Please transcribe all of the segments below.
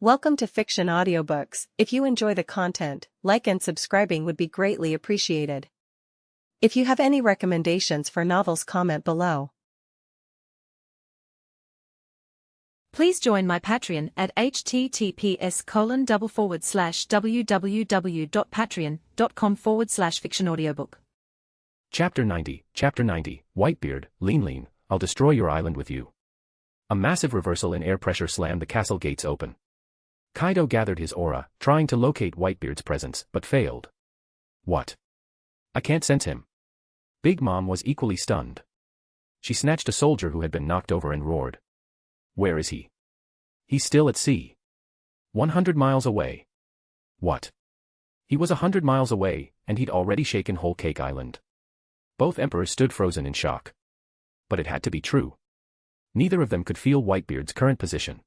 Welcome to Fiction Audiobooks. If you enjoy the content, like and subscribing would be greatly appreciated. If you have any recommendations for novels, comment below. Please join my Patreon at https://www.patreon.com/fictionaudiobook. Chapter 90, Whitebeard, lean, I'll destroy your island with you. A massive reversal in air pressure slammed the castle gates open. Kaido gathered his aura, trying to locate Whitebeard's presence, but failed. What? I can't sense him. Big Mom was equally stunned. She snatched a soldier who had been knocked over and roared. Where is he? He's still at sea. 100 miles away. What? He was 100 miles away, and he'd already shaken whole Cake Island. Both emperors stood frozen in shock. But it had to be true. Neither of them could feel Whitebeard's current position.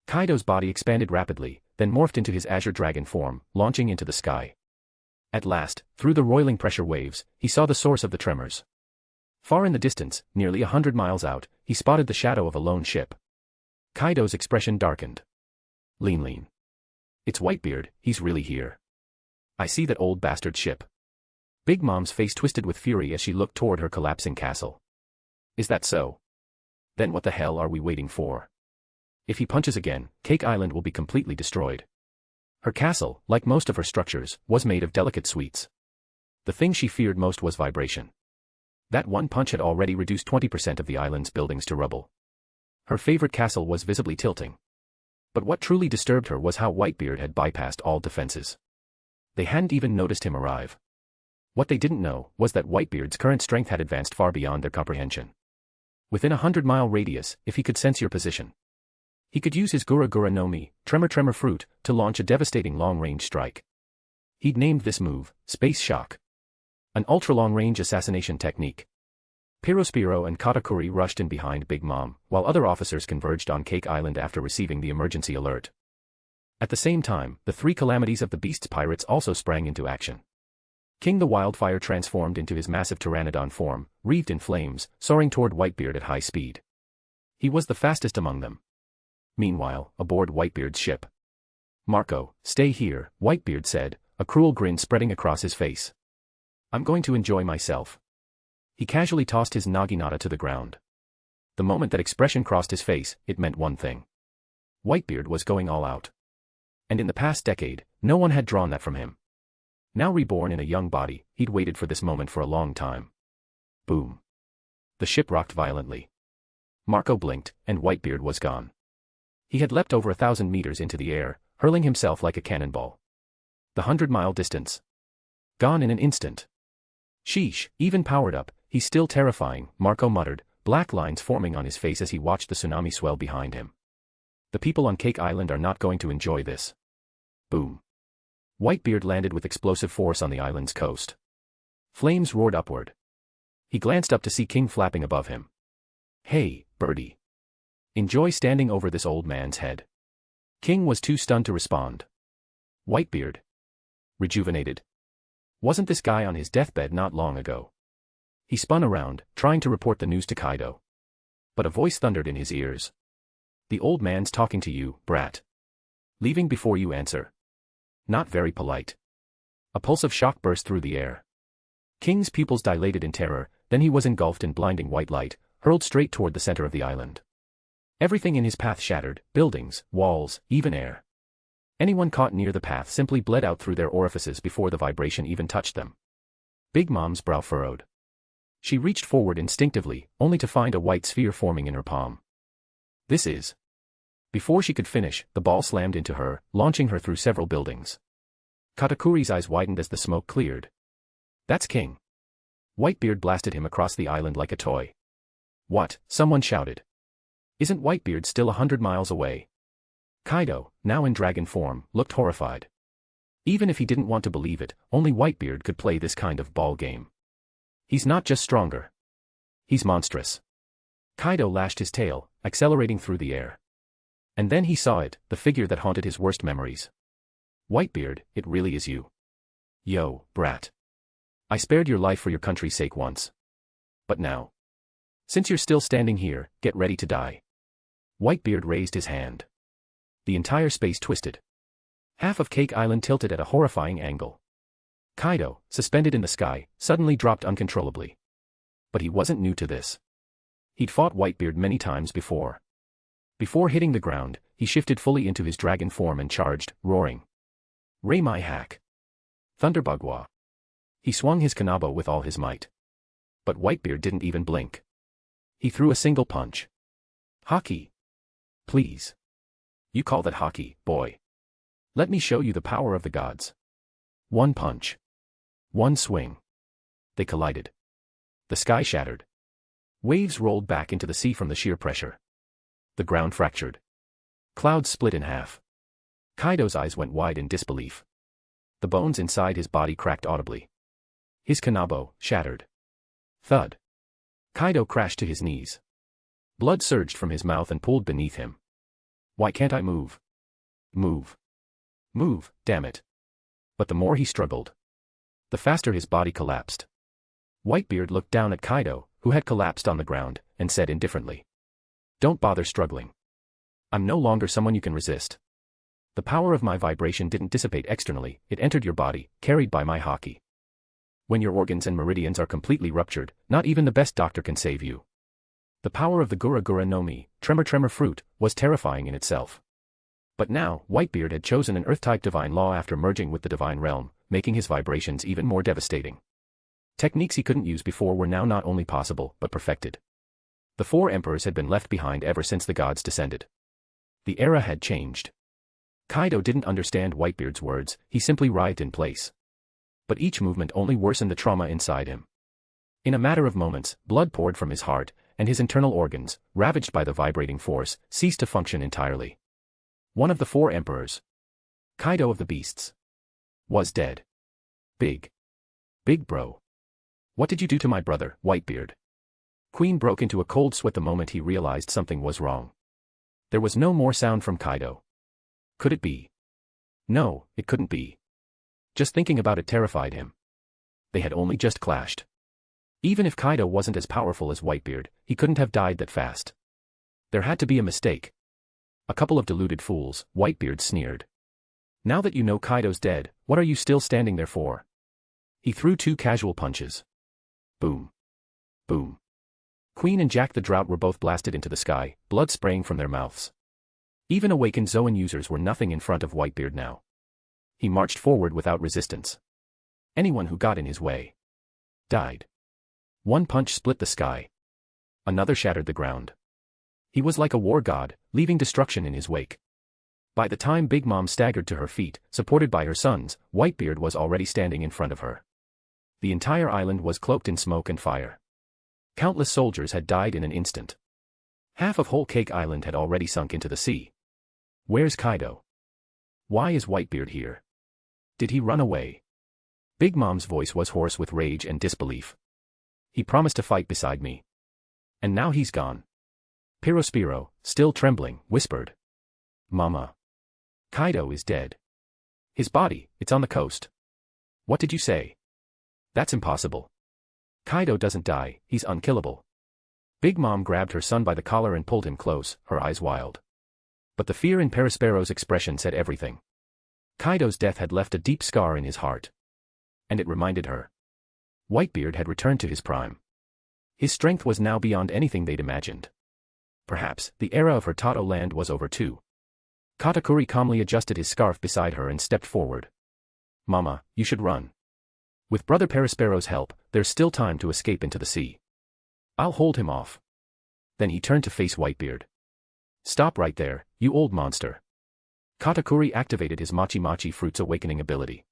Kaido's body expanded rapidly, then morphed into his azure dragon form, launching into the sky. At last, through the roiling pressure waves, he saw the source of the tremors. Far in the distance, nearly 100 miles out, he spotted the shadow of a lone ship. Kaido's expression darkened. Lean. It's Whitebeard, he's really here. I see that old bastard ship. Big Mom's face twisted with fury as she looked toward her collapsing castle. Is that so? Then what the hell are we waiting for? If he punches again, Cake Island will be completely destroyed. Her castle, like most of her structures, was made of delicate sweets. The thing she feared most was vibration. That one punch had already reduced 20% of the island's buildings to rubble. Her favorite castle was visibly tilting. But what truly disturbed her was how Whitebeard had bypassed all defenses. They hadn't even noticed him arrive. What they didn't know was that Whitebeard's current strength had advanced far beyond their comprehension. Within a 100-mile radius, if he could sense your position, he could use his Gura no Mi, Tremor Fruit, to launch a devastating long-range strike. He'd named this move, Space Shock. An ultra-long-range assassination technique. Pyrospiro and Katakuri rushed in behind Big Mom, while other officers converged on Cake Island after receiving the emergency alert. At the same time, the three calamities of the Beast's pirates also sprang into action. King the Wildfire transformed into his massive pteranodon form, wreathed in flames, soaring toward Whitebeard at high speed. He was the fastest among them. Meanwhile, aboard Whitebeard's ship. Marco, stay here, Whitebeard said, a cruel grin spreading across his face. I'm going to enjoy myself. He casually tossed his naginata to the ground. The moment that expression crossed his face, it meant one thing. Whitebeard was going all out. And in the past decade, no one had drawn that from him. Now reborn in a young body, he'd waited for this moment for a long time. Boom. The ship rocked violently. Marco blinked, and Whitebeard was gone. He had leapt over 1,000 meters into the air, hurling himself like a cannonball. The 100-mile distance. Gone in an instant. Sheesh, even powered up, he's still terrifying, Marco muttered, black lines forming on his face as he watched the tsunami swell behind him. The people on Cake Island are not going to enjoy this. Boom. Whitebeard landed with explosive force on the island's coast. Flames roared upward. He glanced up to see King flapping above him. Hey, birdie. Enjoy standing over this old man's head. King was too stunned to respond. Whitebeard. Rejuvenated. Wasn't this guy on his deathbed not long ago? He spun around, trying to report the news to Kaido. But a voice thundered in his ears. The old man's talking to you, brat. Leaving before you answer. Not very polite. A pulse of shock burst through the air. King's pupils dilated in terror, then he was engulfed in blinding white light, hurled straight toward the center of the island. Everything in his path shattered, buildings, walls, even air. Anyone caught near the path simply bled out through their orifices before the vibration even touched them. Big Mom's brow furrowed. She reached forward instinctively, only to find a white sphere forming in her palm. This is... Before she could finish, the ball slammed into her, launching her through several buildings. Katakuri's eyes widened as the smoke cleared. That's King. Whitebeard blasted him across the island like a toy. What? Someone shouted. Isn't Whitebeard still 100 miles away? Kaido, now in dragon form, looked horrified. Even if he didn't want to believe it, only Whitebeard could play this kind of ball game. He's not just stronger. He's monstrous. Kaido lashed his tail, accelerating through the air. And then he saw it, the figure that haunted his worst memories. Whitebeard, it really is you. Yo, brat. I spared your life for your country's sake once. But now. Since you're still standing here, get ready to die. Whitebeard raised his hand. The entire space twisted. Half of Cake Island tilted at a horrifying angle. Kaido, suspended in the sky, suddenly dropped uncontrollably. But he wasn't new to this. He'd fought Whitebeard many times before. Before hitting the ground, he shifted fully into his dragon form and charged, roaring. Reimai hack. Thunderbugwa. He swung his kanabo with all his might. But Whitebeard didn't even blink. He threw a single punch. Hockey. Please. You call that hockey, boy. Let me show you the power of the gods. One punch. One swing. They collided. The sky shattered. Waves rolled back into the sea from the sheer pressure. The ground fractured. Clouds split in half. Kaido's eyes went wide in disbelief. The bones inside his body cracked audibly. His kanabo shattered. Thud. Kaido crashed to his knees. Blood surged from his mouth and pooled beneath him. Why can't I move? Move. Move, damn it. But the more he struggled, the faster his body collapsed. Whitebeard looked down at Kaido, who had collapsed on the ground, and said indifferently. Don't bother struggling. I'm no longer someone you can resist. The power of my vibration didn't dissipate externally, it entered your body, carried by my haki. When your organs and meridians are completely ruptured, not even the best doctor can save you. The power of the Gura Gura no Mi, Tremor fruit, was terrifying in itself. But now, Whitebeard had chosen an Earth-type divine law after merging with the divine realm, making his vibrations even more devastating. Techniques he couldn't use before were now not only possible, but perfected. The four emperors had been left behind ever since the gods descended. The era had changed. Kaido didn't understand Whitebeard's words, he simply writhed in place. But each movement only worsened the trauma inside him. In a matter of moments, blood poured from his heart, and his internal organs, ravaged by the vibrating force, ceased to function entirely. One of the four emperors, Kaido of the Beasts, was dead. Big bro. What did you do to my brother, Whitebeard? Queen broke into a cold sweat the moment he realized something was wrong. There was no more sound from Kaido. Could it be? No, it couldn't be. Just thinking about it terrified him. They had only just clashed. Even if Kaido wasn't as powerful as Whitebeard, he couldn't have died that fast. There had to be a mistake. A couple of deluded fools, Whitebeard sneered. Now that you know Kaido's dead, what are you still standing there for? He threw two casual punches. Boom. Boom. Queen and Jack the Drought were both blasted into the sky, blood spraying from their mouths. Even awakened Zoan users were nothing in front of Whitebeard now. He marched forward without resistance. Anyone who got in his way died. One punch split the sky. Another shattered the ground. He was like a war god, leaving destruction in his wake. By the time Big Mom staggered to her feet, supported by her sons, Whitebeard was already standing in front of her. The entire island was cloaked in smoke and fire. Countless soldiers had died in an instant. Half of Whole Cake Island had already sunk into the sea. Where's Kaido? Why is Whitebeard here? Did he run away? Big Mom's voice was hoarse with rage and disbelief. He promised to fight beside me. And now he's gone. Pyrospiro, still trembling, whispered. Mama. Kaido is dead. His body, it's on the coast. What did you say? That's impossible. Kaido doesn't die, he's unkillable. Big Mom grabbed her son by the collar and pulled him close, her eyes wild. But the fear in Perospero's expression said everything. Kaido's death had left a deep scar in his heart. And it reminded her. Whitebeard had returned to his prime. His strength was now beyond anything they'd imagined. Perhaps, the era of her Tato land was over too. Katakuri calmly adjusted his scarf beside her and stepped forward. Mama, you should run. With Brother Perospero's help, there's still time to escape into the sea. I'll hold him off. Then he turned to face Whitebeard. Stop right there, you old monster. Katakuri activated his Machi Fruit's awakening ability.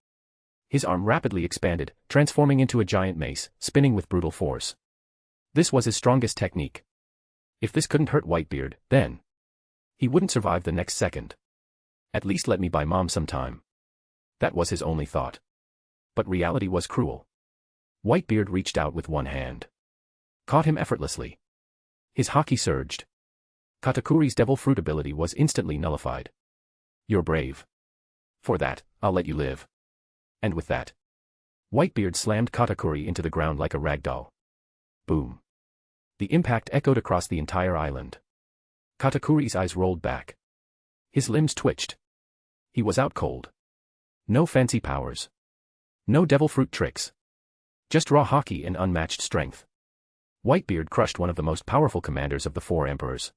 His arm rapidly expanded, transforming into a giant mace, spinning with brutal force. This was his strongest technique. If this couldn't hurt Whitebeard, then he wouldn't survive the next second. At least let me buy Mom some time. That was his only thought. But reality was cruel. Whitebeard reached out with one hand. Caught him effortlessly. His haki surged. Katakuri's devil fruit ability was instantly nullified. You're brave. For that, I'll let you live. And with that, Whitebeard slammed Katakuri into the ground like a ragdoll. Boom. The impact echoed across the entire island. Katakuri's eyes rolled back. His limbs twitched. He was out cold. No fancy powers. No devil fruit tricks. Just raw hockey and unmatched strength. Whitebeard crushed one of the most powerful commanders of the four emperors.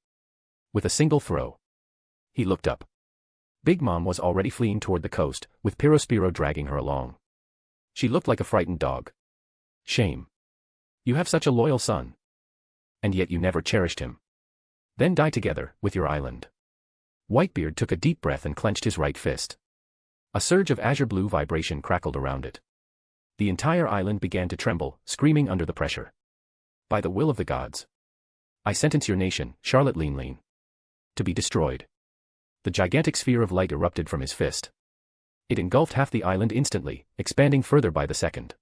With a single throw. He looked up. Big Mom was already fleeing toward the coast, with Pyrospiro dragging her along. She looked like a frightened dog. Shame. You have such a loyal son. And yet you never cherished him. Then die together, with your island. Whitebeard took a deep breath and clenched his right fist. A surge of azure blue vibration crackled around it. The entire island began to tremble, screaming under the pressure. By the will of the gods. I sentence your nation, Charlotte Lean, to be destroyed. The gigantic sphere of light erupted from his fist. It engulfed half the island instantly, expanding further by the second.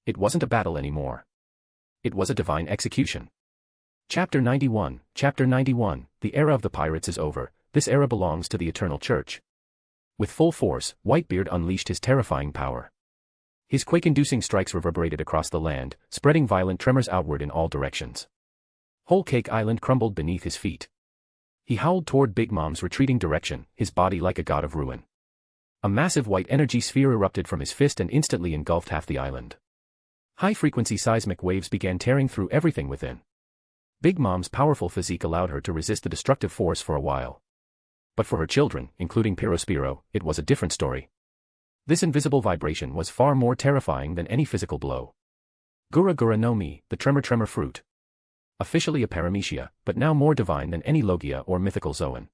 It wasn't a battle anymore. It was a divine execution. Chapter 91, the era of the pirates is over, this era belongs to the Eternal Church. With full force, Whitebeard unleashed his terrifying power. His quake-inducing strikes reverberated across the land, spreading violent tremors outward in all directions. Whole Cake Island crumbled beneath his feet. He howled toward Big Mom's retreating direction, his body like a god of ruin. A massive white energy sphere erupted from his fist and instantly engulfed half the island. High-frequency seismic waves began tearing through everything within. Big Mom's powerful physique allowed her to resist the destructive force for a while. But for her children, including Pyrospiro, it was a different story. This invisible vibration was far more terrifying than any physical blow. Gura Gura no Mi, the tremor fruit. Officially a paramecia, but now more divine than any logia or mythical zoan.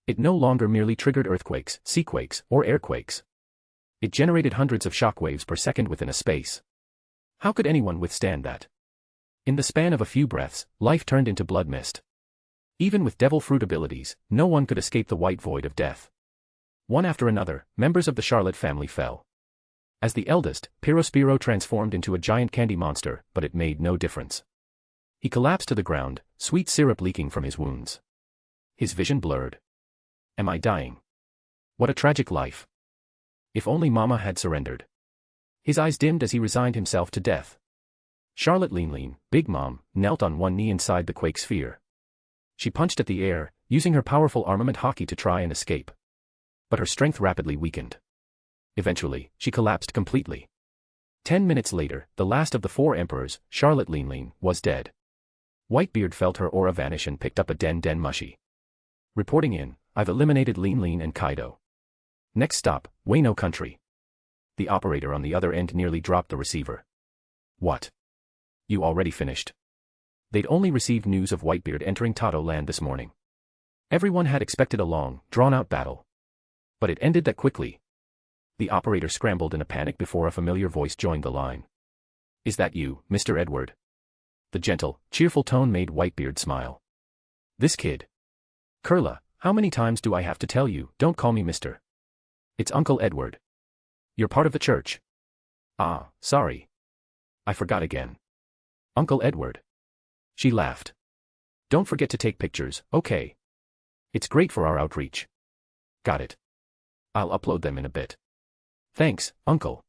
It no longer merely triggered earthquakes, seaquakes, or airquakes. It generated hundreds of shockwaves per second within a space. How could anyone withstand that? In the span of a few breaths, life turned into blood mist. Even with devil fruit abilities, no one could escape the white void of death. One after another, members of the Charlotte family fell. As the eldest, Pyrospiro transformed into a giant candy monster, but it made no difference. He collapsed to the ground, sweet syrup leaking from his wounds. His vision blurred. Am I dying? What a tragic life. If only Mama had surrendered. His eyes dimmed as he resigned himself to death. Charlotte Lean, Big Mom, knelt on one knee inside the quake sphere. She punched at the air, using her powerful armament hockey to try and escape. But her strength rapidly weakened. Eventually, she collapsed completely. 10 minutes later, the last of the four emperors, Charlotte Lean, was dead. Whitebeard felt her aura vanish and picked up a Den mushy. Reporting in, I've eliminated Lean and Kaido. Next stop, Wano Country. The operator on the other end nearly dropped the receiver. What? You already finished? They'd only received news of Whitebeard entering Tato land this morning. Everyone had expected a long, drawn-out battle. But it ended that quickly. The operator scrambled in a panic before a familiar voice joined the line. Is that you, Mr. Edward? The gentle, cheerful tone made Whitebeard smile. This kid. Kurla, how many times do I have to tell you, don't call me Mr. It's Uncle Edward. You're part of the church. Ah, sorry. I forgot again. Uncle Edward. She laughed. Don't forget to take pictures, okay? It's great for our outreach. Got it. I'll upload them in a bit. Thanks, Uncle.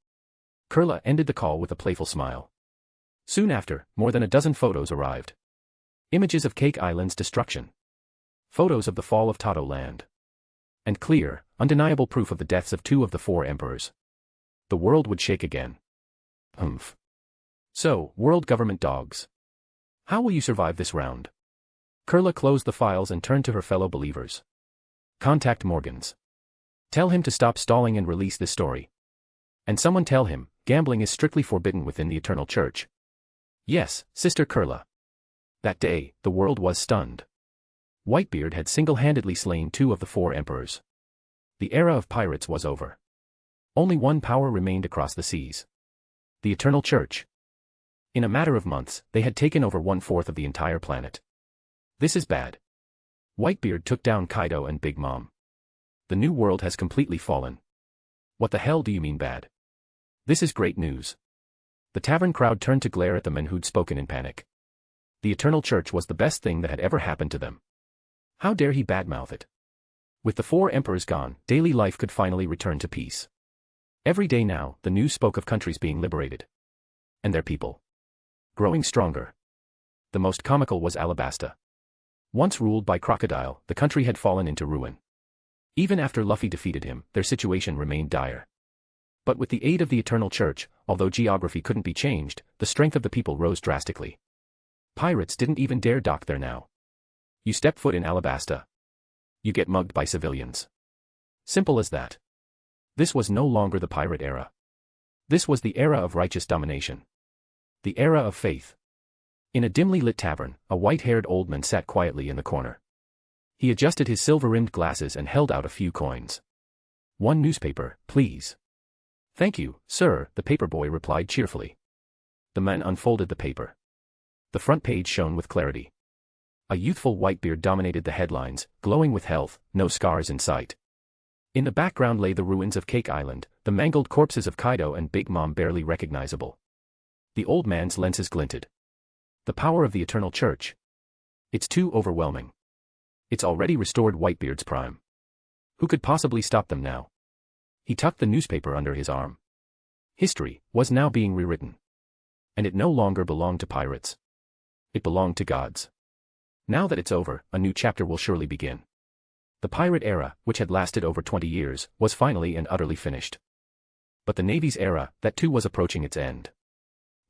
Kurla ended the call with a playful smile. Soon after, more than a dozen photos arrived. Images of Cake Island's destruction. Photos of the fall of Tato land. And clear, undeniable proof of the deaths of 2 of the 4 emperors. The world would shake again. Humph. So, world government dogs. How will you survive this round? Kurla closed the files and turned to her fellow believers. Contact Morgans. Tell him to stop stalling and release this story. And someone tell him, gambling is strictly forbidden within the Eternal Church. Yes, Sister Kurla. That day, the world was stunned. Whitebeard had single-handedly slain 2 of the 4 emperors. The era of pirates was over. Only one power remained across the seas. The Eternal Church. In a matter of months, they had taken over 1/4 of the entire planet. This is bad. Whitebeard took down Kaido and Big Mom. The new world has completely fallen. What the hell do you mean bad? This is great news. The tavern crowd turned to glare at the men who'd spoken in panic. The Eternal Church was the best thing that had ever happened to them. How dare he badmouth it? With the 4 emperors gone, daily life could finally return to peace. Every day now, the news spoke of countries being liberated. And their people. Growing stronger. The most comical was Alabasta. Once ruled by Crocodile, the country had fallen into ruin. Even after Luffy defeated him, their situation remained dire. But with the aid of the Eternal Church, although geography couldn't be changed, the strength of the people rose drastically. Pirates didn't even dare dock there now. You step foot in Alabasta, you get mugged by civilians. Simple as that. This was no longer the pirate era. This was the era of righteous domination. The era of faith. In a dimly lit tavern, a white-haired old man sat quietly in the corner. He adjusted his silver-rimmed glasses and held out a few coins. "One newspaper, please." "Thank you, sir," the paperboy replied cheerfully. The man unfolded the paper. The front page shone with clarity. A youthful whitebeard dominated the headlines, glowing with health, no scars in sight. In the background lay the ruins of Cake Island, the mangled corpses of Kaido and Big Mom barely recognizable. The old man's lenses glinted. The power of the Eternal Church. It's too overwhelming. It's already restored Whitebeard's prime. Who could possibly stop them now? He tucked the newspaper under his arm. History was now being rewritten. And it no longer belonged to pirates. It belonged to gods. Now that it's over, a new chapter will surely begin. The pirate era, which had lasted over 20 years, was finally and utterly finished. But the Navy's era, that too was approaching its end.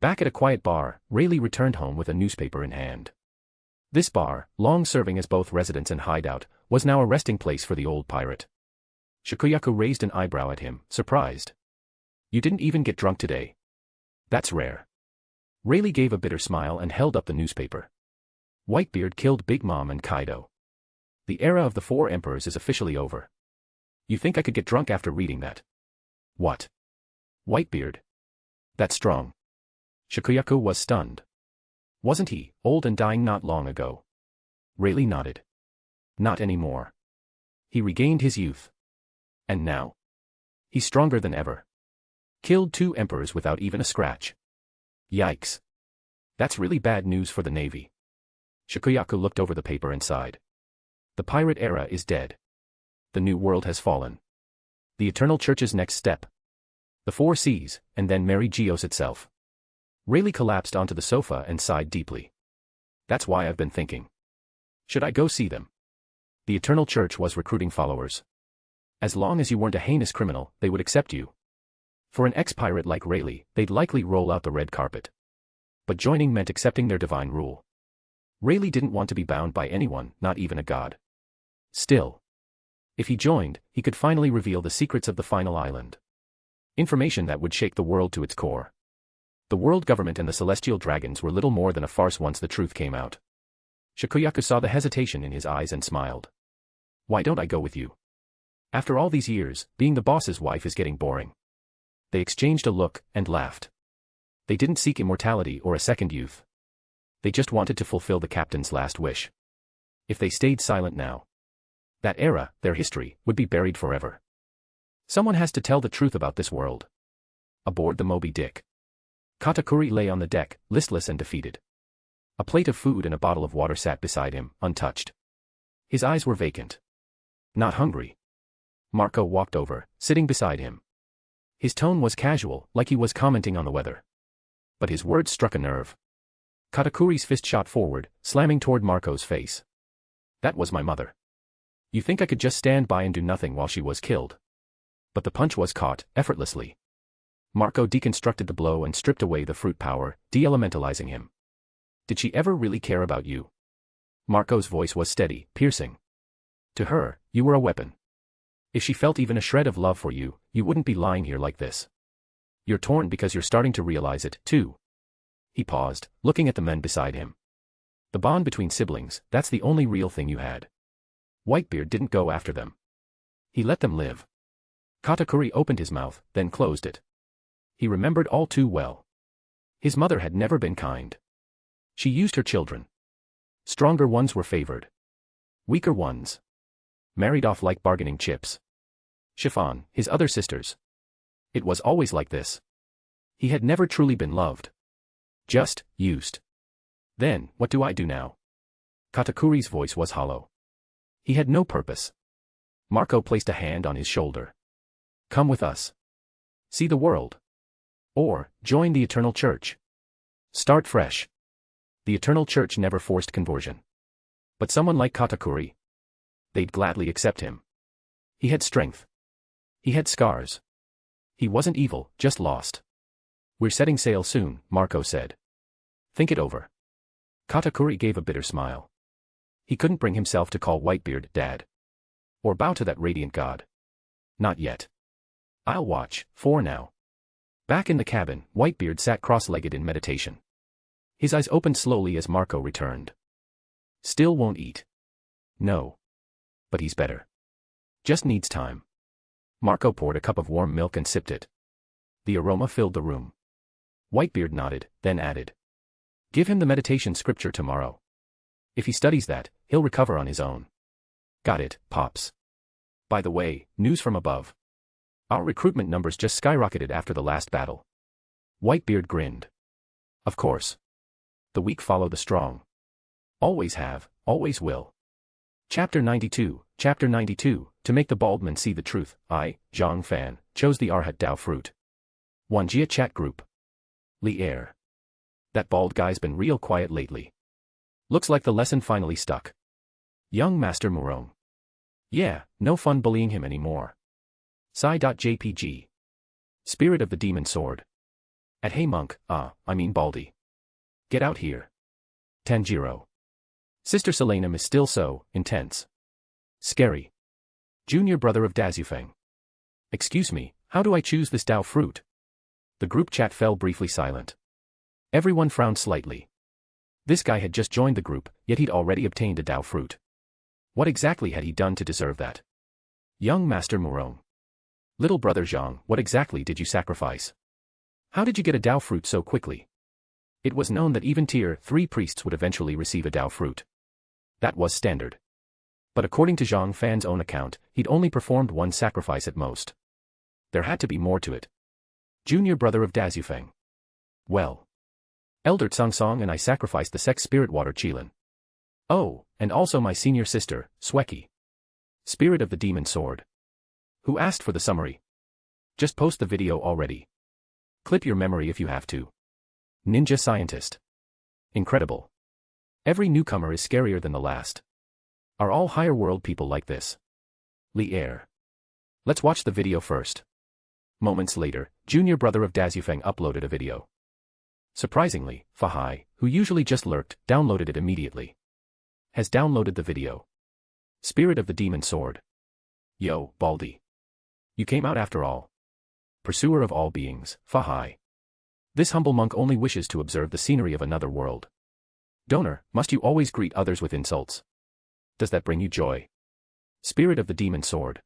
Back at a quiet bar, Rayleigh returned home with a newspaper in hand. This bar, long serving as both residence and hideout, was now a resting place for the old pirate. Shikoyaku raised an eyebrow at him, surprised. "You didn't even get drunk today." "That's rare." Rayleigh gave a bitter smile and held up the newspaper. Whitebeard killed Big Mom and Kaido. The era of the four emperors is officially over. You think I could get drunk after reading that? What? Whitebeard? That's strong. Shikoyaku was stunned. Wasn't he, old and dying not long ago? Rayleigh nodded. Not anymore. He regained his youth. And now? He's stronger than ever. Killed 2 emperors without even a scratch. Yikes. That's really bad news for the Navy. Shikoyaku looked over the paper and sighed. The pirate era is dead. The new world has fallen. The Eternal Church's next step. The 4 Seas, and then Mary Geos itself. Rayleigh collapsed onto the sofa and sighed deeply. That's why I've been thinking. Should I go see them? The Eternal Church was recruiting followers. As long as you weren't a heinous criminal, they would accept you. For an ex-pirate like Rayleigh, they'd likely roll out the red carpet. But joining meant accepting their divine rule. Rayleigh didn't want to be bound by anyone, not even a god. Still, if he joined, he could finally reveal the secrets of the final island. Information that would shake the world to its core. The world government and the celestial dragons were little more than a farce once the truth came out. Shikoyaku saw the hesitation in his eyes and smiled. Why don't I go with you? After all these years, being the boss's wife is getting boring. They exchanged a look and laughed. They didn't seek immortality or a second youth. They just wanted to fulfill the captain's last wish. If they stayed silent now, that era, their history, would be buried forever. Someone has to tell the truth about this world. Aboard the Moby Dick. Katakuri lay on the deck, listless and defeated. A plate of food and a bottle of water sat beside him, untouched. His eyes were vacant. Not hungry. Marco walked over, sitting beside him. His tone was casual, like he was commenting on the weather. But his words struck a nerve. Katakuri's fist shot forward, slamming toward Marco's face. That was my mother. You think I could just stand by and do nothing while she was killed? But the punch was caught, effortlessly. Marco deconstructed the blow and stripped away the fruit power, de-elementalizing him. Did she ever really care about you? Marco's voice was steady, piercing. To her, you were a weapon. If she felt even a shred of love for you, you wouldn't be lying here like this. You're torn because you're starting to realize it, too. He paused, looking at the men beside him. The bond between siblings, that's the only real thing you had. Whitebeard didn't go after them. He let them live. Katakuri opened his mouth, then closed it. He remembered all too well. His mother had never been kind. She used her children. Stronger ones were favored. Weaker ones married off like bargaining chips. Chiffon, his other sisters. It was always like this. He had never truly been loved. Just used. Then, what do I do now? Katakuri's voice was hollow. He had no purpose. Marco placed a hand on his shoulder. Come with us. See the world. Or, join the Eternal Church. Start fresh. The Eternal Church never forced conversion. But someone like Katakuri, they'd gladly accept him. He had strength. He had scars. He wasn't evil, just lost. We're setting sail soon, Marco said. Think it over. Katakuri gave a bitter smile. He couldn't bring himself to call Whitebeard Dad. Or bow to that radiant god. Not yet. I'll watch, for now. Back in the cabin, Whitebeard sat cross-legged in meditation. His eyes opened slowly as Marco returned. Still won't eat. No. But he's better. Just needs time. Marco poured a cup of warm milk and sipped it. The aroma filled the room. Whitebeard nodded, then added. Give him the meditation scripture tomorrow. If he studies that, he'll recover on his own. Got it, Pops. By the way, news from above. Our recruitment numbers just skyrocketed after the last battle. Whitebeard grinned. Of course. The weak follow the strong. Always have, always will. Chapter 92, To make the bald man see the truth, I, Zhang Fan, chose the Arhat Dao fruit. Wanjia chat group. Li Air. That bald guy's been real quiet lately. Looks like the lesson finally stuck. Young Master Murong. Yeah, no fun bullying him anymore. Psy.jpg. Spirit of the Demon Sword. At Hey Monk, Baldy. Get out here. Tanjiro. Sister Selenum is still so intense. Scary. Junior brother of Dazufeng. Excuse me, how do I choose this Dao fruit? The group chat fell briefly silent. Everyone frowned slightly. This guy had just joined the group, yet he'd already obtained a Dao fruit. What exactly had he done to deserve that? Young Master Murong. Little brother Zhang, what exactly did you sacrifice? How did you get a Dao fruit so quickly? It was known that even tier 3 priests would eventually receive a Dao fruit. That was standard. But according to Zhang Fan's own account, he'd only performed one sacrifice at most. There had to be more to it. Junior brother of Dazufeng. Well. Elder Tsang and I sacrificed the sex spirit water Qilin. Oh, and also my senior sister, Sweki. Spirit of the Demon Sword. Who asked for the summary? Just post the video already. Clip your memory if you have to. Ninja scientist. Incredible. Every newcomer is scarier than the last. Are all higher world people like this? Li Air. Let's watch the video first. Moments later, junior brother of Dazufeng uploaded a video. Surprisingly, Fahai, who usually just lurked, downloaded it immediately. Has downloaded the video. Spirit of the Demon Sword. Yo, Baldy. You came out after all. Pursuer of all beings, Fahai. This humble monk only wishes to observe the scenery of another world. Donor, must you always greet others with insults? Does that bring you joy? Spirit of the Demon Sword.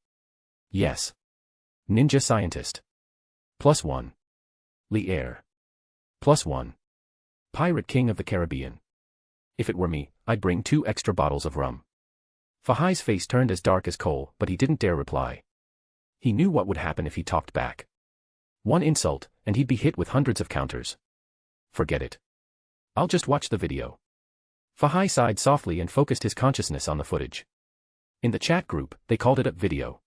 Yes. Ninja scientist. +1. Li Air. +1. Pirate King of the Caribbean. If it were me, I'd bring 2 extra bottles of rum. Fahai's face turned as dark as coal, but he didn't dare reply. He knew what would happen if he talked back. One insult, and he'd be hit with hundreds of counters. Forget it. I'll just watch the video. Fahai sighed softly and focused his consciousness on the footage. In the chat group, they called it a video.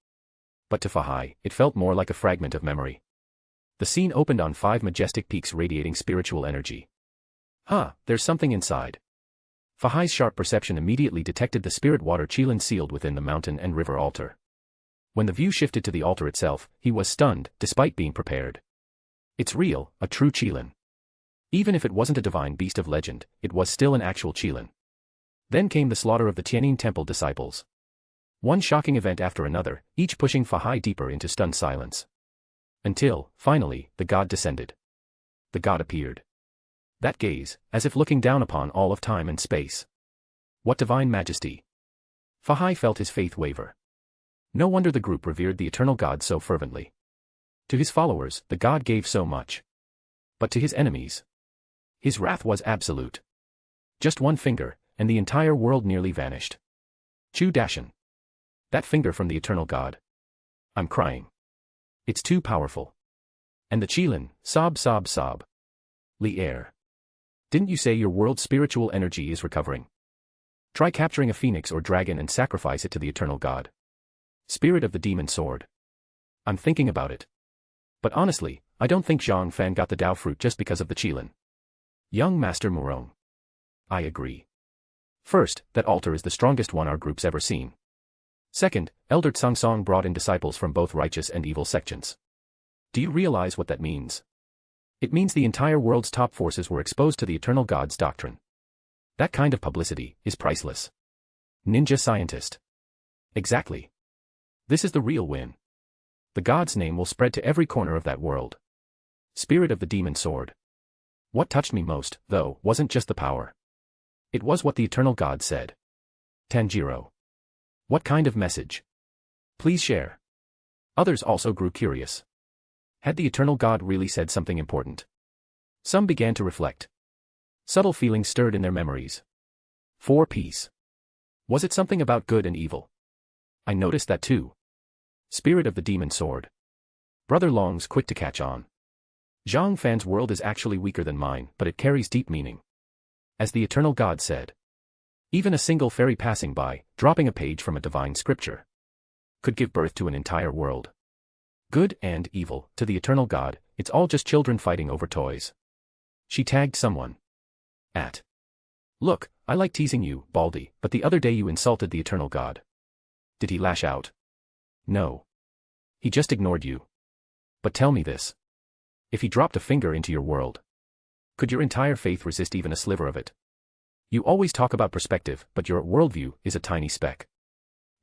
But to Fahai, it felt more like a fragment of memory. The scene opened on 5 majestic peaks radiating spiritual energy. There's something inside. Fahai's sharp perception immediately detected the spirit water Qilin sealed within the mountain and river altar. When the view shifted to the altar itself, he was stunned, despite being prepared. It's real, a true Qilin. Even if it wasn't a divine beast of legend, it was still an actual Qilin. Then came the slaughter of the Tianyin Temple disciples. One shocking event after another, each pushing Fahai deeper into stunned silence. Until, finally, the god descended. The god appeared. That gaze, as if looking down upon all of time and space. What divine majesty! Fahai felt his faith waver. No wonder the group revered the eternal god so fervently. To his followers, the god gave so much. But to his enemies, his wrath was absolute. Just one finger, and the entire world nearly vanished. Chu Dashan. That finger from the eternal god. I'm crying. It's too powerful. And the Qilin, sob sob sob. Li Air. Didn't you say your world's spiritual energy is recovering? Try capturing a phoenix or dragon and sacrifice it to the eternal god. Spirit of the Demon Sword. I'm thinking about it. But honestly, I don't think Zhang Fan got the Dao fruit just because of the Qilin. Young Master Murong. I agree. First, that altar is the strongest one our group's ever seen. Second, Elder Tsang brought in disciples from both righteous and evil sections. Do you realize what that means? It means the entire world's top forces were exposed to the eternal God's doctrine. That kind of publicity is priceless. Ninja scientist. Exactly. This is the real win. The God's name will spread to every corner of that world. Spirit of the demon sword. What touched me most, though, wasn't just the power. It was what the eternal God said. Tanjiro. What kind of message? Please share. Others also grew curious. Had the eternal God really said something important? Some began to reflect. Subtle feelings stirred in their memories. For peace. Was it something about good and evil? I noticed that too. Spirit of the demon sword. Brother Long's quick to catch on. Zhang Fan's world is actually weaker than mine, but it carries deep meaning. As the eternal God said. Even a single fairy passing by, dropping a page from a divine scripture, could give birth to an entire world. Good and evil, to the eternal God, it's all just children fighting over toys. She tagged someone. Look, I like teasing you, Baldy, but the other day you insulted the eternal God. Did he lash out? No. He just ignored you. But tell me this. If he dropped a finger into your world, could your entire faith resist even a sliver of it? You always talk about perspective, but your worldview is a tiny speck.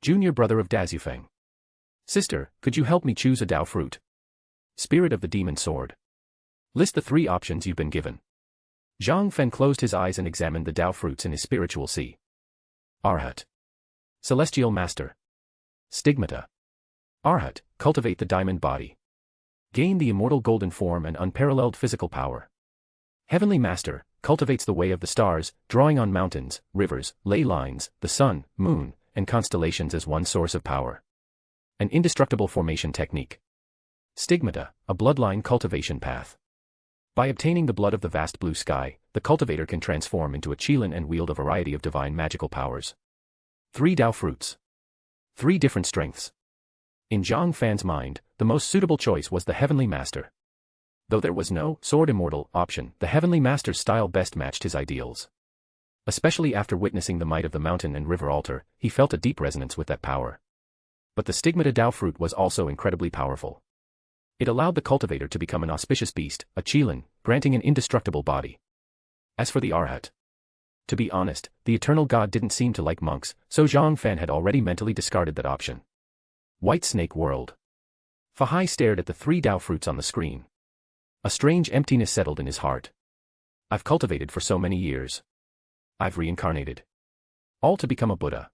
Junior brother of Dazufeng. Sister, could you help me choose a Dao fruit? Spirit of the demon sword. List the 3 options you've been given. Zhang Fen closed his eyes and examined the Dao fruits in his spiritual sea. Arhat. Celestial Master. Stigmata. Arhat, cultivate the diamond body. Gain the immortal golden form and unparalleled physical power. Heavenly Master, cultivates the way of the stars, drawing on mountains, rivers, ley lines, the sun, moon, and constellations as one source of power. An indestructible formation technique. Stigmata, a bloodline cultivation path. By obtaining the blood of the vast blue sky, the cultivator can transform into a Qilin and wield a variety of divine magical powers. 3 Dao fruits. 3 different strengths. In Zhang Fan's mind, the most suitable choice was the Heavenly Master. Though there was no sword immortal option, the Heavenly Master's style best matched his ideals. Especially after witnessing the might of the mountain and river altar, he felt a deep resonance with that power. But the Stigmata Dao fruit was also incredibly powerful. It allowed the cultivator to become an auspicious beast, a Qilin, granting an indestructible body. As for the Arhat. To be honest, the eternal God didn't seem to like monks, so Zhang Fan had already mentally discarded that option. White Snake World. Fahai stared at the 3 Dao fruits on the screen. A strange emptiness settled in his heart. I've cultivated for so many years. I've reincarnated. All to become a Buddha.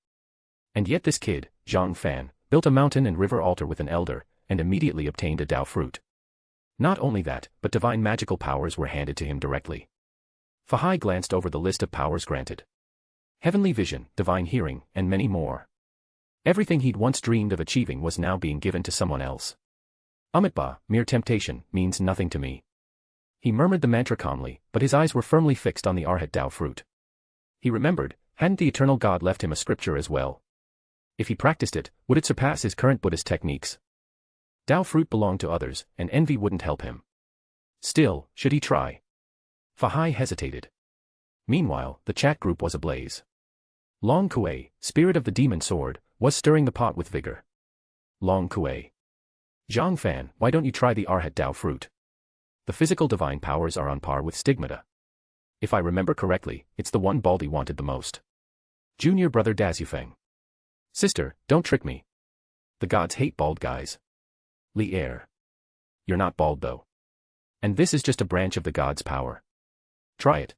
And yet this kid, Zhang Fan, built a mountain and river altar with an elder, and immediately obtained a Dao fruit. Not only that, but divine magical powers were handed to him directly. Fahai glanced over the list of powers granted. Heavenly vision, divine hearing, and many more. Everything he'd once dreamed of achieving was now being given to someone else. Amitba, mere temptation, means nothing to me. He murmured the mantra calmly, but his eyes were firmly fixed on the Arhat Dao fruit. He remembered, hadn't the eternal God left him a scripture as well? If he practiced it, would it surpass his current Buddhist techniques? Dao fruit belonged to others, and envy wouldn't help him. Still, should he try? Fahai hesitated. Meanwhile, the chat group was ablaze. Long Kuei, spirit of the demon sword, was stirring the pot with vigor. Long Kuei. Zhang Fan, why don't you try the Arhat Dao fruit? The physical divine powers are on par with Stigmata. If I remember correctly, it's the one Baldy wanted the most. Junior brother Dazufeng. Sister, don't trick me. The gods hate bald guys. Li Er. You're not bald though. And this is just a branch of the god's power. Try it.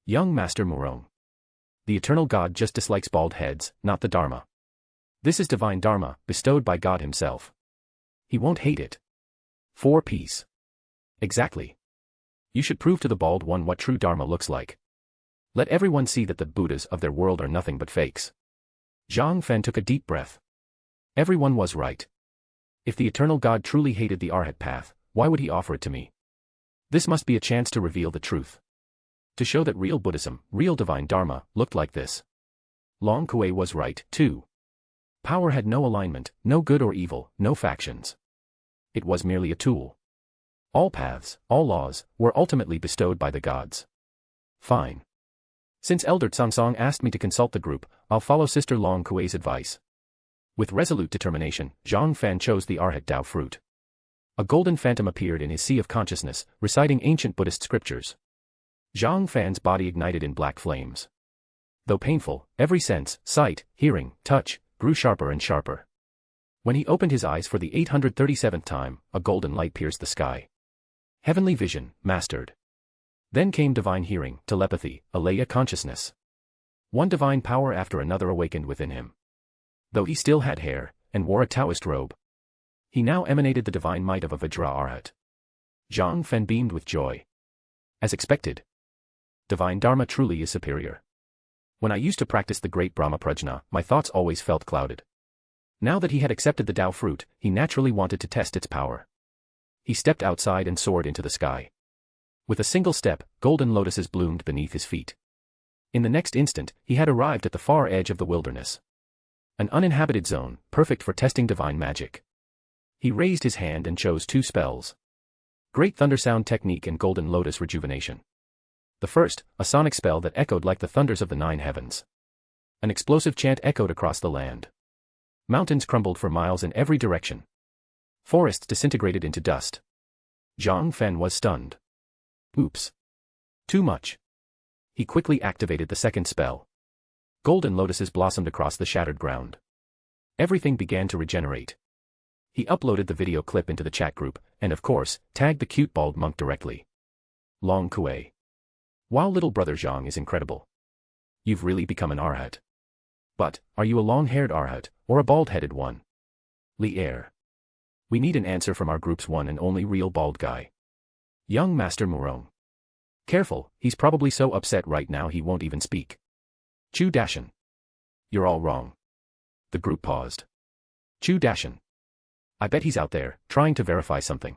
Young Master Murong. The eternal God just dislikes bald heads, not the Dharma. This is divine Dharma, bestowed by God himself. He won't hate it. For peace. Exactly. You should prove to the bald one what true Dharma looks like. Let everyone see that the Buddhas of their world are nothing but fakes. Zhang Fen took a deep breath. Everyone was right. If the eternal God truly hated the Arhat path, why would he offer it to me? This must be a chance to reveal the truth. To show that real Buddhism, real divine Dharma, looked like this. Long Kuei was right, too. Power had no alignment, no good or evil, no factions. It was merely a tool. All paths, all laws, were ultimately bestowed by the gods. Fine. Since Elder Tsang asked me to consult the group, I'll follow Sister Long Kuei's advice. With resolute determination, Zhang Fan chose the Arhat Dao fruit. A golden phantom appeared in his sea of consciousness, reciting ancient Buddhist scriptures. Zhang Fan's body ignited in black flames. Though painful, every sense, sight, hearing, touch, grew sharper and sharper. When he opened his eyes for the 837th time, a golden light pierced the sky. Heavenly vision, mastered. Then came divine hearing, telepathy, alaya consciousness. One divine power after another awakened within him. Though he still had hair, and wore a Taoist robe, he now emanated the divine might of a Vajra Arhat. Zhang Fan beamed with joy. As expected. Divine Dharma truly is superior. When I used to practice the great Brahma Prajna, my thoughts always felt clouded. Now that he had accepted the Tao fruit, he naturally wanted to test its power. He stepped outside and soared into the sky. With a single step, golden lotuses bloomed beneath his feet. In the next instant, he had arrived at the far edge of the wilderness. An uninhabited zone, perfect for testing divine magic. He raised his hand and chose 2 spells. Great Thunder Sound Technique and Golden Lotus Rejuvenation. The first, a sonic spell that echoed like the thunders of the 9 heavens. An explosive chant echoed across the land. Mountains crumbled for miles in every direction. Forests disintegrated into dust. Zhang Fan was stunned. Oops. Too much. He quickly activated the second spell. Golden lotuses blossomed across the shattered ground. Everything began to regenerate. He uploaded the video clip into the chat group, and of course, tagged the cute bald monk directly. Long Kuei. Wow, little brother Zhang is incredible. You've really become an Arhat. But, are you a long-haired Arhat, or a bald-headed one? Li Air. We need an answer from our group's one and only real bald guy. Young Master Murong. Careful, he's probably so upset right now he won't even speak. Chu Dashan. You're all wrong. The group paused. Chu Dashan. I bet he's out there, trying to verify something.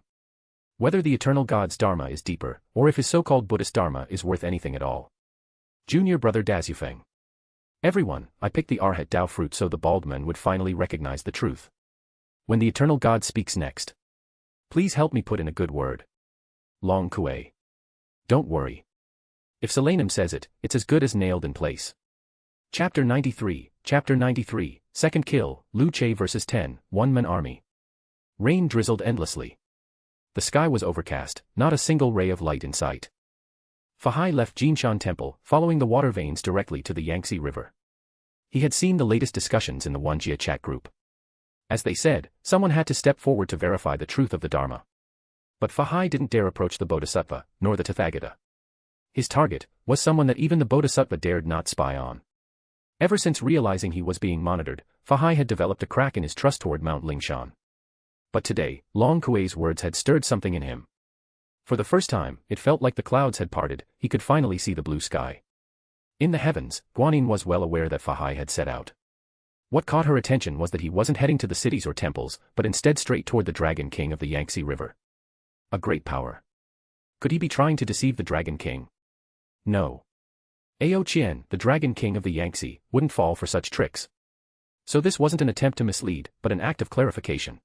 Whether the eternal God's Dharma is deeper, or if his so-called Buddhist Dharma is worth anything at all. Junior brother Dazufeng. Everyone, I picked the Arhat Dao fruit so the bald man would finally recognize the truth. When the eternal God speaks next, please help me put in a good word. Long Kuei. Don't worry. If Solanum says it, it's as good as nailed in place. Chapter 93, Second Kill, Lu Che vs 10, One-Man Army. Rain drizzled endlessly. The sky was overcast, not a single ray of light in sight. Fahai left Jinshan Temple, following the water veins directly to the Yangtze River. He had seen the latest discussions in the Wanjia chat group. As they said, someone had to step forward to verify the truth of the Dharma. But Fahai didn't dare approach the Bodhisattva, nor the Tathagata. His target was someone that even the Bodhisattva dared not spy on. Ever since realizing he was being monitored, Fahai had developed a crack in his trust toward Mount Lingshan. But today, Long Kuei's words had stirred something in him. For the first time, it felt like the clouds had parted, he could finally see the blue sky. In the heavens, Guanyin was well aware that Fahai had set out. What caught her attention was that he wasn't heading to the cities or temples, but instead straight toward the Dragon King of the Yangtze River. A great power. Could he be trying to deceive the Dragon King? No. Ao Qian, the Dragon King of the Yangtze, wouldn't fall for such tricks. So this wasn't an attempt to mislead, but an act of clarification.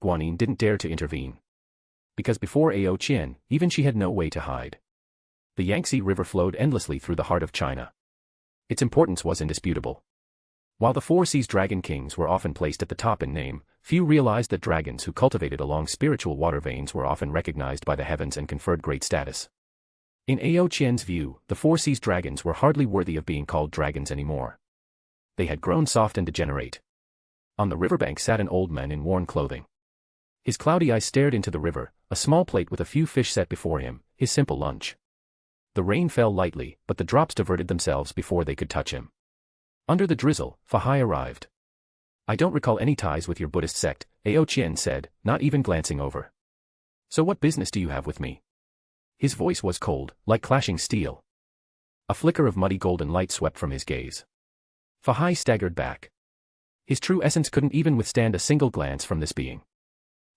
Guanyin didn't dare to intervene. Because before Ao Qian, even she had no way to hide. The Yangtze River flowed endlessly through the heart of China. Its importance was indisputable. While the Four Seas Dragon Kings were often placed at the top in name, few realized that dragons who cultivated along spiritual water veins were often recognized by the heavens and conferred great status. In Ao Qian's view, the Four Seas dragons were hardly worthy of being called dragons anymore. They had grown soft and degenerate. On the riverbank sat an old man in worn clothing. His cloudy eyes stared into the river, a small plate with a few fish set before him, his simple lunch. The rain fell lightly, but the drops diverted themselves before they could touch him. Under the drizzle, Fahai arrived. I don't recall any ties with your Buddhist sect, Ao Qian said, not even glancing over. So what business do you have with me? His voice was cold, like clashing steel. A flicker of muddy golden light swept from his gaze. Fahai staggered back. His true essence couldn't even withstand a single glance from this being.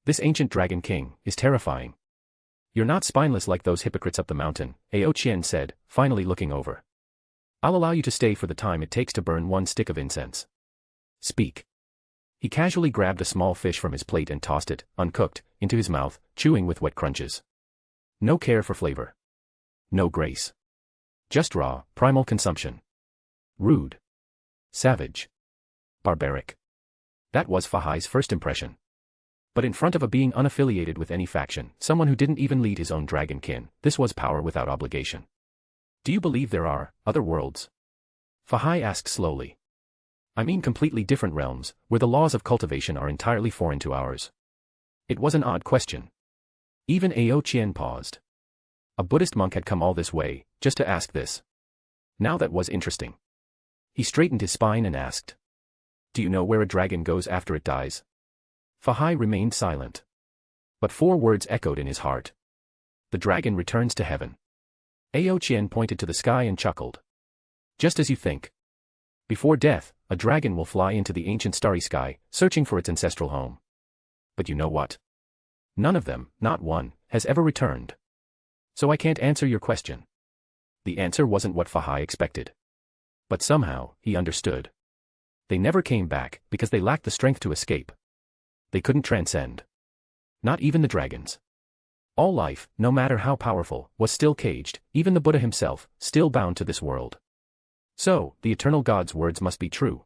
This ancient Dragon King is terrifying. You're not spineless like those hypocrites up the mountain, Ao Qian said, finally looking over. I'll allow you to stay for the time it takes to burn one stick of incense. Speak. He casually grabbed a small fish from his plate and tossed it, uncooked, into his mouth, chewing with wet crunches. No care for flavor. No grace. Just raw, primal consumption. Rude. Savage. Barbaric. That was Fahai's first impression. But in front of a being unaffiliated with any faction, someone who didn't even lead his own dragon kin, this was power without obligation. Do you believe there are other worlds? Fahai asked slowly. I mean completely different realms, where the laws of cultivation are entirely foreign to ours. It was an odd question. Even Ao Qian paused. A Buddhist monk had come all this way, just to ask this. Now that was interesting. He straightened his spine and asked. Do you know where a dragon goes after it dies? Fahai remained silent. But 4 words echoed in his heart. The dragon returns to heaven. Ao Qian pointed to the sky and chuckled. Just as you think. Before death, a dragon will fly into the ancient starry sky, searching for its ancestral home. But you know what? None of them, not one, has ever returned. So I can't answer your question. The answer wasn't what Fahai expected. But somehow, he understood. They never came back, because they lacked the strength to escape. They couldn't transcend. Not even the dragons. All life, no matter how powerful, was still caged, even the Buddha himself, still bound to this world. So, the eternal God's words must be true.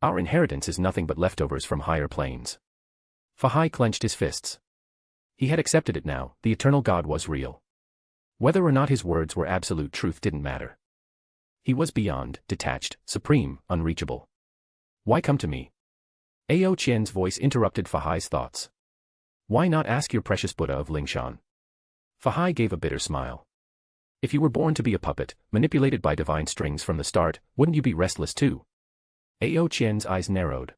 Our inheritance is nothing but leftovers from higher planes. Fahai clenched his fists. He had accepted it now, the eternal God was real. Whether or not his words were absolute truth didn't matter. He was beyond, detached, supreme, unreachable. Why come to me? Ao Qian's voice interrupted Fahai's thoughts. Why not ask your precious Buddha of Lingshan? Fahai gave a bitter smile. If you were born to be a puppet, manipulated by divine strings from the start, wouldn't you be restless too? Ao Qian's eyes narrowed.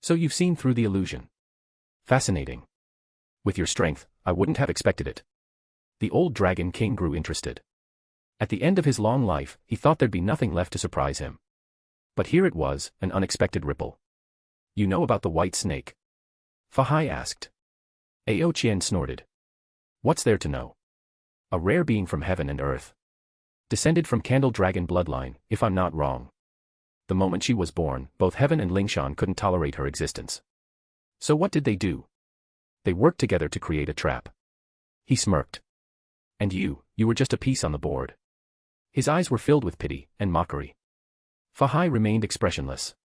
So you've seen through the illusion. Fascinating. With your strength, I wouldn't have expected it. The old dragon king grew interested. At the end of his long life, he thought there'd be nothing left to surprise him. But here it was, an unexpected ripple. You know about the white snake? Fahai asked. Ao Qian snorted. What's there to know? A rare being from heaven and earth. Descended from Candle Dragon bloodline, if I'm not wrong. The moment she was born, both heaven and Lingshan couldn't tolerate her existence. So what did they do? They worked together to create a trap. He smirked. And you were just a piece on the board. His eyes were filled with pity and mockery. Fahai remained expressionless.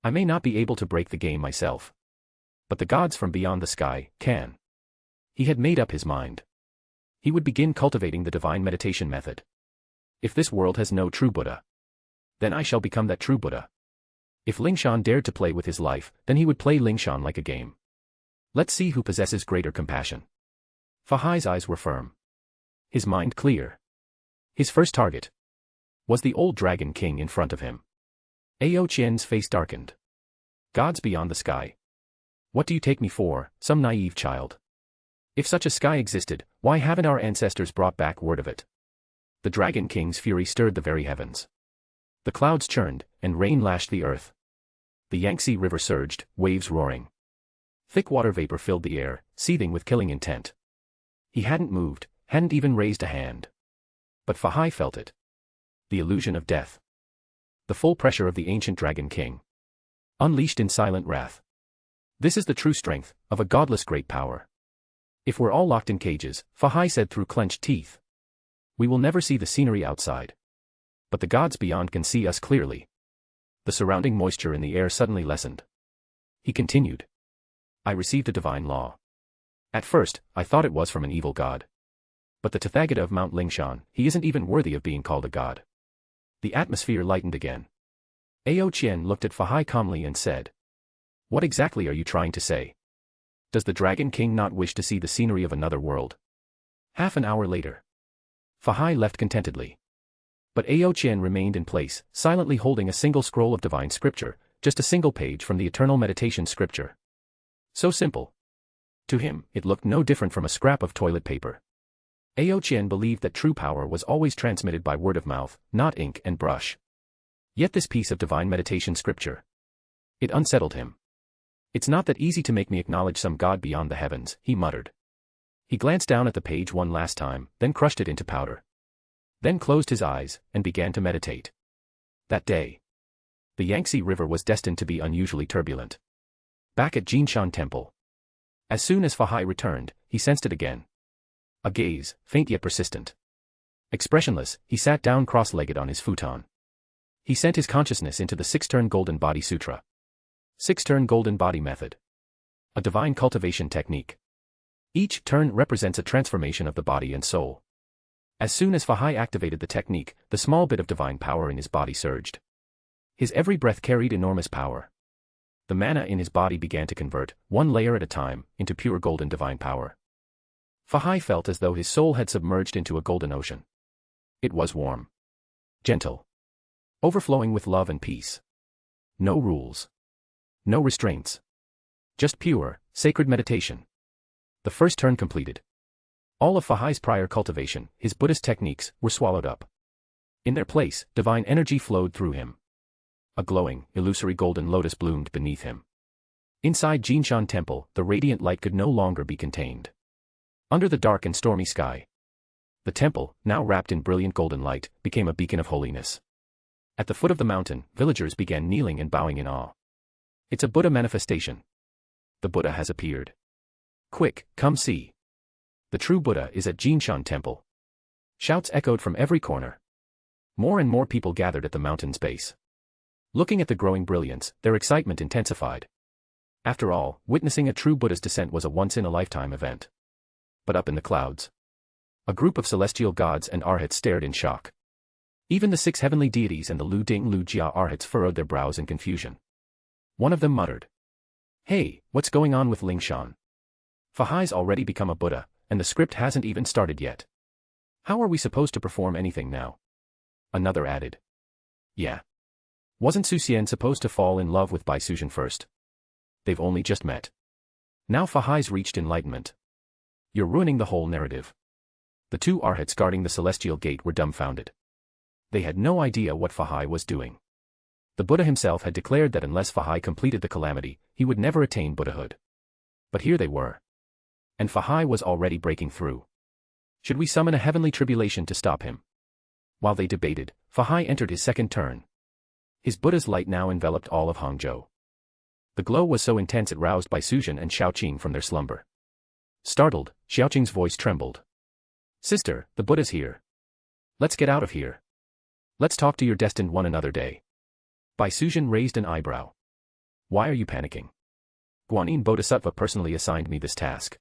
I may not be able to break the game myself. But the gods from beyond the sky can. He had made up his mind. He would begin cultivating the divine meditation method. If this world has no true Buddha, then I shall become that true Buddha. If Lingshan dared to play with his life, then he would play Lingshan like a game. Let's see who possesses greater compassion. Fahai's eyes were firm. His mind clear. His first target was the old dragon king in front of him. Ao Qian's face darkened. Gods beyond the sky. What do you take me for, some naive child? If such a sky existed, why haven't our ancestors brought back word of it? The dragon king's fury stirred the very heavens. The clouds churned, and rain lashed the earth. The Yangtze River surged, waves roaring. Thick water vapor filled the air, seething with killing intent. He hadn't moved, hadn't even raised a hand. But Fahai felt it. The illusion of death. The full pressure of the ancient dragon king. Unleashed in silent wrath. This is the true strength of a godless great power. If we're all locked in cages, Fahai said through clenched teeth, we will never see the scenery outside. But the gods beyond can see us clearly. The surrounding moisture in the air suddenly lessened. He continued. I received a divine law. At first, I thought it was from an evil god. But the Tathagata of Mount Lingshan, he isn't even worthy of being called a god. The atmosphere lightened again. Ao Qian looked at Fahai calmly and said, what exactly are you trying to say? Does the Dragon King not wish to see the scenery of another world? Half an hour later. Fahai left contentedly. But Ao Qian remained in place, silently holding a single scroll of divine scripture, just a single page from the eternal meditation scripture. So simple. To him, it looked no different from a scrap of toilet paper. Ao Qian believed that true power was always transmitted by word of mouth, not ink and brush. Yet this piece of divine meditation scripture. It unsettled him. It's not that easy to make me acknowledge some god beyond the heavens, he muttered. He glanced down at the page one last time, then crushed it into powder. Then closed his eyes, and began to meditate. That day, the Yangtze River was destined to be unusually turbulent. Back at Jinshan Temple. As soon as Fahai returned, he sensed it again. A gaze, faint yet persistent. Expressionless, he sat down cross-legged on his futon. He sent his consciousness into the six-turn Golden Body Sutra. 6-turn golden body method. A divine cultivation technique. Each turn represents a transformation of the body and soul. As soon as Fahai activated the technique, the small bit of divine power in his body surged. His every breath carried enormous power. The mana in his body began to convert, one layer at a time, into pure golden divine power. Fahai felt as though his soul had submerged into a golden ocean. It was warm, gentle, overflowing with love and peace. No rules. No restraints. Just pure, sacred meditation. The first turn completed. All of Fahai's prior cultivation, his Buddhist techniques, were swallowed up. In their place, divine energy flowed through him. A glowing, illusory golden lotus bloomed beneath him. Inside Jinshan Temple, the radiant light could no longer be contained. Under the dark and stormy sky, the temple, now wrapped in brilliant golden light, became a beacon of holiness. At the foot of the mountain, villagers began kneeling and bowing in awe. It's a Buddha manifestation. The Buddha has appeared. Quick, come see. The true Buddha is at Jinshan Temple. Shouts echoed from every corner. More and more people gathered at the mountain's base. Looking at the growing brilliance, their excitement intensified. After all, witnessing a true Buddha's descent was a once-in-a-lifetime event. But up in the clouds, a group of celestial gods and arhats stared in shock. Even the 6 heavenly deities and the Lu Ding Lu Jia arhats furrowed their brows in confusion. One of them muttered, "Hey, what's going on with Lingshan? Fahai's already become a Buddha, and the script hasn't even started yet. How are we supposed to perform anything now?" Another added, "Yeah. Wasn't Su Xian supposed to fall in love with Bai Sujan first? They've only just met. Now Fahai's reached enlightenment. You're ruining the whole narrative." The 2 arhats guarding the celestial gate were dumbfounded. They had no idea what Fahai was doing. The Buddha himself had declared that unless Fahai completed the calamity, he would never attain Buddhahood. But here they were. And Fahai was already breaking through. Should we summon a heavenly tribulation to stop him? While they debated, Fahai entered his second turn. His Buddha's light now enveloped all of Hangzhou. The glow was so intense it roused Bai Sujan and Xiaoqing from their slumber. Startled, Xiaoqing's voice trembled. "Sister, the Buddha's here. Let's get out of here. Let's talk to your destined one another day." Bai Sujan raised an eyebrow. "Why are you panicking? Guanyin Bodhisattva personally assigned me this task."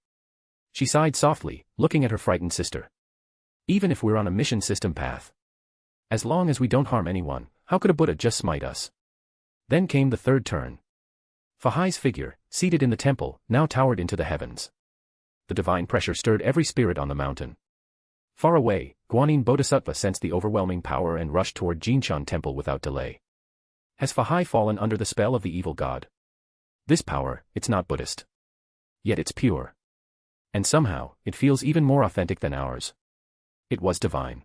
She sighed softly, looking at her frightened sister. "Even if we're on a mission system path, as long as we don't harm anyone, how could a Buddha just smite us?" Then came the third turn. Fahai's figure, seated in the temple, now towered into the heavens. The divine pressure stirred every spirit on the mountain. Far away, Guanyin Bodhisattva sensed the overwhelming power and rushed toward Jinshan Temple without delay. Has Fahai fallen under the spell of the evil god? This power, it's not Buddhist. Yet it's pure. And somehow, it feels even more authentic than ours. It was divine.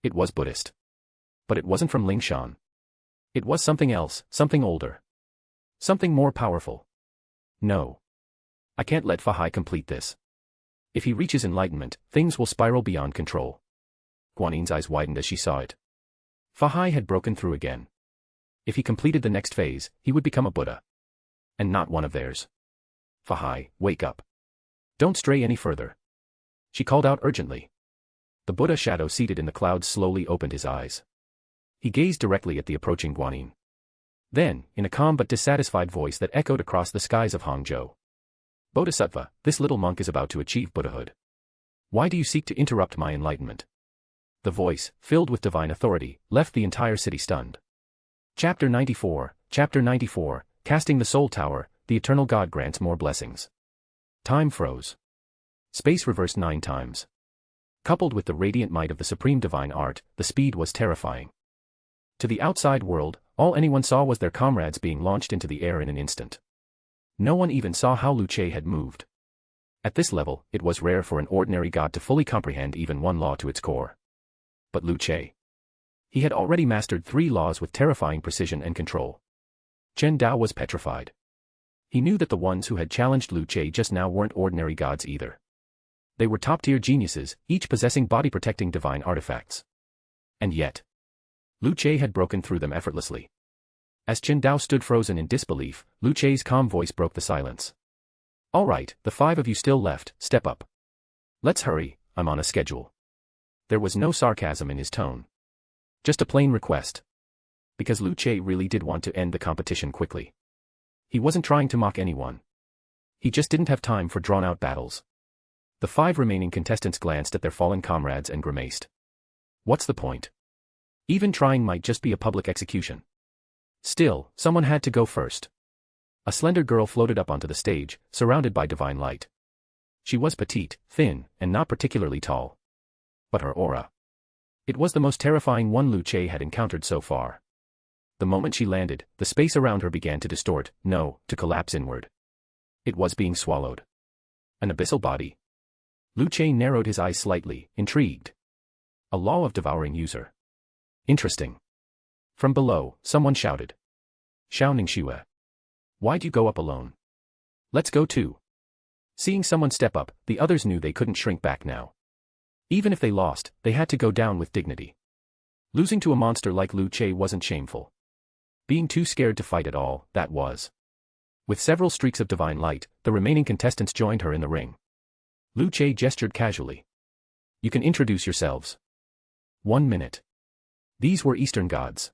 It was Buddhist. But it wasn't from Lingshan. It was something else, something older. Something more powerful. No. I can't let Fahai complete this. If he reaches enlightenment, things will spiral beyond control. Guanin's eyes widened as she saw it. Fahai had broken through again. If he completed the next phase, he would become a Buddha. And not one of theirs. "Fahai, wake up. Don't stray any further." She called out urgently. The Buddha shadow seated in the clouds slowly opened his eyes. He gazed directly at the approaching Guanin. Then, in a calm but dissatisfied voice that echoed across the skies of Hangzhou, "Bodhisattva, this little monk is about to achieve Buddhahood. Why do you seek to interrupt my enlightenment?" The voice, filled with divine authority, left the entire city stunned. Chapter 94, Casting the Soul Tower, the Eternal God grants more blessings. Time froze. Space reversed 9 times. Coupled with the radiant might of the supreme divine art, the speed was terrifying. To the outside world, all anyone saw was their comrades being launched into the air in an instant. No one even saw how Lu Che had moved. At this level, it was rare for an ordinary god to fully comprehend even one law to its core. But Lu Che. He had already mastered 3 laws with terrifying precision and control. Chen Dao was petrified. He knew that the ones who had challenged Lu Che just now weren't ordinary gods either. They were top-tier geniuses, each possessing body-protecting divine artifacts. And yet, Lu Che had broken through them effortlessly. As Chen Dao stood frozen in disbelief, Lu Che's calm voice broke the silence. "All right, the 5 of you still left, step up. Let's hurry, I'm on a schedule." There was no sarcasm in his tone. Just a plain request. Because Lu Che really did want to end the competition quickly. He wasn't trying to mock anyone. He just didn't have time for drawn-out battles. The 5 remaining contestants glanced at their fallen comrades and grimaced. What's the point? Even trying might just be a public execution. Still, someone had to go first. A slender girl floated up onto the stage, surrounded by divine light. She was petite, thin, and not particularly tall. But her aura. It was the most terrifying one Luce had encountered so far. The moment she landed, the space around her began to distort, to collapse inward. It was being swallowed. An abyssal body. Luce narrowed his eyes slightly, intrigued. A law of devouring user. Interesting. From below, someone shouted. Xiao Ningxue. Why'd you go up alone? Let's go too. Seeing someone step up, the others knew they couldn't shrink back now. Even if they lost, they had to go down with dignity. Losing to a monster like Luce wasn't shameful. Being too scared to fight at all, that was. With several streaks of divine light, the remaining contestants joined her in the ring. Luce gestured casually. You can introduce yourselves. 1 minute. These were Eastern gods.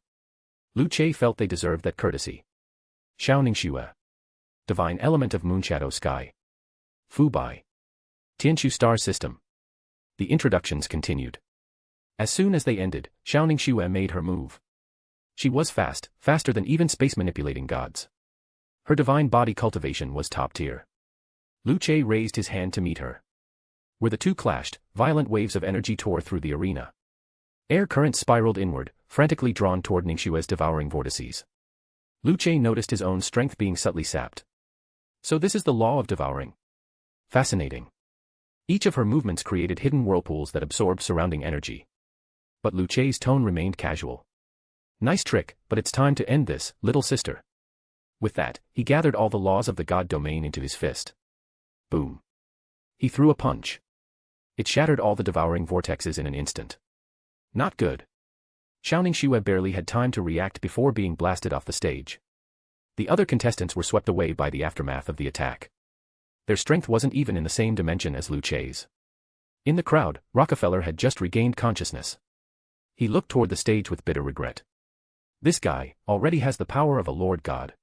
Luce felt they deserved that courtesy. Xiao Ningxue. Divine element of Moonshadow Sky. Fu Bai. Tianshu Star System. The introductions continued. As soon as they ended, Xiao Ningxue made her move. She was fast, faster than even space-manipulating gods. Her divine body cultivation was top tier. Luce raised his hand to meet her. Where the two clashed, violent waves of energy tore through the arena. Air currents spiraled inward, frantically drawn toward Ningxue's devouring vortices. Luce noticed his own strength being subtly sapped. So this is the law of devouring. Fascinating. Each of her movements created hidden whirlpools that absorbed surrounding energy. But Luce's tone remained casual. Nice trick, but it's time to end this, little sister. With that, he gathered all the laws of the god domain into his fist. Boom. He threw a punch. It shattered all the devouring vortexes in an instant. Not good. Xiao Ningxue barely had time to react before being blasted off the stage. The other contestants were swept away by the aftermath of the attack. Their strength wasn't even in the same dimension as Luce's. In the crowd, Rockefeller had just regained consciousness. He looked toward the stage with bitter regret. This guy already has the power of a Lord God.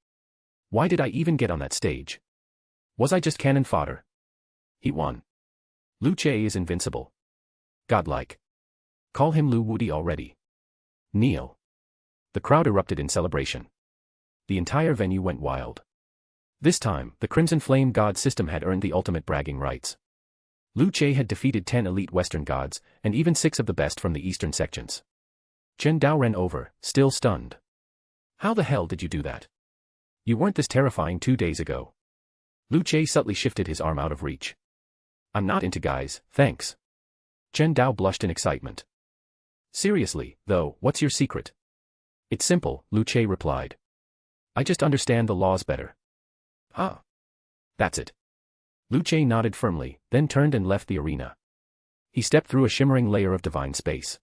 Why did I even get on that stage? Was I just cannon fodder? He won. Luce is invincible. Godlike. Call him Lu Wudi already. Kneel. The crowd erupted in celebration. The entire venue went wild. This time, the Crimson Flame God system had earned the ultimate bragging rights. Luce had defeated 10 elite Western gods, and even 6 of the best from the Eastern sections. Chen Dao ran over, still stunned. How the hell did you do that? You weren't this terrifying 2 days ago. Luce subtly shifted his arm out of reach. I'm not into guys, thanks. Chen Dao blushed in excitement. Seriously, though, what's your secret? It's simple, Luce replied. I just understand the laws better. Ah. That's it. Luce nodded firmly, then turned and left the arena. He stepped through a shimmering layer of divine space.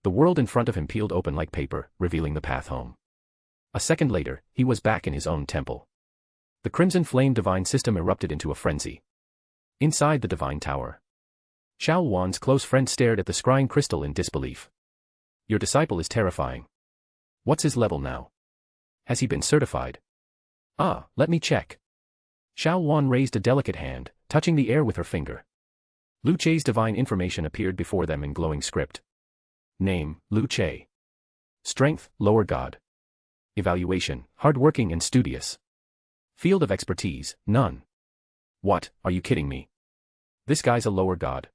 The world in front of him peeled open like paper, revealing the path home. A second later, he was back in his own temple. The Crimson Flame divine system erupted into a frenzy. Inside the divine tower, Xiao Wan's close friend stared at the scrying crystal in disbelief. Your disciple is terrifying. What's his level now? Has he been certified? Ah, let me check. Xiao Wan raised a delicate hand, touching the air with her finger. Luce's divine information appeared before them in glowing script. Name, Luce. Strength, lower god. Evaluation, hardworking and studious. Field of expertise, none. What, are you kidding me? This guy's a lower god.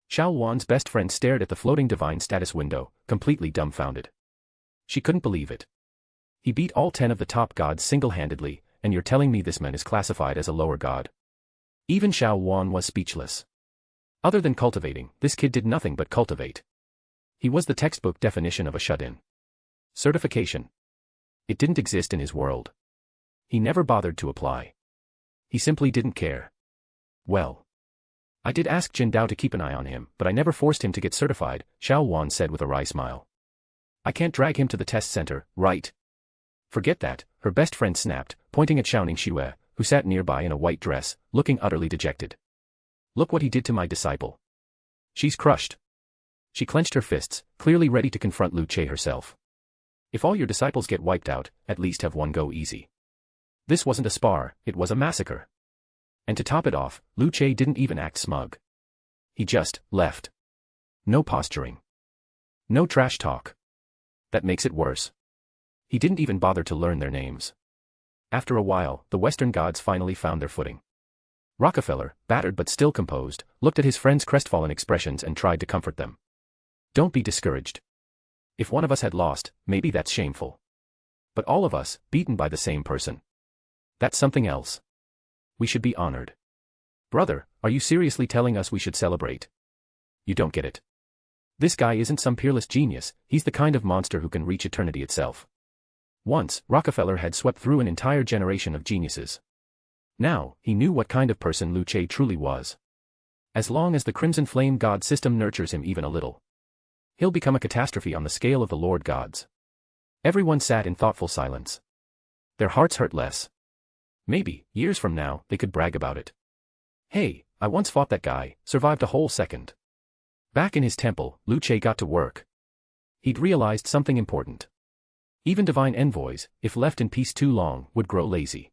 Xiao Wan's best friend stared at the floating divine status window, completely dumbfounded. She couldn't believe it. He beat all 10 of the top gods single-handedly, and you're telling me this man is classified as a lower god. Even Xiao Wan was speechless. Other than cultivating, this kid did nothing but cultivate. He was the textbook definition of a shut-in. Certification. It didn't exist in his world. He never bothered to apply. He simply didn't care. Well. I did ask Jin Dao to keep an eye on him, but I never forced him to get certified, Xiao Wan said with a wry smile. I can't drag him to the test center, right? Forget that, her best friend snapped, pointing at Xiao Ningxue, who sat nearby in a white dress, looking utterly dejected. Look what he did to my disciple. She's crushed. She clenched her fists, clearly ready to confront Luce herself. If all your disciples get wiped out, at least have one go easy. This wasn't a spar, it was a massacre. And to top it off, Luce didn't even act smug. He just left. No posturing. No trash talk. That makes it worse. He didn't even bother to learn their names. After a while, the Western gods finally found their footing. Rockefeller, battered but still composed, looked at his friends' crestfallen expressions and tried to comfort them. Don't be discouraged. If one of us had lost, maybe that's shameful. But all of us, beaten by the same person. That's something else. We should be honored. Brother, are you seriously telling us we should celebrate? You don't get it. This guy isn't some peerless genius, he's the kind of monster who can reach eternity itself. Once, Rockefeller had swept through an entire generation of geniuses. Now, he knew what kind of person Luce truly was. As long as the Crimson Flame God system nurtures him even a little, he'll become a catastrophe on the scale of the Lord gods. Everyone sat in thoughtful silence. Their hearts hurt less. Maybe, years from now, they could brag about it. Hey, I once fought that guy, survived a whole second. Back in his temple, Luce got to work. He'd realized something important. Even divine envoys, if left in peace too long, would grow lazy.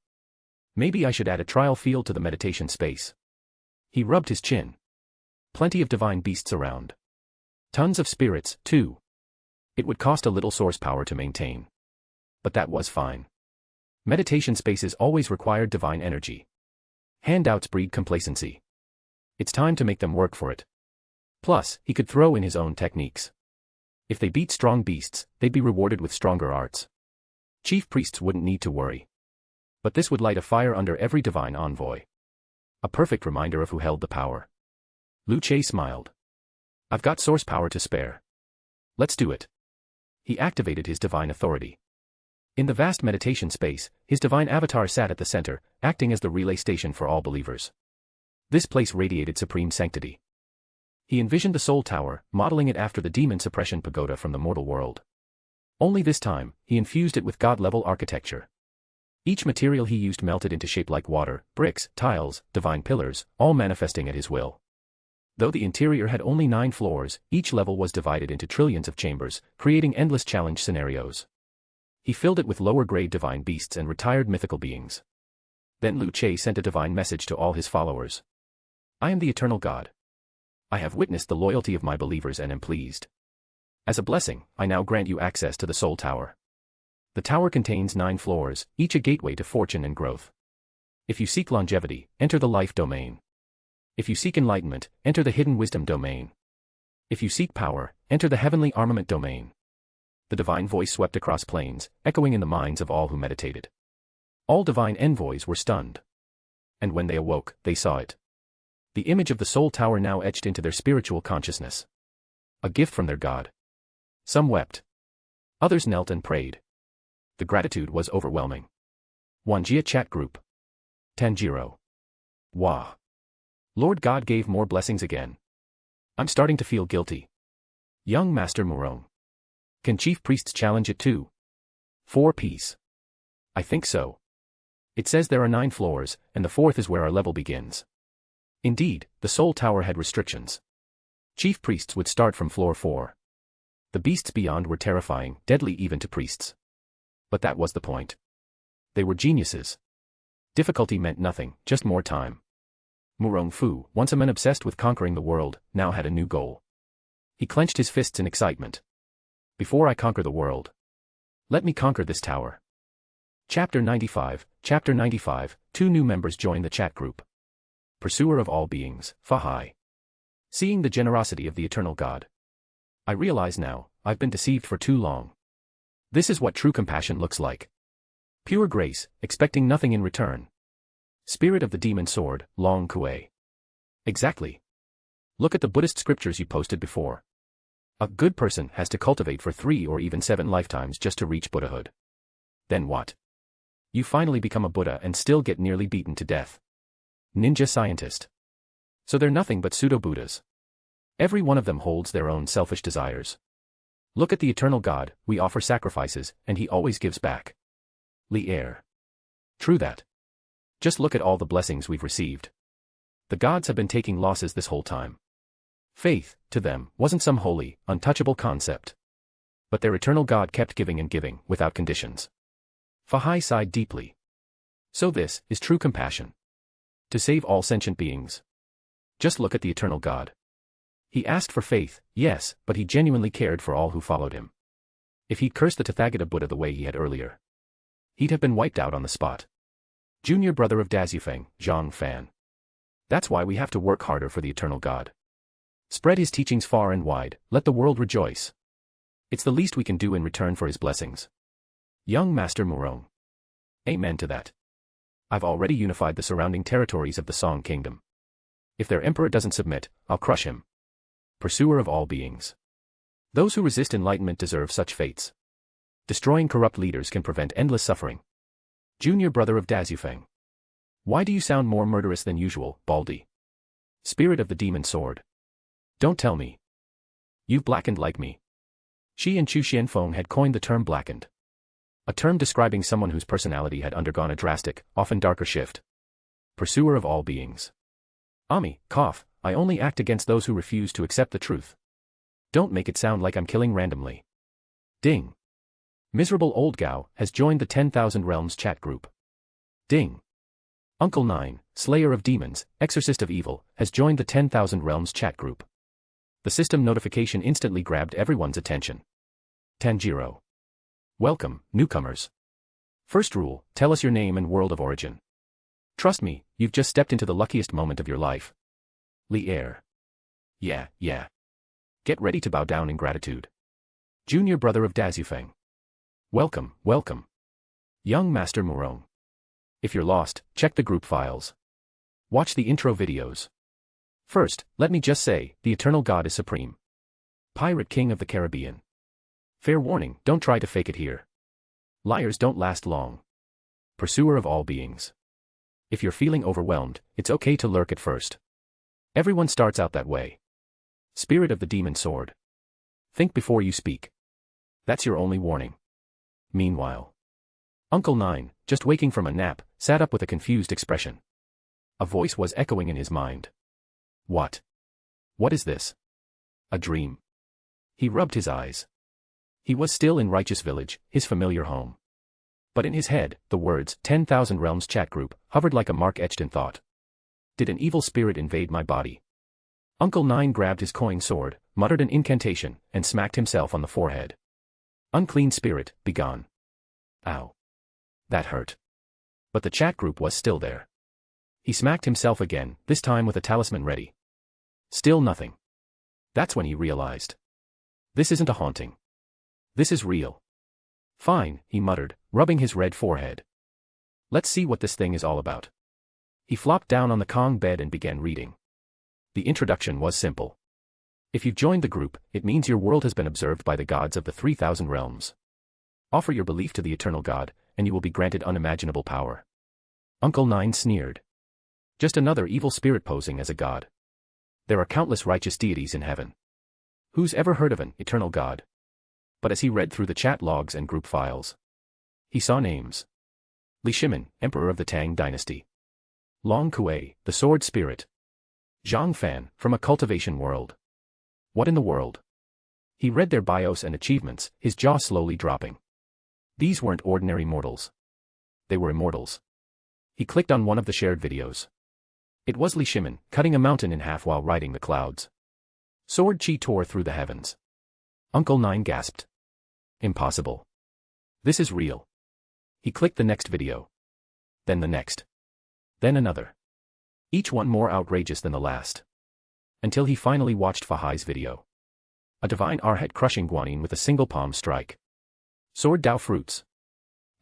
Maybe I should add a trial field to the meditation space. He rubbed his chin. Plenty of divine beasts around. Tons of spirits, too. It would cost a little source power to maintain. But that was fine. Meditation spaces always required divine energy. Handouts breed complacency. It's time to make them work for it. Plus, he could throw in his own techniques. If they beat strong beasts, they'd be rewarded with stronger arts. Chief priests wouldn't need to worry. But this would light a fire under every divine envoy. A perfect reminder of who held the power. Luce smiled. I've got source power to spare. Let's do it. He activated his divine authority. In the vast meditation space, his divine avatar sat at the center, acting as the relay station for all believers. This place radiated supreme sanctity. He envisioned the Soul Tower, modeling it after the demon suppression pagoda from the mortal world. Only this time, he infused it with god-level architecture. Each material he used melted into shape like water, bricks, tiles, divine pillars, all manifesting at his will. Though the interior had only 9 floors, each level was divided into trillions of chambers, creating endless challenge scenarios. He filled it with lower-grade divine beasts and retired mythical beings. Then Luce sent a divine message to all his followers. I am the eternal God. I have witnessed the loyalty of my believers and am pleased. As a blessing, I now grant you access to the Soul Tower. The tower contains 9 floors, each a gateway to fortune and growth. If you seek longevity, enter the life domain. If you seek enlightenment, enter the hidden wisdom domain. If you seek power, enter the heavenly armament domain. The divine voice swept across plains, echoing in the minds of all who meditated. All divine envoys were stunned. And when they awoke, they saw it. The image of the Soul Tower now etched into their spiritual consciousness. A gift from their God. Some wept. Others knelt and prayed. The gratitude was overwhelming. Wanjia chat group. Tanjiro. Wah. Lord God gave more blessings again. I'm starting to feel guilty. Young Master Murong. Can chief priests challenge it too? 4 peace. I think so. It says there are 9 floors, and the 4th is where our level begins. Indeed, the Soul Tower had restrictions. Chief priests would start from floor 4. The beasts beyond were terrifying, deadly even to priests. But that was the point. They were geniuses. Difficulty meant nothing, just more time. Murong Fu, once a man obsessed with conquering the world, now had a new goal. He clenched his fists in excitement. Before I conquer the world, let me conquer this tower. Chapter 95, 2 new members joined the chat group. Pursuer of all beings, Fahai. Seeing the generosity of the eternal God. I realize now, I've been deceived for too long. This is what true compassion looks like. Pure grace, expecting nothing in return. Spirit of the demon sword, Long Kuei. Exactly. Look at the Buddhist scriptures you posted before. A good person has to cultivate for 3 or even 7 lifetimes just to reach Buddhahood. Then what? You finally become a Buddha and still get nearly beaten to death. Ninja scientist. So they're nothing but pseudo-Buddhas. Every one of them holds their own selfish desires. Look at the eternal God, we offer sacrifices, and he always gives back. Li-er. True that. Just look at all the blessings we've received. The gods have been taking losses this whole time. Faith, to them, wasn't some holy, untouchable concept. But their eternal God kept giving and giving, without conditions. Fahai sighed deeply. So this is true compassion. To save all sentient beings. Just look at the eternal God. He asked for faith, yes, but he genuinely cared for all who followed him. If he'd cursed the Tathagata Buddha the way he had earlier, he'd have been wiped out on the spot. Junior brother of Dazufeng, Zhang Fan. That's why we have to work harder for the eternal God. Spread his teachings far and wide, let the world rejoice. It's the least we can do in return for his blessings. Young Master Murong. Amen to that. I've already unified the surrounding territories of the Song Kingdom. If their emperor doesn't submit, I'll crush him. Pursuer of all beings. Those who resist enlightenment deserve such fates. Destroying corrupt leaders can prevent endless suffering. Junior brother of Dazufeng. Why do you sound more murderous than usual, Baldy? Spirit of the demon sword. Don't tell me. You've blackened like me. Shi and Chu Xianfeng had coined the term blackened. A term describing someone whose personality had undergone a drastic, often darker shift. Pursuer of all beings. Ami, cough, I only act against those who refuse to accept the truth. Don't make it sound like I'm killing randomly. Ding. Miserable Old Gao has joined the 10,000 Realms chat group. Ding. Uncle Nine, Slayer of Demons, Exorcist of Evil, has joined the 10,000 Realms chat group. The system notification instantly grabbed everyone's attention. Tanjiro. Welcome, newcomers. First rule, tell us your name and world of origin. Trust me, you've just stepped into the luckiest moment of your life. Li Air. Yeah. Get ready to bow down in gratitude. Junior brother of Dazufeng. Welcome. Young Master Murong. If you're lost, check the group files. Watch the intro videos. First, let me just say, the eternal God is supreme. Pirate King of the Caribbean. Fair warning, don't try to fake it here. Liars don't last long. Pursuer of all beings. If you're feeling overwhelmed, it's okay to lurk at first. Everyone starts out that way. Spirit of the demon sword. Think before you speak. That's your only warning. Meanwhile, Uncle Nine, just waking from a nap, sat up with a confused expression. A voice was echoing in his mind. What? What is this? A dream. He rubbed his eyes. He was still in Righteous Village, his familiar home. But in his head, the words 10,000 Realms chat group hovered like a mark etched in thought. Did an evil spirit invade my body? Uncle Nine grabbed his coin sword, muttered an incantation, and smacked himself on the forehead. Unclean spirit, begone. Ow. That hurt. But the chat group was still there. He smacked himself again, this time with a talisman ready. Still nothing. That's when he realized. This isn't a haunting. This is real. Fine, he muttered, rubbing his red forehead. Let's see what this thing is all about. He flopped down on the Kong bed and began reading. The introduction was simple. If you've joined the group, it means your world has been observed by the gods of the 3,000 realms. Offer your belief to the eternal God, and you will be granted unimaginable power. Uncle Nine sneered. Just another evil spirit posing as a god. There are countless righteous deities in heaven. Who's ever heard of an eternal God? But as he read through the chat logs and group files, he saw names. Li Shimin, Emperor of the Tang Dynasty. Long Kuei, the Sword Spirit. Zhang Fan, from a cultivation world. What in the world? He read their bios and achievements, his jaw slowly dropping. These weren't ordinary mortals. They were immortals. He clicked on one of the shared videos. It was Li Shimin, cutting a mountain in half while riding the clouds. Sword chi tore through the heavens. Uncle Nine gasped. Impossible. This is real. He clicked the next video. Then the next. Then another. Each one more outrageous than the last. Until he finally watched Fahai's video. A divine Arhat crushing Guanyin with a single palm strike. Sword Dao fruits.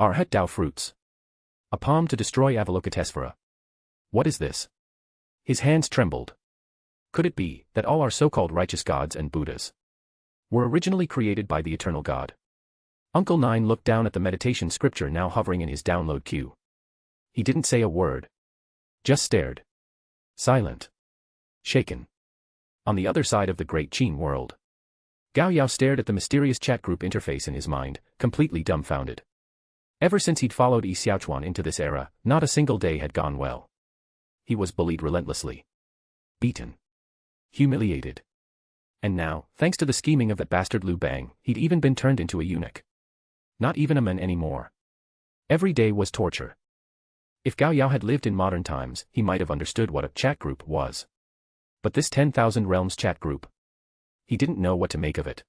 Arhat Dao fruits. A palm to destroy Avalokitesvara. What is this? His hands trembled. Could it be that all our so-called righteous gods and Buddhas were originally created by the eternal God? Uncle Nine looked down at the meditation scripture now hovering in his download queue. He didn't say a word. Just stared. Silent. Shaken. On the other side of the great Qin world, Gao Yao stared at the mysterious chat group interface in his mind, completely dumbfounded. Ever since he'd followed Yi Xiaochuan into this era, not a single day had gone well. He was bullied relentlessly. Beaten. Humiliated. And now, thanks to the scheming of that bastard Liu Bang, he'd even been turned into a eunuch. Not even a man anymore. Every day was torture. If Gao Yao had lived in modern times, he might have understood what a chat group was. But this 10,000 Realms chat group? He didn't know what to make of it.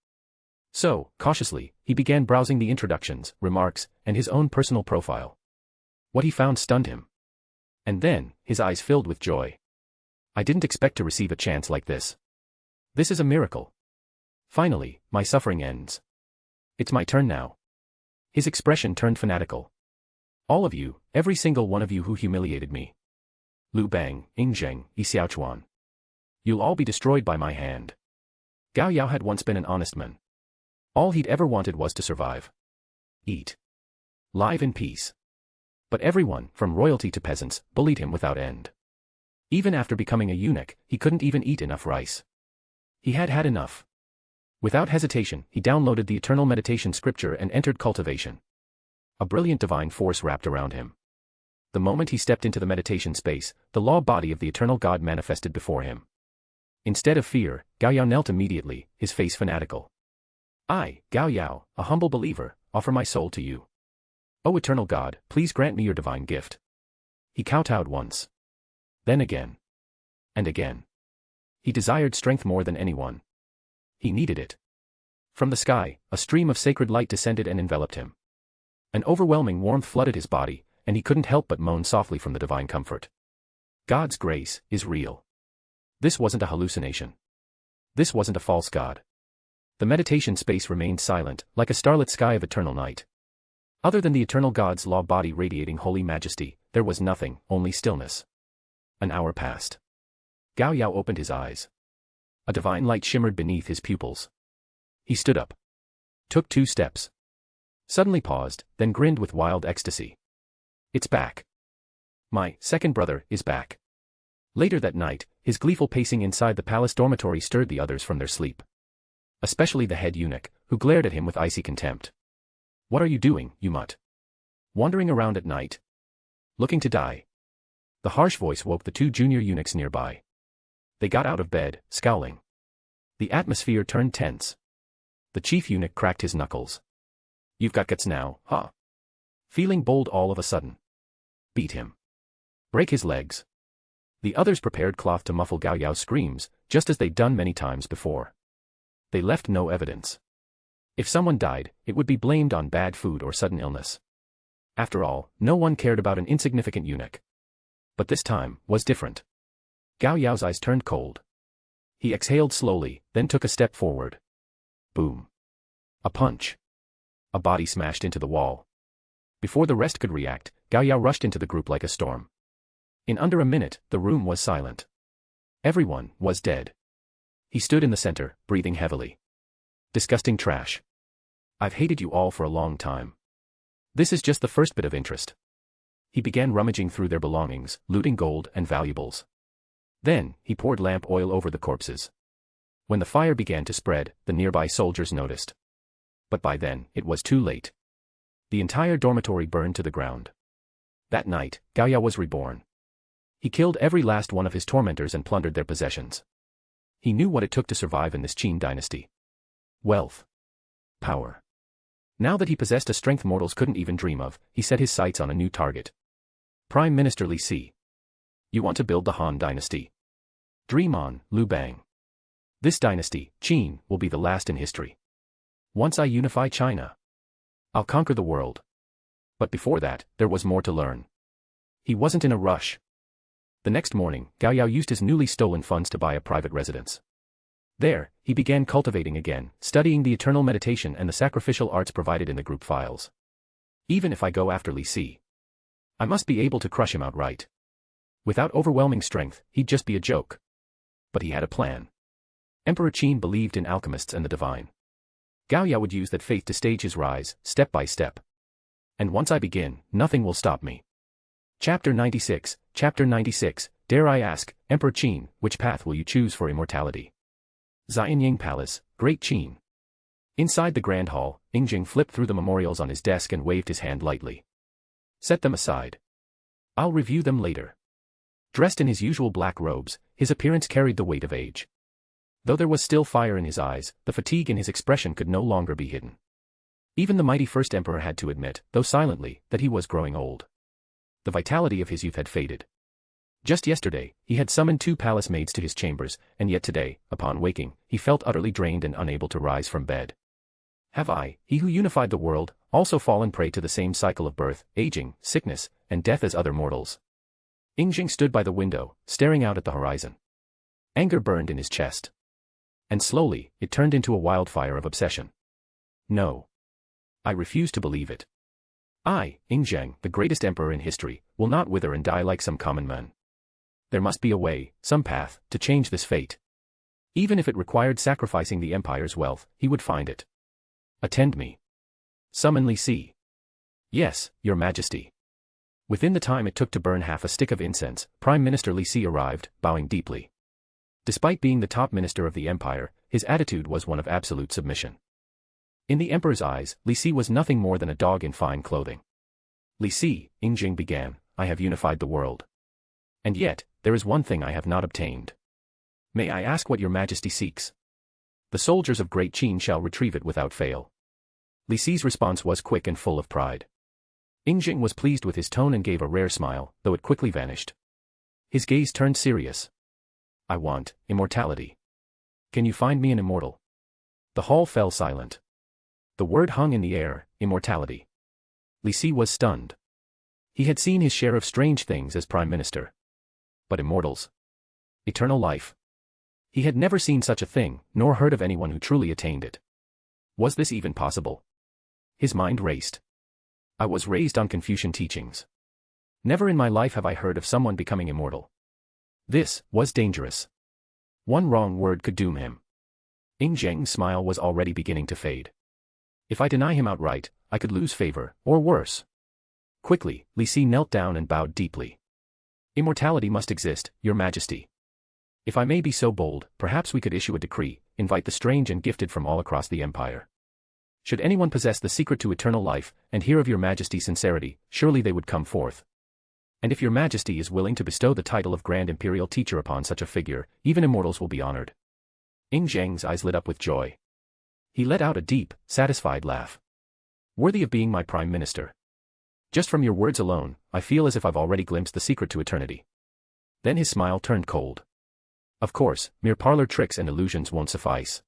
So, cautiously, he began browsing the introductions, remarks, and his own personal profile. What he found stunned him. And then, his eyes filled with joy. I didn't expect to receive a chance like this. This is a miracle. Finally, my suffering ends. It's my turn now. His expression turned fanatical. All of you, every single one of you who humiliated me. Lu Bang, Ying Zheng, Yi Xiaochuan. You'll all be destroyed by my hand. Gao Yao had once been an honest man. All he'd ever wanted was to survive. Eat. Live in peace. But everyone, from royalty to peasants, bullied him without end. Even after becoming a eunuch, he couldn't even eat enough rice. He had had enough. Without hesitation, he downloaded the eternal meditation scripture and entered cultivation. A brilliant divine force wrapped around him. The moment he stepped into the meditation space, the law body of the eternal God manifested before him. Instead of fear, Gao Yao knelt immediately, his face fanatical. I, Gao Yao, a humble believer, offer my soul to you. O eternal God, please grant me your divine gift. He kowtowed once. Then again. And again. He desired strength more than anyone. He needed it. From the sky, a stream of sacred light descended and enveloped him. An overwhelming warmth flooded his body, and he couldn't help but moan softly from the divine comfort. God's grace is real. This wasn't a hallucination. This wasn't a false god. The meditation space remained silent, like a starlit sky of eternal night. Other than the eternal God's law body radiating holy majesty, there was nothing, only stillness. An hour passed. Gao Yao opened his eyes. A divine light shimmered beneath his pupils. He stood up. Took 2 steps. Suddenly paused, then grinned with wild ecstasy. It's back. My second brother is back. Later that night, his gleeful pacing inside the palace dormitory stirred the others from their sleep. Especially the head eunuch, who glared at him with icy contempt. What are you doing, you mutt? Wandering around at night? Looking to die? The harsh voice woke the 2 junior eunuchs nearby. They got out of bed, scowling. The atmosphere turned tense. The chief eunuch cracked his knuckles. You've got guts now, huh? Feeling bold all of a sudden. Beat him. Break his legs. The others prepared cloth to muffle Gao Yao's screams, just as they'd done many times before. They left no evidence. If someone died, it would be blamed on bad food or sudden illness. After all, no one cared about an insignificant eunuch. But this time was different. Gao Yao's eyes turned cold. He exhaled slowly, then took a step forward. Boom. A punch. A body smashed into the wall. Before the rest could react, Gao Yao rushed into the group like a storm. In under a minute, the room was silent. Everyone was dead. He stood in the center, breathing heavily. Disgusting trash. I've hated you all for a long time. This is just the first bit of interest. He began rummaging through their belongings, looting gold and valuables. Then, he poured lamp oil over the corpses. When the fire began to spread, the nearby soldiers noticed. But by then, it was too late. The entire dormitory burned to the ground. That night, Gao Yao was reborn. He killed every last one of his tormentors and plundered their possessions. He knew what it took to survive in this Qin dynasty. Wealth. Power. Now that he possessed a strength mortals couldn't even dream of, he set his sights on a new target. Prime Minister Li Si. You want to build the Han dynasty? Dream on, Lu Bang. This dynasty, Qin, will be the last in history. Once I unify China, I'll conquer the world. But before that, there was more to learn. He wasn't in a rush. The next morning, Gao Yao used his newly stolen funds to buy a private residence. There, he began cultivating again, studying the eternal meditation and the sacrificial arts provided in the group files. Even if I go after Li Si, I must be able to crush him outright. Without overwhelming strength, he'd just be a joke. But he had a plan. Emperor Qin believed in alchemists and the divine. Gao Yao would use that faith to stage his rise, step by step. And once I begin, nothing will stop me. Chapter 96, dare I ask, Emperor Qin, which path will you choose for immortality? Xianying Palace, Great Qin. Inside the grand hall, Yingjing flipped through the memorials on his desk and waved his hand lightly. Set them aside. I'll review them later. Dressed in his usual black robes, his appearance carried the weight of age. Though there was still fire in his eyes, the fatigue in his expression could no longer be hidden. Even the mighty first emperor had to admit, though silently, that he was growing old. The vitality of his youth had faded. Just yesterday, he had summoned 2 palace maids to his chambers, and yet today, upon waking, he felt utterly drained and unable to rise from bed. Have I, he who unified the world, also fallen prey to the same cycle of birth, aging, sickness, and death as other mortals? Ingjing stood by the window, staring out at the horizon. Anger burned in his chest. And slowly, it turned into a wildfire of obsession. No. I refuse to believe it. I, Ingjing, the greatest emperor in history, will not wither and die like some common man. There must be a way, some path, to change this fate. Even if it required sacrificing the empire's wealth, he would find it. Attend me. Summon Li Si. Yes, your majesty. Within the time it took to burn half a stick of incense, Prime Minister Li Si arrived, bowing deeply. Despite being the top minister of the empire, his attitude was one of absolute submission. In the emperor's eyes, Li Si was nothing more than a dog in fine clothing. Li Si, Ingjing began, I have unified the world. And yet, there is one thing I have not obtained. May I ask what your majesty seeks? The soldiers of Great Qin shall retrieve it without fail. Li Si's response was quick and full of pride. Ingjing was pleased with his tone and gave a rare smile, though it quickly vanished. His gaze turned serious. I want immortality. Can you find me an immortal? The hall fell silent. The word hung in the air, immortality. Li Si was stunned. He had seen his share of strange things as prime minister. But immortals? Eternal life? He had never seen such a thing, nor heard of anyone who truly attained it. Was this even possible? His mind raced. I was raised on Confucian teachings. Never in my life have I heard of someone becoming immortal. This was dangerous. One wrong word could doom him. Ingjing's smile was already beginning to fade. If I deny him outright, I could lose favor, or worse. Quickly, Li Si knelt down and bowed deeply. Immortality must exist, your majesty. If I may be so bold, perhaps we could issue a decree, invite the strange and gifted from all across the empire. Should anyone possess the secret to eternal life, and hear of your majesty's sincerity, surely they would come forth. And if your majesty is willing to bestow the title of Grand Imperial Teacher upon such a figure, even immortals will be honored. Ingjing's eyes lit up with joy. He let out a deep, satisfied laugh. Worthy of being my prime minister. Just from your words alone, I feel as if I've already glimpsed the secret to eternity. Then his smile turned cold. Of course, mere parlor tricks and illusions won't suffice.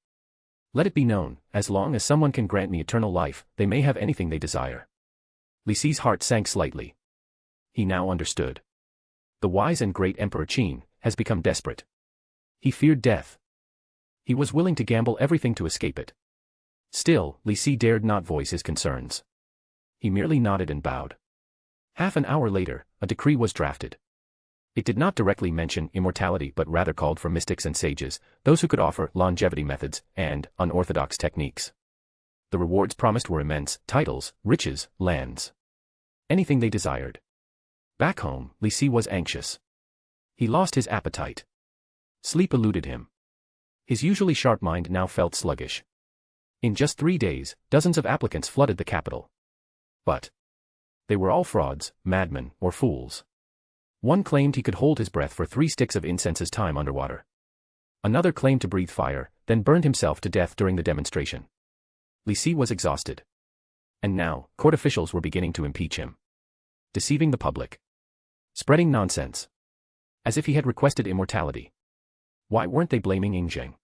Let it be known, as long as someone can grant me eternal life, they may have anything they desire. Li Si's heart sank slightly. He now understood. The wise and great Emperor Qin has become desperate. He feared death. He was willing to gamble everything to escape it. Still, Li Si dared not voice his concerns. He merely nodded and bowed. Half an hour later, a decree was drafted. It did not directly mention immortality but rather called for mystics and sages, those who could offer longevity methods and unorthodox techniques. The rewards promised were immense: titles, riches, lands. Anything they desired. Back home, Li Si was anxious. He lost his appetite. Sleep eluded him. His usually sharp mind now felt sluggish. In just 3 days, dozens of applicants flooded the capital. But they were all frauds, madmen, or fools. One claimed he could hold his breath for 3 sticks of incense's time underwater. Another claimed to breathe fire, then burned himself to death during the demonstration. Li Si was exhausted. And now, court officials were beginning to impeach him. Deceiving the public. Spreading nonsense. As if he had requested immortality. Why weren't they blaming Ingjing?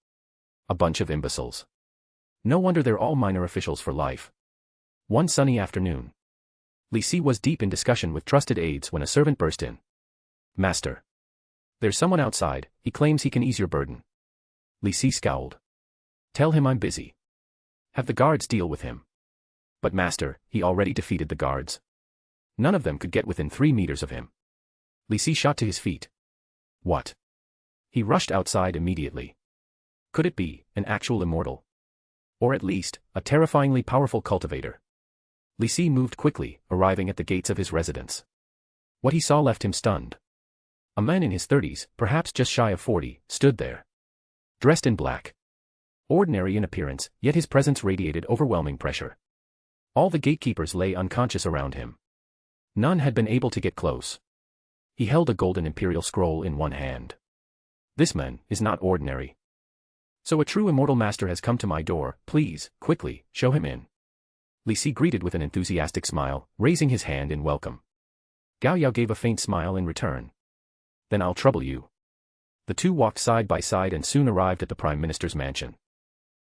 A bunch of imbeciles. No wonder they're all minor officials for life. One sunny afternoon. Li Si was deep in discussion with trusted aides when a servant burst in. Master. There's someone outside, he claims he can ease your burden. Li Si scowled. Tell him I'm busy. Have the guards deal with him. But master, he already defeated the guards. None of them could get within 3 meters of him. Li Si shot to his feet. What? He rushed outside immediately. Could it be an actual immortal? Or at least, a terrifyingly powerful cultivator? Li Si moved quickly, arriving at the gates of his residence. What he saw left him stunned. A man in his 30s, perhaps just shy of 40, stood there. Dressed in black. Ordinary in appearance, yet his presence radiated overwhelming pressure. All the gatekeepers lay unconscious around him. None had been able to get close. He held a golden imperial scroll in one hand. This man is not ordinary. So a true immortal master has come to my door, please, quickly, show him in. Li Si greeted with an enthusiastic smile, raising his hand in welcome. Gao Yao gave a faint smile in return. Then I'll trouble you. The two walked side by side and soon arrived at the Prime Minister's mansion.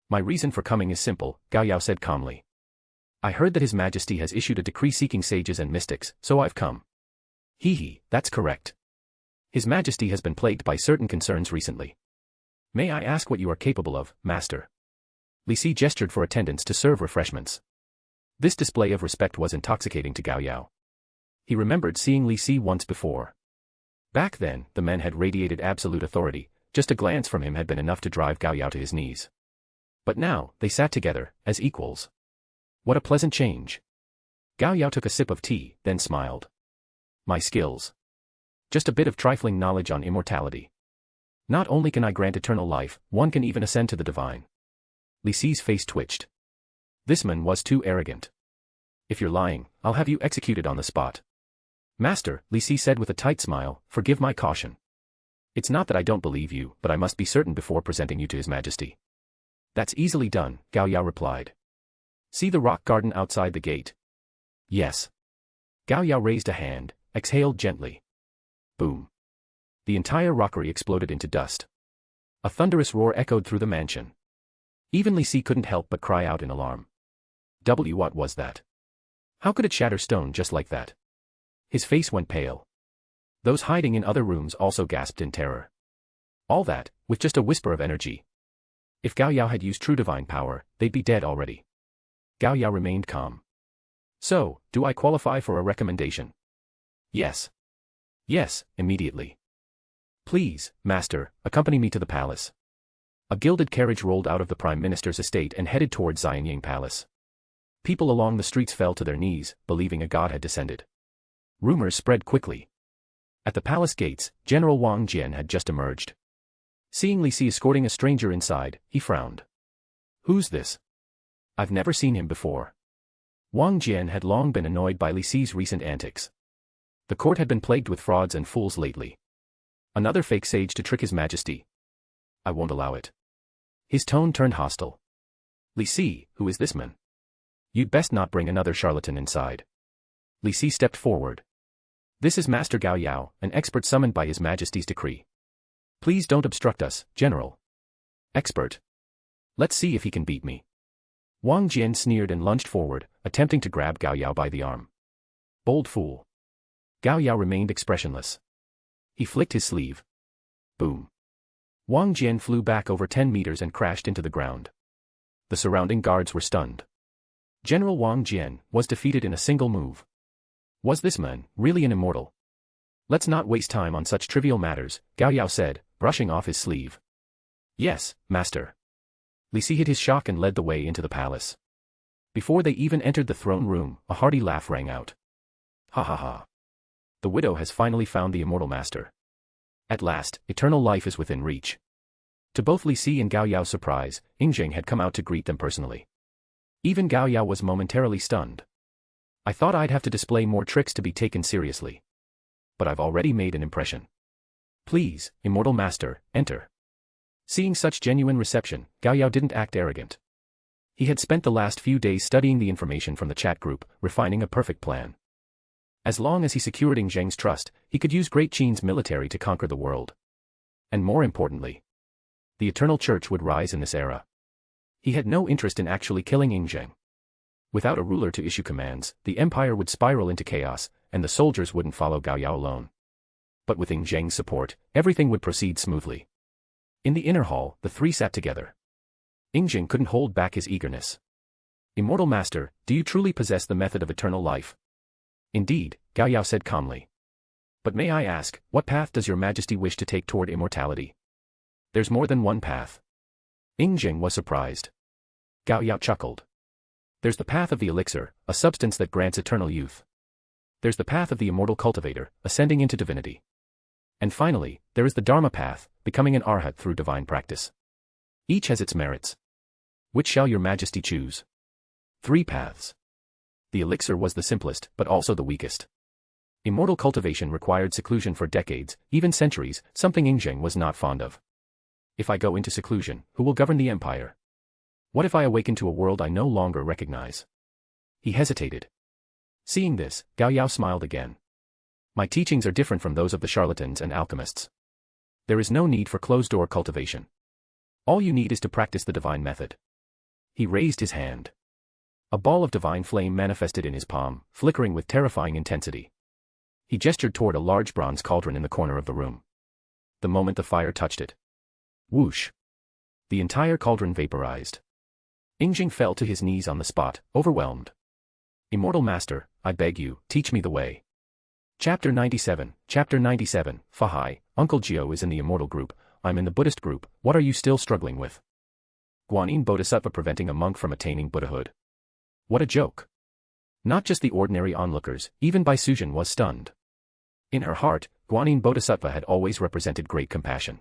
My reason for coming is simple, Gao Yao said calmly. I heard that His Majesty has issued a decree seeking sages and mystics, so I've come. Hee, that's correct. His Majesty has been plagued by certain concerns recently. May I ask what you are capable of, Master? Li Si gestured for attendants to serve refreshments. This display of respect was intoxicating to Gao Yao. He remembered seeing Li Si once before. Back then, the man had radiated absolute authority, just a glance from him had been enough to drive Gao Yao to his knees. But now, they sat together, as equals. What a pleasant change. Gao Yao took a sip of tea, then smiled. My skills. Just a bit of trifling knowledge on immortality. Not only can I grant eternal life, one can even ascend to the divine. Li Si's face twitched. This man was too arrogant. If you're lying, I'll have you executed on the spot. Master, Li Si said with a tight smile, forgive my caution. It's not that I don't believe you, but I must be certain before presenting you to His Majesty. That's easily done, Gao Yao replied. See the rock garden outside the gate? Yes. Gao Yao raised a hand, exhaled gently. Boom. The entire rockery exploded into dust. A thunderous roar echoed through the mansion. Even Li Si couldn't help but cry out in alarm. What was that? How could it shatter stone just like that? His face went pale. Those hiding in other rooms also gasped in terror. All that, with just a whisper of energy. If Gao Yao had used true divine power, they'd be dead already. Gao Yao remained calm. So, do I qualify for a recommendation? Yes. Yes, immediately. Please, Master, accompany me to the palace. A gilded carriage rolled out of the Prime Minister's estate and headed toward Xianying Palace. People along the streets fell to their knees, believing a god had descended. Rumors spread quickly. At the palace gates, General Wang Jian had just emerged. Seeing Li Si escorting a stranger inside, he frowned. Who's this? I've never seen him before. Wang Jian had long been annoyed by Li Si's recent antics. The court had been plagued with frauds and fools lately. Another fake sage to trick His Majesty. I won't allow it. His tone turned hostile. Li Si, who is this man? You'd best not bring another charlatan inside. Li Si stepped forward. This is Master Gao Yao, an expert summoned by His Majesty's decree. Please don't obstruct us, General. Expert? Let's see if he can beat me. Wang Jian sneered and lunged forward, attempting to grab Gao Yao by the arm. Bold fool. Gao Yao remained expressionless. He flicked his sleeve. Boom. Wang Jian flew back over 10 meters and crashed into the ground. The surrounding guards were stunned. General Wang Jian was defeated in a single move. Was this man really an immortal? Let's not waste time on such trivial matters, Gao Yao said, brushing off his sleeve. Yes, Master. Li Si hid his shock and led the way into the palace. Before they even entered the throne room, a hearty laugh rang out. Ha ha ha. The widow has finally found the immortal master. At last, eternal life is within reach. To both Li Si and Gao Yao's surprise, Yingzheng had come out to greet them personally. Even Gao Yao was momentarily stunned. I thought I'd have to display more tricks to be taken seriously. But I've already made an impression. Please, immortal master, enter. Seeing such genuine reception, Gao Yao didn't act arrogant. He had spent the last few days studying the information from the chat group, refining a perfect plan. As long as he secured Yingzheng's trust, he could use Great Qin's military to conquer the world. And more importantly, the Eternal Church would rise in this era. He had no interest in actually killing Yingzheng. Without a ruler to issue commands, the empire would spiral into chaos, and the soldiers wouldn't follow Gao Yao alone. But with Yingzheng's support, everything would proceed smoothly. In the inner hall, the three sat together. Yingzheng couldn't hold back his eagerness. Immortal Master, do you truly possess the method of eternal life? Indeed, Gao Yao said calmly. But may I ask, what path does your Majesty wish to take toward immortality? There's more than one path. Yingzheng was surprised. Gao Yao chuckled. There's the path of the elixir, a substance that grants eternal youth. There's the path of the immortal cultivator, ascending into divinity. And finally, there is the Dharma path, becoming an arhat through divine practice. Each has its merits. Which shall your Majesty choose? 3 paths. The elixir was the simplest, but also the weakest. Immortal cultivation required seclusion for decades, even centuries, something Yingzheng was not fond of. If I go into seclusion, who will govern the empire? What if I awaken to a world I no longer recognize? He hesitated. Seeing this, Gao Yao smiled again. My teachings are different from those of the charlatans and alchemists. There is no need for closed-door cultivation. All you need is to practice the divine method. He raised his hand. A ball of divine flame manifested in his palm, flickering with terrifying intensity. He gestured toward a large bronze cauldron in the corner of the room. The moment the fire touched it, whoosh! The entire cauldron vaporized. Ingjing fell to his knees on the spot, overwhelmed. Immortal Master, I beg you, teach me the way. Chapter 97, Fahai, Uncle Gio is in the immortal group, I'm in the Buddhist group, what are you still struggling with? Guanyin Bodhisattva preventing a monk from attaining Buddhahood. What a joke. Not just the ordinary onlookers, even Bai Sujin was stunned. In her heart, Guanyin Bodhisattva had always represented great compassion.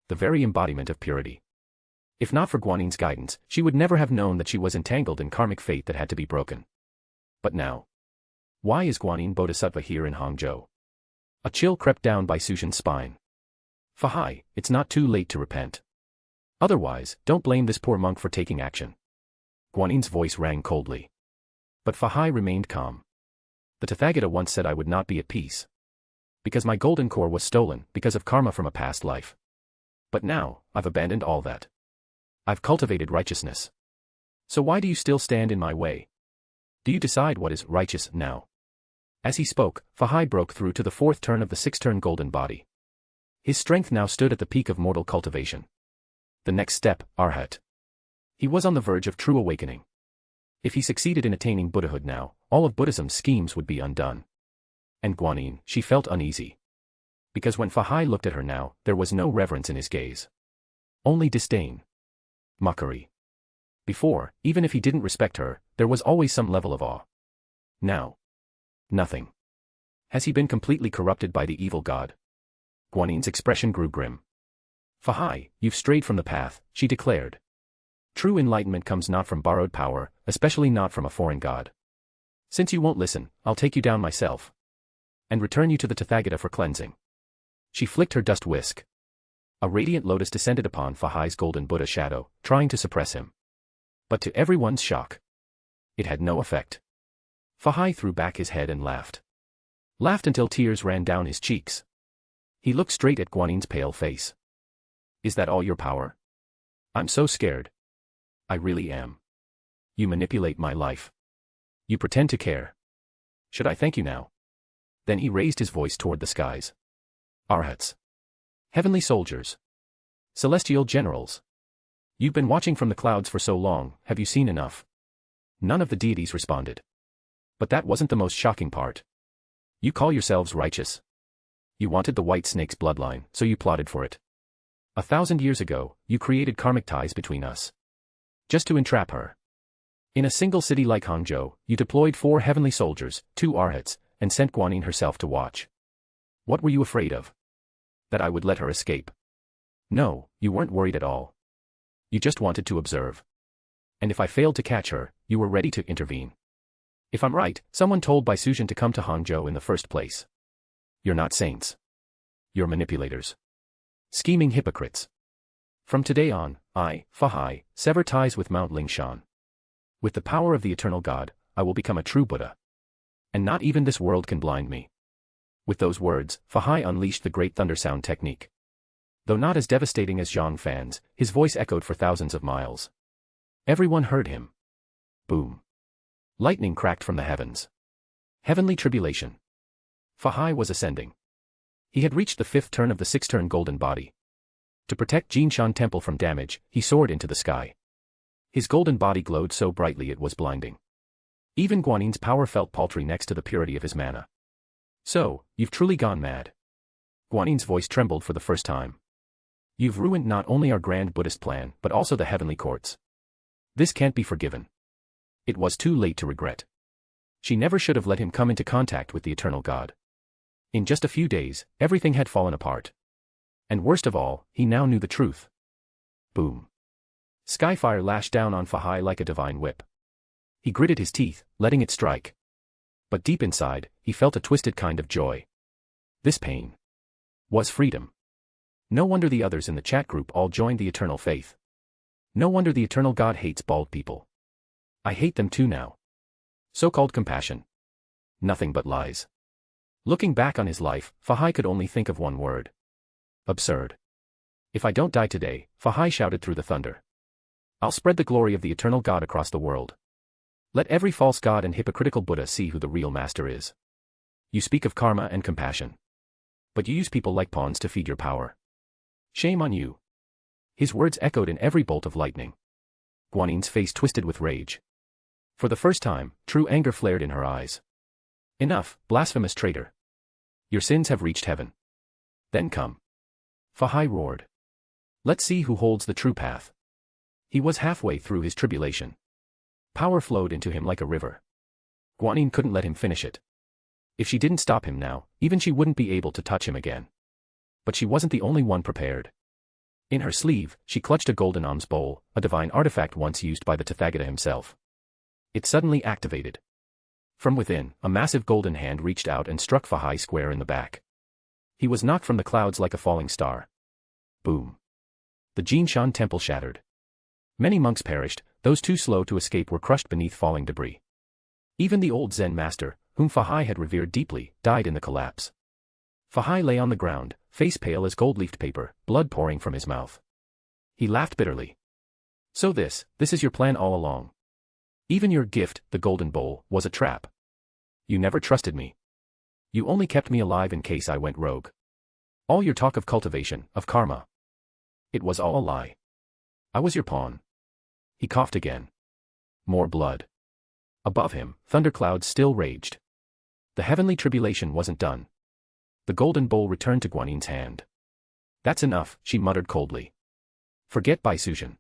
The very embodiment of purity. If not for Guanyin's guidance, she would never have known that she was entangled in karmic fate that had to be broken. But now. Why is Guanyin Bodhisattva here in Hangzhou? A chill crept down Bai Sujin's spine. Fahai, it's not too late to repent. Otherwise, don't blame this poor monk for taking action. Guanyin's voice rang coldly. But Fahai remained calm. The Tathagata once said I would not be at peace. Because my golden core was stolen, because of karma from a past life. But now, I've abandoned all that. I've cultivated righteousness. So why do you still stand in my way? Do you decide what is righteous now? As he spoke, Fahai broke through to the fourth turn of the six-turn golden body. His strength now stood at the peak of mortal cultivation. The next step, Arhat. He was on the verge of true awakening. If he succeeded in attaining Buddhahood now, all of Buddhism's schemes would be undone. And Guanyin, she felt uneasy. Because when Fahai looked at her now, there was no reverence in his gaze. Only disdain. Mockery. Before, even if he didn't respect her, there was always some level of awe. Now. Nothing. Has he been completely corrupted by the evil god? Guanyin's expression grew grim. Fahai, you've strayed from the path, she declared. True enlightenment comes not from borrowed power, especially not from a foreign god. Since you won't listen, I'll take you down myself. And return you to the Tathagata for cleansing. She flicked her dust whisk. A radiant lotus descended upon Fahai's golden Buddha shadow, trying to suppress him. But to everyone's shock, it had no effect. Fahai threw back his head and laughed. Laughed until tears ran down his cheeks. He looked straight at Guanyin's pale face. Is that all your power? I'm so scared. I really am. You manipulate my life. You pretend to care. Should I thank you now? Then he raised his voice toward the skies. Arhats. Heavenly soldiers. Celestial generals. You've been watching from the clouds for so long, have you seen enough? None of the deities responded. But that wasn't the most shocking part. You call yourselves righteous. You wanted the white snake's bloodline, so you plotted for it. 1,000 years ago, you created karmic ties between us. Just to entrap her. In a single city like Hangzhou, you deployed 4 heavenly soldiers, 2 arhats, and sent Guanyin herself to watch. What were you afraid of? That I would let her escape? No, you weren't worried at all. You just wanted to observe. And if I failed to catch her, you were ready to intervene. If I'm right, someone told Bai Sujin to come to Hangzhou in the first place. You're not saints. You're manipulators. Scheming hypocrites. From today on, I, Fahai, sever ties with Mount Lingshan. With the power of the eternal God, I will become a true Buddha. And not even this world can blind me. With those words, Fahai unleashed the great thunder sound technique. Though not as devastating as Zhang Fan's, his voice echoed for thousands of miles. Everyone heard him. Boom. Lightning cracked from the heavens. Heavenly tribulation. Fahai was ascending. He had reached the 5th turn of the 6-turn golden body. To protect Jinshan Temple from damage, he soared into the sky. His golden body glowed so brightly it was blinding. Even Guanyin's power felt paltry next to the purity of his mana. So, you've truly gone mad. Guanyin's voice trembled for the first time. You've ruined not only our grand Buddhist plan, but also the heavenly courts. This can't be forgiven. It was too late to regret. She never should have let him come into contact with the eternal God. In just a few days, everything had fallen apart. And worst of all, he now knew the truth. Boom. Skyfire lashed down on Fahai like a divine whip. He gritted his teeth, letting it strike. But deep inside, he felt a twisted kind of joy. This pain was freedom. No wonder the others in the chat group all joined the eternal faith. No wonder the eternal God hates bald people. I hate them too now. So-called compassion. Nothing but lies. Looking back on his life, Fahai could only think of one word. Absurd. If I don't die today, Fahai shouted through the thunder, I'll spread the glory of the eternal God across the world. Let every false god and hypocritical Buddha see who the real master is. You speak of karma and compassion, but you use people like pawns to feed your power. Shame on you. His words echoed in every bolt of lightning. Guanin's face twisted with rage. For the first time, true anger flared in her eyes. Enough, blasphemous traitor. Your sins have reached heaven. Then come. Fahai roared. Let's see who holds the true path. He was halfway through his tribulation. Power flowed into him like a river. Guanin couldn't let him finish it. If she didn't stop him now, even she wouldn't be able to touch him again. But she wasn't the only one prepared. In her sleeve, she clutched a golden alms bowl, a divine artifact once used by the Tathagata himself. It suddenly activated. From within, a massive golden hand reached out and struck Fahai square in the back. He was knocked from the clouds like a falling star. Boom. The Jinshan temple shattered. Many monks perished, those too slow to escape were crushed beneath falling debris. Even the old Zen master, whom Fahai had revered deeply, died in the collapse. Fahai lay on the ground, face pale as gold-leafed paper, blood pouring from his mouth. He laughed bitterly. So this is your plan all along. Even your gift, the golden bowl, was a trap. You never trusted me. You only kept me alive in case I went rogue. All your talk of cultivation, of karma. It was all a lie. I was your pawn. He coughed again. More blood. Above him, thunderclouds still raged. The heavenly tribulation wasn't done. The golden bowl returned to Guanin's hand. That's enough, she muttered coldly. Forget Baisuzhen.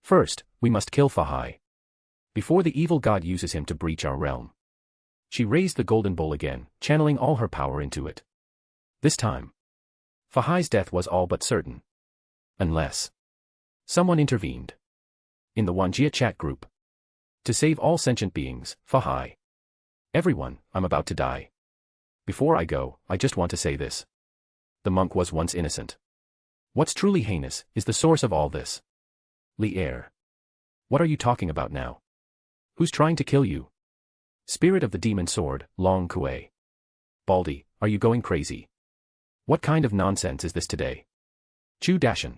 First, we must kill Fahai. Before the evil god uses him to breach our realm. She raised the golden bowl again, channeling all her power into it. This time, Fahai's death was all but certain. Unless someone intervened. In the Wanjia chat group. To save all sentient beings, Fahai. Everyone, I'm about to die. Before I go, I just want to say this. The monk was once innocent. What's truly heinous is the source of all this. Li Er. What are you talking about now? Who's trying to kill you? Spirit of the demon sword, Long Kuei. Baldy, are you going crazy? What kind of nonsense is this today? Chu Dashan.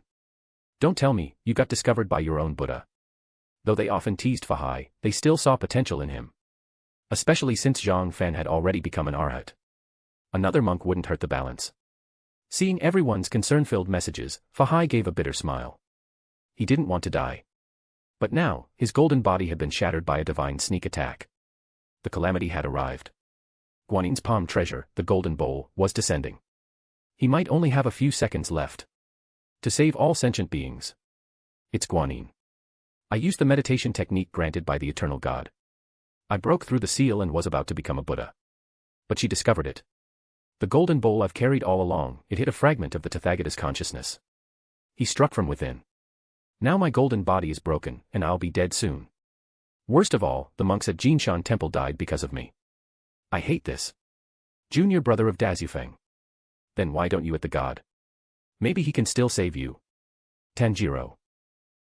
Don't tell me, you got discovered by your own Buddha. Though they often teased Fahai, they still saw potential in him. Especially since Zhang Fan had already become an arhat. Another monk wouldn't hurt the balance. Seeing everyone's concern-filled messages, Fahai gave a bitter smile. He didn't want to die. But now, his golden body had been shattered by a divine sneak attack. The calamity had arrived. Guanin's palm treasure, the golden bowl, was descending. He might only have a few seconds left. To save all sentient beings. It's Guanin. I used the meditation technique granted by the eternal God. I broke through the seal and was about to become a Buddha. But she discovered it. The golden bowl I've carried all along, it hit a fragment of the Tathagata's consciousness. He struck from within. Now my golden body is broken, and I'll be dead soon. Worst of all, the monks at Jinshan Temple died because of me. I hate this. Junior brother of Dazufeng. Then why don't you at the god? Maybe he can still save you. Tanjiro.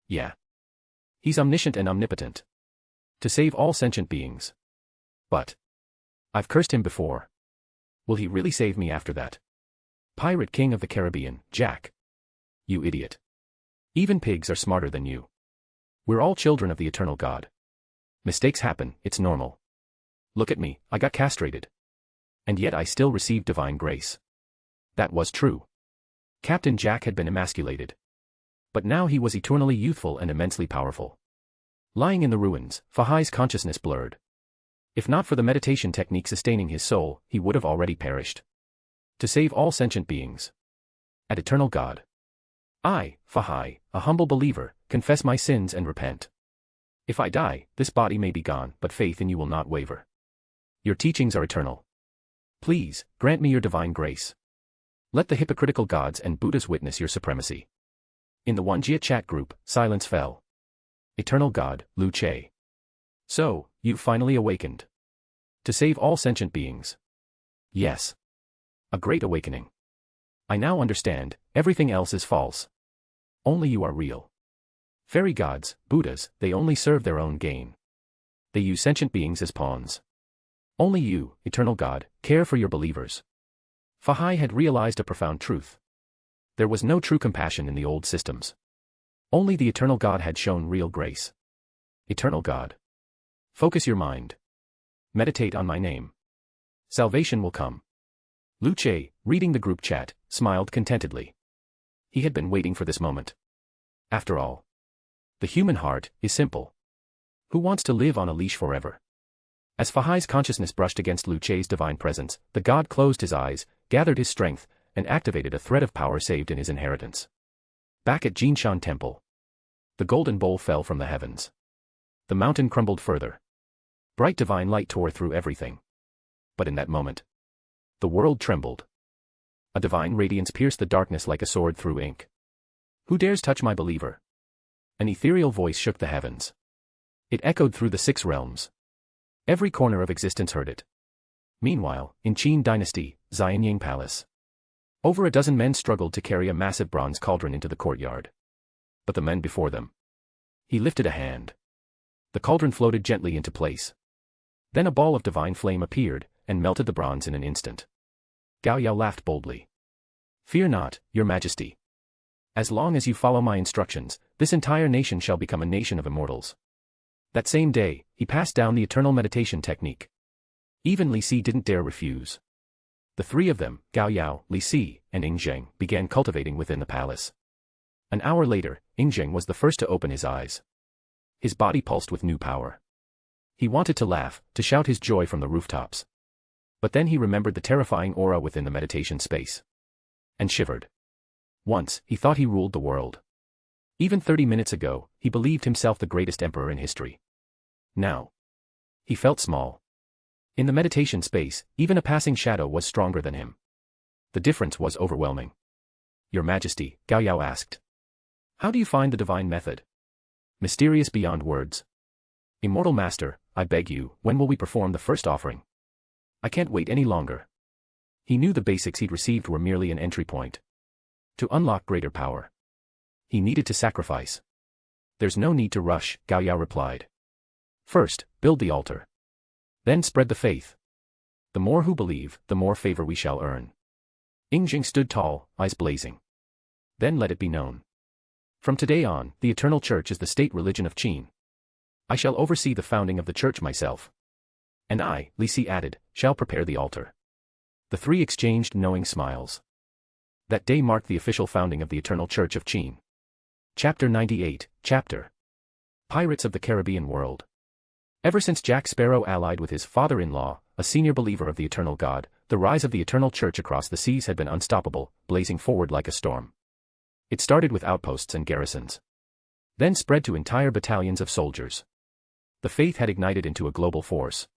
Yeah. He's omniscient and omnipotent. To save all sentient beings. But I've cursed him before. Will he really save me after that? Pirate King of the Caribbean, Jack. You idiot. Even pigs are smarter than you. We're all children of the eternal God. Mistakes happen, it's normal. Look at me, I got castrated. And yet I still received divine grace. That was true. Captain Jack had been emasculated. But now he was eternally youthful and immensely powerful. Lying in the ruins, Fahai's consciousness blurred. If not for the meditation technique sustaining his soul, he would have already perished. To save all sentient beings. At eternal God. I, Fahai, a humble believer, confess my sins and repent. If I die, this body may be gone, but faith in you will not waver. Your teachings are eternal. Please, grant me your divine grace. Let the hypocritical gods and Buddhas witness your supremacy. In the Wanjia chat group, silence fell. Eternal God, Lu Che. So, you've finally awakened. To save all sentient beings. Yes. A great awakening. I now understand, everything else is false. Only you are real. Fairy gods, Buddhas, they only serve their own gain. They use sentient beings as pawns. Only you, eternal God, care for your believers. Fahai had realized a profound truth. There was no true compassion in the old systems. Only the eternal God had shown real grace. Eternal God. Focus your mind. Meditate on my name. Salvation will come. Luce, reading the group chat, smiled contentedly. He had been waiting for this moment. After all, the human heart is simple. Who wants to live on a leash forever? As Fahai's consciousness brushed against Luce's divine presence, the god closed his eyes, gathered his strength, and activated a thread of power saved in his inheritance. Back at Jinshan Temple, the golden bowl fell from the heavens. The mountain crumbled further. Bright divine light tore through everything. But in that moment, the world trembled. A divine radiance pierced the darkness like a sword through ink. Who dares touch my believer? An ethereal voice shook the heavens. It echoed through the 6 realms. Every corner of existence heard it. Meanwhile, in Qin Dynasty, Xianying Palace, over a dozen men struggled to carry a massive bronze cauldron into the courtyard. But the men before them. He lifted a hand. The cauldron floated gently into place. Then a ball of divine flame appeared, and melted the bronze in an instant. Gao Yao laughed boldly. Fear not, your majesty. As long as you follow my instructions, this entire nation shall become a nation of immortals. That same day, he passed down the eternal meditation technique. Even Li Si didn't dare refuse. The 3 of them, Gao Yao, Li Si, and Ing Zheng, began cultivating within the palace. An hour later, Ing Zheng was the first to open his eyes. His body pulsed with new power. He wanted to laugh, to shout his joy from the rooftops. But then he remembered the terrifying aura within the meditation space. And shivered. Once, he thought he ruled the world. Even 30 minutes ago, he believed himself the greatest emperor in history. Now, he felt small. In the meditation space, even a passing shadow was stronger than him. The difference was overwhelming. Your Majesty, Gao Yao asked. How do you find the divine method? Mysterious beyond words. Immortal Master, I beg you, when will we perform the first offering? I can't wait any longer. He knew the basics he'd received were merely an entry point. To unlock greater power, he needed to sacrifice. There's no need to rush, Gao Yao replied. First, build the altar. Then spread the faith. The more who believe, the more favor we shall earn. Ing Zheng stood tall, eyes blazing. Then let it be known. From today on, the Eternal Church is the state religion of Qin. I shall oversee the founding of the church myself. And I, Li Si added, shall prepare the altar. The 3 exchanged knowing smiles. That day marked the official founding of the Eternal Church of Qin. Chapter 98, Chapter Pirates of the Caribbean World. Ever since Jack Sparrow allied with his father-in-law, a senior believer of the Eternal God, the rise of the Eternal Church across the seas had been unstoppable, blazing forward like a storm. It started with outposts and garrisons. Then spread to entire battalions of soldiers. The faith had ignited into a global force.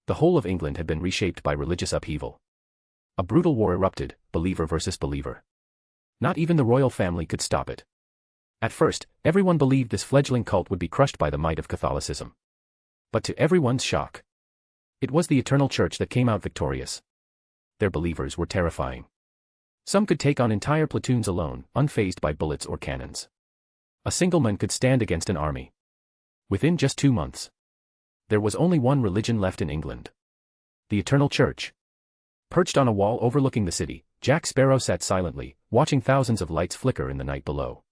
The whole of England had been reshaped by religious upheaval. A brutal war erupted, believer versus believer. Not even the royal family could stop it. At first, everyone believed this fledgling cult would be crushed by the might of Catholicism. But to everyone's shock, it was the Eternal Church that came out victorious. Their believers were terrifying. Some could take on entire platoons alone, unfazed by bullets or cannons. A single man could stand against an army. Within just 2 months, there was only one religion left in England. The Eternal Church. Perched on a wall overlooking the city, Jack Sparrow sat silently, watching thousands of lights flicker in the night below.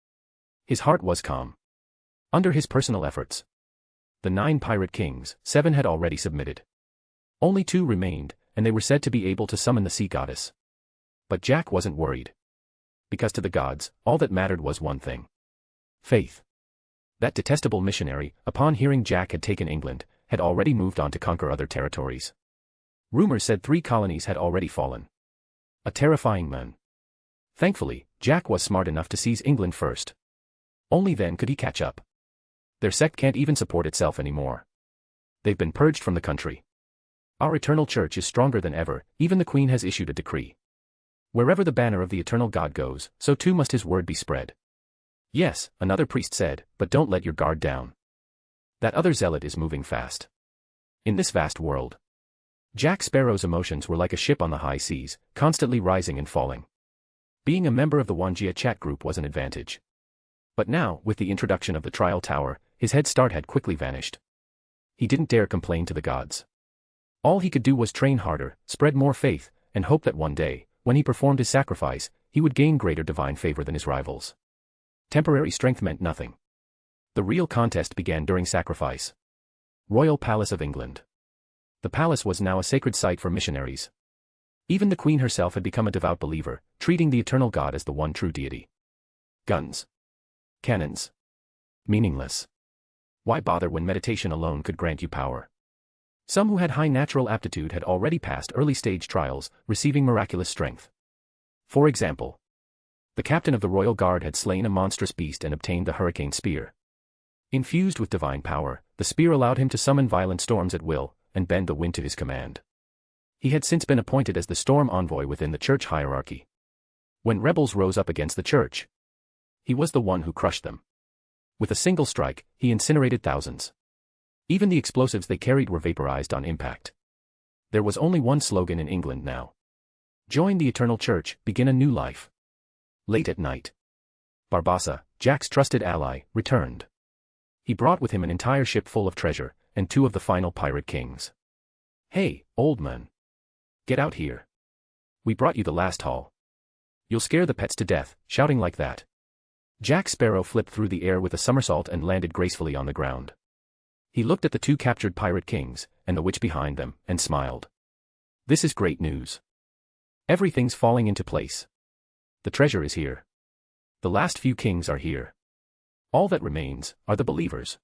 His heart was calm. Under his personal efforts, the 9 pirate kings, 7 had already submitted. Only 2 remained, and they were said to be able to summon the sea goddess. But Jack wasn't worried. Because to the gods, all that mattered was one thing. Faith. That detestable missionary, upon hearing Jack had taken England, had already moved on to conquer other territories. Rumors said 3 colonies had already fallen. A terrifying man. Thankfully, Jack was smart enough to seize England first. Only then could he catch up. Their sect can't even support itself anymore. They've been purged from the country. Our Eternal Church is stronger than ever, even the Queen has issued a decree. Wherever the banner of the Eternal God goes, so too must his word be spread. Yes, another priest said, but don't let your guard down. That other zealot is moving fast. In this vast world, Jack Sparrow's emotions were like a ship on the high seas, constantly rising and falling. Being a member of the Wanjia chat group was an advantage. But now, with the introduction of the trial tower, his head start had quickly vanished. He didn't dare complain to the gods. All he could do was train harder, spread more faith, and hope that one day, when he performed his sacrifice, he would gain greater divine favor than his rivals. Temporary strength meant nothing. The real contest began during sacrifice. Royal Palace of England. The palace was now a sacred site for missionaries. Even the Queen herself had become a devout believer, treating the eternal God as the one true deity. Guns. Cannons. Meaningless. Why bother when meditation alone could grant you power? Some who had high natural aptitude had already passed early-stage trials, receiving miraculous strength. For example, the captain of the Royal Guard had slain a monstrous beast and obtained the hurricane spear. Infused with divine power, the spear allowed him to summon violent storms at will, and bend the wind to his command. He had since been appointed as the storm envoy within the church hierarchy. When rebels rose up against the church, he was the one who crushed them. With a single strike, he incinerated thousands. Even the explosives they carried were vaporized on impact. There was only one slogan in England now. Join the Eternal Church, begin a new life. Late at night, Barbossa, Jack's trusted ally, returned. He brought with him an entire ship full of treasure, and 2 of the final pirate kings. Hey, old man. Get out here. We brought you the last haul. You'll scare the pets to death, shouting like that. Jack Sparrow flipped through the air with a somersault and landed gracefully on the ground. He looked at the 2 captured pirate kings, and the witch behind them, and smiled. This is great news. Everything's falling into place. The treasure is here. The last few kings are here. All that remains are the believers.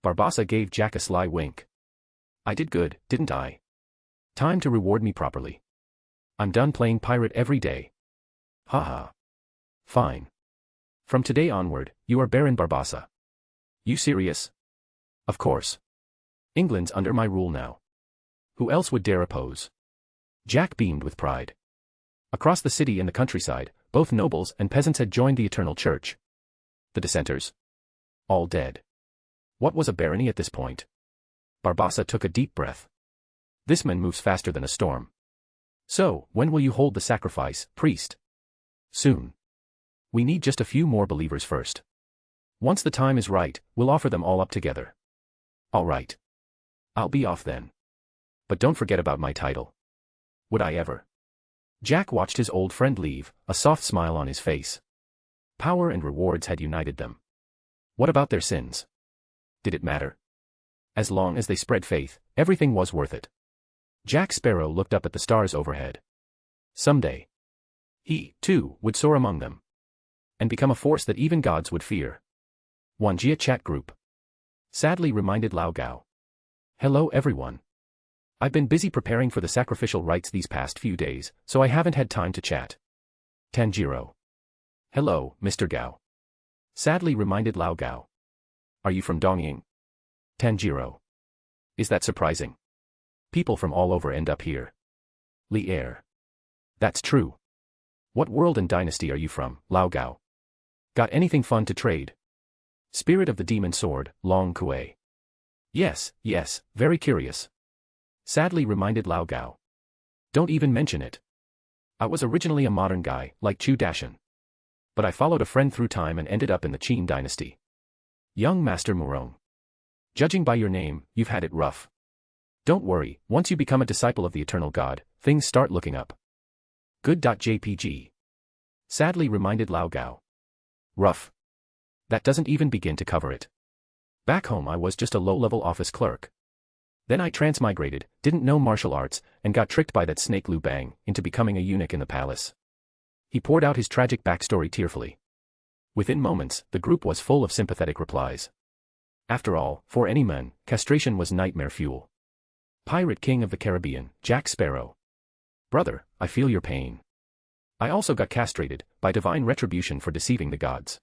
Barbossa gave Jack a sly wink. I did good, didn't I? Time to reward me properly. I'm done playing pirate every day. Haha. Fine. From today onward, you are Baron Barbossa. You serious? Of course. England's under my rule now. Who else would dare oppose? Jack beamed with pride. Across the city and the countryside, both nobles and peasants had joined the Eternal Church. The dissenters. All dead. What was a barony at this point? Barbossa took a deep breath. This man moves faster than a storm. So, when will you hold the sacrifice, priest? Soon. We need just a few more believers first. Once the time is right, we'll offer them all up together. All right. I'll be off then. But don't forget about my title. Would I ever? Jack watched his old friend leave, a soft smile on his face. Power and rewards had united them. What about their sins? Did it matter? As long as they spread faith, everything was worth it. Jack Sparrow looked up at the stars overhead. Someday, he, too, would soar among them. And become a force that even gods would fear. Wanjia chat group. Sadly reminded Lao Gao. Hello everyone. I've been busy preparing for the sacrificial rites these past few days, so I haven't had time to chat. Tanjiro. Hello, Mr. Gao. Sadly reminded Lao Gao. Are you from Dongying? Tanjiro. Is that surprising? People from all over end up here. Li Er. That's true. What world and dynasty are you from, Lao Gao? Got anything fun to trade? Spirit of the Demon Sword, Long Kuei. Yes, very curious. Sadly reminded Lao Gao. Don't even mention it. I was originally a modern guy, like Chu Dashan. But I followed a friend through time and ended up in the Qin dynasty. Young Master Murong. Judging by your name, you've had it rough. Don't worry, once you become a disciple of the Eternal God, things start looking up. Good.jpg. Sadly reminded Lao Gao. Rough. That doesn't even begin to cover it. Back home I was just a low-level office clerk. Then I transmigrated, didn't know martial arts, and got tricked by that snake Lu Bang into becoming a eunuch in the palace. He poured out his tragic backstory tearfully. Within moments, the group was full of sympathetic replies. After all, for any man, castration was nightmare fuel. Pirate King of the Caribbean, Jack Sparrow. Brother, I feel your pain. I also got castrated, by divine retribution for deceiving the gods.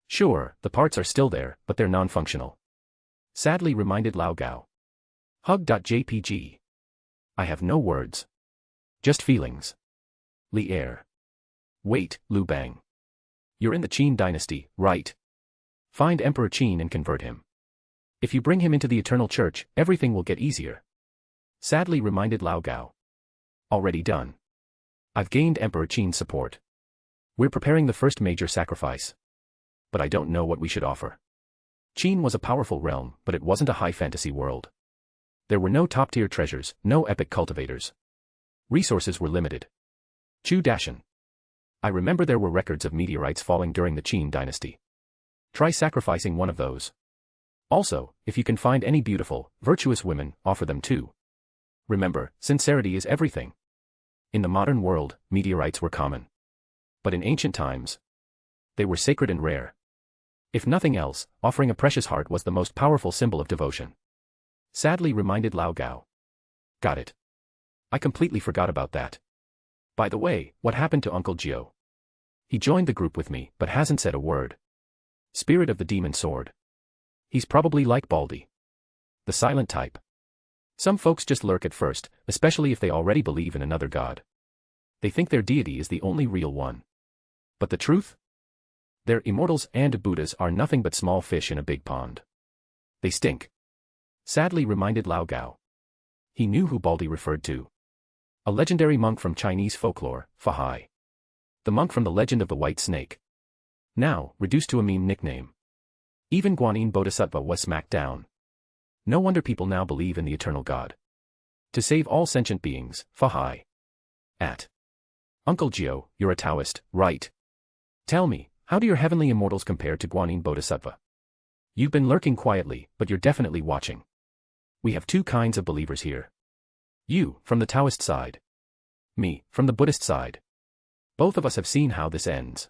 Sure, the parts are still there, but they're non-functional. Sadly reminded Lao Gao. Hug.jpg. I have no words. Just feelings. Li Er. Wait, Lu Bang. You're in the Qin dynasty, right? Find Emperor Qin and convert him. If you bring him into the Eternal Church, everything will get easier. Sadly reminded Lao Gao. Already done. I've gained Emperor Qin's support. We're preparing the first major sacrifice. But I don't know what we should offer. Qin was a powerful realm, but it wasn't a high fantasy world. There were no top-tier treasures, no epic cultivators. Resources were limited. Chu Dashan. I remember there were records of meteorites falling during the Qin dynasty. Try sacrificing one of those. Also, if you can find any beautiful, virtuous women, offer them too. Remember, sincerity is everything. In the modern world, meteorites were common. But in ancient times, they were sacred and rare. If nothing else, offering a precious heart was the most powerful symbol of devotion. Sadly reminded Lao Gao. Got it. I completely forgot about that. By the way, what happened to Uncle Gio? He joined the group with me, but hasn't said a word. Spirit of the demon sword. He's probably like Baldy. The silent type. Some folks just lurk at first, especially if they already believe in another god. They think their deity is the only real one. But the truth? Their immortals and Buddhas are nothing but small fish in a big pond. They stink. Sadly reminded Lao Gao. He knew who Baldy referred to. A legendary monk from Chinese folklore, Fahai. The monk from the legend of the White Snake. Now, reduced to a meme nickname. Even Guanyin Bodhisattva was smacked down. No wonder people now believe in the eternal God. To save all sentient beings, Fahai. Uncle Gio, you're a Taoist, right? Tell me, how do your heavenly immortals compare to Guanyin Bodhisattva? You've been lurking quietly, but you're definitely watching. We have two kinds of believers here. You, from the Taoist side. Me, from the Buddhist side. Both of us have seen how this ends.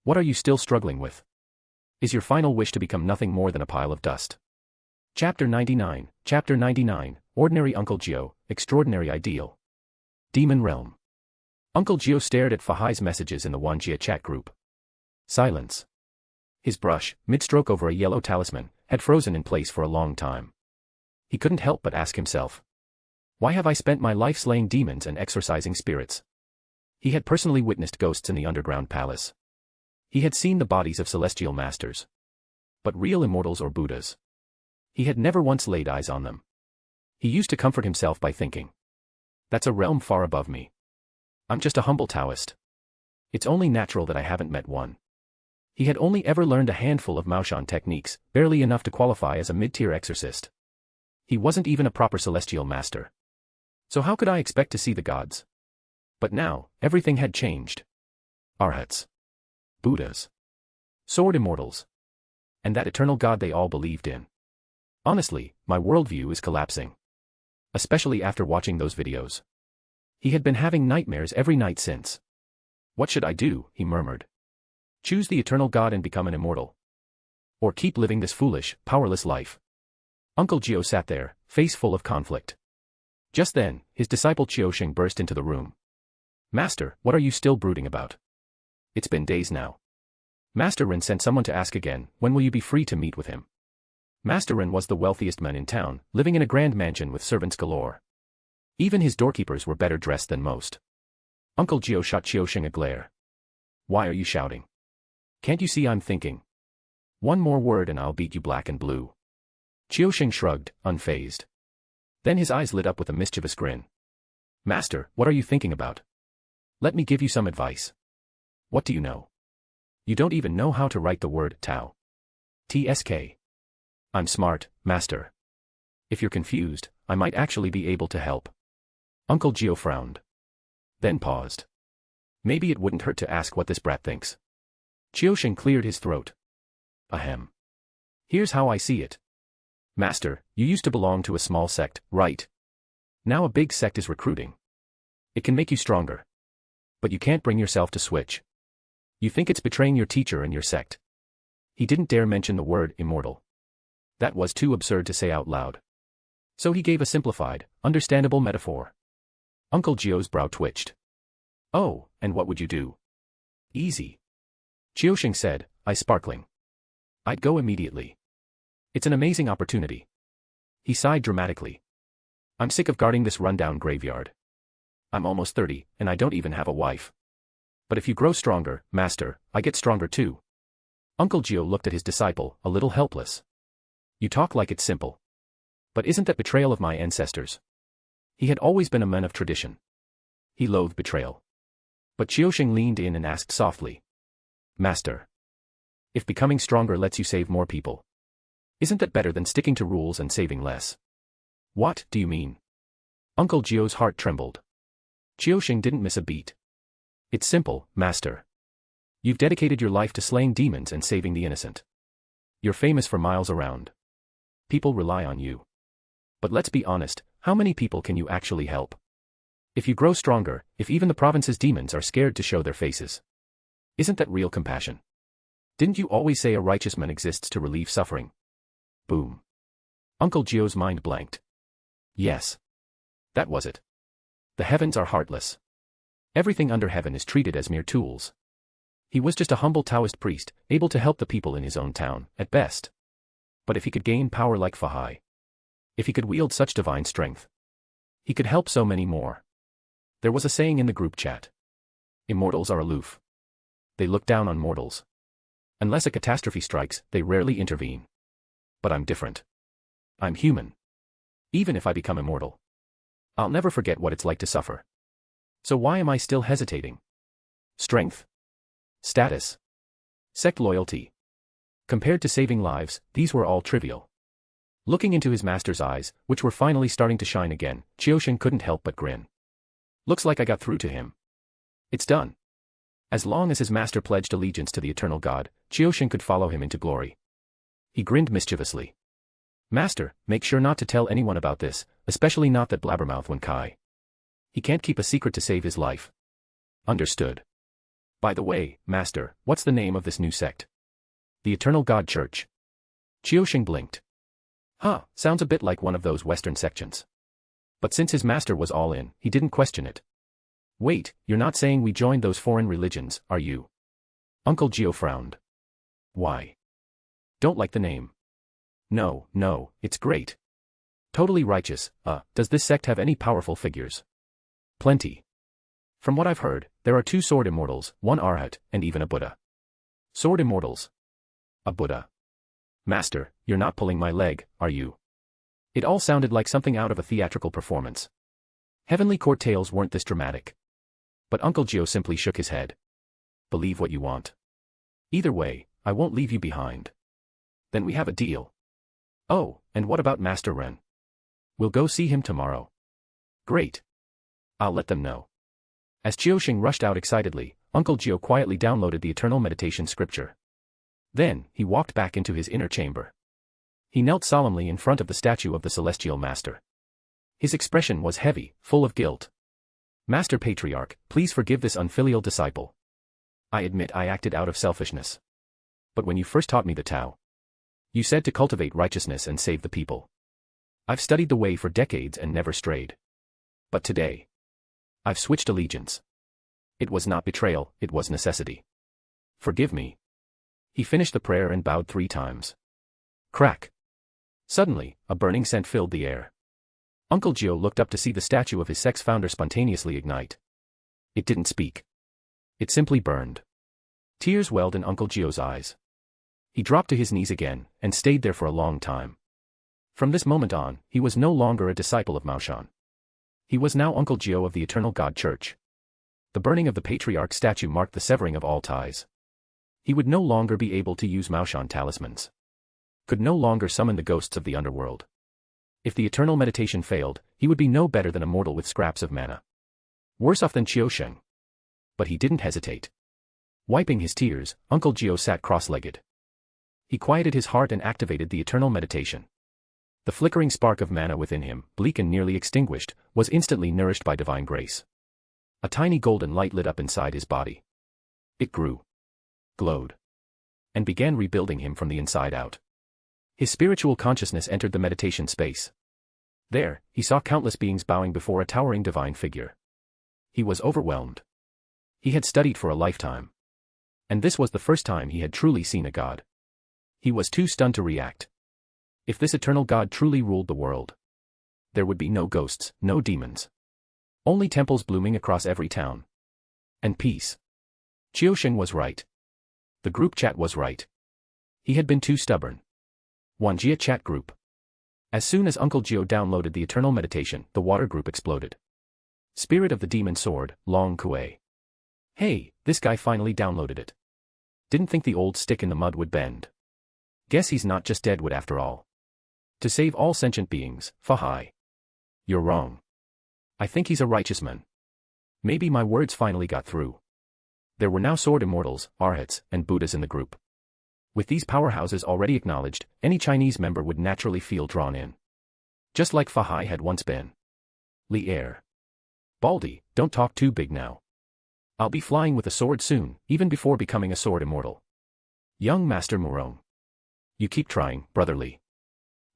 What are you still struggling with? Is your final wish to become nothing more than a pile of dust? Chapter 99, Chapter 99, Ordinary Uncle Gio, Extraordinary Ideal. Demon Realm. Uncle Gio stared at Fahai's messages in the Wanjia chat group. Silence. His brush, mid-stroke over a yellow talisman, had frozen in place for a long time. He couldn't help but ask himself. Why have I spent my life slaying demons and exorcising spirits? He had personally witnessed ghosts in the underground palace. He had seen the bodies of celestial masters. But real immortals or Buddhas? He had never once laid eyes on them. He used to comfort himself by thinking. That's a realm far above me. I'm just a humble Taoist. It's only natural that I haven't met one. He had only ever learned a handful of Maoshan techniques, barely enough to qualify as a mid-tier exorcist. He wasn't even a proper celestial master. So how could I expect to see the gods? But now, everything had changed. Arhats. Buddhas. Sword immortals. And that eternal God they all believed in. Honestly, my worldview is collapsing. Especially after watching those videos. He had been having nightmares every night since. What should I do, he murmured. Choose the eternal God and become an immortal. Or keep living this foolish, powerless life. Uncle Gio sat there, face full of conflict. Just then, his disciple Qiusheng burst into the room. Master, what are you still brooding about? It's been days now. Master Ren sent someone to ask again, when will you be free to meet with him? Master Ren was the wealthiest man in town, living in a grand mansion with servants galore. Even his doorkeepers were better dressed than most. Uncle Gio shot Qiusheng a glare. Why are you shouting? Can't you see I'm thinking? One more word and I'll beat you black and blue. Qiusheng shrugged, unfazed. Then his eyes lit up with a mischievous grin. Master, what are you thinking about? Let me give you some advice. What do you know? You don't even know how to write the word Tao. TSK. I'm smart, master. If you're confused, I might actually be able to help. Uncle Gio frowned. Then paused. Maybe it wouldn't hurt to ask what this brat thinks. Qiusheng cleared his throat. Ahem. Here's how I see it. Master, you used to belong to a small sect, right? Now a big sect is recruiting. It can make you stronger. But you can't bring yourself to switch. You think it's betraying your teacher and your sect. He didn't dare mention the word immortal. That was too absurd to say out loud. So he gave a simplified, understandable metaphor. Uncle Gio's brow twitched. Oh, and what would you do? Easy. Qiusheng said, eye sparkling. I'd go immediately. It's an amazing opportunity. He sighed dramatically. I'm sick of guarding this rundown graveyard. I'm almost 30, and I don't even have a wife. But if you grow stronger, master, I get stronger too. Uncle Gio looked at his disciple, a little helpless. You talk like it's simple. But isn't that betrayal of my ancestors? He had always been a man of tradition. He loathed betrayal. But Qiusheng leaned in and asked softly. Master. If becoming stronger lets you save more people, isn't that better than sticking to rules and saving less? What do you mean? Uncle Gio's heart trembled. Qiusheng didn't miss a beat. It's simple, Master. You've dedicated your life to slaying demons and saving the innocent. You're famous for miles around. People rely on you. But let's be honest, how many people can you actually help? If you grow stronger, if even the province's demons are scared to show their faces. Isn't that real compassion? Didn't you always say a righteous man exists to relieve suffering? Boom. Uncle Gio's mind blanked. Yes. That was it. The heavens are heartless. Everything under heaven is treated as mere tools. He was just a humble Taoist priest, able to help the people in his own town, at best. But if he could gain power like Fahai, if he could wield such divine strength, he could help so many more. There was a saying in the group chat. Immortals are aloof. They look down on mortals. Unless a catastrophe strikes, they rarely intervene. But I'm different. I'm human. Even if I become immortal, I'll never forget what it's like to suffer. So why am I still hesitating? Strength. Status. Sect loyalty. Compared to saving lives, these were all trivial. Looking into his master's eyes, which were finally starting to shine again, Qiusheng couldn't help but grin. Looks like I got through to him. It's done. As long as his master pledged allegiance to the eternal God, Qiusheng could follow him into glory. He grinned mischievously. Master, make sure not to tell anyone about this, especially not that blabbermouth Wen Kai. He can't keep a secret to save his life. Understood. By the way, Master, what's the name of this new sect? The Eternal God Church. Qiusheng blinked. Huh, sounds a bit like one of those Western sections. But since his master was all in, he didn't question it. Wait, you're not saying we joined those foreign religions, are you? Uncle Gio frowned. Why? Don't like the name. No, it's great. Totally righteous. Does this sect have any powerful figures? Plenty. From what I've heard, there are 2 sword immortals, 1 arhat, and even a Buddha. Sword immortals. A Buddha. Master, you're not pulling my leg, are you? It all sounded like something out of a theatrical performance. Heavenly court tales weren't this dramatic. But Uncle Gio simply shook his head. Believe what you want. Either way, I won't leave you behind. Then we have a deal. Oh, and what about Master Ren? We'll go see him tomorrow. Great. I'll let them know. As Qiusheng rushed out excitedly, Uncle Gio quietly downloaded the eternal meditation scripture. Then, he walked back into his inner chamber. He knelt solemnly in front of the statue of the celestial master. His expression was heavy, full of guilt. Master Patriarch, please forgive this unfilial disciple. I admit I acted out of selfishness. But when you first taught me the Tao, you said to cultivate righteousness and save the people. I've studied the way for decades and never strayed. But today, I've switched allegiance. It was not betrayal, it was necessity. Forgive me. He finished the prayer and bowed 3 times. Crack. Suddenly, a burning scent filled the air. Uncle Gio looked up to see the statue of his sect's founder spontaneously ignite. It didn't speak. It simply burned. Tears welled in Uncle Gio's eyes. He dropped to his knees again, and stayed there for a long time. From this moment on, he was no longer a disciple of Maoshan. He was now Uncle Gio of the Eternal God Church. The burning of the Patriarch statue marked the severing of all ties. He would no longer be able to use Maoshan talismans. Could no longer summon the ghosts of the underworld. If the eternal meditation failed, he would be no better than a mortal with scraps of mana. Worse off than Qiusheng. But he didn't hesitate. Wiping his tears, Uncle Gio sat cross-legged. He quieted his heart and activated the eternal meditation. The flickering spark of mana within him, bleak and nearly extinguished, was instantly nourished by divine grace. A tiny golden light lit up inside his body. It grew, glowed, and began rebuilding him from the inside out. His spiritual consciousness entered the meditation space. There, he saw countless beings bowing before a towering divine figure. He was overwhelmed. He had studied for a lifetime. And this was the first time he had truly seen a god. He was too stunned to react. If this eternal God truly ruled the world, there would be no ghosts, no demons. Only temples blooming across every town. And peace. Qiusheng was right. The group chat was right. He had been too stubborn. Wanjia chat group. As soon as Uncle Gio downloaded the eternal meditation, the water group exploded. Spirit of the Demon Sword, Long Kuei. Hey, this guy finally downloaded it. Didn't think the old stick in the mud would bend. Guess he's not just deadwood after all. To save all sentient beings, Fahai. You're wrong. I think he's a righteous man. Maybe my words finally got through. There were now sword immortals, arhats, and Buddhas in the group. With these powerhouses already acknowledged, any Chinese member would naturally feel drawn in. Just like Fahai had once been. Li Er. Baldy, don't talk too big now. I'll be flying with a sword soon, even before becoming a sword immortal. Young Master Murong. You keep trying, Brother Li.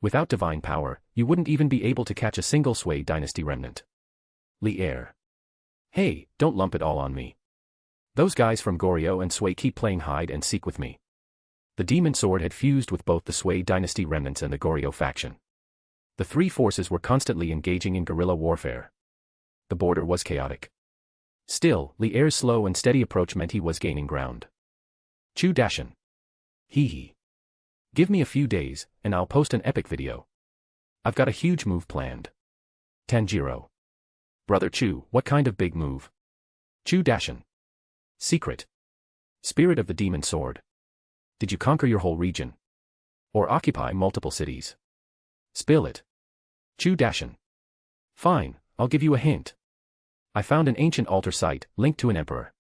Without divine power, you wouldn't even be able to catch a single Sui dynasty remnant. Li Er. Hey, don't lump it all on me. Those guys from Goryeo and Sui keep playing hide and seek with me. The demon sword had fused with both the Sui dynasty remnants and the Goryeo faction. The three forces were constantly engaging in guerrilla warfare. The border was chaotic. Still, Li Er's slow and steady approach meant he was gaining ground. Chu Dashin. Hee hee. Give me a few days, and I'll post an epic video. I've got a huge move planned. Tanjiro. Brother Chu, what kind of big move? Chu Dashin. Secret. Spirit of the demon sword. Did you conquer your whole region? Or occupy multiple cities? Spill it. Chu Dashin. Fine, I'll give you a hint. I found an ancient altar site, linked to an emperor.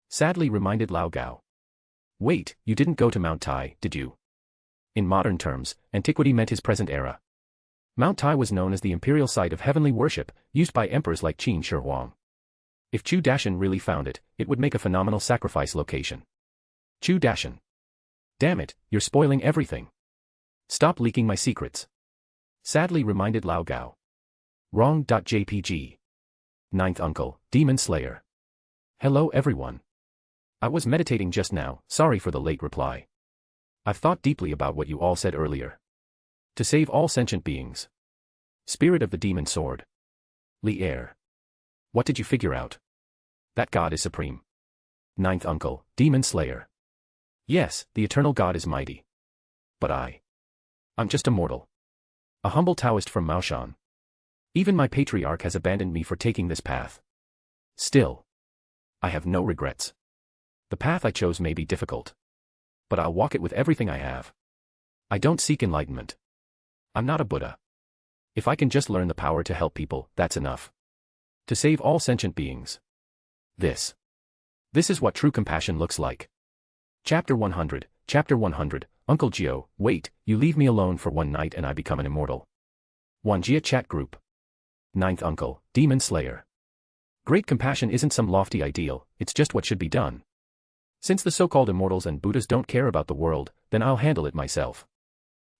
Sadly reminded Lao Gao. Wait, you didn't go to Mount Tai, did you? In modern terms, antiquity meant his present era. Mount Tai was known as the imperial site of heavenly worship, used by emperors like Qin Shi Huang. If Chu Dashin really found it, it would make a phenomenal sacrifice location. Chu Dashin. Damn it, you're spoiling everything. Stop leaking my secrets. Sadly reminded Lao Gao. Wrong.jpg. Ninth Uncle, Demon Slayer. Hello everyone. I was meditating just now, sorry for the late reply. I've thought deeply about what you all said earlier. To save all sentient beings. Spirit of the demon sword. Li Er. What did you figure out? That God is supreme. Ninth Uncle, Demon Slayer. Yes, the eternal God is mighty. But I'm just a mortal. A humble Taoist from Maoshan. Even my patriarch has abandoned me for taking this path. Still, I have no regrets. The path I chose may be difficult. But I'll walk it with everything I have. I don't seek enlightenment. I'm not a Buddha. If I can just learn the power to help people, that's enough. To save all sentient beings. This is what true compassion looks like. Chapter 100, Chapter 100, Uncle Gio, wait, you leave me alone for one night and I become an immortal. Wanjia chat group. Ninth Uncle, Demon Slayer. Great compassion isn't some lofty ideal, it's just what should be done. Since the so-called immortals and Buddhas don't care about the world, then I'll handle it myself.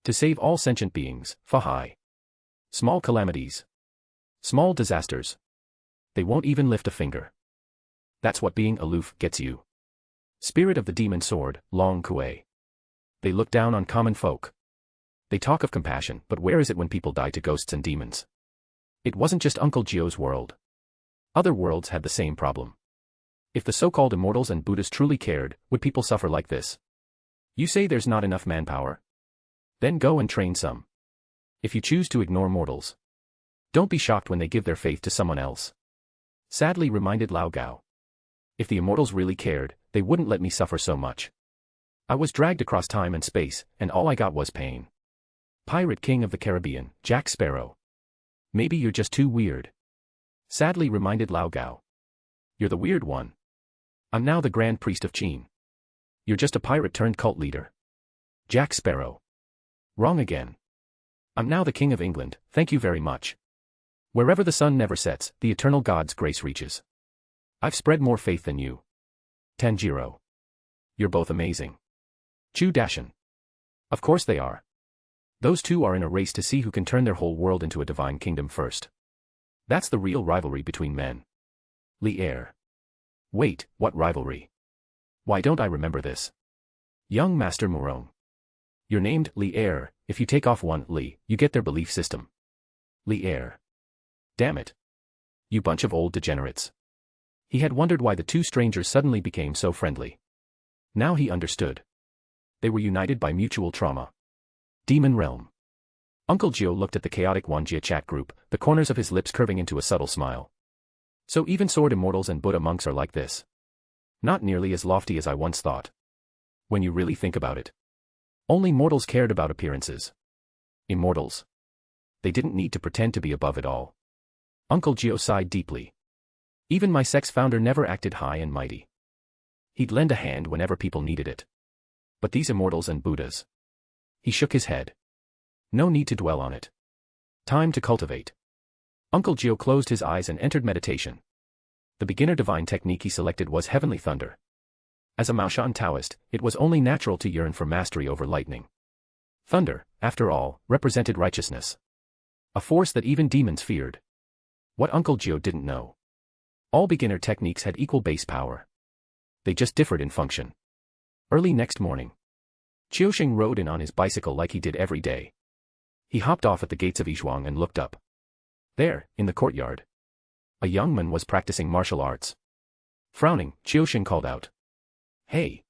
To save all sentient beings, Fahai. Small calamities. Small disasters. They won't even lift a finger. That's what being aloof gets you. Spirit of the demon sword, Long Kuei. They look down on common folk. They talk of compassion, but where is it when people die to ghosts and demons? It wasn't just Uncle Gio's world. Other worlds had the same problem. If the so-called immortals and Buddhas truly cared, would people suffer like this? You say there's not enough manpower? Then go and train some. If you choose to ignore mortals, don't be shocked when they give their faith to someone else. Sadly reminded Lao Gao. If the immortals really cared, they wouldn't let me suffer so much. I was dragged across time and space, and all I got was pain. Pirate King of the Caribbean, Jack Sparrow. Maybe you're just too weird. Sadly reminded Lao Gao. You're the weird one. I'm now the Grand Priest of Qin. You're just a pirate turned cult leader. Jack Sparrow. Wrong again. I'm now the King of England, thank you very much. Wherever the sun never sets, the eternal God's grace reaches. I've spread more faith than you. Tanjiro. You're both amazing. Chu Dashin. Of course they are. Those two are in a race to see who can turn their whole world into a divine kingdom first. That's the real rivalry between men. Li Er. Wait, what rivalry? Why don't I remember this? Young Master Murong. You're named Li Er, if you take off one Li, you get their belief system. Li Er. Damn it. You bunch of old degenerates. He had wondered why the two strangers suddenly became so friendly. Now he understood. They were united by mutual trauma. Demon Realm. Uncle Gio looked at the chaotic Wanjia chat group, the corners of his lips curving into a subtle smile. So even sword immortals and Buddha monks are like this. Not nearly as lofty as I once thought. When you really think about it. Only mortals cared about appearances. Immortals. They didn't need to pretend to be above it all. Uncle Gio sighed deeply. Even my sex founder never acted high and mighty. He'd lend a hand whenever people needed it. But these immortals and Buddhas. He shook his head. No need to dwell on it. Time to cultivate. Uncle Gio closed his eyes and entered meditation. The beginner divine technique he selected was heavenly thunder. As a Maoshan Taoist, it was only natural to yearn for mastery over lightning. Thunder, after all, represented righteousness. A force that even demons feared. What Uncle Gio didn't know. All beginner techniques had equal base power. They just differed in function. Early next morning, Qiusheng rode in on his bicycle like he did every day. He hopped off at the gates of Yizhuang and looked up. There, in the courtyard, a young man was practicing martial arts. Frowning, Qiusheng called out. Hey!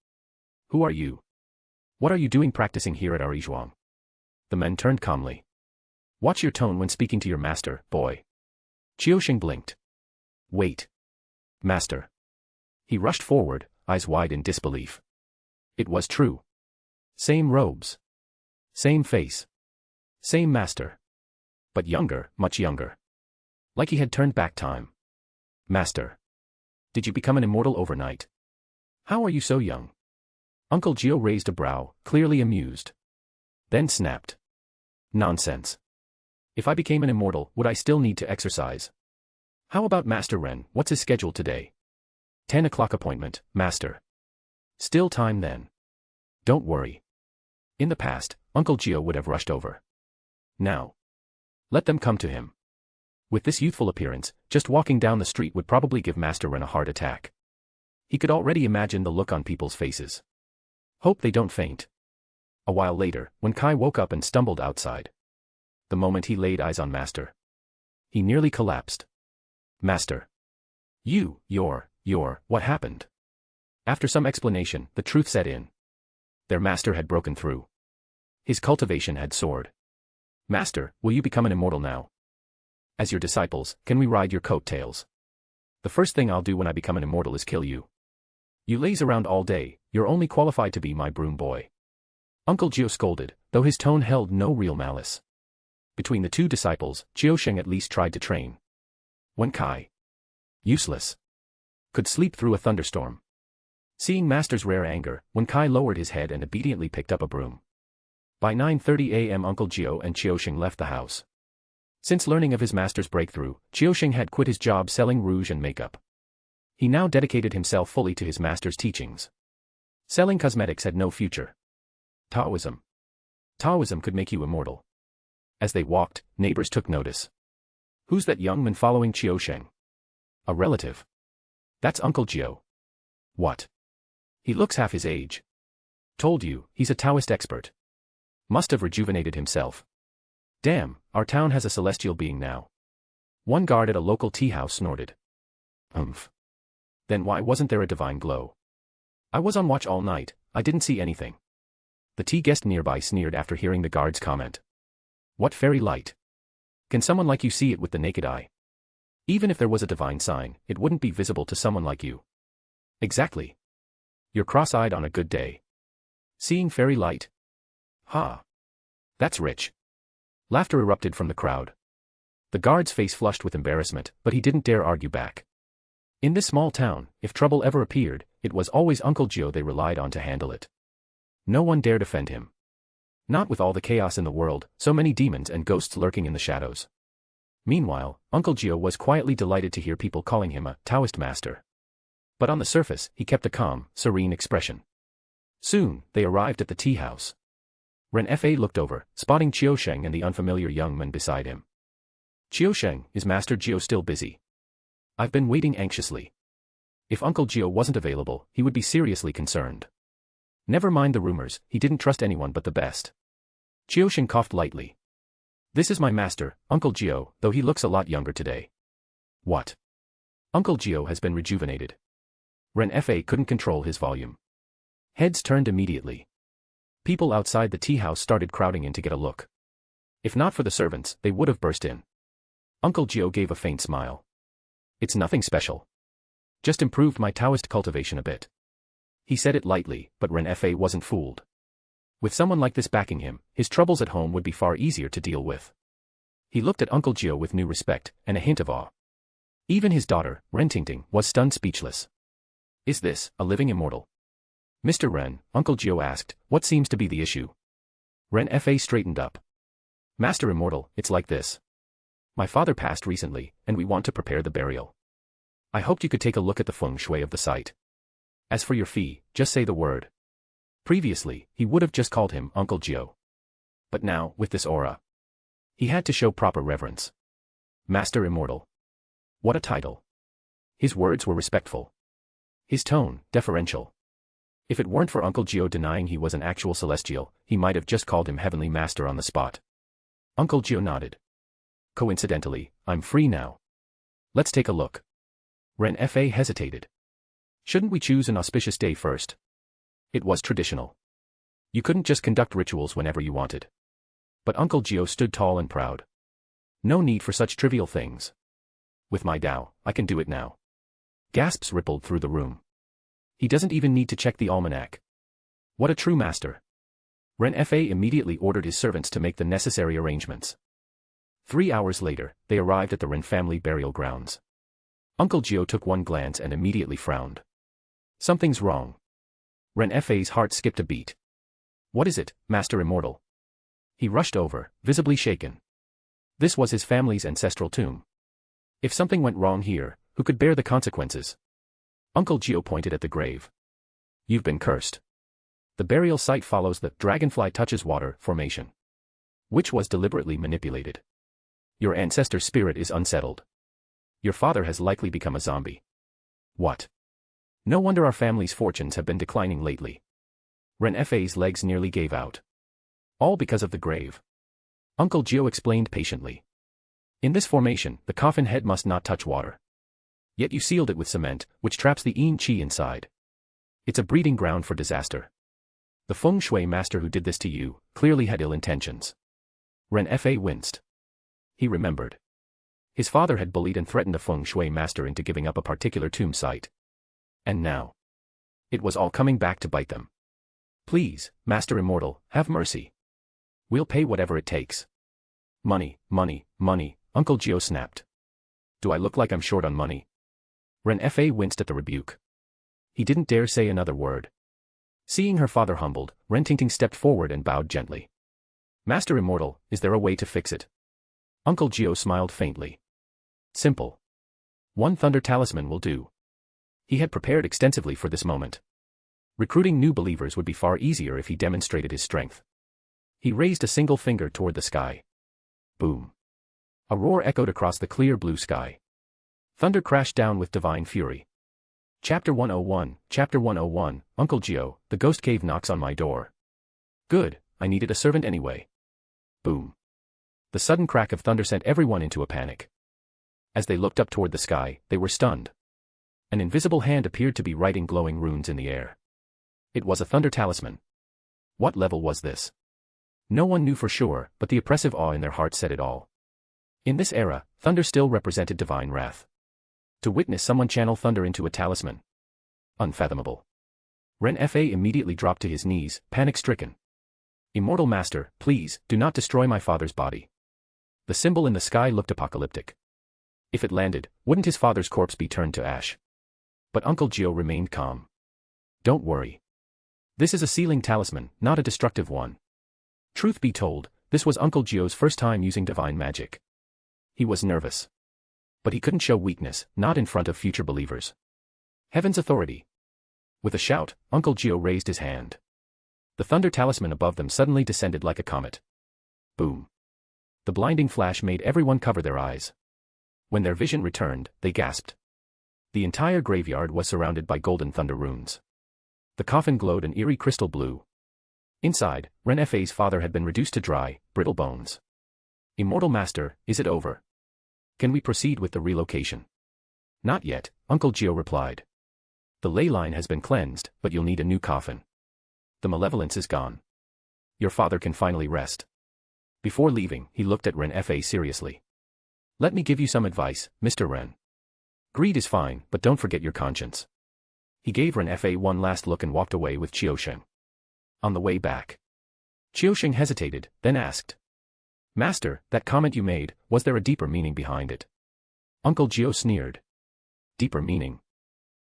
Who are you? What are you doing practicing here at our Yizhuang? The man turned calmly. Watch your tone when speaking to your master, boy. Qiusheng blinked. Wait. Master. He rushed forward, eyes wide in disbelief. It was true. Same robes. Same face. Same master. But younger, much younger. Like he had turned back time. Master. Did you become an immortal overnight? How are you so young? Uncle Gio raised a brow, clearly amused. Then snapped. Nonsense. If I became an immortal, would I still need to exercise? How about Master Ren, what's his schedule today? 10 o'clock appointment, Master. Still time then. Don't worry. In the past, Uncle Gio would have rushed over. Now. Let them come to him. With this youthful appearance, just walking down the street would probably give Master Ren a heart attack. He could already imagine the look on people's faces. Hope they don't faint. A while later, when Kai woke up and stumbled outside. The moment he laid eyes on Master, he nearly collapsed. Master. What happened? After some explanation, the truth set in. Their master had broken through. His cultivation had soared. Master, will you become an immortal now? As your disciples, can we ride your coattails? The first thing I'll do when I become an immortal is kill you. You laze around all day, you're only qualified to be my broom boy. Uncle Gio scolded, though his tone held no real malice. Between the two disciples, Qiusheng at least tried to train. When Kai, useless, could sleep through a thunderstorm. Seeing Master's rare anger, when Kai lowered his head and obediently picked up a broom. By 9:30 a.m. Uncle Gio and Qiusheng left the house. Since learning of his master's breakthrough, Qiusheng had quit his job selling rouge and makeup. He now dedicated himself fully to his master's teachings. Selling cosmetics had no future. Taoism could make you immortal. As they walked, neighbors took notice. Who's that young man following Qiusheng? A relative. That's Uncle Gio. What? He looks half his age. Told you, he's a Taoist expert. Must have rejuvenated himself. Damn, our town has a celestial being now. One guard at a local tea house snorted. Then why wasn't there a divine glow? I was on watch all night, I didn't see anything. The tea guest nearby sneered after hearing the guard's comment. What fairy light? Can someone like you see it with the naked eye? Even if there was a divine sign, it wouldn't be visible to someone like you. Exactly. You're cross-eyed on a good day. Seeing fairy light? Ha! That's rich. Laughter erupted from the crowd. The guard's face flushed with embarrassment, but he didn't dare argue back. In this small town, if trouble ever appeared, it was always Uncle Gio they relied on to handle it. No one dared offend him. Not with all the chaos in the world, so many demons and ghosts lurking in the shadows. Meanwhile, Uncle Gio was quietly delighted to hear people calling him a Taoist master. But on the surface, he kept a calm, serene expression. Soon, they arrived at the tea house. Ren Fa looked over, spotting Qiusheng and the unfamiliar young man beside him. Qiusheng, is Master Gio still busy? I've been waiting anxiously. If Uncle Gio wasn't available, he would be seriously concerned. Never mind the rumors, he didn't trust anyone but the best. Qiusheng coughed lightly. This is my master, Uncle Gio, though he looks a lot younger today. What? Uncle Gio has been rejuvenated. Ren Fa couldn't control his volume. Heads turned immediately. People outside the tea house started crowding in to get a look. If not for the servants, they would have burst in. Uncle Gio gave a faint smile. It's nothing special. Just improved my Taoist cultivation a bit. He said it lightly, but Ren Fa wasn't fooled. With someone like this backing him, his troubles at home would be far easier to deal with. He looked at Uncle Gio with new respect and a hint of awe. Even his daughter, Ren Tingting, was stunned speechless. Is this a living immortal? Mr. Ren, Uncle Gio asked, what seems to be the issue? Ren Fa straightened up. Master Immortal, it's like this. My father passed recently, and we want to prepare the burial. I hoped you could take a look at the feng shui of the site. As for your fee, just say the word. Previously, he would have just called him Uncle Gio. But now, with this aura, he had to show proper reverence. Master Immortal. What a title. His words were respectful. His tone, deferential. If it weren't for Uncle Gio denying he was an actual celestial, he might have just called him Heavenly Master on the spot. Uncle Gio nodded. Coincidentally, I'm free now. Let's take a look. Ren Fa hesitated. Shouldn't we choose an auspicious day first? It was traditional. You couldn't just conduct rituals whenever you wanted. But Uncle Gio stood tall and proud. No need for such trivial things. With my Tao, I can do it now. Gasps rippled through the room. He doesn't even need to check the almanac. What a true master. Ren Fa immediately ordered his servants to make the necessary arrangements. 3 hours later, they arrived at the Ren family burial grounds. Uncle Gio took one glance and immediately frowned. Something's wrong. Ren Fa's heart skipped a beat. What is it, Master Immortal? He rushed over, visibly shaken. This was his family's ancestral tomb. If something went wrong here, who could bear the consequences? Uncle Gio pointed at the grave. You've been cursed. The burial site follows the dragonfly touches water formation, which was deliberately manipulated. Your ancestor's spirit is unsettled. Your father has likely become a zombie. What? No wonder our family's fortunes have been declining lately. Ren Fa's legs nearly gave out. All because of the grave. Uncle Gio explained patiently. In this formation, the coffin head must not touch water. Yet you sealed it with cement, which traps the yin qi inside. It's a breeding ground for disaster. The feng shui master who did this to you clearly had ill intentions. Ren Fa winced. He remembered. His father had bullied and threatened a feng shui master into giving up a particular tomb site. And now, it was all coming back to bite them. Please, Master Immortal, have mercy. We'll pay whatever it takes. Money, money, money, Uncle Gio snapped. Do I look like I'm short on money? Ren Fa winced at the rebuke. He didn't dare say another word. Seeing her father humbled, Ren Tingting stepped forward and bowed gently. Master Immortal, is there a way to fix it? Uncle Gio smiled faintly. Simple. One thunder talisman will do. He had prepared extensively for this moment. Recruiting new believers would be far easier if he demonstrated his strength. He raised a single finger toward the sky. Boom. A roar echoed across the clear blue sky. Thunder crashed down with divine fury. Chapter 101, Chapter 101, Uncle Gio, the ghost cave knocks on my door. Good, I needed a servant anyway. Boom. The sudden crack of thunder sent everyone into a panic. As they looked up toward the sky, they were stunned. An invisible hand appeared to be writing glowing runes in the air. It was a thunder talisman. What level was this? No one knew for sure, but the oppressive awe in their hearts said it all. In this era, thunder still represented divine wrath. To witness someone channel thunder into a talisman. Unfathomable. Ren Fa immediately dropped to his knees, panic-stricken. Immortal Master, please, do not destroy my father's body. The symbol in the sky looked apocalyptic. If it landed, wouldn't his father's corpse be turned to ash? But Uncle Gio remained calm. Don't worry. This is a sealing talisman, not a destructive one. Truth be told, this was Uncle Gio's first time using divine magic. He was nervous. But he couldn't show weakness, not in front of future believers. Heaven's authority. With a shout, Uncle Gio raised his hand. The thunder talisman above them suddenly descended like a comet. Boom. The blinding flash made everyone cover their eyes. When their vision returned, they gasped. The entire graveyard was surrounded by golden thunder runes. The coffin glowed an eerie crystal blue. Inside, Ren Fa's father had been reduced to dry, brittle bones. Immortal Master, is it over? Can we proceed with the relocation? Not yet, Uncle Gio replied. The ley line has been cleansed, but you'll need a new coffin. The malevolence is gone. Your father can finally rest. Before leaving, he looked at Ren Fa seriously. Let me give you some advice, Mr. Ren. Greed is fine, but don't forget your conscience. He gave Ren Fa one last look and walked away with Qiusheng. On the way back, Qiusheng hesitated, then asked. Master, that comment you made, was there a deeper meaning behind it? Uncle Gio sneered. Deeper meaning?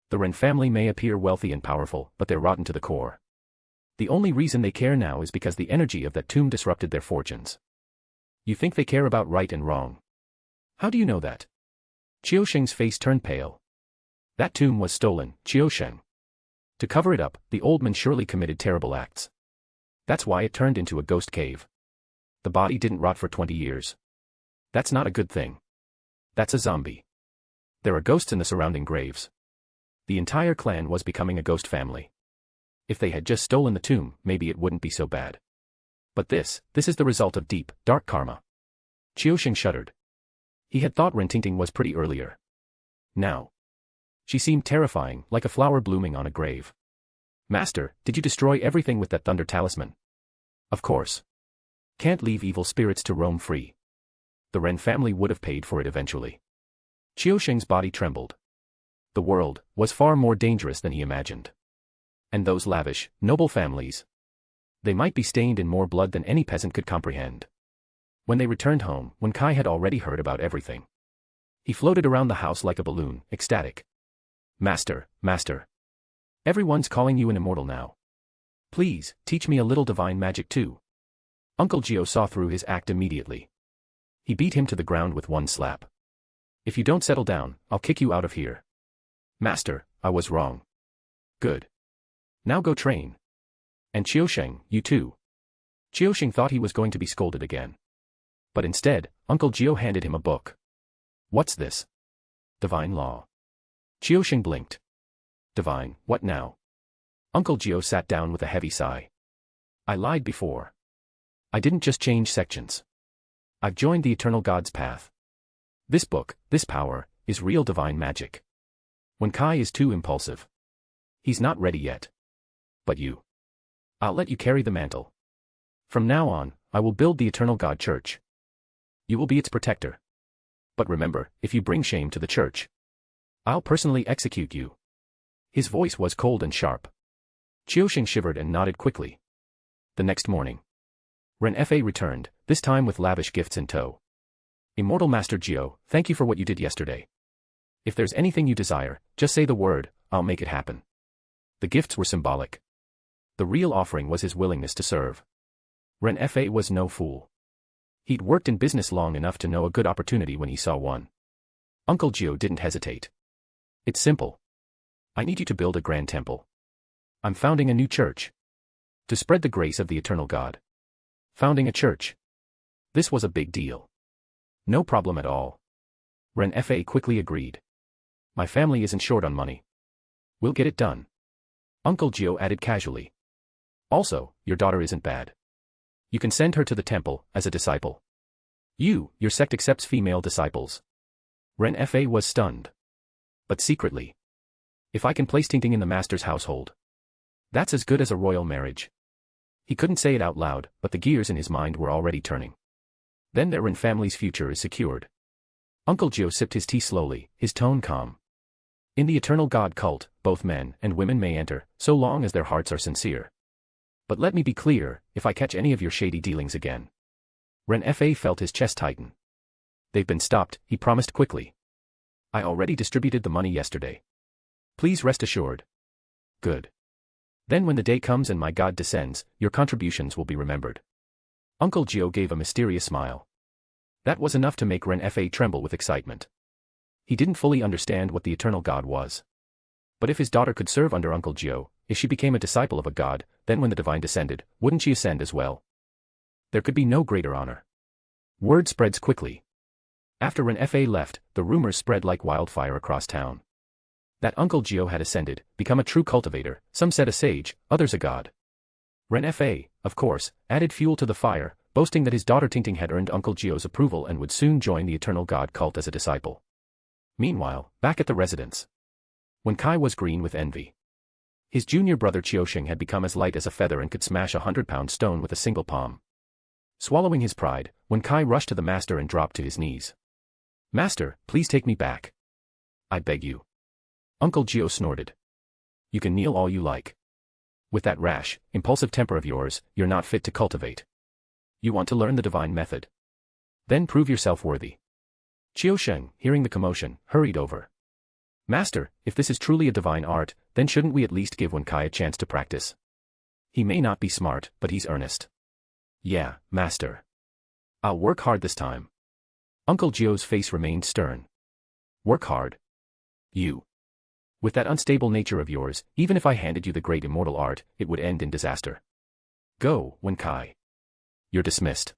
The Ren family may appear wealthy and powerful, but they're rotten to the core. The only reason they care now is because the energy of that tomb disrupted their fortunes. You think they care about right and wrong? How do you know that? Qiusheng's face turned pale. That tomb was stolen, Qiusheng. To cover it up, the old man surely committed terrible acts. That's why it turned into a ghost cave. The body didn't rot for 20 years. That's not a good thing. That's a zombie. There are ghosts in the surrounding graves. The entire clan was becoming a ghost family. If they had just stolen the tomb, maybe it wouldn't be so bad. But this is the result of deep, dark karma. Qiusheng shuddered. He had thought Rentingting was pretty earlier. Now. She seemed terrifying, like a flower blooming on a grave. Master, did you destroy everything with that thunder talisman? Of course. Can't leave evil spirits to roam free. The Ren family would have paid for it eventually. Qiusheng's body trembled. The world was far more dangerous than he imagined. And those lavish, noble families. They might be stained in more blood than any peasant could comprehend. When they returned home, Wen Kai had already heard about everything. He floated around the house like a balloon, ecstatic. Master, master. Everyone's calling you an immortal now. Please, teach me a little divine magic too. Uncle Gio saw through his act immediately. He beat him to the ground with one slap. If you don't settle down, I'll kick you out of here. Master, I was wrong. Good. Now go train. And Qiusheng, you too. Qiusheng thought he was going to be scolded again. But instead, Uncle Gio handed him a book. What's this? Divine Law. Qiusheng blinked. Divine, what now? Uncle Gio sat down with a heavy sigh. I lied before. I didn't just change sections. I've joined the eternal God's path. This book, this power, is real divine magic. Wen Kai is too impulsive. He's not ready yet. But you. I'll let you carry the mantle. From now on, I will build the eternal God church. You will be its protector. But remember, if you bring shame to the church, I'll personally execute you. His voice was cold and sharp. Qiusheng shivered and nodded quickly. The next morning, Ren Fa returned, this time with lavish gifts in tow. Immortal Master Gio, thank you for what you did yesterday. If there's anything you desire, just say the word, I'll make it happen. The gifts were symbolic. The real offering was his willingness to serve. Ren Fa was no fool. He'd worked in business long enough to know a good opportunity when he saw one. Uncle Gio didn't hesitate. It's simple. I need you to build a grand temple. I'm founding a new church. To spread the grace of the eternal God. Founding a church. This was a big deal. No problem at all. Ren Fa quickly agreed. My family isn't short on money. We'll get it done. Uncle Gio added casually. Also, your daughter isn't bad. You can send her to the temple, as a disciple. Your sect accepts female disciples. Ren Fa was stunned. But secretly. If I can place Tingting in the master's household. That's as good as a royal marriage. He couldn't say it out loud, but the gears in his mind were already turning. Then their Ren family's future is secured. Uncle Gio sipped his tea slowly, his tone calm. In the eternal God cult, both men and women may enter, so long as their hearts are sincere. But let me be clear, if I catch any of your shady dealings again. Ren Fa felt his chest tighten. They've been stopped, he promised quickly. I already distributed the money yesterday. Please rest assured. Good. Then when the day comes and my God descends, your contributions will be remembered. Uncle Gio gave a mysterious smile. That was enough to make Ren Fa tremble with excitement. He didn't fully understand what the eternal God was. But if his daughter could serve under Uncle Gio, if she became a disciple of a god, then when the divine descended, wouldn't she ascend as well? There could be no greater honor. Word spreads quickly. After Ren Fa left, the rumors spread like wildfire across town. That Uncle Gio had ascended, become a true cultivator, some said a sage, others a god. Ren Fa, of course, added fuel to the fire, boasting that his daughter Tingting had earned Uncle Gio's approval and would soon join the eternal God cult as a disciple. Meanwhile, back at the residence. Wen Kai was green with envy. His junior brother Qiusheng had become as light as a feather and could smash a 100-pound stone with a single palm. Swallowing his pride, Wen Kai rushed to the master and dropped to his knees. Master, please take me back. I beg you. Uncle Gio snorted. You can kneel all you like. With that rash, impulsive temper of yours, you're not fit to cultivate. You want to learn the divine method. Then prove yourself worthy. Qiusheng, hearing the commotion, hurried over. Master, if this is truly a divine art, then shouldn't we at least give Wen Kai a chance to practice? He may not be smart, but he's earnest. Yeah, master. I'll work hard this time. Uncle Jio's face remained stern. Work hard? You. With that unstable nature of yours, even if I handed you the great immortal art, it would end in disaster. Go, Wen Kai. You're dismissed.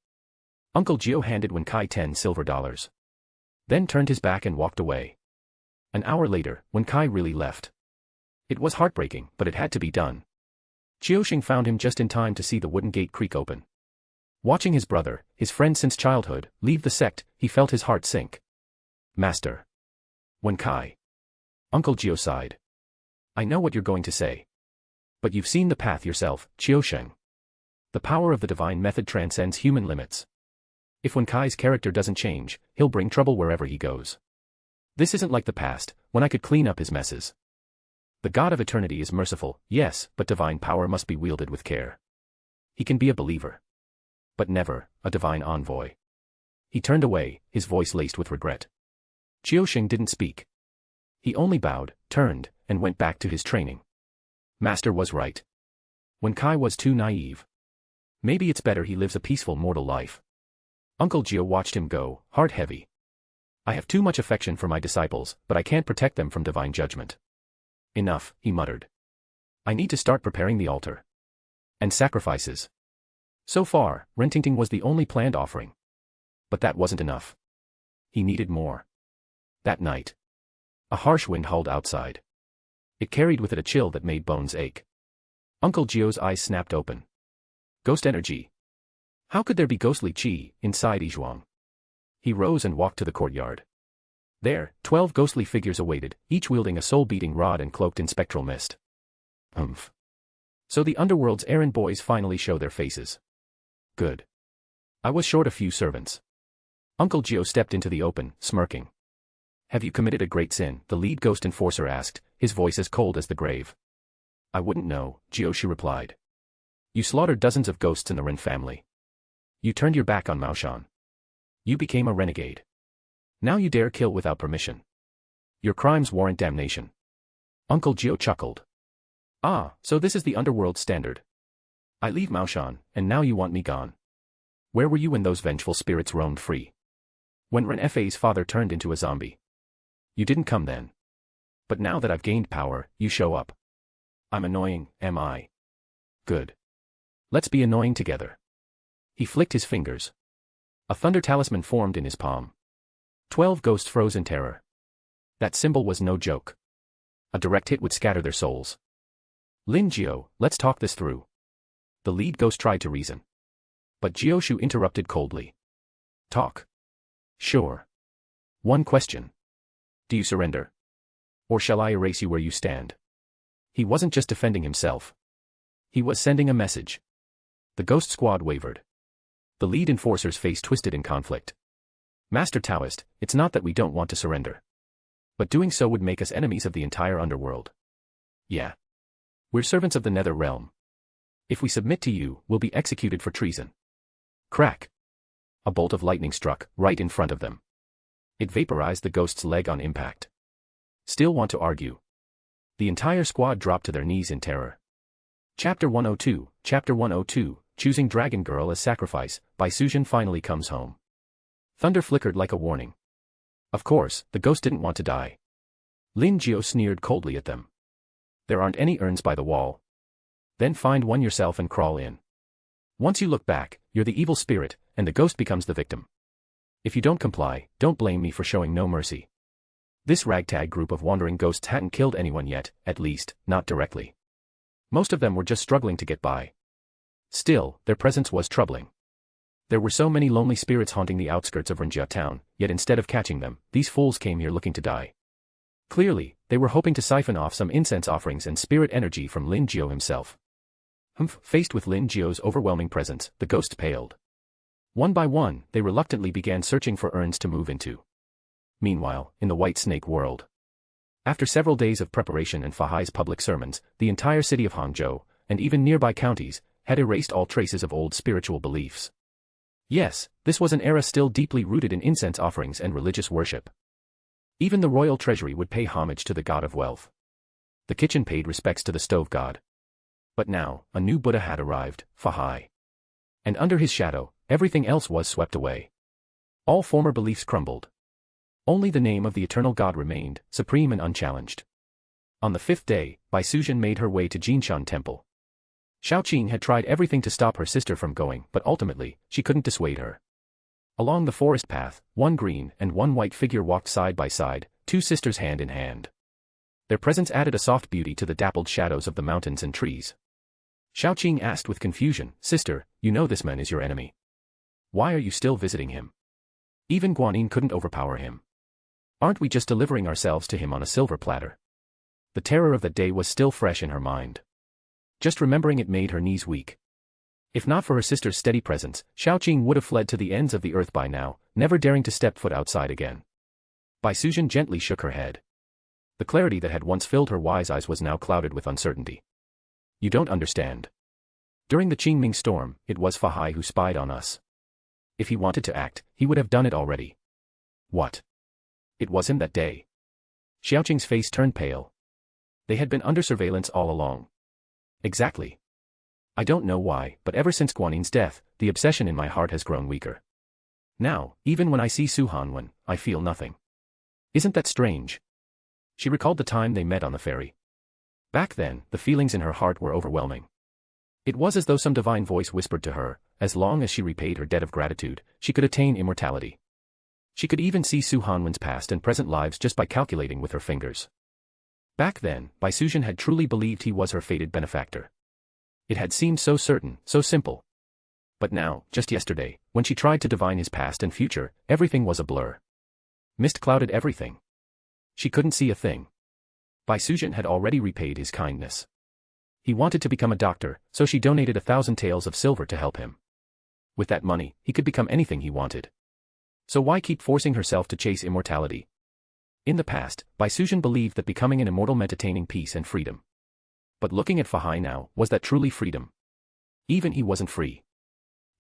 Uncle Jio handed Wen Kai 10 silver dollars. Then turned his back and walked away. An hour later, Wen Kai really left. It was heartbreaking, but it had to be done. Qiusheng found him just in time to see the wooden gate creak open. Watching his brother, his friend since childhood, leave the sect, he felt his heart sink. Master. Wen Kai. Uncle Jio sighed. I know what you're going to say. But you've seen the path yourself, Qiusheng. The power of the divine method transcends human limits. If Wen Kai's character doesn't change, he'll bring trouble wherever he goes. This isn't like the past, when I could clean up his messes. The God of eternity is merciful, yes, but divine power must be wielded with care. He can be a believer. But never, a divine envoy. He turned away, his voice laced with regret. Qiusheng didn't speak. He only bowed, turned, and went back to his training. Master was right. Wen Kai was too naive. Maybe it's better he lives a peaceful mortal life. Uncle Jio watched him go, heart heavy. I have too much affection for my disciples, but I can't protect them from divine judgment. Enough, he muttered. I need to start preparing the altar. And sacrifices. So far, Rentingting was the only planned offering. But that wasn't enough. He needed more. That night. A harsh wind howled outside. It carried with it a chill that made bones ache. Uncle Jio's eyes snapped open. Ghost energy. How could there be ghostly qi inside Yizhuang? He rose and walked to the courtyard. There, 12 ghostly figures awaited, each wielding a soul-beating rod and cloaked in spectral mist. Humph. So the underworld's errand boys finally show their faces. Good. I was short a few servants. Uncle Jio stepped into the open, smirking. Have you committed a great sin? The lead ghost enforcer asked, his voice as cold as the grave. I wouldn't know, Jioshu replied. You slaughtered dozens of ghosts in the Ren family. You turned your back on Maoshan. You became a renegade. Now you dare kill without permission. Your crimes warrant damnation. Uncle Jio chuckled. Ah, so this is the underworld standard. I leave Maoshan, and now you want me gone. Where were you when those vengeful spirits roamed free? When Ren Fa's father turned into a zombie. You didn't come then. But now that I've gained power, you show up. I'm annoying, am I? Good. Let's be annoying together. He flicked his fingers. A thunder talisman formed in his palm. 12 ghosts froze in terror. That symbol was no joke. A direct hit would scatter their souls. Lin Jio, let's talk this through. The lead ghost tried to reason. But Jioshu interrupted coldly. Talk. Sure. One question. Do you surrender? Or shall I erase you where you stand? He wasn't just defending himself. He was sending a message. The ghost squad wavered. The lead enforcer's face twisted in conflict. Master Taoist, it's not that we don't want to surrender. But doing so would make us enemies of the entire underworld. Yeah. We're servants of the nether realm. If we submit to you, we'll be executed for treason. Crack. A bolt of lightning struck, right in front of them. It vaporized the ghost's leg on impact. Still want to argue? The entire squad dropped to their knees in terror. Chapter 102, Choosing Dragon Girl as Sacrifice, by Suzhen finally comes home. Thunder flickered like a warning. Of course, the ghost didn't want to die. Lin Jio sneered coldly at them. There aren't any urns by the wall. Then find one yourself and crawl in. Once you look back, you're the evil spirit, and the ghost becomes the victim. If you don't comply, don't blame me for showing no mercy. This ragtag group of wandering ghosts hadn't killed anyone yet, at least, not directly. Most of them were just struggling to get by. Still, their presence was troubling. There were so many lonely spirits haunting the outskirts of Renjia town, yet instead of catching them, these fools came here looking to die. Clearly, they were hoping to siphon off some incense offerings and spirit energy from Lin Jio himself. Faced with Lin Jio's overwhelming presence, the ghosts paled. One by one, they reluctantly began searching for urns to move into. Meanwhile, in the White Snake world. After several days of preparation and Fahai's public sermons, the entire city of Hangzhou, and even nearby counties, had erased all traces of old spiritual beliefs. Yes, this was an era still deeply rooted in incense offerings and religious worship. Even the royal treasury would pay homage to the god of wealth. The kitchen paid respects to the stove god. But now, a new Buddha had arrived, Fahai. And under his shadow, everything else was swept away. All former beliefs crumbled. Only the name of the eternal god remained, supreme and unchallenged. On the 5th day, Bai Suzhen made her way to Jinshan Temple. Xiaoqing had tried everything to stop her sister from going, but ultimately, she couldn't dissuade her. Along the forest path, one green and one white figure walked side by side, two sisters hand in hand. Their presence added a soft beauty to the dappled shadows of the mountains and trees. Xiaoqing asked with confusion, "Sister, you know this man is your enemy. Why are you still visiting him? Even Guanyin couldn't overpower him. Aren't we just delivering ourselves to him on a silver platter?" The terror of that day was still fresh in her mind. Just remembering it made her knees weak. If not for her sister's steady presence, Xiaoqing would have fled to the ends of the earth by now, never daring to step foot outside again. Bai Suzhen gently shook her head. The clarity that had once filled her wise eyes was now clouded with uncertainty. "You don't understand. During the Qingming storm, it was Fahai who spied on us. If he wanted to act, he would have done it already." "What? It was him that day?" Xiaoqing's face turned pale. They had been under surveillance all along. "Exactly. I don't know why, but ever since Guanyin's death, the obsession in my heart has grown weaker. Now, even when I see Su Hanwen, I feel nothing. Isn't that strange?" She recalled the time they met on the ferry. Back then, the feelings in her heart were overwhelming. It was as though some divine voice whispered to her, as long as she repaid her debt of gratitude, she could attain immortality. She could even see Su Hanwen's past and present lives just by calculating with her fingers. Back then, Bai Suzhen had truly believed he was her fated benefactor. It had seemed so certain, so simple. But now, just yesterday, when she tried to divine his past and future, everything was a blur. Mist clouded everything. She couldn't see a thing. Bai Suzhen had already repaid his kindness. He wanted to become a doctor, so she donated 1,000 taels of silver to help him. With that money, he could become anything he wanted. So why keep forcing herself to chase immortality? In the past, Bai Suzhen believed that becoming an immortal meant attaining peace and freedom. But looking at Fahai now, was that truly freedom? Even he wasn't free.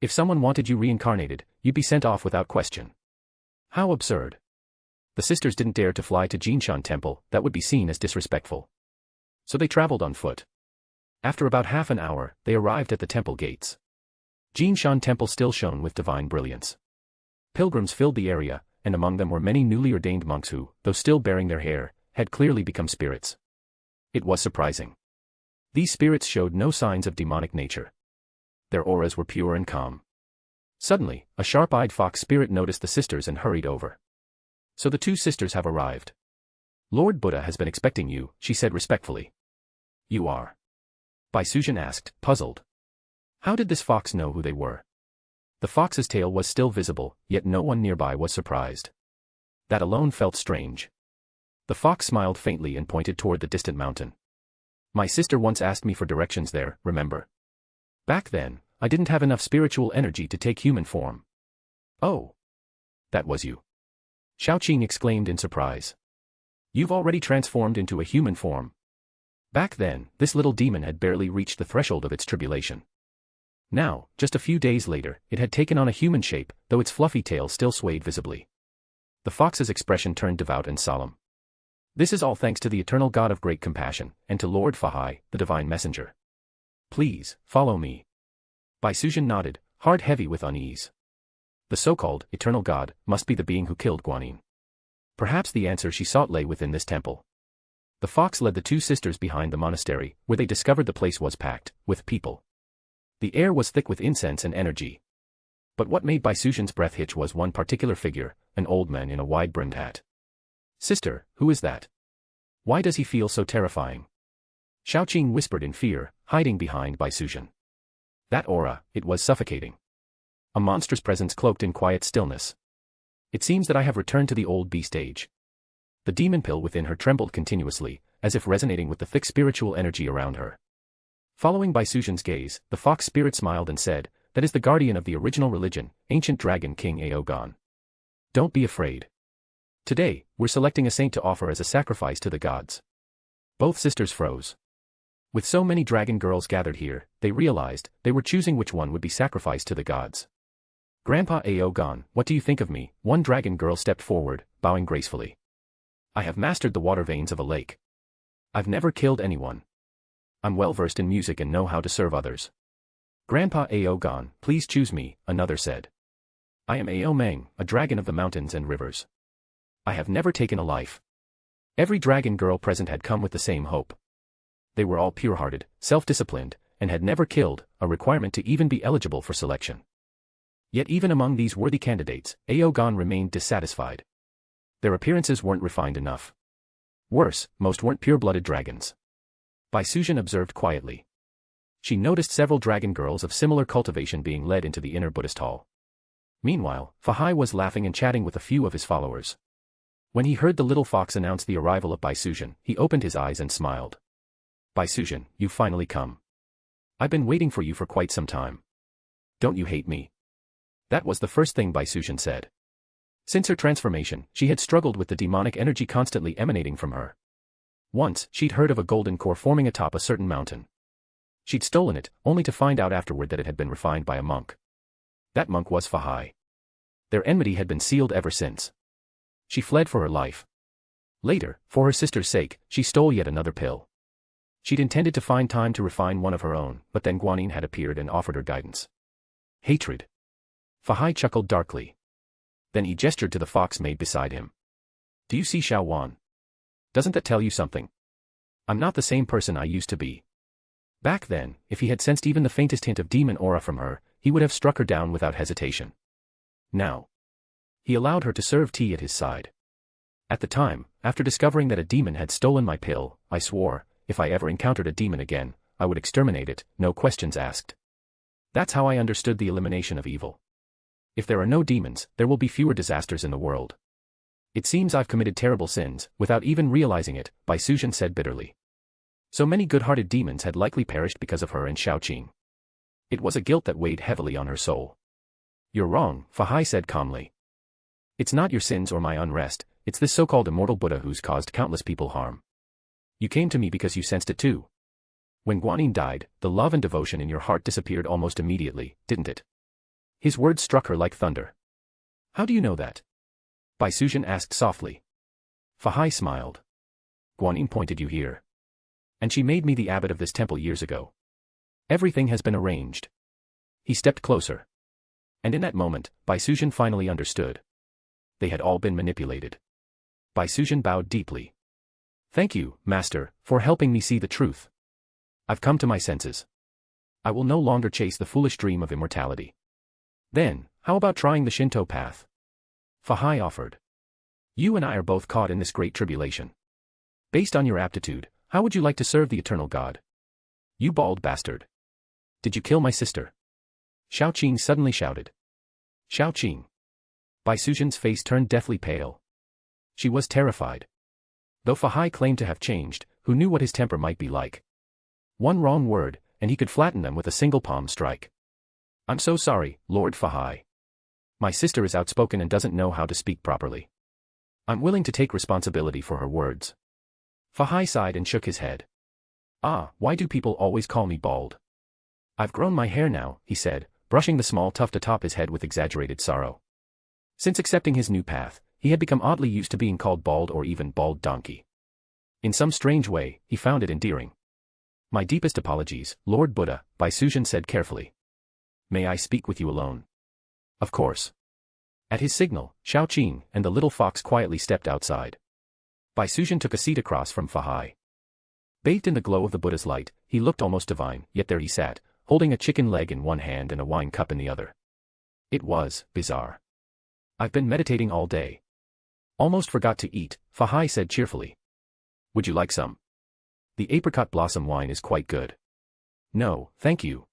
If someone wanted you reincarnated, you'd be sent off without question. How absurd. The sisters didn't dare to fly to Jinshan Temple, that would be seen as disrespectful. So they traveled on foot. After about half an hour, they arrived at the temple gates. Jinshan Temple still shone with divine brilliance. Pilgrims filled the area, and among them were many newly ordained monks who, though still bearing their hair, had clearly become spirits. It was surprising. These spirits showed no signs of demonic nature. Their auras were pure and calm. Suddenly, a sharp-eyed fox spirit noticed the sisters and hurried over. "So the two sisters have arrived. Lord Buddha has been expecting you," she said respectfully. "You are?" Bai Suzhen asked, puzzled. How did this fox know who they were? The fox's tail was still visible, yet no one nearby was surprised. That alone felt strange. The fox smiled faintly and pointed toward the distant mountain. "My sister once asked me for directions there, remember? Back then, I didn't have enough spiritual energy to take human form." "Oh. That was you." Xiaoqing exclaimed in surprise. "You've already transformed into a human form." Back then, this little demon had barely reached the threshold of its tribulation. Now, just a few days later, it had taken on a human shape, though its fluffy tail still swayed visibly. The fox's expression turned devout and solemn. "This is all thanks to the eternal God of great compassion, and to Lord Fahai, the divine messenger. Please, follow me." Bai Suzhen nodded, heart heavy with unease. The so-called eternal God must be the being who killed Guanyin. Perhaps the answer she sought lay within this temple. The fox led the two sisters behind the monastery, where they discovered the place was packed with people. The air was thick with incense and energy. But what made Bai Suzhen's breath hitch was one particular figure, an old man in a wide-brimmed hat. "Sister, who is that? Why does he feel so terrifying?" Xiaoqing whispered in fear, hiding behind Bai Suzhen. That aura, it was suffocating. A monstrous presence cloaked in quiet stillness. "It seems that I have returned to the old beast age." The demon pill within her trembled continuously, as if resonating with the thick spiritual energy around her. Following Bai Suzhen's gaze, the fox spirit smiled and said, "That is the guardian of the original religion, ancient dragon King Aogon. Don't be afraid. Today, we're selecting a saint to offer as a sacrifice to the gods." Both sisters froze. With so many dragon girls gathered here, they realized they were choosing which one would be sacrificed to the gods. Grandpa Ao gone, what do you think of me? One dragon girl stepped forward, bowing gracefully. I have mastered the water veins of a lake. I've never killed anyone. I'm well versed in music and know how to serve others. Grandpa Ao gone, please choose me, another said. I am Ao Meng, a dragon of the mountains and rivers. I have never taken a life. Every dragon girl present had come with the same hope. They were all pure-hearted, self-disciplined, and had never killed, a requirement to even be eligible for selection. Yet even among these worthy candidates, Ao Gan remained dissatisfied. Their appearances weren't refined enough. Worse, most weren't pure-blooded dragons. Bai Suzhen observed quietly. She noticed several dragon girls of similar cultivation being led into the inner Buddhist hall. Meanwhile, Fahai was laughing and chatting with a few of his followers. When he heard the little fox announce the arrival of Bai Suzhen, he opened his eyes and smiled. Bai Suzhen, you've finally come. I've been waiting for you for quite some time. Don't you hate me? That was the first thing Bai Suzhen said. Since her transformation, she had struggled with the demonic energy constantly emanating from her. Once, she'd heard of a golden core forming atop a certain mountain. She'd stolen it, only to find out afterward that it had been refined by a monk. That monk was Fahai. Their enmity had been sealed ever since. She fled for her life. Later, for her sister's sake, she stole yet another pill. She'd intended to find time to refine one of her own, but then Guanyin had appeared and offered her guidance. Hatred. Fahai chuckled darkly. Then he gestured to the fox maid beside him. Do you see Xiao Wan? Doesn't that tell you something? I'm not the same person I used to be. Back then, if he had sensed even the faintest hint of demon aura from her, he would have struck her down without hesitation. Now, he allowed her to serve tea at his side. At the time, after discovering that a demon had stolen my pill, I swore, if I ever encountered a demon again, I would exterminate it, no questions asked. That's how I understood the elimination of evil. If there are no demons, there will be fewer disasters in the world. It seems I've committed terrible sins, without even realizing it, Bai Suzhen said bitterly. So many good-hearted demons had likely perished because of her and Xiaoqing. It was a guilt that weighed heavily on her soul. You're wrong, Fahai said calmly. It's not your sins or my unrest, it's this so-called immortal Buddha who's caused countless people harm. You came to me because you sensed it too. When Guanyin died, the love and devotion in your heart disappeared almost immediately, didn't it? His words struck her like thunder. How do you know that? Bai Suzhen asked softly. Fahai smiled. Guanyin pointed you here. And she made me the abbot of this temple years ago. Everything has been arranged. He stepped closer. And in that moment, Bai Suzhen finally understood. They had all been manipulated. Bai Suzhen bowed deeply. Thank you, Master, for helping me see the truth. I've come to my senses. I will no longer chase the foolish dream of immortality. Then, how about trying the Shinto path? Fahai offered. You and I are both caught in this great tribulation. Based on your aptitude, how would you like to serve the eternal God? You bald bastard. Did you kill my sister? Xiaoqing suddenly shouted. Xiaoqing. Bai Suzhen's face turned deathly pale. She was terrified. Though Fahai claimed to have changed, who knew what his temper might be like? One wrong word, and he could flatten them with a single palm strike. I'm so sorry, Lord Fahai. My sister is outspoken and doesn't know how to speak properly. I'm willing to take responsibility for her words. Fahai sighed and shook his head. Ah, why do people always call me bald? I've grown my hair now, he said, brushing the small tuft atop his head with exaggerated sorrow. Since accepting his new path, he had become oddly used to being called bald or even bald donkey. In some strange way, he found it endearing. My deepest apologies, Lord Buddha, Bai Suzhen said carefully. May I speak with you alone? Of course. At his signal, Xiaoqing and the little fox quietly stepped outside. Bai Suzhen took a seat across from Fahai. Bathed in the glow of the Buddha's light, he looked almost divine, yet there he sat, holding a chicken leg in one hand and a wine cup in the other. It was bizarre. I've been meditating all day. Almost forgot to eat, Fahai said cheerfully. Would you like some? The apricot blossom wine is quite good. No, thank you.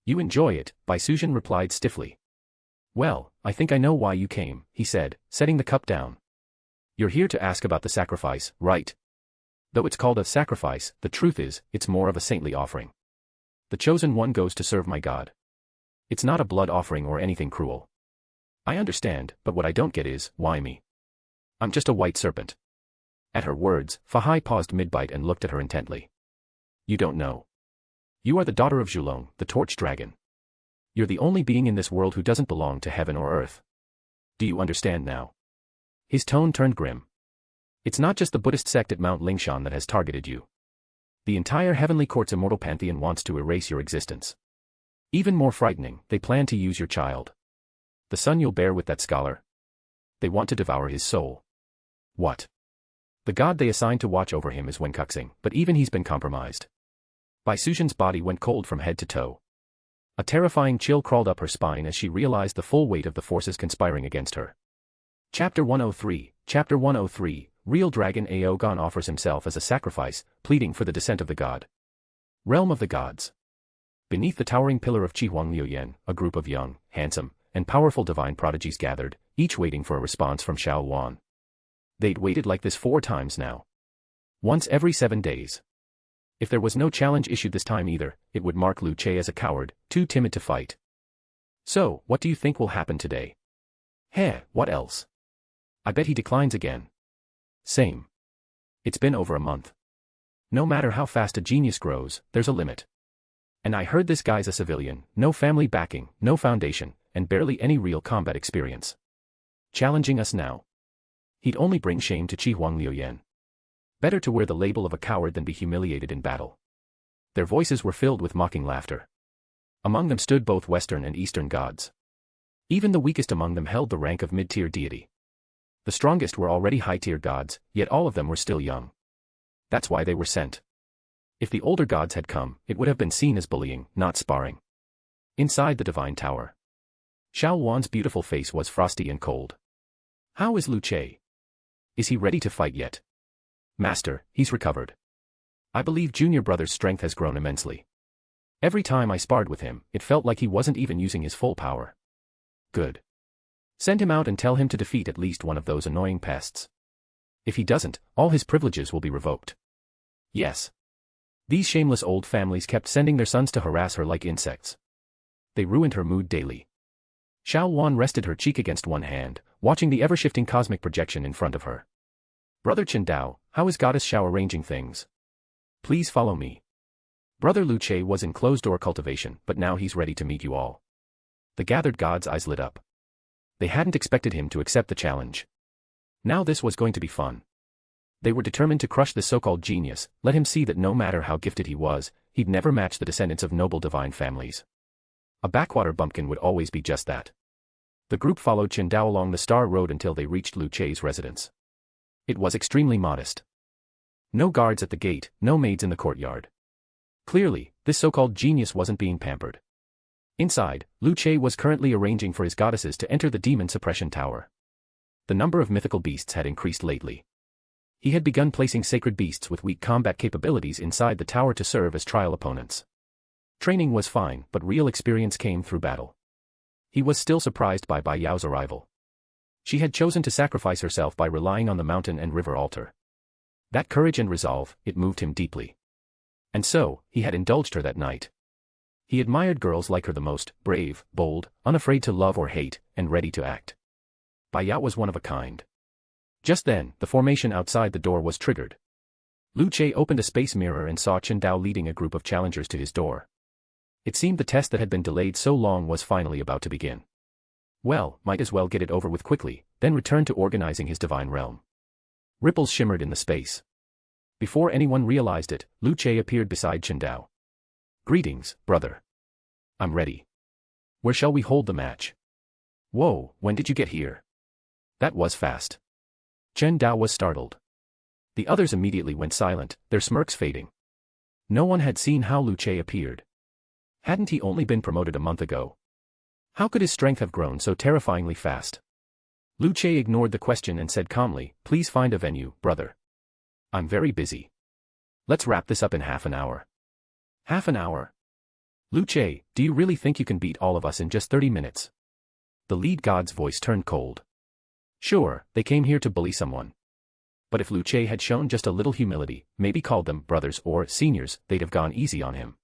You enjoy it, Bai Suzhen replied stiffly. Well, I think I know why you came, he said, setting the cup down. You're here to ask about the sacrifice, right? Though it's called a sacrifice, the truth is, it's more of a saintly offering. The chosen one goes to serve my God. It's not a blood offering or anything cruel. I understand, but what I don't get is, why me? I'm just a white serpent. At her words, Fahai paused mid-bite and looked at her intently. You don't know. You are the daughter of Zhulong, the torch dragon. You're the only being in this world who doesn't belong to heaven or earth. Do you understand now? His tone turned grim. It's not just the Buddhist sect at Mount Lingshan that has targeted you. The entire Heavenly Court's immortal pantheon wants to erase your existence. Even more frightening, they plan to use your child. The son you'll bear with that scholar. They want to devour his soul. What? The god they assigned to watch over him is Wenkuxing, but even he's been compromised. Bai Suxian's body went cold from head to toe. A terrifying chill crawled up her spine as she realized the full weight of the forces conspiring against her. Chapter 103, Chapter 103, Real Dragon Aogon offers himself as a sacrifice, pleading for the descent of the god. Realm of the Gods. Beneath the towering pillar of Chihuang Liuyan, a group of young, handsome, and powerful divine prodigies gathered, each waiting for a response from Xiao Wan. They'd waited like this 4 times now. Once every 7 days. If there was no challenge issued this time either, it would mark Lu Che as a coward, too timid to fight. So, what do you think will happen today? Heh, what else? I bet he declines again. Same. It's been over a month. No matter how fast a genius grows, there's a limit. And I heard this guy's a civilian, no family backing, no foundation, and barely any real combat experience. Challenging us now. He'd only bring shame to Chihuang Liuyan. Better to wear the label of a coward than be humiliated in battle. Their voices were filled with mocking laughter. Among them stood both Western and Eastern gods. Even the weakest among them held the rank of mid-tier deity. The strongest were already high-tier gods, yet all of them were still young. That's why they were sent. If the older gods had come, it would have been seen as bullying, not sparring. Inside the divine tower, Xiao Wan's beautiful face was frosty and cold. How is Lu Che? Is he ready to fight yet? Master, he's recovered. I believe junior brother's strength has grown immensely. Every time I sparred with him, it felt like he wasn't even using his full power. Good. Send him out and tell him to defeat at least one of those annoying pests. If he doesn't, all his privileges will be revoked. Yes. These shameless old families kept sending their sons to harass her like insects. They ruined her mood daily. Xiao Wan rested her cheek against one hand, watching the ever-shifting cosmic projection in front of her. Brother Chen Dao, how is Goddess Xiao arranging things? Please follow me. Brother Lu Che was in closed-door cultivation, but now he's ready to meet you all. The gathered gods' eyes lit up. They hadn't expected him to accept the challenge. Now this was going to be fun. They were determined to crush this so-called genius, let him see that no matter how gifted he was, he'd never match the descendants of noble divine families. A backwater bumpkin would always be just that. The group followed Chen Dao along the star road until they reached Lu Che's residence. It was extremely modest. No guards at the gate, no maids in the courtyard. Clearly, this so-called genius wasn't being pampered. Inside, Lu Che was currently arranging for his goddesses to enter the demon suppression tower. The number of mythical beasts had increased lately. He had begun placing sacred beasts with weak combat capabilities inside the tower to serve as trial opponents. Training was fine, but real experience came through battle. He was still surprised by Bai Yao's arrival. She had chosen to sacrifice herself by relying on the mountain and river altar. That courage and resolve, it moved him deeply. And so, he had indulged her that night. He admired girls like her the most, brave, bold, unafraid to love or hate, and ready to act. Bai Yao was one of a kind. Just then, the formation outside the door was triggered. Lu Che opened a space mirror and saw Chen Dao leading a group of challengers to his door. It seemed the test that had been delayed so long was finally about to begin. Well, might as well get it over with quickly, then return to organizing his divine realm. Ripples shimmered in the space. Before anyone realized it, Lu Che appeared beside Chen Dao. Greetings, brother. I'm ready. Where shall we hold the match? Whoa, when did you get here? That was fast. Chen Dao was startled. The others immediately went silent, their smirks fading. No one had seen how Lu Che appeared. Hadn't he only been promoted a month ago? How could his strength have grown so terrifyingly fast? Lu Che ignored the question and said calmly, "Please find a venue, brother. I'm very busy. Let's wrap this up in half an hour." Half an hour? Lu Che, do you really think you can beat all of us in just 30 minutes? The lead god's voice turned cold. Sure, they came here to bully someone. But if Lu Che had shown just a little humility, maybe called them brothers or seniors, they'd have gone easy on him.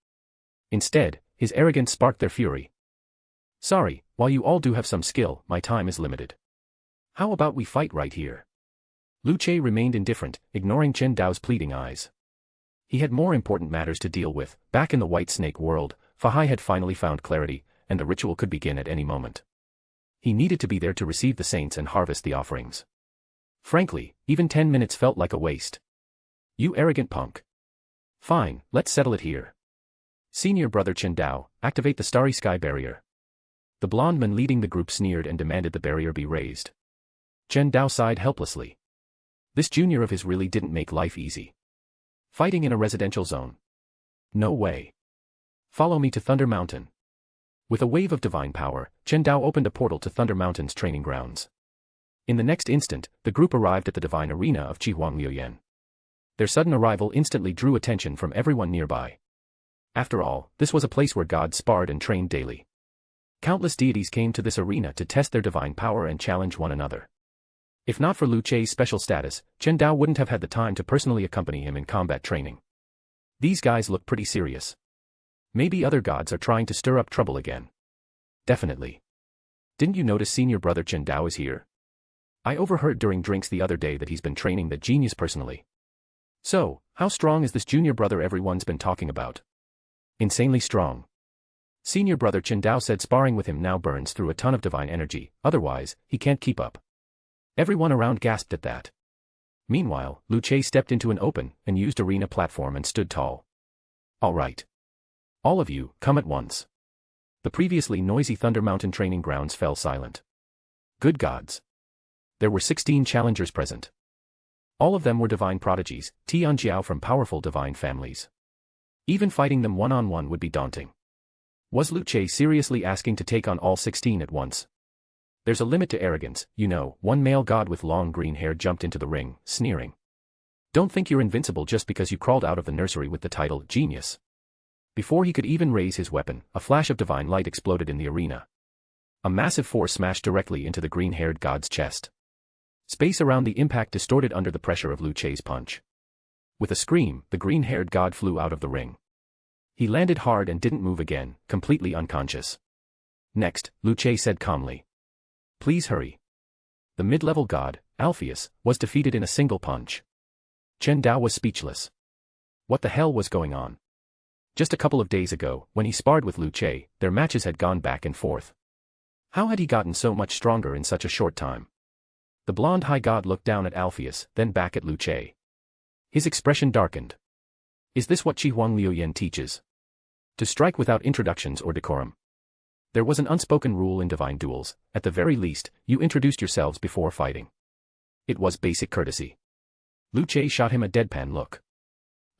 Instead, his arrogance sparked their fury. Sorry, while you all do have some skill, my time is limited. How about we fight right here? Lu Che remained indifferent, ignoring Chen Dao's pleading eyes. He had more important matters to deal with. Back in the White Snake world, Fahai had finally found clarity, and the ritual could begin at any moment. He needed to be there to receive the saints and harvest the offerings. Frankly, even 10 minutes felt like a waste. You arrogant punk. Fine, let's settle it here. Senior brother Chen Dao, activate the starry sky barrier. The blonde man leading the group sneered and demanded the barrier be raised. Chen Dao sighed helplessly. This junior of his really didn't make life easy. Fighting in a residential zone. No way. Follow me to Thunder Mountain. With a wave of divine power, Chen Dao opened a portal to Thunder Mountain's training grounds. In the next instant, the group arrived at the divine arena of Qi-Huang-Liu-Yan. Their sudden arrival instantly drew attention from everyone nearby. After all, this was a place where gods sparred and trained daily. Countless deities came to this arena to test their divine power and challenge one another. If not for Lu Chei's special status, Chen Dao wouldn't have had the time to personally accompany him in combat training. These guys look pretty serious. Maybe other gods are trying to stir up trouble again. Definitely. Didn't you notice senior brother Chen Dao is here? I overheard during drinks the other day that he's been training that genius personally. So, how strong is this junior brother everyone's been talking about? Insanely strong. Senior brother Chen Dao said sparring with him now burns through a ton of divine energy, otherwise, he can't keep up. Everyone around gasped at that. Meanwhile, Lu Chei stepped into an open, unused arena platform and stood tall. All right. All of you, come at once. The previously noisy Thunder Mountain training grounds fell silent. Good gods. There were 16 challengers present. All of them were divine prodigies, Tianjiao from powerful divine families. Even fighting them one-on-one would be daunting. Was Lu Chei seriously asking to take on all 16 at once? There's a limit to arrogance, you know. One male god with long green hair jumped into the ring, sneering. Don't think you're invincible just because you crawled out of the nursery with the title Genius. Before he could even raise his weapon, a flash of divine light exploded in the arena. A massive force smashed directly into the green-haired god's chest. Space around the impact distorted under the pressure of Lu Chei's punch. With a scream, the green-haired god flew out of the ring. He landed hard and didn't move again, completely unconscious. Next, Lu Chei said calmly. Please hurry. The mid-level god, Alpheus, was defeated in a single punch. Chen Dao was speechless. What the hell was going on? Just a couple of days ago, when he sparred with Lu Chei, their matches had gone back and forth. How had he gotten so much stronger in such a short time? The blonde high god looked down at Alpheus, then back at Lu Chei. His expression darkened. Is this what Qi-Huang-Liu-Yan teaches? To strike without introductions or decorum? There was an unspoken rule in divine duels, at the very least, you introduced yourselves before fighting. It was basic courtesy. Lu Chei shot him a deadpan look.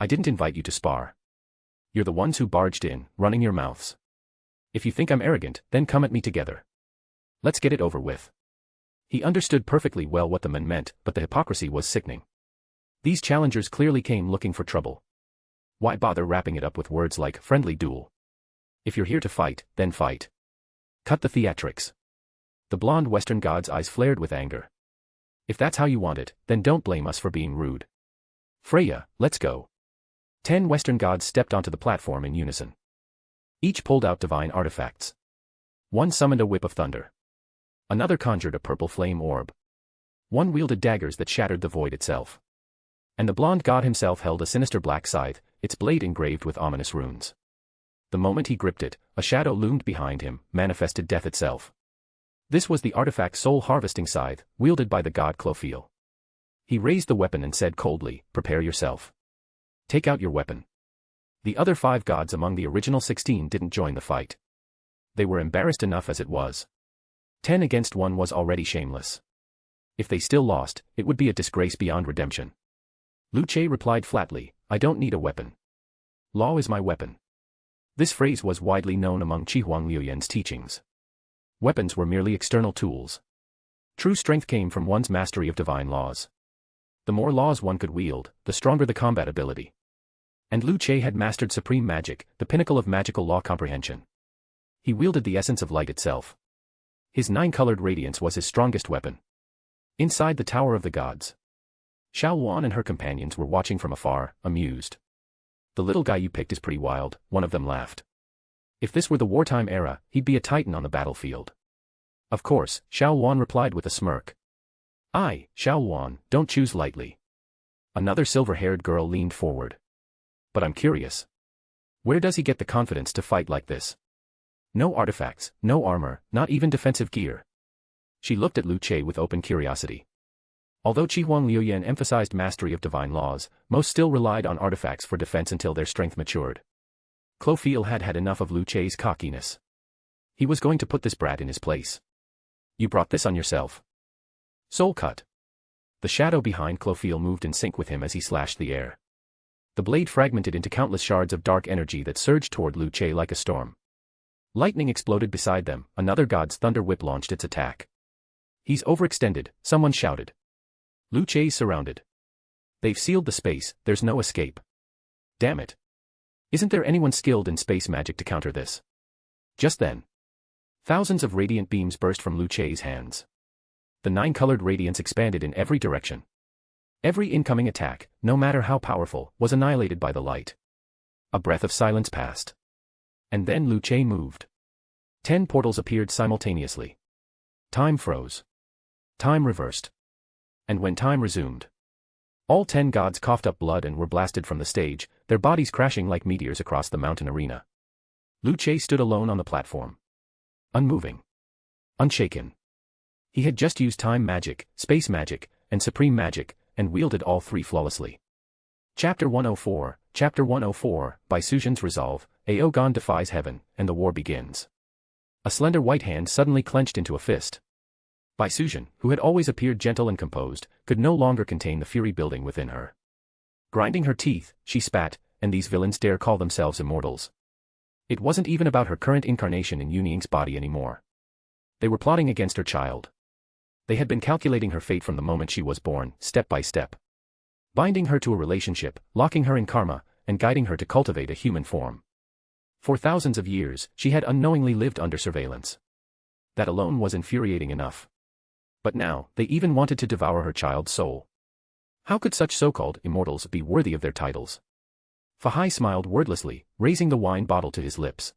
I didn't invite you to spar. You're the ones who barged in, running your mouths. If you think I'm arrogant, then come at me together. Let's get it over with. He understood perfectly well what the man meant, but the hypocrisy was sickening. These challengers clearly came looking for trouble. Why bother wrapping it up with words like friendly duel? If you're here to fight, then fight. Cut the theatrics. The blonde Western god's eyes flared with anger. If that's how you want it, then don't blame us for being rude. Freya, let's go. 10 Western gods stepped onto the platform in unison. Each pulled out divine artifacts. One summoned a whip of thunder. Another conjured a purple flame orb. One wielded daggers that shattered the void itself. And the blonde god himself held a sinister black scythe, its blade engraved with ominous runes. The moment he gripped it, a shadow loomed behind him, manifested death itself. This was the artifact's soul harvesting scythe, wielded by the god Clophiel. He raised the weapon and said coldly, prepare yourself. Take out your weapon. The other 5 gods among the original 16 didn't join the fight. They were embarrassed enough as it was. 10 against 1 was already shameless. If they still lost, it would be a disgrace beyond redemption. Lu Chei replied flatly, I don't need a weapon. Law is my weapon. This phrase was widely known among Qi-Huang-Liu-Yan's teachings. Weapons were merely external tools. True strength came from one's mastery of divine laws. The more laws one could wield, the stronger the combat ability. And Lu Chei had mastered supreme magic, the pinnacle of magical law comprehension. He wielded the essence of light itself. His 9-colored radiance was his strongest weapon. Inside the Tower of the Gods, Xiao Wan and her companions were watching from afar, amused. The little guy you picked is pretty wild, one of them laughed. If this were the wartime era, he'd be a titan on the battlefield. Of course, Xiao Wan replied with a smirk. I, Xiao Wan, don't choose lightly. Another silver-haired girl leaned forward. But I'm curious. Where does he get the confidence to fight like this? No artifacts, no armor, not even defensive gear. She looked at Lu Che with open curiosity. Although Qi Huang Liuyan emphasized mastery of divine laws, most still relied on artifacts for defense until their strength matured. Clofiel had had enough of Lu Che's cockiness. He was going to put this brat in his place. You brought this on yourself. Soul cut. The shadow behind Clofiel moved in sync with him as he slashed the air. The blade fragmented into countless shards of dark energy that surged toward Lu Che like a storm. Lightning exploded beside them, another god's thunder whip launched its attack. He's overextended, someone shouted. Lu Che's surrounded. They've sealed the space, there's no escape. Damn it. Isn't there anyone skilled in space magic to counter this? Just then, thousands of radiant beams burst from Lu Che's hands. The nine-colored radiance expanded in every direction. Every incoming attack, no matter how powerful, was annihilated by the light. A breath of silence passed. And then Lu Che moved. 10 portals appeared simultaneously. Time froze. Time reversed. And when time resumed, all 10 gods coughed up blood and were blasted from the stage, their bodies crashing like meteors across the mountain arena. Lu Che stood alone on the platform. Unmoving. Unshaken. He had just used time magic, space magic, and supreme magic, and wielded all three flawlessly. Chapter 104, Chapter 104, by Suzhen's resolve, Aogon defies heaven, and the war begins. A slender white hand suddenly clenched into a fist. Bai Suzhen, who had always appeared gentle and composed, could no longer contain the fury building within her. Grinding her teeth, she spat, and these villains dare call themselves immortals. It wasn't even about her current incarnation in Yuning's body anymore. They were plotting against her child. They had been calculating her fate from the moment she was born, step by step. Binding her to a relationship, locking her in karma, and guiding her to cultivate a human form. For thousands of years, she had unknowingly lived under surveillance. That alone was infuriating enough. But now, they even wanted to devour her child's soul. How could such so-called immortals be worthy of their titles? Fahai smiled wordlessly, raising the wine bottle to his lips.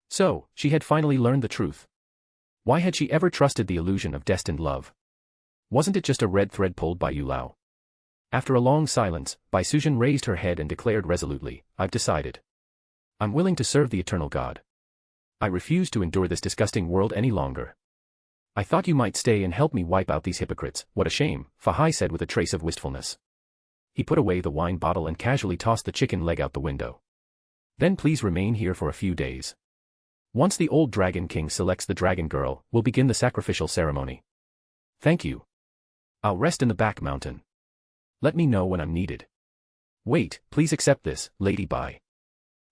So, she had finally learned the truth. Why had she ever trusted the illusion of destined love? Wasn't it just a red thread pulled by Yu Lao? After a long silence, Bai Suzhen raised her head and declared resolutely, I've decided. I'm willing to serve the eternal God. I refuse to endure this disgusting world any longer. I thought you might stay and help me wipe out these hypocrites. What a shame, Fahai said with a trace of wistfulness. He put away the wine bottle and casually tossed the chicken leg out the window. Then please remain here for a few days. Once the old Dragon King selects the Dragon Girl, we'll begin the sacrificial ceremony. Thank you. I'll rest in the back mountain. Let me know when I'm needed. Wait, please accept this, Lady Bai.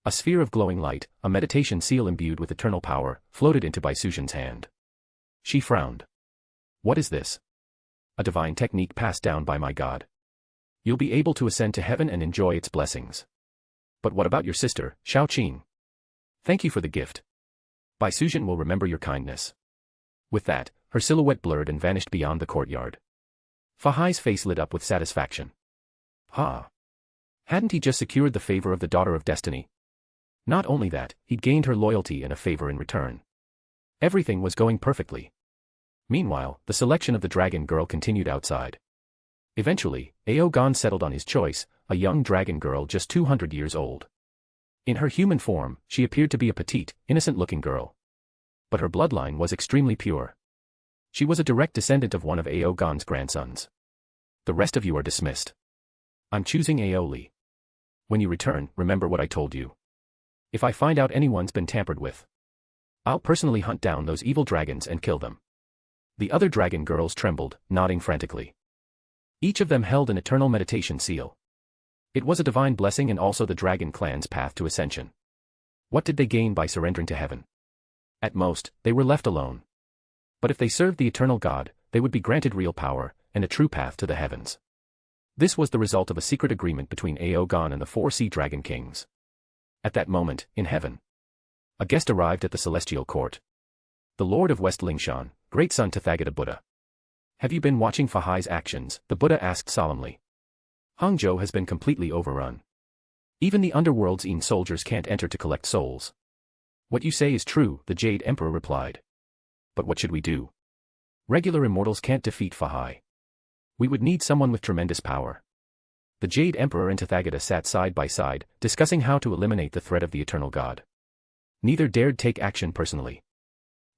A sphere of glowing light, a meditation seal imbued with eternal power, floated into Bai Suzhen's hand. She frowned. What is this? A divine technique passed down by my God. You'll be able to ascend to heaven and enjoy its blessings. But what about your sister, Shao Qing? Thank you for the gift. Bai Suzhen will remember your kindness. With that, her silhouette blurred and vanished beyond the courtyard. Fahai's face lit up with satisfaction. Ha! Hadn't he just secured the favor of the Daughter of Destiny? Not only that, he'd gained her loyalty and a favor in return. Everything was going perfectly. Meanwhile, the selection of the Dragon Girl continued outside. Eventually, Aogon settled on his choice, a young dragon girl just 200 years old. In her human form, she appeared to be a petite, innocent-looking girl. But her bloodline was extremely pure. She was a direct descendant of one of Aogon's grandsons. The rest of you are dismissed. I'm choosing Aoli. When you return, remember what I told you. If I find out anyone's been tampered with, I'll personally hunt down those evil dragons and kill them. The other dragon girls trembled, nodding frantically. Each of them held an eternal meditation seal. It was a divine blessing and also the dragon clan's path to ascension. What did they gain by surrendering to heaven? At most, they were left alone. But if they served the eternal God, they would be granted real power, and a true path to the heavens. This was the result of a secret agreement between Aogon and the 4 sea dragon kings. At that moment, in heaven, a guest arrived at the celestial court. The Lord of West Lingshan, great son Tathagata Buddha. Have you been watching Fahai's actions? The Buddha asked solemnly. Hangzhou has been completely overrun. Even the underworld's Yin soldiers can't enter to collect souls. What you say is true, the Jade Emperor replied. But what should we do? Regular immortals can't defeat Fahai. We would need someone with tremendous power. The Jade Emperor and Tathagata sat side by side, discussing how to eliminate the threat of the eternal God. Neither dared take action personally.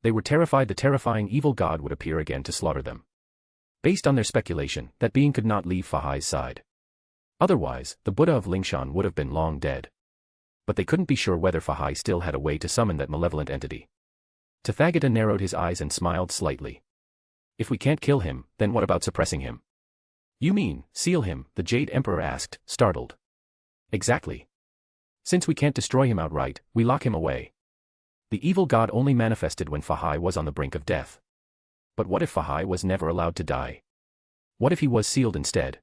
They were terrified the terrifying evil god would appear again to slaughter them. Based on their speculation, that being could not leave Fahai's side. Otherwise, the Buddha of Lingshan would have been long dead. But they couldn't be sure whether Fahai still had a way to summon that malevolent entity. Tathagata narrowed his eyes and smiled slightly. If we can't kill him, then what about suppressing him? You mean, seal him? The Jade Emperor asked, startled. Exactly. Since we can't destroy him outright, we lock him away. The evil god only manifested when Fahai was on the brink of death. But what if Fahai was never allowed to die? What if he was sealed instead?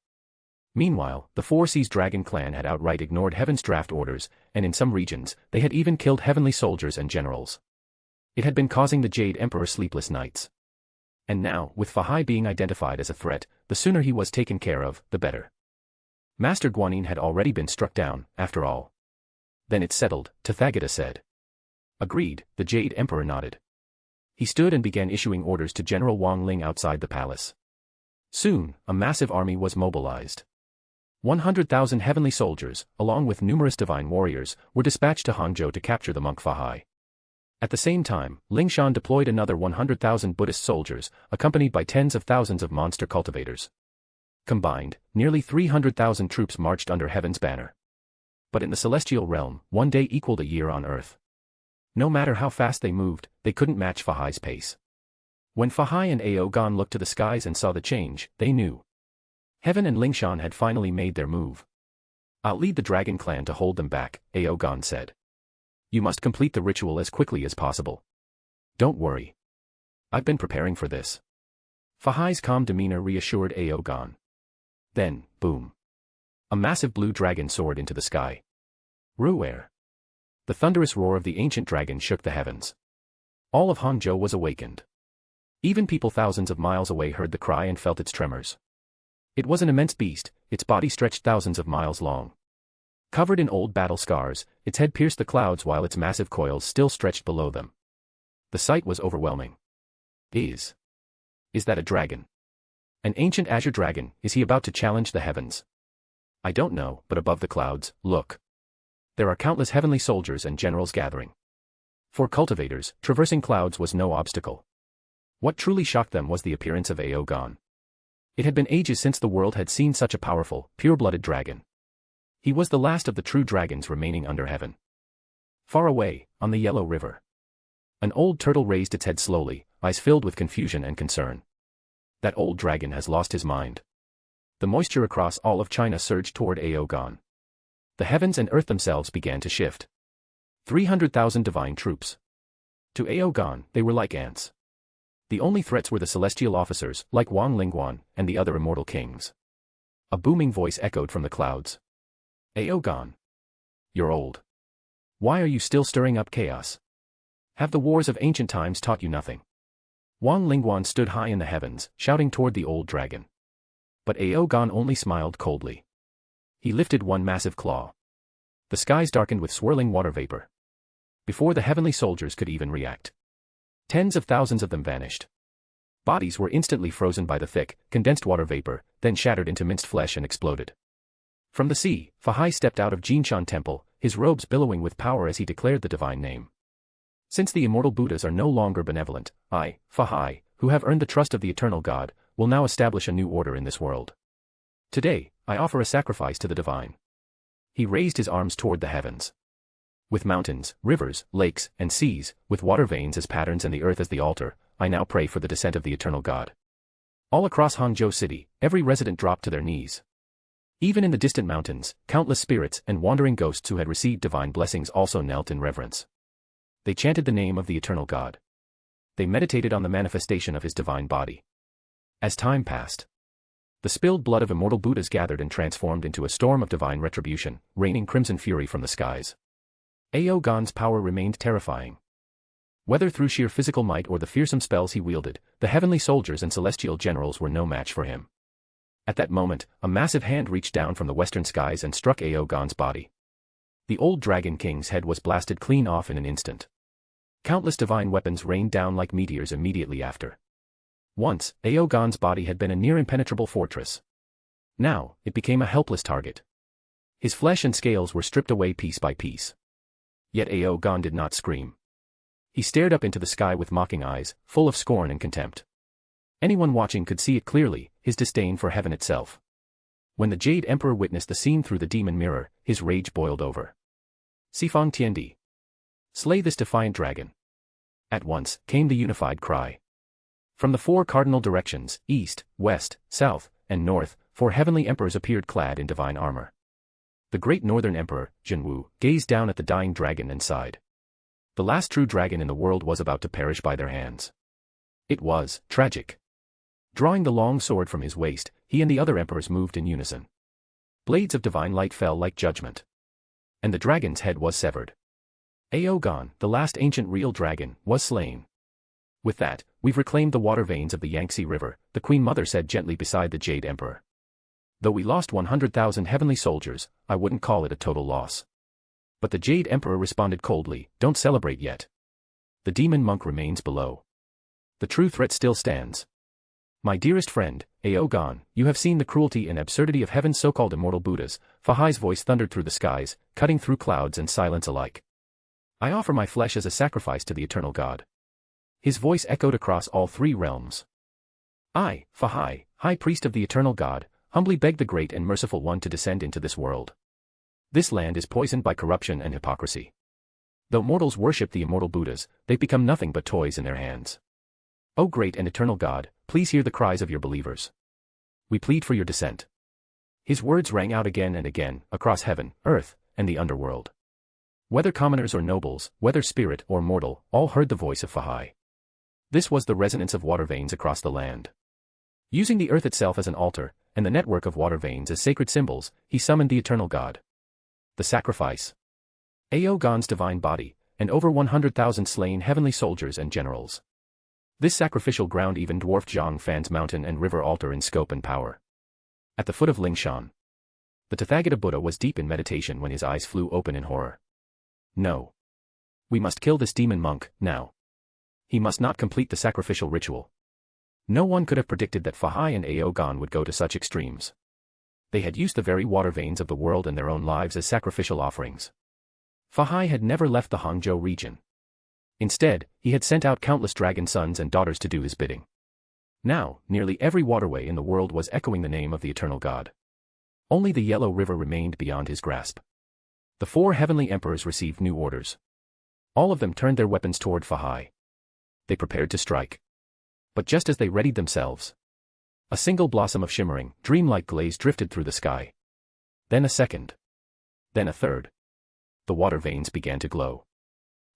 Meanwhile, the Four Seas Dragon clan had outright ignored Heaven's draft orders, and in some regions, they had even killed heavenly soldiers and generals. It had been causing the Jade Emperor sleepless nights. And now, with Fahai being identified as a threat, the sooner he was taken care of, the better. Master Guanyin had already been struck down, after all. Then it's settled, Tathagata said. Agreed, the Jade Emperor nodded. He stood and began issuing orders to General Wang Ling outside the palace. Soon, a massive army was mobilized. 100,000 heavenly soldiers, along with numerous divine warriors, were dispatched to Hangzhou to capture the monk Fahai. At the same time, Lingshan deployed another 100,000 Buddhist soldiers, accompanied by tens of thousands of monster cultivators. Combined, nearly 300,000 troops marched under Heaven's banner. But in the celestial realm, one day equaled a year on Earth. No matter how fast they moved, they couldn't match Fahai's pace. When Fahai and Aogan looked to the skies and saw the change, they knew. Heaven and Lingshan had finally made their move. I'll lead the dragon clan to hold them back, Aogan said. You must complete the ritual as quickly as possible. Don't worry. I've been preparing for this. Fahai's calm demeanor reassured Aogan. Then, boom. A massive blue dragon soared into the sky. Ru'er. The thunderous roar of the ancient dragon shook the heavens. All of Hangzhou was awakened. Even people thousands of miles away heard the cry and felt its tremors. It was an immense beast, its body stretched thousands of miles long. Covered in old battle scars, its head pierced the clouds while its massive coils still stretched below them. The sight was overwhelming. Is that a dragon? An ancient azure dragon? Is he about to challenge the heavens? I don't know, but above the clouds, look. There are countless heavenly soldiers and generals gathering. For cultivators, traversing clouds was no obstacle. What truly shocked them was the appearance of Aogan. It had been ages since the world had seen such a powerful, pure-blooded dragon. He was the last of the true dragons remaining under heaven. Far away, on the Yellow River. An old turtle raised its head slowly, eyes filled with confusion and concern. That old dragon has lost his mind. The moisture across all of China surged toward Aogan. The heavens and earth themselves began to shift. 300,000 divine troops. To Aogan, they were like ants. The only threats were the celestial officers, like Wang Lingguan, and the other immortal kings. A booming voice echoed from the clouds. Aogan. You're old. Why are you still stirring up chaos? Have the wars of ancient times taught you nothing? Wang Lingguan stood high in the heavens, shouting toward the old dragon. But Aogan only smiled coldly. He lifted one massive claw. The skies darkened with swirling water vapor. Before the heavenly soldiers could even react, tens of thousands of them vanished. Bodies were instantly frozen by the thick, condensed water vapor, then shattered into minced flesh and exploded. From the sea, Fahai stepped out of Jinshan Temple, his robes billowing with power as he declared the divine name. Since the immortal Buddhas are no longer benevolent, I, Fahai, who have earned the trust of the eternal God, will now establish a new order in this world. Today, I offer a sacrifice to the divine. He raised his arms toward the heavens. With mountains, rivers, lakes, and seas, with water veins as patterns and the earth as the altar, I now pray for the descent of the eternal God. All across Hangzhou City, every resident dropped to their knees. Even in the distant mountains, countless spirits and wandering ghosts who had received divine blessings also knelt in reverence. They chanted the name of the eternal God. They meditated on the manifestation of his divine body. As time passed, the spilled blood of immortal Buddhas gathered and transformed into a storm of divine retribution, raining crimson fury from the skies. Aogan's power remained terrifying. Whether through sheer physical might or the fearsome spells he wielded, the heavenly soldiers and celestial generals were no match for him. At that moment, a massive hand reached down from the western skies and struck Aogan's body. The old Dragon King's head was blasted clean off in an instant. Countless divine weapons rained down like meteors immediately after. Once, Aogan's body had been a near impenetrable fortress. Now, it became a helpless target. His flesh and scales were stripped away piece by piece. Yet Aogon did not scream. He stared up into the sky with mocking eyes, full of scorn and contempt. Anyone watching could see it clearly, his disdain for heaven itself. When the Jade Emperor witnessed the scene through the demon mirror, his rage boiled over. Sifang Tiandi. Slay this defiant dragon. At once, came the unified cry. From the four cardinal directions, east, west, south, and north, 4 heavenly emperors appeared clad in divine armor. The great northern emperor, Jinwu, gazed down at the dying dragon and sighed. The last true dragon in the world was about to perish by their hands. It was tragic. Drawing the long sword from his waist, he and the other emperors moved in unison. Blades of divine light fell like judgment. And the dragon's head was severed. Aogon, the last ancient real dragon, was slain. With that, we've reclaimed the water veins of the Yangtze River, the Queen Mother said gently beside the Jade Emperor. Though we lost 100,000 heavenly soldiers, I wouldn't call it a total loss. But the Jade Emperor responded coldly, don't celebrate yet. The demon monk remains below. The true threat still stands. My dearest friend, Aogon, you have seen the cruelty and absurdity of heaven's so-called immortal Buddhas. Fahai's voice thundered through the skies, cutting through clouds and silence alike. I offer my flesh as a sacrifice to the eternal God. His voice echoed across all 3 realms. I, Fahai, High Priest of the Eternal God, humbly beg the Great and Merciful One to descend into this world. This land is poisoned by corruption and hypocrisy. Though mortals worship the immortal Buddhas, they've become nothing but toys in their hands. O great and eternal God, please hear the cries of your believers. We plead for your descent. His words rang out again and again, across heaven, earth, and the underworld. Whether commoners or nobles, whether spirit or mortal, all heard the voice of Fahai. This was the resonance of water veins across the land. Using the earth itself as an altar, and the network of water veins as sacred symbols, he summoned the eternal God. The sacrifice. Aogon's divine body, and over 100,000 slain heavenly soldiers and generals. This sacrificial ground even dwarfed Zhang Fan's mountain and river altar in scope and power. At the foot of Lingshan, the Tathagata Buddha was deep in meditation when his eyes flew open in horror. No. We must kill this demon monk, now. He must not complete the sacrificial ritual. No one could have predicted that Fahai and Aogon would go to such extremes. They had used the very water veins of the world and their own lives as sacrificial offerings. Fahai had never left the Hangzhou region. Instead, he had sent out countless dragon sons and daughters to do his bidding. Now, nearly every waterway in the world was echoing the name of the eternal God. Only the Yellow River remained beyond his grasp. The 4 heavenly emperors received new orders. All of them turned their weapons toward Fahai. They prepared to strike. But just as they readied themselves, a single blossom of shimmering, dreamlike glaze drifted through the sky. Then a second. Then a third. The water veins began to glow.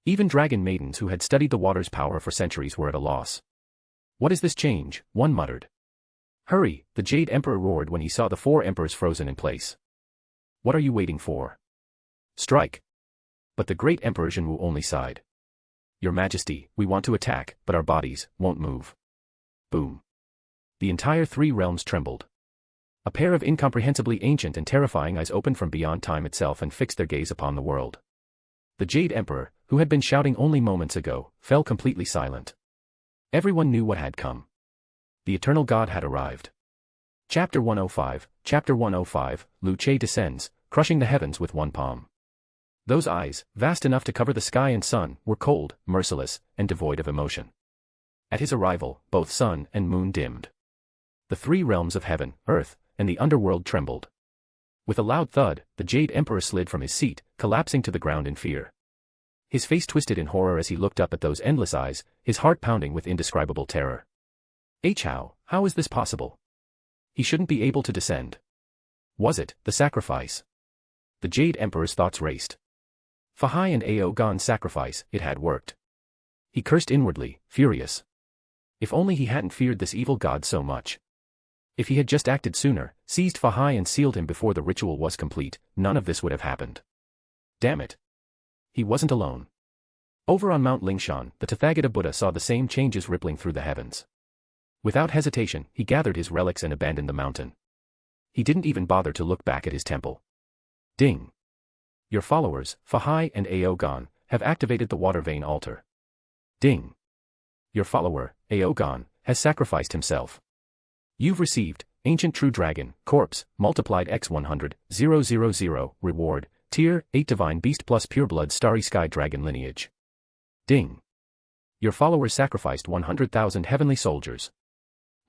Even dragon maidens who had studied the water's power for centuries were at a loss. What is this change? One muttered. Hurry, the Jade Emperor roared when he saw the 4 emperors frozen in place. What are you waiting for? Strike. But the great Emperor Jinwu only sighed. Your Majesty, we want to attack, but our bodies won't move. Boom. The entire 3 realms trembled. A pair of incomprehensibly ancient and terrifying eyes opened from beyond time itself and fixed their gaze upon the world. The Jade Emperor, who had been shouting only moments ago, fell completely silent. Everyone knew what had come. The Eternal God had arrived. Chapter 105, Chapter 105, Lu Che descends, crushing the heavens with one palm. Those eyes, vast enough to cover the sky and sun, were cold, merciless, and devoid of emotion. At his arrival, both sun and moon dimmed. The 3 realms of heaven, earth, and the underworld trembled. With a loud thud, the Jade Emperor slid from his seat, collapsing to the ground in fear. His face twisted in horror as he looked up at those endless eyes, his heart pounding with indescribable terror. How is this possible? He shouldn't be able to descend. Was it the sacrifice? The Jade Emperor's thoughts raced. Fahai and Aogon's sacrifice, it had worked. He cursed inwardly, furious. If only he hadn't feared this evil god so much. If he had just acted sooner, seized Fahai and sealed him before the ritual was complete, none of this would have happened. Damn it. He wasn't alone. Over on Mount Lingshan, the Tathagata Buddha saw the same changes rippling through the heavens. Without hesitation, he gathered his relics and abandoned the mountain. He didn't even bother to look back at his temple. Ding. Your followers, Fahai and Aogon, have activated the water vein altar. Ding. Your follower, Aogon, has sacrificed himself. You've received, Ancient True Dragon, Corpse, multiplied x 100, 000, reward, Tier 8 Divine Beast plus Pureblood Starry Sky Dragon Lineage. Ding. Your followers sacrificed 100,000 heavenly soldiers.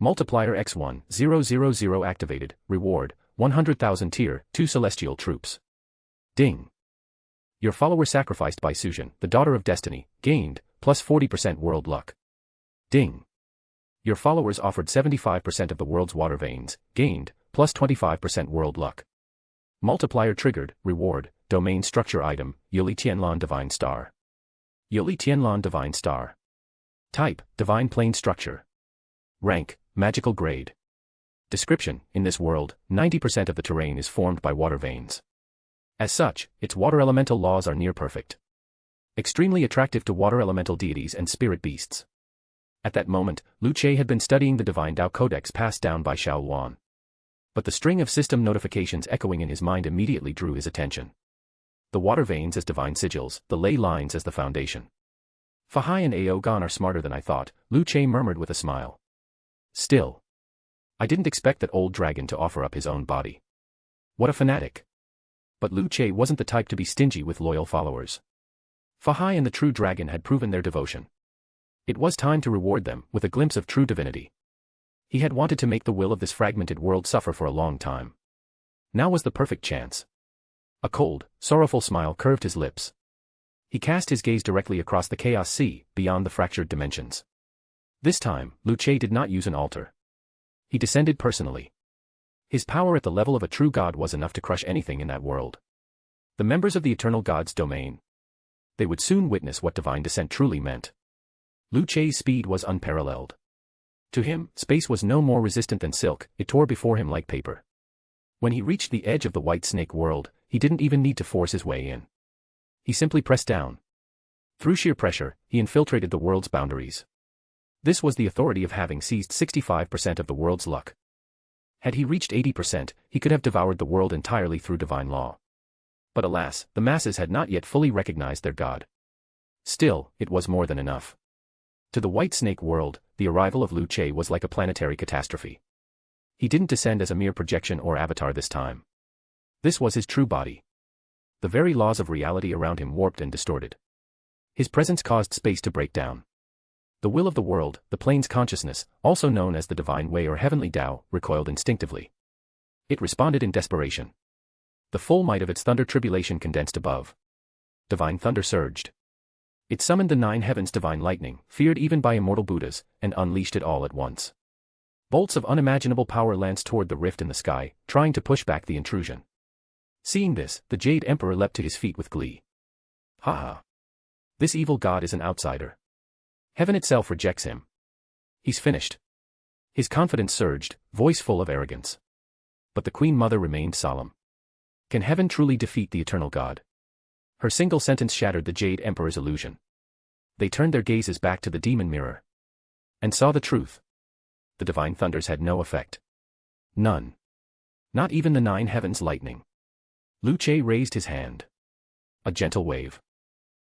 Multiplier x1,000 activated, reward, 100,000 Tier 2 Celestial Troops. Ding. Your follower sacrificed by Sujan, the Daughter of Destiny, gained, plus 40% world luck. Ding. Your followers offered 75% of the world's water veins, gained, plus 25% world luck. Multiplier triggered, reward, domain structure item, Yuli Tianlan Divine Star. Yuli Tianlan Divine Star. Type, Divine Plane Structure. Rank, Magical Grade. Description, in this world, 90% of the terrain is formed by water veins. As such, its water elemental laws are near perfect. Extremely attractive to water elemental deities and spirit beasts. At that moment, Lu Che had been studying the Divine Tao Codex passed down by Xiao Luan. But the string of system notifications echoing in his mind immediately drew his attention. The water veins as divine sigils, the ley lines as the foundation. Fahai and Ao Gan are smarter than I thought, Lu Che murmured with a smile. Still. I didn't expect that old dragon to offer up his own body. What a fanatic. But Lu Che wasn't the type to be stingy with loyal followers. Fahai and the true dragon had proven their devotion. It was time to reward them with a glimpse of true divinity. He had wanted to make the will of this fragmented world suffer for a long time. Now was the perfect chance. A cold, sorrowful smile curved his lips. He cast his gaze directly across the chaos sea, beyond the fractured dimensions. This time, Lu Che did not use an altar. He descended personally. His power at the level of a true god was enough to crush anything in that world. The members of the eternal god's domain. They would soon witness what divine descent truly meant. Lu Che's speed was unparalleled. To him, space was no more resistant than silk, it tore before him like paper. When he reached the edge of the white snake world, he didn't even need to force his way in. He simply pressed down. Through sheer pressure, he infiltrated the world's boundaries. This was the authority of having seized 65% of the world's luck. Had he reached 80%, he could have devoured the world entirely through divine law. But alas, the masses had not yet fully recognized their god. Still, it was more than enough. To the white snake world, the arrival of Lu Che was like a planetary catastrophe. He didn't descend as a mere projection or avatar this time. This was his true body. The very laws of reality around him warped and distorted. His presence caused space to break down. The will of the world, the plane's consciousness, also known as the divine way or heavenly Tao, recoiled instinctively. It responded in desperation. The full might of its thunder tribulation condensed above. Divine thunder surged. It summoned the 9 heavens' divine lightning, feared even by immortal Buddhas, and unleashed it all at once. Bolts of unimaginable power lanced toward the rift in the sky, trying to push back the intrusion. Seeing this, the Jade Emperor leapt to his feet with glee. Ha ha. This evil god is an outsider. Heaven itself rejects him. He's finished. His confidence surged, voice full of arrogance. But the Queen Mother remained solemn. Can heaven truly defeat the eternal god? Her single sentence shattered the Jade Emperor's illusion. They turned their gazes back to the demon mirror. And saw the truth. The divine thunders had no effect. None. Not even the 9 heavens' lightning. Lu Che raised his hand. A gentle wave.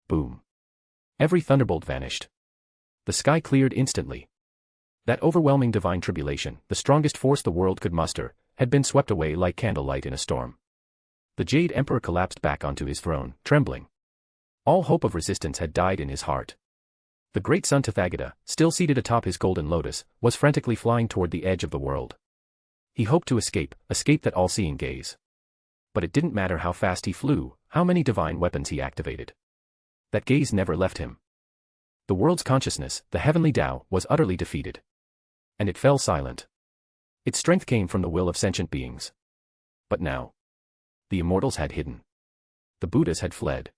Boom. Every thunderbolt vanished. The sky cleared instantly. That overwhelming divine tribulation, the strongest force the world could muster, had been swept away like candlelight in a storm. The Jade Emperor collapsed back onto his throne, trembling. All hope of resistance had died in his heart. The great sun Tathagata, still seated atop his golden lotus, was frantically flying toward the edge of the world. He hoped to escape that all-seeing gaze. But it didn't matter how fast he flew, how many divine weapons he activated. That gaze never left him. The world's consciousness, the heavenly Tao, was utterly defeated. And it fell silent. Its strength came from the will of sentient beings. But now, the immortals had hidden. The Buddhas had fled.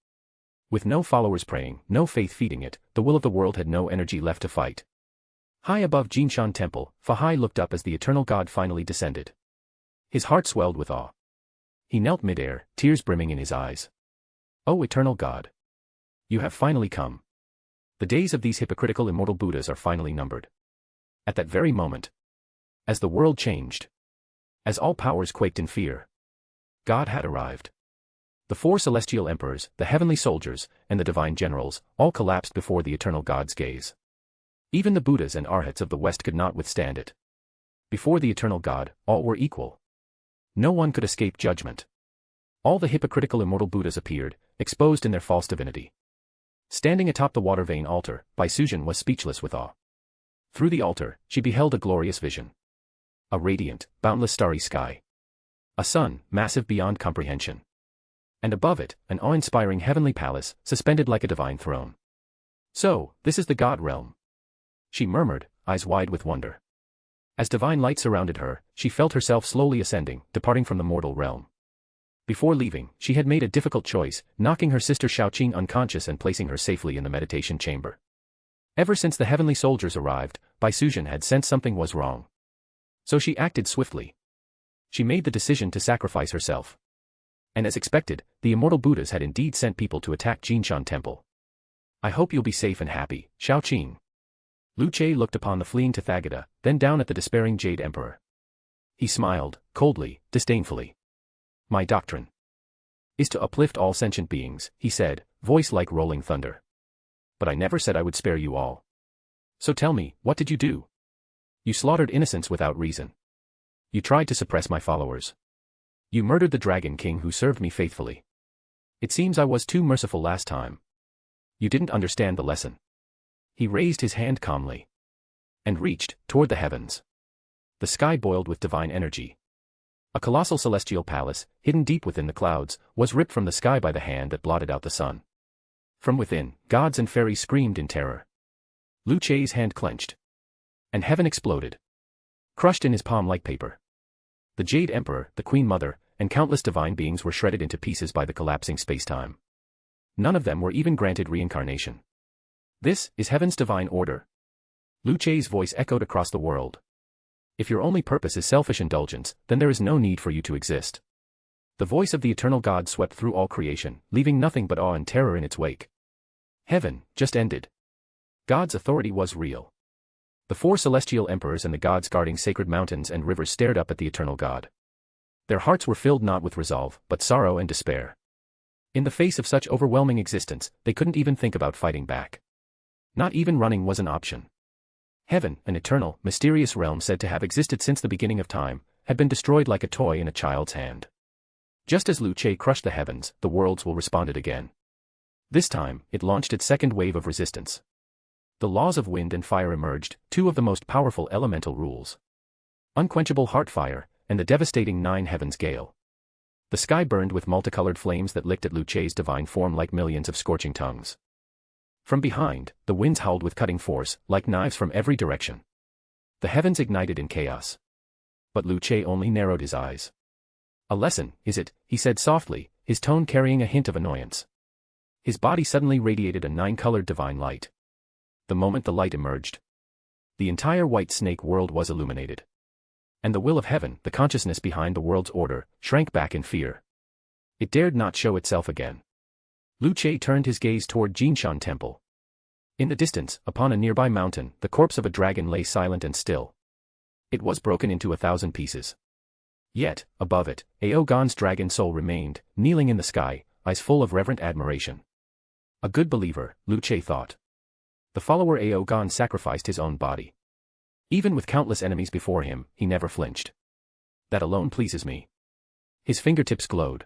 With no followers praying, no faith feeding it, the will of the world had no energy left to fight. High above Jinshan Temple, Fahai looked up as the eternal god finally descended. His heart swelled with awe. He knelt midair, tears brimming in his eyes. O eternal god! You have finally come. The days of these hypocritical immortal Buddhas are finally numbered. At that very moment, as the world changed, as all powers quaked in fear, God had arrived. The 4 celestial emperors, the heavenly soldiers, and the divine generals, all collapsed before the eternal God's gaze. Even the Buddhas and Arhats of the West could not withstand it. Before the eternal God, all were equal. No one could escape judgment. All the hypocritical immortal Buddhas appeared, exposed in their false divinity. Standing atop the water-vein altar, Sujan was speechless with awe. Through the altar, she beheld a glorious vision. A radiant, boundless starry sky. A sun, massive beyond comprehension. And above it, an awe-inspiring heavenly palace, suspended like a divine throne. So, this is the God realm. She murmured, eyes wide with wonder. As divine light surrounded her, she felt herself slowly ascending, departing from the mortal realm. Before leaving, she had made a difficult choice, knocking her sister Shaoqing unconscious and placing her safely in the meditation chamber. Ever since the heavenly soldiers arrived, Sujan had sensed something was wrong. So she acted swiftly. She made the decision to sacrifice herself. And as expected, the immortal Buddhas had indeed sent people to attack Jinshan Temple. I hope you'll be safe and happy, Shaoqing. Lu Che looked upon the fleeing Tathagata, then down at the despairing Jade Emperor. He smiled, coldly, disdainfully. My doctrine is to uplift all sentient beings, he said, voice like rolling thunder. But I never said I would spare you all. So tell me, what did you do? You slaughtered innocents without reason. You tried to suppress my followers. You murdered the Dragon King who served me faithfully. It seems I was too merciful last time. You didn't understand the lesson. He raised his hand calmly. And reached, toward the heavens. The sky boiled with divine energy. A colossal celestial palace, hidden deep within the clouds, was ripped from the sky by the hand that blotted out the sun. From within, gods and fairies screamed in terror. Lu Che's hand clenched. And heaven exploded. Crushed in his palm like paper. The Jade Emperor, the Queen Mother, and countless divine beings were shredded into pieces by the collapsing space-time. None of them were even granted reincarnation. This is heaven's divine order. Lu Che's voice echoed across the world. If your only purpose is selfish indulgence, then there is no need for you to exist. The voice of the eternal God swept through all creation, leaving nothing but awe and terror in its wake. Heaven just ended. God's authority was real. The four celestial emperors and the gods guarding sacred mountains and rivers stared up at the eternal God. Their hearts were filled not with resolve, but sorrow and despair. In the face of such overwhelming existence, they couldn't even think about fighting back. Not even running was an option. Heaven, an eternal, mysterious realm said to have existed since the beginning of time, had been destroyed like a toy in a child's hand. Just as Lu Che crushed the heavens, the worlds will responded again. This time, it launched its second wave of resistance. The laws of wind and fire emerged, two of the most powerful elemental rules. Unquenchable heart fire, and the devastating nine heavens gale. The sky burned with multicolored flames that licked at Lu Che's divine form like millions of scorching tongues. From behind, the winds howled with cutting force, like knives from every direction. The heavens ignited in chaos. But Lu Che only narrowed his eyes. A lesson, is it? He said softly, his tone carrying a hint of annoyance. His body suddenly radiated a nine-colored divine light. The moment the light emerged, the entire white snake world was illuminated. And the will of heaven, the consciousness behind the world's order, shrank back in fear. It dared not show itself again. Lu Che turned his gaze toward Jinshan Temple. In the distance, upon a nearby mountain, the corpse of a dragon lay silent and still. It was broken into 1,000 pieces. Yet, above it, Aogan's dragon soul remained, kneeling in the sky, eyes full of reverent admiration. A good believer, Lu Che thought. The follower Aogan sacrificed his own body. Even with countless enemies before him, he never flinched. That alone pleases me. His fingertips glowed.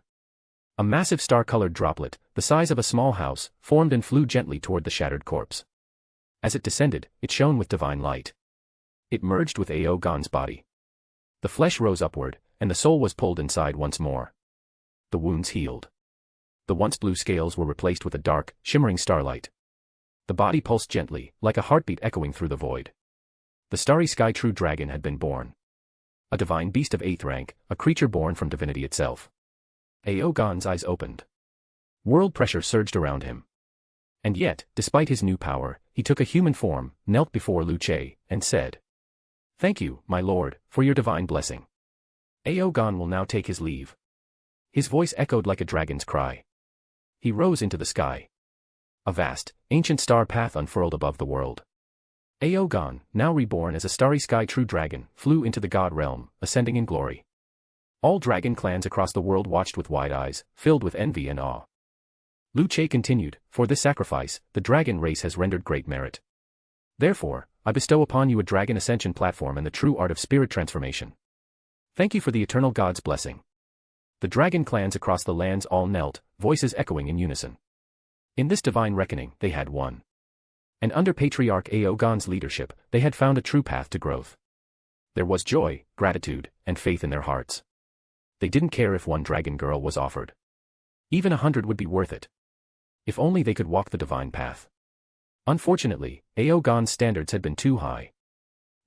A massive star-colored droplet, the size of a small house, formed and flew gently toward the shattered corpse. As it descended, it shone with divine light. It merged with Aogan's body. The flesh rose upward, and the soul was pulled inside once more. The wounds healed. The once blue scales were replaced with a dark, shimmering starlight. The body pulsed gently, like a heartbeat echoing through the void. The starry sky true dragon had been born. A divine beast of 8th rank, a creature born from divinity itself. Aogan's eyes opened. World pressure surged around him. And yet, despite his new power, he took a human form, knelt before Lu Che, and said, "Thank you, my lord, for your divine blessing. Aogan will now take his leave." His voice echoed like a dragon's cry. He rose into the sky. A vast, ancient star path unfurled above the world. Aogan, now reborn as a starry sky true dragon, flew into the god realm, ascending in glory. All dragon clans across the world watched with wide eyes, filled with envy and awe. Lu Che continued, "For this sacrifice, the dragon race has rendered great merit. Therefore, I bestow upon you a dragon ascension platform and the true art of spirit transformation. Thank you for the eternal God's blessing." The dragon clans across the lands all knelt, voices echoing in unison. In this divine reckoning, they had won. And under Patriarch Aogon's leadership, they had found a true path to growth. There was joy, gratitude, and faith in their hearts. They didn't care if one dragon girl was offered. Even 100 would be worth it. If only they could walk the divine path. Unfortunately, Aogon's standards had been too high.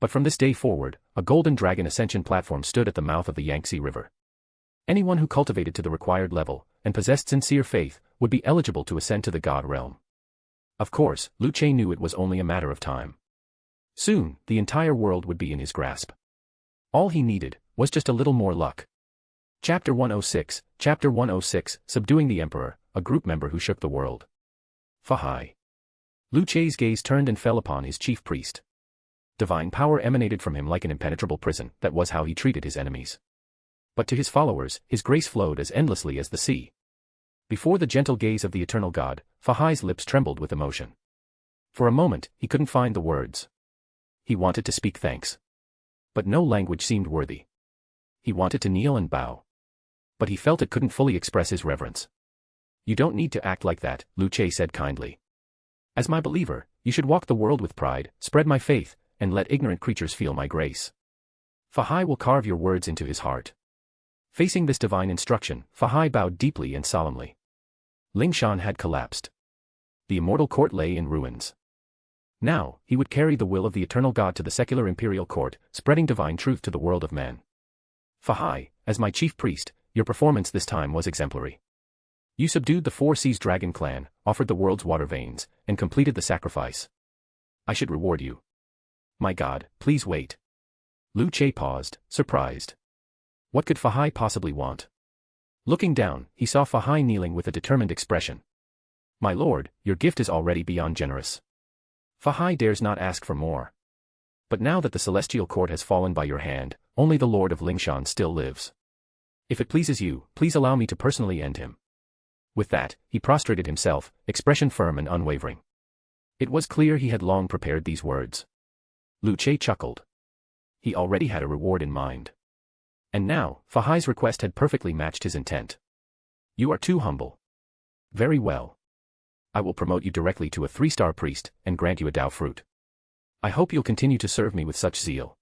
But from this day forward, a golden dragon ascension platform stood at the mouth of the Yangtze River. Anyone who cultivated to the required level, and possessed sincere faith, would be eligible to ascend to the god realm. Of course, Lucian knew it was only a matter of time. Soon, the entire world would be in his grasp. All he needed was just a little more luck. Chapter 106, Chapter 106, Subduing the Emperor, a group member who shook the world. Fahai. Lucian's gaze turned and fell upon his chief priest. Divine power emanated from him like an impenetrable prison. That was how he treated his enemies. But to his followers, his grace flowed as endlessly as the sea. Before the gentle gaze of the eternal god, Fahai's lips trembled with emotion. For a moment, he couldn't find the words. He wanted to speak thanks. But no language seemed worthy. He wanted to kneel and bow. But he felt it couldn't fully express his reverence. You don't need to act like that, Lucian said kindly. As my believer, you should walk the world with pride, spread my faith, and let ignorant creatures feel my grace. Fahai will carve your words into his heart. Facing this divine instruction, Fahai bowed deeply and solemnly. Lingshan had collapsed. The immortal court lay in ruins. Now, he would carry the will of the eternal god to the secular imperial court, spreading divine truth to the world of men. Fahai, as my chief priest, your performance this time was exemplary. You subdued the Four Seas Dragon clan, offered the world's water veins, and completed the sacrifice. I should reward you. My god, please wait. Lucian paused, surprised. What could Fahai possibly want? Looking down, he saw Fahai kneeling with a determined expression. My lord, your gift is already beyond generous. Fahai dares not ask for more. But now that the celestial court has fallen by your hand, only the Lord of Lingshan still lives. If it pleases you, please allow me to personally end him. With that, he prostrated himself, expression firm and unwavering. It was clear he had long prepared these words. Lucian chuckled. He already had a reward in mind. And now, Fahai's request had perfectly matched his intent. You are too humble. Very well. I will promote you directly to a 3-star priest, and grant you a Dao fruit. I hope you'll continue to serve me with such zeal.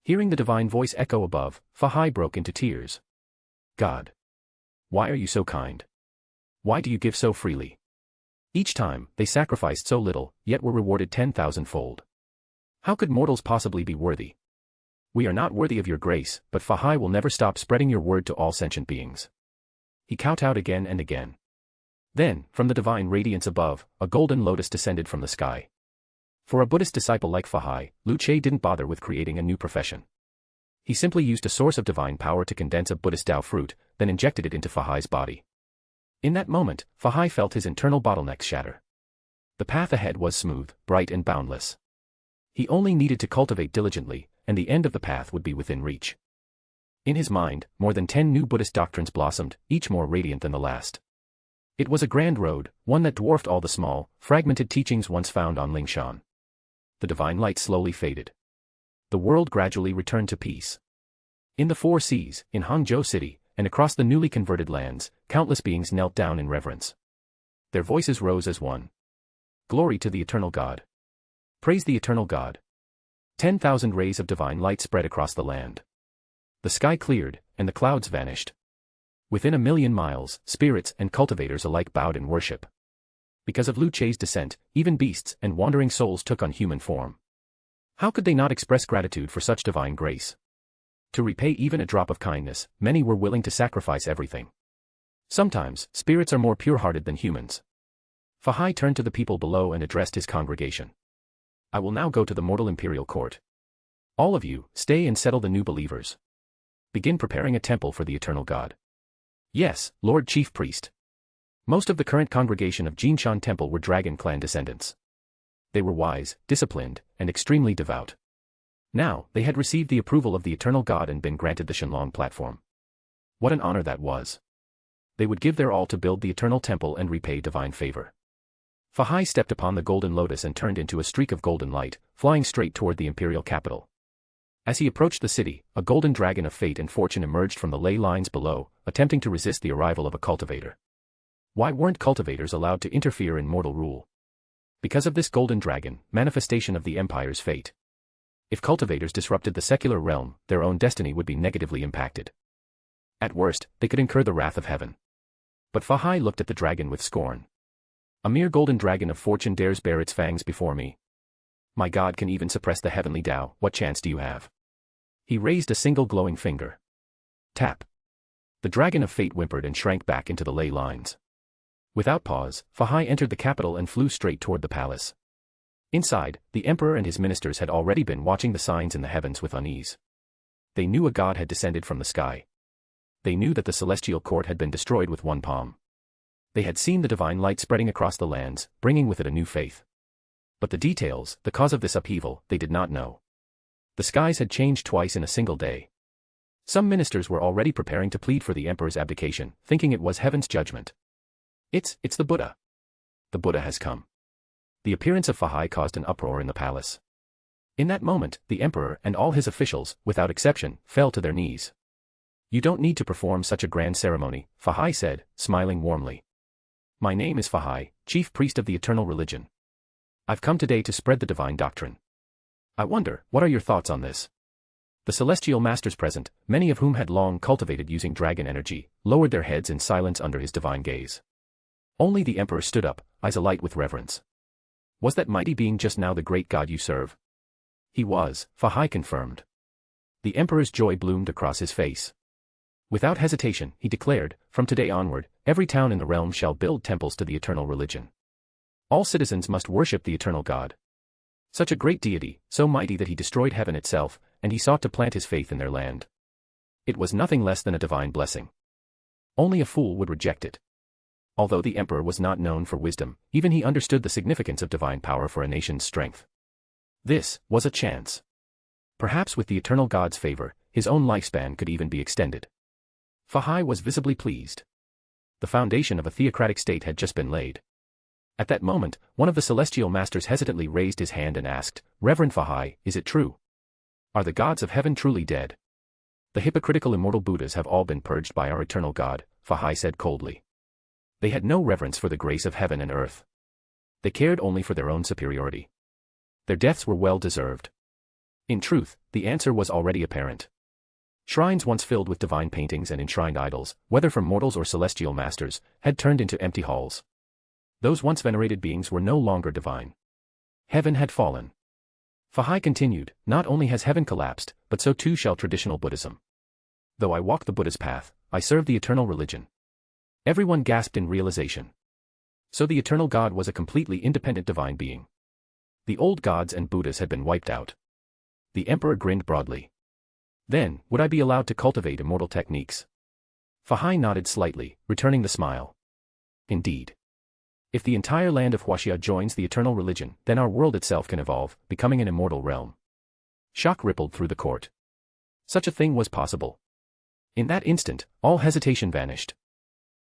Hearing the divine voice echo above, Fahai broke into tears. God. Why are you so kind? Why do you give so freely? Each time, they sacrificed so little, yet were rewarded 10,000-fold. How could mortals possibly be worthy? We are not worthy of your grace, but Fahai will never stop spreading your word to all sentient beings. He kowtowed again and again. Then, from the divine radiance above, a golden lotus descended from the sky. For a Buddhist disciple like Fahai, Lucian didn't bother with creating a new profession. He simply used a source of divine power to condense a Buddhist Dao fruit, then injected it into Fahai's body. In that moment, Fahai felt his internal bottlenecks shatter. The path ahead was smooth, bright and boundless. He only needed to cultivate diligently, and the end of the path would be within reach. In his mind, more than 10 new Buddhist doctrines blossomed, each more radiant than the last. It was a grand road, one that dwarfed all the small, fragmented teachings once found on Lingshan. The divine light slowly faded. The world gradually returned to peace. In the Four Seas, in Hangzhou City, and across the newly converted lands, countless beings knelt down in reverence. Their voices rose as one. Glory to the eternal God. Praise the eternal God. 10,000 rays of divine light spread across the land. The sky cleared, and the clouds vanished. Within 1,000,000 miles, spirits and cultivators alike bowed in worship. Because of Lucian's descent, even beasts and wandering souls took on human form. How could they not express gratitude for such divine grace? To repay even a drop of kindness, many were willing to sacrifice everything. Sometimes, spirits are more pure-hearted than humans. Fahai turned to the people below and addressed his congregation. I will now go to the mortal imperial court. All of you, stay and settle the new believers. Begin preparing a temple for the eternal God. Yes, Lord Chief Priest. Most of the current congregation of Jinshan Temple were Dragon Clan descendants. They were wise, disciplined, and extremely devout. Now, they had received the approval of the eternal God and been granted the Shenlong platform. What an honor that was. They would give their all to build the eternal temple and repay divine favor. Fahai stepped upon the golden lotus and turned into a streak of golden light, flying straight toward the imperial capital. As he approached the city, a golden dragon of fate and fortune emerged from the ley lines below, attempting to resist the arrival of a cultivator. Why weren't cultivators allowed to interfere in mortal rule? Because of this golden dragon, manifestation of the Empire's fate. If cultivators disrupted the secular realm, their own destiny would be negatively impacted. At worst, they could incur the wrath of heaven. But Fahai looked at the dragon with scorn. A mere golden dragon of fortune dares bare its fangs before me. My god can even suppress the heavenly Tao, what chance do you have? He raised a single glowing finger. Tap. The dragon of fate whimpered and shrank back into the ley lines. Without pause, Fahai entered the capital and flew straight toward the palace. Inside, the emperor and his ministers had already been watching the signs in the heavens with unease. They knew a god had descended from the sky. They knew that the celestial court had been destroyed with one palm. They had seen the divine light spreading across the lands, bringing with it a new faith. But the details, the cause of this upheaval, they did not know. The skies had changed twice in a single day. Some ministers were already preparing to plead for the emperor's abdication, thinking it was heaven's judgment. It's the Buddha. The Buddha has come. The appearance of Fahai caused an uproar in the palace. In that moment, the emperor and all his officials, without exception, fell to their knees. You don't need to perform such a grand ceremony, Fahai said, smiling warmly. My name is Fahai, chief priest of the eternal religion. I've come today to spread the divine doctrine. I wonder, what are your thoughts on this? The celestial masters present, many of whom had long cultivated using dragon energy, lowered their heads in silence under his divine gaze. Only the emperor stood up, eyes alight with reverence. Was that mighty being just now the great god you serve? He was, Fahai confirmed. The emperor's joy bloomed across his face. Without hesitation, he declared, from today onward, every town in the realm shall build temples to the eternal religion. All citizens must worship the eternal God. Such a great deity, so mighty that he destroyed heaven itself, and he sought to plant his faith in their land. It was nothing less than a divine blessing. Only a fool would reject it. Although the emperor was not known for wisdom, even he understood the significance of divine power for a nation's strength. This was a chance. Perhaps with the eternal God's favor, his own lifespan could even be extended. Fahai was visibly pleased. The foundation of a theocratic state had just been laid. At that moment, one of the celestial masters hesitantly raised his hand and asked, Reverend Fahai, is it true? Are the gods of heaven truly dead? The hypocritical immortal Buddhas have all been purged by our eternal God, Fahai said coldly. They had no reverence for the grace of heaven and earth. They cared only for their own superiority. Their deaths were well deserved. In truth, the answer was already apparent. Shrines once filled with divine paintings and enshrined idols, whether from mortals or celestial masters, had turned into empty halls. Those once venerated beings were no longer divine. Heaven had fallen. Fahai continued, not only has heaven collapsed, but so too shall traditional Buddhism. Though I walk the Buddha's path, I serve the eternal religion. Everyone gasped in realization. So the eternal God was a completely independent divine being. The old gods and Buddhas had been wiped out. The emperor grinned broadly. Then, would I be allowed to cultivate immortal techniques? Fahai nodded slightly, returning the smile. Indeed. If the entire land of Huaxia joins the eternal religion, then our world itself can evolve, becoming an immortal realm. Shock rippled through the court. Such a thing was possible. In that instant, all hesitation vanished.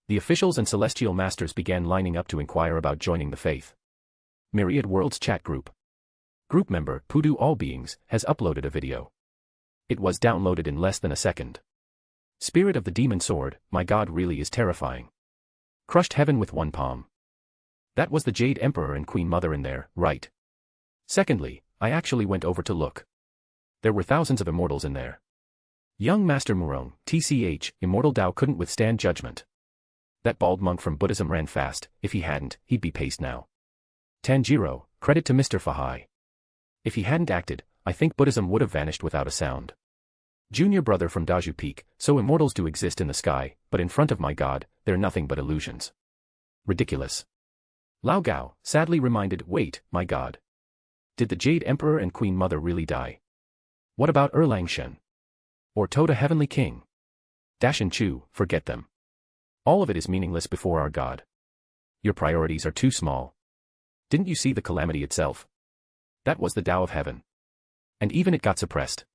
The officials and celestial masters began lining up to inquire about joining the faith. Myriad Worlds chat group. Group member, Pudu All Beings, has uploaded a video. It was downloaded in less than a second. Spirit of the Demon Sword, my god really is terrifying. Crushed heaven with one palm. That was the Jade Emperor and Queen Mother in there, right? Secondly, I actually went over to look. There were thousands of immortals in there. Young Master Murong, TCH, Immortal Tao couldn't withstand judgment. That bald monk from Buddhism ran fast, if he hadn't, he'd be paced now. Tanjiro, credit to Mr. Fahai. If he hadn't acted, I think Buddhism would have vanished without a sound. Junior brother from Daju Peak, so immortals do exist in the sky, but in front of my god, they're nothing but illusions. Ridiculous. Lao Gao, sadly reminded, wait, my god. Did the Jade Emperor and Queen Mother really die? What about Erlang Shen? Or Toda Heavenly King? Dashan Chu, forget them. All of it is meaningless before our god. Your priorities are too small. Didn't you see the calamity itself? That was the Tao of heaven. And even it got suppressed.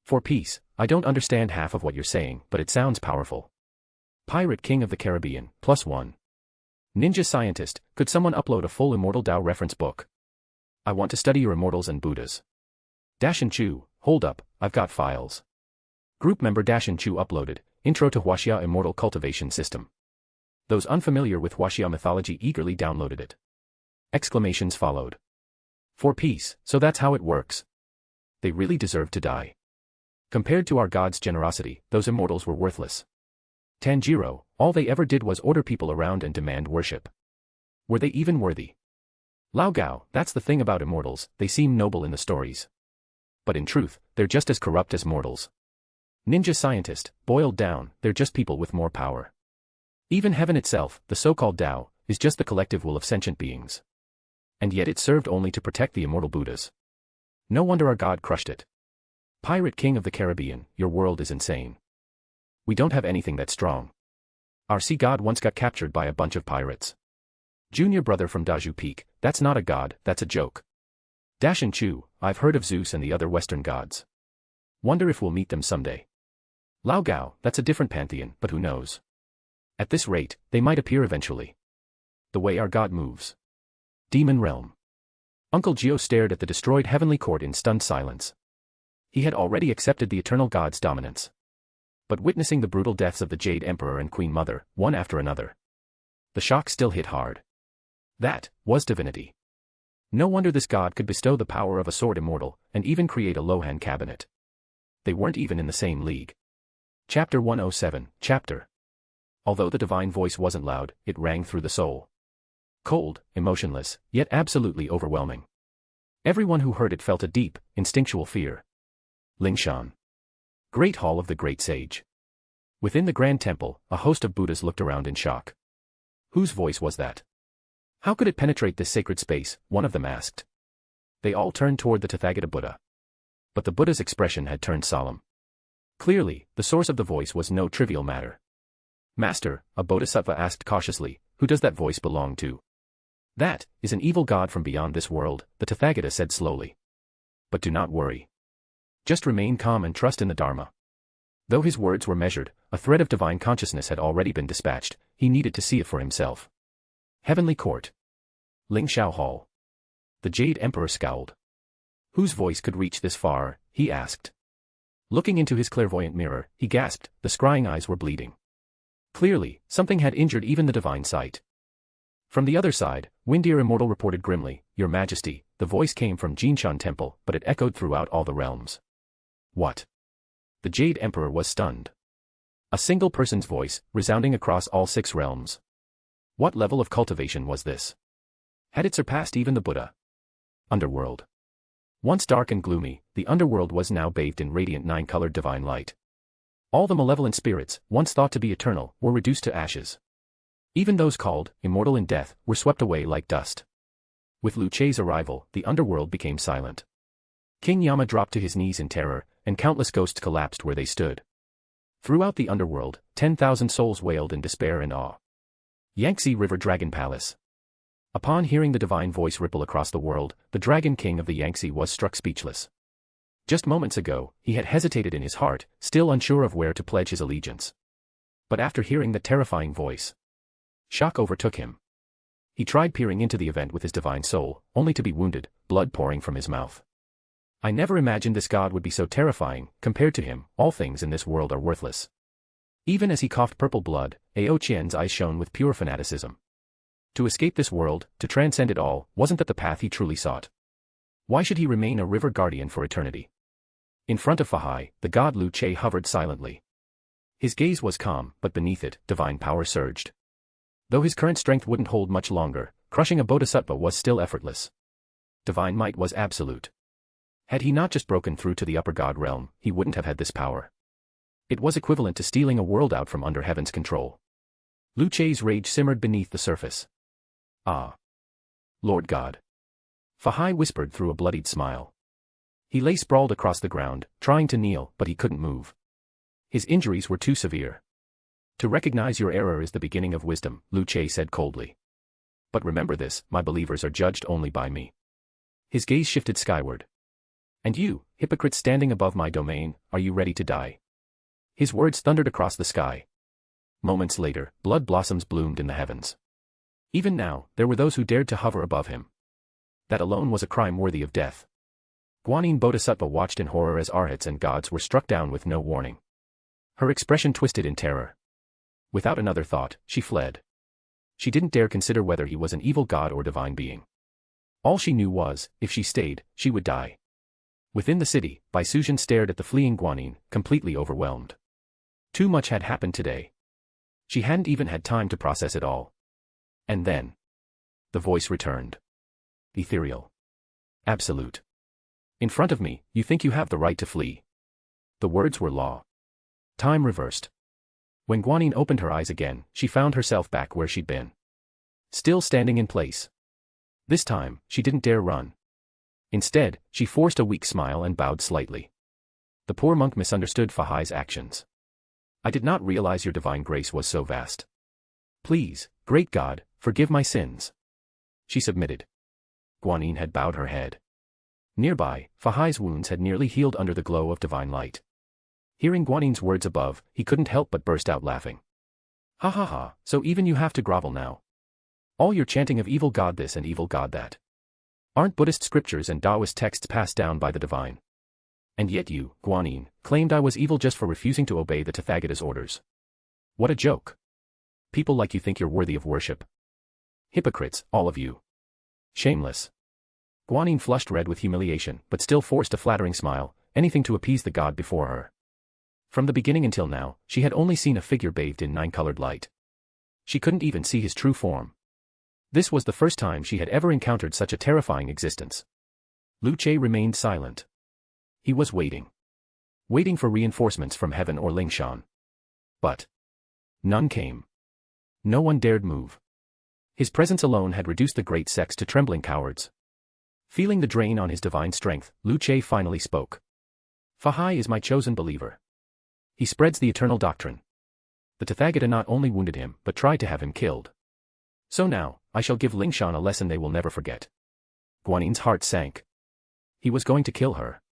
For peace, I don't understand half of what you're saying, but it sounds powerful. Pirate King of the Caribbean, +1. Ninja Scientist, could someone upload a full Immortal Tao reference book? I want to study your immortals and Buddhas. Dashan Chu, hold up, I've got files. Group member Dashin Chu uploaded, Intro to Huaxia Immortal Cultivation System. Those unfamiliar with Huaxia mythology eagerly downloaded it. Exclamations followed. For peace, so that's how it works. They really deserve to die. Compared to our god's generosity, those immortals were worthless. Tanjiro, all they ever did was order people around and demand worship. Were they even worthy? Lao Gao, that's the thing about immortals, they seem noble in the stories. But in truth, they're just as corrupt as mortals. Ninja scientist, boiled down, they're just people with more power. Even heaven itself, the so-called Tao, is just the collective will of sentient beings. And yet it served only to protect the immortal Buddhas. No wonder our god crushed it. Pirate King of the Caribbean, your world is insane. We don't have anything that strong. Our sea god once got captured by a bunch of pirates. Junior brother from Daju Peak, that's not a god, that's a joke. Dashin Chu, I've heard of Zeus and the other Western gods. Wonder if we'll meet them someday. Lao Gao, that's a different pantheon, but who knows? At this rate, they might appear eventually. The way our god moves. Demon Realm. Uncle Gio stared at the destroyed heavenly court in stunned silence. He had already accepted the eternal god's dominance. But witnessing the brutal deaths of the Jade Emperor and Queen Mother, one after another, the shock still hit hard. That was divinity. No wonder this god could bestow the power of a sword immortal, and even create a Lohan cabinet. They weren't even in the same league. Chapter 107, Chapter. Although the divine voice wasn't loud, it rang through the soul. Cold, emotionless, yet absolutely overwhelming. Everyone who heard it felt a deep, instinctual fear. Lingshan. Great Hall of the Great Sage. Within the Grand Temple, a host of Buddhas looked around in shock. Whose voice was that? How could it penetrate this sacred space, one of them asked. They all turned toward the Tathagata Buddha. But the Buddha's expression had turned solemn. Clearly, the source of the voice was no trivial matter. Master, a bodhisattva asked cautiously, who does that voice belong to? That is an evil god from beyond this world, the Tathagata said slowly. But do not worry. Just remain calm and trust in the Dharma. Though his words were measured, a thread of divine consciousness had already been dispatched, he needed to see it for himself. Heavenly Court. Lingshao Hall. The Jade Emperor scowled. Whose voice could reach this far, he asked. Looking into his clairvoyant mirror, he gasped, the scrying eyes were bleeding. Clearly, something had injured even the divine sight. From the other side, Windeer Immortal reported grimly, Your Majesty, the voice came from Jinshan Temple, but it echoed throughout all the realms. What? The Jade Emperor was stunned. A single person's voice, resounding across all 6 realms. What level of cultivation was this? Had it surpassed even the Buddha? Underworld. Once dark and gloomy, the underworld was now bathed in radiant 9-colored divine light. All the malevolent spirits, once thought to be eternal, were reduced to ashes. Even those called immortal in death were swept away like dust. With Lu Che's arrival, the underworld became silent. King Yama dropped to his knees in terror, and countless ghosts collapsed where they stood. Throughout the underworld, 10,000 souls wailed in despair and awe. Yangtze River Dragon Palace. Upon hearing the divine voice ripple across the world, the Dragon King of the Yangtze was struck speechless. Just moments ago, he had hesitated in his heart, still unsure of where to pledge his allegiance. But after hearing the terrifying voice, shock overtook him. He tried peering into the event with his divine soul, only to be wounded, blood pouring from his mouth. I never imagined this god would be so terrifying. Compared to him, all things in this world are worthless. Even as he coughed purple blood, Ao Qian's eyes shone with pure fanaticism. To escape this world, to transcend it all, wasn't that the path he truly sought? Why should he remain a river guardian for eternity? In front of Fahai, the god Lu Che hovered silently. His gaze was calm, but beneath it, divine power surged. Though his current strength wouldn't hold much longer, crushing a bodhisattva was still effortless. Divine might was absolute. Had he not just broken through to the upper god realm, he wouldn't have had this power. It was equivalent to stealing a world out from under heaven's control. Lu Che's rage simmered beneath the surface. Ah. Lord God. Fahai whispered through a bloodied smile. He lay sprawled across the ground, trying to kneel, but he couldn't move. His injuries were too severe. To recognize your error is the beginning of wisdom, Lu Che said coldly. But remember this, my believers are judged only by me. His gaze shifted skyward. And you, hypocrite standing above my domain, are you ready to die? His words thundered across the sky. Moments later, blood blossoms bloomed in the heavens. Even now, there were those who dared to hover above him. That alone was a crime worthy of death. Guanyin Bodhisattva watched in horror as arhats and gods were struck down with no warning. Her expression twisted in terror. Without another thought, she fled. She didn't dare consider whether he was an evil god or divine being. All she knew was, if she stayed, she would die. Within the city, Bai Suzhen stared at the fleeing Guanyin, completely overwhelmed. Too much had happened today. She hadn't even had time to process it all. And then, the voice returned. Ethereal. Absolute. In front of me, you think you have the right to flee. The words were law. Time reversed. When Guanyin opened her eyes again, she found herself back where she'd been. Still standing in place. This time, she didn't dare run. Instead, she forced a weak smile and bowed slightly. The poor monk misunderstood Fahai's actions. I did not realize your divine grace was so vast. Please, great God, forgive my sins. She submitted. Guanyin had bowed her head. Nearby, Fahai's wounds had nearly healed under the glow of divine light. Hearing Guanyin's words above, he couldn't help but burst out laughing. Ha ha ha, so even you have to grovel now. All your chanting of evil god this and evil god that. Aren't Buddhist scriptures and Taoist texts passed down by the divine? And yet you, Guanyin, claimed I was evil just for refusing to obey the Tathagata's orders. What a joke. People like you think you're worthy of worship. Hypocrites, all of you. Shameless. Guanyin flushed red with humiliation, but still forced a flattering smile, anything to appease the god before her. From the beginning until now, she had only seen a figure bathed in nine-colored light. She couldn't even see his true form. This was the first time she had ever encountered such a terrifying existence. Lu Che remained silent. He was waiting. Waiting for reinforcements from heaven or Lingshan. But none came. No one dared move. His presence alone had reduced the great sects to trembling cowards. Feeling the drain on his divine strength, Lu Che finally spoke. Fahai is my chosen believer. He spreads the eternal doctrine. The Tathagata not only wounded him, but tried to have him killed. So now, I shall give Lingshan a lesson they will never forget. Guanyin's heart sank. He was going to kill her.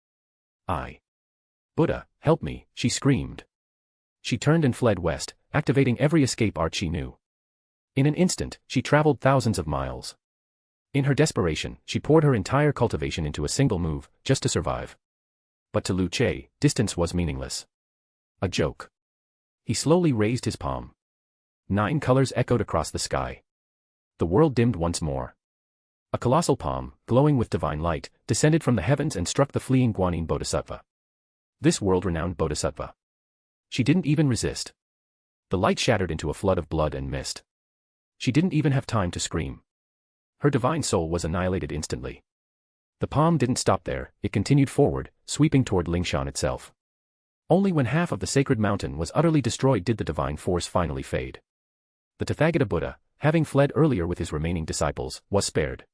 Buddha, help me, she screamed. She turned and fled west, activating every escape art she knew. In an instant, she traveled thousands of miles. In her desperation, she poured her entire cultivation into a single move, just to survive. But to Lu Che, distance was meaningless. A joke. He slowly raised his palm. 9 colors echoed across the sky. The world dimmed once more. A colossal palm, glowing with divine light, descended from the heavens and struck the fleeing Guanyin Bodhisattva. This world-renowned Bodhisattva. She didn't even resist. The light shattered into a flood of blood and mist. She didn't even have time to scream. Her divine soul was annihilated instantly. The palm didn't stop there, it continued forward, sweeping toward Lingshan itself. Only when half of the sacred mountain was utterly destroyed did the divine force finally fade. The Tathagata Buddha, having fled earlier with his remaining disciples, was spared.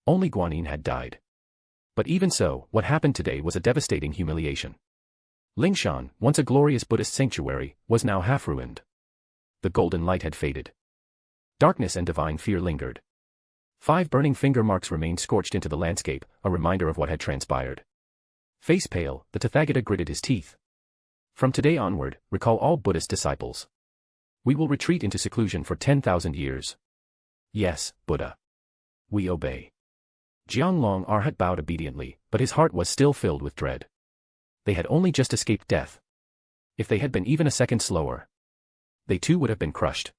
Only Guanyin had died. But even so, what happened today was a devastating humiliation. Lingshan, once a glorious Buddhist sanctuary, was now half-ruined. The golden light had faded. Darkness and divine fear lingered. 5 burning finger marks remained scorched into the landscape, a reminder of what had transpired. Face pale, the Tathagata gritted his teeth. From today onward, recall all Buddhist disciples. We will retreat into seclusion for 10,000 years. Yes, Buddha. We obey. Jianglong Arhat bowed obediently, but his heart was still filled with dread. They had only just escaped death. If they had been even a second slower, they too would have been crushed.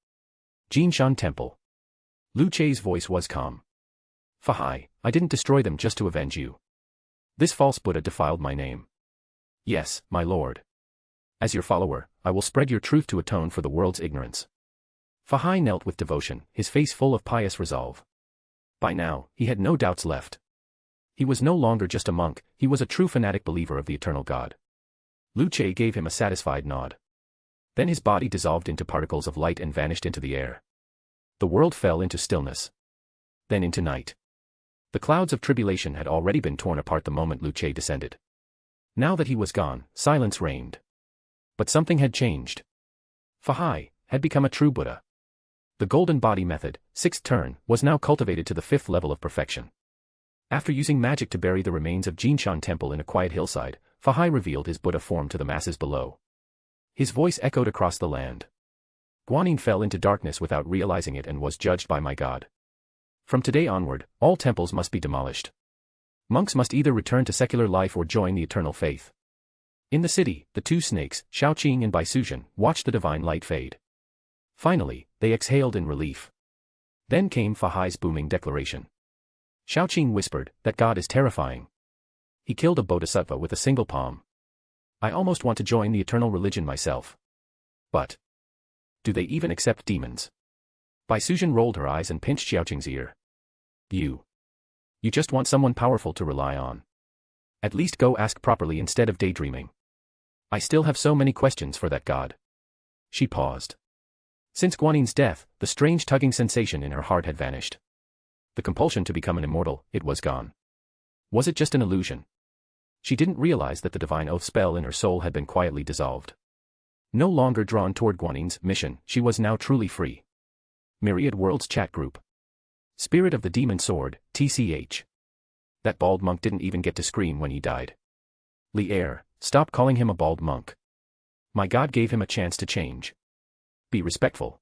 Jinshan Temple. Lu Che's voice was calm. Fahai, I didn't destroy them just to avenge you. This false Buddha defiled my name. Yes, my lord. As your follower, I will spread your truth to atone for the world's ignorance. Fahai knelt with devotion, his face full of pious resolve. By now, he had no doubts left. He was no longer just a monk, he was a true fanatic believer of the eternal God. Lu Che gave him a satisfied nod. Then his body dissolved into particles of light and vanished into the air. The world fell into stillness. Then into night. The clouds of tribulation had already been torn apart the moment Lu Che descended. Now that he was gone, silence reigned. But something had changed. Fahai had become a true Buddha. The golden body method, 6th turn, was now cultivated to the 5th level of perfection. After using magic to bury the remains of Jinshan Temple in a quiet hillside, Fahai revealed his Buddha form to the masses below. His voice echoed across the land. Guanyin fell into darkness without realizing it and was judged by my God. From today onward, all temples must be demolished. Monks must either return to secular life or join the eternal faith. In the city, the two snakes, Shaoqing and Baisujian, watched the divine light fade. Finally, they exhaled in relief. Then came Fahai's booming declaration. Shaoqing whispered, "That god is terrifying. He killed a bodhisattva with a single palm. I almost want to join the eternal religion myself. But do they even accept demons?" Baisujian rolled her eyes and pinched Xiaoqing's ear. You just want someone powerful to rely on. At least go ask properly instead of daydreaming. I still have so many questions for that god." She paused. Since Guanin's death, the strange tugging sensation in her heart had vanished. The compulsion to become an immortal, it was gone. Was it just an illusion? She didn't realize that the divine oath spell in her soul had been quietly dissolved. No longer drawn toward Guanin's mission, she was now truly free. Myriad Worlds Chat Group. Spirit of the Demon Sword, TCH. That bald monk didn't even get to scream when he died. Li'er, stop calling him a bald monk. My god gave him a chance to change. Be respectful.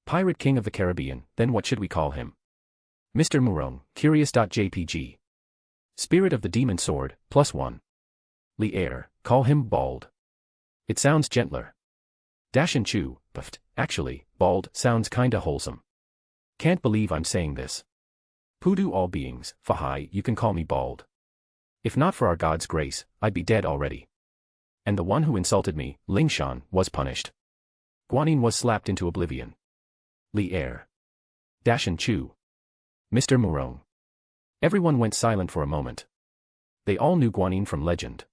Pirate King of the Caribbean, then what should we call him? Mr. Murong, curious.jpg. Spirit of the Demon Sword, +1. Li'er, call him bald. It sounds gentler. Dashin Chu, puffed, actually, bald sounds kinda wholesome. Can't believe I'm saying this. Pudu all beings, Fahai, you can call me bald. If not for our god's grace, I'd be dead already. And the one who insulted me, Lingshan, was punished. Guanin was slapped into oblivion. Li'er. Dashin Chu. Mr. Murong. Everyone went silent for a moment. They all knew Guanin from legend.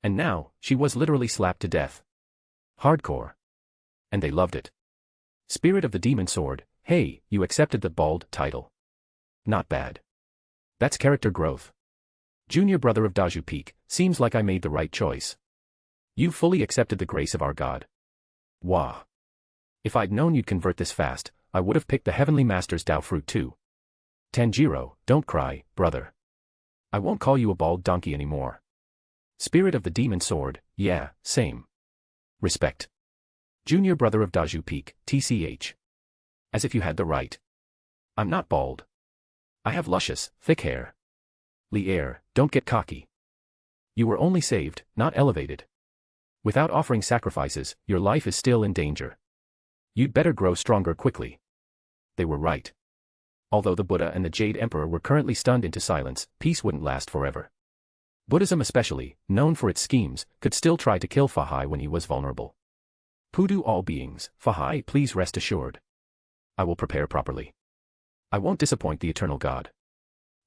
And now, she was literally slapped to death. Hardcore. And they loved it. Spirit of the Demon Sword, hey, you accepted the bald title. Not bad. That's character growth. Junior brother of Daju Peak, seems like I made the right choice. You fully accepted the grace of our god. Wah. If I'd known you'd convert this fast, I would have picked the Heavenly Master's Dao fruit too. Tanjiro, don't cry, brother. I won't call you a bald donkey anymore. Spirit of the Demon Sword, yeah, same. Respect. Junior brother of Daju Peak, TCH. As if you had the right. I'm not bald. I have luscious, thick hair. Li'er, don't get cocky. You were only saved, not elevated. Without offering sacrifices, your life is still in danger. You'd better grow stronger quickly. They were right. Although the Buddha and the Jade Emperor were currently stunned into silence, peace wouldn't last forever. Buddhism especially, known for its schemes, could still try to kill Fahai when he was vulnerable. Pudu all beings, Fahai, please rest assured. I will prepare properly. I won't disappoint the eternal god.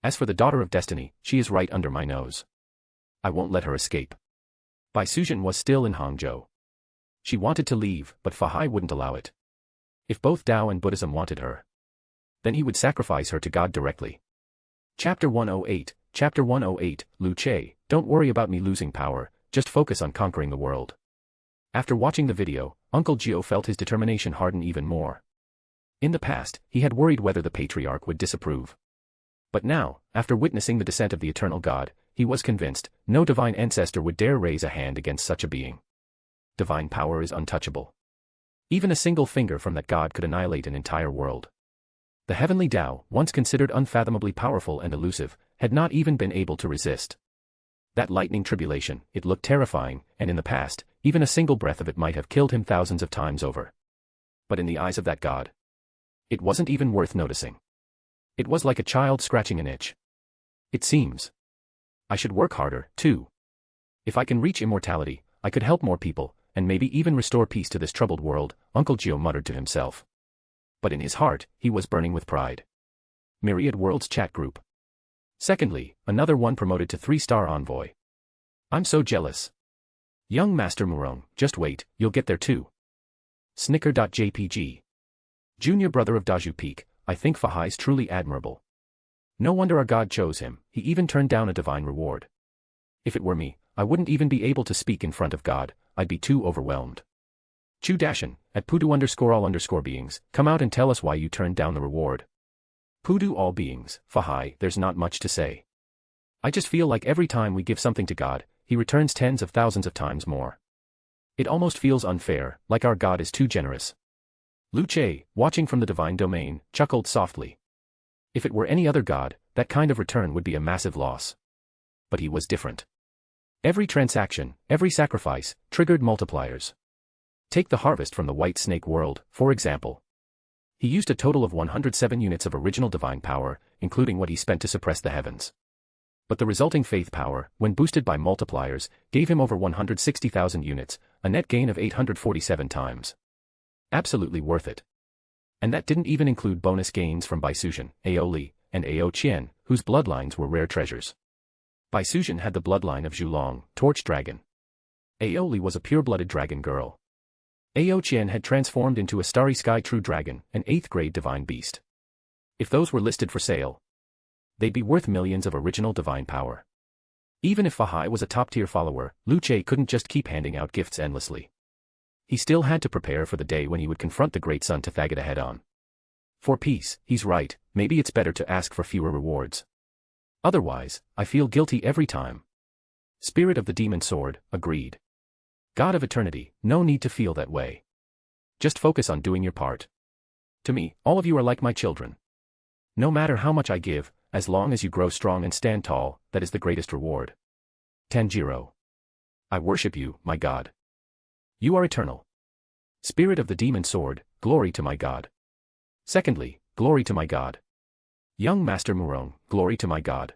As for the daughter of destiny, she is right under my nose. I won't let her escape. Baisujian was still in Hangzhou. She wanted to leave, but Fahai wouldn't allow it. If both Tao and Buddhism wanted her, then he would sacrifice her to God directly. Chapter 108, Chapter 108, Lu Che, don't worry about me losing power, just focus on conquering the world. After watching the video, Uncle Gio felt his determination harden even more. In the past, he had worried whether the patriarch would disapprove. But now, after witnessing the descent of the eternal god, he was convinced no divine ancestor would dare raise a hand against such a being. Divine power is untouchable. Even a single finger from that god could annihilate an entire world. The heavenly Tao, once considered unfathomably powerful and elusive, had not even been able to resist. That lightning tribulation, it looked terrifying, and in the past, even a single breath of it might have killed him thousands of times over. But in the eyes of that god, it wasn't even worth noticing. It was like a child scratching an itch. It seems I should work harder, too. If I can reach immortality, I could help more people, and maybe even restore peace to this troubled world, Uncle Gio muttered to himself. But in his heart, he was burning with pride. Myriad Worlds Chat Group. Secondly, another one promoted to 3-star envoy. I'm so jealous. Young Master Murong, just wait, you'll get there too. Snicker.jpg. Junior brother of Daju Peak, I think Fahai's truly admirable. No wonder our god chose him, he even turned down a divine reward. If it were me, I wouldn't even be able to speak in front of God, I'd be too overwhelmed. Chu Dashin, at Pudu_all_beings, come out and tell us why you turned down the reward. Pudu all beings, Fahai, there's not much to say. I just feel like every time we give something to God, he returns tens of thousands of times more. It almost feels unfair, like our God is too generous. Lu Che, watching from the divine domain, chuckled softly. If it were any other god, that kind of return would be a massive loss. But he was different. Every transaction, every sacrifice, triggered multipliers. Take the harvest from the White Snake world, for example. He used a total of 107 units of original divine power, including what he spent to suppress the heavens. But the resulting faith power, when boosted by multipliers, gave him over 160,000 units, a net gain of 847 times. Absolutely worth it. And that didn't even include bonus gains from Baisujian, Aoli, and Ao Qian, whose bloodlines were rare treasures. Baisujian had the bloodline of Zhulong, Torch Dragon. Aoli was a pure-blooded dragon girl. Ao Qian had transformed into a starry sky true dragon, an 8th-grade divine beast. If those were listed for sale, they'd be worth millions of original divine power. Even if Fahai was a top-tier follower, Lu Che couldn't just keep handing out gifts endlessly. He still had to prepare for the day when he would confront the great Sun Tathagata head-on. For peace, he's right, maybe it's better to ask for fewer rewards. Otherwise, I feel guilty every time. Spirit of the Demon Sword, agreed. God of Eternity, no need to feel that way. Just focus on doing your part. To me, all of you are like my children. No matter how much I give, as long as you grow strong and stand tall, that is the greatest reward. Tanjiro. I worship you, my God. You are eternal. Spirit of the Demon Sword, glory to my God. Secondly, glory to my God. Young Master Murong, glory to my God.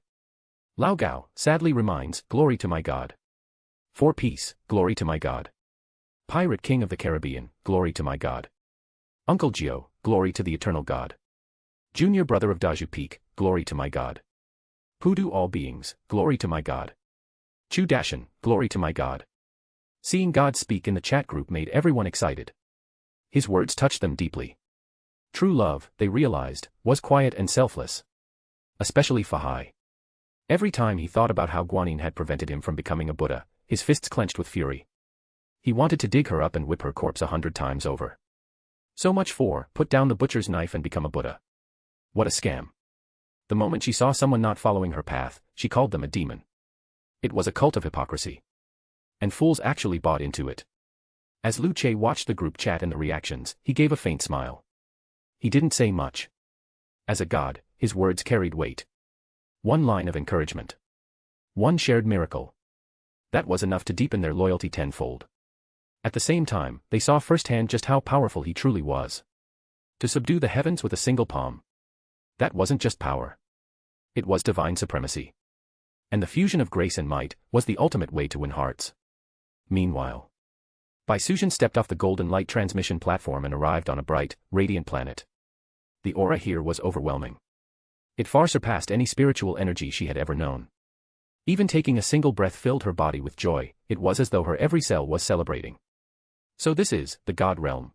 Lao Gao, sadly reminds, glory to my God. For peace, glory to my God. Pirate King of the Caribbean, glory to my God. Uncle Gio, glory to the eternal God. Junior brother of Daju Peak, glory to my God. Pudu all beings, glory to my God. Chu Dashan, glory to my God. Seeing God speak in the chat group made everyone excited. His words touched them deeply. True love, they realized, was quiet and selfless. Especially Fahai. Every time he thought about how Guanyin had prevented him from becoming a Buddha, his fists clenched with fury. He wanted to dig her up and whip her corpse 100 times over. So much for, put down the butcher's knife and become a Buddha. What a scam. The moment she saw someone not following her path, she called them a demon. It was a cult of hypocrisy. And fools actually bought into it. As Lu Che watched the group chat and the reactions, he gave a faint smile. He didn't say much. As a god, his words carried weight. One line of encouragement. One shared miracle. That was enough to deepen their loyalty tenfold. At the same time, they saw firsthand just how powerful he truly was. To subdue the heavens with a single palm. That wasn't just power. It was divine supremacy. And the fusion of grace and might was the ultimate way to win hearts. Meanwhile, Baisujian stepped off the golden light transmission platform and arrived on a bright, radiant planet. The aura here was overwhelming. It far surpassed any spiritual energy she had ever known. Even taking a single breath filled her body with joy, it was as though her every cell was celebrating. So this is the God realm.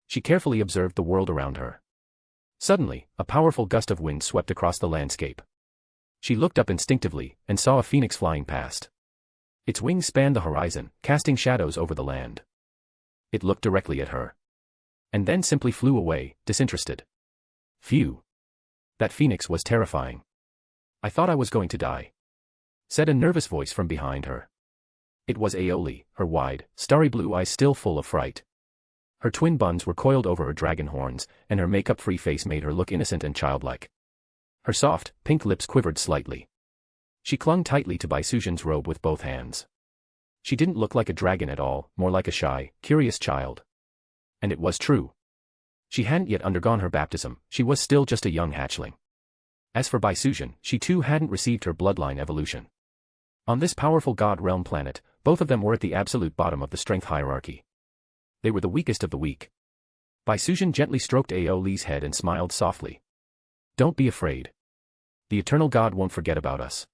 She carefully observed the world around her. Suddenly, a powerful gust of wind swept across the landscape. She looked up instinctively, and saw a phoenix flying past. Its wings spanned the horizon, casting shadows over the land. It looked directly at her. And then simply flew away, disinterested. Phew. That phoenix was terrifying. I thought I was going to die, said a nervous voice from behind her. It was Aoli, her wide, starry blue eyes still full of fright. Her twin buns were coiled over her dragon horns, and her makeup-free face made her look innocent and childlike. Her soft, pink lips quivered slightly. She clung tightly to Baisujian's robe with both hands. She didn't look like a dragon at all, more like a shy, curious child. And it was true. She hadn't yet undergone her baptism, she was still just a young hatchling. As for Baisujian, she too hadn't received her bloodline evolution. On this powerful God realm planet, both of them were at the absolute bottom of the strength hierarchy. They were the weakest of the weak. Baisujian gently stroked Aoli's head and smiled softly. Don't be afraid. The eternal God won't forget about us.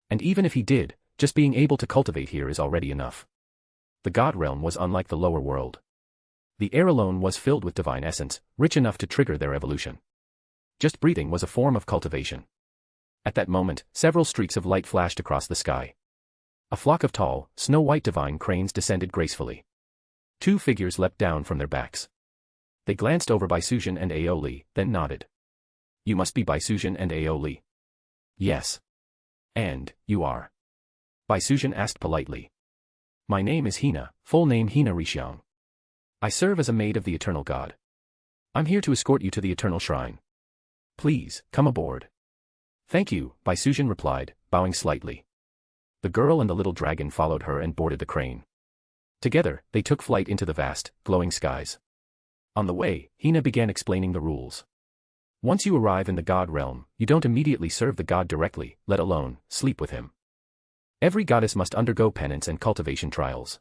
And even if he did, just being able to cultivate here is already enough. The God realm was unlike the lower world. The air alone was filled with divine essence, rich enough to trigger their evolution. Just breathing was a form of cultivation. At that moment, several streaks of light flashed across the sky. A flock of tall, snow-white divine cranes descended gracefully. Two figures leapt down from their backs. They glanced over Baisujian and Aoli, then nodded. You must be Baisujian and Aoli. Yes. And, you are? Baisujian asked politely. My name is Hina, full name Hina Rishiang. I serve as a maid of the Eternal God. I'm here to escort you to the Eternal Shrine. Please, come aboard. Thank you, Baisujian replied, bowing slightly. the girl and the little dragon followed her and boarded the crane. Together, they took flight into the vast, glowing skies. On the way, Hina began explaining the rules. Once you arrive in the god realm, you don't immediately serve the god directly, let alone sleep with him. Every goddess must undergo penance and cultivation trials.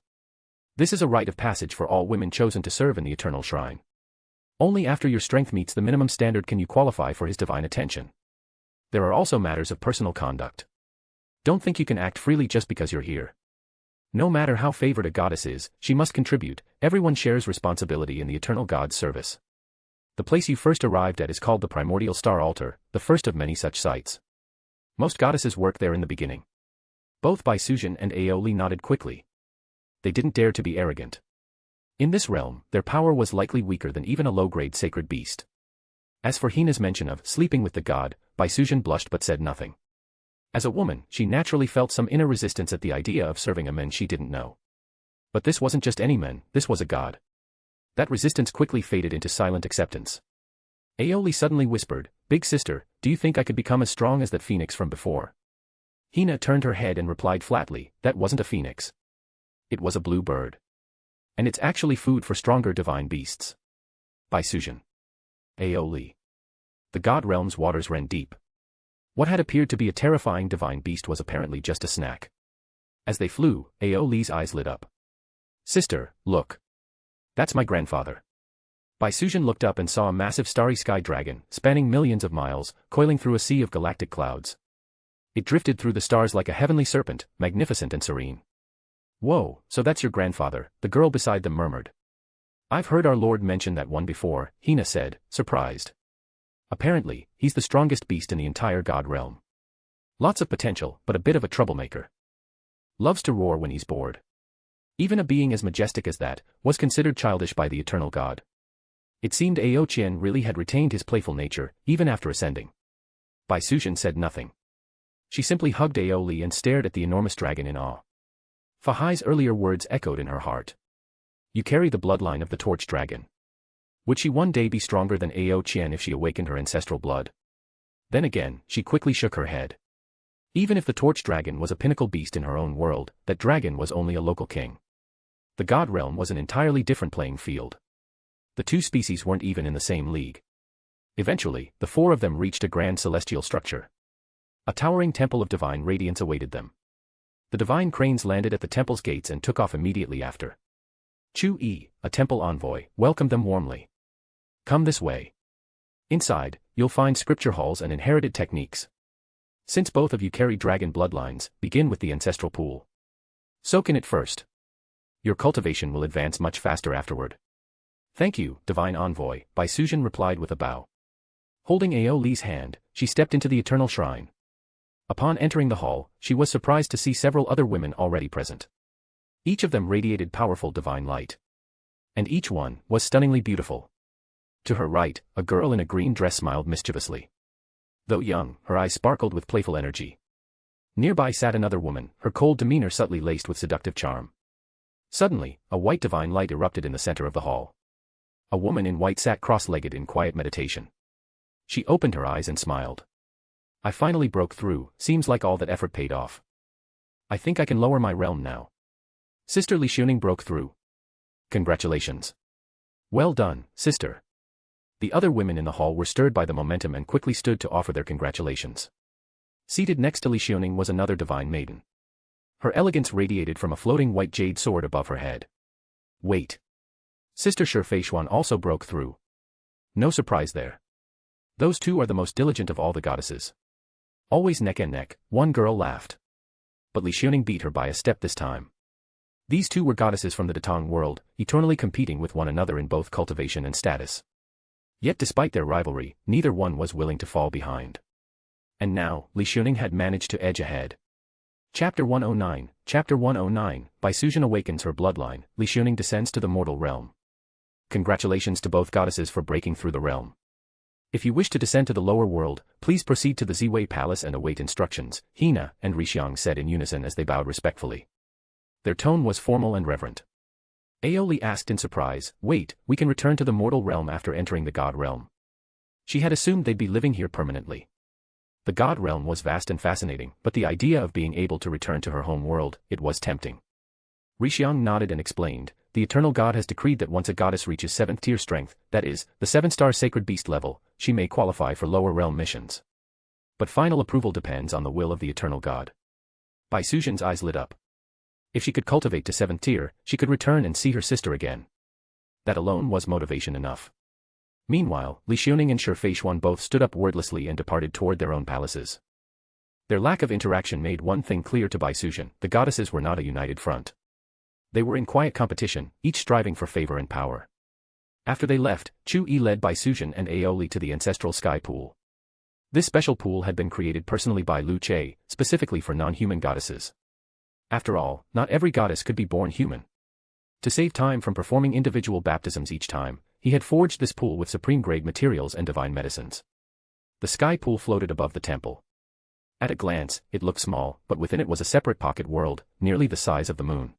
This is a rite of passage for all women chosen to serve in the eternal shrine. Only after your strength meets the minimum standard can you qualify for his divine attention. There are also matters of personal conduct. Don't think you can act freely just because you're here. No matter how favored a goddess is, she must contribute. Everyone shares responsibility in the eternal god's service. The place you first arrived at is called the primordial star altar, the first of many such sites. Most goddesses work there in the beginning. Both Baisujan and Aeoli nodded quickly. They didn't dare to be arrogant. In this realm, their power was likely weaker than even a low-grade sacred beast. As for Hina's mention of sleeping with the god, Baisujan blushed but said nothing. As a woman, she naturally felt some inner resistance at the idea of serving a man she didn't know. But this wasn't just any man, this was a god. That resistance quickly faded into silent acceptance. Aeoli suddenly whispered, "Big sister, do you think I could become as strong as that phoenix from before?" Hina turned her head and replied flatly, "That wasn't a phoenix. It was a blue bird. And it's actually food for stronger divine beasts." Baisujan. Aeoli. The god realm's waters ran deep. What had appeared to be a terrifying divine beast was apparently just a snack. As they flew, Aeoli's eyes lit up. "Sister, look. That's my grandfather." Baisujan looked up and saw a massive starry sky dragon, spanning millions of miles, coiling through a sea of galactic clouds. It drifted through the stars like a heavenly serpent, magnificent and serene. "Whoa, so that's your grandfather," the girl beside them murmured. "I've heard our lord mention that one before," Hina said, surprised. "Apparently, he's the strongest beast in the entire god realm. Lots of potential, but a bit of a troublemaker. Loves to roar when he's bored. Even a being as majestic as that was considered childish by the eternal god." It seemed Aochen really had retained his playful nature, even after ascending. Baisujan said nothing. She simply hugged Aeoli and stared at the enormous dragon in awe. Fahai's earlier words echoed in her heart. You carry the bloodline of the torch dragon. Would she one day be stronger than Aochen if she awakened her ancestral blood? Then again, she quickly shook her head. Even if the torch dragon was a pinnacle beast in her own world, that dragon was only a local king. The god realm was an entirely different playing field. The two species weren't even in the same league. Eventually, the four of them reached a grand celestial structure. A towering temple of divine radiance awaited them. The divine cranes landed at the temple's gates and took off immediately after. Chu-yi, a temple envoy, welcomed them warmly. "Come this way. Inside, you'll find scripture halls and inherited techniques. Since both of you carry dragon bloodlines, begin with the ancestral pool. Soak in it first. Your cultivation will advance much faster afterward." "Thank you, divine envoy," Baisujan replied with a bow. Holding Aeoli's hand, she stepped into the eternal shrine. Upon entering the hall, she was surprised to see several other women already present. Each of them radiated powerful divine light. And each one was stunningly beautiful. To her right, a girl in a green dress smiled mischievously. Though young, her eyes sparkled with playful energy. Nearby sat another woman, her cold demeanor subtly laced with seductive charm. Suddenly, a white divine light erupted in the center of the hall. A woman in white sat cross-legged in quiet meditation. She opened her eyes and smiled. "I finally broke through, seems like all that effort paid off. I think I can lower my realm now." Sister Lishuning broke through. "Congratulations. Well done, sister." The other women in the hall were stirred by the momentum and quickly stood to offer their congratulations. Seated next to Lishuning was another divine maiden. Her elegance radiated from a floating white jade sword above her head. "Wait." Sister Shurfeishuan also broke through. No surprise there. Those two are the most diligent of all the goddesses. Always neck and neck, one girl laughed. But Lishuning beat her by a step this time. These two were goddesses from the Datong world, eternally competing with one another in both cultivation and status. Yet despite their rivalry, neither one was willing to fall behind. And now, Lishuning had managed to edge ahead. Chapter 109, Baisujan awakens her bloodline, Lishuning descends to the mortal realm. Congratulations to both goddesses for breaking through the realm. If you wish to descend to the lower world, please proceed to the Ziwei Palace and await instructions, Hina and Rishiang said in unison as they bowed respectfully. Their tone was formal and reverent. Aeoli asked in surprise, "Wait, we can return to the mortal realm after entering the god realm?" She had assumed they'd be living here permanently. The god realm was vast and fascinating, but the idea of being able to return to her home world, it was tempting. Rishiang nodded and explained, the eternal god has decreed that once a goddess reaches 7th tier strength, that is, the 7-star sacred beast level, she may qualify for lower realm missions. But final approval depends on the will of the eternal god. Bai Suzhen's eyes lit up. If she could cultivate to 7th tier, she could return and see her sister again. That alone was motivation enough. Meanwhile, Li Xiaoning and Shi Feishuan both stood up wordlessly and departed toward their own palaces. Their lack of interaction made one thing clear to Bai Suzhen: the goddesses were not a united front. They were in quiet competition, each striving for favor and power. After they left, Chu Yi led Bai Suzhen and Aoli to the ancestral sky pool. This special pool had been created personally by Lu Che, specifically for non-human goddesses. After all, not every goddess could be born human. To save time from performing individual baptisms each time, he had forged this pool with supreme-grade materials and divine medicines. The sky pool floated above the temple. At a glance, it looked small, but within it was a separate pocket world, nearly the size of the moon.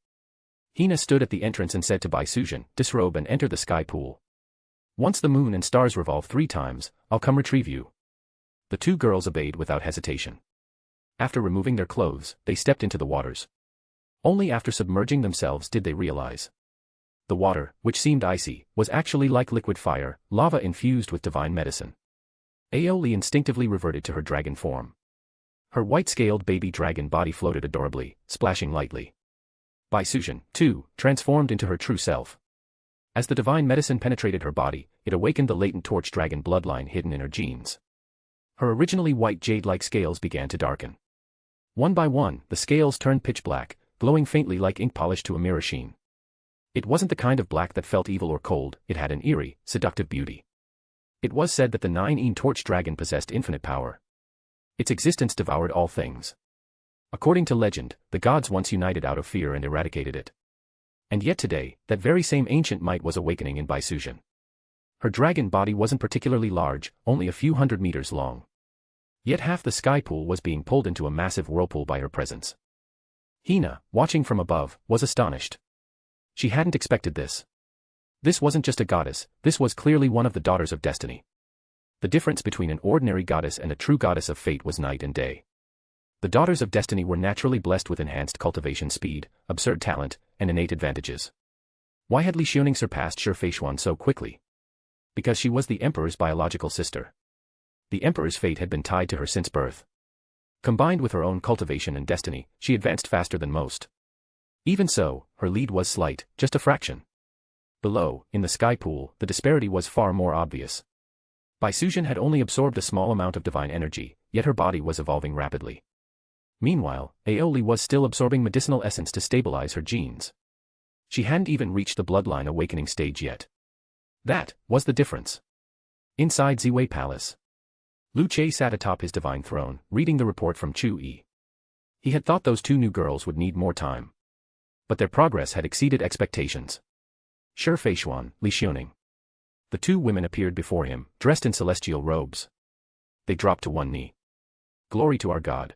Hina stood at the entrance and said to Bai Suzhen, disrobe and enter the sky pool. Once the moon and stars revolve 3 times, I'll come retrieve you. The 2 girls obeyed without hesitation. After removing their clothes, they stepped into the waters. Only after submerging themselves did they realize. The water, which seemed icy, was actually like liquid fire, lava infused with divine medicine. Aoli instinctively reverted to her dragon form. Her white-scaled baby dragon body floated adorably, splashing lightly. Bai Suzhen, too, transformed into her true self. As the divine medicine penetrated her body, it awakened the latent torch dragon bloodline hidden in her genes. Her originally white jade-like scales began to darken. One by one, the scales turned pitch black, glowing faintly like ink polished to a mirror sheen. It wasn't the kind of black that felt evil or cold, it had an eerie, seductive beauty. It was said that the 9-een torch dragon possessed infinite power. Its existence devoured all things. According to legend, the gods once united out of fear and eradicated it. And yet today, that very same ancient might was awakening in Bai Suzhen. Her dragon body wasn't particularly large, only a few 100 meters long. Yet half the sky pool was being pulled into a massive whirlpool by her presence. Hina, watching from above, was astonished. She hadn't expected this. This wasn't just a goddess, this was clearly one of the daughters of destiny. The difference between an ordinary goddess and a true goddess of fate was night and day. The daughters of destiny were naturally blessed with enhanced cultivation speed, absurd talent, and innate advantages. Why had Li Xiaoning surpassed Shi Feishuan so quickly? Because she was the emperor's biological sister. The emperor's fate had been tied to her since birth. Combined with her own cultivation and destiny, she advanced faster than most. Even so, her lead was slight, just a fraction. Below, in the sky pool, the disparity was far more obvious. Bai Suzhen had only absorbed a small amount of divine energy, yet her body was evolving rapidly. Meanwhile, Aoli was still absorbing medicinal essence to stabilize her genes. She hadn't even reached the bloodline awakening stage yet. That was the difference. Inside Ziwei Palace, Lu Che sat atop his divine throne, reading the report from Chu Yi. He had thought those 2 new girls would need more time. But their progress had exceeded expectations. Shi Feishuan, Li Xiaoning. The 2 women appeared before him, dressed in celestial robes. They dropped to one knee. Glory to our God.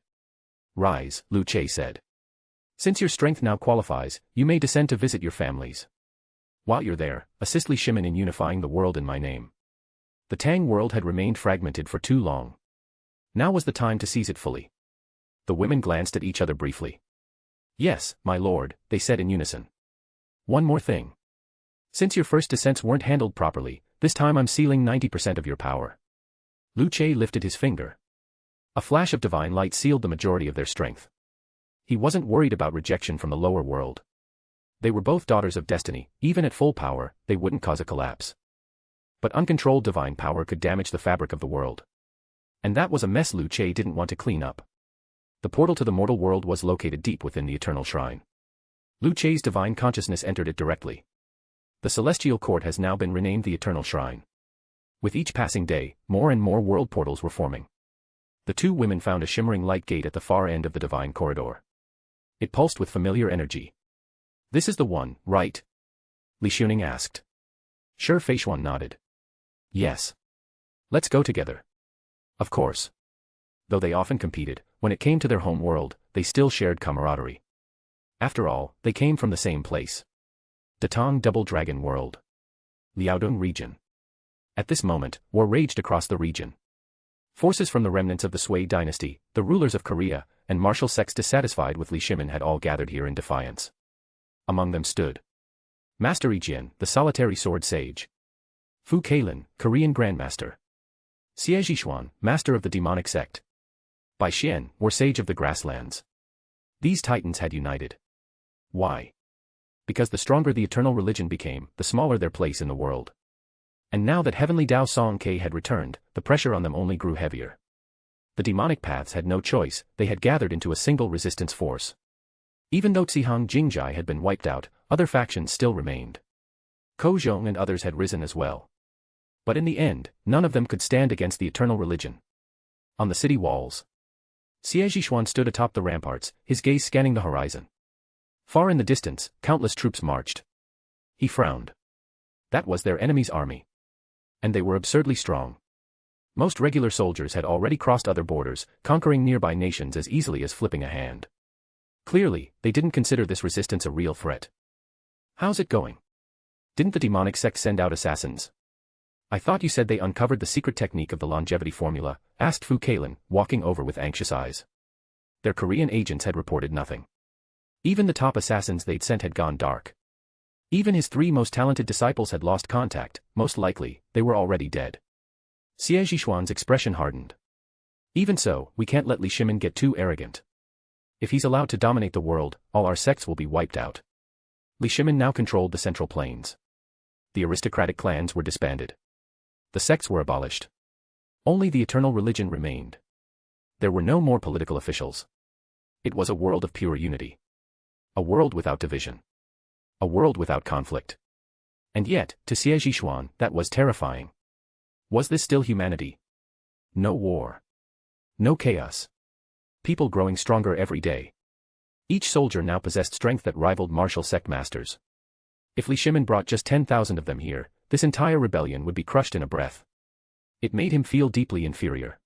Rise, Lu Che said. Since your strength now qualifies, you may descend to visit your families. While you're there, assist Li Shimin in unifying the world in my name. The Tang world had remained fragmented for too long. Now was the time to seize it fully. The women glanced at each other briefly. Yes, my lord, they said in unison. One more thing. Since your first descents weren't handled properly, this time I'm sealing 90% of your power. Lu Che lifted his finger. A flash of divine light sealed the majority of their strength. He wasn't worried about rejection from the lower world. They were both daughters of destiny, even at full power, they wouldn't cause a collapse. But uncontrolled divine power could damage the fabric of the world. And that was a mess Lu Che didn't want to clean up. The portal to the mortal world was located deep within the eternal shrine. Lu Che's divine consciousness entered it directly. The celestial court has now been renamed the Eternal Shrine. With each passing day, more and more world portals were forming. The 2 women found a shimmering light gate at the far end of the divine corridor. It pulsed with familiar energy. This is the one, right? Li Xiaoning asked. Shi Feishuan nodded. Yes. Let's go together. Of course. Though they often competed, when it came to their home world, they still shared camaraderie. After all, they came from the same place. Datong Double Dragon World. Liaodong region. At this moment, war raged across the region. Forces from the remnants of the Sui dynasty, the rulers of Korea, and martial sects dissatisfied with Li Shimin had all gathered here in defiance. Among them stood Master Yijian, the solitary sword sage. Fu Keilin, Korean grandmaster. Xie Zhishuan, master of the demonic sect. Bai Xian, war sage of the grasslands. These titans had united. Why? Because the stronger the eternal religion became, the smaller their place in the world. And now that heavenly Dao Song Ke had returned, the pressure on them only grew heavier. The demonic paths had no choice, they had gathered into a single resistance force. Even though Zihang Jingjai had been wiped out, other factions still remained. Ko Zhong and others had risen as well. But in the end, none of them could stand against the eternal religion. On the city walls, Xie Zhishuan stood atop the ramparts, his gaze scanning the horizon. Far in the distance, countless troops marched. He frowned. That was their enemy's army. And they were absurdly strong. Most regular soldiers had already crossed other borders, conquering nearby nations as easily as flipping a hand. Clearly, they didn't consider this resistance a real threat. How's it going? Didn't the demonic sect send out assassins? I thought you said they uncovered the secret technique of the longevity formula, asked Fu Keilin, walking over with anxious eyes. Their Korean agents had reported nothing. Even the top assassins they'd sent had gone dark. Even his 3 most talented disciples had lost contact, most likely, they were already dead. Xie Zhishuan's expression hardened. Even so, we can't let Li Shimin get too arrogant. If he's allowed to dominate the world, all our sects will be wiped out. Li Shimin now controlled the Central Plains. The aristocratic clans were disbanded. The sects were abolished. Only the eternal religion remained. There were no more political officials. It was a world of pure unity. A world without division. A world without conflict. And yet, to Xie Zhishuan, that was terrifying. Was this still humanity? No war. No chaos. People growing stronger every day. Each soldier now possessed strength that rivaled martial sect masters. If Li Shimin brought just 10,000 of them here, this entire rebellion would be crushed in a breath. It made him feel deeply inferior.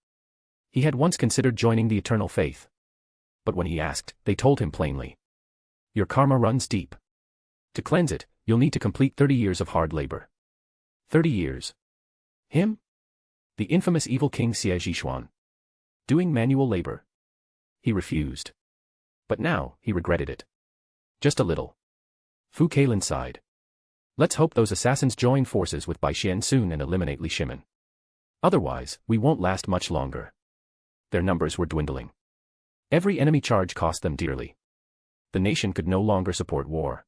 He had once considered joining the eternal faith. But when he asked, they told him plainly. Your karma runs deep. To cleanse it, you'll need to complete 30 years of hard labor. 30 years. Him? The infamous evil king Xie Zhishuan. Doing manual labor. He refused. But now, he regretted it. Just a little. Fu Keilin sighed. Let's hope those assassins join forces with Bai Xian soon and eliminate Li Shimin. Otherwise, we won't last much longer. Their numbers were dwindling. Every enemy charge cost them dearly. The nation could no longer support war.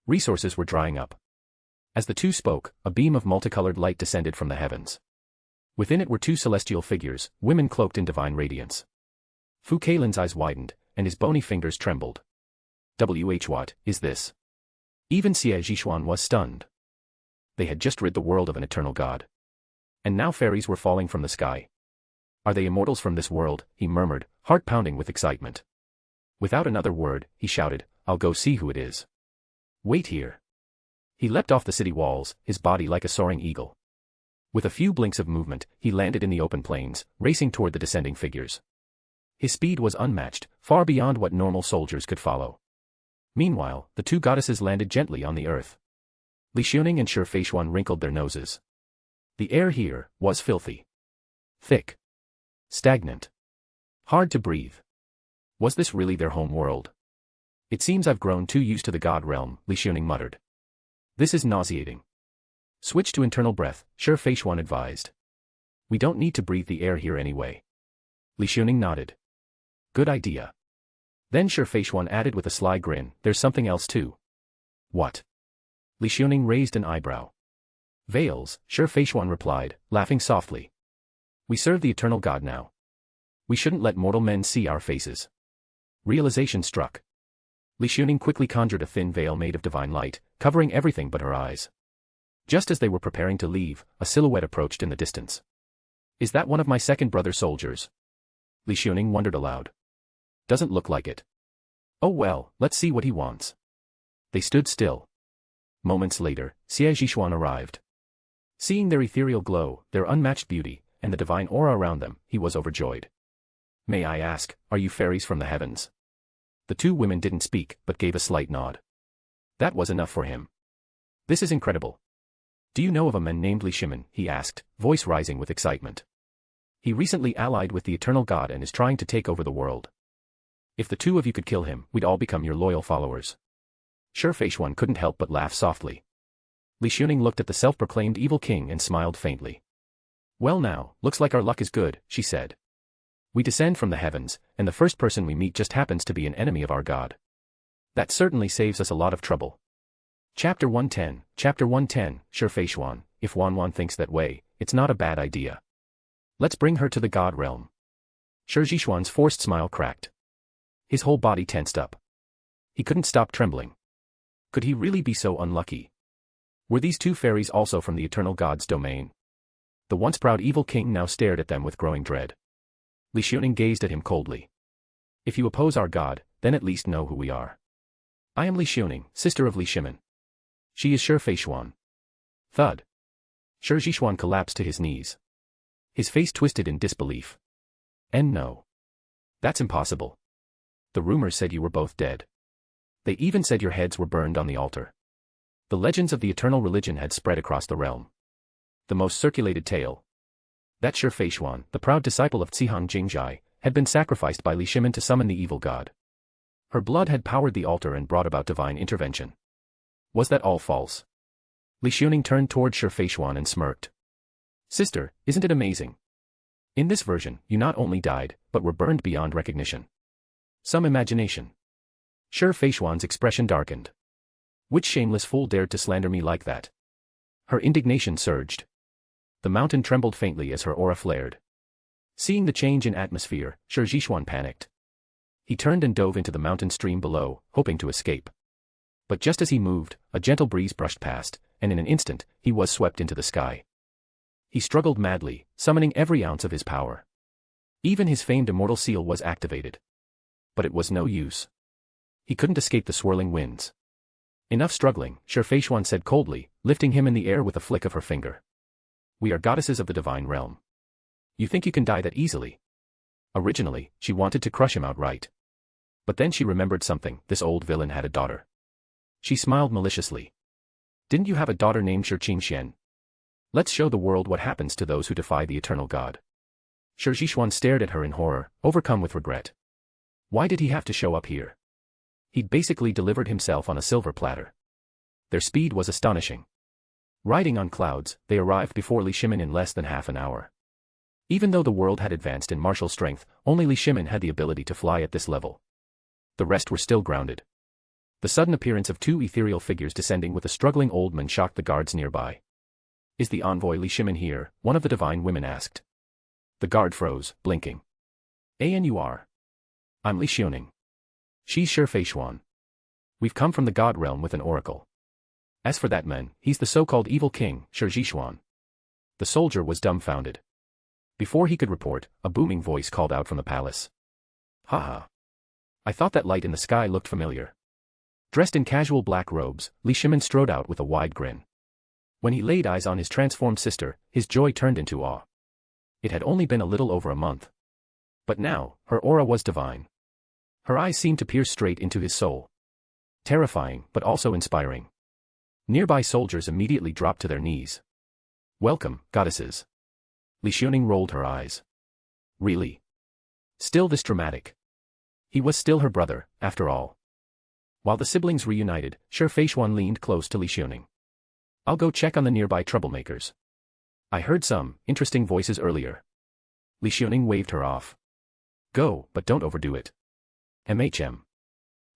Resources were drying up. As the two spoke, a beam of multicolored light descended from the heavens. Within it were 2 celestial figures, women cloaked in divine radiance. Fu Keilin's eyes widened, and his bony fingers trembled. What is this? Even Xie Zhishuan was stunned. They had just rid the world of an eternal god. And now fairies were falling from the sky. Are they immortals from this world? He murmured, heart pounding with excitement. Without another word, he shouted, I'll go see who it is. Wait here. He leapt off the city walls, his body like a soaring eagle. With a few blinks of movement, he landed in the open plains, racing toward the descending figures. His speed was unmatched, far beyond what normal soldiers could follow. Meanwhile, the 2 goddesses landed gently on the earth. Li Xuning and Shi Feishuan wrinkled their noses. The air here was filthy. Thick. Stagnant. Hard to breathe. Was this really their home world? It seems I've grown too used to the god realm, Li Xuning muttered. This is nauseating. Switch to internal breath, Shi Feishuan advised. We don't need to breathe the air here anyway. Li Xuning nodded. Good idea. Then Shi Feishuan added with a sly grin, there's something else too. What? Li Xuning raised an eyebrow. Veils, Shi Feishuan replied, laughing softly. We serve the eternal god now. We shouldn't let mortal men see our faces. Realization struck. Li Xuning quickly conjured a thin veil made of divine light, covering everything but her eyes. Just as they were preparing to leave, a silhouette approached in the distance. Is that one of my second brother soldiers? Li Xuning wondered aloud. Doesn't look like it. Oh well, let's see what he wants. They stood still. Moments later, Xie Zhishuan arrived. Seeing their ethereal glow, their unmatched beauty, and the divine aura around them, he was overjoyed. May I ask, are you fairies from the heavens? The 2 women didn't speak, but gave a slight nod. That was enough for him. This is incredible. Do you know of a man named Li Shimin? He asked, voice rising with excitement. He recently allied with the eternal god and is trying to take over the world. If the two of you could kill him, we'd all become your loyal followers. Sure Feishuan couldn't help but laugh softly. Li Xuning looked at the self-proclaimed evil king and smiled faintly. Well now, looks like our luck is good, she said. We descend from the heavens, and the first person we meet just happens to be an enemy of our god. That certainly saves us a lot of trouble. Chapter 110, Sure Feishuan, if Wanwan thinks that way, it's not a bad idea. Let's bring her to the god realm. Sure Jishuan's forced smile cracked. His whole body tensed up. He couldn't stop trembling. Could he really be so unlucky? Were these two fairies also from the eternal god's domain? The once proud evil king now stared at them with growing dread. Li Xuning gazed at him coldly. If you oppose our god, then at least know who we are. I am Li Xuning, sister of Li Shimin. She is Sure Feishuan. Thud. Sure Jishuan collapsed to his knees. His face twisted in disbelief. And no. That's impossible. The rumors said you were both dead. They even said your heads were burned on the altar. The legends of the eternal religion had spread across the realm. The most circulated tale. That Sure Feishuan, the proud disciple of Cihang Jingjai, had been sacrificed by Li Shimin to summon the evil god. Her blood had powered the altar and brought about divine intervention. Was that all false? Li Xuning turned toward Sure Feishuan and smirked. Sister, isn't it amazing? In this version, you not only died, but were burned beyond recognition. Some imagination. Sure Feishuan's expression darkened. Which shameless fool dared to slander me like that? Her indignation surged. The mountain trembled faintly as her aura flared. Seeing the change in atmosphere, Sure Jishuan panicked. He turned and dove into the mountain stream below, hoping to escape. But just as he moved, a gentle breeze brushed past, and in an instant, he was swept into the sky. He struggled madly, summoning every ounce of his power. Even his famed immortal seal was activated. But it was no use. He couldn't escape the swirling winds. Enough struggling, Sure Feishuan said coldly, lifting him in the air with a flick of her finger. We are goddesses of the divine realm. You think you can die that easily? Originally, she wanted to crush him outright. But then she remembered something, this old villain had a daughter. She smiled maliciously. Didn't you have a daughter named Sure Qingxian? Let's show the world what happens to those who defy the eternal god. Sure Jishuan stared at her in horror, overcome with regret. Why did he have to show up here? He'd basically delivered himself on a silver platter. Their speed was astonishing. Riding on clouds, they arrived before Li Shimin in less than half an hour. Even though the world had advanced in martial strength, only Li Shimin had the ability to fly at this level. The rest were still grounded. The sudden appearance of two ethereal figures descending with a struggling old man shocked the guards nearby. Is the envoy Li Shimin here? One of the divine women asked. The guard froze, blinking. ANUR. I'm Li Xuning. She's Sure Feishuan. We've come from the god realm with an oracle. As for that man, he's the so-called evil king, Sure Jishuan. The soldier was dumbfounded. Before he could report, a booming voice called out from the palace. Haha. I thought that light in the sky looked familiar. Dressed in casual black robes, Li Shimin strode out with a wide grin. When he laid eyes on his transformed sister, his joy turned into awe. It had only been a little over a month. But now, her aura was divine. Her eyes seemed to pierce straight into his soul. Terrifying, but also inspiring. Nearby soldiers immediately dropped to their knees. Welcome, goddesses. Li Xuning rolled her eyes. Really? Still this dramatic? He was still her brother, after all. While the siblings reunited, Sure Feishuan leaned close to Li Xuning. I'll go check on the nearby troublemakers. I heard some interesting voices earlier. Li Xuning waved her off. Go, but don't overdo it. MHM.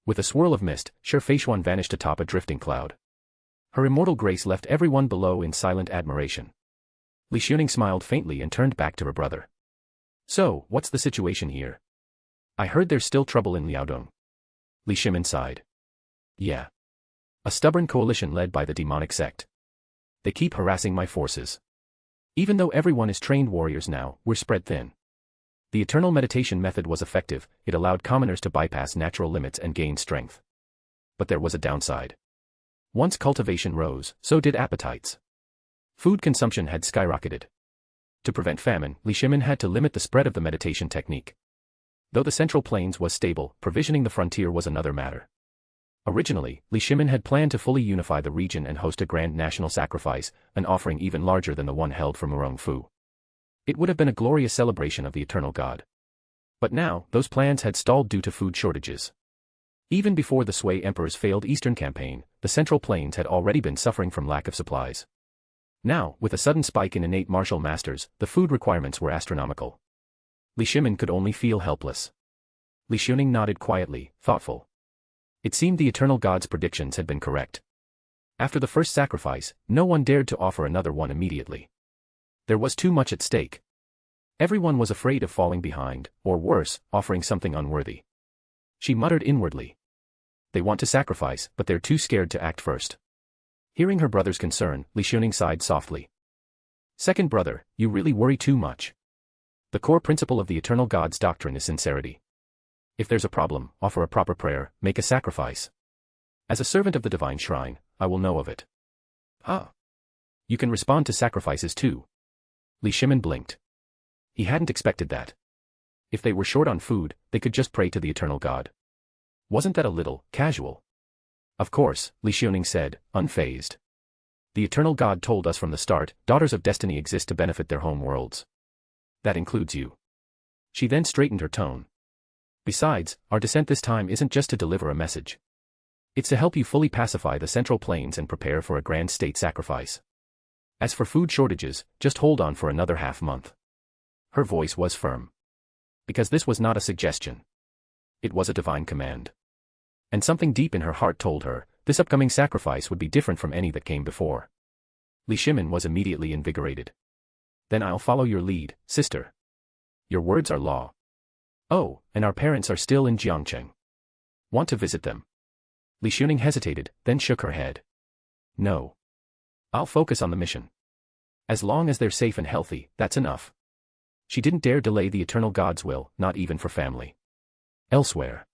With a swirl of mist, Sure Feishuan vanished atop a drifting cloud. Her immortal grace left everyone below in silent admiration. Li Xuning smiled faintly and turned back to her brother. So, what's the situation here? I heard there's still trouble in Liaodong. Li Shimin sighed. Yeah. A stubborn coalition led by the demonic sect. They keep harassing my forces. Even though everyone is trained warriors now, we're spread thin. The eternal meditation method was effective, it allowed commoners to bypass natural limits and gain strength. But there was a downside. Once cultivation rose, so did appetites. Food consumption had skyrocketed. To prevent famine, Li Shimin had to limit the spread of the meditation technique. Though the Central Plains was stable, provisioning the frontier was another matter. Originally, Li Shimin had planned to fully unify the region and host a grand national sacrifice, an offering even larger than the one held for Murong Fu. It would have been a glorious celebration of the eternal god. But now, those plans had stalled due to food shortages. Even before the Sui Emperor's failed eastern campaign, the Central Plains had already been suffering from lack of supplies. Now, with a sudden spike in innate martial masters, the food requirements were astronomical. Li Shimin could only feel helpless. Li Xuning nodded quietly, thoughtful. It seemed the eternal god's predictions had been correct. After the first sacrifice, no one dared to offer another one immediately. There was too much at stake. Everyone was afraid of falling behind, or worse, offering something unworthy. She muttered inwardly. They want to sacrifice, but they're too scared to act first. Hearing her brother's concern, Li Xuning sighed softly. Second brother, you really worry too much. The core principle of the eternal god's doctrine is sincerity. If there's a problem, offer a proper prayer, make a sacrifice. As a servant of the divine shrine, I will know of it. Ah. You can respond to sacrifices too. Li Shimin blinked. He hadn't expected that. If they were short on food, they could just pray to the eternal god. Wasn't that a little casual? Of course, Li Xuning said, unfazed. The eternal god told us from the start, daughters of destiny exist to benefit their home worlds. That includes you. She then straightened her tone. Besides, our descent this time isn't just to deliver a message. It's to help you fully pacify the Central Plains and prepare for a grand state sacrifice. As for food shortages, just hold on for another half-month. Her voice was firm. Because this was not a suggestion. It was a divine command. And something deep in her heart told her, this upcoming sacrifice would be different from any that came before. Li Shimin was immediately invigorated. Then I'll follow your lead, sister. Your words are law. Oh, and our parents are still in Jiangcheng. Want to visit them? Li Xuning hesitated, then shook her head. No. I'll focus on the mission. As long as they're safe and healthy, that's enough. She didn't dare delay the eternal god's will, not even for family. Elsewhere.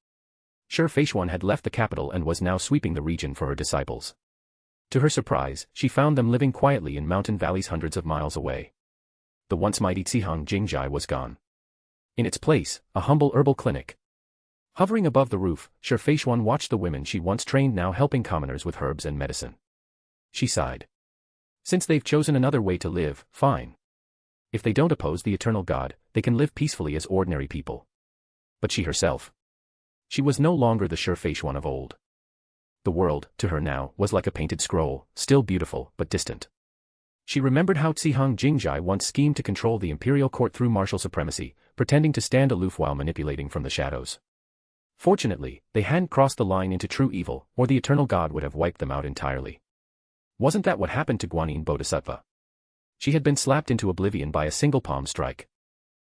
Shi Feishuan had left the capital and was now sweeping the region for her disciples. To her surprise, she found them living quietly in mountain valleys hundreds of miles away. The once mighty Cihang Jingjai was gone. In its place, a humble herbal clinic. Hovering above the roof, Shi Feishuan watched the women she once trained now helping commoners with herbs and medicine. She sighed. Since they've chosen another way to live, fine. If they don't oppose the eternal god, they can live peacefully as ordinary people. But she herself. She was no longer the Shi Feishuan of old. The world, to her now, was like a painted scroll, still beautiful, but distant. She remembered how Cihang Jingjai once schemed to control the imperial court through martial supremacy, pretending to stand aloof while manipulating from the shadows. Fortunately, they hadn't crossed the line into true evil, or the eternal god would have wiped them out entirely. Wasn't that what happened to Guanyin Bodhisattva? She had been slapped into oblivion by a single palm strike.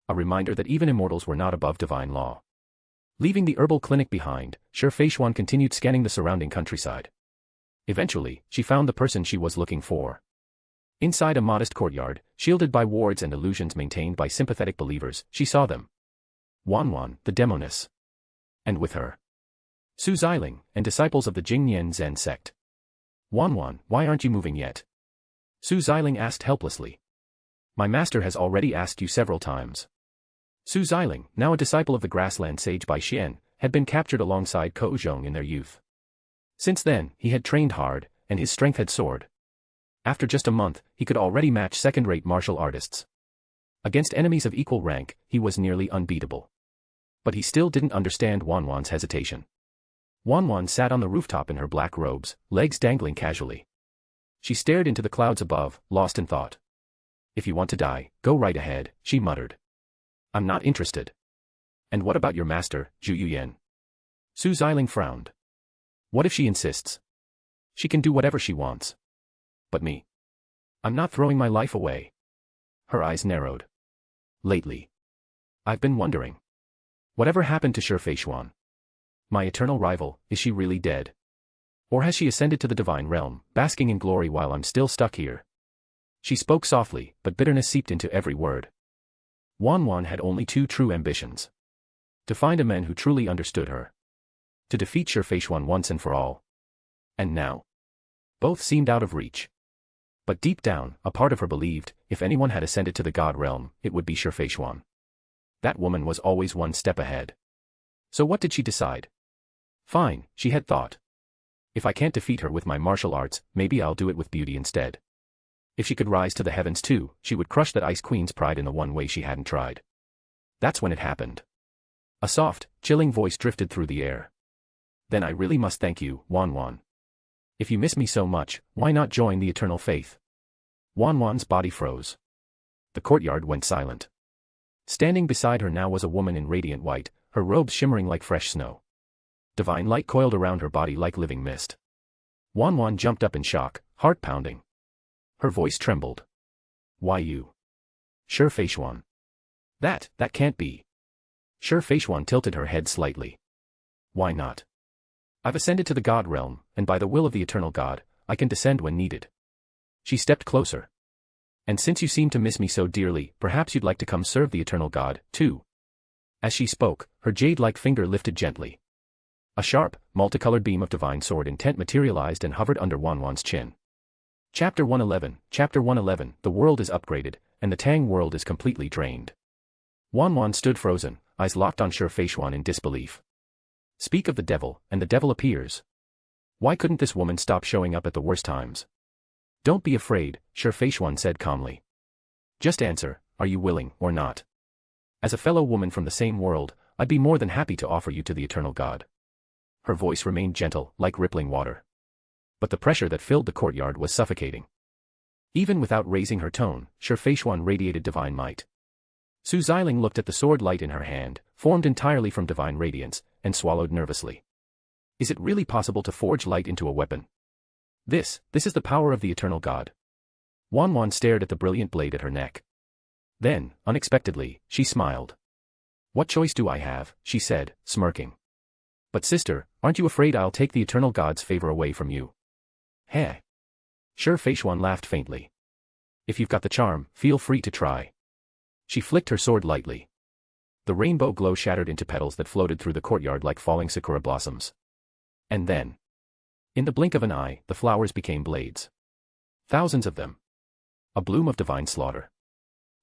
A reminder that even immortals were not above divine law. Leaving the herbal clinic behind, Shi Feishuan continued scanning the surrounding countryside. Eventually, she found the person she was looking for. Inside a modest courtyard, shielded by wards and illusions maintained by sympathetic believers, she saw them. Wanwan, the demoness. And with her, Su Xiling, and disciples of the Jingnian Zen sect. Wanwan, why aren't you moving yet? Su Xiling asked helplessly. My master has already asked you several times. Su Xiling, now a disciple of the grassland sage Bai Xian, had been captured alongside Ko Zhong in their youth. Since then, he had trained hard, and his strength had soared. After just a month, he could already match second-rate martial artists. Against enemies of equal rank, he was nearly unbeatable. But he still didn't understand Wanwan's hesitation. Wanwan sat on the rooftop in her black robes, legs dangling casually. She stared into the clouds above, lost in thought. If you want to die, go right ahead, she muttered. I'm not interested. And what about your master, Zhu Yuyan? Su Xiling frowned. What if she insists? She can do whatever she wants. But me? I'm not throwing my life away. Her eyes narrowed. Lately, I've been wondering. Whatever happened to Shi Feishuan? My eternal rival, is she really dead? Or has she ascended to the divine realm, basking in glory while I'm still stuck here? She spoke softly, but bitterness seeped into every word. Wanwan had only two true ambitions. To find a man who truly understood her. To defeat Shi Feishuan once and for all. And now, both seemed out of reach. But deep down, a part of her believed, if anyone had ascended to the god realm, it would be Shi Feishuan. That woman was always one step ahead. So what did she decide? Fine, she had thought. If I can't defeat her with my martial arts, maybe I'll do it with beauty instead. If she could rise to the heavens too, she would crush that Ice Queen's pride in the one way she hadn't tried. That's when it happened. A soft, chilling voice drifted through the air. Then I really must thank you, Wan Wan. If you miss me so much, why not join the eternal faith? Wan Wan's body froze. The courtyard went silent. Standing beside her now was a woman in radiant white, her robes shimmering like fresh snow. Divine light coiled around her body like living mist. Wan Wan jumped up in shock, heart pounding. Her voice trembled. Why you? Sure Feishuan. That can't be. Sure Feishuan tilted her head slightly. Why not? I've ascended to the God realm, and by the will of the eternal God, I can descend when needed. She stepped closer. And since you seem to miss me so dearly, perhaps you'd like to come serve the eternal God, too. As she spoke, her jade-like finger lifted gently. A sharp, multicolored beam of divine sword intent materialized and hovered under Wan Wan's chin. Chapter 111, the world is upgraded, and the Tang world is completely drained. Wan Wan stood frozen, eyes locked on Sure Feishuan in disbelief. Speak of the devil, and the devil appears. Why couldn't this woman stop showing up at the worst times? Don't be afraid, Sure Feishuan said calmly. Just answer, are you willing or not? As a fellow woman from the same world, I'd be more than happy to offer you to the eternal God. Her voice remained gentle, like rippling water. But the pressure that filled the courtyard was suffocating. Even without raising her tone, Sure Feishuan radiated divine might. Su Xiling looked at the sword light in her hand, formed entirely from divine radiance, and swallowed nervously. Is it really possible to forge light into a weapon? This is the power of the eternal God. Wan Wan stared at the brilliant blade at her neck. Then, unexpectedly, she smiled. What choice do I have, she said, smirking. But sister, aren't you afraid I'll take the eternal God's favor away from you? Heh. Sure Feishuan laughed faintly. If you've got the charm, feel free to try. She flicked her sword lightly. The rainbow glow shattered into petals that floated through the courtyard like falling sakura blossoms. And then, in the blink of an eye, the flowers became blades. Thousands of them. A bloom of divine slaughter.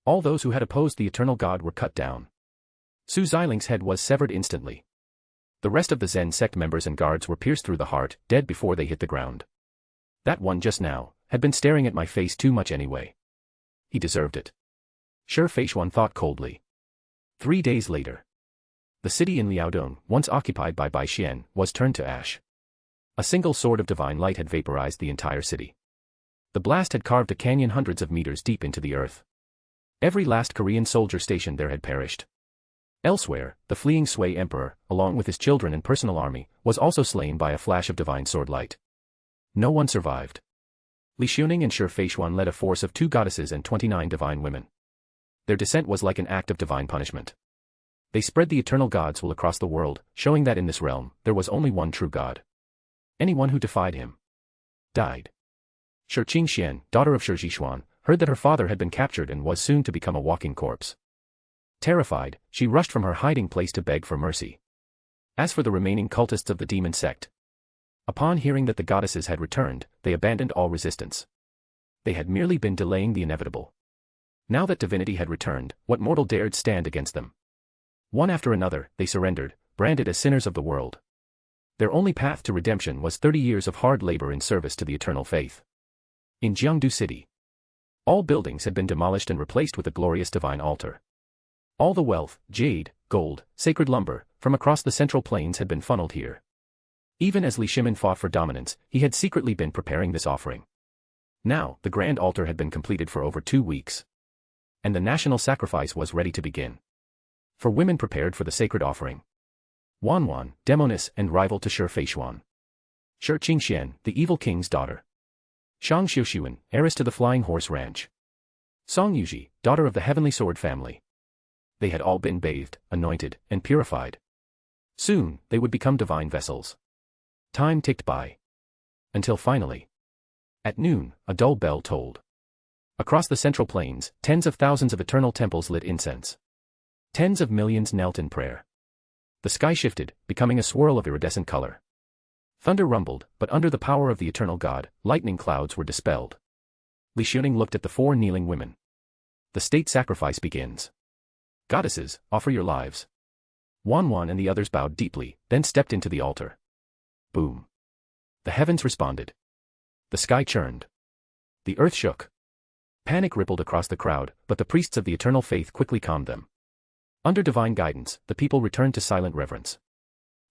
All those who had opposed the eternal God were cut down. Su Xiling's head was severed instantly. The rest of the Zen sect members and guards were pierced through the heart, dead before they hit the ground. That one just now had been staring at my face too much anyway. He deserved it. Sure Feishuan thought coldly. 3 days later. The city in Liaodong, once occupied by Bai Xian, was turned to ash. A single sword of divine light had vaporized the entire city. The blast had carved a canyon hundreds of meters deep into the earth. Every last Korean soldier stationed there had perished. Elsewhere, the fleeing Sui emperor, along with his children and personal army, was also slain by a flash of divine sword light. No one survived. Li Xuning and Sure Feishuan led a force of 2 goddesses and 29 divine women. Their descent was like an act of divine punishment. They spread the eternal God's will across the world, showing that in this realm, there was only one true God. Anyone who defied him died. Sure Qingxian, daughter of Sure Zhishuan, heard that her father had been captured and was soon to become a walking corpse. Terrified, she rushed from her hiding place to beg for mercy. As for the remaining cultists of the demon sect, upon hearing that the goddesses had returned, they abandoned all resistance. They had merely been delaying the inevitable. Now that divinity had returned, what mortal dared stand against them? One after another, they surrendered, branded as sinners of the world. Their only path to redemption was 30 years of hard labor in service to the eternal faith. In Jiangdu City, all buildings had been demolished and replaced with a glorious divine altar. All the wealth, jade, gold, sacred lumber, from across the central plains had been funneled here. Even as Li Shimin fought for dominance, he had secretly been preparing this offering. Now, the grand altar had been completed for over 2 weeks. And the national sacrifice was ready to begin. For women prepared for the sacred offering. Wan Wan, demoness and rival to Sure Feishuan. Sure Qingxian, the evil king's daughter. Shang Xiuxuan, heiress to the Flying Horse Ranch. Song Yuji, daughter of the Heavenly Sword family. They had all been bathed, anointed, and purified. Soon, they would become divine vessels. Time ticked by. Until finally. At noon, a dull bell tolled. Across the central plains, tens of thousands of eternal temples lit incense. Tens of millions knelt in prayer. The sky shifted, becoming a swirl of iridescent color. Thunder rumbled, but under the power of the eternal God, lightning clouds were dispelled. Li Xuning looked at the 4 kneeling women. The state sacrifice begins. Goddesses, offer your lives. Wan Wan and the others bowed deeply, then stepped into the altar. Boom. The heavens responded. The sky churned. The earth shook. Panic rippled across the crowd, but the priests of the eternal faith quickly calmed them. Under divine guidance, the people returned to silent reverence.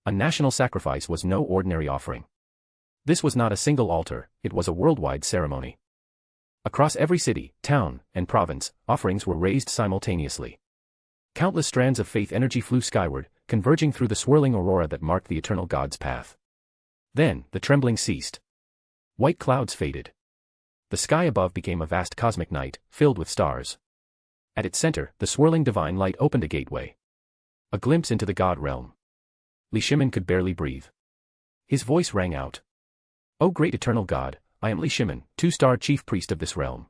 A national sacrifice was no ordinary offering. This was not a single altar, it was a worldwide ceremony. Across every city, town, and province, offerings were raised simultaneously. Countless strands of faith energy flew skyward, converging through the swirling aurora that marked the eternal God's path. Then, the trembling ceased. White clouds faded. The sky above became a vast cosmic night, filled with stars. At its center, the swirling divine light opened a gateway. A glimpse into the God realm. Lucian could barely breathe. His voice rang out. "O great eternal God, I am Lucian, two-star chief priest of this realm.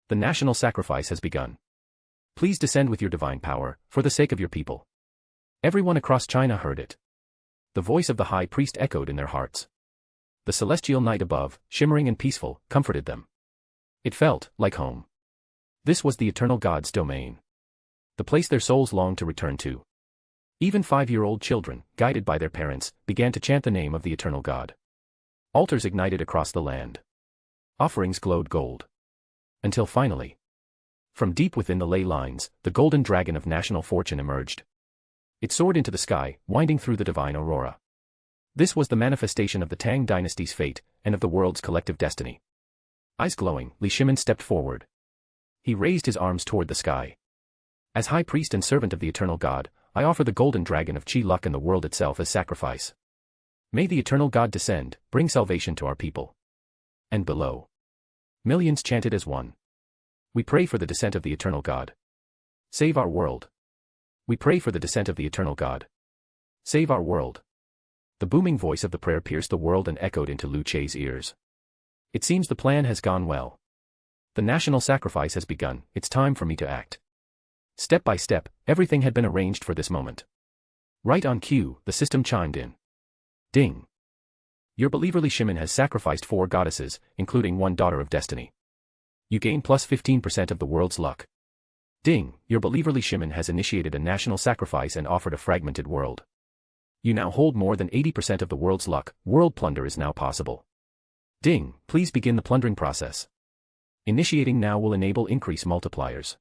The national sacrifice has begun. Please descend with your divine power, for the sake of your people." Everyone across China heard it. The voice of the high priest echoed in their hearts. The celestial night above, shimmering and peaceful, comforted them. It felt like home. This was the eternal God's domain. The place their souls longed to return to. Even 5-year-old children, guided by their parents, began to chant the name of the eternal God. Altars ignited across the land. Offerings glowed gold. Until finally, from deep within the ley lines, the golden dragon of national fortune emerged. It soared into the sky, winding through the divine aurora. This was the manifestation of the Tang dynasty's fate, and of the world's collective destiny. Eyes glowing, Lucian stepped forward. He raised his arms toward the sky. "As high priest and servant of the eternal God, I offer the golden dragon of Qi Luck and the world itself as sacrifice. May the eternal God descend, bring salvation to our people." And below, millions chanted as one. "We pray for the descent of the eternal God. Save our world. We pray for the descent of the eternal God. Save our world." The booming voice of the prayer pierced the world and echoed into Lu Che's ears. "It seems the plan has gone well. The national sacrifice has begun, it's time for me to act." Step by step, everything had been arranged for this moment. Right on cue, the system chimed in. Ding. Your believer Lucian has sacrificed 4 goddesses, including 1 daughter of destiny. You gain plus 15% of the world's luck. Ding, your believer Lucian has initiated a national sacrifice and offered a fragmented world. You now hold more than 80% of the world's luck, world plunder is now possible. Ding, please begin the plundering process. Initiating now will enable increase multipliers.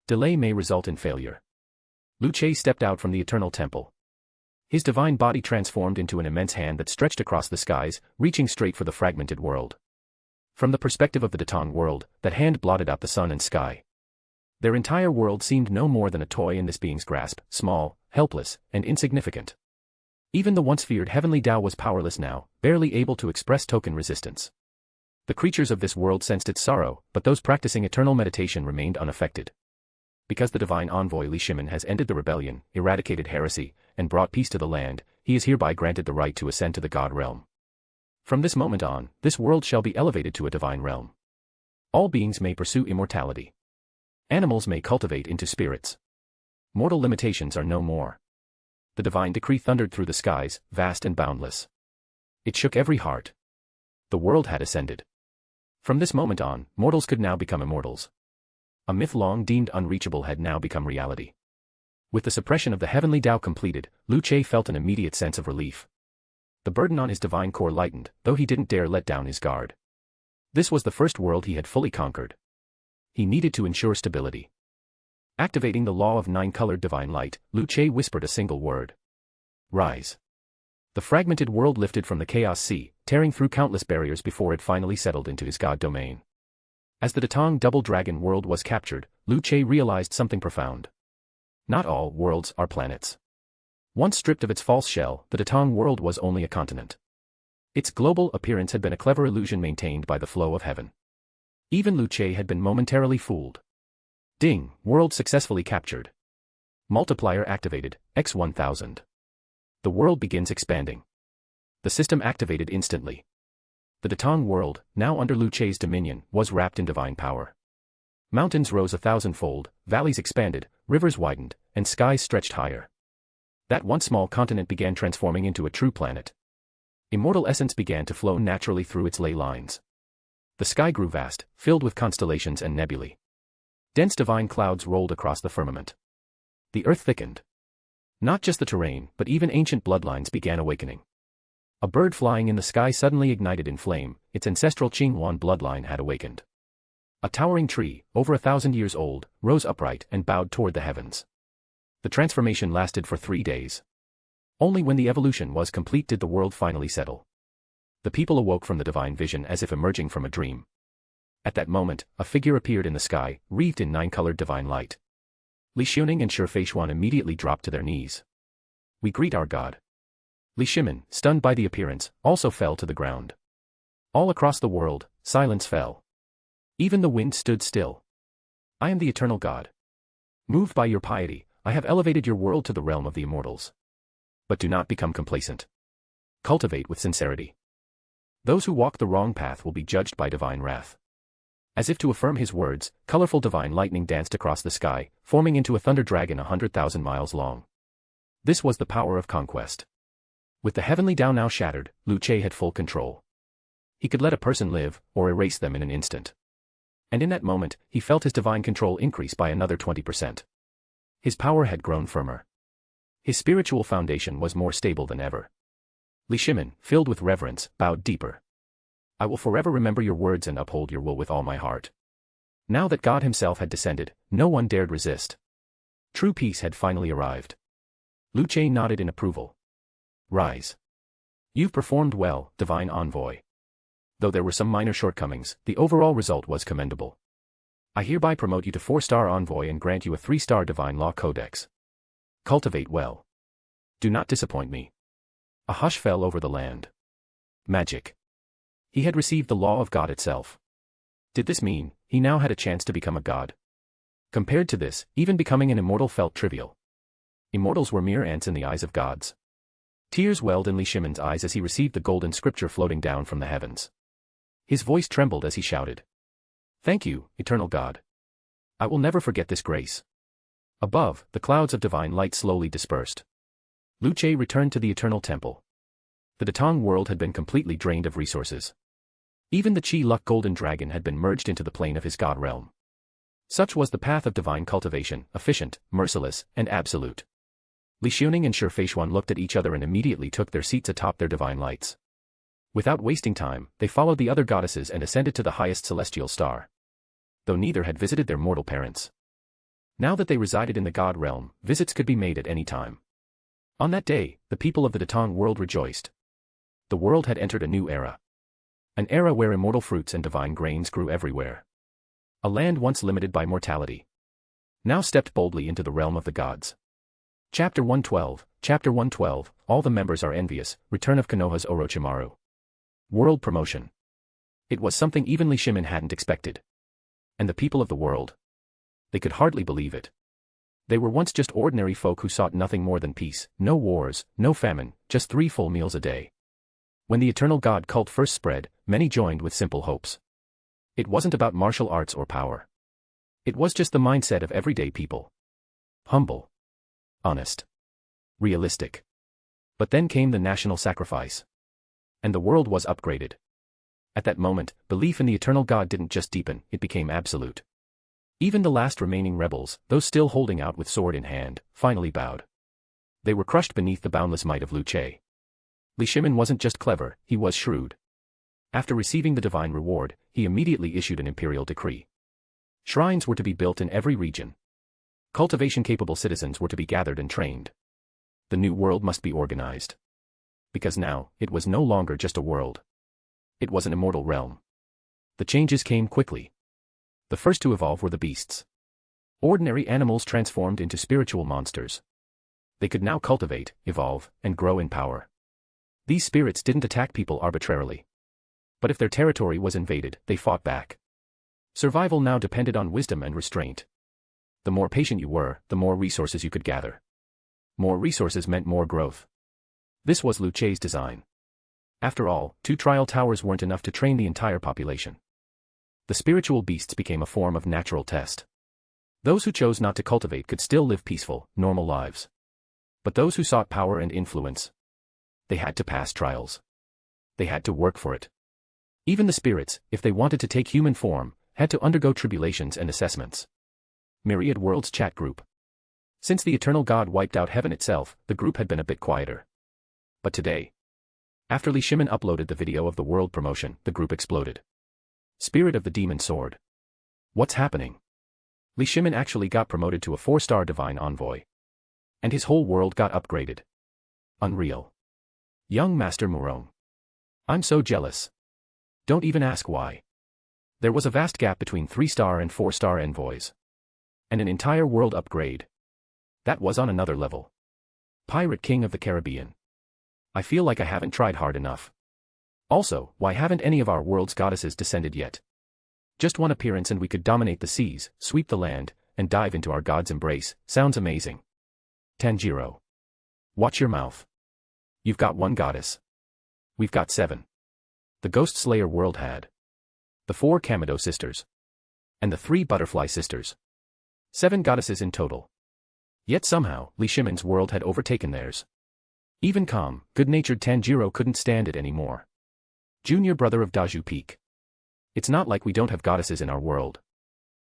Delay may result in failure. Lu Che stepped out from the eternal temple. His divine body transformed into an immense hand that stretched across the skies, reaching straight for the fragmented world. From the perspective of the Datang world, that hand blotted out the sun and sky. Their entire world seemed no more than a toy in this being's grasp, small, helpless, and insignificant. Even the once feared heavenly Tao was powerless now, barely able to express token resistance. The creatures of this world sensed its sorrow, but those practicing eternal meditation remained unaffected. Because the divine envoy Lucian has ended the rebellion, eradicated heresy, and brought peace to the land, he is hereby granted the right to ascend to the God realm. From this moment on, this world shall be elevated to a divine realm. All beings may pursue immortality. Animals may cultivate into spirits. Mortal limitations are no more. The divine decree thundered through the skies, vast and boundless. It shook every heart. The world had ascended. From this moment on, mortals could now become immortals. A myth long deemed unreachable had now become reality. With the suppression of the heavenly Tao completed, Lu Che felt an immediate sense of relief. The burden on his divine core lightened, though he didn't dare let down his guard. This was the first world he had fully conquered. He needed to ensure stability. Activating the law of 9-colored divine light, Lu Che whispered a single word. Rise. The fragmented world lifted from the chaos sea, tearing through countless barriers before it finally settled into his god domain. As the Datang double dragon world was captured, Lu Che realized something profound. Not all worlds are planets. Once stripped of its false shell, the Datang world was only a continent. Its global appearance had been a clever illusion maintained by the flow of heaven. Even Lu Che had been momentarily fooled. Ding, world successfully captured. Multiplier activated, x 1000. The world begins expanding. The system activated instantly. The Datang world, now under Lu Che's dominion, was wrapped in divine power. Mountains rose 1,000-fold, valleys expanded, rivers widened, and skies stretched higher. That once small continent began transforming into a true planet. Immortal essence began to flow naturally through its ley lines. The sky grew vast, filled with constellations and nebulae. Dense divine clouds rolled across the firmament. The earth thickened. Not just the terrain, but even ancient bloodlines began awakening. A bird flying in the sky suddenly ignited in flame, its ancestral Qinghuan bloodline had awakened. A towering tree, over 1,000 years old, rose upright and bowed toward the heavens. The transformation lasted for 3 days. Only when the evolution was complete did the world finally settle. The people awoke from the divine vision as if emerging from a dream. At that moment, a figure appeared in the sky, wreathed in 9-colored divine light. Lucian and Shifei immediately dropped to their knees. "We greet our god." Lucian, stunned by the appearance, also fell to the ground. All across the world, silence fell. Even the wind stood still. "I am the eternal god. Moved by your piety, I have elevated your world to the realm of the immortals. But do not become complacent. Cultivate with sincerity. Those who walk the wrong path will be judged by divine wrath." As if to affirm his words, colorful divine lightning danced across the sky, forming into a thunder dragon 100,000 miles long. This was the power of conquest. With the heavenly Tao now shattered, Lucian had full control. He could let a person live, or erase them in an instant. And in that moment, he felt his divine control increase by another 20%. His power had grown firmer. His spiritual foundation was more stable than ever. Lucian, filled with reverence, bowed deeper. "I will forever remember your words and uphold your will with all my heart." Now that God himself had descended, no one dared resist. True peace had finally arrived. Lucian nodded in approval. "Rise. You've performed well, divine envoy. Though there were some minor shortcomings, the overall result was commendable. I hereby promote you to 4-star envoy and grant you a 3-star divine law codex. Cultivate well. Do not disappoint me." A hush fell over the land. Magic. He had received the law of God itself. Did this mean he now had a chance to become a god? Compared to this, even becoming an immortal felt trivial. Immortals were mere ants in the eyes of gods. Tears welled in Lucian's eyes as he received the golden scripture floating down from the heavens. His voice trembled as he shouted, "Thank you, eternal God. I will never forget this grace." Above, the clouds of divine light slowly dispersed. Lucian returned to the eternal temple. The Datong world had been completely drained of resources. Even the Chi-Luck golden dragon had been merged into the plane of his god realm. Such was the path of divine cultivation, efficient, merciless, and absolute. Lucian and Shifei looked at each other and immediately took their seats atop their divine lights. Without wasting time, they followed the other goddesses and ascended to the highest celestial star. Though neither had visited their mortal parents. Now that they resided in the god realm, visits could be made at any time. On that day, the people of the Datong world rejoiced. The world had entered a new era. An era where immortal fruits and divine grains grew everywhere. A land once limited by mortality now stepped boldly into the realm of the gods. Chapter 112, All the members are envious, Return of Konoha's Orochimaru. World promotion. It was something even Lucian hadn't expected. And the people of the world. They could hardly believe it. They were once just ordinary folk who sought nothing more than peace, no wars, no famine, just 3 full meals a day. When the eternal god cult first spread, many joined with simple hopes. It wasn't about martial arts or power. It was just the mindset of everyday people. Humble. Honest. Realistic. But then came the national sacrifice. And the world was upgraded. At that moment, belief in the eternal god didn't just deepen, it became absolute. Even the last remaining rebels, those still holding out with sword in hand, finally bowed. They were crushed beneath the boundless might of Lucian. Lucian wasn't just clever, he was shrewd. After receiving the divine reward, he immediately issued an imperial decree. Shrines were to be built in every region. Cultivation-capable citizens were to be gathered and trained. The new world must be organized. Because now, it was no longer just a world. It was an immortal realm. The changes came quickly. The first to evolve were the beasts. Ordinary animals transformed into spiritual monsters. They could now cultivate, evolve, and grow in power. These spirits didn't attack people arbitrarily. But if their territory was invaded, they fought back. Survival now depended on wisdom and restraint. The more patient you were, the more resources you could gather. More resources meant more growth. This was Lucian's design. After all, 2 trial towers weren't enough to train the entire population. The spiritual beasts became a form of natural test. Those who chose not to cultivate could still live peaceful, normal lives. But those who sought power and influence, they had to pass trials. They had to work for it. Even the spirits, if they wanted to take human form, had to undergo tribulations and assessments. Myriad Worlds Chat Group. Since the Eternal God wiped out heaven itself, the group had been a bit quieter. But today, after Lucian uploaded the video of the world promotion, the group exploded. Spirit of the Demon Sword. What's happening? Li Shimin actually got promoted to a 4-star divine envoy. And his whole world got upgraded. Unreal. Young Master Murong. I'm so jealous. Don't even ask why. There was a vast gap between 3-star and 4-star envoys. And an entire world upgrade. That was on another level. Pirate King of the Caribbean. I feel like I haven't tried hard enough. Also, why haven't any of our world's goddesses descended yet? Just one appearance and we could dominate the seas, sweep the land, and dive into our god's embrace. Sounds amazing. Tanjiro. Watch your mouth. You've got one goddess. We've got 7. The Ghost Slayer world had. The 4 Kamado sisters. And the 3 Butterfly sisters. 7 goddesses in total. Yet somehow, Li Shimin's world had overtaken theirs. Even calm, good-natured Tanjiro couldn't stand it anymore. Junior brother of Daju Peak. It's not like we don't have goddesses in our world.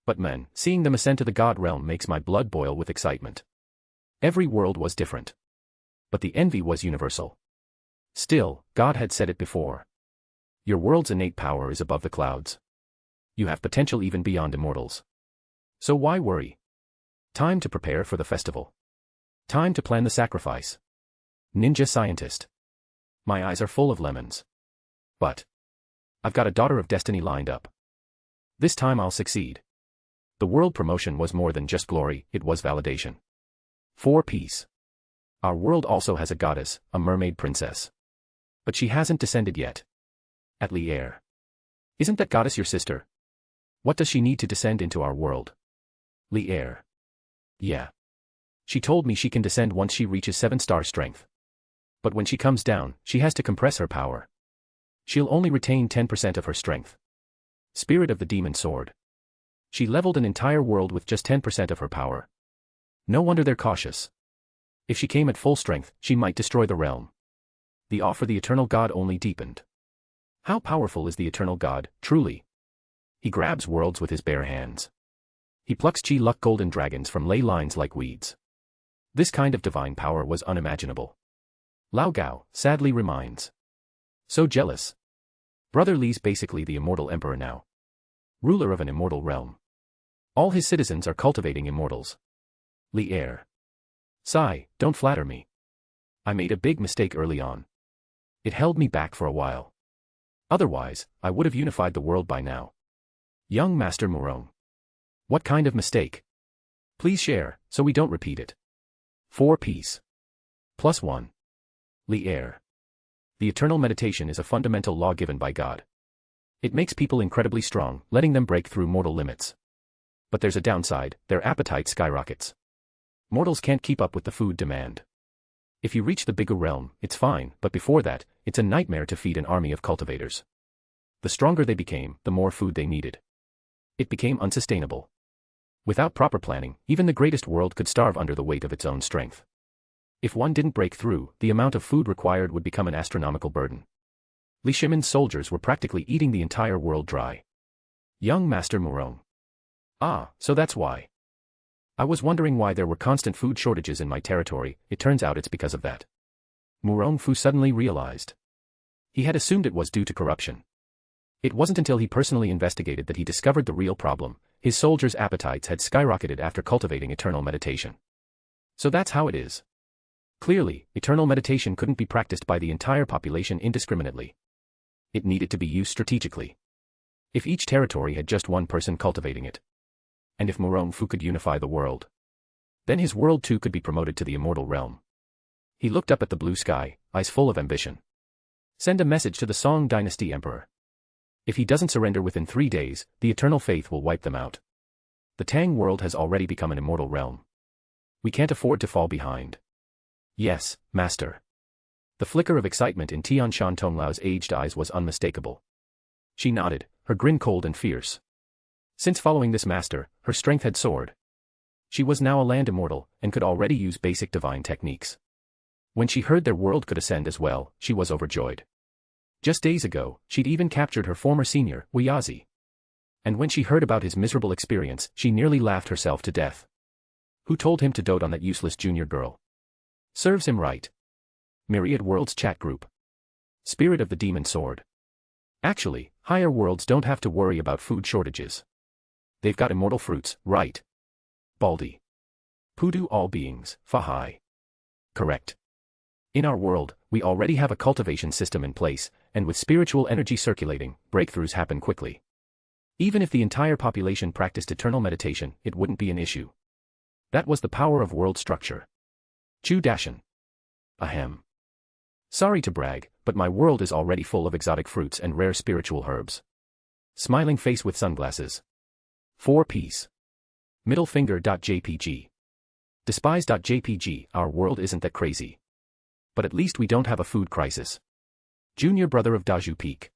But man, seeing them ascend to the god realm makes my blood boil with excitement. Every world was different. But the envy was universal. Still, God had said it before. Your world's innate power is above the clouds. You have potential even beyond immortals. So why worry? Time to prepare for the festival. Time to plan the sacrifice. Ninja scientist. My eyes are full of lemons. But I've got a daughter of destiny lined up. This time I'll succeed. The world promotion was more than just glory, it was validation. 4 Peace. Our world also has a goddess, a mermaid princess. But she hasn't descended yet. At Lier. Isn't that goddess your sister? What does she need to descend into our world? Lier. Yeah. She told me she can descend once she reaches 7-star strength. But when she comes down, she has to compress her power. She'll only retain 10% of her strength. Spirit of the Demon Sword. She leveled an entire world with just 10% of her power. No wonder they're cautious. If she came at full strength, she might destroy the realm. The awe for the Eternal God only deepened. How powerful is the Eternal God, truly? He grabs worlds with his bare hands. He plucks Chi-Luck golden dragons from ley lines like weeds. This kind of divine power was unimaginable. Lao Gao sadly reminds. So jealous. Brother Li's basically the immortal emperor now. Ruler of an immortal realm. All his citizens are cultivating immortals. Lier. Sigh, don't flatter me. I made a big mistake early on. It held me back for a while. Otherwise, I would have unified the world by now. Young Master Murong. What kind of mistake? Please share, so we don't repeat it. 4 Peace. +1. Lier. The eternal meditation is a fundamental law given by God. It makes people incredibly strong, letting them break through mortal limits. But there's a downside, their appetite skyrockets. Mortals can't keep up with the food demand. If you reach the bigger realm, it's fine, but before that, it's a nightmare to feed an army of cultivators. The stronger they became, the more food they needed. It became unsustainable. Without proper planning, even the greatest world could starve under the weight of its own strength. If one didn't break through, the amount of food required would become an astronomical burden. Li Shimin's soldiers were practically eating the entire world dry. Young Master Murong. Ah, so that's why. I was wondering why there were constant food shortages in my territory. It turns out it's because of that. Murong Fu suddenly realized. He had assumed it was due to corruption. It wasn't until he personally investigated that he discovered the real problem. His soldiers' appetites had skyrocketed after cultivating eternal meditation. So that's how it is. Clearly, eternal meditation couldn't be practiced by the entire population indiscriminately. It needed to be used strategically. If each territory had just one person cultivating it. And if Murong Fu could unify the world. Then his world too could be promoted to the immortal realm. He looked up at the blue sky, eyes full of ambition. Send a message to the Song Dynasty Emperor. If he doesn't surrender within 3 days, the eternal faith will wipe them out. The Tang world has already become an immortal realm. We can't afford to fall behind. Yes, Master. The flicker of excitement in Tian Shan Tonglau's aged eyes was unmistakable. She nodded, her grin cold and fierce. Since following this master, her strength had soared. She was now a land immortal, and could already use basic divine techniques. When she heard their world could ascend as well, she was overjoyed. Just days ago, she'd even captured her former senior, Wayazi. And when she heard about his miserable experience, she nearly laughed herself to death. Who told him to dote on that useless junior girl? Serves him right. Myriad Worlds Chat Group. Spirit of the Demon Sword. Actually, higher worlds don't have to worry about food shortages. They've got immortal fruits, right? Baldy. Pudu all beings, Fahai. Correct. In our world, we already have a cultivation system in place, and with spiritual energy circulating, breakthroughs happen quickly. Even if the entire population practiced eternal meditation, it wouldn't be an issue. That was the power of world structure. Chu Dashan. Ahem. Sorry to brag, but my world is already full of exotic fruits and rare spiritual herbs. Smiling face with sunglasses. 4 piece. Middle finger.jpg. Despise.jpg. Our world isn't that crazy. But at least we don't have a food crisis. Junior brother of Daju Peak.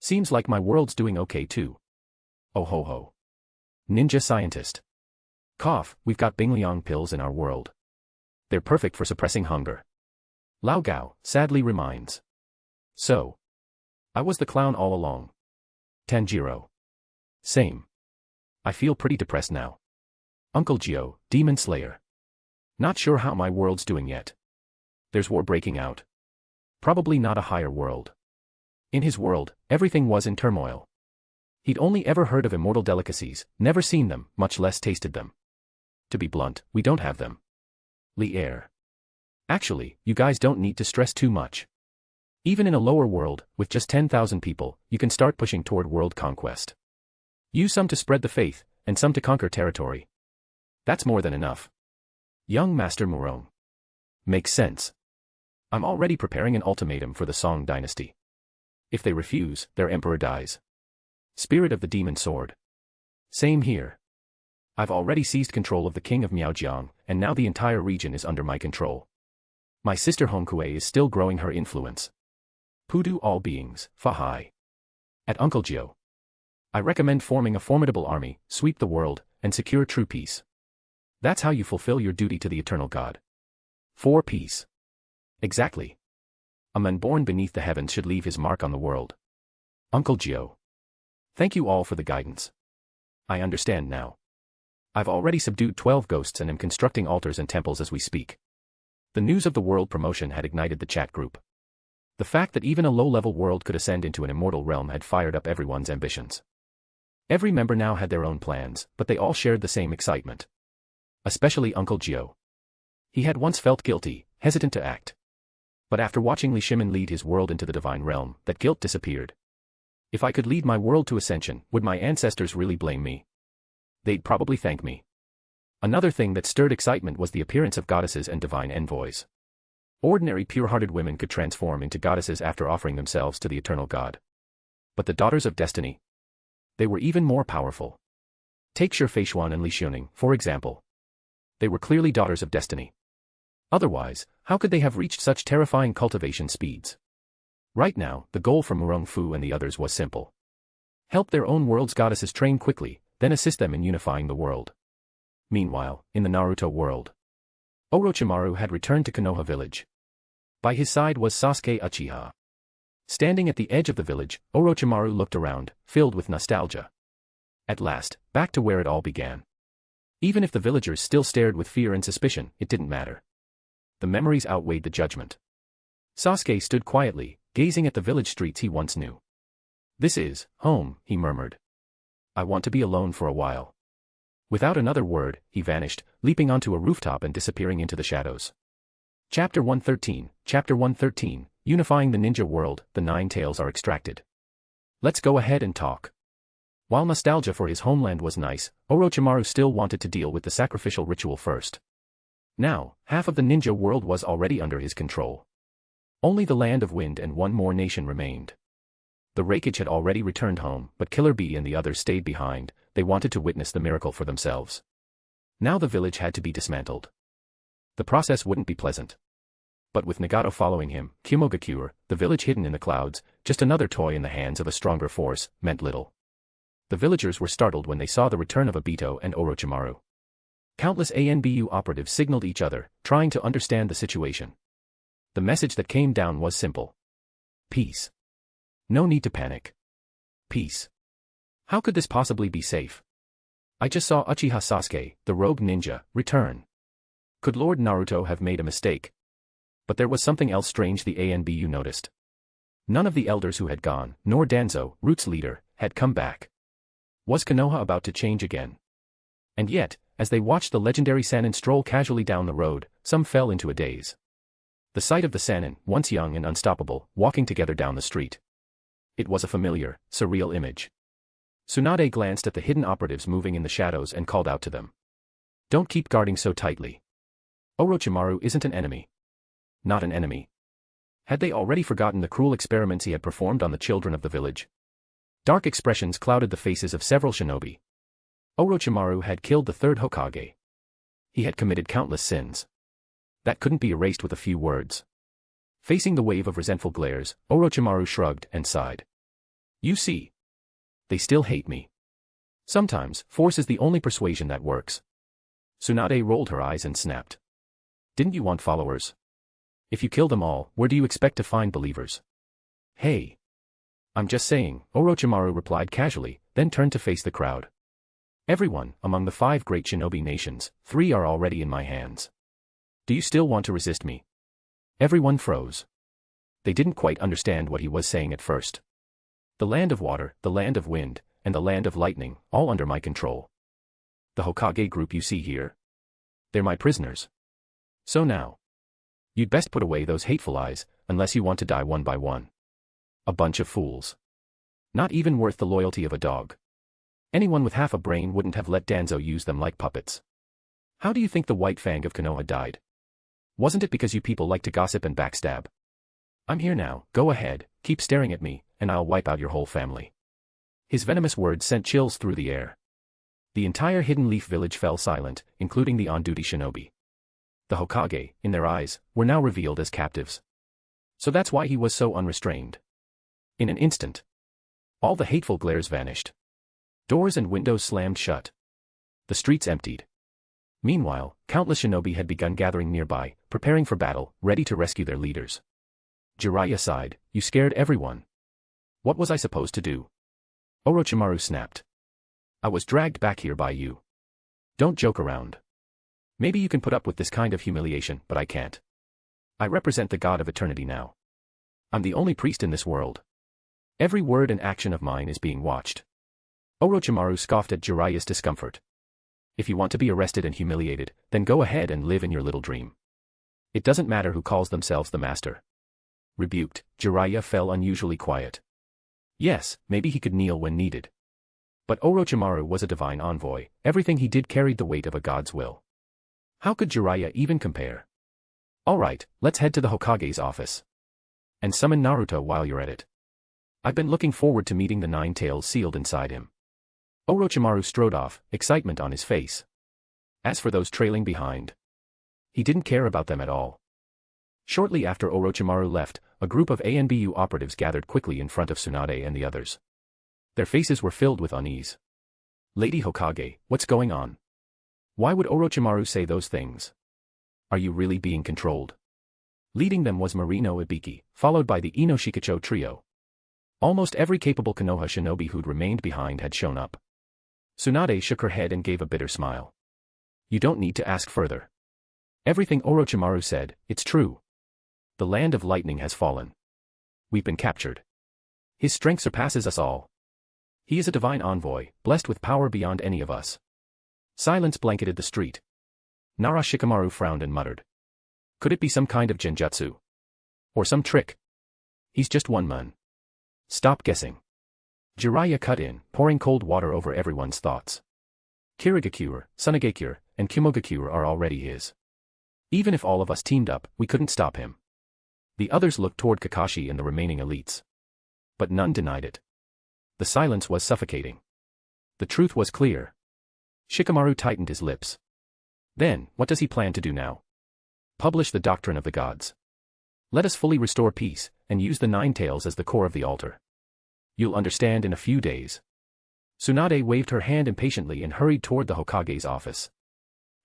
Seems like my world's doing okay too. Oh ho ho. Ninja scientist. Cough, we've got Bingliang pills in our world. They're perfect for suppressing hunger. Lao Gao sadly reminds. So. I was the clown all along. Tanjiro. Same. I feel pretty depressed now. Uncle Gio, Demon Slayer. Not sure how my world's doing yet. There's war breaking out. Probably not a higher world. In his world, everything was in turmoil. He'd only ever heard of immortal delicacies, never seen them, much less tasted them. To be blunt, we don't have them. Li'er. Actually, you guys don't need to stress too much. Even in a lower world, with just 10,000 people, you can start pushing toward world conquest. Use some to spread the faith, and some to conquer territory. That's more than enough. Young Master Murong. Makes sense. I'm already preparing an ultimatum for the Song dynasty. If they refuse, their emperor dies. Spirit of the Demon Sword. Same here. I've already seized control of the king of Miaojiang, and now the entire region is under my control. My sister Hongkue is still growing her influence. Pudu all beings, Fahai. At Uncle Gio. I recommend forming a formidable army, sweep the world, and secure true peace. That's how you fulfill your duty to the eternal God. 4 peace. Exactly. A man born beneath the heavens should leave his mark on the world. Uncle Gio. Thank you all for the guidance. I understand now. I've already subdued 12 ghosts and am constructing altars and temples as we speak. The news of the world promotion had ignited the chat group. The fact that even a low-level world could ascend into an immortal realm had fired up everyone's ambitions. Every member now had their own plans, but they all shared the same excitement. Especially Uncle Gio. He had once felt guilty, hesitant to act. But after watching Li Shimin lead his world into the divine realm, that guilt disappeared. If I could lead my world to ascension, would my ancestors really blame me? They'd probably thank me. Another thing that stirred excitement was the appearance of goddesses and divine envoys. Ordinary pure-hearted women could transform into goddesses after offering themselves to the eternal God. But the daughters of destiny? They were even more powerful. Take Shi Feishuan and Li Xuning, for example. They were clearly daughters of destiny. Otherwise, how could they have reached such terrifying cultivation speeds? Right now, the goal for Murong Fu and the others was simple. Help their own world's goddesses train quickly, then assist them in unifying the world. Meanwhile, in the Naruto world, Orochimaru had returned to Konoha village. By his side was Sasuke Uchiha. Standing at the edge of the village, Orochimaru looked around, filled with nostalgia. At last, back to where it all began. Even if the villagers still stared with fear and suspicion, it didn't matter. The memories outweighed the judgment. Sasuke stood quietly, gazing at the village streets he once knew. This is home, he murmured. I want to be alone for a while. Without another word, he vanished, leaping onto a rooftop and disappearing into the shadows. Chapter 113, Unifying the Ninja World, the 9 Tails are extracted. Let's go ahead and talk. While nostalgia for his homeland was nice, Orochimaru still wanted to deal with the sacrificial ritual first. Now, half of the ninja world was already under his control. Only the Land of Wind and one more nation remained. The Raikage had already returned home, but Killer Bee and the others stayed behind. They wanted to witness the miracle for themselves. Now the village had to be dismantled. The process wouldn't be pleasant. But with Nagato following him, Kumogakure, the village hidden in the clouds, just another toy in the hands of a stronger force, meant little. The villagers were startled when they saw the return of Obito and Orochimaru. Countless ANBU operatives signaled each other, trying to understand the situation. The message that came down was simple. Peace. No need to panic. Peace. How could this possibly be safe? I just saw Uchiha Sasuke, the rogue ninja, return. Could Lord Naruto have made a mistake? But there was something else strange the ANBU noticed. None of the elders who had gone, nor Danzo, Root's leader, had come back. Was Konoha about to change again? And yet, as they watched the legendary Sannin stroll casually down the road, some fell into a daze. The sight of the Sannin, once young and unstoppable, walking together down the street. It was a familiar, surreal image. Tsunade glanced at the hidden operatives moving in the shadows and called out to them. Don't keep guarding so tightly. Orochimaru isn't an enemy. Not an enemy. Had they already forgotten the cruel experiments he had performed on the children of the village? Dark expressions clouded the faces of several shinobi. Orochimaru had killed the third Hokage. He had committed countless sins. That couldn't be erased with a few words. Facing the wave of resentful glares, Orochimaru shrugged and sighed. You see. They still hate me. Sometimes, force is the only persuasion that works. Tsunade rolled her eyes and snapped. Didn't you want followers? If you kill them all, where do you expect to find believers? Hey. I'm just saying, Orochimaru replied casually, then turned to face the crowd. Everyone, among the 5 great shinobi nations, 3 are already in my hands. Do you still want to resist me? Everyone froze. They didn't quite understand what he was saying at first. The land of water, the land of wind, and the land of lightning, all under my control. The Hokage group you see here? They're my prisoners. So now. You'd best put away those hateful eyes, unless you want to die one by one. A bunch of fools. Not even worth the loyalty of a dog. Anyone with half a brain wouldn't have let Danzo use them like puppets. How do you think the White Fang of Konoha died? Wasn't it because you people like to gossip and backstab? I'm here now, go ahead, keep staring at me, and I'll wipe out your whole family. His venomous words sent chills through the air. The entire Hidden Leaf village fell silent, including the on-duty shinobi. The Hokage, in their eyes, were now revealed as captives. So that's why he was so unrestrained. In an instant, all the hateful glares vanished. Doors and windows slammed shut. The streets emptied. Meanwhile, countless shinobi had begun gathering nearby, preparing for battle, ready to rescue their leaders. Jiraiya sighed, you scared everyone. What was I supposed to do? Orochimaru snapped. I was dragged back here by you. Don't joke around. Maybe you can put up with this kind of humiliation, but I can't. I represent the god of eternity now. I'm the only priest in this world. Every word and action of mine is being watched. Orochimaru scoffed at Jiraiya's discomfort. If you want to be arrested and humiliated, then go ahead and live in your little dream. It doesn't matter who calls themselves the master. Rebuked, Jiraiya fell unusually quiet. Yes, maybe he could kneel when needed. But Orochimaru was a divine envoy, everything he did carried the weight of a god's will. How could Jiraiya even compare? Alright, let's head to the Hokage's office. And summon Naruto while you're at it. I've been looking forward to meeting the 9 tails sealed inside him. Orochimaru strode off, excitement on his face. As for those trailing behind, he didn't care about them at all. Shortly after Orochimaru left, a group of ANBU operatives gathered quickly in front of Tsunade and the others. Their faces were filled with unease. Lady Hokage, what's going on? Why would Orochimaru say those things? Are you really being controlled? Leading them was Marino Ibiki, followed by the Ino Shikacho trio. Almost every capable Konoha shinobi who'd remained behind had shown up. Tsunade shook her head and gave a bitter smile. You don't need to ask further. Everything Orochimaru said, it's true. The land of lightning has fallen. We've been captured. His strength surpasses us all. He is a divine envoy, blessed with power beyond any of us. Silence blanketed the street. Nara Shikamaru frowned and muttered. Could it be some kind of genjutsu? Or some trick? He's just one man. Stop guessing. Jiraiya cut in, pouring cold water over everyone's thoughts. Kirigakure, Sunagakure, and Kimogakure are already his. Even if all of us teamed up, we couldn't stop him. The others looked toward Kakashi and the remaining elites. But none denied it. The silence was suffocating. The truth was clear. Shikamaru tightened his lips. Then, what does he plan to do now? Publish the doctrine of the gods. Let us fully restore peace, and use the 9 tails as the core of the altar. You'll understand in a few days. Tsunade waved her hand impatiently and hurried toward the Hokage's office.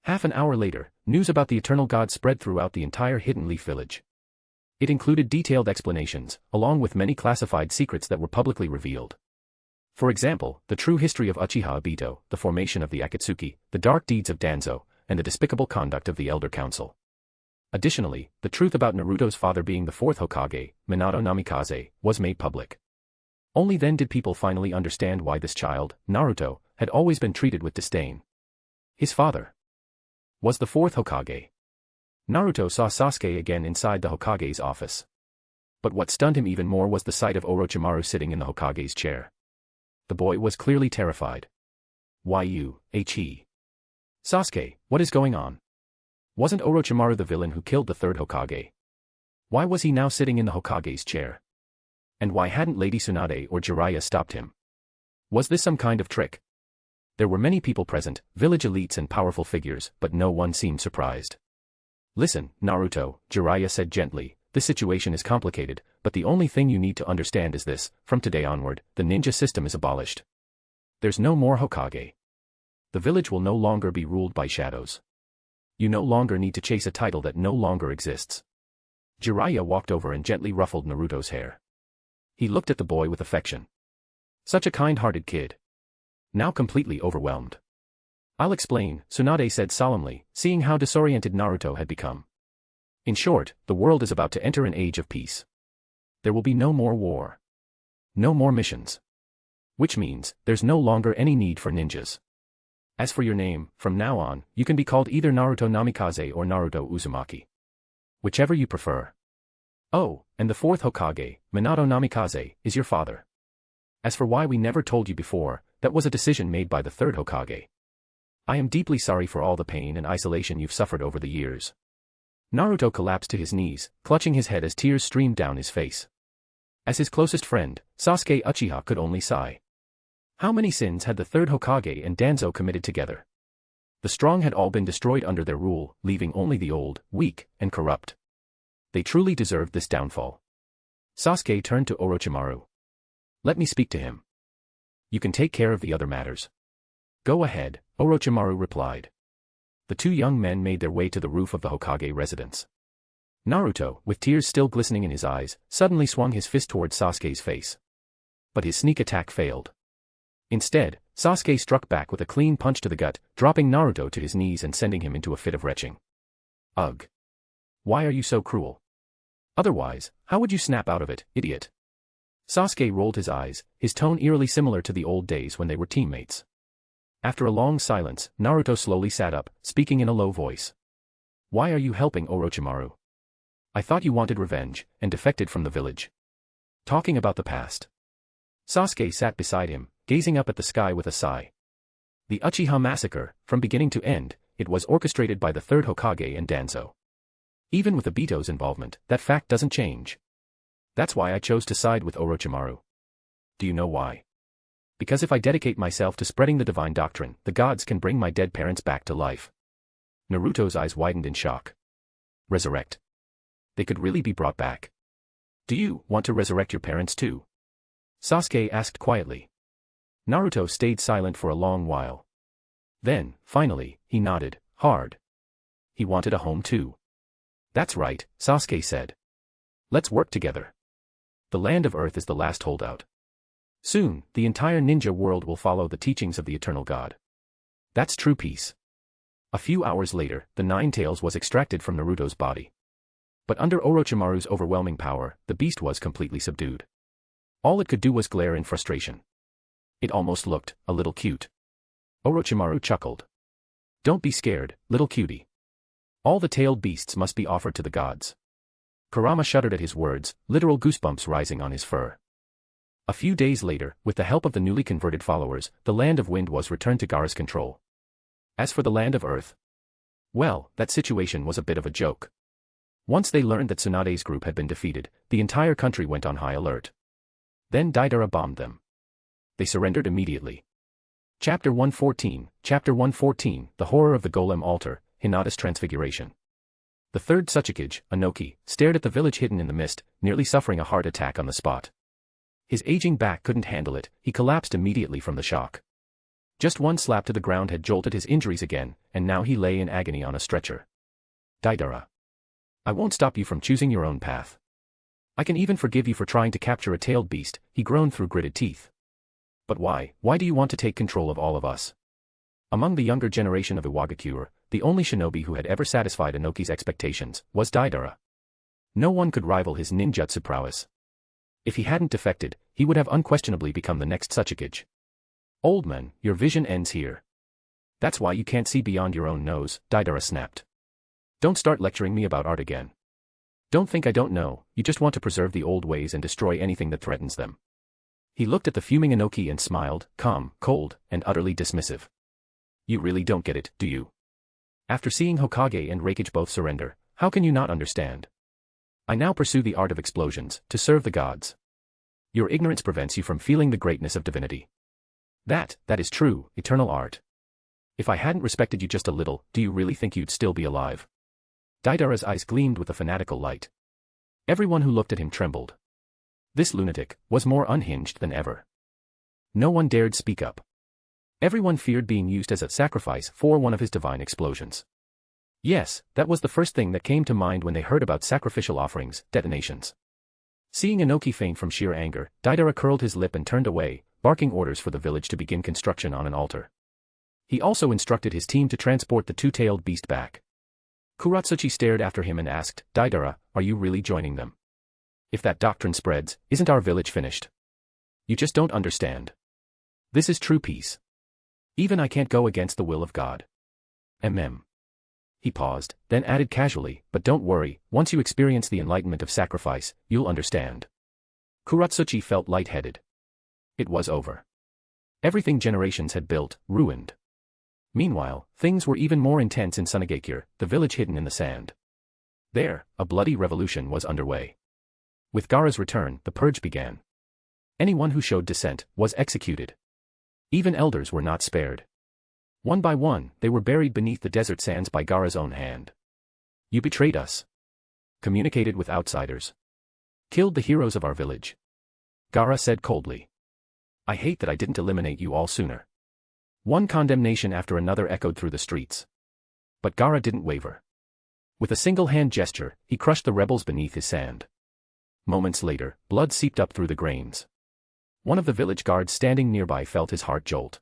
Half an hour later, news about the eternal god spread throughout the entire Hidden Leaf village. It included detailed explanations, along with many classified secrets that were publicly revealed. For example, the true history of Uchiha Obito, the formation of the Akatsuki, the dark deeds of Danzo, and the despicable conduct of the Elder Council. Additionally, the truth about Naruto's father being the 4th Hokage, Minato Namikaze, was made public. Only then did people finally understand why this child, Naruto, had always been treated with disdain. His father was the fourth Hokage. Naruto saw Sasuke again inside the Hokage's office. But what stunned him even more was the sight of Orochimaru sitting in the Hokage's chair. The boy was clearly terrified. Why you, he? Sasuke, what is going on? Wasn't Orochimaru the villain who killed the third Hokage? Why was he now sitting in the Hokage's chair? And why hadn't Lady Tsunade or Jiraiya stopped him? Was this some kind of trick? There were many people present, village elites and powerful figures, but no one seemed surprised. Listen, Naruto, Jiraiya said gently, this situation is complicated, but the only thing you need to understand is this, from today onward, the ninja system is abolished. There's no more Hokage. The village will no longer be ruled by shadows. You no longer need to chase a title that no longer exists. Jiraiya walked over and gently ruffled Naruto's hair. He looked at the boy with affection. Such a kind-hearted kid. Now completely overwhelmed. I'll explain, Tsunade said solemnly, seeing how disoriented Naruto had become. In short, the world is about to enter an age of peace. There will be no more war. No more missions. Which means, there's no longer any need for ninjas. As for your name, from now on, you can be called either Naruto Namikaze or Naruto Uzumaki. Whichever you prefer. Oh, and the fourth Hokage, Minato Namikaze, is your father. As for why we never told you before, that was a decision made by the third Hokage. I am deeply sorry for all the pain and isolation you've suffered over the years. Naruto collapsed to his knees, clutching his head as tears streamed down his face. As his closest friend, Sasuke Uchiha could only sigh. How many sins had the third Hokage and Danzo committed together? The strong had all been destroyed under their rule, leaving only the old, weak, and corrupt. They truly deserved this downfall. Sasuke turned to Orochimaru. Let me speak to him. You can take care of the other matters. Go ahead, Orochimaru replied. The two young men made their way to the roof of the Hokage residence. Naruto, with tears still glistening in his eyes, suddenly swung his fist toward Sasuke's face. But his sneak attack failed. Instead, Sasuke struck back with a clean punch to the gut, dropping Naruto to his knees and sending him into a fit of retching. Ugh. Why are you so cruel? Otherwise, how would you snap out of it, idiot? Sasuke rolled his eyes, his tone eerily similar to the old days when they were teammates. After a long silence, Naruto slowly sat up, speaking in a low voice. Why are you helping Orochimaru? I thought you wanted revenge, and defected from the village. Talking about the past. Sasuke sat beside him, gazing up at the sky with a sigh. The Uchiha massacre, from beginning to end, it was orchestrated by the third Hokage and Danzo. Even with Obito's involvement, that fact doesn't change. That's why I chose to side with Orochimaru. Do you know why? Because if I dedicate myself to spreading the divine doctrine, the gods can bring my dead parents back to life. Naruto's eyes widened in shock. Resurrect. They could really be brought back. Do you want to resurrect your parents too? Sasuke asked quietly. Naruto stayed silent for a long while. Then, finally, he nodded, hard. He wanted a home too. That's right, Sasuke said. Let's work together. The land of Earth is the last holdout. Soon, the entire ninja world will follow the teachings of the eternal God. That's true peace. A few hours later, the Nine Tails was extracted from Naruto's body. But under Orochimaru's overwhelming power, the beast was completely subdued. All it could do was glare in frustration. It almost looked a little cute. Orochimaru chuckled. Don't be scared, little cutie. All the tailed beasts must be offered to the gods. Kurama shuddered at his words, literal goosebumps rising on his fur. A few days later, with the help of the newly converted followers, the Land of Wind was returned to Gaara's control. As for the Land of Earth, well, that situation was a bit of a joke. Once they learned that Tsunade's group had been defeated, the entire country went on high alert. Then Deidara bombed them. They surrendered immediately. Chapter 114, The Horror of the Golem Altar, Hinata's Transfiguration. The third Tsuchikage, Anoki, stared at the village hidden in the mist, nearly suffering a heart attack on the spot. His aging back couldn't handle it, he collapsed immediately from the shock. Just one slap to the ground had jolted his injuries again, and now he lay in agony on a stretcher. Deidara. I won't stop you from choosing your own path. I can even forgive you for trying to capture a tailed beast, he groaned through gritted teeth. But why do you want to take control of all of us? Among the younger generation of Iwagakure, the only shinobi who had ever satisfied Anoki's expectations was Deidara. No one could rival his ninjutsu prowess. If he hadn't defected, he would have unquestionably become the next Suchikage. Old man, your vision ends here. That's why you can't see beyond your own nose, Daidara snapped. Don't start lecturing me about art again. Don't think I don't know, you just want to preserve the old ways and destroy anything that threatens them. He looked at the fuming Inoki and smiled, calm, cold, and utterly dismissive. You really don't get it, do you? After seeing Hokage and Reikage both surrender, how can you not understand? I now pursue the art of explosions, to serve the gods. Your ignorance prevents you from feeling the greatness of divinity. That is true, eternal art. If I hadn't respected you just a little, do you really think you'd still be alive? Daidara's eyes gleamed with a fanatical light. Everyone who looked at him trembled. This lunatic was more unhinged than ever. No one dared speak up. Everyone feared being used as a sacrifice for one of his divine explosions. Yes, that was the first thing that came to mind when they heard about sacrificial offerings, detonations. Seeing Inoki faint from sheer anger, Daidara curled his lip and turned away, barking orders for the village to begin construction on an altar. He also instructed his team to transport the two-tailed beast back. Kuratsuchi stared after him and asked, Daidara, are you really joining them? If that doctrine spreads, isn't our village finished? You just don't understand. This is true peace. Even I can't go against the will of God. He paused, then added casually, but don't worry, once you experience the enlightenment of sacrifice, you'll understand. Kuratsuchi felt lightheaded. It was over. Everything generations had built, ruined. Meanwhile, things were even more intense in Sunagakure, the village hidden in the sand. There, a bloody revolution was underway. With Gaara's return, the purge began. Anyone who showed dissent was executed. Even elders were not spared. One by one, they were buried beneath the desert sands by Gaara's own hand. You betrayed us. Communicated with outsiders. Killed the heroes of our village. Gaara said coldly. I hate that I didn't eliminate you all sooner. One condemnation after another echoed through the streets. But Gaara didn't waver. With a single hand gesture, he crushed the rebels beneath his sand. Moments later, blood seeped up through the grains. One of the village guards standing nearby felt his heart jolt.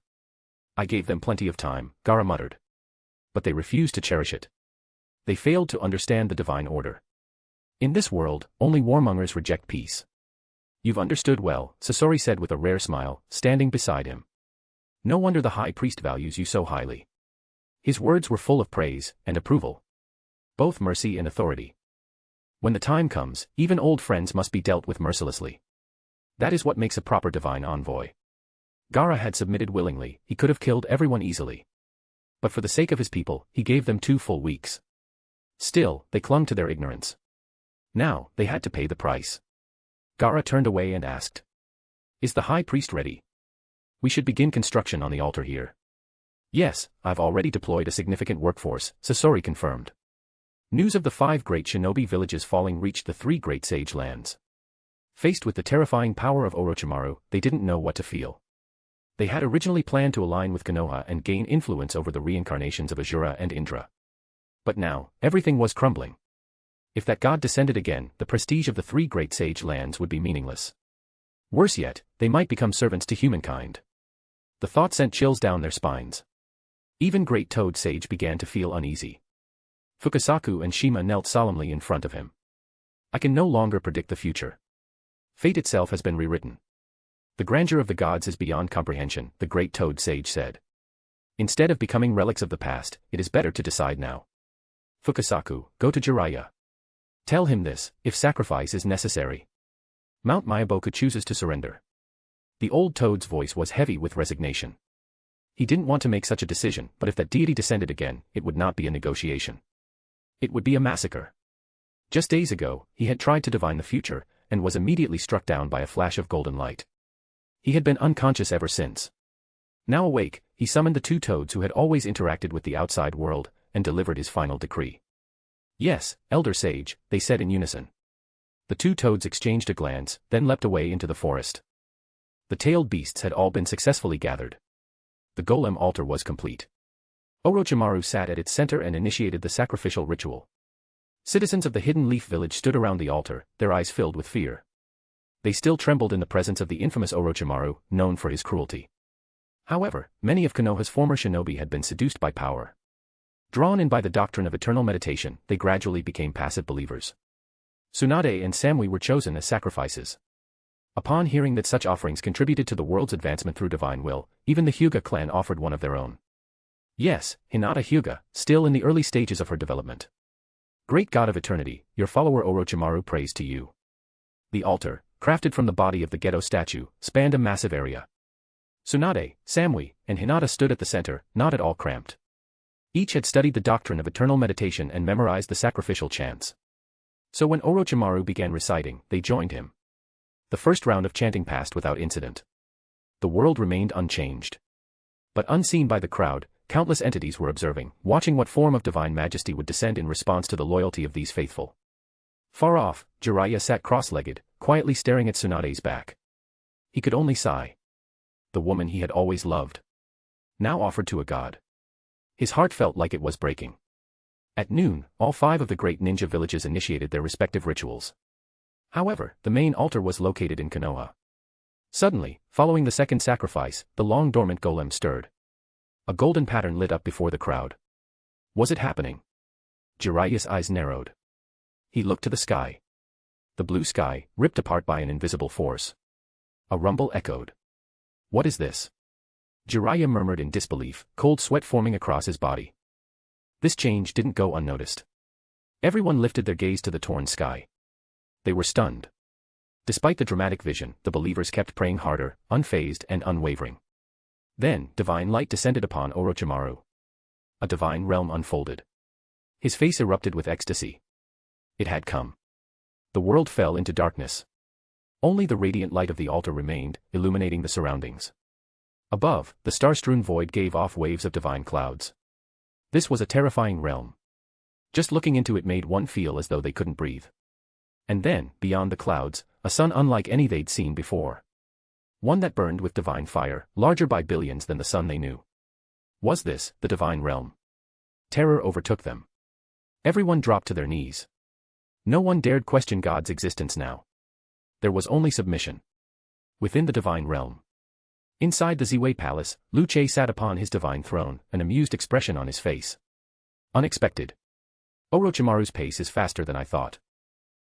I gave them plenty of time, Gaara muttered. But they refused to cherish it. They failed to understand the divine order. In this world, only warmongers reject peace. You've understood well, Sasori said with a rare smile, standing beside him. No wonder the high priest values you so highly. His words were full of praise and approval. Both mercy and authority. When the time comes, even old friends must be dealt with mercilessly. That is what makes a proper divine envoy. Gaara had submitted willingly, he could have killed everyone easily. But for the sake of his people, he gave them 2 full weeks. Still, they clung to their ignorance. Now, they had to pay the price. Gaara turned away and asked. Is the high priest ready? We should begin construction on the altar here. Yes, I've already deployed a significant workforce, Sasori confirmed. News of the 5 great shinobi villages falling reached the 3 great sage lands. Faced with the terrifying power of Orochimaru, they didn't know what to feel. They had originally planned to align with Konoha and gain influence over the reincarnations of Asura and Indra. But now, everything was crumbling. If that god descended again, the prestige of the 3 great sage lands would be meaningless. Worse yet, they might become servants to humankind. The thought sent chills down their spines. Even great toad sage began to feel uneasy. Fukasaku and Shima knelt solemnly in front of him. I can no longer predict the future. Fate itself has been rewritten. The grandeur of the gods is beyond comprehension, the great toad sage said. Instead of becoming relics of the past, it is better to decide now. Fukasaku, go to Jiraiya. Tell him this, if sacrifice is necessary. Mount Myaboku chooses to surrender. The old toad's voice was heavy with resignation. He didn't want to make such a decision, but if that deity descended again, it would not be a negotiation. It would be a massacre. Just days ago, he had tried to divine the future, and was immediately struck down by a flash of golden light. He had been unconscious ever since. Now awake, he summoned the 2 toads who had always interacted with the outside world, and delivered his final decree. Yes, Elder Sage, they said in unison. The 2 toads exchanged a glance, then leapt away into the forest. The tailed beasts had all been successfully gathered. The golem altar was complete. Orochimaru sat at its center and initiated the sacrificial ritual. Citizens of the Hidden Leaf village stood around the altar, their eyes filled with fear. They still trembled in the presence of the infamous Orochimaru, known for his cruelty. However, many of Konoha's former shinobi had been seduced by power. Drawn in by the doctrine of eternal meditation, they gradually became passive believers. Tsunade and Samui were chosen as sacrifices. Upon hearing that such offerings contributed to the world's advancement through divine will, even the Hyuga clan offered one of their own. Yes, Hinata Hyuga, still in the early stages of her development. Great God of eternity, your follower Orochimaru prays to you. The altar, crafted from the body of the Gedo statue, spanned a massive area. Tsunade, Samui, and Hinata stood at the center, not at all cramped. Each had studied the doctrine of eternal meditation and memorized the sacrificial chants. So when Orochimaru began reciting, they joined him. The first round of chanting passed without incident. The world remained unchanged. But unseen by the crowd, countless entities were observing, watching what form of divine majesty would descend in response to the loyalty of these faithful. Far off, Jiraiya sat cross-legged, quietly staring at Tsunade's back. He could only sigh. The woman he had always loved. Now offered to a god. His heart felt like it was breaking. At noon, all 5 of the great ninja villages initiated their respective rituals. However, the main altar was located in Konoha. Suddenly, following the second sacrifice, the long-dormant golem stirred. A golden pattern lit up before the crowd. Was it happening? Jiraiya's eyes narrowed. He looked to the sky. The blue sky, ripped apart by an invisible force. A rumble echoed. What is this? Jiraiya murmured in disbelief, cold sweat forming across his body. This change didn't go unnoticed. Everyone lifted their gaze to the torn sky. They were stunned. Despite the dramatic vision, the believers kept praying harder, unfazed and unwavering. Then, divine light descended upon Orochimaru. A divine realm unfolded. His face erupted with ecstasy. It had come. The world fell into darkness. Only the radiant light of the altar remained, illuminating the surroundings. Above, the star-strewn void gave off waves of divine clouds. This was a terrifying realm. Just looking into it made one feel as though they couldn't breathe. And then, beyond the clouds, a sun unlike any they'd seen before. One that burned with divine fire, larger by billions than the sun they knew. Was this the divine realm? Terror overtook them. Everyone dropped to their knees. No one dared question God's existence now. There was only submission. Within the divine realm. Inside the Ziwei Palace, Liu Che sat upon his divine throne, an amused expression on his face. Unexpected. Orochimaru's pace is faster than I thought.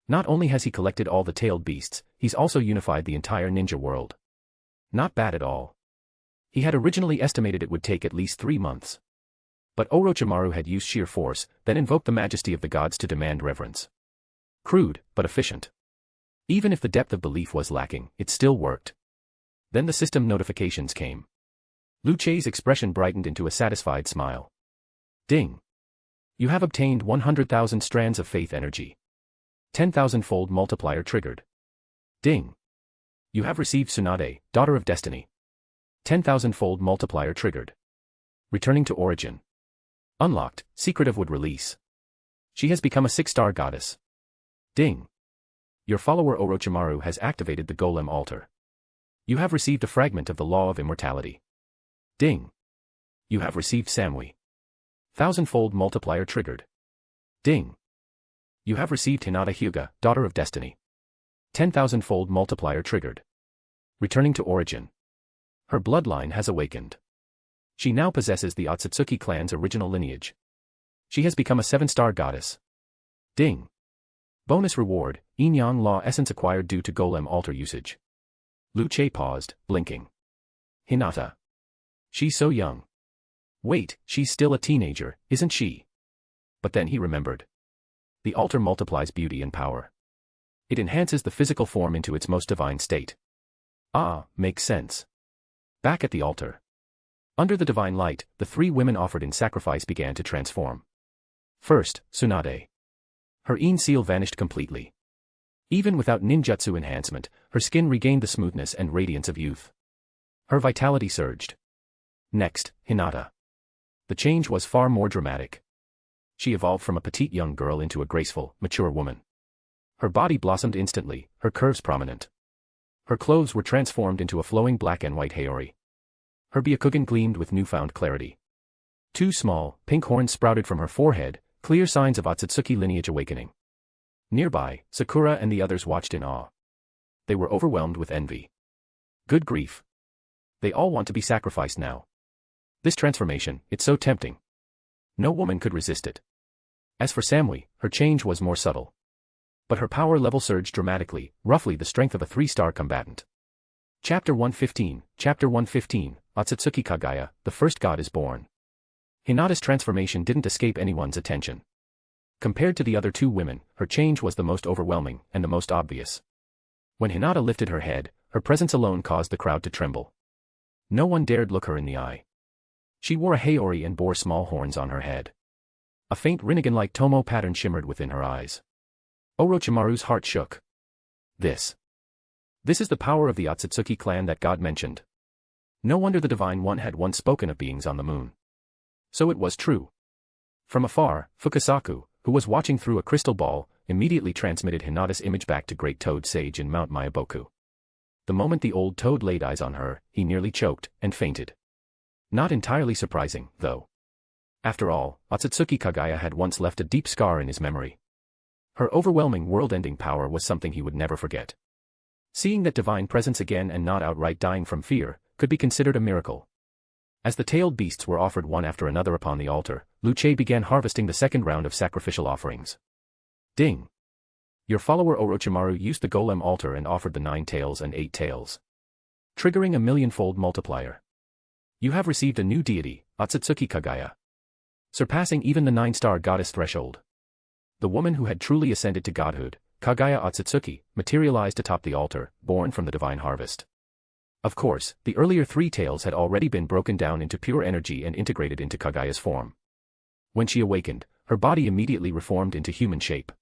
Not only has he collected all the tailed beasts, he's also unified the entire ninja world. Not bad at all. He had originally estimated it would take at least 3 months. But Orochimaru had used sheer force, then invoked the majesty of the gods to demand reverence. Crude, but efficient. Even if the depth of belief was lacking, it still worked. Then the system notifications came. Liu Che's expression brightened into a satisfied smile. Ding. You have obtained 100,000 strands of faith energy. 10,000-fold multiplier triggered. Ding. You have received Tsunade, daughter of destiny. 10,000-fold multiplier triggered. Returning to origin. Unlocked, secret of wood release. She has become a 6-star goddess. Ding. Your follower Orochimaru has activated the golem altar. You have received a fragment of the law of immortality. Ding. You have received Samui. 1,000-fold multiplier triggered. Ding. You have received Hinata Hyuga, daughter of destiny. 10,000-fold multiplier triggered. Returning to origin. Her bloodline has awakened. She now possesses the Otsutsuki clan's original lineage. She has become a 7-star goddess. Ding. Bonus reward, Yin-Yang Law essence acquired due to golem altar usage. Liu Che paused, blinking. Hinata. She's so young. Wait, she's still a teenager, isn't she? But then he remembered. The altar multiplies beauty and power. It enhances the physical form into its most divine state. Ah, makes sense. Back at the altar. Under the divine light, the 3 women offered in sacrifice began to transform. First, Tsunade. Her Yin seal vanished completely. Even without ninjutsu enhancement, her skin regained the smoothness and radiance of youth. Her vitality surged. Next, Hinata. The change was far more dramatic. She evolved from a petite young girl into a graceful, mature woman. Her body blossomed instantly, her curves prominent. Her clothes were transformed into a flowing black and white haori. Her Byakugan gleamed with newfound clarity. 2 small, pink horns sprouted from her forehead, clear signs of Otsutsuki lineage awakening. Nearby, Sakura and the others watched in awe. They were overwhelmed with envy. Good grief. They all want to be sacrificed now. This transformation, it's so tempting. No woman could resist it. As for Samui, her change was more subtle. But her power level surged dramatically, roughly the strength of a 3-star combatant. Chapter 115, Otsutsuki Kagaya, the first god is born. Hinata's transformation didn't escape anyone's attention. Compared to the other two women, her change was the most overwhelming and the most obvious. When Hinata lifted her head, her presence alone caused the crowd to tremble. No one dared look her in the eye. She wore a haori and bore small horns on her head. A faint Rinnegan-like Tomo pattern shimmered within her eyes. Orochimaru's heart shook. This is the power of the Otsutsuki clan that God mentioned. No wonder the Divine One had once spoken of beings on the moon. So it was true. From afar, Fukasaku, who was watching through a crystal ball, immediately transmitted Hinata's image back to Great Toad Sage in Mount Myaboku. The moment the old toad laid eyes on her, he nearly choked and fainted. Not entirely surprising, though. After all, Otsutsuki Kagaya had once left a deep scar in his memory. Her overwhelming world-ending power was something he would never forget. Seeing that divine presence again and not outright dying from fear, could be considered a miracle. As the tailed beasts were offered one after another upon the altar, Luce began harvesting the second round of sacrificial offerings. Ding! Your follower Orochimaru used the golem altar and offered the 9 tails and 8 tails, triggering a millionfold multiplier. You have received a new deity, Otsutsuki Kagaya, surpassing even the 9-star goddess threshold. The woman who had truly ascended to godhood, Kagaya Otsutsuki, materialized atop the altar, born from the divine harvest. Of course, the earlier 3 tails had already been broken down into pure energy and integrated into Kagaya's form. When she awakened, her body immediately reformed into human shape.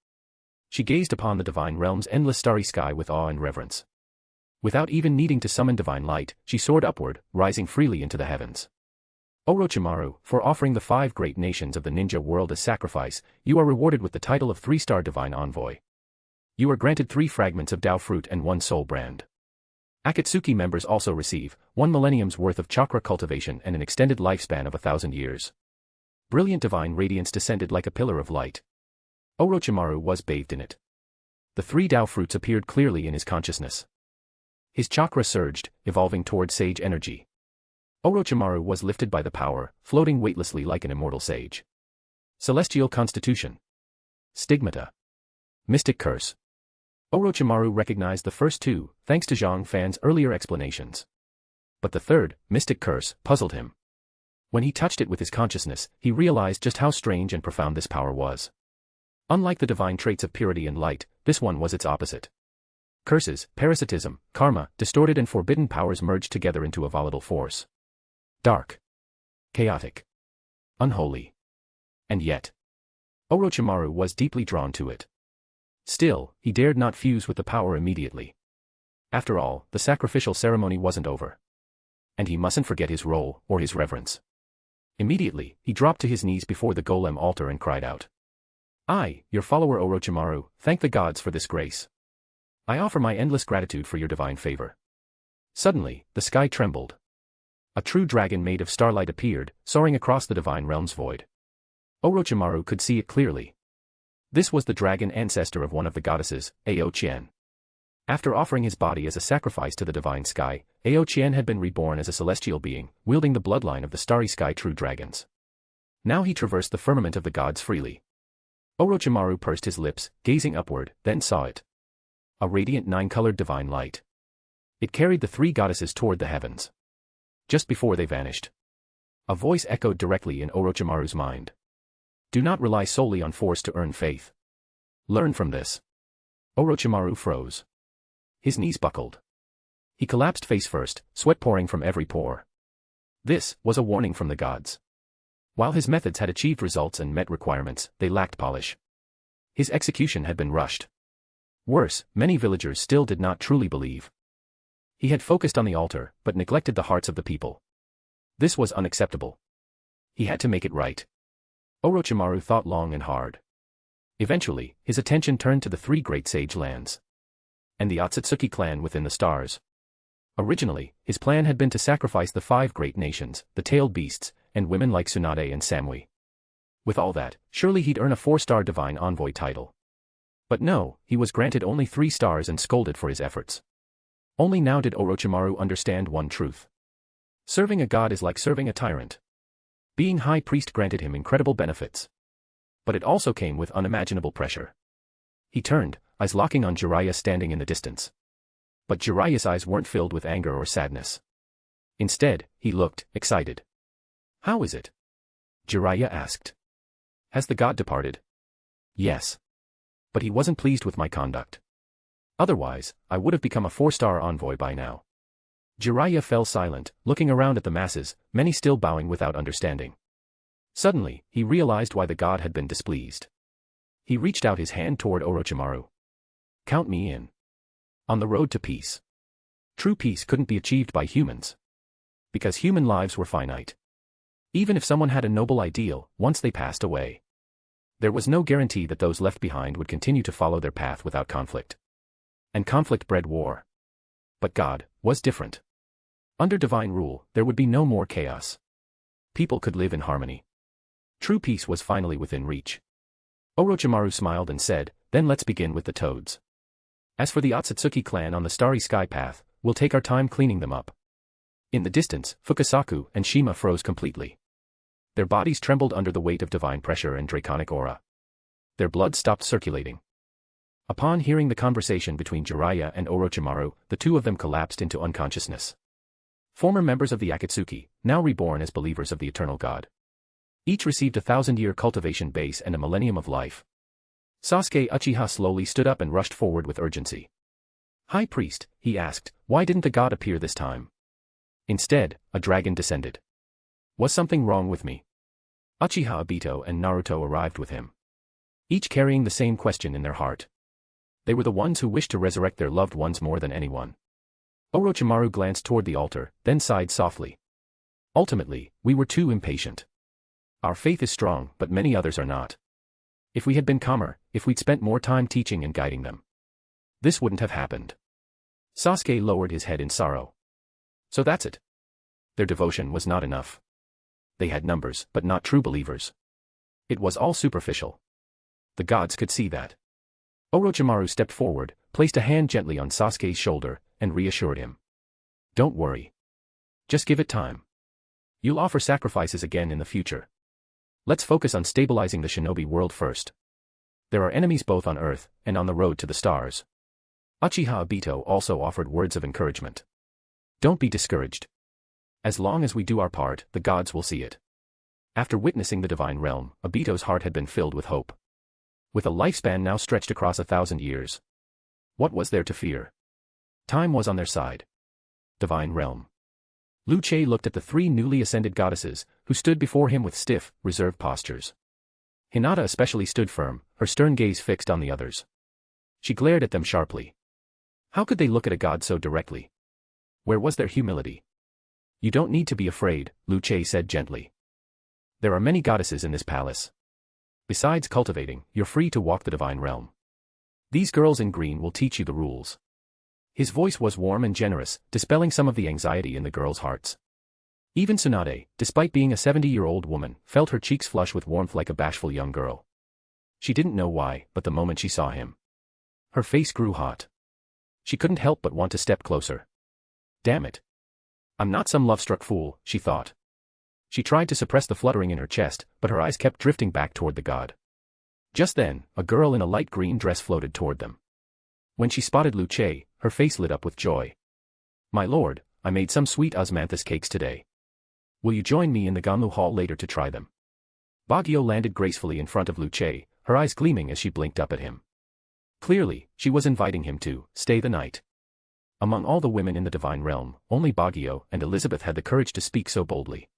She gazed upon the divine realm's endless starry sky with awe and reverence. Without even needing to summon divine light, she soared upward, rising freely into the heavens. Orochimaru, for offering the 5 great nations of the ninja world as sacrifice, you are rewarded with the title of 3-star divine envoy. You are granted 3 fragments of Tao fruit and 1 soul brand. Akatsuki members also receive 1 millennium's worth of chakra cultivation and an extended lifespan of 1,000 years. Brilliant divine radiance descended like a pillar of light. Orochimaru was bathed in it. The 3 Tao fruits appeared clearly in his consciousness. His chakra surged, evolving toward sage energy. Orochimaru was lifted by the power, floating weightlessly like an immortal sage. Celestial Constitution. Stigmata. Mystic Curse. Orochimaru recognized the first 2, thanks to Zhang Fan's earlier explanations. But the third, Mystic Curse, puzzled him. When he touched it with his consciousness, he realized just how strange and profound this power was. Unlike the divine traits of purity and light, this one was its opposite. Curses, parasitism, karma, distorted and forbidden powers merged together into a volatile force. Dark. Chaotic. Unholy. And yet, Orochimaru was deeply drawn to it. Still, he dared not fuse with the power immediately. After all, the sacrificial ceremony wasn't over. And he mustn't forget his role, or his reverence. Immediately, he dropped to his knees before the golem altar and cried out. I, your follower Orochimaru, thank the gods for this grace. I offer my endless gratitude for your divine favor. Suddenly, the sky trembled. A true dragon made of starlight appeared, soaring across the divine realm's void. Orochimaru could see it clearly. This was the dragon ancestor of one of the goddesses, Ao Qian. After offering his body as a sacrifice to the divine sky, Ao Qian had been reborn as a celestial being, wielding the bloodline of the starry sky true dragons. Now he traversed the firmament of the gods freely. Orochimaru pursed his lips, gazing upward, then saw it. A radiant 9-colored divine light. It carried the 3 goddesses toward the heavens. Just before they vanished, a voice echoed directly in Orochimaru's mind. Do not rely solely on force to earn faith. Learn from this. Orochimaru froze. His knees buckled. He collapsed face first, sweat pouring from every pore. This was a warning from the gods. While his methods had achieved results and met requirements, they lacked polish. His execution had been rushed. Worse, many villagers still did not truly believe. He had focused on the altar, but neglected the hearts of the people. This was unacceptable. He had to make it right. Orochimaru thought long and hard. Eventually, his attention turned to the 3 great sage lands. And the Otsutsuki clan within the stars. Originally, his plan had been to sacrifice the 5 great nations, the tailed beasts, and women like Tsunade and Samui. With all that, surely he'd earn a 4-star divine envoy title. But no, he was granted only 3 stars and scolded for his efforts. Only now did Orochimaru understand one truth. Serving a god is like serving a tyrant. Being high priest granted him incredible benefits. But it also came with unimaginable pressure. He turned, eyes locking on Jiraiya standing in the distance. But Jiraiya's eyes weren't filled with anger or sadness. Instead, he looked excited. "How is it?" Jiraiya asked. "Has the god departed?" "Yes. But he wasn't pleased with my conduct. Otherwise, I would have become a 4-star envoy by now." Jiraiya fell silent, looking around at the masses, many still bowing without understanding. Suddenly, he realized why the god had been displeased. He reached out his hand toward Orochimaru. "Count me in. On the road to peace." True peace couldn't be achieved by humans. Because human lives were finite. Even if someone had a noble ideal, once they passed away, there was no guarantee that those left behind would continue to follow their path without conflict. And conflict bred war. But God was different. Under divine rule, there would be no more chaos. People could live in harmony. True peace was finally within reach. Orochimaru smiled and said, "Then let's begin with the toads. As for the Otsutsuki clan on the Starry Sky Path, we'll take our time cleaning them up." In the distance, Fukasaku and Shima froze completely. Their bodies trembled under the weight of divine pressure and draconic aura. Their blood stopped circulating. Upon hearing the conversation between Jiraiya and Orochimaru, the two of them collapsed into unconsciousness. Former members of the Akatsuki, now reborn as believers of the eternal god. Each received a 1,000-year cultivation base and a millennium of life. Sasuke Uchiha slowly stood up and rushed forward with urgency. "High Priest," he asked, "why didn't the god appear this time?" Instead, a dragon descended. Was something wrong with me? Uchiha Obito and Naruto arrived with him. Each carrying the same question in their heart. They were the ones who wished to resurrect their loved ones more than anyone. Orochimaru glanced toward the altar, then sighed softly. "Ultimately, we were too impatient. Our faith is strong, but many others are not. If we had been calmer, if we'd spent more time teaching and guiding them, this wouldn't have happened." Sasuke lowered his head in sorrow. So that's it. Their devotion was not enough. They had numbers, but not true believers. It was all superficial. The gods could see that. Orochimaru stepped forward, placed a hand gently on Sasuke's shoulder, and reassured him. "Don't worry. Just give it time. You'll offer sacrifices again in the future. Let's focus on stabilizing the shinobi world first. There are enemies both on Earth and on the road to the stars." Uchiha Obito also offered words of encouragement. "Don't be discouraged. As long as we do our part, the gods will see it." After witnessing the divine realm, Obito's heart had been filled with hope. With a lifespan now stretched across 1,000 years. What was there to fear? Time was on their side. Divine realm. Liu Che looked at the three newly ascended goddesses, who stood before him with stiff, reserved postures. Hinata especially stood firm, her stern gaze fixed on the others. She glared at them sharply. How could they look at a god so directly? Where was their humility? "You don't need to be afraid," Liu Che said gently. "There are many goddesses in this palace. Besides cultivating, you're free to walk the divine realm. These girls in green will teach you the rules." His voice was warm and generous, dispelling some of the anxiety in the girls' hearts. Even Tsunade, despite being a 70-year-old woman, felt her cheeks flush with warmth like a bashful young girl. She didn't know why, but the moment she saw him, her face grew hot. She couldn't help but want to step closer. Damn it. I'm not some love-struck fool, she thought. She tried to suppress the fluttering in her chest, but her eyes kept drifting back toward the god. Just then, a girl in a light green dress floated toward them. When she spotted Liu Che, her face lit up with joy. "My lord, I made some sweet osmanthus cakes today. Will you join me in the Ganlu Hall later to try them?" Baguio landed gracefully in front of Liu Che, her eyes gleaming as she blinked up at him. Clearly, she was inviting him to stay the night. Among all the women in the divine realm, only Baguio and Elizabeth had the courage to speak so boldly.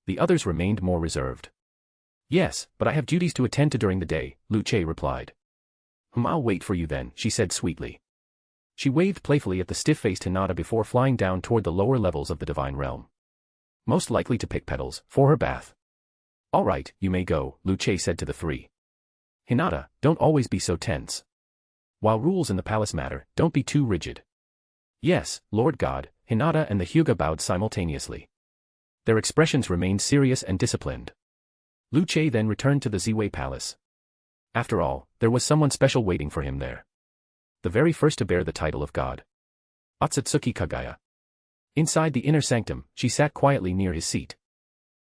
The others remained more reserved. "Yes, but I have duties to attend to during the day," Liu Che replied. I'll wait for you then," she said sweetly. She waved playfully at the stiff-faced Hinata before flying down toward the lower levels of the divine realm. Most likely to pick petals for her bath. "All right, you may go," Liu Che said to the three. "Hinata, don't always be so tense. While rules in the palace matter, don't be too rigid." "Yes, Lord God," Hinata and the Hyuga bowed simultaneously. Their expressions remained serious and disciplined. Liu Che then returned to the Ziwei Palace. After all, there was someone special waiting for him there. The very first to bear the title of god. Otsutsuki Kagaya. Inside the inner sanctum, she sat quietly near his seat.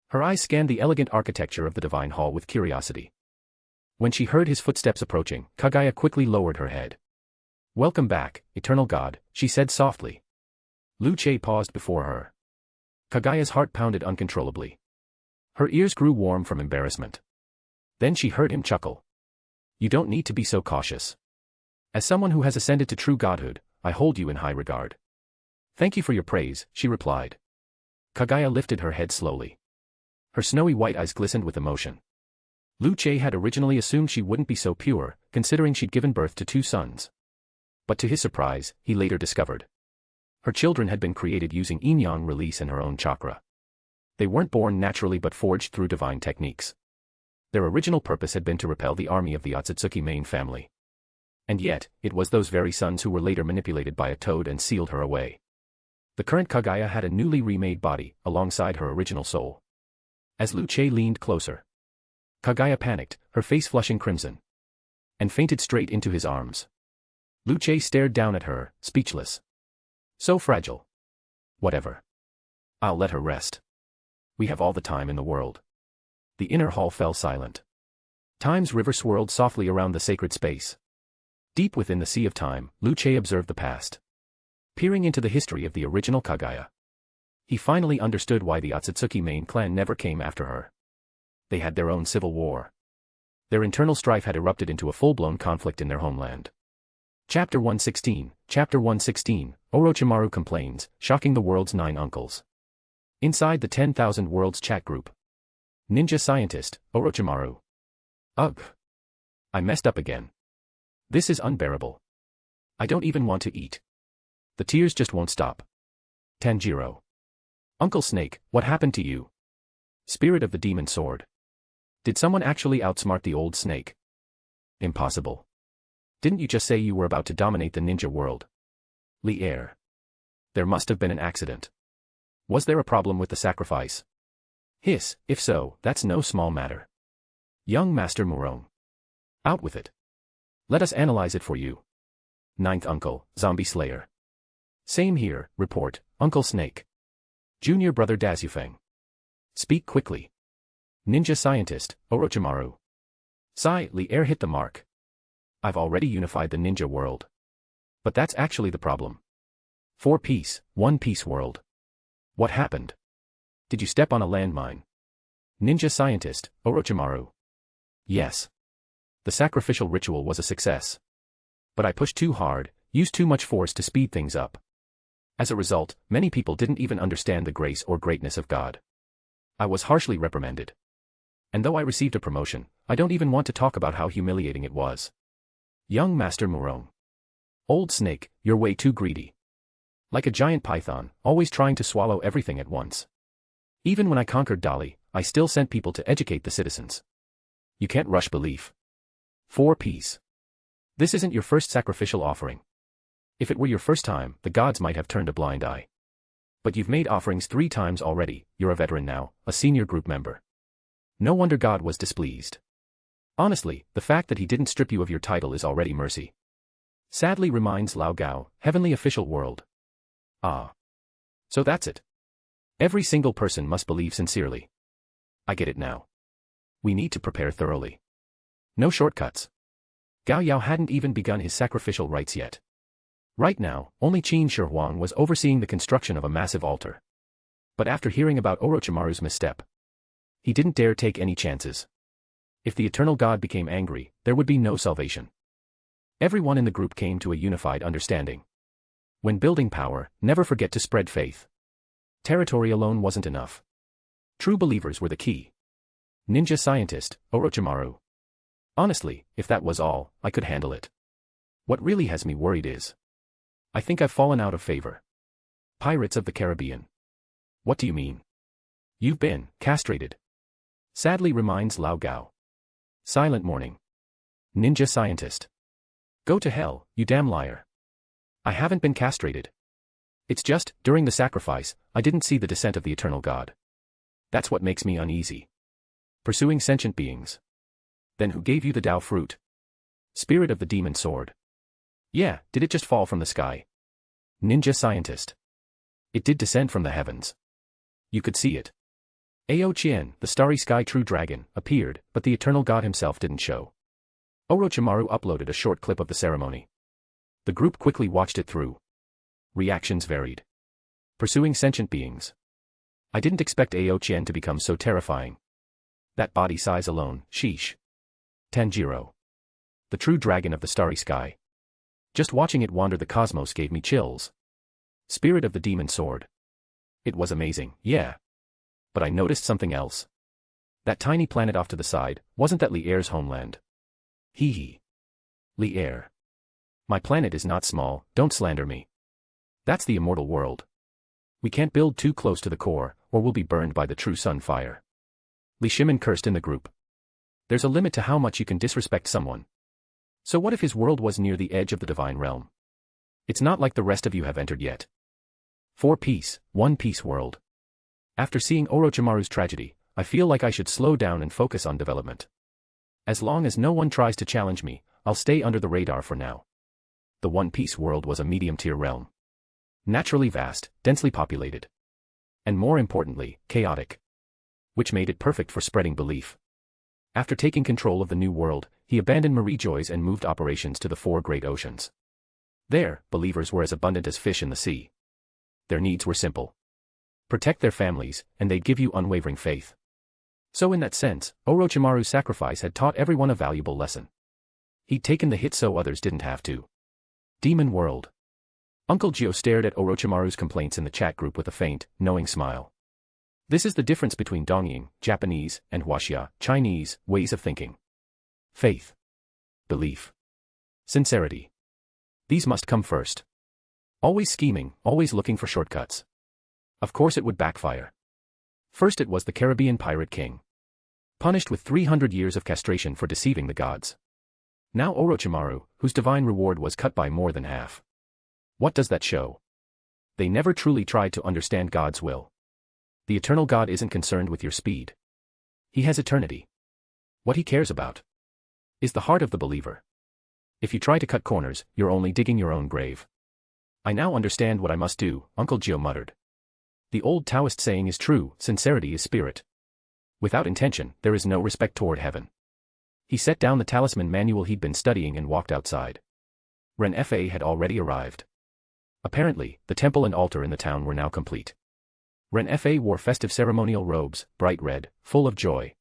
Her eyes scanned the elegant architecture of the divine hall with curiosity. When she heard his footsteps approaching, Kagaya quickly lowered her head. Welcome back, Eternal God, she said softly. Lu Che paused before her. Kagaya's heart pounded uncontrollably. Her ears grew warm from embarrassment. Then she heard him chuckle. You don't need to be so cautious. As someone who has ascended to true godhood, I hold you in high regard. Thank you for your praise, she replied. Kagaya lifted her head slowly. Her snowy white eyes glistened with emotion. Lu Che had originally assumed she wouldn't be so pure, considering she'd given birth to 2 sons. But to his surprise, he later discovered. Her children had been created using yin-yang release and her own chakra. They weren't born naturally but forged through divine techniques. Their original purpose had been to repel the army of the Otsutsuki main family. And yet, it was those very sons who were later manipulated by a toad and sealed her away. The current Kagaya had a newly remade body, alongside her original soul. As Lu Che leaned closer, Kagaya panicked, her face flushing crimson, and fainted straight into his arms. Lu Che stared down at her, speechless. So fragile. Whatever. I'll let her rest. We have all the time in the world. The inner hall fell silent. Time's river swirled softly around the sacred space. Deep within the sea of time, Lu Che observed the past. Peering into the history of the original Kagaya, he finally understood why the Otsutsuki main clan never came after her. They had their own civil war. Their internal strife had erupted into a full-blown conflict in their homeland. Chapter 116, Orochimaru complains, shocking the world's 9 uncles. Inside the 10,000 Worlds chat group. Ninja scientist, Orochimaru. Ugh. I messed up again. This is unbearable. I don't even want to eat. The tears just won't stop. Tanjiro. Uncle Snake, what happened to you? Spirit of the Demon Sword. Did someone actually outsmart the old snake? Impossible. Didn't you just say you were about to dominate the ninja world? Lier. There must have been an accident. Was there a problem with the sacrifice? Hiss, if so, that's no small matter. Young Master Murong. Out with it. Let us analyze it for you. Ninth Uncle, Zombie Slayer. Same here, report, Uncle Snake. Junior Brother Dazufeng. Speak quickly. Ninja Scientist, Orochimaru. Sai, Lier hit the mark. I've already unified the ninja world. But that's actually the problem. 4-piece, 1-piece world. What happened? Did you step on a landmine? Ninja Scientist, Orochimaru. Yes. The sacrificial ritual was a success. But I pushed too hard, used too much force to speed things up. As a result, many people didn't even understand the grace or greatness of God. I was harshly reprimanded. And though I received a promotion, I don't even want to talk about how humiliating it was. Young Master Murong. Old Snake, you're way too greedy. Like a giant python, always trying to swallow everything at once. Even when I conquered Dali, I still sent people to educate the citizens. You can't rush belief. 4-piece. This isn't your first sacrificial offering. If it were your first time, the gods might have turned a blind eye. But you've made offerings 3 times already, you're a veteran now, a senior group member. No wonder God was displeased. Honestly, the fact that he didn't strip you of your title is already mercy. Sadly reminds Lao Gao, Heavenly Official World. Ah. So that's it. Every single person must believe sincerely. I get it now. We need to prepare thoroughly. No shortcuts. Gao Yao hadn't even begun his sacrificial rites yet. Right now, only Qin Shi Huang was overseeing the construction of a massive altar. But after hearing about Orochimaru's misstep, he didn't dare take any chances. If the eternal god became angry, there would be no salvation. Everyone in the group came to a unified understanding. When building power, never forget to spread faith. Territory alone wasn't enough. True believers were the key. Ninja Scientist, Orochimaru. Honestly, if that was all, I could handle it. What really has me worried is, I think I've fallen out of favor. Pirates of the Caribbean. What do you mean? You've been castrated. Sadly reminds Lao Gao. Silent Morning. Ninja Scientist. Go to hell, you damn liar. I haven't been castrated. It's just, during the sacrifice, I didn't see the descent of the eternal god. That's what makes me uneasy. Pursuing sentient beings. Then who gave you the Tao fruit? Spirit of the Demon Sword. Yeah, did it just fall from the sky? Ninja Scientist. It did descend from the heavens. You could see it. Ao Qian, the starry sky true dragon, appeared, but the eternal god himself didn't show. Orochimaru uploaded a short clip of the ceremony. The group quickly watched it through. Reactions varied. Pursuing sentient beings. I didn't expect Ao Qian to become so terrifying. That body size alone, sheesh. Tanjiro. The true dragon of the starry sky. Just watching it wander the cosmos gave me chills. Spirit of the demon sword. It was amazing, yeah. But I noticed something else. That tiny planet off to the side, wasn't that Li Er's homeland? Hee hee. Li Er. My planet is not small, don't slander me. That's the immortal world. We can't build too close to the core, or we'll be burned by the true sun fire. Li Shimin cursed in the group. There's a limit to how much you can disrespect someone. So what if his world was near the edge of the divine realm? It's not like the rest of you have entered yet. 4 Peace, 1 Peace world. After seeing Orochimaru's tragedy, I feel like I should slow down and focus on development. As long as no one tries to challenge me, I'll stay under the radar for now. The One Piece world was a medium-tier realm. Naturally vast, densely populated. And more importantly, chaotic. Which made it perfect for spreading belief. After taking control of the new world, he abandoned Marie Joy's and moved operations to the 4 great oceans. There, believers were as abundant as fish in the sea. Their needs were simple. Protect their families, and they'd give you unwavering faith. So in that sense, Orochimaru's sacrifice had taught everyone a valuable lesson. He'd taken the hit so others didn't have to. Demon World. Uncle Gio stared at Orochimaru's complaints in the chat group with a faint, knowing smile. This is the difference between Dongying, Japanese, and Huaxia, Chinese, ways of thinking. Faith. Belief. Sincerity. These must come first. Always scheming, always looking for shortcuts. Of course it would backfire. First it was the Caribbean pirate king. Punished with 300 years of castration for deceiving the gods. Now Orochimaru, whose divine reward was cut by more than half. What does that show? They never truly tried to understand God's will. The eternal God isn't concerned with your speed. He has eternity. What he cares about is the heart of the believer. If you try to cut corners, you're only digging your own grave. I now understand what I must do, Uncle Gio muttered. The old Taoist saying is true, sincerity is spirit. Without intention, there is no respect toward heaven. He set down the talisman manual he'd been studying and walked outside. Ren Fa had already arrived. Apparently, the temple and altar in the town were now complete. Ren Fa wore festive ceremonial robes, bright red, full of joy.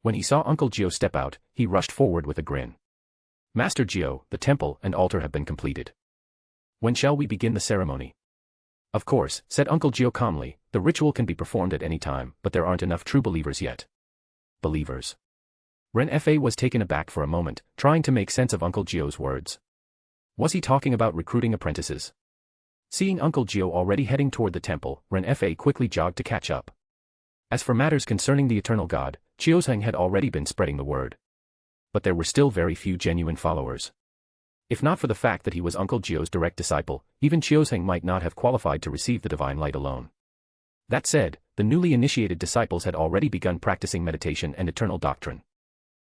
When he saw Uncle Gio step out, he rushed forward with a grin. Master Gio, the temple and altar have been completed. When shall we begin the ceremony? Of course, said Uncle Gio calmly, the ritual can be performed at any time, but there aren't enough true believers yet. Believers. Ren Fa was taken aback for a moment, trying to make sense of Uncle Gio's words. Was he talking about recruiting apprentices? Seeing Uncle Gio already heading toward the temple, Ren Fa quickly jogged to catch up. As for matters concerning the eternal God, Chiozheng had already been spreading the word. But there were still very few genuine followers. If not for the fact that he was Uncle Gio's direct disciple, even Chiozheng might not have qualified to receive the divine light alone. That said, the newly initiated disciples had already begun practicing meditation and eternal doctrine.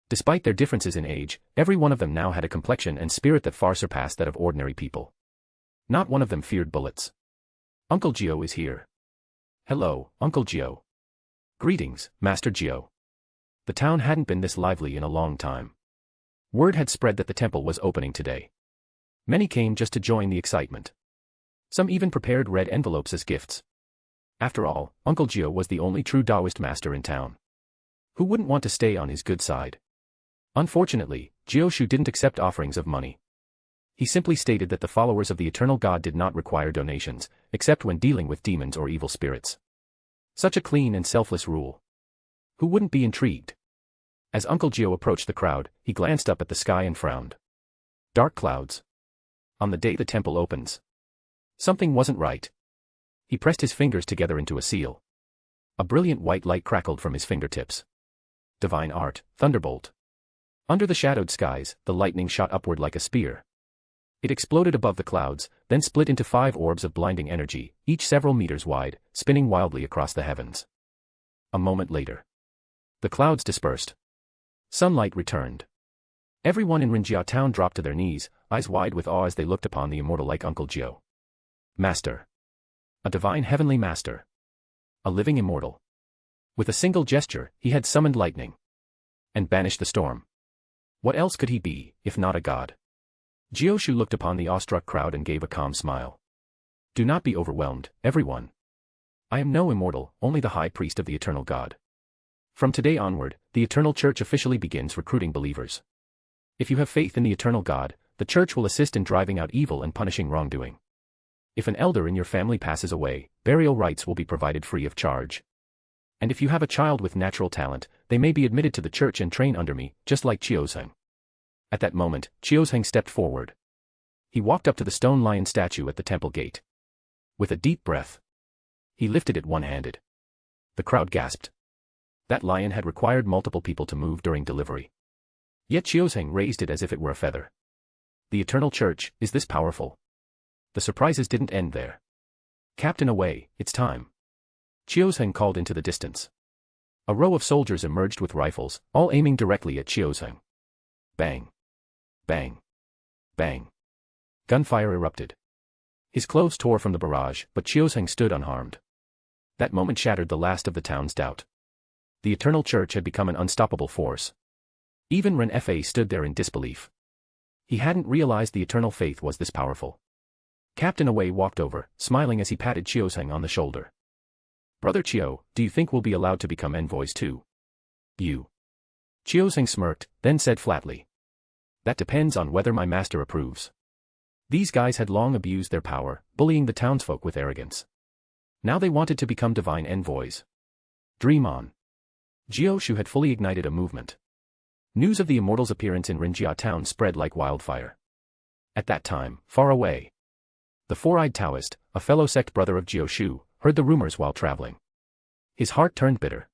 Despite their differences in age, every one of them now had a complexion and spirit that far surpassed that of ordinary people. Not one of them feared bullets. Uncle Gio is here. Hello, Uncle Gio. Greetings, Master Gio. The town hadn't been this lively in a long time. Word had spread that the temple was opening today. Many came just to join the excitement. Some even prepared red envelopes as gifts. After all, Uncle Gio was the only true Taoist master in town. Who wouldn't want to stay on his good side? Unfortunately, Gio Shu didn't accept offerings of money. He simply stated that the followers of the eternal God did not require donations, except when dealing with demons or evil spirits. Such a clean and selfless rule. Who wouldn't be intrigued? As Uncle Gio approached the crowd, he glanced up at the sky and frowned. Dark clouds. On the day the temple opens. Something wasn't right. He pressed his fingers together into a seal. A brilliant white light crackled from his fingertips. Divine art, thunderbolt. Under the shadowed skies, the lightning shot upward like a spear. It exploded above the clouds, then split into 5 orbs of blinding energy, each several meters wide, spinning wildly across the heavens. A moment later. The clouds dispersed. Sunlight returned. Everyone in Rinjia town dropped to their knees, eyes wide with awe as they looked upon the immortal like Uncle Gio. Master. A divine heavenly master. A living immortal. With a single gesture, he had summoned lightning. And banished the storm. What else could he be, if not a god? Jioshu looked upon the awestruck crowd and gave a calm smile. Do not be overwhelmed, everyone. I am no immortal, only the high priest of the eternal God. From today onward, the Eternal Church officially begins recruiting believers. If you have faith in the eternal God, the Church will assist in driving out evil and punishing wrongdoing. If an elder in your family passes away, burial rites will be provided free of charge. And if you have a child with natural talent, they may be admitted to the Church and train under me, just like Chiozheng. At that moment, Chiozheng stepped forward. He walked up to the stone lion statue at the temple gate. With a deep breath, he lifted it one-handed. The crowd gasped. That lion had required multiple people to move during delivery. Yet Chiozheng raised it as if it were a feather. The Eternal Church, is this powerful? The surprises didn't end there. Captain away, it's time. Chiozheng called into the distance. A row of soldiers emerged with rifles, all aiming directly at Chiozheng. Bang. Bang. Bang. Gunfire erupted. His clothes tore from the barrage, but Chiozheng stood unharmed. That moment shattered the last of the town's doubt. The Eternal Church had become an unstoppable force. Even Ren Fa stood there in disbelief. He hadn't realized the eternal faith was this powerful. Captain Away walked over, smiling as he patted Chiozheng on the shoulder. Brother Chio, do you think we'll be allowed to become envoys too? You. Chiozheng smirked, then said flatly. That depends on whether my master approves. These guys had long abused their power, bullying the townsfolk with arrogance. Now they wanted to become divine envoys. Dream on. Jioshu had fully ignited a movement. News of the immortal's appearance in Rinjia town spread like wildfire. At that time, far away, the four-eyed Taoist, a fellow sect brother of Jioshu, heard the rumors while traveling. His heart turned bitter.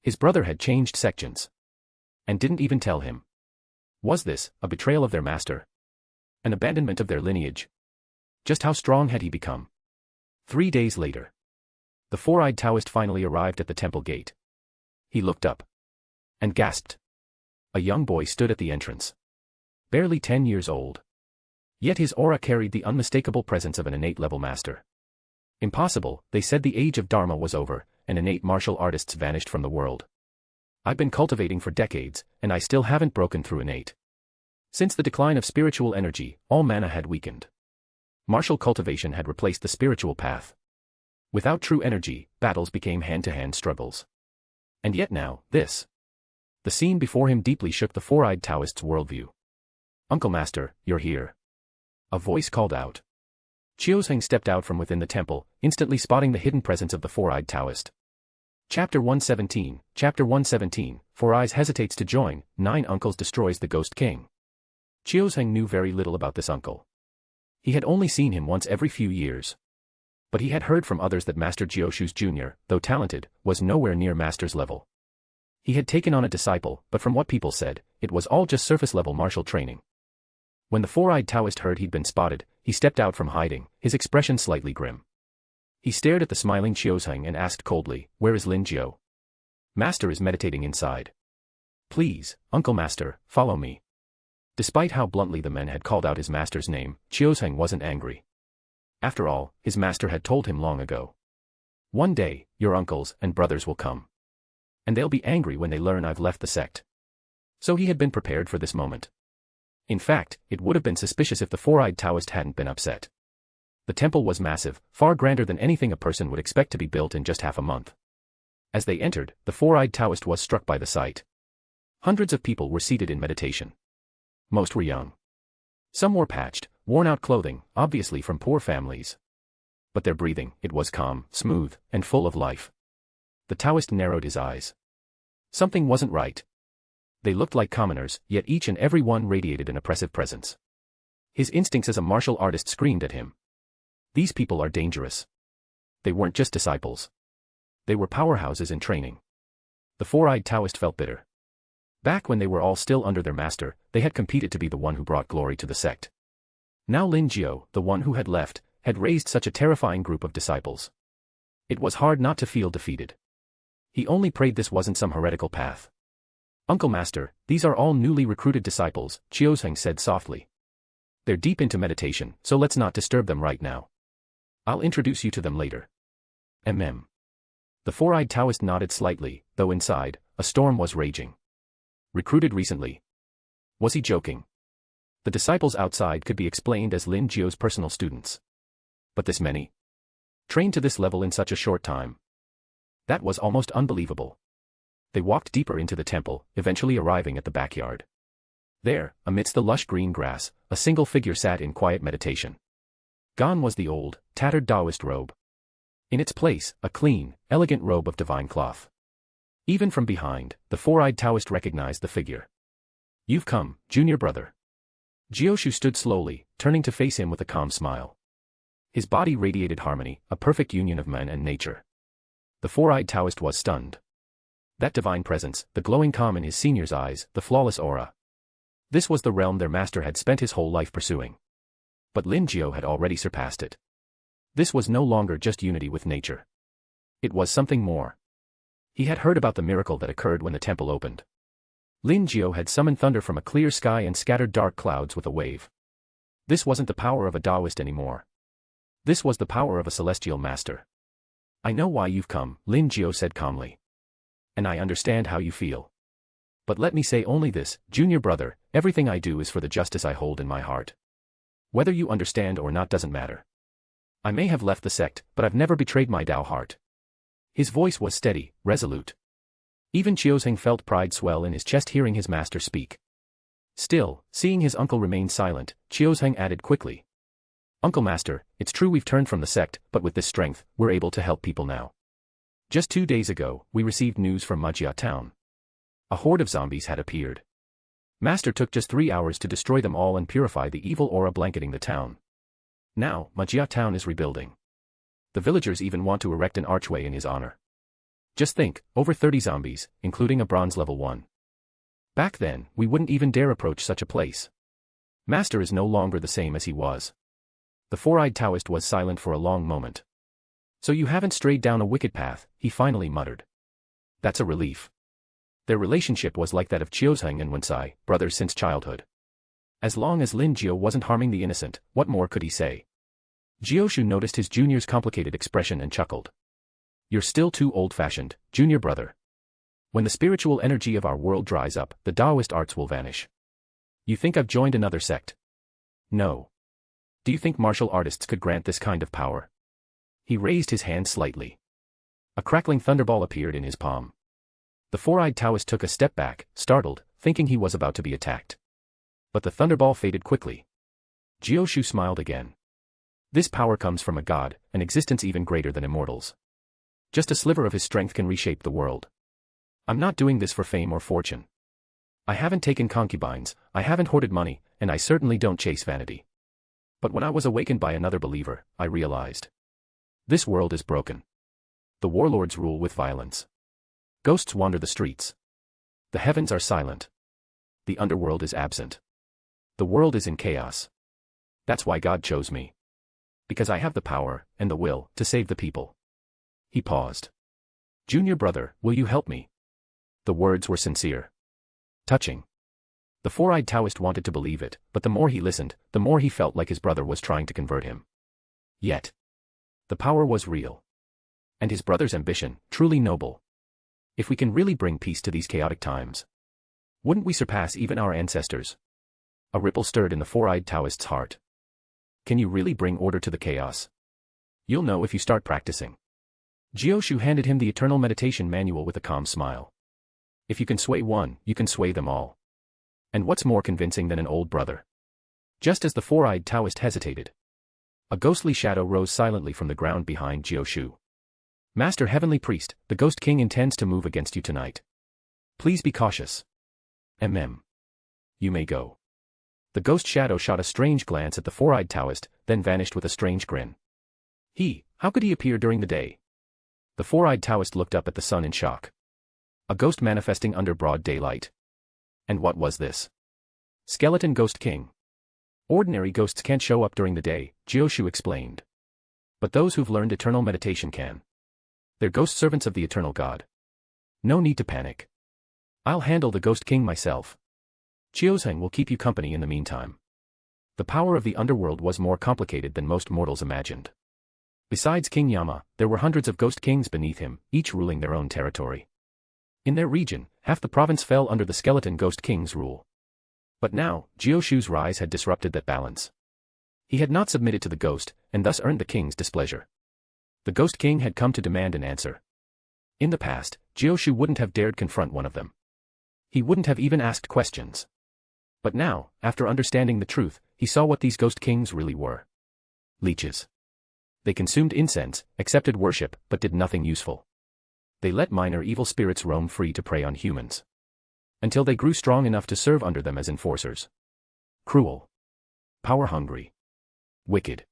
His brother had changed sections. And didn't even tell him. Was this a betrayal of their master? An abandonment of their lineage? Just how strong had he become? 3 days later, the four-eyed Taoist finally arrived at the temple gate. He looked up and gasped. A young boy stood at the entrance. Barely 10 years old. Yet his aura carried the unmistakable presence of an innate level master. Impossible, they said the age of Dharma was over, and innate martial artists vanished from the world. I've been cultivating for decades, and I still haven't broken through innate. Since the decline of spiritual energy, all mana had weakened. Martial cultivation had replaced the spiritual path. Without true energy, battles became hand-to-hand struggles. And yet now, this. The scene before him deeply shook the four-eyed Taoist's worldview. Uncle Master, you're here. A voice called out. Chiozheng stepped out from within the temple, instantly spotting the hidden presence of the four-eyed Taoist. Chapter 117, Chapter 117, Four Eyes hesitates to join, 9 Uncles destroys the Ghost King. Chiozheng knew very little about this uncle. He had only seen him once every few years. But he had heard from others that Master Jioshu's junior, though talented, was nowhere near Master's level. He had taken on a disciple, but from what people said, it was all just surface-level martial training. When the four-eyed Taoist heard he'd been spotted, he stepped out from hiding, his expression slightly grim. He stared at the smiling Chiozheng and asked coldly, "Where is Lin Jiao?" "Master is meditating inside." "Please, Uncle Master, follow me." Despite how bluntly the men had called out his master's name, Chiozheng wasn't angry. After all, his master had told him long ago. "One day, your uncles and brothers will come. And they'll be angry when they learn I've left the sect." So he had been prepared for this moment. In fact, it would have been suspicious if the four-eyed Taoist hadn't been upset. The temple was massive, far grander than anything a person would expect to be built in just half a month. As they entered, the four-eyed Taoist was struck by the sight. Hundreds of people were seated in meditation. Most were young. Some wore patched, worn-out clothing, obviously from poor families. But their breathing, it was calm, smooth, and full of life. The Taoist narrowed his eyes. Something wasn't right. They looked like commoners, yet each and every one radiated an oppressive presence. His instincts as a martial artist screamed at him. These people are dangerous. They weren't just disciples. They were powerhouses in training. The four-eyed Taoist felt bitter. Back when they were all still under their master, they had competed to be the one who brought glory to the sect. Now Lin Jiao, the one who had left, had raised such a terrifying group of disciples. It was hard not to feel defeated. He only prayed this wasn't some heretical path. "Uncle Master, these are all newly recruited disciples," Chiozheng said softly. "They're deep into meditation, so let's not disturb them right now. I'll introduce you to them later." The four-eyed Taoist nodded slightly, though inside, a storm was raging. Recruited recently? Was he joking? The disciples outside could be explained as Lin Jio's personal students. But this many? Trained to this level in such a short time. That was almost unbelievable. They walked deeper into the temple, eventually arriving at the backyard. There, amidst the lush green grass, a single figure sat in quiet meditation. Gone was the old, tattered Taoist robe. In its place, a clean, elegant robe of divine cloth. Even from behind, the four-eyed Taoist recognized the figure. You've come, junior brother. Jioshu stood slowly, turning to face him with a calm smile. His body radiated harmony, a perfect union of man and nature. The four-eyed Taoist was stunned. That divine presence, the glowing calm in his senior's eyes, the flawless aura. This was the realm their master had spent his whole life pursuing. But Lin Jio had already surpassed it. This was no longer just unity with nature. It was something more. He had heard about the miracle that occurred when the temple opened. Lin Jio had summoned thunder from a clear sky and scattered dark clouds with a wave. This wasn't the power of a Taoist anymore. This was the power of a celestial master. I know why you've come, Lin Jio said calmly. And I understand how you feel. But let me say only this, junior brother, everything I do is for the justice I hold in my heart. Whether you understand or not doesn't matter. I may have left the sect, but I've never betrayed my Tao heart. His voice was steady, resolute. Even Chiozheng felt pride swell in his chest hearing his master speak. Still, seeing his uncle remain silent, Chiozheng added quickly. Uncle Master, it's true we've turned from the sect, but with this strength, we're able to help people now. Just 2 days ago, we received news from Majia town. A horde of zombies had appeared. Master took just 3 hours to destroy them all and purify the evil aura blanketing the town. Now, Majia town is rebuilding. The villagers even want to erect an archway in his honor. Just think, over 30 zombies, including a bronze level 1. Back then, we wouldn't even dare approach such a place. Master is no longer the same as he was. The four-eyed Taoist was silent for a long moment. So you haven't strayed down a wicked path, he finally muttered. That's a relief. Their relationship was like that of Chiozheng and Wensai, brothers since childhood. As long as Lin Jio wasn't harming the innocent, what more could he say? Jioshu noticed his junior's complicated expression and chuckled. You're still too old-fashioned, junior brother. When the spiritual energy of our world dries up, the Taoist arts will vanish. You think I've joined another sect? No. Do you think martial artists could grant this kind of power? He raised his hand slightly. A crackling thunderball appeared in his palm. The four-eyed Taoist took a step back, startled, thinking he was about to be attacked. But the thunderball faded quickly. Jioshu smiled again. This power comes from a god, an existence even greater than immortals. Just a sliver of his strength can reshape the world. I'm not doing this for fame or fortune. I haven't taken concubines, I haven't hoarded money, and I certainly don't chase vanity. But when I was awakened by another believer, I realized. This world is broken. The warlords rule with violence. Ghosts wander the streets. The heavens are silent. The underworld is absent. The world is in chaos. That's why God chose me. Because I have the power, and the will, to save the people. He paused. Junior brother, will you help me? The words were sincere. Touching. The four-eyed Taoist wanted to believe it, but the more he listened, the more he felt like his brother was trying to convert him. Yet. The power was real. And his brother's ambition, truly noble. If we can really bring peace to these chaotic times, wouldn't we surpass even our ancestors? A ripple stirred in the four-eyed Taoist's heart. Can you really bring order to the chaos? You'll know if you start practicing. Jioshu handed him the Eternal Meditation Manual with a calm smile. If you can sway one, you can sway them all. And what's more convincing than an old brother? Just as the four-eyed Taoist hesitated, a ghostly shadow rose silently from the ground behind Jioshu. Master Heavenly Priest, the Ghost King intends to move against you tonight. Please be cautious. You may go. The ghost shadow shot a strange glance at the four-eyed Taoist, then vanished with a strange grin. How could he appear during the day? The four-eyed Taoist looked up at the sun in shock. A ghost manifesting under broad daylight. And what was this? Skeleton Ghost King. Ordinary ghosts can't show up during the day, Jioshu explained. But those who've learned eternal meditation can. They're ghost servants of the eternal God. No need to panic. I'll handle the Ghost King myself. Chiozheng will keep you company in the meantime. The power of the underworld was more complicated than most mortals imagined. Besides King Yama, there were hundreds of ghost kings beneath him, each ruling their own territory. In their region, half the province fell under the skeleton Ghost King's rule. But now, Jioshu's rise had disrupted that balance. He had not submitted to the ghost, and thus earned the king's displeasure. The Ghost King had come to demand an answer. In the past, Jioshu wouldn't have dared confront one of them. He wouldn't have even asked questions. But now, after understanding the truth, he saw what these Ghost Kings really were. Leeches. They consumed incense, accepted worship, but did nothing useful. They let minor evil spirits roam free to prey on humans. Until they grew strong enough to serve under them as enforcers. Cruel. Power-hungry. Wicked.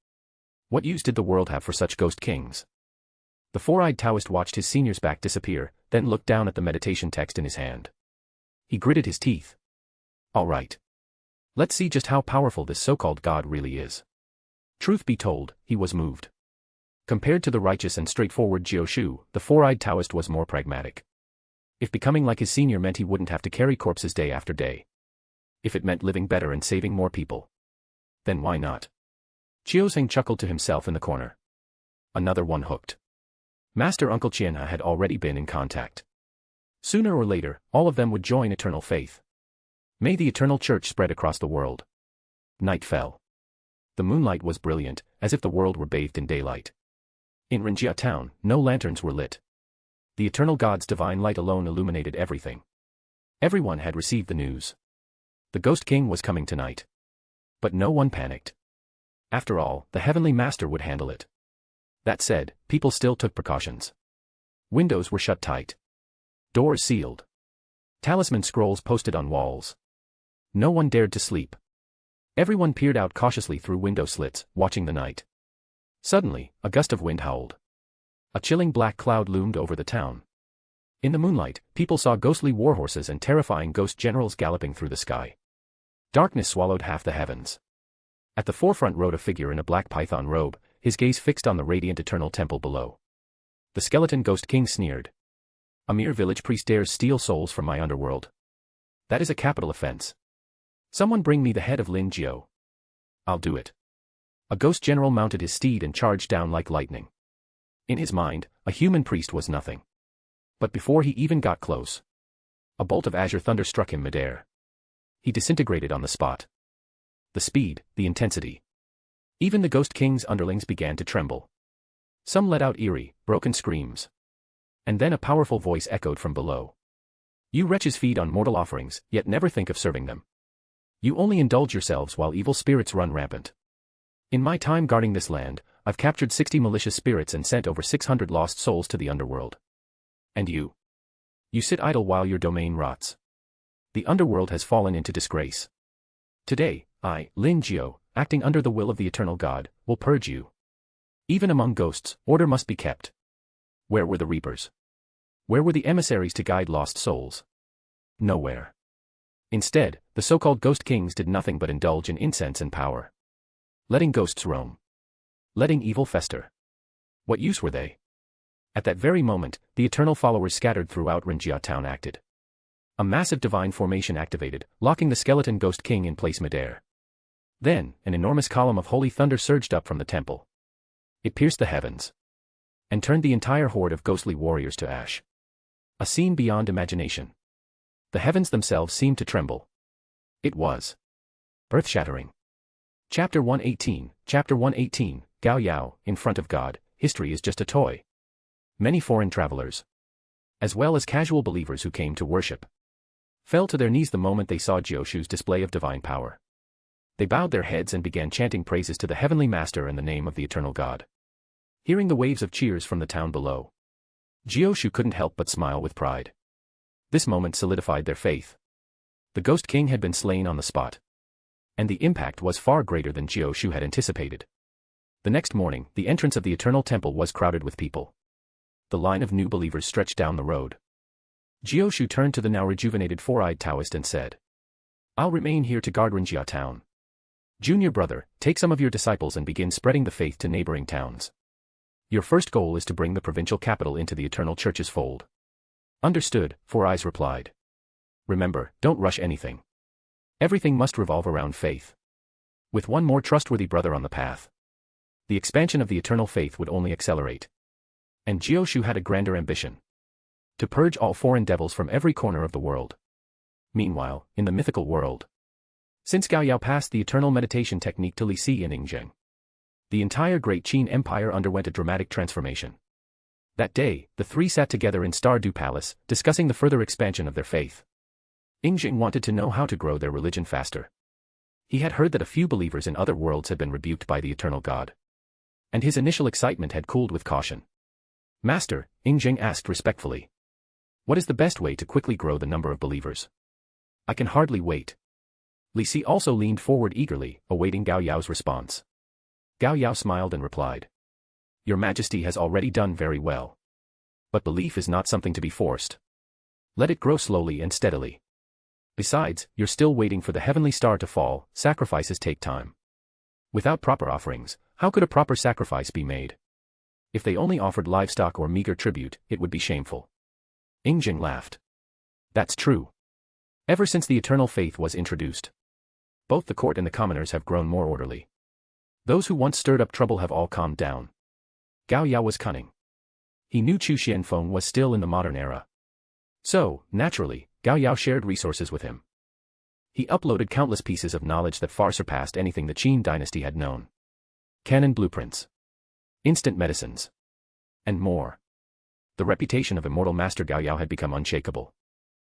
What use did the world have for such Ghost Kings? The four-eyed Taoist watched his senior's back disappear, then looked down at the meditation text in his hand. He gritted his teeth. All right. Let's see just how powerful this so-called God really is. Truth be told, he was moved. Compared to the righteous and straightforward Jioshu, the four-eyed Taoist was more pragmatic. If becoming like his senior meant he wouldn't have to carry corpses day after day. If it meant living better and saving more people. Then why not? Chiozheng chuckled to himself in the corner. Another one hooked. Master Uncle Qianha had already been in contact. Sooner or later, all of them would join eternal faith. May the eternal church spread across the world. Night fell. The moonlight was brilliant, as if the world were bathed in daylight. In Rinjia town, no lanterns were lit. The eternal God's divine light alone illuminated everything. Everyone had received the news. The Ghost King was coming tonight. But no one panicked. After all, the Heavenly Master would handle it. That said, people still took precautions. Windows were shut tight. Doors sealed. Talisman scrolls posted on walls. No one dared to sleep. Everyone peered out cautiously through window slits, watching the night. Suddenly, a gust of wind howled. A chilling black cloud loomed over the town. In the moonlight, people saw ghostly warhorses and terrifying ghost generals galloping through the sky. Darkness swallowed half the heavens. At the forefront rode a figure in a black python robe, his gaze fixed on the radiant eternal temple below. The skeleton Ghost King sneered. A mere village priest dares steal souls from my underworld. That is a capital offense. Someone bring me the head of Lin Jiao. I'll do it. A ghost general mounted his steed and charged down like lightning. In his mind, a human priest was nothing. But before he even got close, a bolt of azure thunder struck him midair. He disintegrated on the spot. The speed, the intensity. Even the Ghost King's underlings began to tremble. Some let out eerie, broken screams. And then a powerful voice echoed from below. You wretches feed on mortal offerings, yet never think of serving them. You only indulge yourselves while evil spirits run rampant. In my time guarding this land, I've captured 60 malicious spirits and sent over 600 lost souls to the underworld. And you? You sit idle while your domain rots. The underworld has fallen into disgrace. Today, I, Lin Jiao, acting under the will of the eternal God, will purge you. Even among ghosts, order must be kept. Where were the reapers? Where were the emissaries to guide lost souls? Nowhere. Instead, the so-called Ghost Kings did nothing but indulge in incense and power. Letting ghosts roam. Letting evil fester. What use were they? At that very moment, the eternal followers scattered throughout Rinjia town acted. A massive divine formation activated, locking the skeleton Ghost King in place midair. Then, an enormous column of holy thunder surged up from the temple. It pierced the heavens. And turned the entire horde of ghostly warriors to ash. A scene beyond imagination. The heavens themselves seemed to tremble. It was earth-shattering. Chapter 118, Gao Yao, in front of God, history is just a toy. Many foreign travelers, as well as casual believers who came to worship, fell to their knees the moment they saw Jioshu's display of divine power. They bowed their heads and began chanting praises to the Heavenly Master in the name of the eternal God. Hearing the waves of cheers from the town below, Jioshu couldn't help but smile with pride. This moment solidified their faith. The Ghost King had been slain on the spot. And the impact was far greater than Jioshu had anticipated. The next morning, the entrance of the Eternal Temple was crowded with people. The line of new believers stretched down the road. Jioshu turned to the now rejuvenated four-eyed Taoist and said, I'll remain here to guard Rinjia town. Junior brother, take some of your disciples and begin spreading the faith to neighboring towns. Your first goal is to bring the provincial capital into the Eternal Church's fold. Understood, Four Eyes replied. Remember, don't rush anything. Everything must revolve around faith. With one more trustworthy brother on the path, the expansion of the eternal faith would only accelerate. And Jioshu had a grander ambition. To purge all foreign devils from every corner of the world. Meanwhile, in the mythical world, Since Gao Yao passed the eternal meditation technique to Li Si and Yingzheng, the entire Great Qin Empire underwent a dramatic transformation. That day, the three sat together in Stardew Palace, discussing the further expansion of their faith. Yingzheng wanted to know how to grow their religion faster. He had heard that a few believers in other worlds had been rebuked by the eternal God, and his initial excitement had cooled with caution. Master, Yingzheng asked respectfully, what is the best way to quickly grow the number of believers? I can hardly wait. Li Si also leaned forward eagerly, awaiting Gao Yao's response. Gao Yao smiled and replied, Your Majesty has already done very well. But belief is not something to be forced. Let it grow slowly and steadily. Besides, you're still waiting for the heavenly star to fall. Sacrifices take time. Without proper offerings, how could a proper sacrifice be made? If they only offered livestock or meager tribute, it would be shameful. Yingzheng laughed. That's true. Ever since the eternal faith was introduced, both the court and the commoners have grown more orderly. Those who once stirred up trouble have all calmed down. Gao Yao was cunning. He knew Chu Xianfeng was still in the modern era. So, naturally, Gao Yao shared resources with him. He uploaded countless pieces of knowledge that far surpassed anything the Qin dynasty had known. Canon blueprints, instant medicines, and more. The reputation of immortal Master Gao Yao had become unshakable.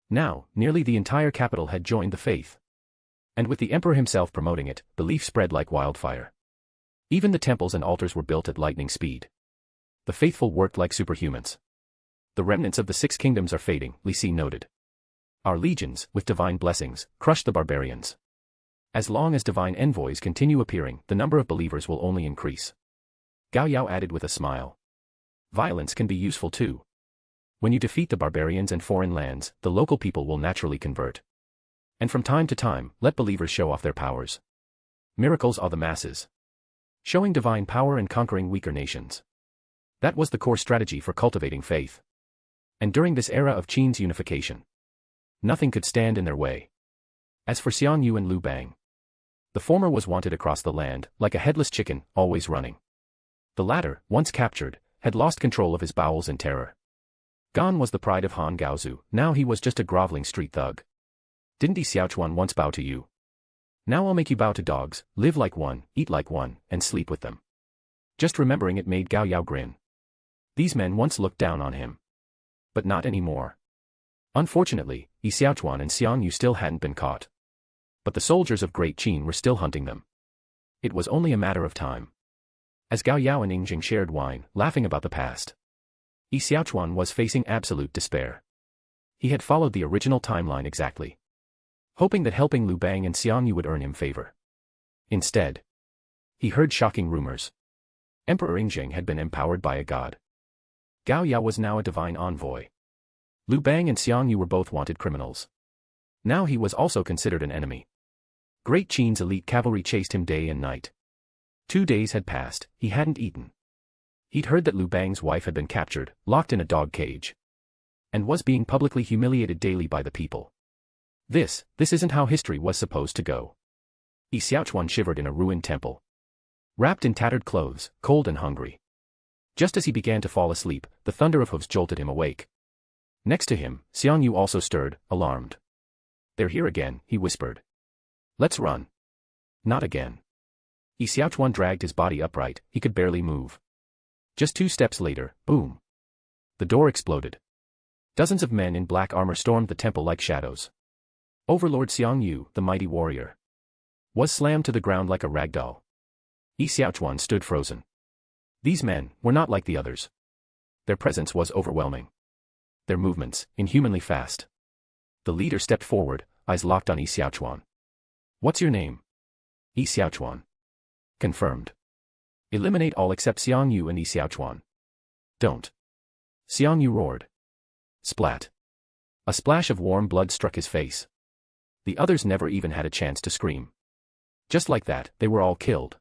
Now, nearly the entire capital had joined the faith. And with the emperor himself promoting it, belief spread like wildfire. Even the temples and altars were built at lightning speed. The faithful worked like superhumans. The remnants of the six kingdoms are fading, Li Si noted. Our legions, with divine blessings, crush the barbarians. As long as divine envoys continue appearing, the number of believers will only increase. Gao Yao added with a smile. Violence can be useful too. When you defeat the barbarians and foreign lands, the local people will naturally convert. And from time to time, let believers show off their powers. Miracles awe the masses, showing divine power and conquering weaker nations. That was the core strategy for cultivating faith. And during this era of Qin's unification, nothing could stand in their way. As for Xiang Yu and Liu Bang, the former was wanted across the land, like a headless chicken, always running. The latter, once captured, had lost control of his bowels in terror. Gone was the pride of Han Gaozu, now he was just a groveling street thug. Didn't Yi Xiaochuan once bow to you? Now I'll make you bow to dogs, live like one, eat like one, and sleep with them. Just remembering it made Gao Yao grin. These men once looked down on him. But not anymore. Unfortunately, Yi Xiaochuan and Xiang Yu still hadn't been caught. But the soldiers of Great Qin were still hunting them. It was only a matter of time. As Gao Yao and Yingzheng shared wine, laughing about the past, Yi Xiaochuan was facing absolute despair. He had followed the original timeline exactly, hoping that helping Liu Bang and Xiang Yu would earn him favor. Instead, he heard shocking rumors. Emperor Yingzheng had been empowered by a god. Gao Yao was now a divine envoy. Liu Bang and Xiang Yu were both wanted criminals. Now he was also considered an enemy. Great Qin's elite cavalry chased him day and night. 2 days had passed, he hadn't eaten. He'd heard that Liu Bang's wife had been captured, locked in a dog cage, and was being publicly humiliated daily by the people. This isn't how history was supposed to go. Yi Xiaochuan shivered in a ruined temple, wrapped in tattered clothes, cold and hungry. Just as he began to fall asleep, the thunder of hooves jolted him awake. Next to him, Xiang Yu also stirred, alarmed. They're here again, he whispered. Let's run. Not again. Yi Xiaochuan dragged his body upright, he could barely move. Just 2 steps later, boom. The door exploded. Dozens of men in black armor stormed the temple like shadows. Overlord Xiang Yu, the mighty warrior, was slammed to the ground like a rag doll. Yi Xiaochuan stood frozen. These men were not like the others. Their presence was overwhelming. Their movements, inhumanly fast. The leader stepped forward, eyes locked on Yi Xiaochuan. What's your name? Yi Xiaochuan. Confirmed. Eliminate all except Xiang Yu and Yi Xiaochuan. Don't. Xiang Yu roared. Splat. A splash of warm blood struck his face. The others never even had a chance to scream. Just like that, they were all killed.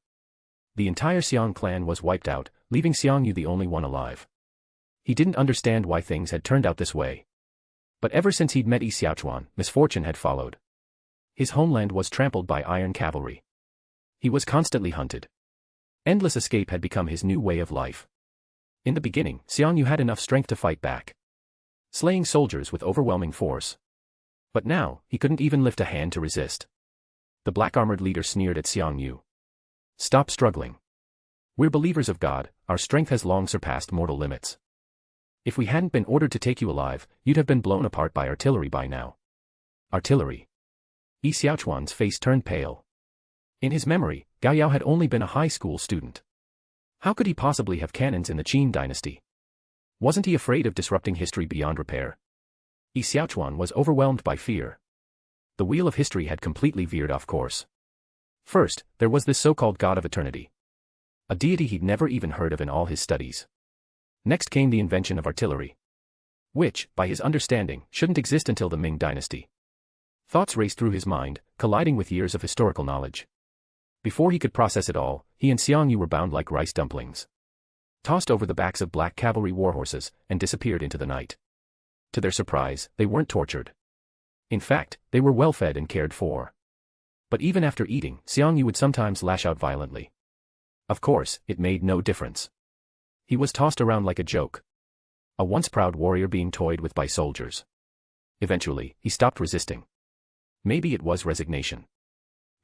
The entire Xiang clan was wiped out, leaving Xiang Yu the only one alive. He didn't understand why things had turned out this way. But ever since he'd met Yi Xiaochuan, misfortune had followed. His homeland was trampled by iron cavalry. He was constantly hunted. Endless escape had become his new way of life. In the beginning, Xiang Yu had enough strength to fight back, slaying soldiers with overwhelming force. But now, he couldn't even lift a hand to resist. The black-armored leader sneered at Xiang Yu. Stop struggling. We're believers of God, our strength has long surpassed mortal limits. If we hadn't been ordered to take you alive, you'd have been blown apart by artillery by now. Artillery. Yi Xiaochuan's face turned pale. In his memory, Gao Yao had only been a high school student. How could he possibly have cannons in the Qin dynasty? Wasn't he afraid of disrupting history beyond repair? Yi Xiaochuan was overwhelmed by fear. The wheel of history had completely veered off course. First, there was this so-called God of Eternity. A deity he'd never even heard of in all his studies. Next came the invention of artillery. Which, by his understanding, shouldn't exist until the Ming dynasty. Thoughts raced through his mind, colliding with years of historical knowledge. Before he could process it all, he and Xiang Yu were bound like rice dumplings. Tossed over the backs of black cavalry warhorses, and disappeared into the night. To their surprise, they weren't tortured. In fact, they were well-fed and cared for. But even after eating, Xiang Yu would sometimes lash out violently. Of course, it made no difference. He was tossed around like a joke. A once proud warrior being toyed with by soldiers. Eventually, he stopped resisting. Maybe it was resignation.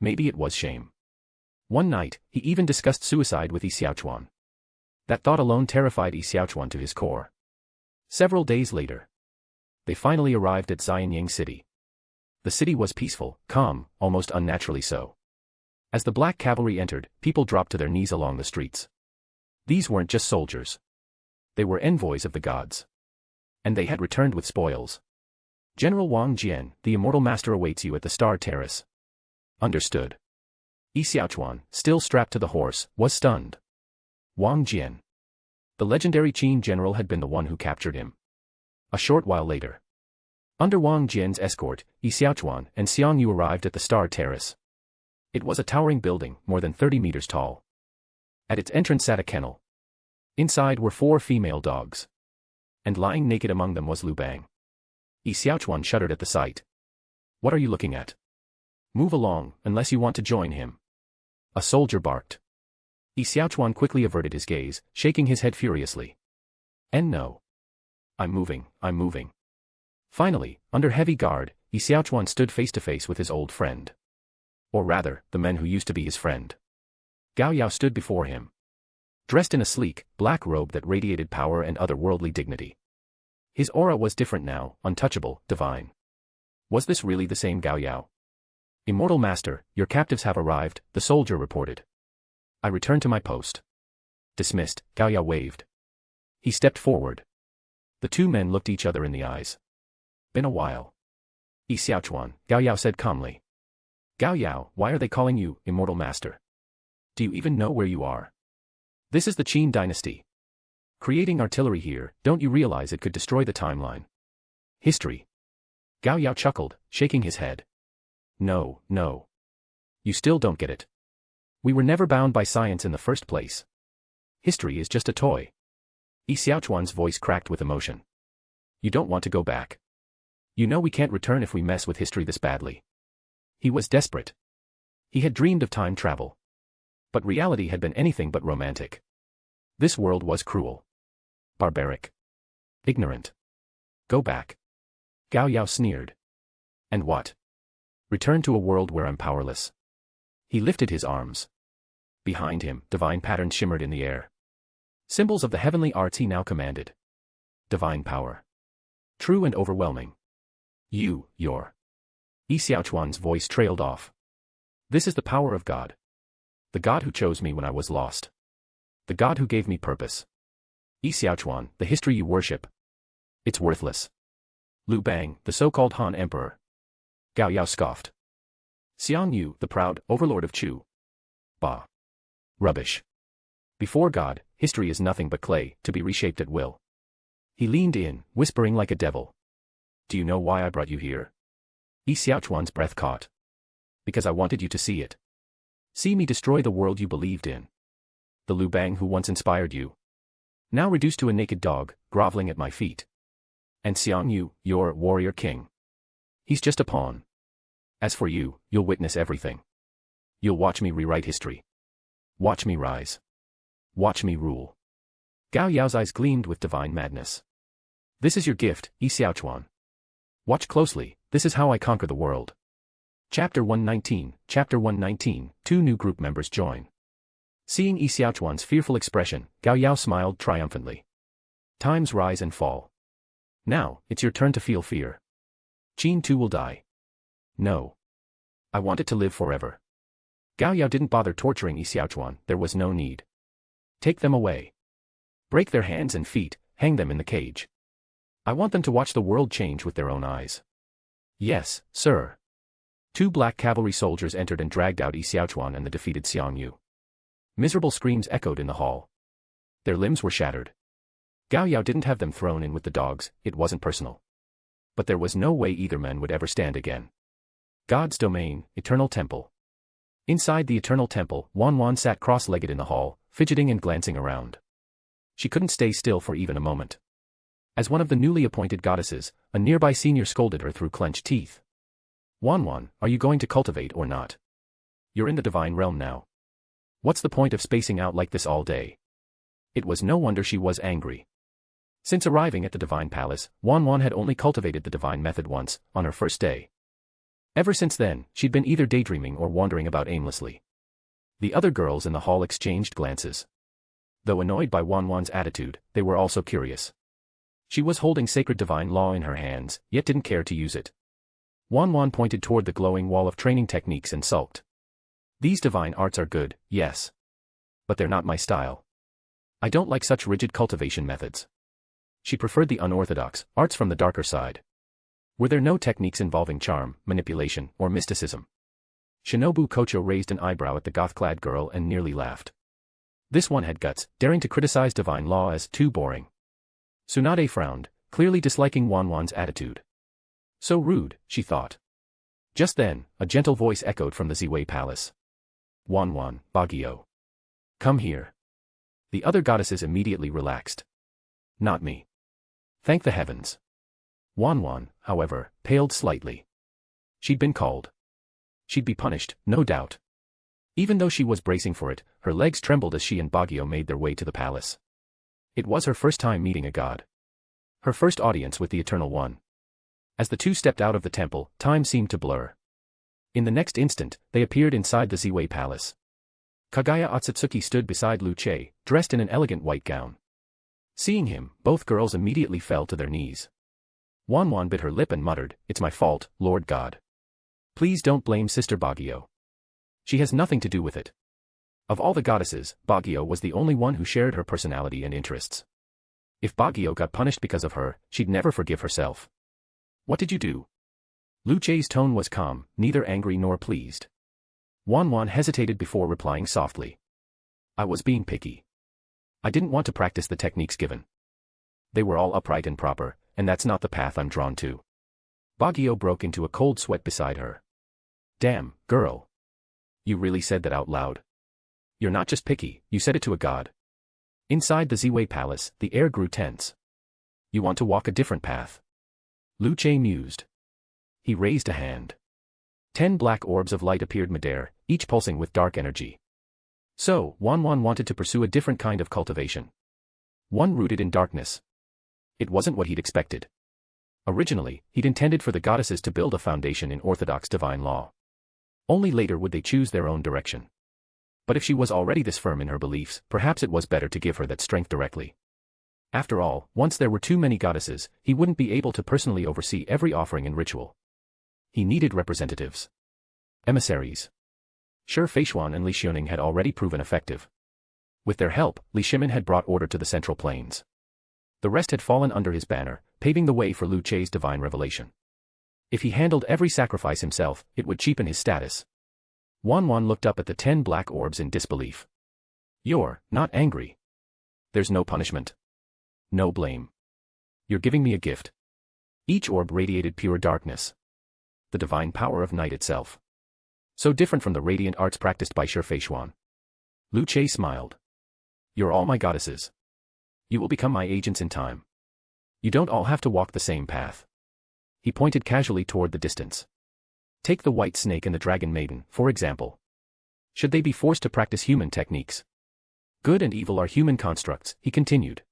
Maybe it was shame. One night, he even discussed suicide with Yi Xiaochuan. That thought alone terrified Yi Xiaochuan to his core. Several days later, they finally arrived at Xianyang City. The city was peaceful, calm, almost unnaturally so. As the black cavalry entered, people dropped to their knees along the streets. These weren't just soldiers. They were envoys of the gods. And they had returned with spoils. General Wang Jian, the immortal master awaits you at the Star Terrace. Understood. Yi Xiaochuan, still strapped to the horse, was stunned. Wang Jian. The legendary Qin general had been the one who captured him. A short while later. Under Wang Jian's escort, Yi Xiaochuan and Xiang Yu arrived at the Star Terrace. It was a towering building, more than 30 meters tall. At its entrance sat a kennel. Inside were 4 female dogs. And lying naked among them was Lu Bang. Yi Xiaochuan shuddered at the sight. What are you looking at? Move along, unless you want to join him. A soldier barked. Yi Xiaochuan quickly averted his gaze, shaking his head furiously. And no. I'm moving. Finally, under heavy guard, Yi Xiaochuan stood face to face with his old friend. Or rather, the men who used to be his friend. Gao Yao stood before him. Dressed in a sleek, black robe that radiated power and otherworldly dignity. His aura was different now, untouchable, divine. Was this really the same Gao Yao? Immortal Master, your captives have arrived, the soldier reported. I returned to my post. Dismissed, Gao Yao waved. He stepped forward. The two men looked each other in the eyes. Been a while. Yi Xiaochuan, Gao Yao said calmly. Gao Yao, why are they calling you Immortal Master? Do you even know where you are? This is the Qin dynasty. Creating artillery here, don't you realize it could destroy the timeline? History. Gao Yao chuckled, shaking his head. No. You still don't get it. We were never bound by science in the first place. History is just a toy. Yi Xiaochuan's voice cracked with emotion. You don't want to go back. You know we can't return if we mess with history this badly. He was desperate. He had dreamed of time travel. But reality had been anything but romantic. This world was cruel. Barbaric. Ignorant. Go back. Gao Yao sneered. And what? Return to a world where I'm powerless. He lifted his arms. Behind him, divine patterns shimmered in the air. Symbols of the heavenly arts he now commanded. Divine power. True and overwhelming. Your. Yi Xiaochuan's voice trailed off. This is the power of God. The God who chose me when I was lost. The God who gave me purpose. Yi Xiaochuan, the history you worship. It's worthless. Lu Bang, the so-called Han Emperor. Gao Yao scoffed. Xiang Yu, the proud overlord of Chu. Bah. Rubbish. Before God, history is nothing but clay, to be reshaped at will. He leaned in, whispering like a devil. Do you know why I brought you here? Yi Xiaochuan's breath caught. Because I wanted you to see it. See me destroy the world you believed in. The Lu Bang who once inspired you. Now reduced to a naked dog, groveling at my feet. And Xiang Yu, your warrior king. He's just a pawn. As for you, you'll witness everything. You'll watch me rewrite history. Watch me rise. Watch me rule. Gao Yao's eyes gleamed with divine madness. This is your gift, Yi Xiaochuan. Watch closely, this is how I conquer the world. Chapter 119, two new group members join. Seeing Yi Xiaochuan's fearful expression, Gao Yao smiled triumphantly. Times rise and fall. Now, it's your turn to feel fear. Qin too will die. No. I want it to live forever. Gao Yao didn't bother torturing Yi Xiaochuan, there was no need. Take them away. Break their hands and feet, hang them in the cage. I want them to watch the world change with their own eyes. Yes, sir. Two black cavalry soldiers entered and dragged out Yi Xiaochuan and the defeated Xiang Yu. Miserable screams echoed in the hall. Their limbs were shattered. Gao Yao didn't have them thrown in with the dogs, it wasn't personal. But there was no way either man would ever stand again. God's domain, Eternal Temple. Inside the Eternal Temple, Wan sat cross-legged in the hall, fidgeting and glancing around. She couldn't stay still for even a moment. As one of the newly appointed goddesses, a nearby senior scolded her through clenched teeth. Wan, are you going to cultivate or not? You're in the divine realm now. What's the point of spacing out like this all day? It was no wonder she was angry. Since arriving at the divine palace, Wan had only cultivated the divine method once, on her first day. Ever since then, she'd been either daydreaming or wandering about aimlessly. The other girls in the hall exchanged glances. Though annoyed by Wan's attitude, they were also curious. She was holding sacred divine law in her hands, yet didn't care to use it. Wan pointed toward the glowing wall of training techniques and sulked. These divine arts are good, yes. But they're not my style. I don't like such rigid cultivation methods. She preferred the unorthodox arts from the darker side. Were there no techniques involving charm, manipulation, or mysticism? Shinobu Kocho raised an eyebrow at the goth-clad girl and nearly laughed. This one had guts, daring to criticize divine law as too boring. Tsunade frowned, clearly disliking Wan's attitude. So rude, she thought. Just then, a gentle voice echoed from the Ziwei Palace. Wan, Baguio. Come here. The other goddesses immediately relaxed. Not me. Thank the heavens. Wan, however, paled slightly. She'd been called. She'd be punished, no doubt. Even though she was bracing for it, her legs trembled as she and Baguio made their way to the palace. It was her first time meeting a god. Her first audience with the Eternal One. As the two stepped out of the temple, time seemed to blur. In the next instant, they appeared inside the Ziwei Palace. Kagaya Otsutsuki stood beside Lu Che, dressed in an elegant white gown. Seeing him, both girls immediately fell to their knees. Wan bit her lip and muttered, "It's my fault, Lord God. Please don't blame Sister Baguio. She has nothing to do with it." Of all the goddesses, Baguio was the only one who shared her personality and interests. If Baguio got punished because of her, she'd never forgive herself. What did you do? Lu Che's tone was calm, neither angry nor pleased. Wan hesitated before replying softly. I was being picky. I didn't want to practice the techniques given. They were all upright and proper, and that's not the path I'm drawn to. Baguio broke into a cold sweat beside her. Damn, girl. You really said that out loud. You're not just picky, you said it to a god. Inside the Ziwei Palace, the air grew tense. You want to walk a different path? Lu Che mused. He raised a hand. 10 black orbs of light appeared midair, each pulsing with dark energy. So, Wan wanted to pursue a different kind of cultivation. One rooted in darkness. It wasn't what he'd expected. Originally, he'd intended for the goddesses to build a foundation in orthodox divine law. Only later would they choose their own direction. But if she was already this firm in her beliefs, perhaps it was better to give her that strength directly. After all, once there were too many goddesses, he wouldn't be able to personally oversee every offering and ritual. He needed representatives. Emissaries. Shi Feishuan and Li Xiaoning had already proven effective. With their help, Li Shimin had brought order to the Central Plains. The rest had fallen under his banner, paving the way for Lu Che's divine revelation. If he handled every sacrifice himself, it would cheapen his status. Wan looked up at the 10 black orbs in disbelief. You're not angry. There's no punishment. No blame. You're giving me a gift. Each orb radiated pure darkness. The divine power of night itself. So different from the radiant arts practiced by Shi Feishuan. Lu Che smiled. You're all my goddesses. You will become my agents in time. You don't all have to walk the same path. He pointed casually toward the distance. Take the white snake and the dragon maiden, for example. Should they be forced to practice human techniques? Good and evil are human constructs, he continued.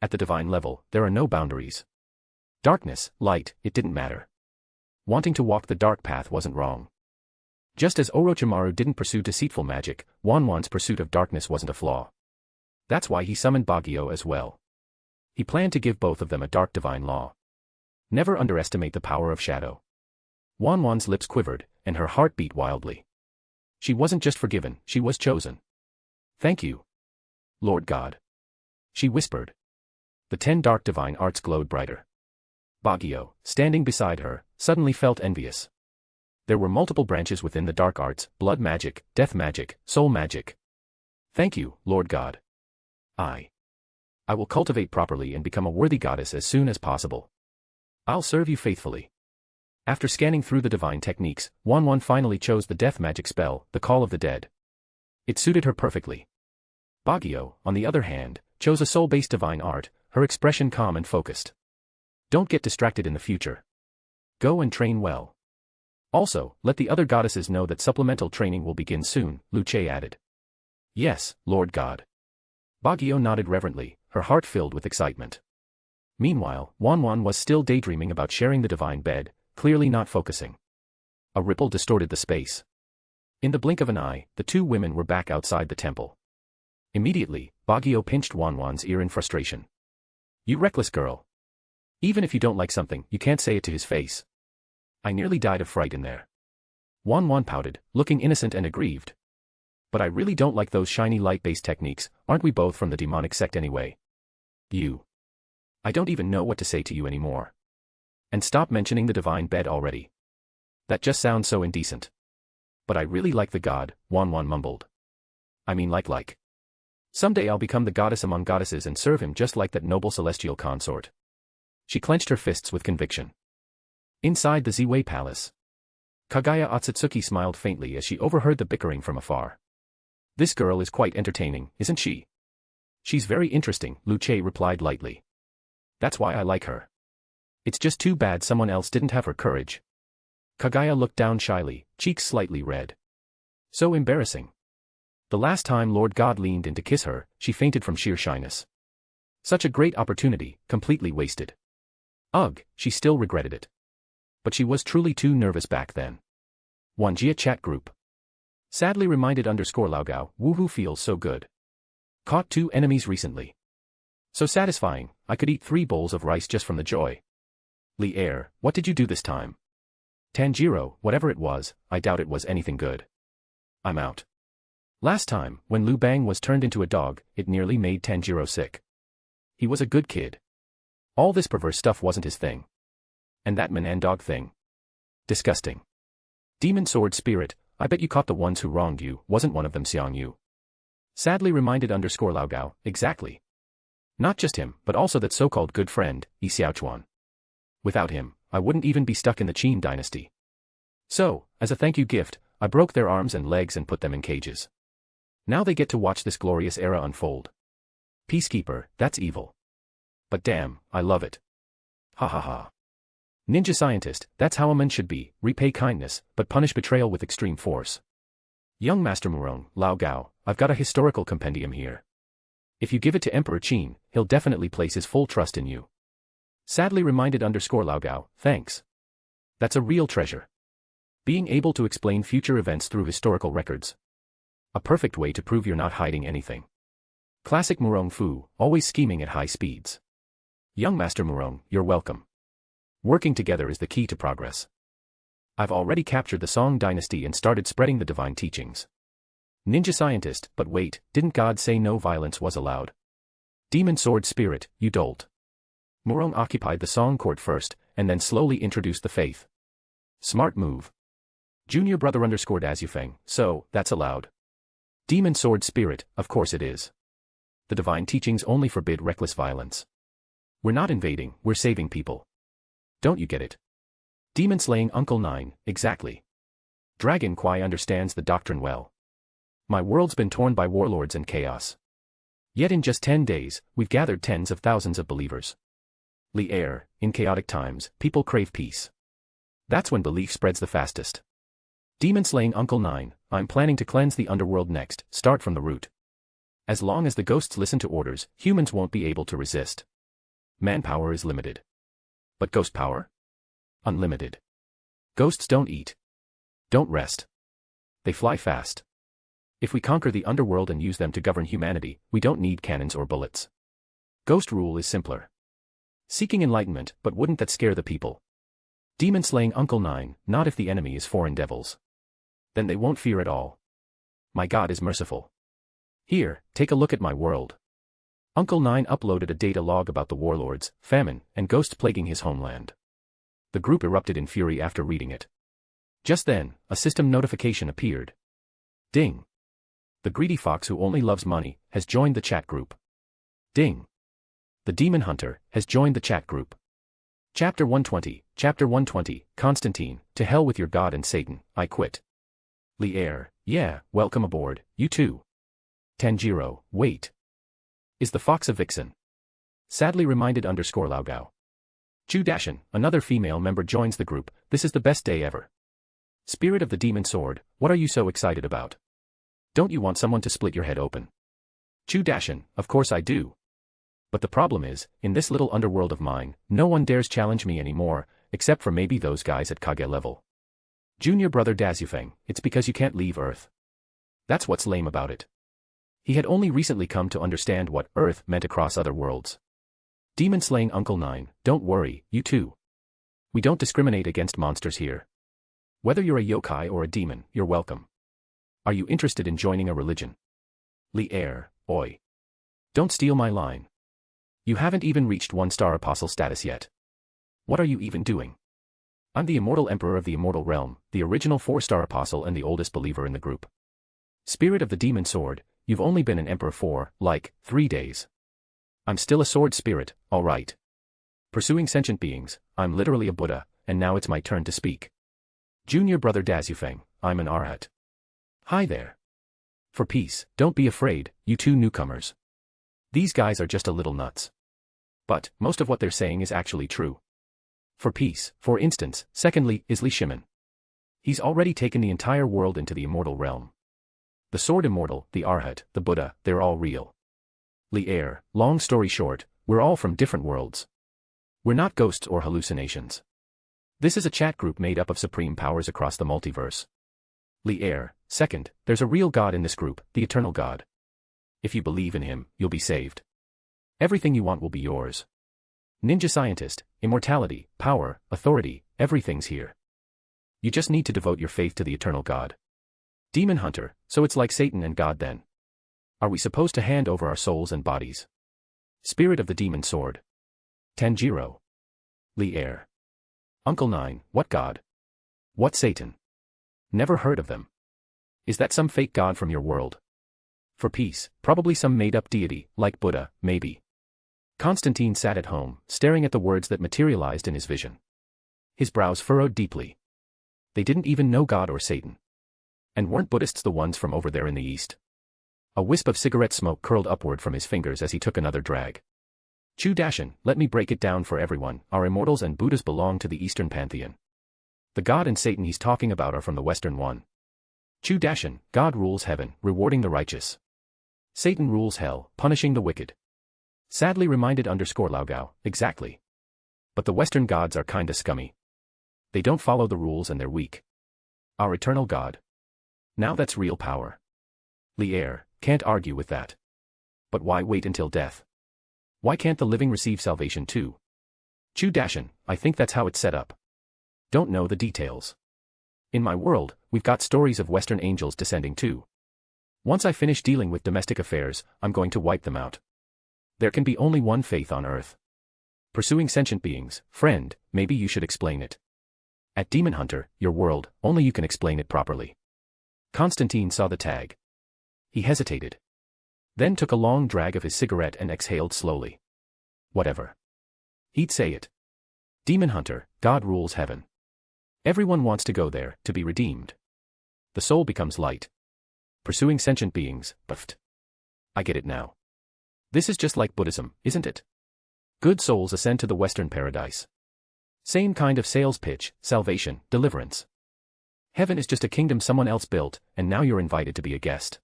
At the divine level, there are no boundaries. Darkness, light, it didn't matter. Wanting to walk the dark path wasn't wrong. Just as Orochimaru didn't pursue deceitful magic, Wanwan's pursuit of darkness wasn't a flaw. That's why he summoned Baguio as well. He planned to give both of them a dark divine law. Never underestimate the power of shadow. Wanwan's lips quivered, and her heart beat wildly. She wasn't just forgiven, she was chosen. Thank you, Lord God, she whispered. The 10 dark divine arts glowed brighter. Baguio, standing beside her, suddenly felt envious. There were multiple branches within the dark arts: blood magic, death magic, soul magic. Thank you, Lord God. I will cultivate properly and become a worthy goddess as soon as possible. I'll serve you faithfully. After scanning through the divine techniques, Wanwan finally chose the death magic spell, the Call of the Dead. It suited her perfectly. Baguio, on the other hand, chose a soul-based divine art, her expression calm and focused. Don't get distracted in the future. Go and train well. Also, let the other goddesses know that supplemental training will begin soon, Luce added. Yes, Lord God. Baguio nodded reverently, her heart filled with excitement. Meanwhile, Wanwan was still daydreaming about sharing the divine bed, clearly not focusing. A ripple distorted the space. In the blink of an eye, the two women were back outside the temple. Immediately, Baguio pinched Wanwan's ear in frustration. You reckless girl. Even if you don't like something, you can't say it to his face. I nearly died of fright in there. Wanwan pouted, looking innocent and aggrieved. But I really don't like those shiny light-based techniques, aren't we both from the demonic sect anyway? I don't even know what to say to you anymore. And stop mentioning the divine bed already. That just sounds so indecent. But I really like the god, Wanwan mumbled. I mean like. Someday I'll become the goddess among goddesses and serve him just like that noble celestial consort. She clenched her fists with conviction. Inside the Ziwei Palace, Kagaya Otsutsuki smiled faintly as she overheard the bickering from afar. This girl is quite entertaining, isn't she? She's very interesting, Luce replied lightly. That's why I like her. It's just too bad someone else didn't have her courage. Kagaya looked down shyly, cheeks slightly red. So embarrassing. The last time Lord God leaned in to kiss her, she fainted from sheer shyness. Such a great opportunity, completely wasted. Ugh, she still regretted it. But she was truly too nervous back then. Wanjia chat group. Sadly reminded _Laogao, woohoo feels so good. Caught 2 enemies recently. So satisfying, I could eat 3 bowls of rice just from the joy. Li Air, what did you do this time? Tanjiro, whatever it was, I doubt it was anything good. I'm out. Last time, when Liu Bang was turned into a dog, it nearly made Tanjiro sick. He was a good kid. All this perverse stuff wasn't his thing. And that man and dog thing. Disgusting. Demon Sword Spirit, I bet you caught the ones who wronged you, wasn't one of them Xiang Yu? Sadly reminded _Laogao, exactly. Not just him, but also that so-called good friend, Yi Xiaochuan. Without him, I wouldn't even be stuck in the Qin dynasty. So, as a thank you gift, I broke their arms and legs and put them in cages. Now they get to watch this glorious era unfold. Peacekeeper, that's evil. But damn, I love it. Ha ha ha. Ninja scientist, that's how a man should be, repay kindness, but punish betrayal with extreme force. Young Master Murong, Laogao, I've got a historical compendium here. If you give it to Emperor Qin, he'll definitely place his full trust in you. Sadly reminded _Laogao, thanks. That's a real treasure. Being able to explain future events through historical records. A perfect way to prove you're not hiding anything. Classic Murong Fu, always scheming at high speeds. Young Master Murong, you're welcome. Working together is the key to progress. I've already captured the Song dynasty and started spreading the divine teachings. Ninja scientist, but wait, didn't God say no violence was allowed? Demon Sword Spirit, you dolt. Murong occupied the Song court first, and then slowly introduced the faith. Smart move. Junior brother _Azufeng, so, that's allowed. Demon Sword Spirit, of course it is. The divine teachings only forbid reckless violence. We're not invading, we're saving people. Don't you get it? Demon slaying Uncle 9, exactly. Dragon Kwai understands the doctrine well. My world's been torn by warlords and chaos. Yet in just 10 days, we've gathered tens of thousands of believers. Li Air, in chaotic times, people crave peace. That's when belief spreads the fastest. Demon slaying Uncle 9, I'm planning to cleanse the underworld next, start from the root. As long as the ghosts listen to orders, humans won't be able to resist. Manpower is limited. But ghost power? Unlimited. Ghosts don't eat. Don't rest. They fly fast. If we conquer the underworld and use them to govern humanity, we don't need cannons or bullets. Ghost rule is simpler. Seeking enlightenment, but wouldn't that scare the people? Demon slaying Uncle Nine, not if the enemy is foreign devils. Then they won't fear at all. My God is merciful. Here, take a look at my world. Uncle Nine uploaded a data log about the warlords, famine, and ghosts plaguing his homeland. The group erupted in fury after reading it. Just then, a system notification appeared. Ding. The greedy fox who only loves money has joined the chat group. Ding. The demon hunter has joined the chat group. Chapter 120, Chapter 120, Constantine, to hell with your God and Satan, I quit. Lier, yeah, welcome aboard, you too. Tanjiro, wait. Is the fox a vixen? Sadly reminded _Laogao. Chu-Dashin, another female member joins the group, this is the best day ever. Spirit of the demon sword, what are you so excited about? Don't you want someone to split your head open? Chu-Dashin, of course I do. But the problem is, in this little underworld of mine, no one dares challenge me anymore, except for maybe those guys at Kage level. Junior brother Dazufeng, it's because you can't leave Earth. That's what's lame about it. He had only recently come to understand what Earth meant across other worlds. Demon slaying Uncle Nine, don't worry, you too. We don't discriminate against monsters here. Whether you're a yokai or a demon, you're welcome. Are you interested in joining a religion? Lier, oi. Don't steal my line. You haven't even reached 1-star apostle status yet. What are you even doing? I'm the immortal emperor of the immortal realm, the original 4-star apostle and the oldest believer in the group. Spirit of the demon sword, you've only been an emperor for, 3 days. I'm still a sword spirit, alright. Pursuing sentient beings, I'm literally a Buddha, and now it's my turn to speak. Junior brother Dazufeng, I'm an Arhat. Hi there. For peace, don't be afraid, you two newcomers. These guys are just a little nuts. But, most of what they're saying is actually true. For peace, for instance, secondly, is Li Shimin. He's already taken the entire world into the immortal realm. The sword immortal, the Arhat, the Buddha, they're all real. Lier, long story short, we're all from different worlds. We're not ghosts or hallucinations. This is a chat group made up of supreme powers across the multiverse. Lier, second, there's a real God in this group, the eternal God. If you believe in him, you'll be saved. Everything you want will be yours. Ninja scientist, immortality, power, authority, everything's here. You just need to devote your faith to the eternal God. Demon hunter, so it's like Satan and God then. Are we supposed to hand over our souls and bodies? Spirit of the demon sword. Tanjiro. Lier. Uncle Nine, what God? What Satan? Never heard of them. Is that some fake god from your world? For peace, probably some made-up deity, like Buddha, maybe. Constantine sat at home, staring at the words that materialized in his vision. His brows furrowed deeply. They didn't even know God or Satan. And weren't Buddhists the ones from over there in the east? A wisp of cigarette smoke curled upward from his fingers as he took another drag. Chu-Dashin, let me break it down for everyone, our immortals and Buddhas belong to the Eastern Pantheon. The God and Satan he's talking about are from the Western one. Chu-Dashin, God rules heaven, rewarding the righteous. Satan rules hell, punishing the wicked. Sadly reminded _Laogao, exactly. But the Western gods are kinda scummy. They don't follow the rules and they're weak. Our eternal God. Now that's real power. Lier, can't argue with that. But why wait until death? Why can't the living receive salvation too? Chu-Dashin, I think that's how it's set up. Don't know the details. In my world, we've got stories of Western angels descending too. Once I finish dealing with domestic affairs, I'm going to wipe them out. There can be only one faith on Earth. Pursuing sentient beings, friend, maybe you should explain it. At Demon Hunter, your world, only you can explain it properly. Constantine saw the tag. He hesitated. Then took a long drag of his cigarette and exhaled slowly. Whatever. He'd say it. Demon Hunter, God rules heaven. Everyone wants to go there, to be redeemed. The soul becomes light. Pursuing sentient beings, buffed. I get it now. This is just like Buddhism, isn't it? Good souls ascend to the Western paradise. Same kind of sales pitch, salvation, deliverance. Heaven is just a kingdom someone else built, and now you're invited to be a guest.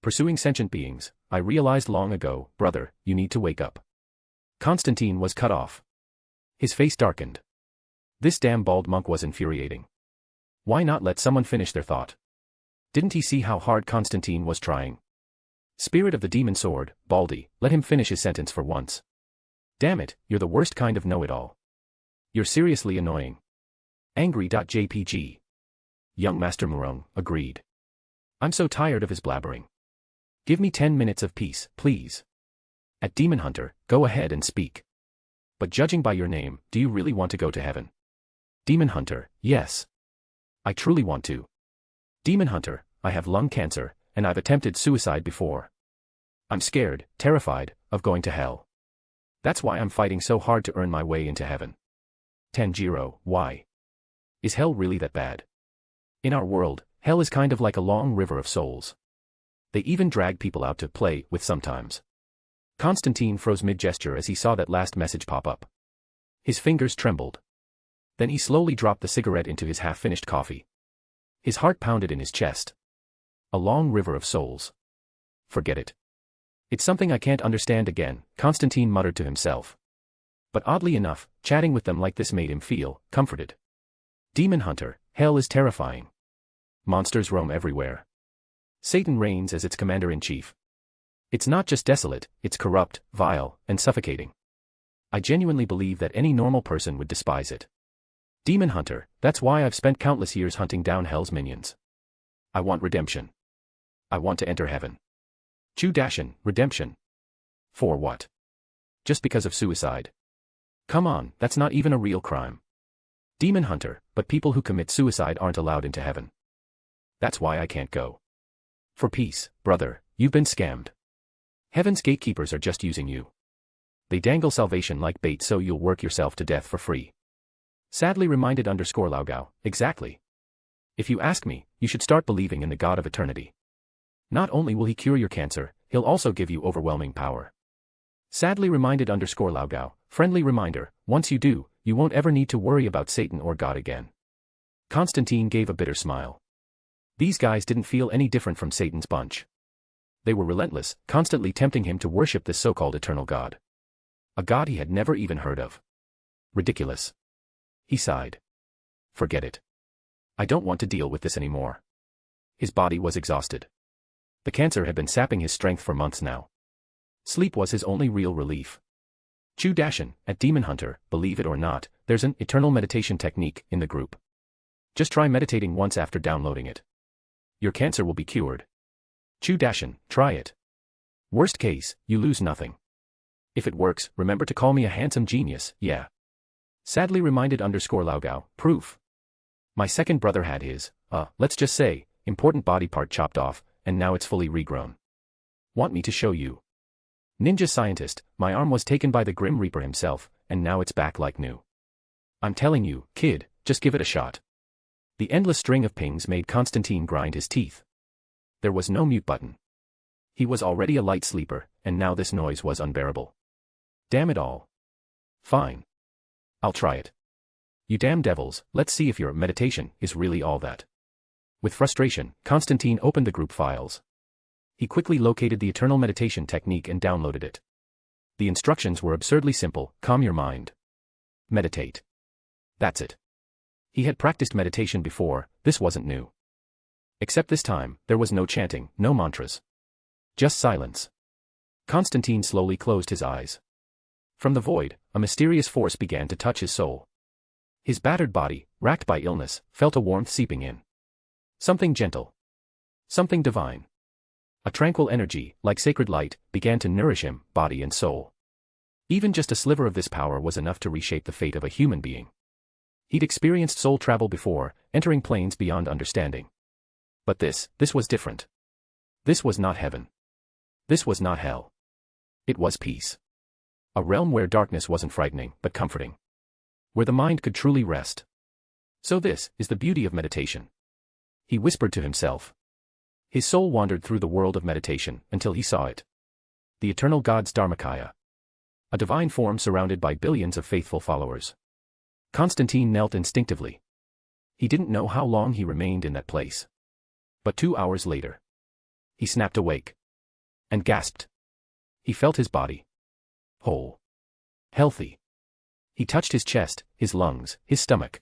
Pursuing sentient beings, I realized long ago, brother, you need to wake up. Constantine was cut off. His face darkened. This damn bald monk was infuriating. Why not let someone finish their thought? Didn't he see how hard Constantine was trying? Spirit of the demon sword, Baldy, let him finish his sentence for once. Damn it, you're the worst kind of know-it-all. You're seriously annoying. Angry.jpg. Young Master Murung, agreed. I'm so tired of his blabbering. Give me 10 minutes of peace, please. At Demon Hunter, go ahead and speak. But judging by your name, do you really want to go to heaven? Demon Hunter, yes. I truly want to. Demon Hunter, I have lung cancer, and I've attempted suicide before. I'm scared, terrified, of going to hell. That's why I'm fighting so hard to earn my way into heaven. Tanjiro, why? Is hell really that bad? In our world, hell is kind of like a long river of souls. They even drag people out to play with sometimes. Constantine froze mid-gesture as he saw that last message pop up. His fingers trembled. Then he slowly dropped the cigarette into his half-finished coffee. His heart pounded in his chest. A long river of souls. Forget it. It's something I can't understand again, Constantine muttered to himself. But oddly enough, chatting with them like this made him feel comforted. Demon Hunter, hell is terrifying. Monsters roam everywhere. Satan reigns as its commander-in-chief. It's not just desolate, it's corrupt, vile, and suffocating. I genuinely believe that any normal person would despise it. Demon Hunter, that's why I've spent countless years hunting down hell's minions. I want redemption. I want to enter heaven. Chu-dashin, redemption. For what? Just because of suicide? Come on, that's not even a real crime. Demon Hunter, but people who commit suicide aren't allowed into heaven. That's why I can't go. For peace, brother, you've been scammed. Heaven's gatekeepers are just using you. They dangle salvation like bait so you'll work yourself to death for free. Sadly reminded _Laogao, exactly. If you ask me, you should start believing in the God of eternity. Not only will he cure your cancer, he'll also give you overwhelming power. Sadly reminded _Laogao, friendly reminder, once you do, you won't ever need to worry about Satan or God again. Constantine gave a bitter smile. These guys didn't feel any different from Satan's bunch. They were relentless, constantly tempting him to worship this so-called eternal God. A God he had never even heard of. Ridiculous. He sighed. Forget it. I don't want to deal with this anymore. His body was exhausted. The cancer had been sapping his strength for months now. Sleep was his only real relief. Chu-dashin, at Demon Hunter, believe it or not, there's an eternal meditation technique in the group. Just try meditating once after downloading it. Your cancer will be cured. Chu-dashin, try it. Worst case, you lose nothing. If it works, remember to call me a handsome genius, yeah. Sadly reminded _Laogao, proof. My second brother had his, let's just say, important body part chopped off, and now it's fully regrown. Want me to show you? Ninja scientist, my arm was taken by the Grim Reaper himself, and now it's back like new. I'm telling you, kid, just give it a shot. The endless string of pings made Constantine grind his teeth. There was no mute button. He was already a light sleeper, and now this noise was unbearable. Damn it all. Fine. I'll try it. You damn devils, let's see if your meditation is really all that. With frustration, Constantine opened the group files. He quickly located the eternal meditation technique and downloaded it. The instructions were absurdly simple: calm your mind. Meditate. That's it. He had practiced meditation before, this wasn't new. Except this time, there was no chanting, no mantras. Just silence. Constantine slowly closed his eyes. From the void, a mysterious force began to touch his soul. His battered body, racked by illness, felt a warmth seeping in. Something gentle. Something divine. A tranquil energy, like sacred light, began to nourish him, body and soul. Even just a sliver of this power was enough to reshape the fate of a human being. He'd experienced soul travel before, entering planes beyond understanding. But this was different. This was not heaven. This was not hell. It was peace. A realm where darkness wasn't frightening, but comforting. Where the mind could truly rest. So this is the beauty of meditation. He whispered to himself. His soul wandered through the world of meditation until he saw it. The eternal God's Dharmakaya. A divine form surrounded by billions of faithful followers. Constantine knelt instinctively. He didn't know how long he remained in that place. But 2 hours later, he snapped awake. And gasped. He felt his body. Whole. Healthy. He touched his chest, his lungs, his stomach.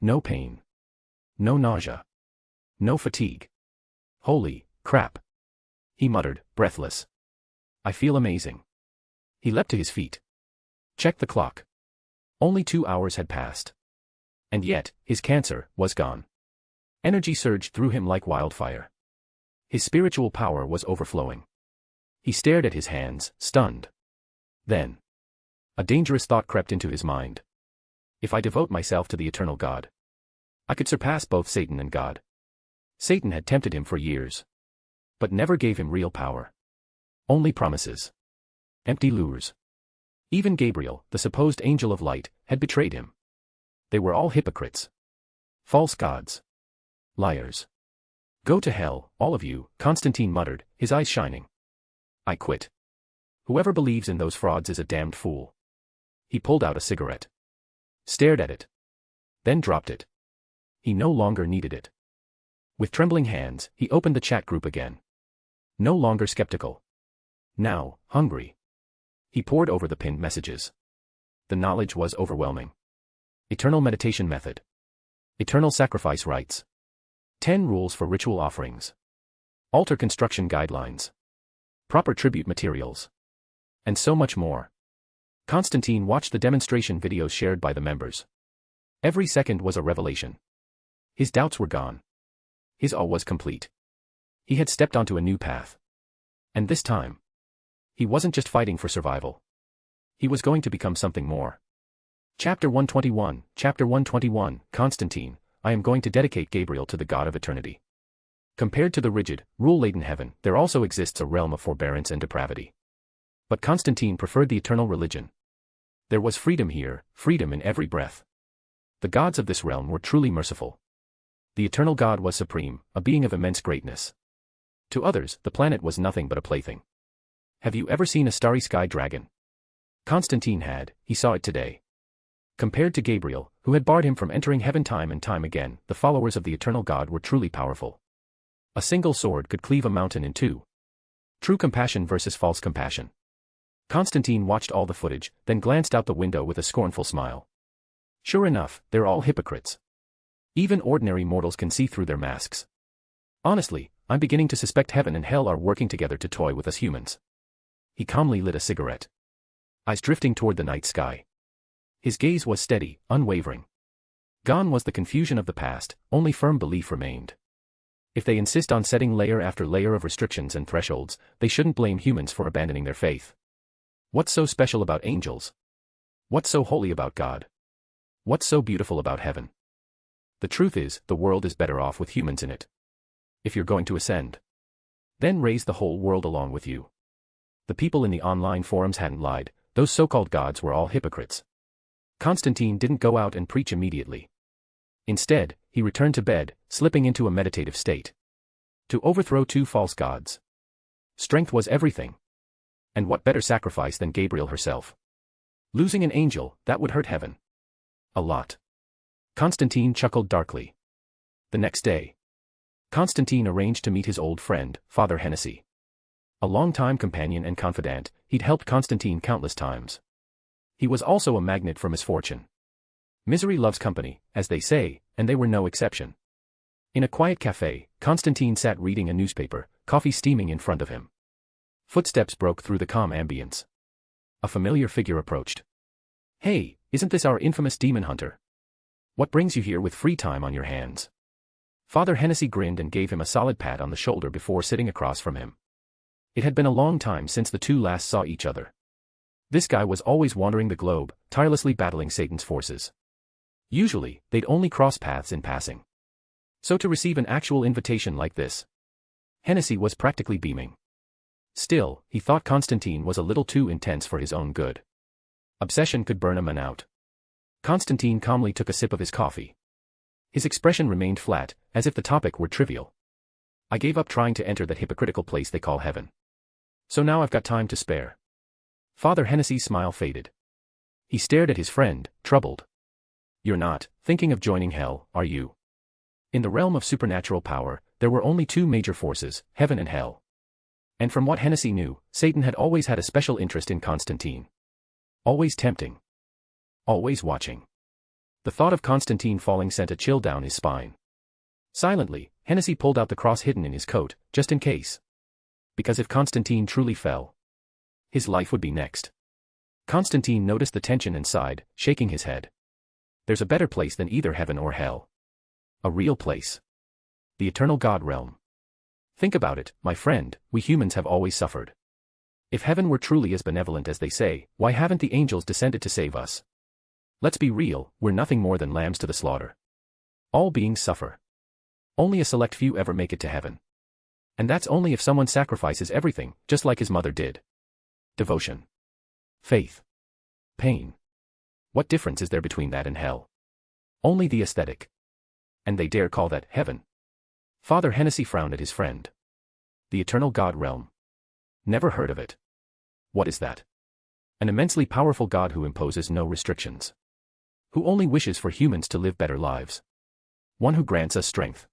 No pain. No nausea. No fatigue. Holy crap. He muttered, breathless. I feel amazing. He leapt to his feet. Checked the clock. Only 2 hours had passed. And yet, his cancer was gone. Energy surged through him like wildfire. His spiritual power was overflowing. He stared at his hands, stunned. Then, a dangerous thought crept into his mind. If I devote myself to the eternal God, I could surpass both Satan and God. Satan had tempted him for years, but never gave him real power. Only promises. Empty lures. Even Gabriel, the supposed angel of light, had betrayed him. They were all hypocrites. False gods. Liars. Go to hell, all of you, Constantine muttered, his eyes shining. I quit. Whoever believes in those frauds is a damned fool. He pulled out a cigarette. Stared at it. Then dropped it. He no longer needed it. With trembling hands, he opened the chat group again. No longer skeptical. Now, hungry. He pored over the pinned messages. The knowledge was overwhelming. Eternal meditation method. Eternal sacrifice rites. 10 rules for ritual offerings. Altar construction guidelines. Proper tribute materials. And so much more. Constantine watched the demonstration videos shared by the members. Every second was a revelation. His doubts were gone. His awe was complete. He had stepped onto a new path. And this time, he wasn't just fighting for survival. He was going to become something more. Chapter 121, Chapter 121, Constantine, I am going to dedicate Gabriel to the God of eternity. Compared to the rigid, rule-laden heaven, there also exists a realm of forbearance and depravity. But Constantine preferred the eternal religion. There was freedom here, freedom in every breath. The gods of this realm were truly merciful. The eternal God was supreme, a being of immense greatness. To others, the planet was nothing but a plaything. Have you ever seen a starry sky dragon? Constantine had, he saw it today. Compared to Gabriel, who had barred him from entering heaven time and time again, the followers of the eternal God were truly powerful. A single sword could cleave a mountain in two. True compassion versus false compassion. Constantine watched all the footage, then glanced out the window with a scornful smile. Sure enough, they're all hypocrites. Even ordinary mortals can see through their masks. Honestly, I'm beginning to suspect heaven and hell are working together to toy with us humans. He calmly lit a cigarette. Eyes drifting toward the night sky. His gaze was steady, unwavering. Gone was the confusion of the past, only firm belief remained. If they insist on setting layer after layer of restrictions and thresholds, they shouldn't blame humans for abandoning their faith. What's so special about angels? What's so holy about God? What's so beautiful about heaven? The truth is, the world is better off with humans in it. If you're going to ascend, then raise the whole world along with you. The people in the online forums hadn't lied, those so-called gods were all hypocrites. Constantine didn't go out and preach immediately. Instead, he returned to bed, slipping into a meditative state. To overthrow 2 false gods. Strength was everything. And what better sacrifice than Gabriel herself? Losing an angel, that would hurt heaven. A lot. Constantine chuckled darkly. The next day, Constantine arranged to meet his old friend, Father Hennessy. A longtime companion and confidant, he'd helped Constantine countless times. He was also a magnet for misfortune. Misery loves company, as they say, and they were no exception. In a quiet cafe, Constantine sat reading a newspaper, coffee steaming in front of him. Footsteps broke through the calm ambience. A familiar figure approached. Hey, isn't this our infamous demon hunter? What brings you here with free time on your hands? Father Hennessy grinned and gave him a solid pat on the shoulder before sitting across from him. It had been a long time since the two last saw each other. This guy was always wandering the globe, tirelessly battling Satan's forces. Usually, they'd only cross paths in passing. So to receive an actual invitation like this, Hennessy was practically beaming. Still, he thought Constantine was a little too intense for his own good. Obsession could burn a man out. Constantine calmly took a sip of his coffee. His expression remained flat, as if the topic were trivial. I gave up trying to enter that hypocritical place they call heaven. So now I've got time to spare. Father Hennessy's smile faded. He stared at his friend, troubled. You're not thinking of joining hell, are you? In the realm of supernatural power, there were only 2 major forces, heaven and hell. And from what Hennessy knew, Satan had always had a special interest in Constantine. Always tempting. Always watching. The thought of Constantine falling sent a chill down his spine. Silently, Hennessy pulled out the cross hidden in his coat, just in case. Because if Constantine truly fell, his life would be next. Constantine noticed the tension and sighed, shaking his head. There's a better place than either heaven or hell. A real place. The eternal God realm. Think about it, my friend, we humans have always suffered. If heaven were truly as benevolent as they say, why haven't the angels descended to save us? Let's be real, we're nothing more than lambs to the slaughter. All beings suffer. Only a select few ever make it to heaven. And that's only if someone sacrifices everything, just like his mother did. Devotion. Faith. Pain. What difference is there between that and hell? Only the aesthetic. And they dare call that heaven. Father Hennessy frowned at his friend. The eternal God realm. Never heard of it. What is that? An immensely powerful God who imposes no restrictions. Who only wishes for humans to live better lives. One who grants us strength.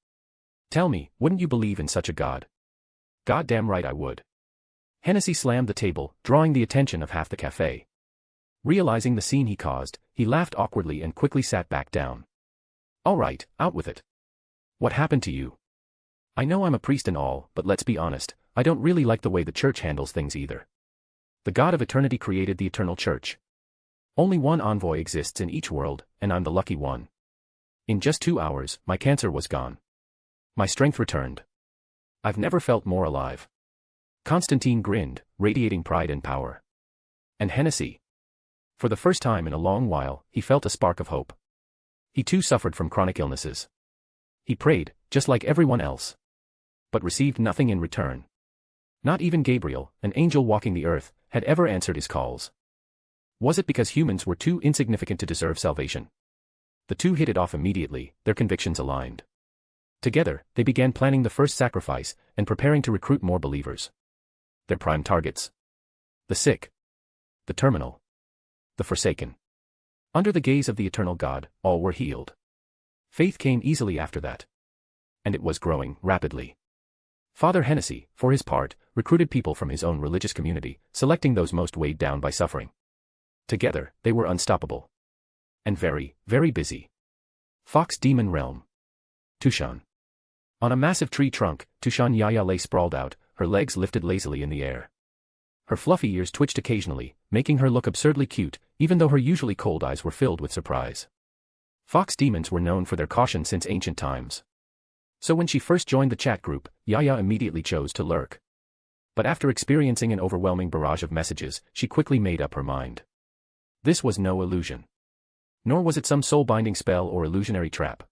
Tell me, wouldn't you believe in such a God? Goddamn right I would. Hennessy slammed the table, drawing the attention of half the cafe. Realizing the scene he caused, he laughed awkwardly and quickly sat back down. All right, out with it. What happened to you? I know I'm a priest and all, but let's be honest, I don't really like the way the church handles things either. The God of eternity created the eternal church. Only one envoy exists in each world, and I'm the lucky one. In just 2 hours, my cancer was gone. My strength returned. I've never felt more alive. Constantine grinned, radiating pride and power. And Hennessy. For the first time in a long while, he felt a spark of hope. He too suffered from chronic illnesses. He prayed, just like everyone else. But received nothing in return. Not even Gabriel, an angel walking the earth, had ever answered his calls. Was it because humans were too insignificant to deserve salvation? The two hit it off immediately, their convictions aligned. Together, they began planning the first sacrifice and preparing to recruit more believers. Their prime targets. The sick. The terminal. The forsaken. Under the gaze of the eternal God, all were healed. Faith came easily after that. And it was growing rapidly. Father Hennessy, for his part, recruited people from his own religious community, selecting those most weighed down by suffering. Together, they were unstoppable. And very, very busy. Fox Demon Realm. Tushan. On a massive tree trunk, Tushan Yaya lay sprawled out, her legs lifted lazily in the air. Her fluffy ears twitched occasionally, making her look absurdly cute, even though her usually cold eyes were filled with surprise. Fox demons were known for their caution since ancient times. So when she first joined the chat group, Yaya immediately chose to lurk. But after experiencing an overwhelming barrage of messages, she quickly made up her mind. This was no illusion. Nor was it some soul-binding spell or illusionary trap.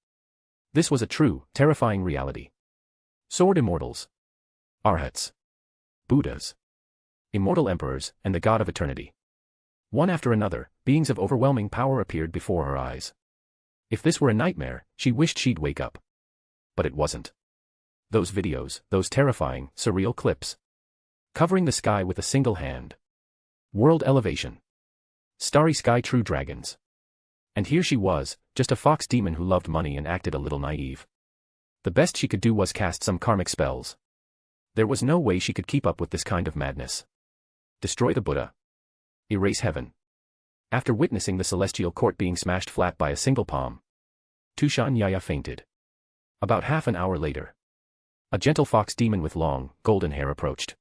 This was a true, terrifying reality. Sword immortals. Arhats. Buddhas. Immortal emperors, and the God of eternity. One after another, beings of overwhelming power appeared before her eyes. If this were a nightmare, she wished she'd wake up. But it wasn't. Those videos, those terrifying, surreal clips. Covering the sky with a single hand. World elevation. Starry sky true dragons. And here she was, just a fox demon who loved money and acted a little naive. The best she could do was cast some karmic spells. There was no way she could keep up with this kind of madness. Destroy the Buddha. Erase heaven. After witnessing the celestial court being smashed flat by a single palm, Tushan Yaya fainted. About half an hour later, a gentle fox demon with long, golden hair approached.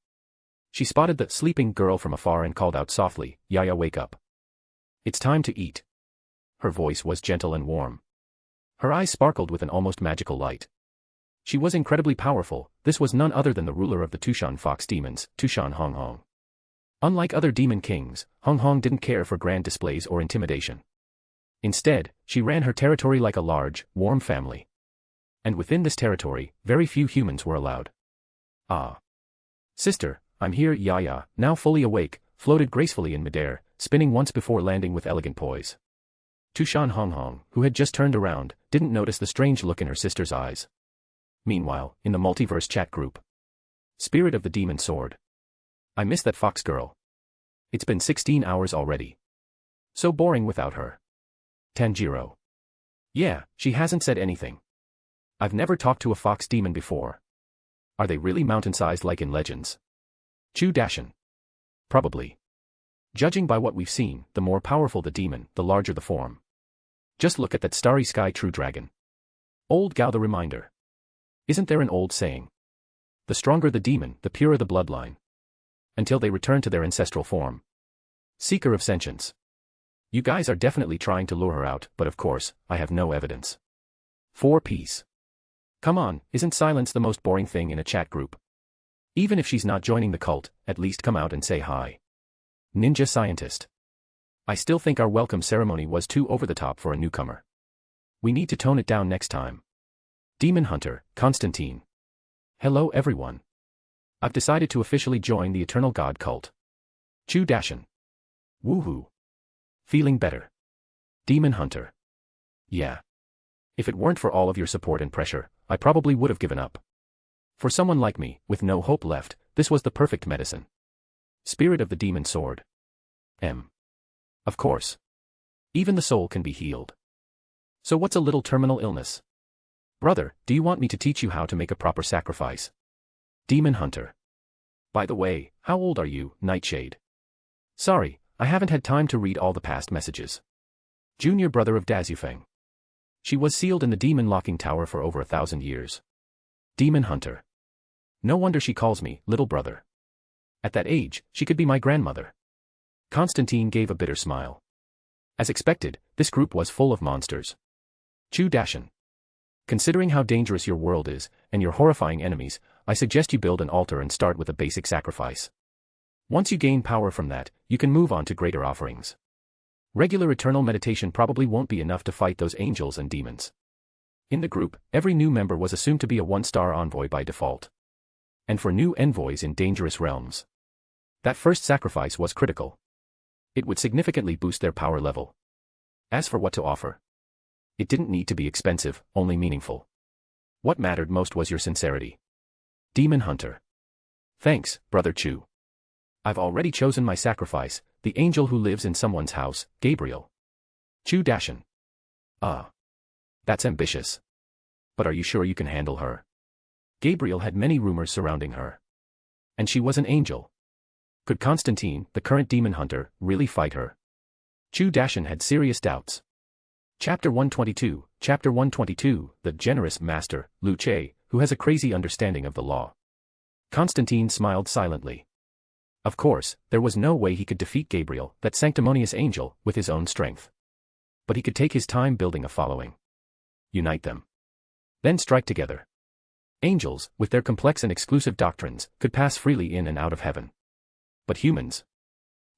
She spotted the sleeping girl from afar and called out softly, "Yaya, wake up. It's time to eat." Her voice was gentle and warm. Her eyes sparkled with an almost magical light. She was incredibly powerful. This was none other than the ruler of the Tushan fox demons, Tushan Hong Hong. Unlike other demon kings, Hong Hong didn't care for grand displays or intimidation. Instead, she ran her territory like a large, warm family. And within this territory, very few humans were allowed. "Ah. Sister, I'm here." Yaya, now fully awake, floated gracefully in midair, spinning once before landing with elegant poise. Tushan Hong Hong, who had just turned around, didn't notice the strange look in her sister's eyes. Meanwhile, in the multiverse chat group. Spirit of the Demon Sword. I miss that fox girl. It's been 16 hours already. So boring without her. Tanjiro. Yeah, she hasn't said anything. I've never talked to a fox demon before. Are they really mountain-sized like in legends? Chu Dashin. Probably. Judging by what we've seen, the more powerful the demon, the larger the form. Just look at that starry sky true dragon. Old Gao the reminder. Isn't there an old saying? The stronger the demon, the purer the bloodline. Until they return to their ancestral form. Seeker of sentience. You guys are definitely trying to lure her out, but of course, I have no evidence. 4 Peace. Come on, isn't silence the most boring thing in a chat group? Even if she's not joining the cult, at least come out and say hi. Ninja Scientist. I still think our welcome ceremony was too over the top for a newcomer. We need to tone it down next time. Demon Hunter, Constantine. Hello everyone. I've decided to officially join the Eternal God cult. Chu Dashin. Woohoo. Feeling better. Demon Hunter. Yeah. If it weren't for all of your support and pressure, I probably would have given up. For someone like me, with no hope left, this was the perfect medicine. Spirit of the Demon Sword. Of course. Even the soul can be healed. So what's a little terminal illness? Brother, do you want me to teach you how to make a proper sacrifice? Demon Hunter. By the way, how old are you, Nightshade? Sorry, I haven't had time to read all the past messages. Junior brother of Dazufeng. She was sealed in the demon locking tower for over 1,000 years. Demon Hunter. No wonder she calls me little brother. At that age, she could be my grandmother. Constantine gave a bitter smile. As expected, this group was full of monsters. Chu Dashin. Considering how dangerous your world is, and your horrifying enemies, I suggest you build an altar and start with a basic sacrifice. Once you gain power from that, you can move on to greater offerings. Regular eternal meditation probably won't be enough to fight those angels and demons. In the group, every new member was assumed to be a 1-star envoy by default. And for new envoys in dangerous realms, that first sacrifice was critical. It would significantly boost their power level. As for what to offer, it didn't need to be expensive, only meaningful. What mattered most was your sincerity. Demon Hunter. Thanks, Brother Chu. I've already chosen my sacrifice, the angel who lives in someone's house, Gabriel. Chu Dashin. Ah. That's ambitious. But are you sure you can handle her? Gabriel had many rumors surrounding her. And she was an angel. Could Constantine, the current demon hunter, really fight her? Chu Dashin had serious doubts. Chapter 122, Chapter 122, the generous master, Lu Che, who has a crazy understanding of the law. Constantine smiled silently. Of course, there was no way he could defeat Gabriel, that sanctimonious angel, with his own strength. But he could take his time building a following. Unite them. Then strike together. Angels, with their complex and exclusive doctrines, could pass freely in and out of heaven. But humans?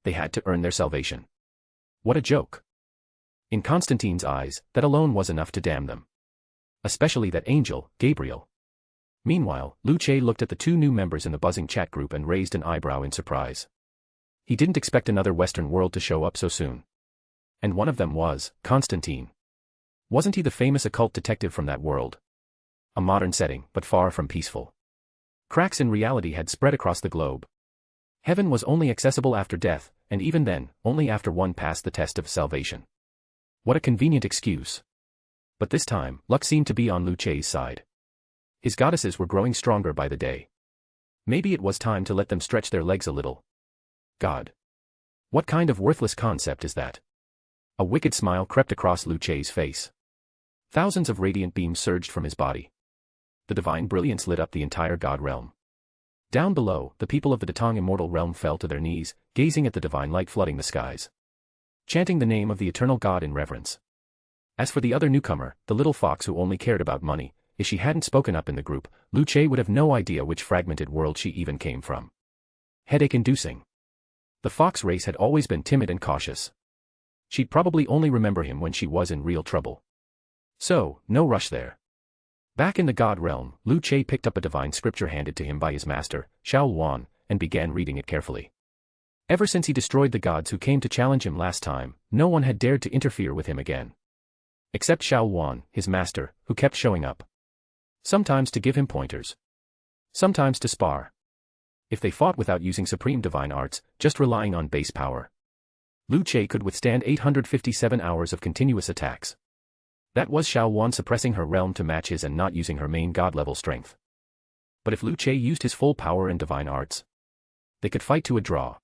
They had to earn their salvation. What a joke. In Constantine's eyes, that alone was enough to damn them. Especially that angel, Gabriel. Meanwhile, Lu Che looked at the 2 new members in the buzzing chat group and raised an eyebrow in surprise. He didn't expect another Western world to show up so soon. And one of them was Constantine. Wasn't he the famous occult detective from that world? A modern setting, but far from peaceful. Cracks in reality had spread across the globe. Heaven was only accessible after death, and even then, only after one passed the test of salvation. What a convenient excuse. But this time, luck seemed to be on Lu Che's side. His goddesses were growing stronger by the day. Maybe it was time to let them stretch their legs a little. God. What kind of worthless concept is that? A wicked smile crept across Lu Che's face. Thousands of radiant beams surged from his body. The divine brilliance lit up the entire god realm. Down below, the people of the Datang immortal realm fell to their knees, gazing at the divine light flooding the skies. Chanting the name of the eternal god in reverence. As for the other newcomer, the little fox who only cared about money, if she hadn't spoken up in the group, Lu Che would have no idea which fragmented world she even came from. Headache-inducing. The fox race had always been timid and cautious. She'd probably only remember him when she was in real trouble. So, no rush there. Back in the god realm, Lu Che picked up a divine scripture handed to him by his master, Xiao Wan, and began reading it carefully. Ever since he destroyed the gods who came to challenge him last time, no one had dared to interfere with him again. Except Xiao Wan, his master, who kept showing up. Sometimes to give him pointers. Sometimes to spar. If they fought without using supreme divine arts, just relying on base power. Lu Che could withstand 857 hours of continuous attacks. That was Xiao Wan suppressing her realm to match his and not using her main god-level strength. But if Lu Che used his full power and divine arts, they could fight to a draw.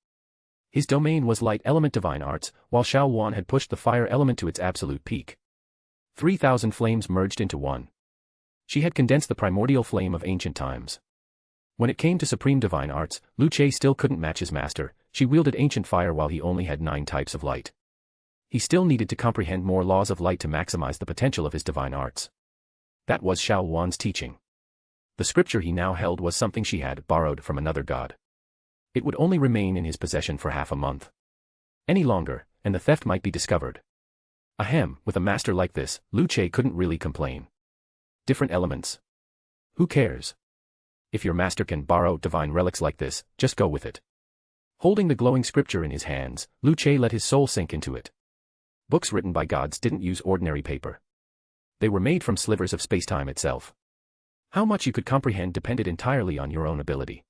His domain was light element divine arts, while Xiao Wan had pushed the fire element to its absolute peak. 3,000 flames merged into one. She had condensed the primordial flame of ancient times. When it came to supreme divine arts, Luce still couldn't match his master. She wielded ancient fire while he only had 9 types of light. He still needed to comprehend more laws of light to maximize the potential of his divine arts. That was Xiao Wan's teaching. The scripture he now held was something she had borrowed from another god. It would only remain in his possession for half a month. Any longer, and the theft might be discovered. Ahem, with a master like this, Luce couldn't really complain. Different elements. Who cares? If your master can borrow divine relics like this, just go with it. Holding the glowing scripture in his hands, Luce let his soul sink into it. Books written by gods didn't use ordinary paper. They were made from slivers of space-time itself. How much you could comprehend depended entirely on your own ability.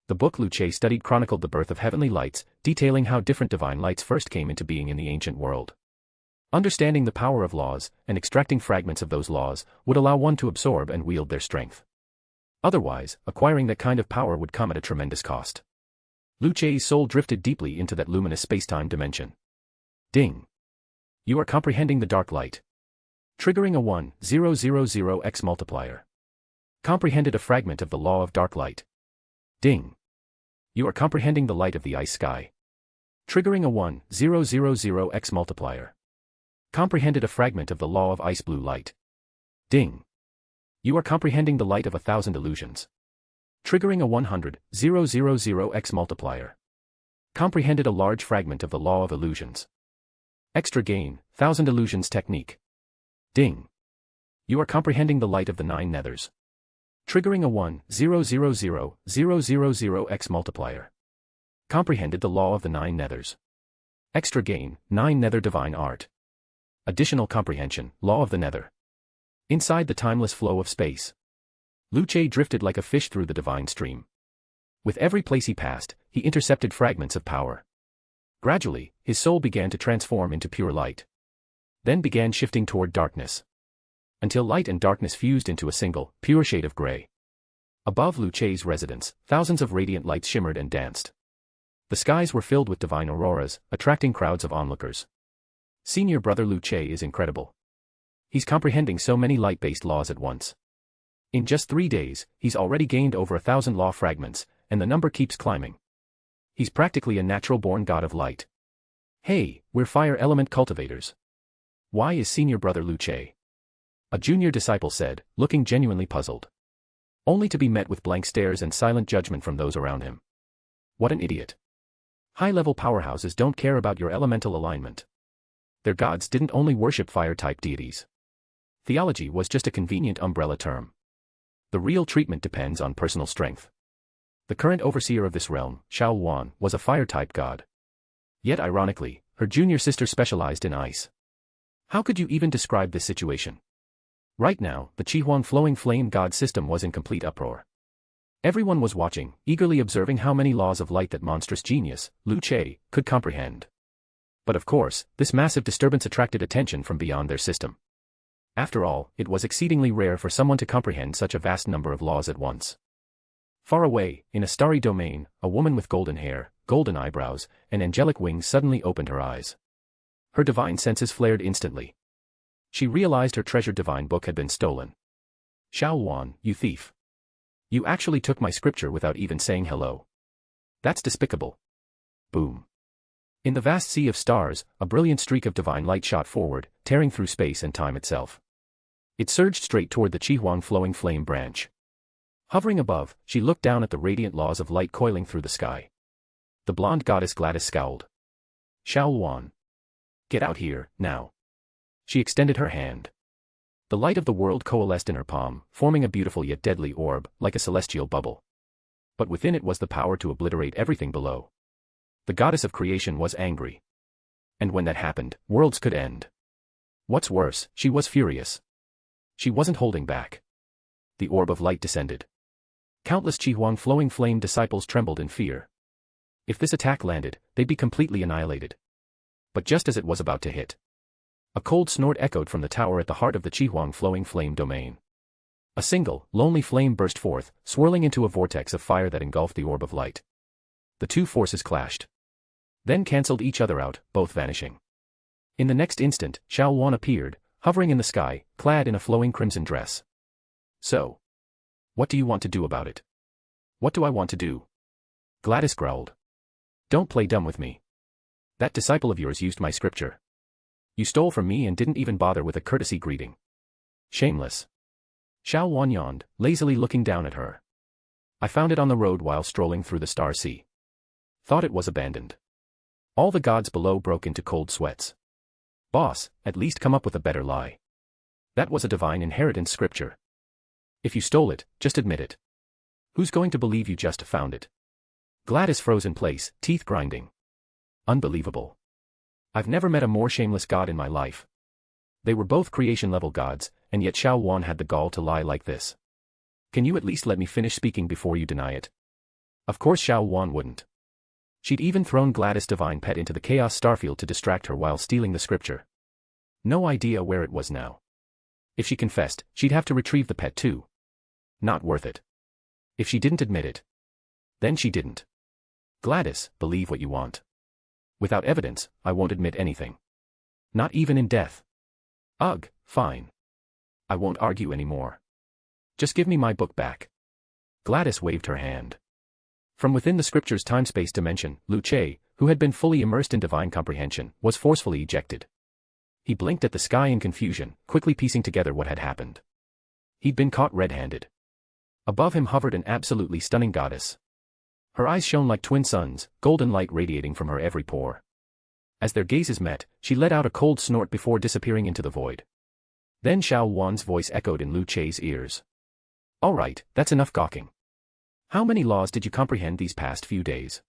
The book Luce studied chronicled the birth of heavenly lights, detailing how different divine lights first came into being in the ancient world. Understanding the power of laws, and extracting fragments of those laws, would allow one to absorb and wield their strength. Otherwise, acquiring that kind of power would come at a tremendous cost. Luce's soul drifted deeply into that luminous space-time dimension. Ding! You are comprehending the dark light. Triggering a 1000x multiplier. Comprehended a fragment of the law of dark light. Ding! You are comprehending the light of the ice sky. Triggering a 1000x multiplier. Comprehended a fragment of the law of ice blue light. Ding! You are comprehending the light of 1,000 illusions. Triggering a 100,000x multiplier. Comprehended a large fragment of the law of illusions. Extra gain, 1,000 illusions technique. Ding! You are comprehending the light of the 9 nethers. Triggering a 1000,000x multiplier. Comprehended the law of the 9 nethers. Extra gain, 9 nether divine art. Additional comprehension, law of the nether. Inside the timeless flow of space. Luce drifted like a fish through the divine stream. With every place he passed, he intercepted fragments of power. Gradually, his soul began to transform into pure light. Then began shifting toward darkness. Until light and darkness fused into a single, pure shade of gray. Above Luce's residence, thousands of radiant lights shimmered and danced. The skies were filled with divine auroras, attracting crowds of onlookers. Senior brother Luce is incredible. He's comprehending so many light-based laws at once. In just 3 days, he's already gained over 1,000 law fragments, and the number keeps climbing. He's practically a natural-born god of light. Hey, we're fire element cultivators. Why is senior brother Luce? A junior disciple said, looking genuinely puzzled. Only to be met with blank stares and silent judgment from those around him. What an idiot. High-level powerhouses don't care about your elemental alignment. Their gods didn't only worship fire-type deities. Theology was just a convenient umbrella term. The real treatment depends on personal strength. The current overseer of this realm, Xiao Wan, was a fire-type god. Yet ironically, her junior sister specialized in ice. How could you even describe this situation? Right now, the Qihuang flowing flame god system was in complete uproar. Everyone was watching, eagerly observing how many laws of light that monstrous genius, Luce, could comprehend. But of course, this massive disturbance attracted attention from beyond their system. After all, it was exceedingly rare for someone to comprehend such a vast number of laws at once. Far away, in a starry domain, a woman with golden hair, golden eyebrows, and angelic wings suddenly opened her eyes. Her divine senses flared instantly. She realized her treasured divine book had been stolen. Xiao Wan, you thief. You actually took my scripture without even saying hello. That's despicable. Boom. In the vast sea of stars, a brilliant streak of divine light shot forward, tearing through space and time itself. It surged straight toward the Qihuang flowing flame branch. Hovering above, she looked down at the radiant laws of light coiling through the sky. The blonde goddess Gladys scowled. Xiao Wan. Get out here, now. She extended her hand. The light of the world coalesced in her palm, forming a beautiful yet deadly orb, like a celestial bubble. But within it was the power to obliterate everything below. The goddess of creation was angry. And when that happened, worlds could end. What's worse, she was furious. She wasn't holding back. The orb of light descended. Countless Qihuang flowing flame disciples trembled in fear. If this attack landed, they'd be completely annihilated. But just as it was about to hit, a cold snort echoed from the tower at the heart of the Qihuang flowing flame domain. A single, lonely flame burst forth, swirling into a vortex of fire that engulfed the orb of light. The two forces clashed. Then cancelled each other out, both vanishing. In the next instant, Xiao Wan appeared, hovering in the sky, clad in a flowing crimson dress. So, what do you want to do about it? What do I want to do? Gladys growled. Don't play dumb with me. That disciple of yours used my scripture. You stole from me and didn't even bother with a courtesy greeting. Shameless. Xiao Wan yawned, lazily looking down at her. I found it on the road while strolling through the Star Sea. Thought it was abandoned. All the gods below broke into cold sweats. Boss, at least come up with a better lie. That was a divine inheritance scripture. If you stole it, just admit it. Who's going to believe you just found it? Gladys froze in place, teeth grinding. Unbelievable. I've never met a more shameless god in my life. They were both creation-level gods, and yet Xiao Wan had the gall to lie like this. Can you at least let me finish speaking before you deny it? Of course Xiao Wan wouldn't. She'd even thrown Gladys' divine pet into the Chaos Starfield to distract her while stealing the scripture. No idea where it was now. If she confessed, she'd have to retrieve the pet too. Not worth it. If she didn't admit it, then she didn't. Gladys, believe what you want. Without evidence, I won't admit anything. Not even in death. Ugh, fine. I won't argue anymore. Just give me my book back. Gladys waved her hand. From within the scripture's time-space dimension, Lu Che, who had been fully immersed in divine comprehension, was forcefully ejected. He blinked at the sky in confusion, quickly piecing together what had happened. He'd been caught red-handed. Above him hovered an absolutely stunning goddess. Her eyes shone like twin suns, golden light radiating from her every pore. As their gazes met, she let out a cold snort before disappearing into the void. Then Xiao Wan's voice echoed in Lu Che's ears. All right, that's enough gawking. How many laws did you comprehend these past few days?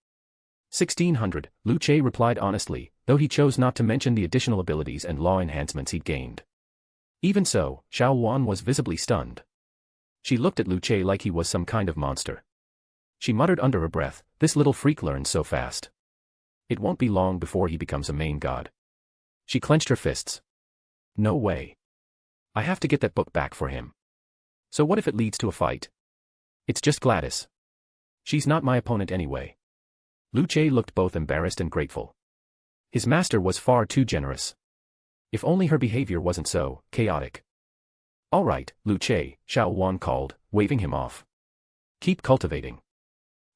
1600, Lu Che replied honestly, though he chose not to mention the additional abilities and law enhancements he'd gained. Even so, Xiao Wan was visibly stunned. She looked at Lu Che like he was some kind of monster. She muttered under her breath, this little freak learns so fast. It won't be long before he becomes a main god. She clenched her fists. No way. I have to get that book back for him. So what if it leads to a fight? It's just Gladys. She's not my opponent anyway. Lu Che looked both embarrassed and grateful. His master was far too generous. If only her behavior wasn't so chaotic. All right, Lu Che, Xiao Wan called, waving him off. Keep cultivating.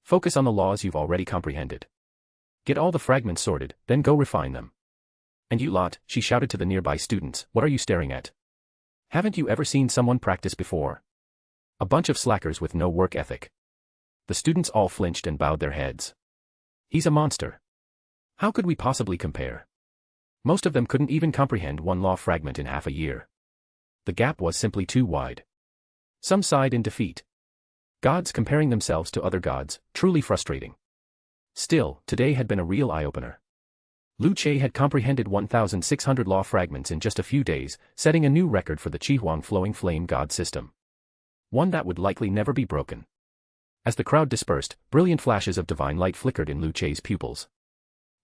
Focus on the laws you've already comprehended. Get all the fragments sorted, then go refine them. And you lot, she shouted to the nearby students, what are you staring at? Haven't you ever seen someone practice before? A bunch of slackers with no work ethic. The students all flinched and bowed their heads. He's a monster. How could we possibly compare? Most of them couldn't even comprehend one law fragment in half a year. The gap was simply too wide. Some sighed in defeat. Gods comparing themselves to other gods, truly frustrating. Still, today had been a real eye-opener. Lu Che had comprehended 1,600 law fragments in just a few days, setting a new record for the Qihuang Flowing Flame God system. One that would likely never be broken. As the crowd dispersed, brilliant flashes of divine light flickered in Lu Che's pupils.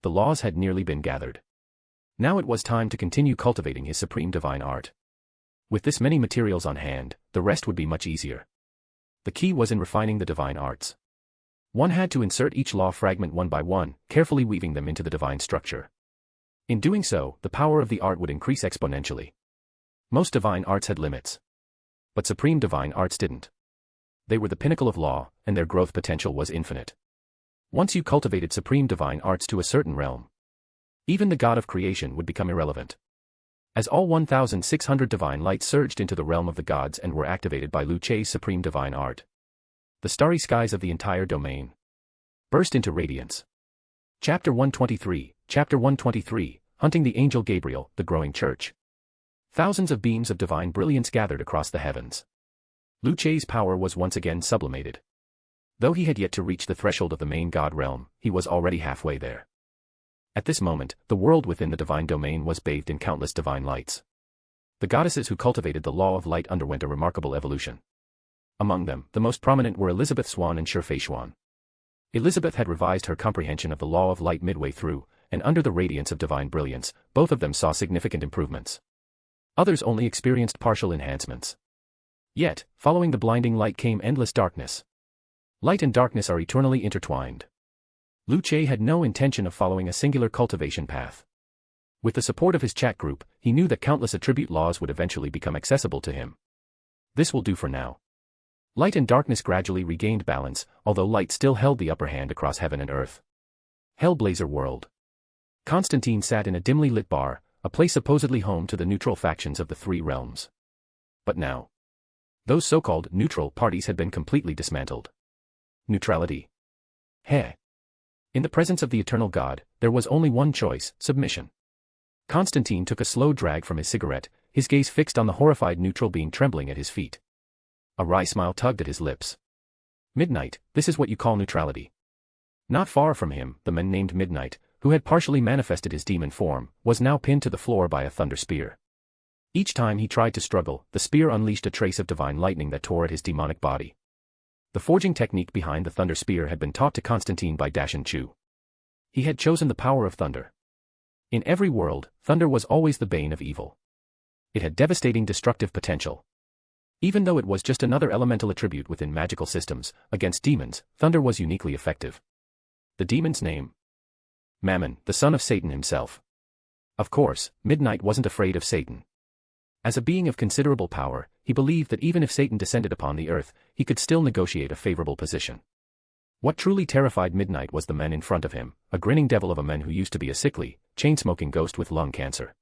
The laws had nearly been gathered. Now it was time to continue cultivating his supreme divine art. With this many materials on hand, the rest would be much easier. The key was in refining the divine arts. One had to insert each law fragment one by one, carefully weaving them into the divine structure. In doing so, the power of the art would increase exponentially. Most divine arts had limits. But supreme divine arts didn't. They were the pinnacle of law, and their growth potential was infinite. Once you cultivated supreme divine arts to a certain realm, even the god of creation would become irrelevant. As all 1,600 divine lights surged into the realm of the gods and were activated by Lu Che's supreme divine art, the starry skies of the entire domain burst into radiance. Chapter 123, Hunting the Angel Gabriel, the Growing Church. Thousands of beams of divine brilliance gathered across the heavens. Lu Che's power was once again sublimated. Though he had yet to reach the threshold of the main god realm, he was already halfway there. At this moment, the world within the divine domain was bathed in countless divine lights. The goddesses who cultivated the law of light underwent a remarkable evolution. Among them, the most prominent were Elizabeth Swan and Shifei Xuan. Elizabeth had revised her comprehension of the law of light midway through, and under the radiance of divine brilliance, both of them saw significant improvements. Others only experienced partial enhancements. Yet, following the blinding light came endless darkness. Light and darkness are eternally intertwined. Lu Che had no intention of following a singular cultivation path. With the support of his chat group, he knew that countless attribute laws would eventually become accessible to him. This will do for now. Light and darkness gradually regained balance, although light still held the upper hand across heaven and earth. Hellblazer World. Constantine sat in a dimly lit bar, a place supposedly home to the neutral factions of the three realms. But now, those so-called neutral parties had been completely dismantled. Neutrality. Heh. In the presence of the eternal God, there was only one choice: submission. Constantine took a slow drag from his cigarette, his gaze fixed on the horrified neutral being trembling at his feet. A wry smile tugged at his lips. Midnight, this is what you call neutrality. Not far from him, the man named Midnight, who had partially manifested his demon form, was now pinned to the floor by a thunder spear. Each time he tried to struggle, the spear unleashed a trace of divine lightning that tore at his demonic body. The forging technique behind the thunder spear had been taught to Constantine by Dashan Chu. He had chosen the power of thunder. In every world, thunder was always the bane of evil. It had devastating destructive potential. Even though it was just another elemental attribute within magical systems, against demons, thunder was uniquely effective. The demon's name? Mammon, the son of Satan himself. Of course, Midnight wasn't afraid of Satan. As a being of considerable power, he believed that even if Satan descended upon the earth, he could still negotiate a favorable position. What truly terrified Midnight was the man in front of him, a grinning devil of a man who used to be a sickly, chain-smoking ghost with lung cancer.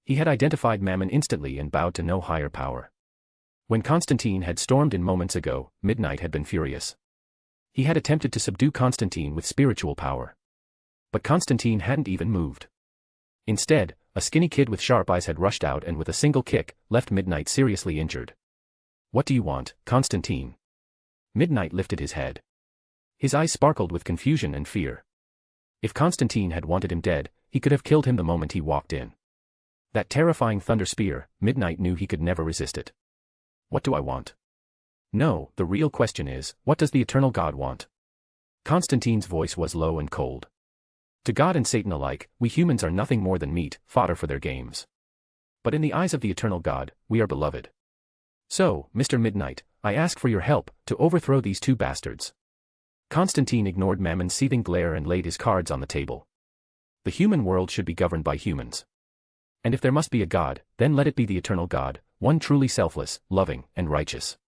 He had identified Mammon instantly and bowed to no higher power. When Constantine had stormed in moments ago, Midnight had been furious. He had attempted to subdue Constantine with spiritual power. But Constantine hadn't even moved. Instead, a skinny kid with sharp eyes had rushed out and with a single kick, left Midnight seriously injured. What do you want, Constantine? Midnight lifted his head. His eyes sparkled with confusion and fear. If Constantine had wanted him dead, he could have killed him the moment he walked in. That terrifying thunder spear, Midnight knew he could never resist it. What do I want? No, the real question is, what does the eternal God want? Constantine's voice was low and cold. To God and Satan alike, we humans are nothing more than meat, fodder for their games. But in the eyes of the eternal God, we are beloved. So, Mr. Midnight, I ask for your help, to overthrow these two bastards. Constantine ignored Mammon's seething glare and laid his cards on the table. The human world should be governed by humans. And if there must be a God, then let it be the eternal God, one truly selfless, loving, and righteous.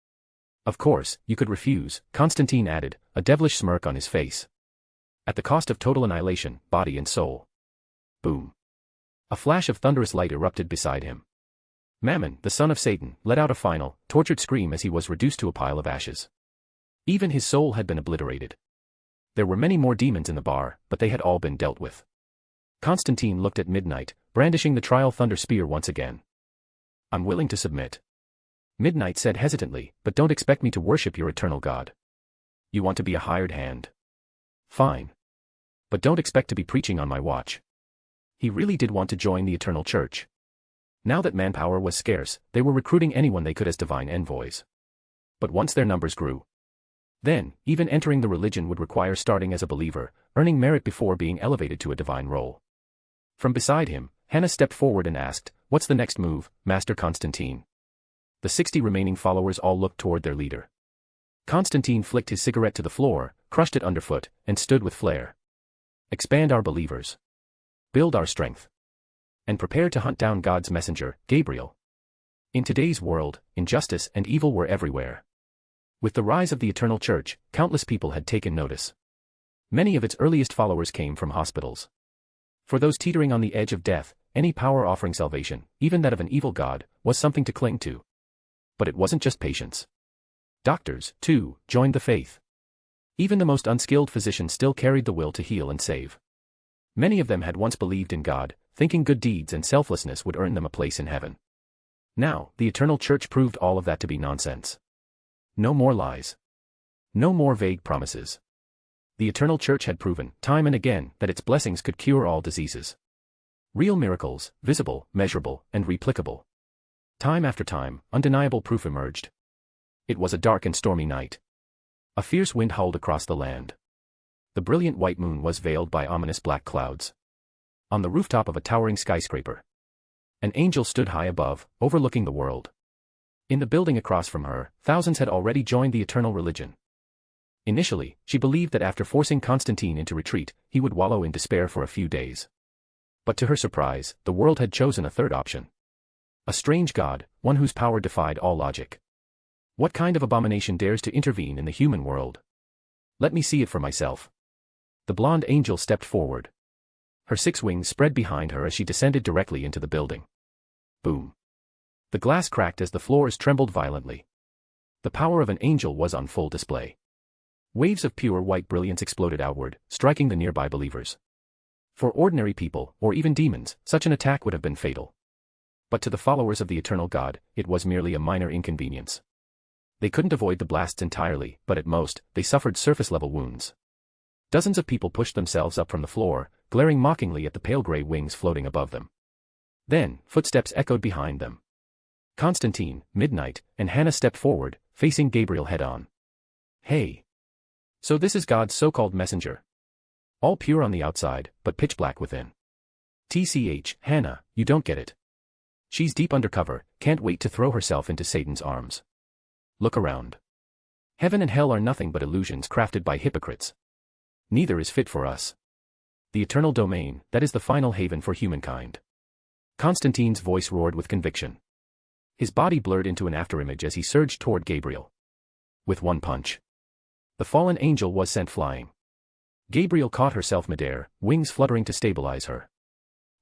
Of course, you could refuse, Constantine added, a devilish smirk on his face. At the cost of total annihilation, body and soul. Boom. A flash of thunderous light erupted beside him. Mammon, the son of Satan, let out a final, tortured scream as he was reduced to a pile of ashes. Even his soul had been obliterated. There were many more demons in the bar, but they had all been dealt with. Constantine looked at Midnight, brandishing the trial thunder spear once again. I'm willing to submit. Midnight said hesitantly, but don't expect me to worship your eternal God. You want to be a hired hand? Fine. But don't expect to be preaching on my watch. He really did want to join the Eternal Church. Now that manpower was scarce, they were recruiting anyone they could as divine envoys. But once their numbers grew, then, even entering the religion would require starting as a believer, earning merit before being elevated to a divine role. From beside him, Hannah stepped forward and asked, "What's the next move, Master Constantine?" The 60 remaining followers all looked toward their leader. Constantine flicked his cigarette to the floor, crushed it underfoot, and stood with flair. Expand our believers. Build our strength. And prepare to hunt down God's messenger, Gabriel. In today's world, injustice and evil were everywhere. With the rise of the Eternal Church, countless people had taken notice. Many of its earliest followers came from hospitals. For those teetering on the edge of death, any power offering salvation, even that of an evil god, was something to cling to. But it wasn't just patients. Doctors, too, joined the faith. Even the most unskilled physicians still carried the will to heal and save. Many of them had once believed in God, thinking good deeds and selflessness would earn them a place in heaven. Now, the Eternal Church proved all of that to be nonsense. No more lies. No more vague promises. The Eternal Church had proven, time and again, that its blessings could cure all diseases. Real miracles, visible, measurable, and replicable. Time after time, undeniable proof emerged. It was a dark and stormy night. A fierce wind howled across the land. The brilliant white moon was veiled by ominous black clouds. On the rooftop of a towering skyscraper, an angel stood high above, overlooking the world. In the building across from her, thousands had already joined the eternal religion. Initially, she believed that after forcing Constantine into retreat, he would wallow in despair for a few days. But to her surprise, the world had chosen a third option. A strange god, one whose power defied all logic. What kind of abomination dares to intervene in the human world? Let me see it for myself. The blonde angel stepped forward. Her 6 wings spread behind her as she descended directly into the building. Boom. The glass cracked as the floors trembled violently. The power of an angel was on full display. Waves of pure white brilliance exploded outward, striking the nearby believers. For ordinary people, or even demons, such an attack would have been fatal. But to the followers of the eternal God, it was merely a minor inconvenience. They couldn't avoid the blasts entirely, but at most, they suffered surface-level wounds. Dozens of people pushed themselves up from the floor, glaring mockingly at the pale gray wings floating above them. Then, footsteps echoed behind them. Constantine, Midnight, and Hannah stepped forward, facing Gabriel head-on. Hey. So this is God's so-called messenger. All pure on the outside, but pitch black within. TCH, Hannah, you don't get it. She's deep undercover, can't wait to throw herself into Satan's arms. Look around. Heaven and hell are nothing but illusions crafted by hypocrites. Neither is fit for us. The eternal domain, that is the final haven for humankind. Constantine's voice roared with conviction. His body blurred into an afterimage as he surged toward Gabriel. With one punch, the fallen angel was sent flying. Gabriel caught herself midair, wings fluttering to stabilize her.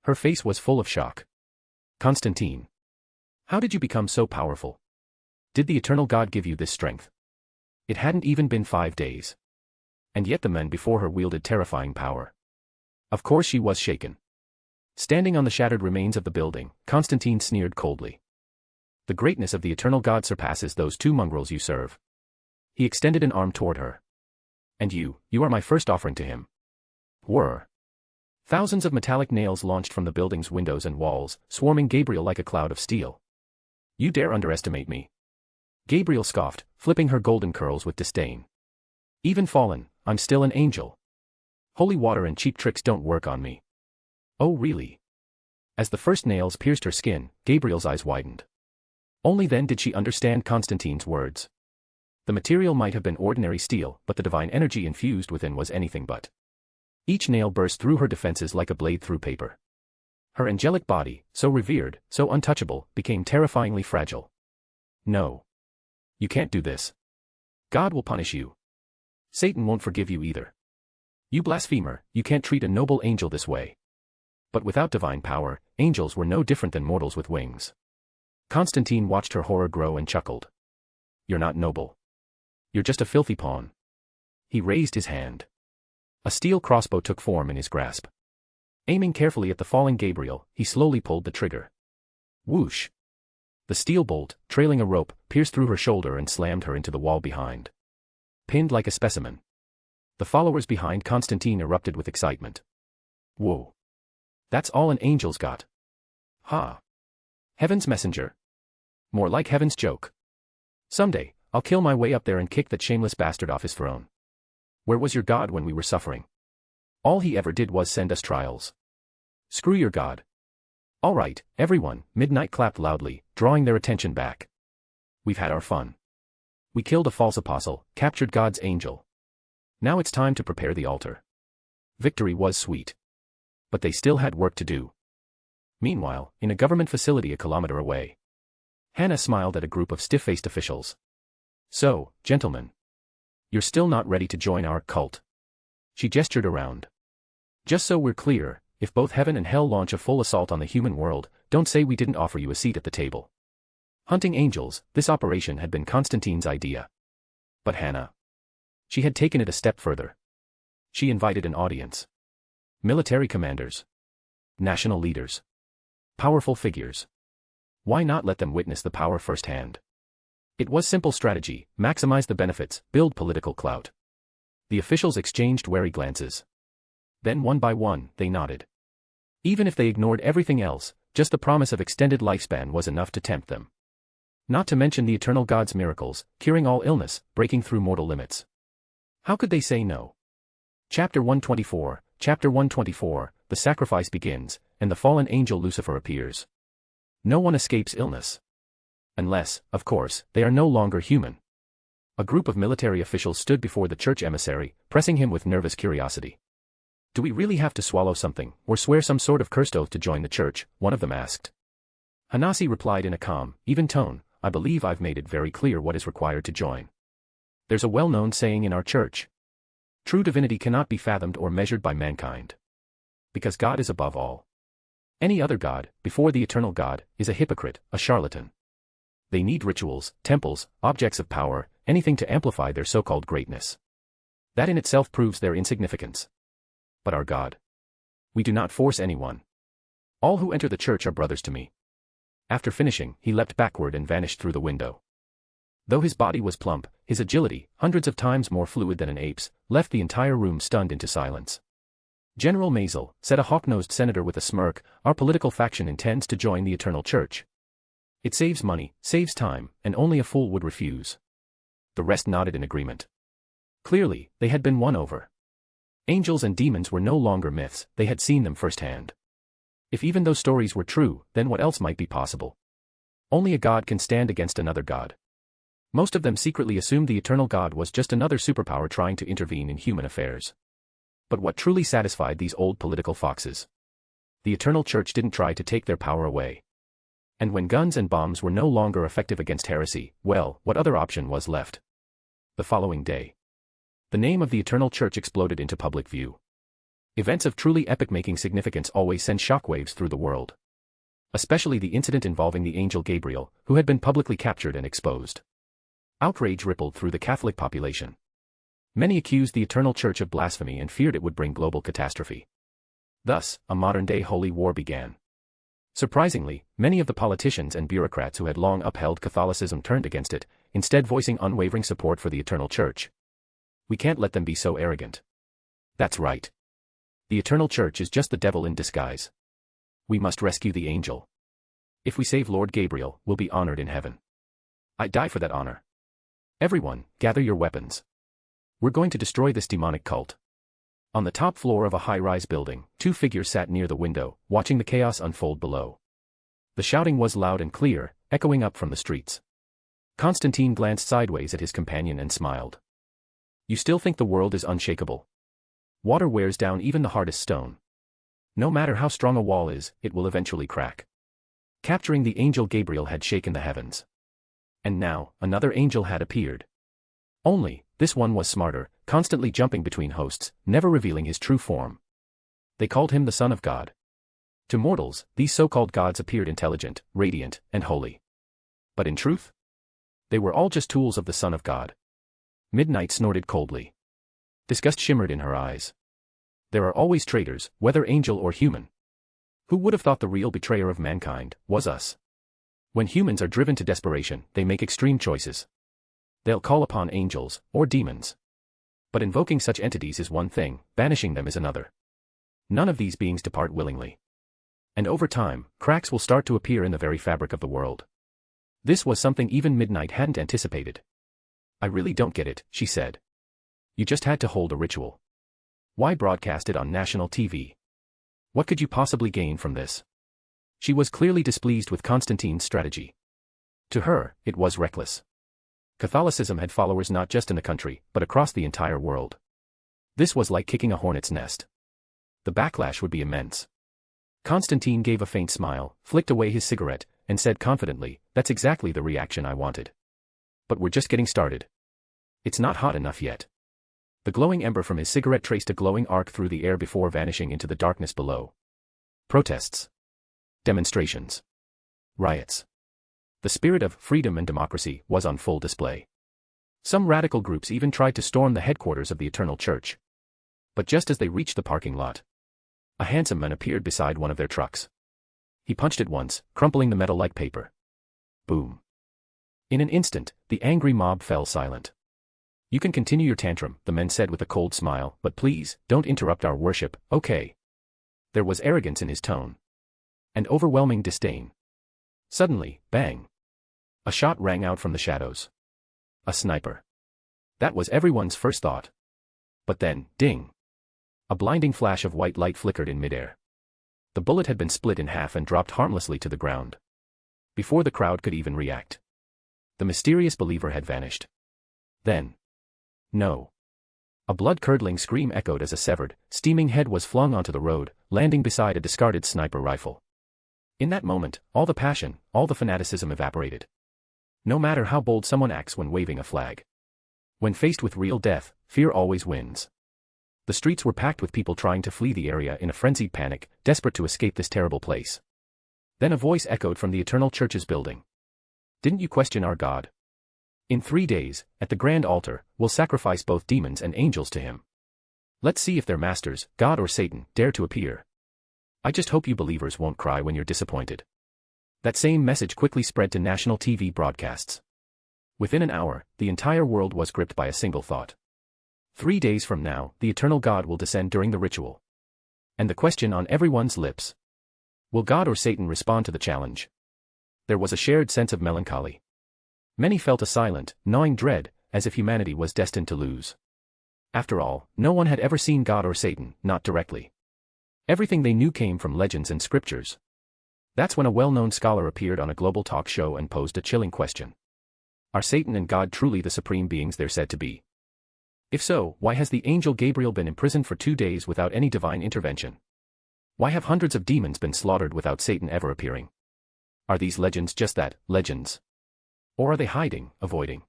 Her face was full of shock. Constantine. How did you become so powerful? Did the eternal God give you this strength? It hadn't even been 5 days. And yet the men before her wielded terrifying power. Of course she was shaken. Standing on the shattered remains of the building, Constantine sneered coldly. The greatness of the eternal God surpasses those 2 mongrels you serve. He extended an arm toward her. And you are my first offering to him. Whir. Thousands of metallic nails launched from the building's windows and walls, swarming Gabriel like a cloud of steel. You dare underestimate me? Gabriel scoffed, flipping her golden curls with disdain. Even fallen, I'm still an angel. Holy water and cheap tricks don't work on me. Oh really? As the first nails pierced her skin, Gabriel's eyes widened. Only then did she understand Constantine's words. The material might have been ordinary steel, but the divine energy infused within was anything but. Each nail burst through her defenses like a blade through paper. Her angelic body, so revered, so untouchable, became terrifyingly fragile. No. You can't do this. God will punish you. Satan won't forgive you either. You blasphemer, you can't treat a noble angel this way. But without divine power, angels were no different than mortals with wings. Constantine watched her horror grow and chuckled. You're not noble. You're just a filthy pawn. He raised his hand. A steel crossbow took form in his grasp. Aiming carefully at the falling Gabriel, he slowly pulled the trigger. Whoosh! The steel bolt, trailing a rope, pierced through her shoulder and slammed her into the wall behind. Pinned like a specimen. The followers behind Constantine erupted with excitement. Whoa! That's all an angel's got. Ha! Heaven's messenger. More like heaven's joke. Someday, I'll kill my way up there and kick that shameless bastard off his throne. Where was your God when we were suffering? All he ever did was send us trials. Screw your God. All right, everyone, Midnight clapped loudly, drawing their attention back. We've had our fun. We killed a false apostle, captured God's angel. Now it's time to prepare the altar. Victory was sweet. But they still had work to do. Meanwhile, in a government facility a kilometer away, Hannah smiled at a group of stiff-faced officials. So, gentlemen. You're still not ready to join our cult. She gestured around. Just so we're clear, if both heaven and hell launch a full assault on the human world, don't say we didn't offer you a seat at the table. Hunting angels, this operation had been Constantine's idea. But Hannah. She had taken it a step further. She invited an audience. Military commanders. National leaders. Powerful figures. Why not let them witness the power firsthand? It was simple strategy, maximize the benefits, build political clout. The officials exchanged wary glances. Then one by one, they nodded. Even if they ignored everything else, just the promise of extended lifespan was enough to tempt them. Not to mention the eternal God's miracles, curing all illness, breaking through mortal limits. How could they say no? Chapter 124, the sacrifice begins, and the fallen angel Lucifer appears. No one escapes illness. Unless, of course, they are no longer human. A group of military officials stood before the church emissary, pressing him with nervous curiosity. Do we really have to swallow something, or swear some sort of cursed oath to join the church? One of them asked. Hanasi replied in a calm, even tone, I believe I've made it very clear what is required to join. There's a well-known saying in our church. True divinity cannot be fathomed or measured by mankind. Because God is above all. Any other god, before the eternal God, is a hypocrite, a charlatan. They need rituals, temples, objects of power, anything to amplify their so-called greatness. That in itself proves their insignificance. But our God? We do not force anyone. All who enter the church are brothers to me. After finishing, he leapt backward and vanished through the window. Though his body was plump, his agility, hundreds of times more fluid than an ape's, left the entire room stunned into silence. General Maisel, said a hawk-nosed senator with a smirk, our political faction intends to join the Eternal Church. It saves money, saves time, and only a fool would refuse. The rest nodded in agreement. Clearly, they had been won over. Angels and demons were no longer myths, they had seen them firsthand. If even those stories were true, then what else might be possible? Only a god can stand against another god. Most of them secretly assumed the eternal God was just another superpower trying to intervene in human affairs. But what truly satisfied these old political foxes? The Eternal Church didn't try to take their power away. And when guns and bombs were no longer effective against heresy, well, what other option was left? The following day, the name of the Eternal Church exploded into public view. Events of truly epoch-making significance always send shockwaves through the world. Especially the incident involving the angel Gabriel, who had been publicly captured and exposed. Outrage rippled through the Catholic population. Many accused the Eternal Church of blasphemy and feared it would bring global catastrophe. Thus, a modern-day holy war began. Surprisingly, many of the politicians and bureaucrats who had long upheld Catholicism turned against it, instead voicing unwavering support for the Eternal Church. We can't let them be so arrogant. That's right. The Eternal Church is just the devil in disguise. We must rescue the angel. If we save Lord Gabriel, we'll be honored in heaven. I'd die for that honor. Everyone, gather your weapons. We're going to destroy this demonic cult. On the top floor of a high-rise building, two figures sat near the window, watching the chaos unfold below. The shouting was loud and clear, echoing up from the streets. Constantine glanced sideways at his companion and smiled. You still think the world is unshakable? Water wears down even the hardest stone. No matter how strong a wall is, it will eventually crack. Capturing the angel Gabriel had shaken the heavens. And now, another angel had appeared. Only, this one was smarter, constantly jumping between hosts, never revealing his true form. They called him the Son of God. To mortals, these so-called gods appeared intelligent, radiant, and holy. But in truth, they were all just tools of the Son of God. Midnight snorted coldly. Disgust shimmered in her eyes. There are always traitors, whether angel or human. Who would have thought the real betrayer of mankind was us? When humans are driven to desperation, they make extreme choices. They'll call upon angels, or demons. But invoking such entities is one thing, banishing them is another. None of these beings depart willingly. And over time, cracks will start to appear in the very fabric of the world. This was something even Midnight hadn't anticipated. I really don't get it, she said. You just had to hold a ritual. Why broadcast it on national TV? What could you possibly gain from this? She was clearly displeased with Constantine's strategy. To her, it was reckless. Catholicism had followers not just in the country, but across the entire world. This was like kicking a hornet's nest. The backlash would be immense. Constantine gave a faint smile, flicked away his cigarette, and said confidently, that's exactly the reaction I wanted. But we're just getting started. It's not hot enough yet. The glowing ember from his cigarette traced a glowing arc through the air before vanishing into the darkness below. Protests. Demonstrations. Riots. The spirit of freedom and democracy was on full display. Some radical groups even tried to storm the headquarters of the Eternal Church. But just as they reached the parking lot, a handsome man appeared beside one of their trucks. He punched it once, crumpling the metal like paper. Boom. In an instant, the angry mob fell silent. You can continue your tantrum, the man said with a cold smile, but please, don't interrupt our worship, okay? There was arrogance in his tone. And overwhelming disdain. Suddenly, bang. A shot rang out from the shadows. A sniper. That was everyone's first thought. But then, ding. A blinding flash of white light flickered in midair. The bullet had been split in half and dropped harmlessly to the ground. Before the crowd could even react, the mysterious believer had vanished. Then. No. A blood-curdling scream echoed as a severed, steaming head was flung onto the road, landing beside a discarded sniper rifle. In that moment, all the passion, all the fanaticism evaporated. No matter how bold someone acts when waving a flag. When faced with real death, fear always wins. The streets were packed with people trying to flee the area in a frenzied panic, desperate to escape this terrible place. Then a voice echoed from the Eternal Church's building. Didn't you question our God? In 3 days, at the grand altar, we'll sacrifice both demons and angels to him. Let's see if their masters, God or Satan, dare to appear. I just hope you believers won't cry when you're disappointed. That same message quickly spread to national TV broadcasts. Within an hour, the entire world was gripped by a single thought. 3 days from now, the eternal God will descend during the ritual. And the question on everyone's lips. Will God or Satan respond to the challenge? There was a shared sense of melancholy. Many felt a silent, gnawing dread, as if humanity was destined to lose. After all, no one had ever seen God or Satan, not directly. Everything they knew came from legends and scriptures. That's when a well-known scholar appeared on a global talk show and posed a chilling question. Are Satan and God truly the supreme beings they're said to be? If so, why has the angel Gabriel been imprisoned for 2 days without any divine intervention? Why have hundreds of demons been slaughtered without Satan ever appearing? Are these legends just that, legends? Or are they hiding, avoiding?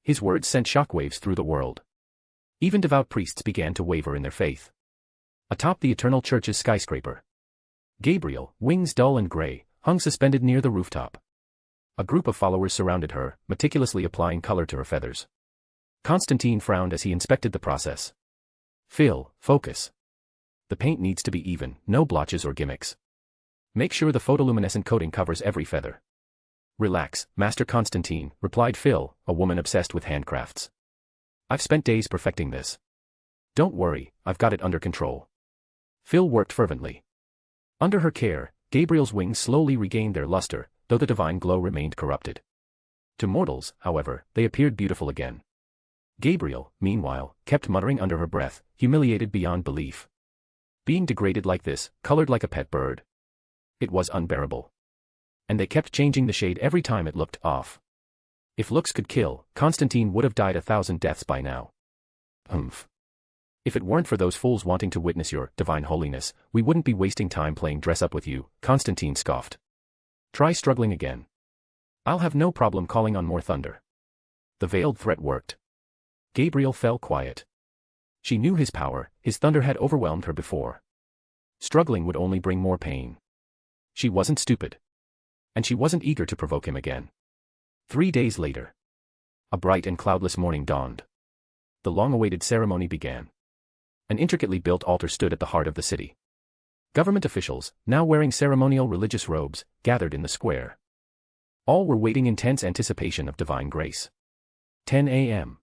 His words sent shockwaves through the world. Even devout priests began to waver in their faith. Atop the Eternal Church's skyscraper, Gabriel, wings dull and gray, hung suspended near the rooftop. A group of followers surrounded her, meticulously applying color to her feathers. Constantine frowned as he inspected the process. Phil, focus. The paint needs to be even, no blotches or gimmicks. Make sure the photoluminescent coating covers every feather. Relax, Master Constantine, replied Phil, a woman obsessed with handcrafts. I've spent days perfecting this. Don't worry, I've got it under control. Phil worked fervently. Under her care, Gabriel's wings slowly regained their luster, though the divine glow remained corrupted. To mortals, however, they appeared beautiful again. Gabriel, meanwhile, kept muttering under her breath, humiliated beyond belief. Being degraded like this, colored like a pet bird. It was unbearable. And they kept changing the shade every time it looked off. If looks could kill, Constantine would have died 1,000 deaths by now. Humph. If it weren't for those fools wanting to witness your divine holiness, we wouldn't be wasting time playing dress-up with you, Constantine scoffed. Try struggling again. I'll have no problem calling on more thunder. The veiled threat worked. Gabriel fell quiet. She knew his power, his thunder had overwhelmed her before. Struggling would only bring more pain. She wasn't stupid. And she wasn't eager to provoke him again. 3 days later. A bright and cloudless morning dawned. The long-awaited ceremony began. An intricately built altar stood at the heart of the city. Government officials, now wearing ceremonial religious robes, gathered in the square. All were waiting in tense anticipation of divine grace. 10 a.m.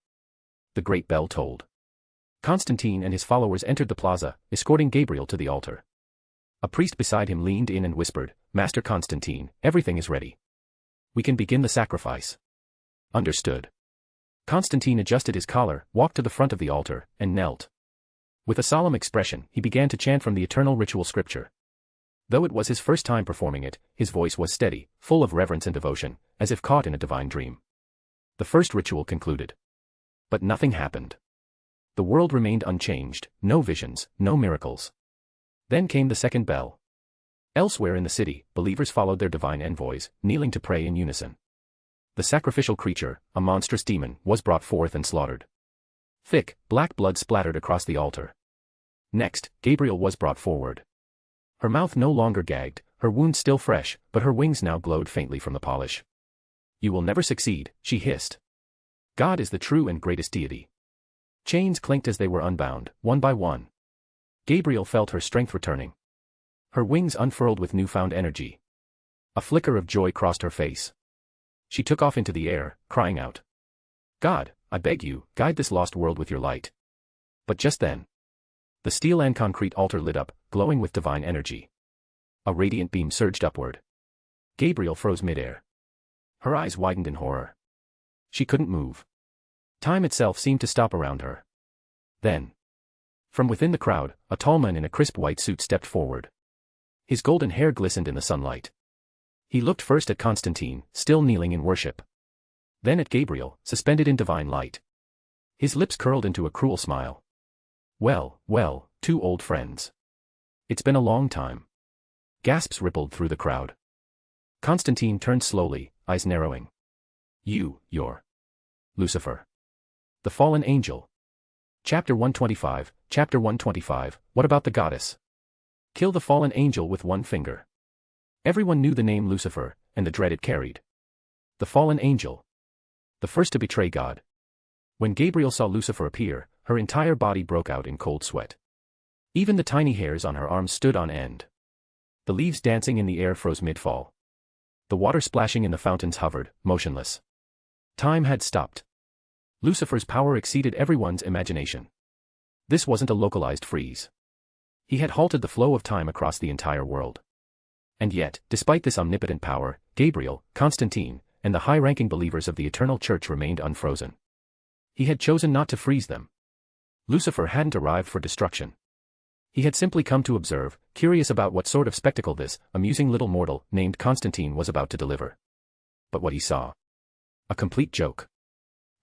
The great bell tolled. Constantine and his followers entered the plaza, escorting Gabriel to the altar. A priest beside him leaned in and whispered, Master Constantine, everything is ready. We can begin the sacrifice. Understood. Constantine adjusted his collar, walked to the front of the altar, and knelt. With a solemn expression, he began to chant from the eternal ritual scripture. Though it was his first time performing it, his voice was steady, full of reverence and devotion, as if caught in a divine dream. The first ritual concluded. But nothing happened. The world remained unchanged, no visions, no miracles. Then came the second bell. Elsewhere in the city, believers followed their divine envoys, kneeling to pray in unison. The sacrificial creature, a monstrous demon, was brought forth and slaughtered. Thick, black blood splattered across the altar. Next, Gabriel was brought forward. Her mouth no longer gagged, her wound still fresh, but her wings now glowed faintly from the polish. You will never succeed, she hissed. God is the true and greatest deity. Chains clinked as they were unbound, one by one. Gabriel felt her strength returning. Her wings unfurled with newfound energy. A flicker of joy crossed her face. She took off into the air, crying out. God, I beg you, guide this lost world with your light. But just then, the steel and concrete altar lit up, glowing with divine energy. A radiant beam surged upward. Gabriel froze midair. Her eyes widened in horror. She couldn't move. Time itself seemed to stop around her. Then, from within the crowd, a tall man in a crisp white suit stepped forward. His golden hair glistened in the sunlight. He looked first at Constantine, still kneeling in worship. Then at Gabriel, suspended in divine light. His lips curled into a cruel smile. Well, well, two old friends. It's been a long time. Gasps rippled through the crowd. Constantine turned slowly, eyes narrowing. You're Lucifer. The fallen angel. Chapter 125, what about the goddess? Kill the fallen angel with one finger. Everyone knew the name Lucifer, and the dread it carried. The fallen angel. The first to betray God. When Gabriel saw Lucifer appear, her entire body broke out in cold sweat. Even the tiny hairs on her arms stood on end. The leaves dancing in the air froze mid-fall. The water splashing in the fountains hovered, motionless. Time had stopped. Lucifer's power exceeded everyone's imagination. This wasn't a localized freeze. He had halted the flow of time across the entire world. And yet, despite this omnipotent power, Gabriel, Constantine, and the high-ranking believers of the eternal church remained unfrozen. He had chosen not to freeze them. Lucifer hadn't arrived for destruction. He had simply come to observe, curious about what sort of spectacle this amusing little mortal named Constantine was about to deliver. But what he saw? A complete joke.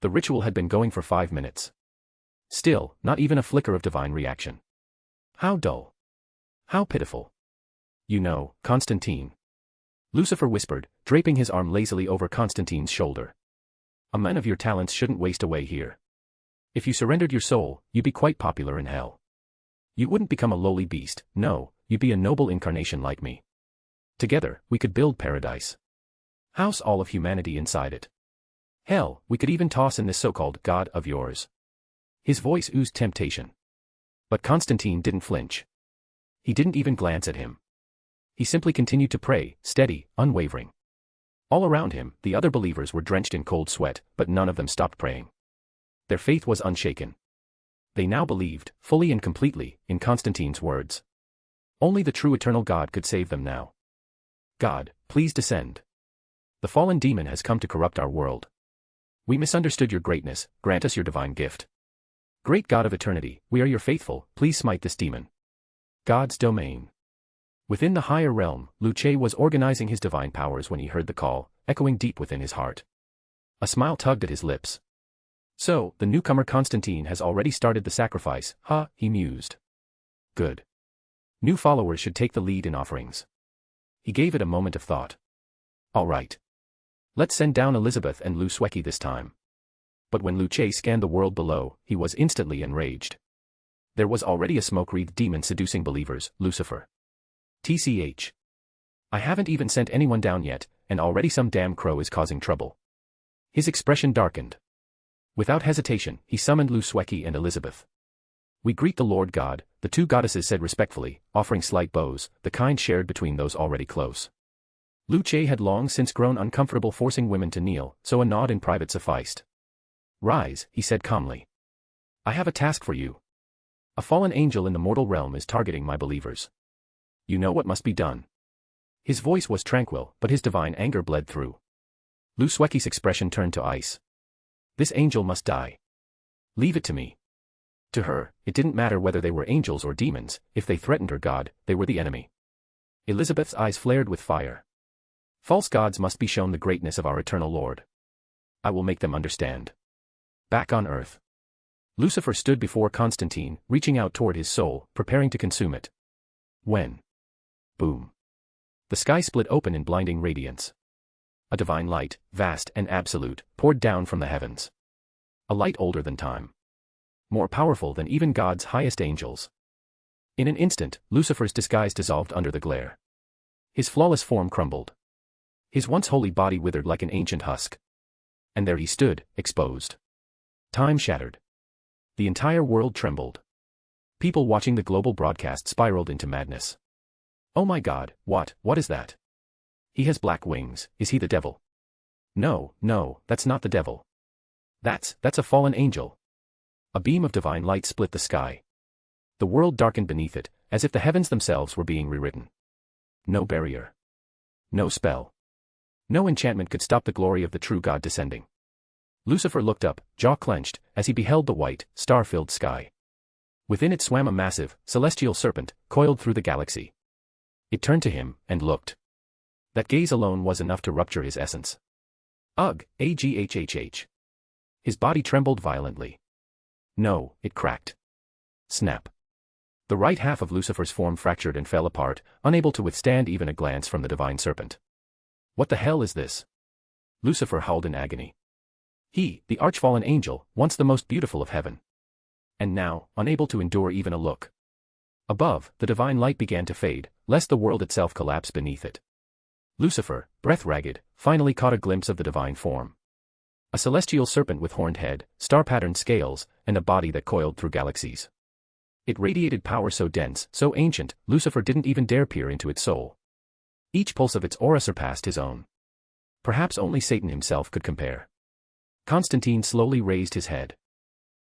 The ritual had been going for 5 minutes. Still, not even a flicker of divine reaction. How dull. How pitiful. You know, Constantine. Lucifer whispered, draping his arm lazily over Constantine's shoulder. A man of your talents shouldn't waste away here. If you surrendered your soul, you'd be quite popular in hell. You wouldn't become a lowly beast, no, you'd be a noble incarnation like me. Together, we could build paradise. House all of humanity inside it. Hell, we could even toss in this so-called God of yours. His voice oozed temptation. But Constantine didn't flinch. He didn't even glance at him. He simply continued to pray, steady, unwavering. All around him, the other believers were drenched in cold sweat, but none of them stopped praying. Their faith was unshaken. They now believed, fully and completely, in Constantine's words. Only the true eternal God could save them now. God, please descend. The fallen demon has come to corrupt our world. We misunderstood your greatness, grant us your divine gift. Great God of eternity, we are your faithful, please smite this demon. God's domain. Within the higher realm, Luce was organizing his divine powers when he heard the call, echoing deep within his heart. A smile tugged at his lips. So, the newcomer Constantine has already started the sacrifice, he mused. Good. New followers should take the lead in offerings. He gave it a moment of thought. All right. Let's send down Elizabeth and Lucian this time. But when Luce scanned the world below, he was instantly enraged. There was already a smoke-wreathed demon seducing believers, Lucifer. TCH. I haven't even sent anyone down yet, and already some damn crow is causing trouble. His expression darkened. Without hesitation, he summoned Lucian and Elizabeth. We greet the Lord God, the two goddesses said respectfully, offering slight bows, the kind shared between those already close. Luce had long since grown uncomfortable forcing women to kneel, so a nod in private sufficed. Rise, he said calmly. I have a task for you. A fallen angel in the mortal realm is targeting my believers. You know what must be done. His voice was tranquil, but his divine anger bled through. Lucian's expression turned to ice. This angel must die. Leave it to me. To her, it didn't matter whether they were angels or demons, if they threatened her God, they were the enemy. Elizabeth's eyes flared with fire. False gods must be shown the greatness of our eternal Lord. I will make them understand. Back on earth. Lucifer stood before Constantine, reaching out toward his soul, preparing to consume it. When? Boom. The sky split open in blinding radiance. A divine light, vast and absolute, poured down from the heavens. A light older than time. More powerful than even God's highest angels. In an instant, Lucifer's disguise dissolved under the glare. His flawless form crumbled. His once holy body withered like an ancient husk. And there he stood, exposed. Time shattered. The entire world trembled. People watching the global broadcast spiraled into madness. Oh my God, what is that? He has black wings, is he the devil? No, that's not the devil. That's a fallen angel. A beam of divine light split the sky. The world darkened beneath it, as if the heavens themselves were being rewritten. No barrier. No spell. No enchantment could stop the glory of the true God descending. Lucifer looked up, jaw clenched, as he beheld the white, star-filled sky. Within it swam a massive, celestial serpent, coiled through the galaxy. It turned to him, and looked. That gaze alone was enough to rupture his essence. Ugh, aghhh. His body trembled violently. No, it cracked. Snap. The right half of Lucifer's form fractured and fell apart, unable to withstand even a glance from the divine serpent. What the hell is this? Lucifer howled in agony. He, the arch-fallen angel, once the most beautiful of heaven. And now, unable to endure even a look. Above, the divine light began to fade, lest the world itself collapse beneath it. Lucifer, breath ragged, finally caught a glimpse of the divine form. A celestial serpent with horned head, star-patterned scales, and a body that coiled through galaxies. It radiated power so dense, so ancient, Lucifer didn't even dare peer into its soul. Each pulse of its aura surpassed his own. Perhaps only Satan himself could compare. Constantine slowly raised his head.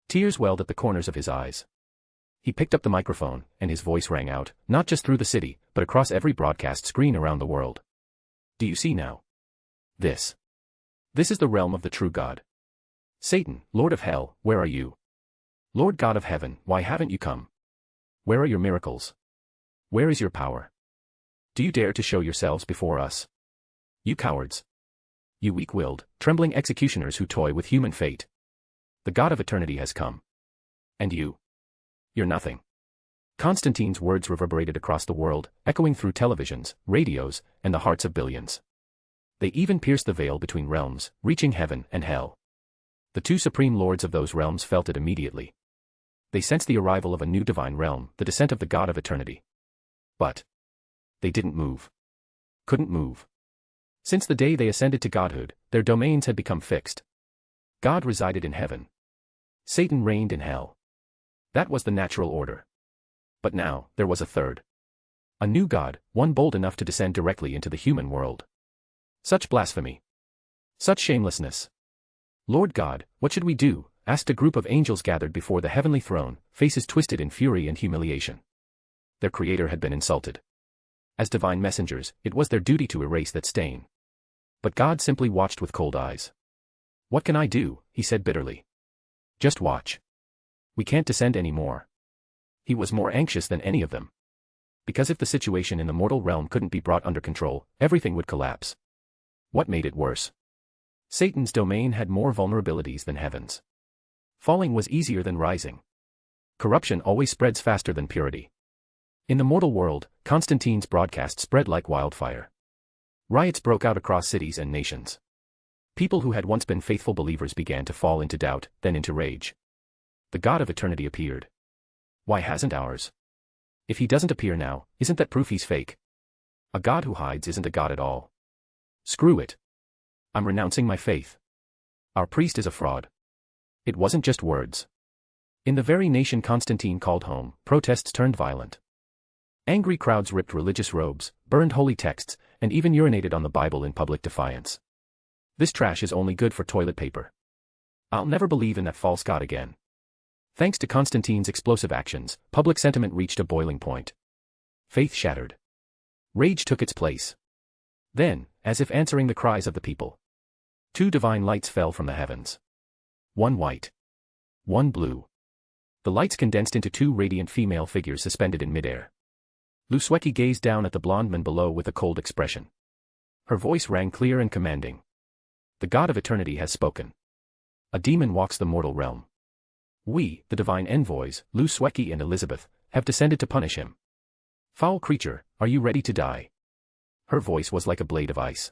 Tears welled at the corners of his eyes. He picked up the microphone, and his voice rang out, not just through the city, but across every broadcast screen around the world. Do you see now? This is the realm of the true God. Satan, Lord of Hell, where are you? Lord God of Heaven, why haven't you come? Where are your miracles? Where is your power? Do you dare to show yourselves before us? You cowards. You weak-willed, trembling executioners who toy with human fate. The God of eternity has come. And you? You're nothing. Constantine's words reverberated across the world, echoing through televisions, radios, and the hearts of billions. They even pierced the veil between realms, reaching heaven and hell. The two supreme lords of those realms felt it immediately. They sensed the arrival of a new divine realm, the descent of the God of eternity. But they didn't move. Couldn't move. Since the day they ascended to godhood, their domains had become fixed. God resided in heaven. Satan reigned in hell. That was the natural order. But now, there was a third. A new God, one bold enough to descend directly into the human world. Such blasphemy. Such shamelessness. Lord God, what should we do? Asked a group of angels gathered before the heavenly throne, faces twisted in fury and humiliation. Their creator had been insulted. As divine messengers, it was their duty to erase that stain. But God simply watched with cold eyes. What can I do? He said bitterly. Just watch. We can't descend anymore. He was more anxious than any of them. Because if the situation in the mortal realm couldn't be brought under control, everything would collapse. What made it worse? Satan's domain had more vulnerabilities than heaven's. Falling was easier than rising. Corruption always spreads faster than purity. In the mortal world, Constantine's broadcast spread like wildfire. Riots broke out across cities and nations. People who had once been faithful believers began to fall into doubt, then into rage. The God of eternity appeared. Why hasn't ours? If he doesn't appear now, isn't that proof he's fake? A God who hides isn't a God at all. Screw it. I'm renouncing my faith. Our priest is a fraud. It wasn't just words. In the very nation Constantine called home, protests turned violent. Angry crowds ripped religious robes, burned holy texts, and even urinated on the Bible in public defiance. This trash is only good for toilet paper. I'll never believe in that false God again. Thanks to Constantine's explosive actions, public sentiment reached a boiling point. Faith shattered. Rage took its place. Then, as if answering the cries of the people, two divine lights fell from the heavens. One white. One blue. The lights condensed into two radiant female figures suspended in midair. Lucian gazed down at the blonde man below with a cold expression. Her voice rang clear and commanding. The God of eternity has spoken. A demon walks the mortal realm. We, the divine envoys, Lucian and Elizabeth, have descended to punish him. Foul creature, are you ready to die? Her voice was like a blade of ice.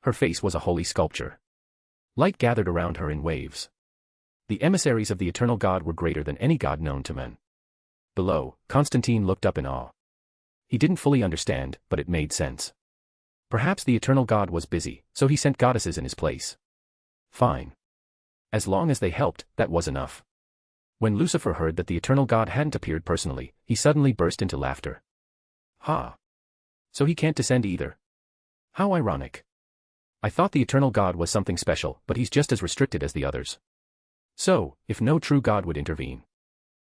Her face was a holy sculpture. Light gathered around her in waves. The emissaries of the eternal God were greater than any god known to men. Below, Constantine looked up in awe. He didn't fully understand, but it made sense. Perhaps the eternal God was busy, so he sent goddesses in his place. Fine. As long as they helped, that was enough. When Lucifer heard that the eternal God hadn't appeared personally, he suddenly burst into laughter. Ha! So he can't descend either. How ironic. I thought the eternal God was something special, but he's just as restricted as the others. So, if no true God would intervene,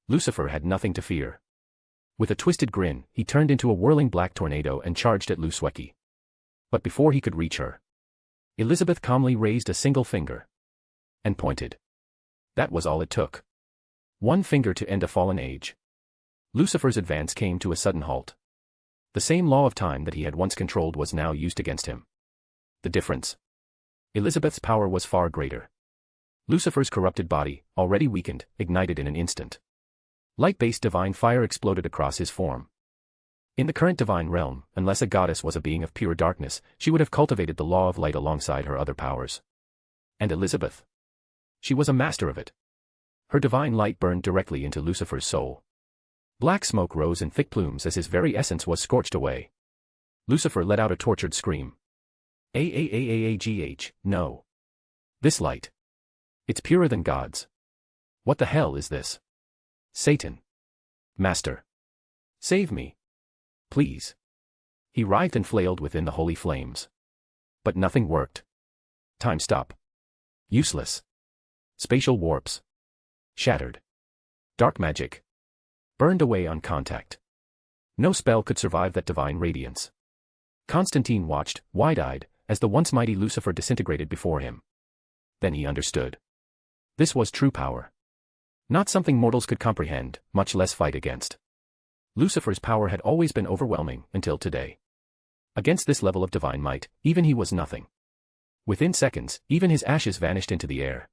Lucifer had nothing to fear. With a twisted grin, he turned into a whirling black tornado and charged at Lucian. But before he could reach her, Elizabeth calmly raised a single finger and pointed. That was all it took. One finger to end a fallen age. Lucifer's advance came to a sudden halt. The same law of time that he had once controlled was now used against him. The difference? Elizabeth's power was far greater. Lucifer's corrupted body, already weakened, ignited in an instant. Light-based divine fire exploded across his form. In the current divine realm, unless a goddess was a being of pure darkness, she would have cultivated the law of light alongside her other powers. And Elizabeth? She was a master of it. Her divine light burned directly into Lucifer's soul. Black smoke rose in thick plumes as his very essence was scorched away. Lucifer let out a tortured scream. No. This light. It's purer than God's. What the hell is this? Satan. Master. Save me. Please. He writhed and flailed within the holy flames. But nothing worked. Time stop. Useless. Spatial warps. Shattered. Dark magic. Burned away on contact. No spell could survive that divine radiance. Constantine watched, wide-eyed, as the once mighty Lucifer disintegrated before him. Then he understood. This was true power. Not something mortals could comprehend, much less fight against. Lucifer's power had always been overwhelming, until today. Against this level of divine might, even he was nothing. Within seconds, even his ashes vanished into the air.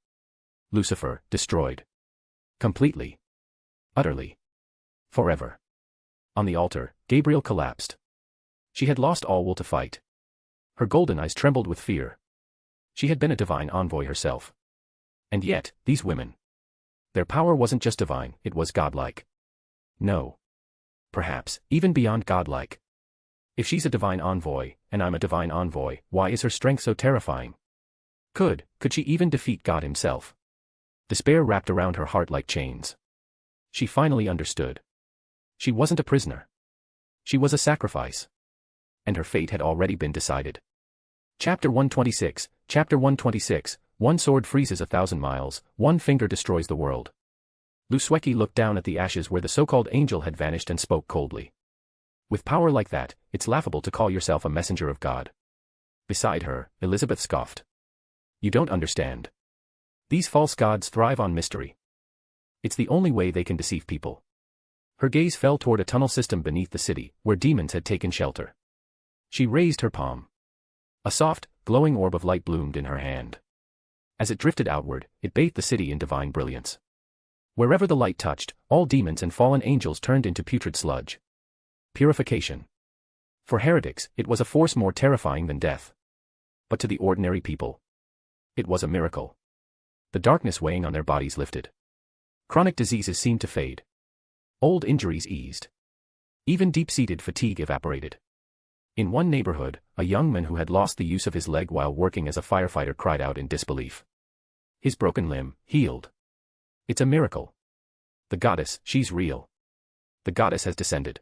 Lucifer, destroyed. Completely. Utterly. Forever. On the altar, Gabriel collapsed. She had lost all will to fight. Her golden eyes trembled with fear. She had been a divine envoy herself. And yet, these women. Their power wasn't just divine, it was godlike. No. Perhaps, even beyond godlike. If she's a divine envoy, and I'm a divine envoy, why is her strength so terrifying? Could she even defeat God himself? Despair wrapped around her heart like chains. She finally understood. She wasn't a prisoner. She was a sacrifice. And her fate had already been decided. Chapter 126, Chapter 126, One sword freezes 1,000 miles, one finger destroys the world. Lusweki looked down at the ashes where the so-called angel had vanished and spoke coldly. With power like that, it's laughable to call yourself a messenger of God. Beside her, Elizabeth scoffed. You don't understand. These false gods thrive on mystery. It's the only way they can deceive people. Her gaze fell toward a tunnel system beneath the city, where demons had taken shelter. She raised her palm. A soft, glowing orb of light bloomed in her hand. As it drifted outward, it bathed the city in divine brilliance. Wherever the light touched, all demons and fallen angels turned into putrid sludge. Purification. For heretics, it was a force more terrifying than death. But to the ordinary people, it was a miracle. The darkness weighing on their bodies lifted. Chronic diseases seemed to fade. Old injuries eased. Even deep-seated fatigue evaporated. In one neighborhood, a young man who had lost the use of his leg while working as a firefighter cried out in disbelief. His broken limb, healed. It's a miracle. The goddess, she's real. The goddess has descended.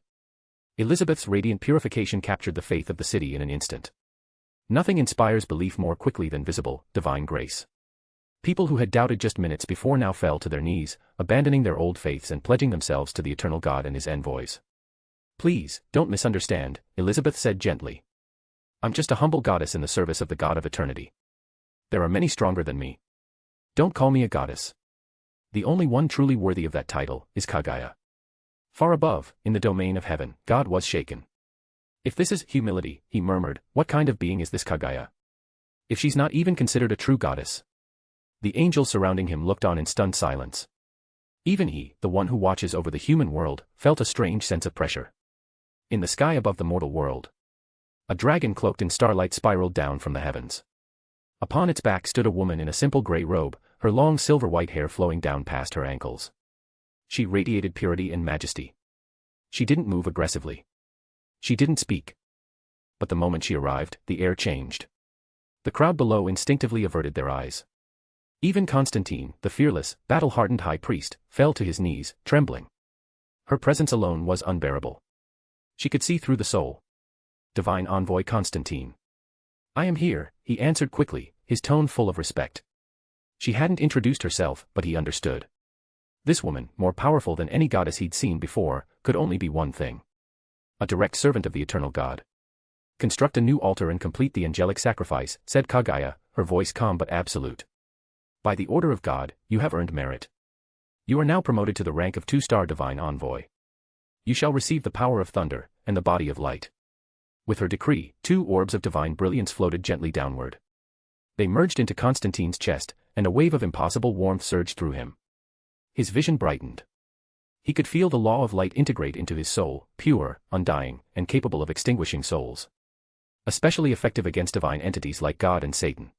Elizabeth's radiant purification captured the faith of the city in an instant. Nothing inspires belief more quickly than visible, divine grace. People who had doubted just minutes before now fell to their knees, abandoning their old faiths and pledging themselves to the eternal God and his envoys. Please, don't misunderstand, Elizabeth said gently. I'm just a humble goddess in the service of the God of eternity. There are many stronger than me. Don't call me a goddess. The only one truly worthy of that title is Kagaya. Far above, in the domain of heaven, God was shaken. If this is humility, he murmured, what kind of being is this Kagaya? If she's not even considered a true goddess. The angels surrounding him looked on in stunned silence. Even he, the one who watches over the human world, felt a strange sense of pressure. In the sky above the mortal world, a dragon cloaked in starlight spiraled down from the heavens. Upon its back stood a woman in a simple gray robe, her long silver-white hair flowing down past her ankles. She radiated purity and majesty. She didn't move aggressively. She didn't speak. But the moment she arrived, the air changed. The crowd below instinctively averted their eyes. Even Constantine, the fearless, battle-hardened high priest, fell to his knees, trembling. Her presence alone was unbearable. She could see through the soul. Divine envoy Constantine. I am here, he answered quickly, his tone full of respect. She hadn't introduced herself, but he understood. This woman, more powerful than any goddess he'd seen before, could only be one thing. A direct servant of the eternal God. Construct a new altar and complete the angelic sacrifice, said Kagaya, her voice calm but absolute. By the order of God, you have earned merit. You are now promoted to the rank of 2-star divine envoy. You shall receive the power of thunder, and the body of light. With her decree, 2 orbs of divine brilliance floated gently downward. They merged into Constantine's chest, and a wave of impossible warmth surged through him. His vision brightened. He could feel the law of light integrate into his soul, pure, undying, and capable of extinguishing souls. Especially effective against divine entities like God and Satan.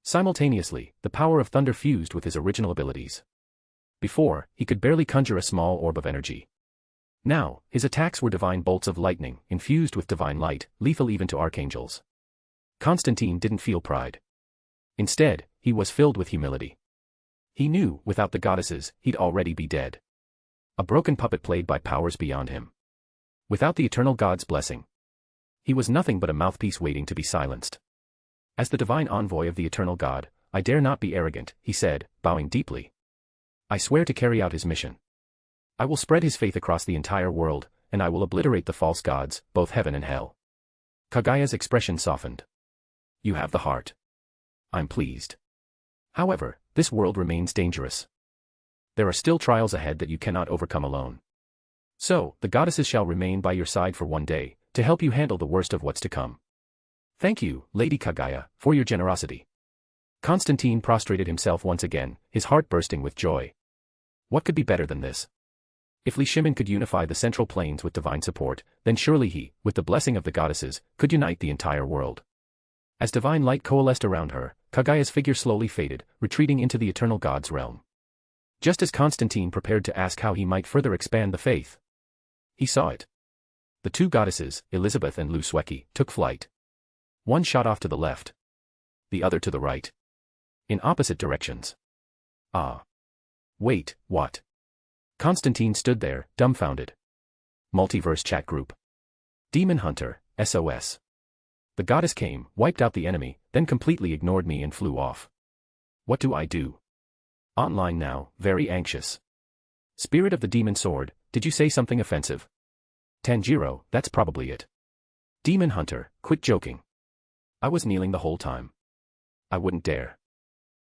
Simultaneously, the power of thunder fused with his original abilities. Before, he could barely conjure a small orb of energy. Now, his attacks were divine bolts of lightning, infused with divine light, lethal even to archangels. Constantine didn't feel pride. Instead, he was filled with humility. He knew, without the goddesses, he'd already be dead. A broken puppet played by powers beyond him. Without the eternal God's blessing, he was nothing but a mouthpiece waiting to be silenced. As the divine envoy of the eternal God, I dare not be arrogant, he said, bowing deeply. I swear to carry out his mission. I will spread his faith across the entire world, and I will obliterate the false gods, both heaven and hell. Kagaya's expression softened. You have the heart. I'm pleased. However, this world remains dangerous. There are still trials ahead that you cannot overcome alone. So, the goddesses shall remain by your side for one day, to help you handle the worst of what's to come. Thank you, Lady Kagaya, for your generosity. Constantine prostrated himself once again, his heart bursting with joy. What could be better than this? If Li Shimin could unify the central plains with divine support, then surely he, with the blessing of the goddesses, could unite the entire world. As divine light coalesced around her, Kagaya's figure slowly faded, retreating into the eternal God's realm. Just as Constantine prepared to ask how he might further expand the faith, he saw it. The two goddesses, Elizabeth and Lusweki, took flight. One shot off to the left. The other to the right. In opposite directions. Ah. Wait, what? Constantine stood there, dumbfounded. Multiverse chat group. Demon Hunter, SOS. The goddess came, wiped out the enemy, then completely ignored me and flew off. What do I do? Online now, very anxious. Spirit of the Demon Sword, did you say something offensive? Tanjiro, that's probably it. Demon Hunter, quit joking. I was kneeling the whole time. I wouldn't dare.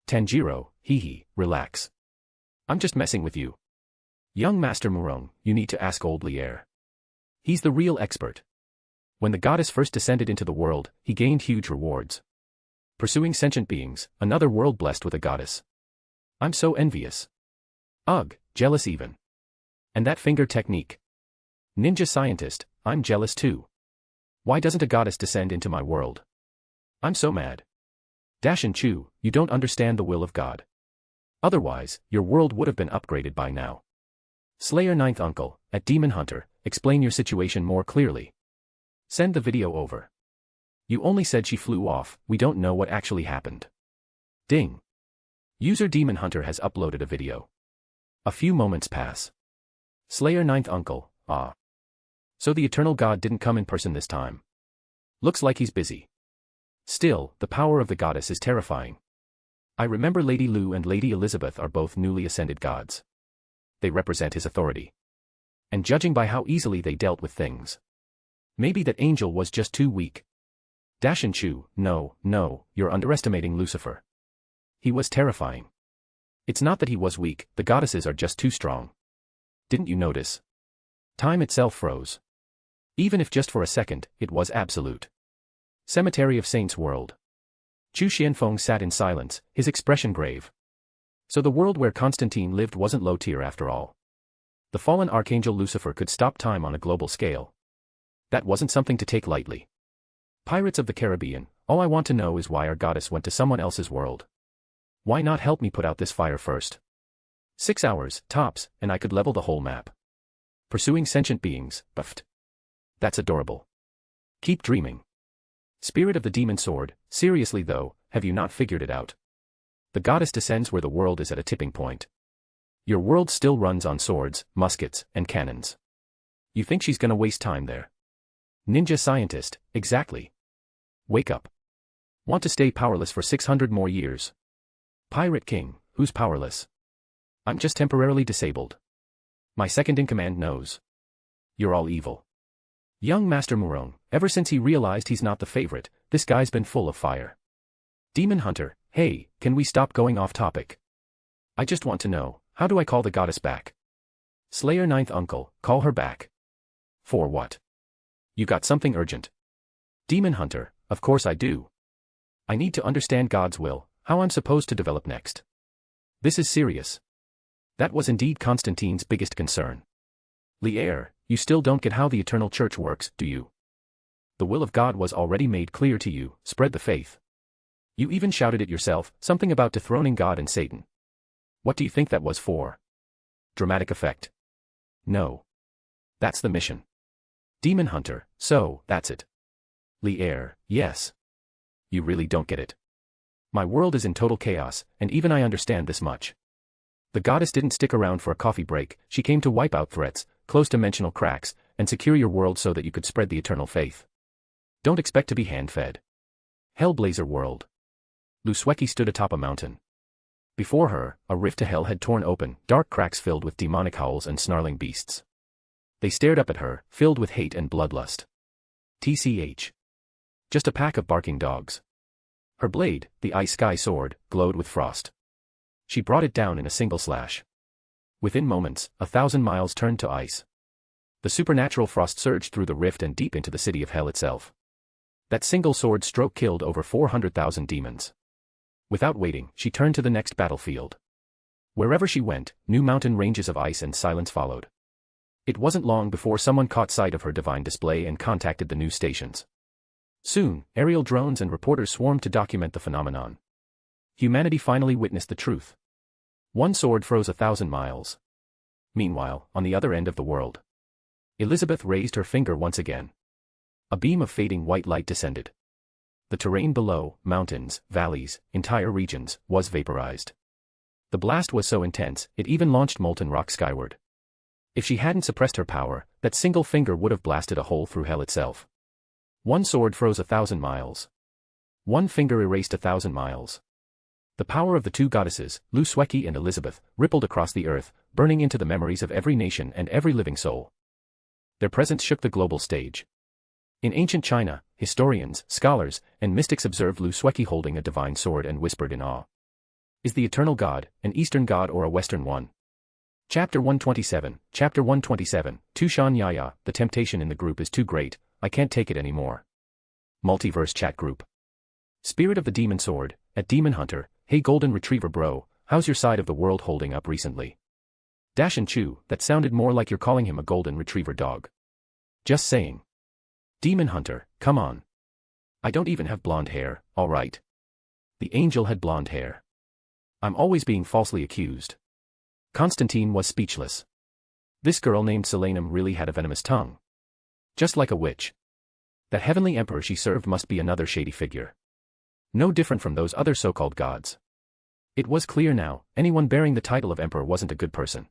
Tanjiro, hee, relax. I'm just messing with you. Young Master Murong, you need to ask old Lier. He's the real expert. When the goddess first descended into the world, he gained huge rewards. Pursuing sentient beings, another world blessed with a goddess. I'm so envious. Ugh, jealous even. And that finger technique. Ninja scientist, I'm jealous too. Why doesn't a goddess descend into my world? I'm so mad. Dashin Chu, you don't understand the will of God. Otherwise, your world would have been upgraded by now. Slayer Ninth Uncle, at Demon Hunter, explain your situation more clearly. Send the video over. You only said she flew off, we don't know what actually happened. Ding. User Demon Hunter has uploaded a video. A few moments pass. Slayer Ninth Uncle, ah. So the Eternal God didn't come in person this time. Looks like he's busy. Still, the power of the goddess is terrifying. I remember Lady Lu and Lady Elizabeth are both newly ascended gods. They represent his authority. And judging by how easily they dealt with things, maybe that angel was just too weak. Dashin Chu, no, you're underestimating Lucifer. He was terrifying. It's not that he was weak, the goddesses are just too strong. Didn't you notice? Time itself froze. Even if just for a second, it was absolute. Cemetery of Saints World. Chu Xianfeng sat in silence, his expression grave. So the world where Constantine lived wasn't low tier after all. The fallen archangel Lucifer could stop time on a global scale. That wasn't something to take lightly. Pirates of the Caribbean, all I want to know is why our goddess went to someone else's world. Why not help me put out this fire first? 6 hours, tops, and I could level the whole map. Pursuing sentient beings, buffed. That's adorable. Keep dreaming. Spirit of the Demon Sword, seriously though, have you not figured it out? The goddess descends where the world is at a tipping point. Your world still runs on swords, muskets, and cannons. You think she's gonna waste time there? Ninja scientist, exactly. Wake up. Want to stay powerless for 600 more years? Pirate King, who's powerless? I'm just temporarily disabled. My second-in-command knows. You're all evil. Young Master Murong, ever since he realized he's not the favorite, this guy's been full of fire. Demon Hunter, hey, can we stop going off topic? I just want to know, how do I call the goddess back? Slayer Ninth Uncle, call her back. For what? You got something urgent. Demon Hunter, of course I do. I need to understand God's will, how I'm supposed to develop next. This is serious. That was indeed Constantine's biggest concern. Lier, you still don't get how the eternal church works, do you? The will of God was already made clear to you, spread the faith. You even shouted it yourself, something about dethroning God and Satan. What do you think that was for? Dramatic effect? No. That's the mission. Demon Hunter, so, that's it. Lier, yes. You really don't get it. My world is in total chaos, and even I understand this much. The goddess didn't stick around for a coffee break, she came to wipe out threats, close dimensional cracks, and secure your world so that you could spread the eternal faith. Don't expect to be hand-fed. Hellblazer world. Lusweki stood atop a mountain. Before her, a rift to hell had torn open, dark cracks filled with demonic howls and snarling beasts. They stared up at her, filled with hate and bloodlust. TCH. Just a pack of barking dogs. Her blade, the ice sky sword, glowed with frost. She brought it down in a single slash. Within moments, 1,000 miles turned to ice. The supernatural frost surged through the rift and deep into the city of hell itself. That single sword stroke killed over 400,000 demons. Without waiting, she turned to the next battlefield. Wherever she went, new mountain ranges of ice and silence followed. It wasn't long before someone caught sight of her divine display and contacted the news stations. Soon, aerial drones and reporters swarmed to document the phenomenon. Humanity finally witnessed the truth. One sword froze 1,000 miles. Meanwhile, on the other end of the world, Elizabeth raised her finger once again. A beam of fading white light descended. The terrain below, mountains, valleys, entire regions, was vaporized. The blast was so intense, it even launched molten rock skyward. If she hadn't suppressed her power, that single finger would have blasted a hole through hell itself. One sword froze 1,000 miles. One finger erased 1,000 miles. The power of the two goddesses, Lusweki and Elizabeth, rippled across the earth, burning into the memories of every nation and every living soul. Their presence shook the global stage. In ancient China, historians, scholars, and mystics observed Lusweki holding a divine sword and whispered in awe. Is the eternal God an Eastern God or a Western one? Chapter 127, Chapter 127, Tushan Yaya, the temptation in the group is too great, I can't take it anymore. Multiverse chat group. Spirit of the Demon Sword, at Demon Hunter, hey Golden Retriever bro, how's your side of the world holding up recently? Dash and Chew, that sounded more like you're calling him a Golden Retriever dog. Just saying. Demon Hunter, come on. I don't even have blonde hair, alright. The angel had blonde hair. I'm always being falsely accused. Constantine was speechless. This girl named Selenum really had a venomous tongue. Just like a witch. That heavenly emperor she served must be another shady figure. No different from those other so-called gods. It was clear now, anyone bearing the title of emperor wasn't a good person.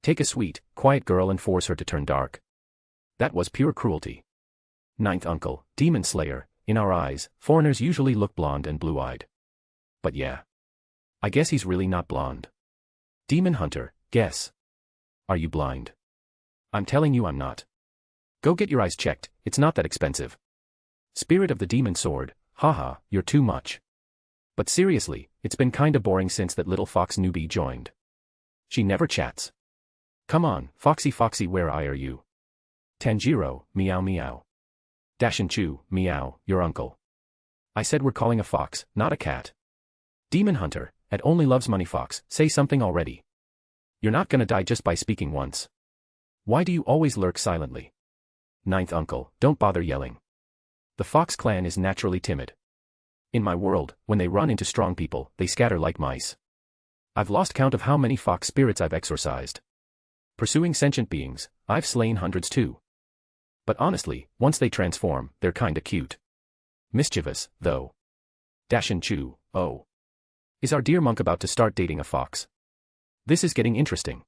Take a sweet, quiet girl and force her to turn dark. That was pure cruelty. Ninth uncle, demon slayer, in our eyes, foreigners usually look blonde and blue-eyed. But yeah. I guess he's really not blonde. Demon Hunter, guess. Are you blind? I'm telling you I'm not. Go get your eyes checked, it's not that expensive. Spirit of the Demon Sword, haha, you're too much. But seriously, it's been kinda boring since that little fox newbie joined. She never chats. Come on, Foxy, where are you? Tanjiro, meow meow. Dash and Chew, meow, your uncle. I said we're calling a fox, not a cat. Demon Hunter, at only loves money fox, say something already. You're not gonna die just by speaking once. Why do you always lurk silently? Ninth uncle, don't bother yelling. The fox clan is naturally timid. In my world, when they run into strong people, they scatter like mice. I've lost count of how many fox spirits I've exorcised. Pursuing sentient beings, I've slain hundreds too. But honestly, once they transform, they're kinda cute. Mischievous, though. Dash and Chew, oh. Is our dear monk about to start dating a fox? This is getting interesting.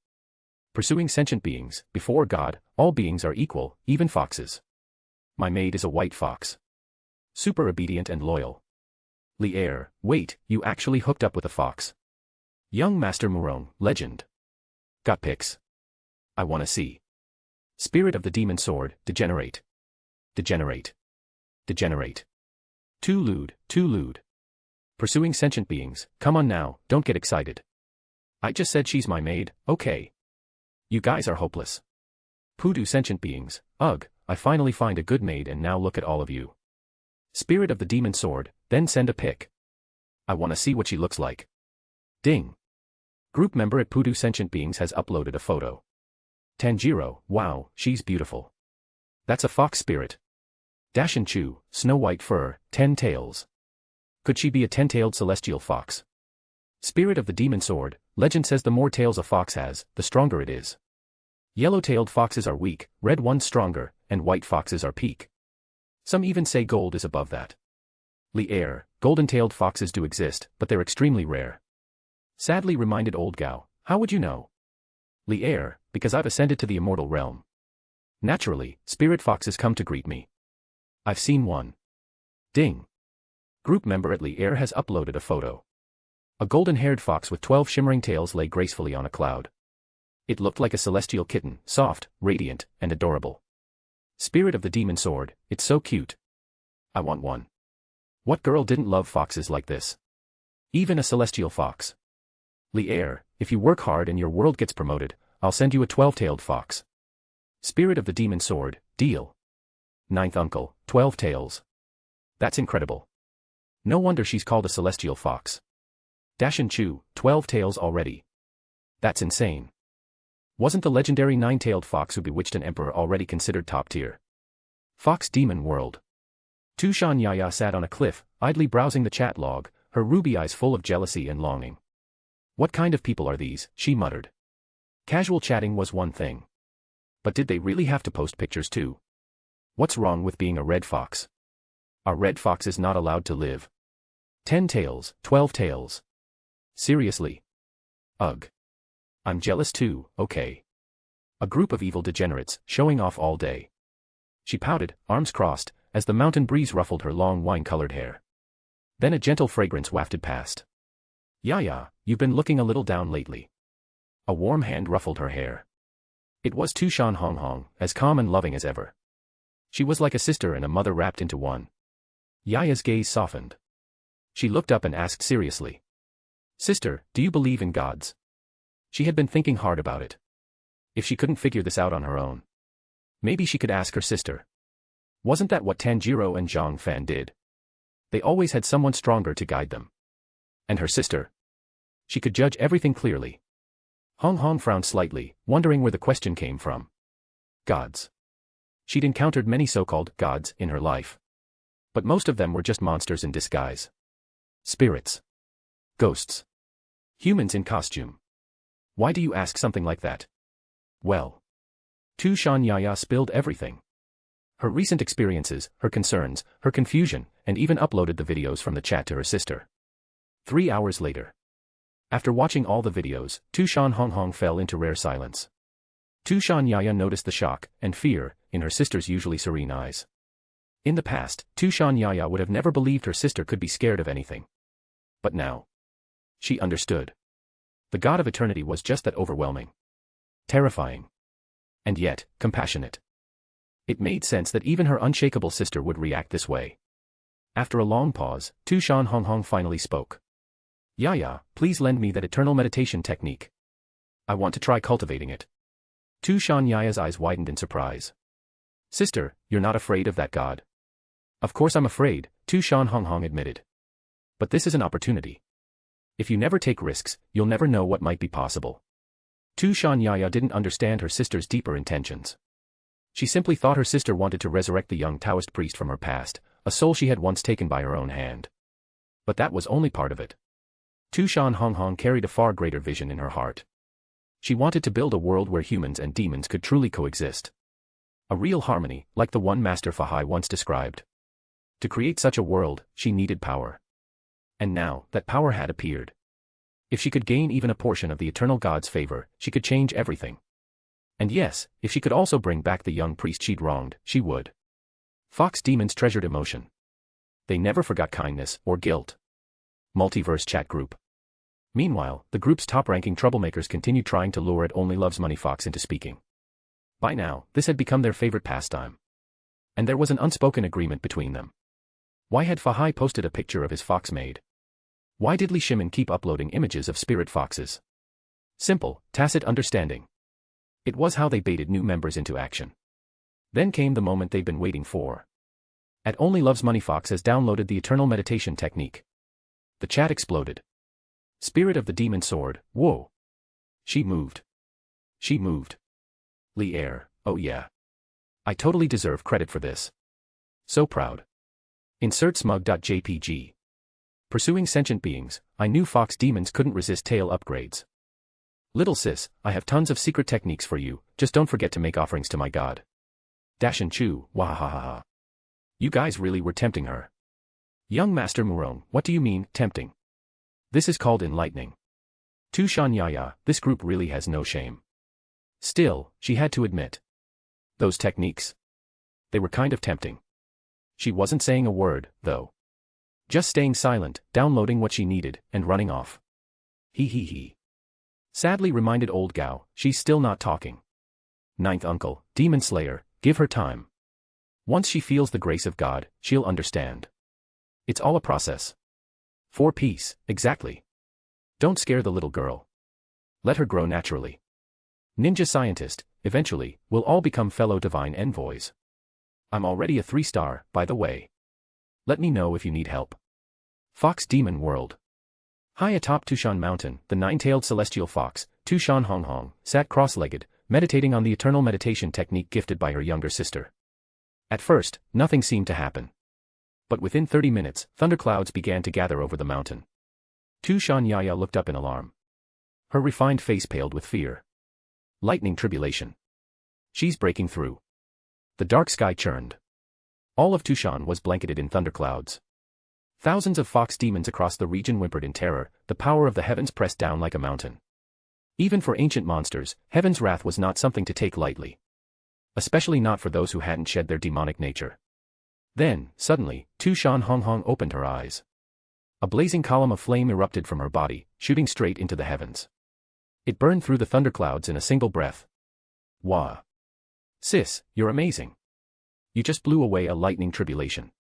Pursuing sentient beings, before God, all beings are equal, even foxes. My maid is a white fox. Super obedient and loyal. Lier, wait, you actually hooked up with a fox. Young Master Murong, legend. Got pics? I wanna see. Spirit of the Demon Sword, degenerate. Degenerate. Degenerate. Too lewd. Pursuing sentient beings, come on now, don't get excited. I just said she's my maid, okay. You guys are hopeless. Poodoo sentient beings, ugh, I finally find a good maid and now look at all of you. Spirit of the Demon Sword, then send a pic. I wanna see what she looks like. Ding. Group member at Pudu Sentient Beings has uploaded a photo. Tanjiro, wow, she's beautiful. That's a fox spirit. Dashin Chu, snow white fur, 10 tails. Could she be a 10-tailed celestial fox? Spirit of the demon sword, legend says the more tails a fox has, the stronger it is. Yellow-tailed foxes are weak, red ones stronger, and white foxes are peak. Some even say gold is above that. Li-air, golden-tailed foxes do exist, but they're extremely rare. Sadly reminded old Gao, how would you know? Li-air, because I've ascended to the immortal realm. Naturally, spirit foxes come to greet me. I've seen one. Ding. Group member at Li-air has uploaded a photo. A golden-haired fox with 12 shimmering tails lay gracefully on a cloud. It looked like a celestial kitten, soft, radiant, and adorable. Spirit of the demon sword, it's so cute. I want one. What girl didn't love foxes like this? Even a celestial fox. Li-air, if you work hard and your world gets promoted, I'll send you a 12-tailed fox. Spirit of the demon sword, deal. Ninth uncle, 12 tails. That's incredible. No wonder she's called a celestial fox. Dashin Chu, 12 tails already. That's insane. Wasn't the legendary 9-tailed fox who bewitched an emperor already considered top tier? Fox Demon World. Tushan Yaya sat on a cliff, idly browsing the chat log, her ruby eyes full of jealousy and longing. What kind of people are these, she muttered. Casual chatting was one thing. But did they really have to post pictures too? What's wrong with being a red fox? Are red foxes not allowed to live? 10 tails, 12 tails. Seriously? Ugh. I'm jealous too, okay. A group of evil degenerates, showing off all day. She pouted, arms crossed, as the mountain breeze ruffled her long wine-colored hair. Then a gentle fragrance wafted past. Yaya, you've been looking a little down lately. A warm hand ruffled her hair. It was Tushan Honghong, as calm and loving as ever. She was like a sister and a mother wrapped into one. Yaya's gaze softened. She looked up and asked seriously. Sister, do you believe in gods? She had been thinking hard about it. If she couldn't figure this out on her own, maybe she could ask her sister. Wasn't that what Tanjiro and Zhang Fan did? They always had someone stronger to guide them. And her sister? She could judge everything clearly. Hong Hong frowned slightly, wondering where the question came from. Gods. She'd encountered many so-called gods in her life. But most of them were just monsters in disguise. Spirits. Ghosts. Humans in costume. Why do you ask something like that? Well. Tushan Yaya spilled everything. Her recent experiences, her concerns, her confusion, and even uploaded the videos from the chat to her sister. 3 hours later. After watching all the videos, Tushan Honghong fell into rare silence. Tushan Yaya noticed the shock and fear in her sister's usually serene eyes. In the past, Tushan Yaya would have never believed her sister could be scared of anything. But now. She understood. The god of eternity was just that overwhelming. Terrifying. And yet, compassionate. It made sense that even her unshakable sister would react this way. After a long pause, Tushan Honghong finally spoke. Yaya, please lend me that eternal meditation technique. I want to try cultivating it. Tushan Yaya's eyes widened in surprise. Sister, you're not afraid of that god? Of course I'm afraid, Tushan Honghong admitted. But this is an opportunity. If you never take risks, you'll never know what might be possible. Tushan Yaya didn't understand her sister's deeper intentions. She simply thought her sister wanted to resurrect the young Taoist priest from her past, a soul she had once taken by her own hand. But that was only part of it. Tushan Honghong carried a far greater vision in her heart. She wanted to build a world where humans and demons could truly coexist. A real harmony, like the one Master Fahai once described. To create such a world, she needed power. And now, that power had appeared. If she could gain even a portion of the eternal god's favor, she could change everything. And yes, if she could also bring back the young priest she'd wronged, she would. Fox demons treasured emotion. They never forgot kindness or guilt. Multiverse chat group. Meanwhile, the group's top-ranking troublemakers continued trying to lure It Only Loves Money Fox into speaking. By now, this had become their favorite pastime. And there was an unspoken agreement between them. Why had Fahai posted a picture of his fox maid? Why did Li Shimin keep uploading images of spirit foxes? Simple, tacit understanding. It was how they baited new members into action. Then came the moment they'd been waiting for. It Only Loves Money Fox has downloaded the eternal meditation technique. The chat exploded. Spirit of the demon sword, whoa. She moved. She moved. Air, oh yeah. I totally deserve credit for this. So proud. Insert smug.jpg. Pursuing sentient beings, I knew fox demons couldn't resist tail upgrades. Little sis, I have tons of secret techniques for you, just don't forget to make offerings to my god. Dash and chew, wahahaha. You guys really were tempting her. Young Master Murone, what do you mean, tempting? This is called enlightening. Tushan Yaya, this group really has no shame. Still, she had to admit. Those techniques. They were kind of tempting. She wasn't saying a word, though. Just staying silent, downloading what she needed, and running off. He. Sadly reminded old Gao, she's still not talking. Ninth uncle, demon slayer, give her time. Once she feels the grace of God, she'll understand. It's all a process. For peace, exactly. Don't scare the little girl. Let her grow naturally. Ninja scientist, eventually, we'll all become fellow divine envoys. I'm already a 3-star, by the way. Let me know if you need help. Fox Demon World. High atop Tushan Mountain, the 9-tailed celestial fox, Tushan Honghong, sat cross-legged, meditating on the eternal meditation technique gifted by her younger sister. At first, nothing seemed to happen. But within 30 minutes, thunderclouds began to gather over the mountain. Tushan Yaya looked up in alarm. Her refined face paled with fear. Lightning tribulation. She's breaking through. The dark sky churned. All of Tushan was blanketed in thunderclouds. Thousands of fox demons across the region whimpered in terror, the power of the heavens pressed down like a mountain. Even for ancient monsters, heaven's wrath was not something to take lightly. Especially not for those who hadn't shed their demonic nature. Then, suddenly, Tushan Honghong opened her eyes. A blazing column of flame erupted from her body, shooting straight into the heavens. It burned through the thunderclouds in a single breath. Wah! Sis, you're amazing. You just blew away a lightning tribulation.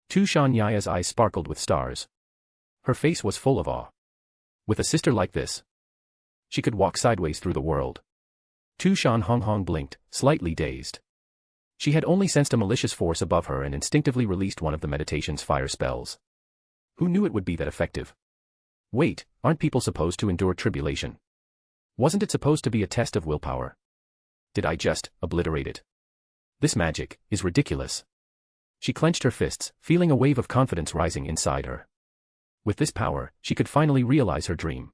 Tushan Yaya's eyes sparkled with stars. Her face was full of awe. With a sister like this, she could walk sideways through the world. Tushan Honghong blinked, slightly dazed. She had only sensed a malicious force above her and instinctively released one of the meditation's fire spells. Who knew it would be that effective? Wait, aren't people supposed to endure tribulation? Wasn't it supposed to be a test of willpower? Did I just obliterate it? This magic is ridiculous. She clenched her fists, feeling a wave of confidence rising inside her. With this power, she could finally realize her dream.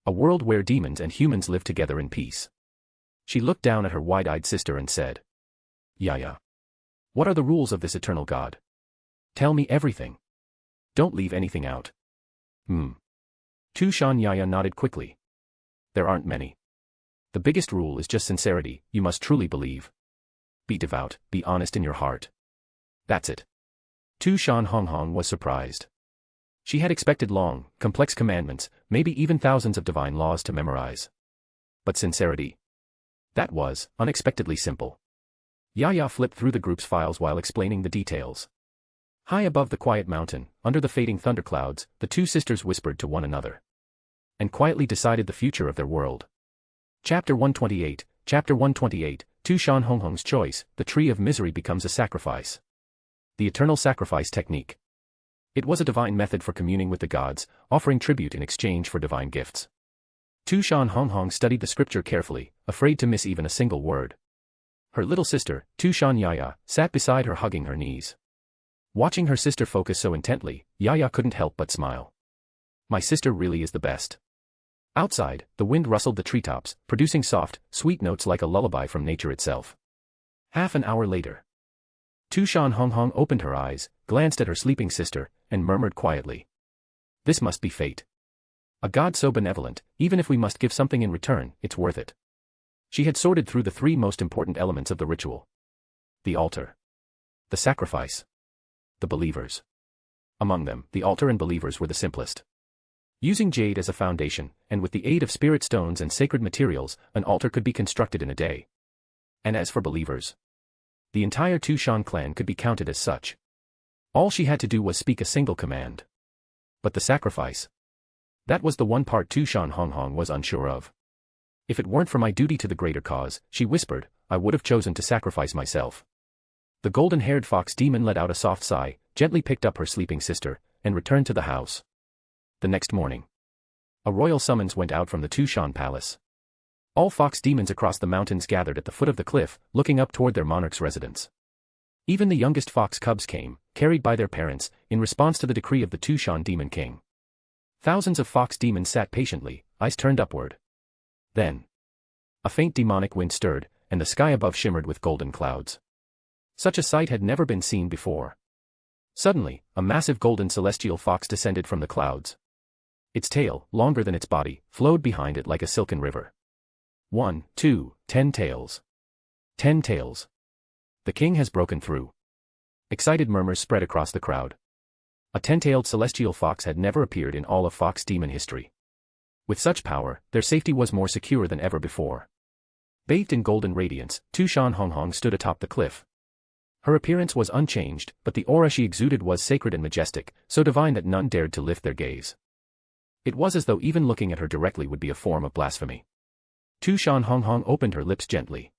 A world where demons and humans live together in peace. She looked down at her wide-eyed sister and said, Yaya. What are the rules of this eternal God? Tell me everything. Don't leave anything out. Tushan Yaya nodded quickly. There aren't many. The biggest rule is just sincerity, you must truly believe. Be devout, be honest in your heart. That's it. Tushan Honghong was surprised. She had expected long, complex commandments, maybe even thousands of divine laws to memorize. But sincerity? That was unexpectedly simple. Yaya flipped through the group's files while explaining the details. High above the quiet mountain, under the fading thunderclouds, the two sisters whispered to one another. And quietly decided the future of their world. Chapter 128, Tushan Honghong's choice, the tree of misery becomes a sacrifice. The eternal sacrifice technique. It was a divine method for communing with the gods, offering tribute in exchange for divine gifts. Tushan Honghong studied the scripture carefully, afraid to miss even a single word. Her little sister, Tushan Yaya, sat beside her hugging her knees. Watching her sister focus so intently, Yaya couldn't help but smile. My sister really is the best. Outside, the wind rustled the treetops, producing soft, sweet notes like a lullaby from nature itself. Half an hour later, Tushan Honghong opened her eyes, glanced at her sleeping sister, and murmured quietly. This must be fate. A god so benevolent, even if we must give something in return, it's worth it. She had sorted through the three most important elements of the ritual. The altar. The sacrifice. The believers. Among them, the altar and believers were the simplest. Using jade as a foundation, and with the aid of spirit stones and sacred materials, an altar could be constructed in a day. And as for believers, the entire Tushan clan could be counted as such. All she had to do was speak a single command. But the sacrifice. That was the one part Tushan Honghong was unsure of. If it weren't for my duty to the greater cause, she whispered, I would have chosen to sacrifice myself. The golden-haired fox demon let out a soft sigh, gently picked up her sleeping sister, and returned to the house. The next morning, a royal summons went out from the Tushan palace. All fox demons across the mountains gathered at the foot of the cliff, looking up toward their monarch's residence. Even the youngest fox cubs came, carried by their parents, in response to the decree of the Tushan demon king. Thousands of fox demons sat patiently, eyes turned upward. Then, a faint demonic wind stirred, and the sky above shimmered with golden clouds. Such a sight had never been seen before. Suddenly, a massive golden celestial fox descended from the clouds. Its tail, longer than its body, flowed behind it like a silken river. 1, 2, 10 tails. 10 tails. The king has broken through. Excited murmurs spread across the crowd. A 10-tailed celestial fox had never appeared in all of fox demon history. With such power, their safety was more secure than ever before. Bathed in golden radiance, Tushan Honghong stood atop the cliff. Her appearance was unchanged, but the aura she exuded was sacred and majestic, so divine that none dared to lift their gaze. It was as though even looking at her directly would be a form of blasphemy. Tushan Honghong opened her lips gently.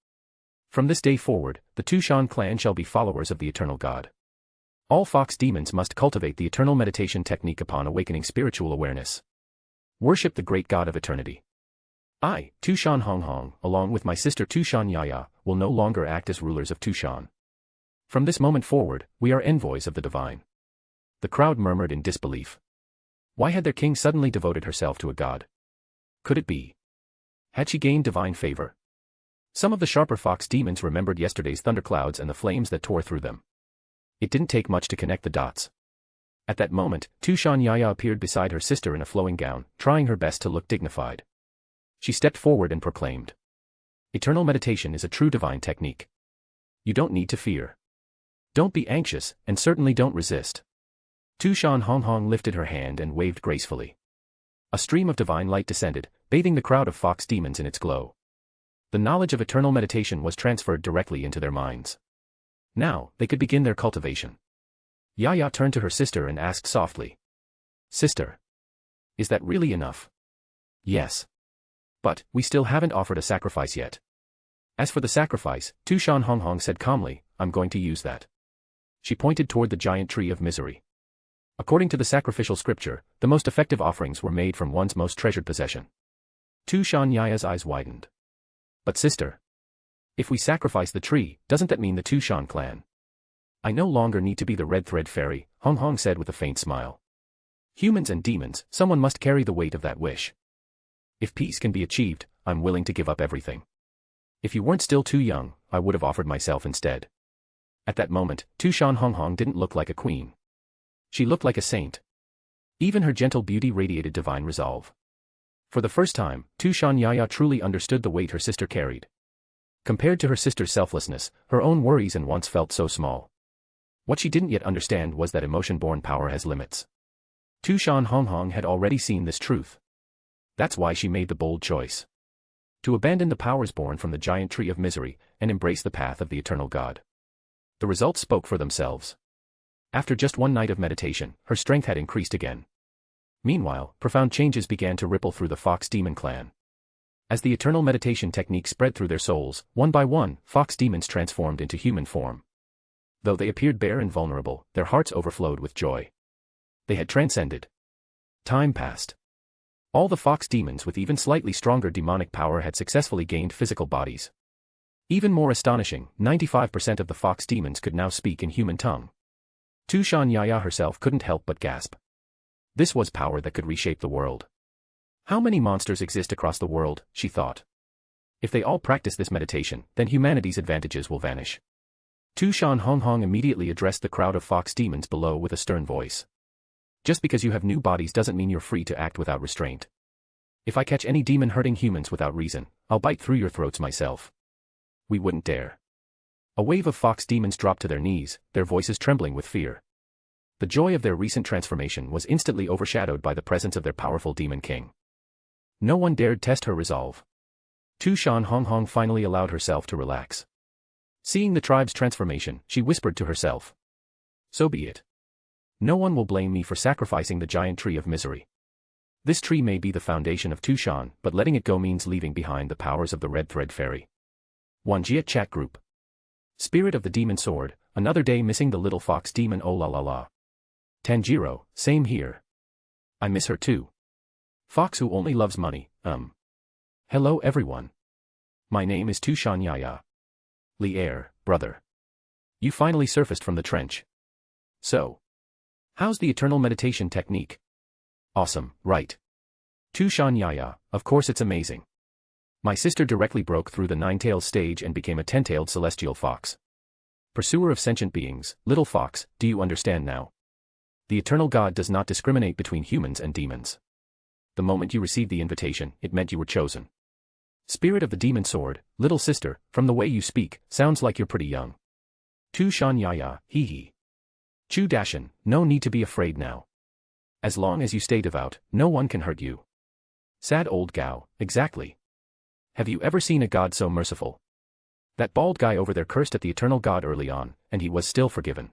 From this day forward, the Tushan clan shall be followers of the eternal God. All fox demons must cultivate the eternal meditation technique upon awakening spiritual awareness. Worship the great God of eternity. I, Tushan Honghong, along with my sister Tushan Yaya, will no longer act as rulers of Tushan. From this moment forward, we are envoys of the divine. The crowd murmured in disbelief. Why had their king suddenly devoted herself to a god? Could it be? Had she gained divine favor? Some of the sharper fox demons remembered yesterday's thunderclouds and the flames that tore through them. It didn't take much to connect the dots. At that moment, Tushan Yaya appeared beside her sister in a flowing gown, trying her best to look dignified. She stepped forward and proclaimed. Eternal meditation is a true divine technique. You don't need to fear. Don't be anxious, and certainly don't resist. Tushan Honghong lifted her hand and waved gracefully. A stream of divine light descended, bathing the crowd of fox demons in its glow. The knowledge of eternal meditation was transferred directly into their minds. Now, they could begin their cultivation. Yaya turned to her sister and asked softly. Sister. Is that really enough? Yes. But, we still haven't offered a sacrifice yet. As for the sacrifice, Tushan Honghong said calmly, I'm going to use that. She pointed toward the giant tree of misery. According to the sacrificial scripture, the most effective offerings were made from one's most treasured possession. Tushan Yaya's eyes widened. But sister. If we sacrifice the tree, doesn't that mean the Tushan clan? I no longer need to be the red thread fairy, Honghong said with a faint smile. Humans and demons, someone must carry the weight of that wish. If peace can be achieved, I'm willing to give up everything. If you weren't still too young, I would have offered myself instead. At that moment, Tushan Honghong didn't look like a queen. She looked like a saint. Even her gentle beauty radiated divine resolve. For the first time, Tushan Yaya truly understood the weight her sister carried. Compared to her sister's selflessness, her own worries and wants felt so small. What she didn't yet understand was that emotion-born power has limits. Tushan Honghong had already seen this truth. That's why she made the bold choice. To abandon the powers born from the giant tree of misery, and embrace the path of the eternal God. The results spoke for themselves. After just one night of meditation, her strength had increased again. Meanwhile, profound changes began to ripple through the fox demon clan. As the eternal meditation technique spread through their souls, one by one, fox demons transformed into human form. Though they appeared bare and vulnerable, their hearts overflowed with joy. They had transcended. Time passed. All the fox demons with even slightly stronger demonic power had successfully gained physical bodies. Even more astonishing, 95% of the fox demons could now speak in human tongue. Tushan Yaya herself couldn't help but gasp. This was power that could reshape the world. How many monsters exist across the world, she thought. If they all practice this meditation, then humanity's advantages will vanish. Tushan Honghong immediately addressed the crowd of fox demons below with a stern voice. Just because you have new bodies doesn't mean you're free to act without restraint. If I catch any demon hurting humans without reason, I'll bite through your throats myself. We wouldn't dare. A wave of fox demons dropped to their knees, their voices trembling with fear. The joy of their recent transformation was instantly overshadowed by the presence of their powerful demon king. No one dared test her resolve. Tushan Honghong finally allowed herself to relax. Seeing the tribe's transformation, she whispered to herself. So be it. No one will blame me for sacrificing the giant tree of misery. This tree may be the foundation of Tushan, but letting it go means leaving behind the powers of the red thread fairy. 1 Jia Chat Group. Spirit of the Demon Sword, another day missing the little fox demon, oh la la la. Tanjiro, same here. I miss her too. Fox who only loves money, Hello everyone. My name is Tushan Yaya. Li'er, brother. You finally surfaced from the trench. So. How's the eternal meditation technique? Awesome, right? Tushan Yaya, of course it's amazing. My sister directly broke through the nine-tailed stage and became a ten-tailed celestial fox. Pursuer of sentient beings, little fox, do you understand now? The eternal God does not discriminate between humans and demons. The moment you received the invitation, it meant you were chosen. Spirit of the demon sword, little sister, from the way you speak, sounds like you're pretty young. Tushan Yaya, hee hee. Chu Dashan, no need to be afraid now. As long as you stay devout, no one can hurt you. Sad old Gao, exactly. Have you ever seen a god so merciful? That bald guy over there cursed at the eternal God early on, and he was still forgiven.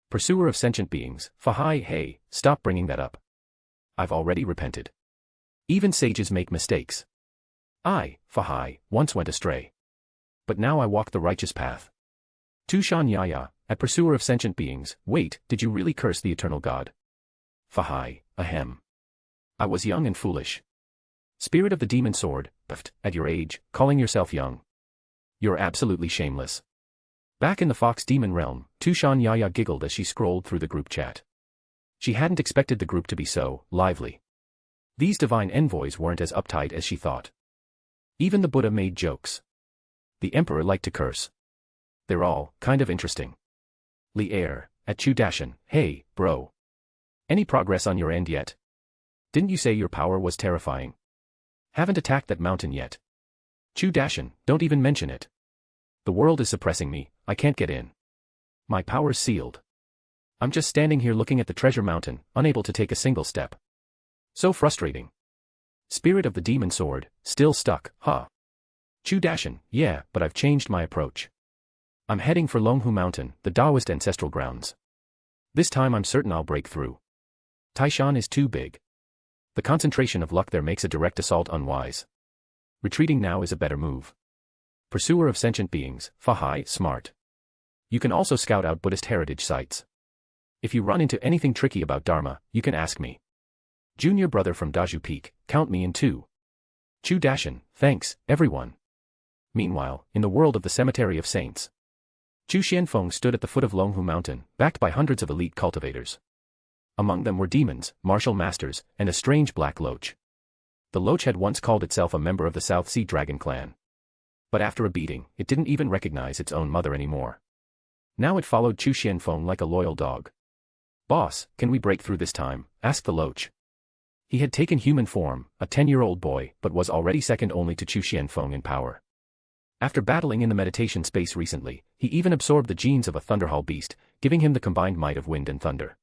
Pursuer of sentient beings, Fahai, hey, stop bringing that up. I've already repented. Even sages make mistakes. I, Fahai, once went astray. But now I walk the righteous path. Tushan Yaya, at pursuer of sentient beings, wait, did you really curse the eternal God? Fahai, ahem. I was young and foolish. Spirit of the demon sword, puffed, at your age, calling yourself young. You're absolutely shameless. Back in the fox demon realm, Tushan Yaya giggled as she scrolled through the group chat. She hadn't expected the group to be so lively. These divine envoys weren't as uptight as she thought. Even the Buddha made jokes. The emperor liked to curse. They're all kind of interesting. Li'er, at Chu Dashan, hey, bro. Any progress on your end yet? Didn't you say your power was terrifying? Haven't attacked that mountain yet. Chu Dashan, don't even mention it. The world is suppressing me, I can't get in. My power's sealed. I'm just standing here looking at the treasure mountain, unable to take a single step. So frustrating. Spirit of the demon sword, still stuck, huh? Chu Dashan, yeah, but I've changed my approach. I'm heading for Longhu Mountain, the Taoist ancestral grounds. This time I'm certain I'll break through. Taishan is too big. The concentration of luck there makes a direct assault unwise. Retreating now is a better move. Pursuer of sentient beings, Fahai, smart. You can also scout out Buddhist heritage sites. If you run into anything tricky about Dharma, you can ask me. Junior brother from Daju Peak, count me in too. Chu Dashan, thanks, everyone. Meanwhile, in the world of the Cemetery of Saints, Chu Xianfeng stood at the foot of Longhu Mountain, backed by hundreds of elite cultivators. Among them were demons, martial masters, and a strange black loach. The loach had once called itself a member of the South Sea Dragon clan. But after a beating, it didn't even recognize its own mother anymore. Now it followed Chu Xianfeng like a loyal dog. Boss, can we break through this time? Asked the loach. He had taken human form, a 10-year-old boy, but was already second only to Chu Xianfeng in power. After battling in the meditation space recently, he even absorbed the genes of a thunderhall beast, giving him the combined might of wind and thunder.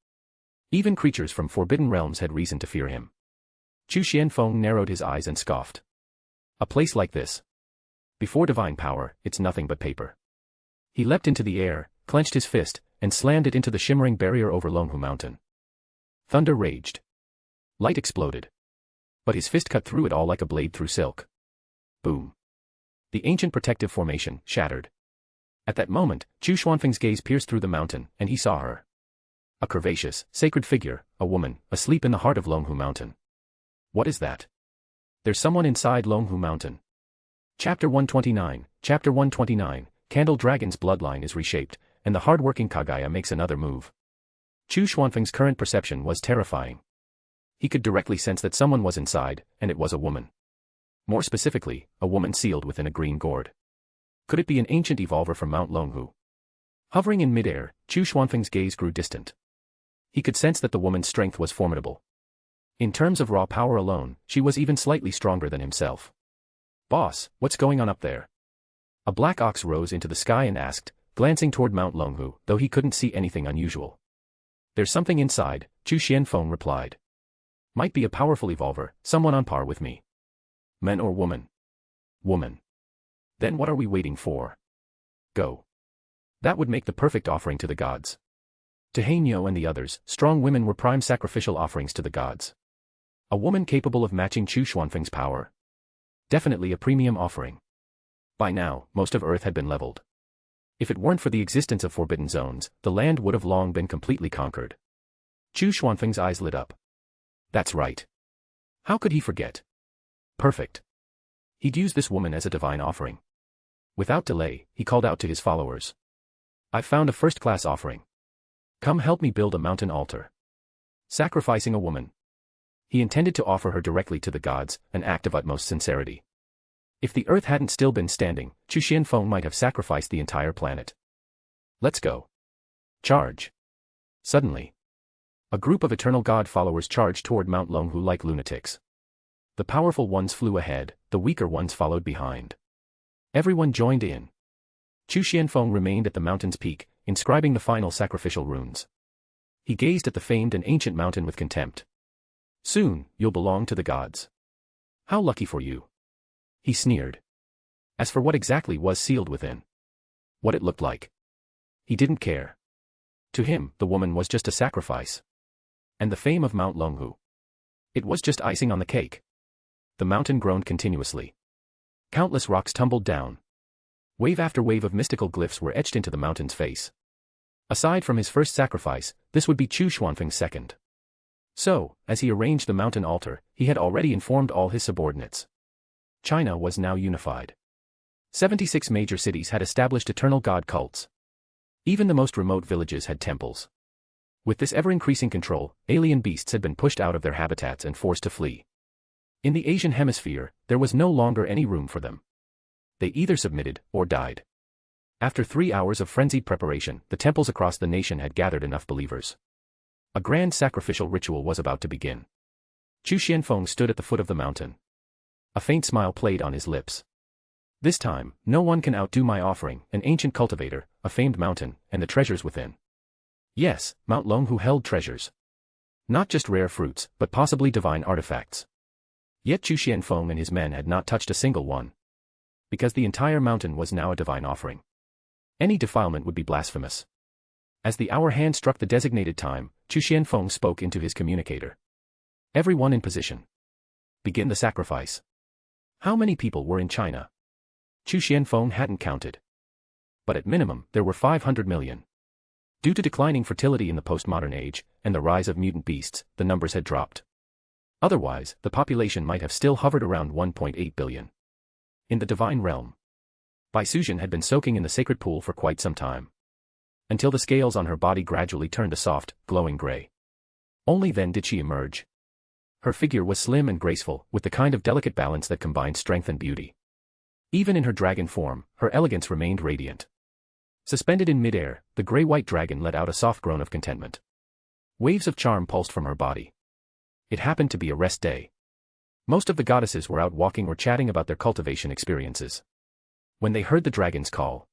Even creatures from forbidden realms had reason to fear him. Chu Xianfeng narrowed his eyes and scoffed. A place like this. Before divine power, it's nothing but paper. He leapt into the air, clenched his fist, and slammed it into the shimmering barrier over Longhu Mountain. Thunder raged. Light exploded. But his fist cut through it all like a blade through silk. Boom. The ancient protective formation shattered. At that moment, Chu Xuanfeng's gaze pierced through the mountain, and he saw her. A curvaceous, sacred figure, a woman, asleep in the heart of Longhu Mountain. What is that? There's someone inside Longhu Mountain. Chapter 129, Chapter 129, Candle Dragon's bloodline is reshaped, and the hard-working Kagaya makes another move. Chu Xuanfeng's current perception was terrifying. He could directly sense that someone was inside, and it was a woman. More specifically, a woman sealed within a green gourd. Could it be an ancient evolver from Mount Longhu? Hovering in midair, Chu Xuanfeng's gaze grew distant. He could sense that the woman's strength was formidable. In terms of raw power alone, she was even slightly stronger than himself. Boss, what's going on up there? A black ox rose into the sky and asked, glancing toward Mount Longhu, though he couldn't see anything unusual. There's something inside, Chu Xianfeng replied. Might be a powerful evolver, someone on par with me. Men or woman? Woman. Then what are we waiting for? Go. That would make the perfect offering to the gods. To Heinyo and the others, strong women were prime sacrificial offerings to the gods. A woman capable of matching Chu Xuanfeng's power. Definitely a premium offering. By now, most of Earth had been leveled. If it weren't for the existence of forbidden zones, the land would have long been completely conquered. Chu Xuanfeng's eyes lit up. That's right. How could he forget? Perfect. He'd use this woman as a divine offering. Without delay, he called out to his followers. I've found a first-class offering. Come help me build a mountain altar. Sacrificing a woman. He intended to offer her directly to the gods, an act of utmost sincerity. If the earth hadn't still been standing, Chu Xianfeng might have sacrificed the entire planet. Let's go. Charge. Suddenly, a group of eternal god followers charged toward Mount Longhu like lunatics. The powerful ones flew ahead, the weaker ones followed behind. Everyone joined in. Chu Xianfeng remained at the mountain's peak, inscribing the final sacrificial runes. He gazed at the famed and ancient mountain with contempt. Soon, you'll belong to the gods. How lucky for you. He sneered. As for what exactly was sealed within, what it looked like, he didn't care. To him, the woman was just a sacrifice. And the fame of Mount Longhu, it was just icing on the cake. The mountain groaned continuously. Countless rocks tumbled down. Wave after wave of mystical glyphs were etched into the mountain's face. Aside from his first sacrifice, this would be Chu Xuanfeng's second. So, as he arranged the mountain altar, he had already informed all his subordinates. China was now unified. 76 major cities had established eternal god cults. Even the most remote villages had temples. With this ever-increasing control, alien beasts had been pushed out of their habitats and forced to flee. In the Asian hemisphere, there was no longer any room for them. They either submitted or died. After 3 hours of frenzied preparation, the temples across the nation had gathered enough believers. A grand sacrificial ritual was about to begin. Chu Xianfeng stood at the foot of the mountain. A faint smile played on his lips. This time, no one can outdo my offering, an ancient cultivator, a famed mountain, and the treasures within. Yes, Mount Longhu held treasures. Not just rare fruits, but possibly divine artifacts. Yet Chu Xianfeng and his men had not touched a single one. Because the entire mountain was now a divine offering. Any defilement would be blasphemous. As the hour hand struck the designated time, Chu Xianfeng spoke into his communicator. Everyone in position. Begin the sacrifice. How many people were in China? Chu Xianfeng hadn't counted. But at minimum, there were 500 million. Due to declining fertility in the postmodern age, and the rise of mutant beasts, the numbers had dropped. Otherwise, the population might have still hovered around 1.8 billion. In the divine realm, Bai Suzhen had been soaking in the sacred pool for quite some time. Until the scales on her body gradually turned a soft, glowing gray. Only then did she emerge. Her figure was slim and graceful, with the kind of delicate balance that combined strength and beauty. Even in her dragon form, her elegance remained radiant. Suspended in midair, the gray-white dragon let out a soft groan of contentment. Waves of charm pulsed from her body. It happened to be a rest day. Most of the goddesses were out walking or chatting about their cultivation experiences. When they heard the dragon's call,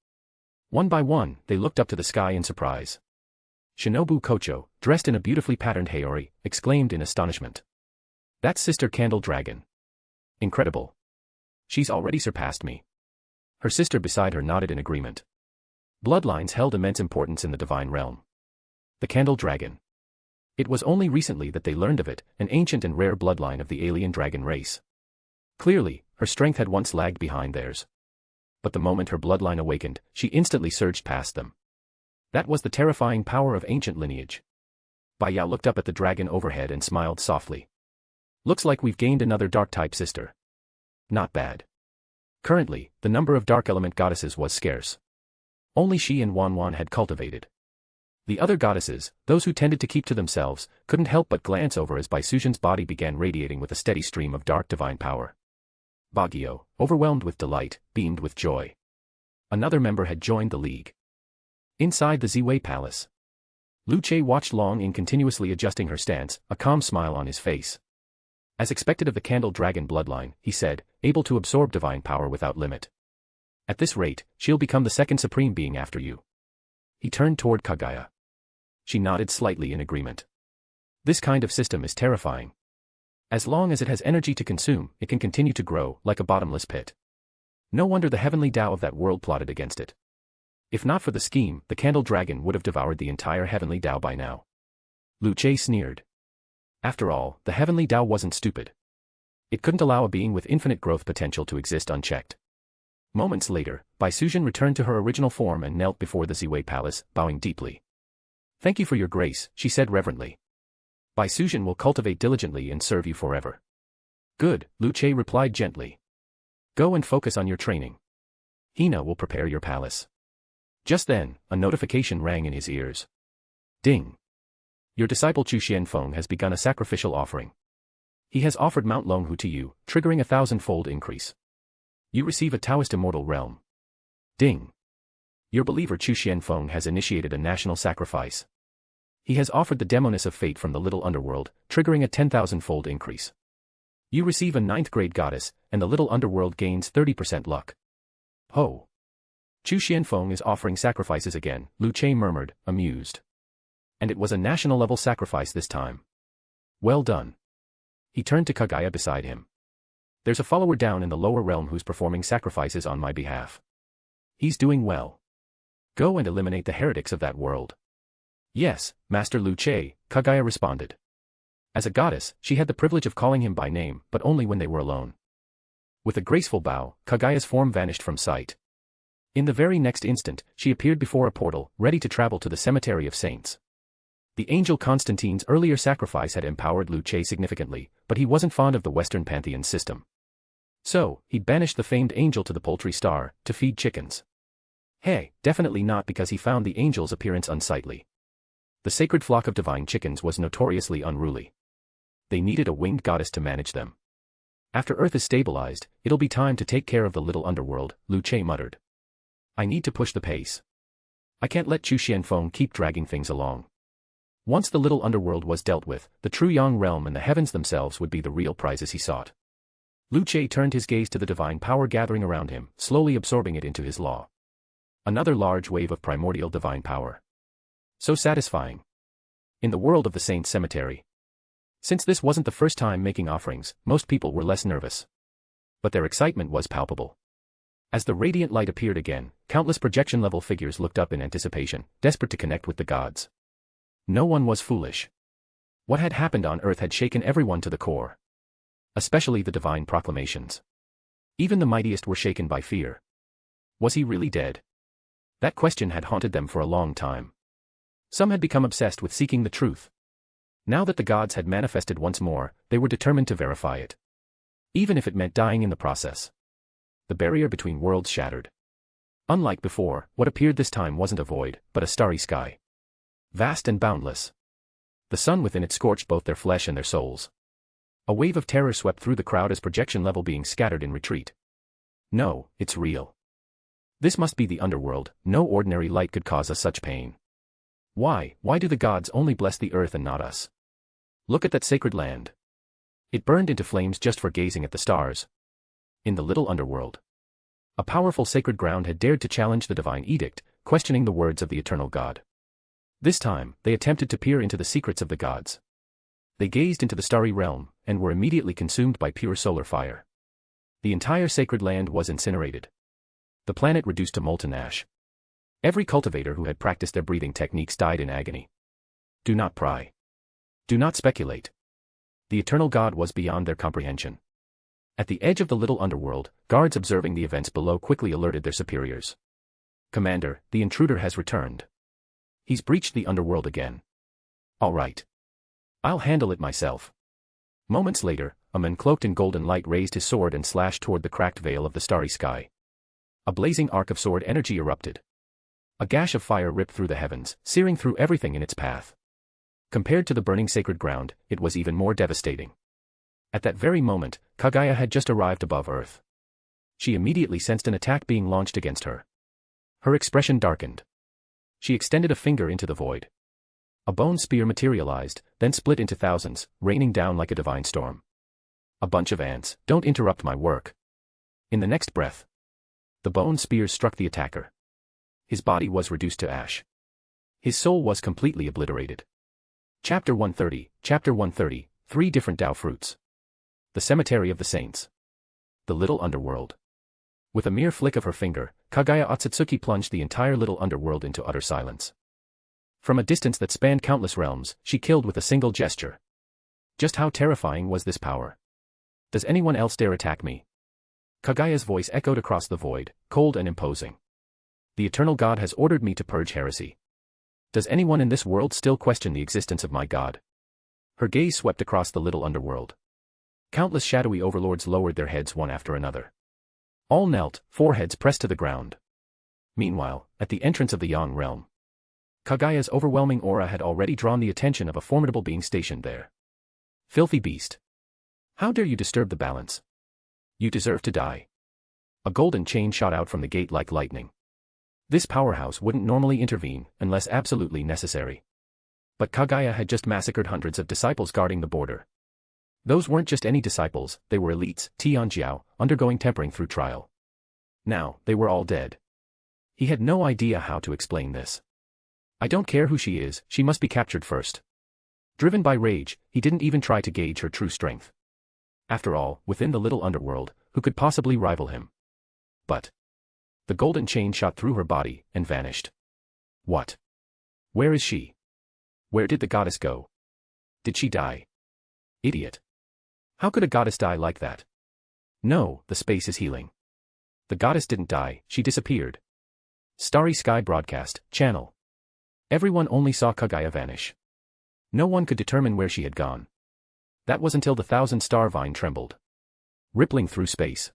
one by one, they looked up to the sky in surprise. Shinobu Kocho, dressed in a beautifully patterned haori, exclaimed in astonishment. That's Sister Candle Dragon. Incredible. She's already surpassed me. Her sister beside her nodded in agreement. Bloodlines held immense importance in the divine realm. The Candle Dragon. It was only recently that they learned of it, an ancient and rare bloodline of the alien dragon race. Clearly, her strength had once lagged behind theirs. But the moment her bloodline awakened, she instantly surged past them. That was the terrifying power of ancient lineage. Bai Yao looked up at the dragon overhead and smiled softly. Looks like we've gained another dark-type sister. Not bad. Currently, the number of dark element goddesses was scarce. Only she and Wanwan had cultivated. The other goddesses, those who tended to keep to themselves, couldn't help but glance over as Bai Suzhen's body began radiating with a steady stream of dark divine power. Baguio, overwhelmed with delight, beamed with joy. Another member had joined the league. Inside the Ziwei Palace, Lu Che watched Long in continuously adjusting her stance, a calm smile on his face. As expected of the Candle Dragon bloodline, he said, able to absorb divine power without limit. At this rate, she'll become the second supreme being after you. He turned toward Kagaya. She nodded slightly in agreement. This kind of system is terrifying. As long as it has energy to consume, it can continue to grow, like a bottomless pit. No wonder the heavenly Tao of that world plotted against it. If not for the scheme, the Candle Dragon would have devoured the entire heavenly Tao by now. Lu Che sneered. After all, the heavenly Tao wasn't stupid. It couldn't allow a being with infinite growth potential to exist unchecked. Moments later, Bai Suzhen returned to her original form and knelt before the Ziwei Palace, bowing deeply. Thank you for your grace, she said reverently. Bai Suzhen will cultivate diligently and serve you forever. Good, Lu Che replied gently. Go and focus on your training. Hina will prepare your palace. Just then, a notification rang in his ears. Ding. Your disciple Chu Xianfeng has begun a sacrificial offering. He has offered Mount Longhu to you, triggering a 1,000-fold increase. You receive a Taoist immortal realm. Ding. Your believer Chu Xianfeng has initiated a national sacrifice. He has offered the demoness of fate from the little underworld, triggering a 10,000-fold increase. You receive a 9th-grade goddess, and the little underworld gains 30% luck. Ho. Chu Xianfeng is offering sacrifices again, Lu Che murmured, amused. And it was a national-level sacrifice this time. Well done. He turned to Kagaya beside him. There's a follower down in the lower realm who's performing sacrifices on my behalf. He's doing well. Go and eliminate the heretics of that world. Yes, Master Lu Che, Kagaya responded. As a goddess, she had the privilege of calling him by name, but only when they were alone. With a graceful bow, Kagaya's form vanished from sight. In the very next instant, she appeared before a portal, ready to travel to the cemetery of saints. The angel Constantine's earlier sacrifice had empowered Lu Che significantly, but he wasn't fond of the Western pantheon system. So, he banished the famed angel to the poultry star, to feed chickens. Hey, definitely not because he found the angel's appearance unsightly. The sacred flock of divine chickens was notoriously unruly. They needed a winged goddess to manage them. After Earth is stabilized, it'll be time to take care of the little underworld, Lu Che muttered. I need to push the pace. I can't let Chu Xianfeng keep dragging things along. Once the little underworld was dealt with, the true Yang realm and the heavens themselves would be the real prizes he sought. Lu Che turned his gaze to the divine power gathering around him, slowly absorbing it into his law. Another large wave of primordial divine power. So satisfying. In the world of the saints' cemetery. Since this wasn't the first time making offerings, most people were less nervous. But their excitement was palpable. As the radiant light appeared again, countless projection-level figures looked up in anticipation, desperate to connect with the gods. No one was foolish. What had happened on Earth had shaken everyone to the core. Especially the divine proclamations. Even the mightiest were shaken by fear. Was he really dead? That question had haunted them for a long time. Some had become obsessed with seeking the truth. Now that the gods had manifested once more, they were determined to verify it. Even if it meant dying in the process. The barrier between worlds shattered. Unlike before, what appeared this time wasn't a void, but a starry sky. Vast and boundless. The sun within it scorched both their flesh and their souls. A wave of terror swept through the crowd as projection-level beings scattered in retreat. No, it's real. This must be the underworld, no ordinary light could cause us such pain. Why do the gods only bless the earth and not us? Look at that sacred land. It burned into flames just for gazing at the stars. In the little underworld. A powerful sacred ground had dared to challenge the divine edict, questioning the words of the eternal God. This time, they attempted to peer into the secrets of the gods. They gazed into the starry realm, and were immediately consumed by pure solar fire. The entire sacred land was incinerated. The planet reduced to molten ash. Every cultivator who had practiced their breathing techniques died in agony. Do not pry. Do not speculate. The eternal God was beyond their comprehension. At the edge of the little underworld, guards observing the events below quickly alerted their superiors. Commander, the intruder has returned. He's breached the underworld again. All right. I'll handle it myself. Moments later, a man cloaked in golden light raised his sword and slashed toward the cracked veil of the starry sky. A blazing arc of sword energy erupted. A gash of fire ripped through the heavens, searing through everything in its path. Compared to the burning sacred ground, it was even more devastating. At that very moment, Kagaya had just arrived above Earth. She immediately sensed an attack being launched against her. Her expression darkened. She extended a finger into the void. A bone spear materialized, then split into thousands, raining down like a divine storm. A bunch of ants, don't interrupt my work. In the next breath, the bone spears struck the attacker. His body was reduced to ash. His soul was completely obliterated. Chapter 130, 3 different Tao fruits. The Cemetery of the Saints. The Little Underworld. With a mere flick of her finger, Kagaya Otsutsuki plunged the entire little underworld into utter silence. From a distance that spanned countless realms, she killed with a single gesture. Just how terrifying was this power? Does anyone else dare attack me? Kagaya's voice echoed across the void, cold and imposing. The eternal God has ordered me to purge heresy. Does anyone in this world still question the existence of my God? Her gaze swept across the little underworld. Countless shadowy overlords lowered their heads one after another. All knelt, foreheads pressed to the ground. Meanwhile, at the entrance of the Yang realm, Kagaya's overwhelming aura had already drawn the attention of a formidable being stationed there. Filthy beast. How dare you disturb the balance? You deserve to die. A golden chain shot out from the gate like lightning. This powerhouse wouldn't normally intervene unless absolutely necessary. But Kagaya had just massacred hundreds of disciples guarding the border. Those weren't just any disciples, they were elites, Tianjiao, undergoing tempering through trial. Now, they were all dead. He had no idea how to explain this. I don't care who she is, she must be captured first. Driven by rage, he didn't even try to gauge her true strength. After all, within the little underworld, who could possibly rival him? But the golden chain shot through her body and vanished. What? Where is she? Where did the goddess go? Did she die? Idiot. How could a goddess die like that? No, the space is healing. The goddess didn't die, she disappeared. Starry Sky Broadcast, Channel. Everyone only saw Kagaya vanish. No one could determine where she had gone. That was until the 1,000-star vine trembled, rippling through space,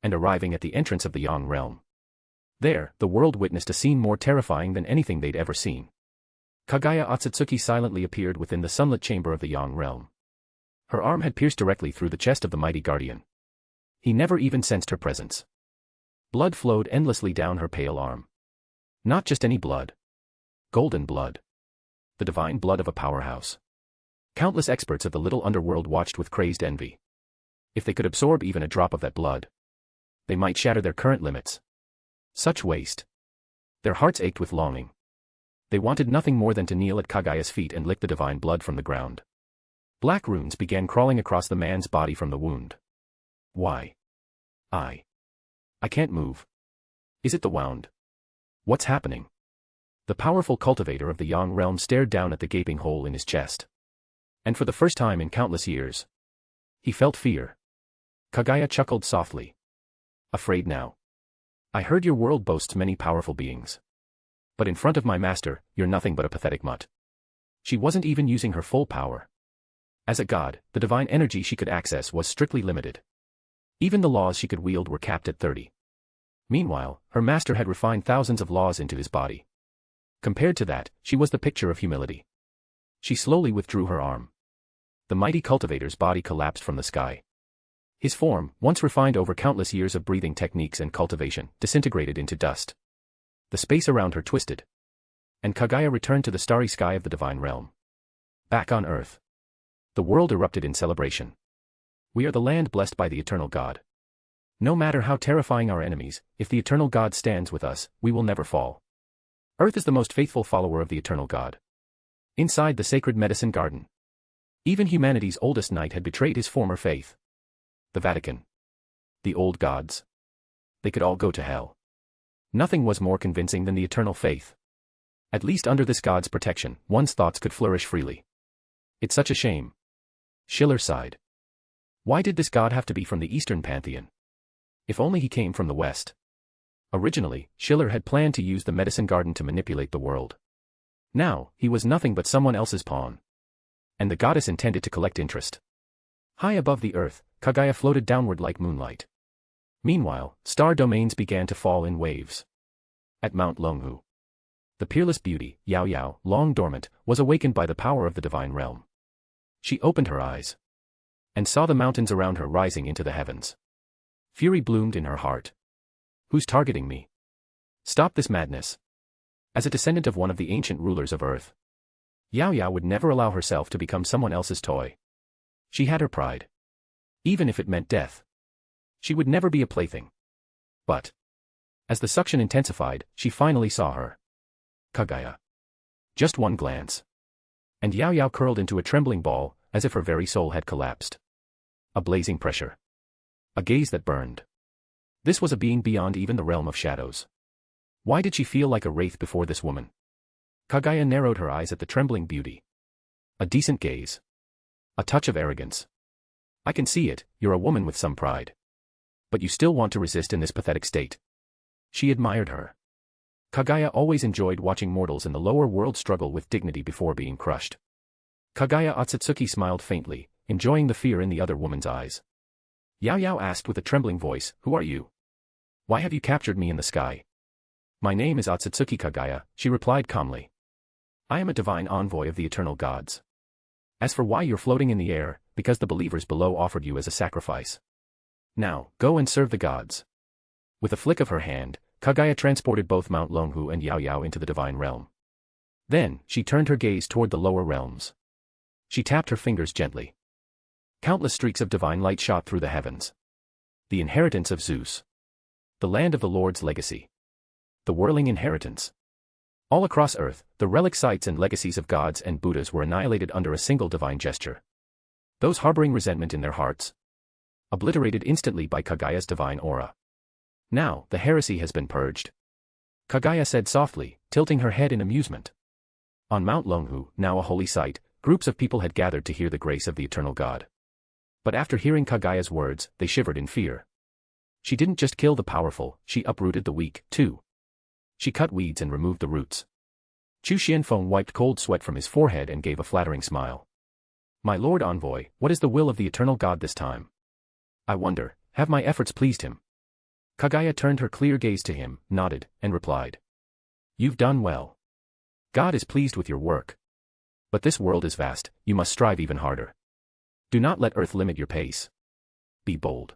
and arriving at the entrance of the Yang realm. There, the world witnessed a scene more terrifying than anything they'd ever seen. Kagaya Otsutsuki silently appeared within the sunlit chamber of the Yang realm. Her arm had pierced directly through the chest of the mighty guardian. He never even sensed her presence. Blood flowed endlessly down her pale arm. Not just any blood. Golden blood. The divine blood of a powerhouse. Countless experts of the little underworld watched with crazed envy. If they could absorb even a drop of that blood, they might shatter their current limits. Such waste. Their hearts ached with longing. They wanted nothing more than to kneel at Kagaya's feet and lick the divine blood from the ground. Black runes began crawling across the man's body from the wound. Why? I can't move. Is it the wound? What's happening? The powerful cultivator of the Yang realm stared down at the gaping hole in his chest. And for the first time in countless years, he felt fear. Kagaya chuckled softly. Afraid now? I heard your world boasts many powerful beings. But in front of my master, you're nothing but a pathetic mutt. She wasn't even using her full power. As a god, the divine energy she could access was strictly limited. Even the laws she could wield were capped at 30. Meanwhile, her master had refined thousands of laws into his body. Compared to that, she was the picture of humility. She slowly withdrew her arm. The mighty cultivator's body collapsed from the sky. His form, once refined over countless years of breathing techniques and cultivation, disintegrated into dust. The space around her twisted. And Kagaya returned to the starry sky of the divine realm. Back on Earth. The world erupted in celebration. We are the land blessed by the eternal God. No matter how terrifying our enemies, if the eternal God stands with us, we will never fall. Earth is the most faithful follower of the eternal God. Inside the sacred medicine garden, even humanity's oldest knight had betrayed his former faith. The Vatican. The old gods. They could all go to hell. Nothing was more convincing than the eternal faith. At least under this God's protection, one's thoughts could flourish freely. It's such a shame. Schiller sighed. Why did this God have to be from the Eastern pantheon? If only he came from the West. Originally, Schiller had planned to use the medicine garden to manipulate the world. Now, he was nothing but someone else's pawn. And the goddess intended to collect interest. High above the earth, Kagaya floated downward like moonlight. Meanwhile, star domains began to fall in waves. At Mount Longhu, the peerless beauty, Yao Yao, long dormant, was awakened by the power of the divine realm. She opened her eyes and saw the mountains around her rising into the heavens. Fury bloomed in her heart. Who's targeting me? Stop this madness. As a descendant of one of the ancient rulers of Earth, Yao Yao would never allow herself to become someone else's toy. She had her pride. Even if it meant death. She would never be a plaything. But as the suction intensified, she finally saw her. Kagaya. Just one glance. And Yao Yao curled into a trembling ball, as if her very soul had collapsed. A blazing pressure. A gaze that burned. This was a being beyond even the realm of shadows. Why did she feel like a wraith before this woman? Kagaya narrowed her eyes at the trembling beauty. A decent gaze. A touch of arrogance. I can see it, you're a woman with some pride. But you still want to resist in this pathetic state. She admired her. Kagaya always enjoyed watching mortals in the lower world struggle with dignity before being crushed. Kagaya Otsutsuki smiled faintly, enjoying the fear in the other woman's eyes. Yao Yao asked with a trembling voice, "Who are you?" Why have you captured me in the sky? My name is Otsutsuki Kagaya, she replied calmly. I am a divine envoy of the eternal gods. As for why you're floating in the air, because the believers below offered you as a sacrifice. Now, go and serve the gods. With a flick of her hand, Kagaya transported both Mount Longhu and Yao Yao into the divine realm. Then, she turned her gaze toward the lower realms. She tapped her fingers gently. Countless streaks of divine light shot through the heavens. The inheritance of Zeus. The land of the Lord's legacy. The whirling inheritance. All across Earth, the relic sites and legacies of gods and Buddhas were annihilated under a single divine gesture. Those harboring resentment in their hearts. Obliterated instantly by Kagaya's divine aura. Now, the heresy has been purged. Kagaya said softly, tilting her head in amusement. On Mount Longhu, now a holy site, groups of people had gathered to hear the grace of the eternal God. But after hearing Kagaya's words, they shivered in fear. She didn't just kill the powerful, she uprooted the weak, too. She cut weeds and removed the roots. Chu Xianfeng wiped cold sweat from his forehead and gave a flattering smile. My Lord Envoy, what is the will of the eternal God this time? I wonder, have my efforts pleased him? Kagaya turned her clear gaze to him, nodded, and replied. You've done well. God is pleased with your work. But this world is vast, you must strive even harder. Do not let Earth limit your pace. Be bold.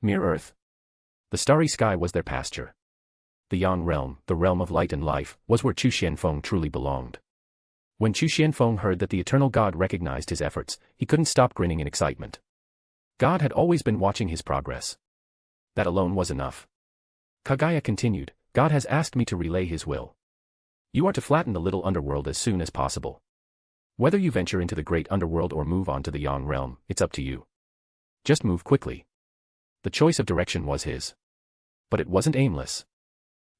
Mere Earth. The starry sky was their pasture. The Yang realm, the realm of light and life, was where Chu Xianfeng truly belonged. When Chu Xianfeng heard that the eternal God recognized his efforts, he couldn't stop grinning in excitement. God had always been watching his progress. That alone was enough. Kagaya continued, God has asked me to relay his will. You are to flatten the little underworld as soon as possible. Whether you venture into the great underworld or move on to the Yang realm, it's up to you. Just move quickly. The choice of direction was his. But it wasn't aimless.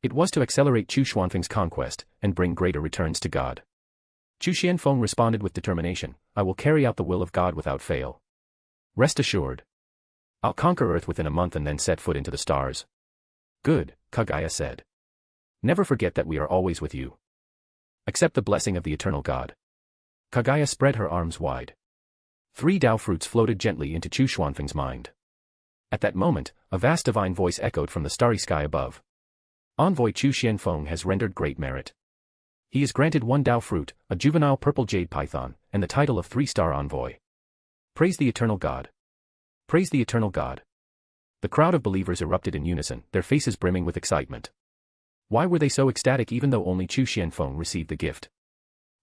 It was to accelerate Chu Xuanfeng's conquest and bring greater returns to God. Chu Xianfeng responded with determination, I will carry out the will of God without fail. Rest assured. I'll conquer Earth within a month and then set foot into the stars. Good, Kagaya said. Never forget that we are always with you. Accept the blessing of the eternal God. Kagaya spread her arms wide. 3 Tao fruits floated gently into Chu Xuanfeng's mind. At that moment, a vast divine voice echoed from the starry sky above. Envoy Chu Xianfeng has rendered great merit. He is granted 1 Tao fruit, a juvenile purple jade python, and the title of 3-star envoy. Praise the eternal God. Praise the eternal God. The crowd of believers erupted in unison, their faces brimming with excitement. Why were they so ecstatic even though only Chu Xianfeng received the gift?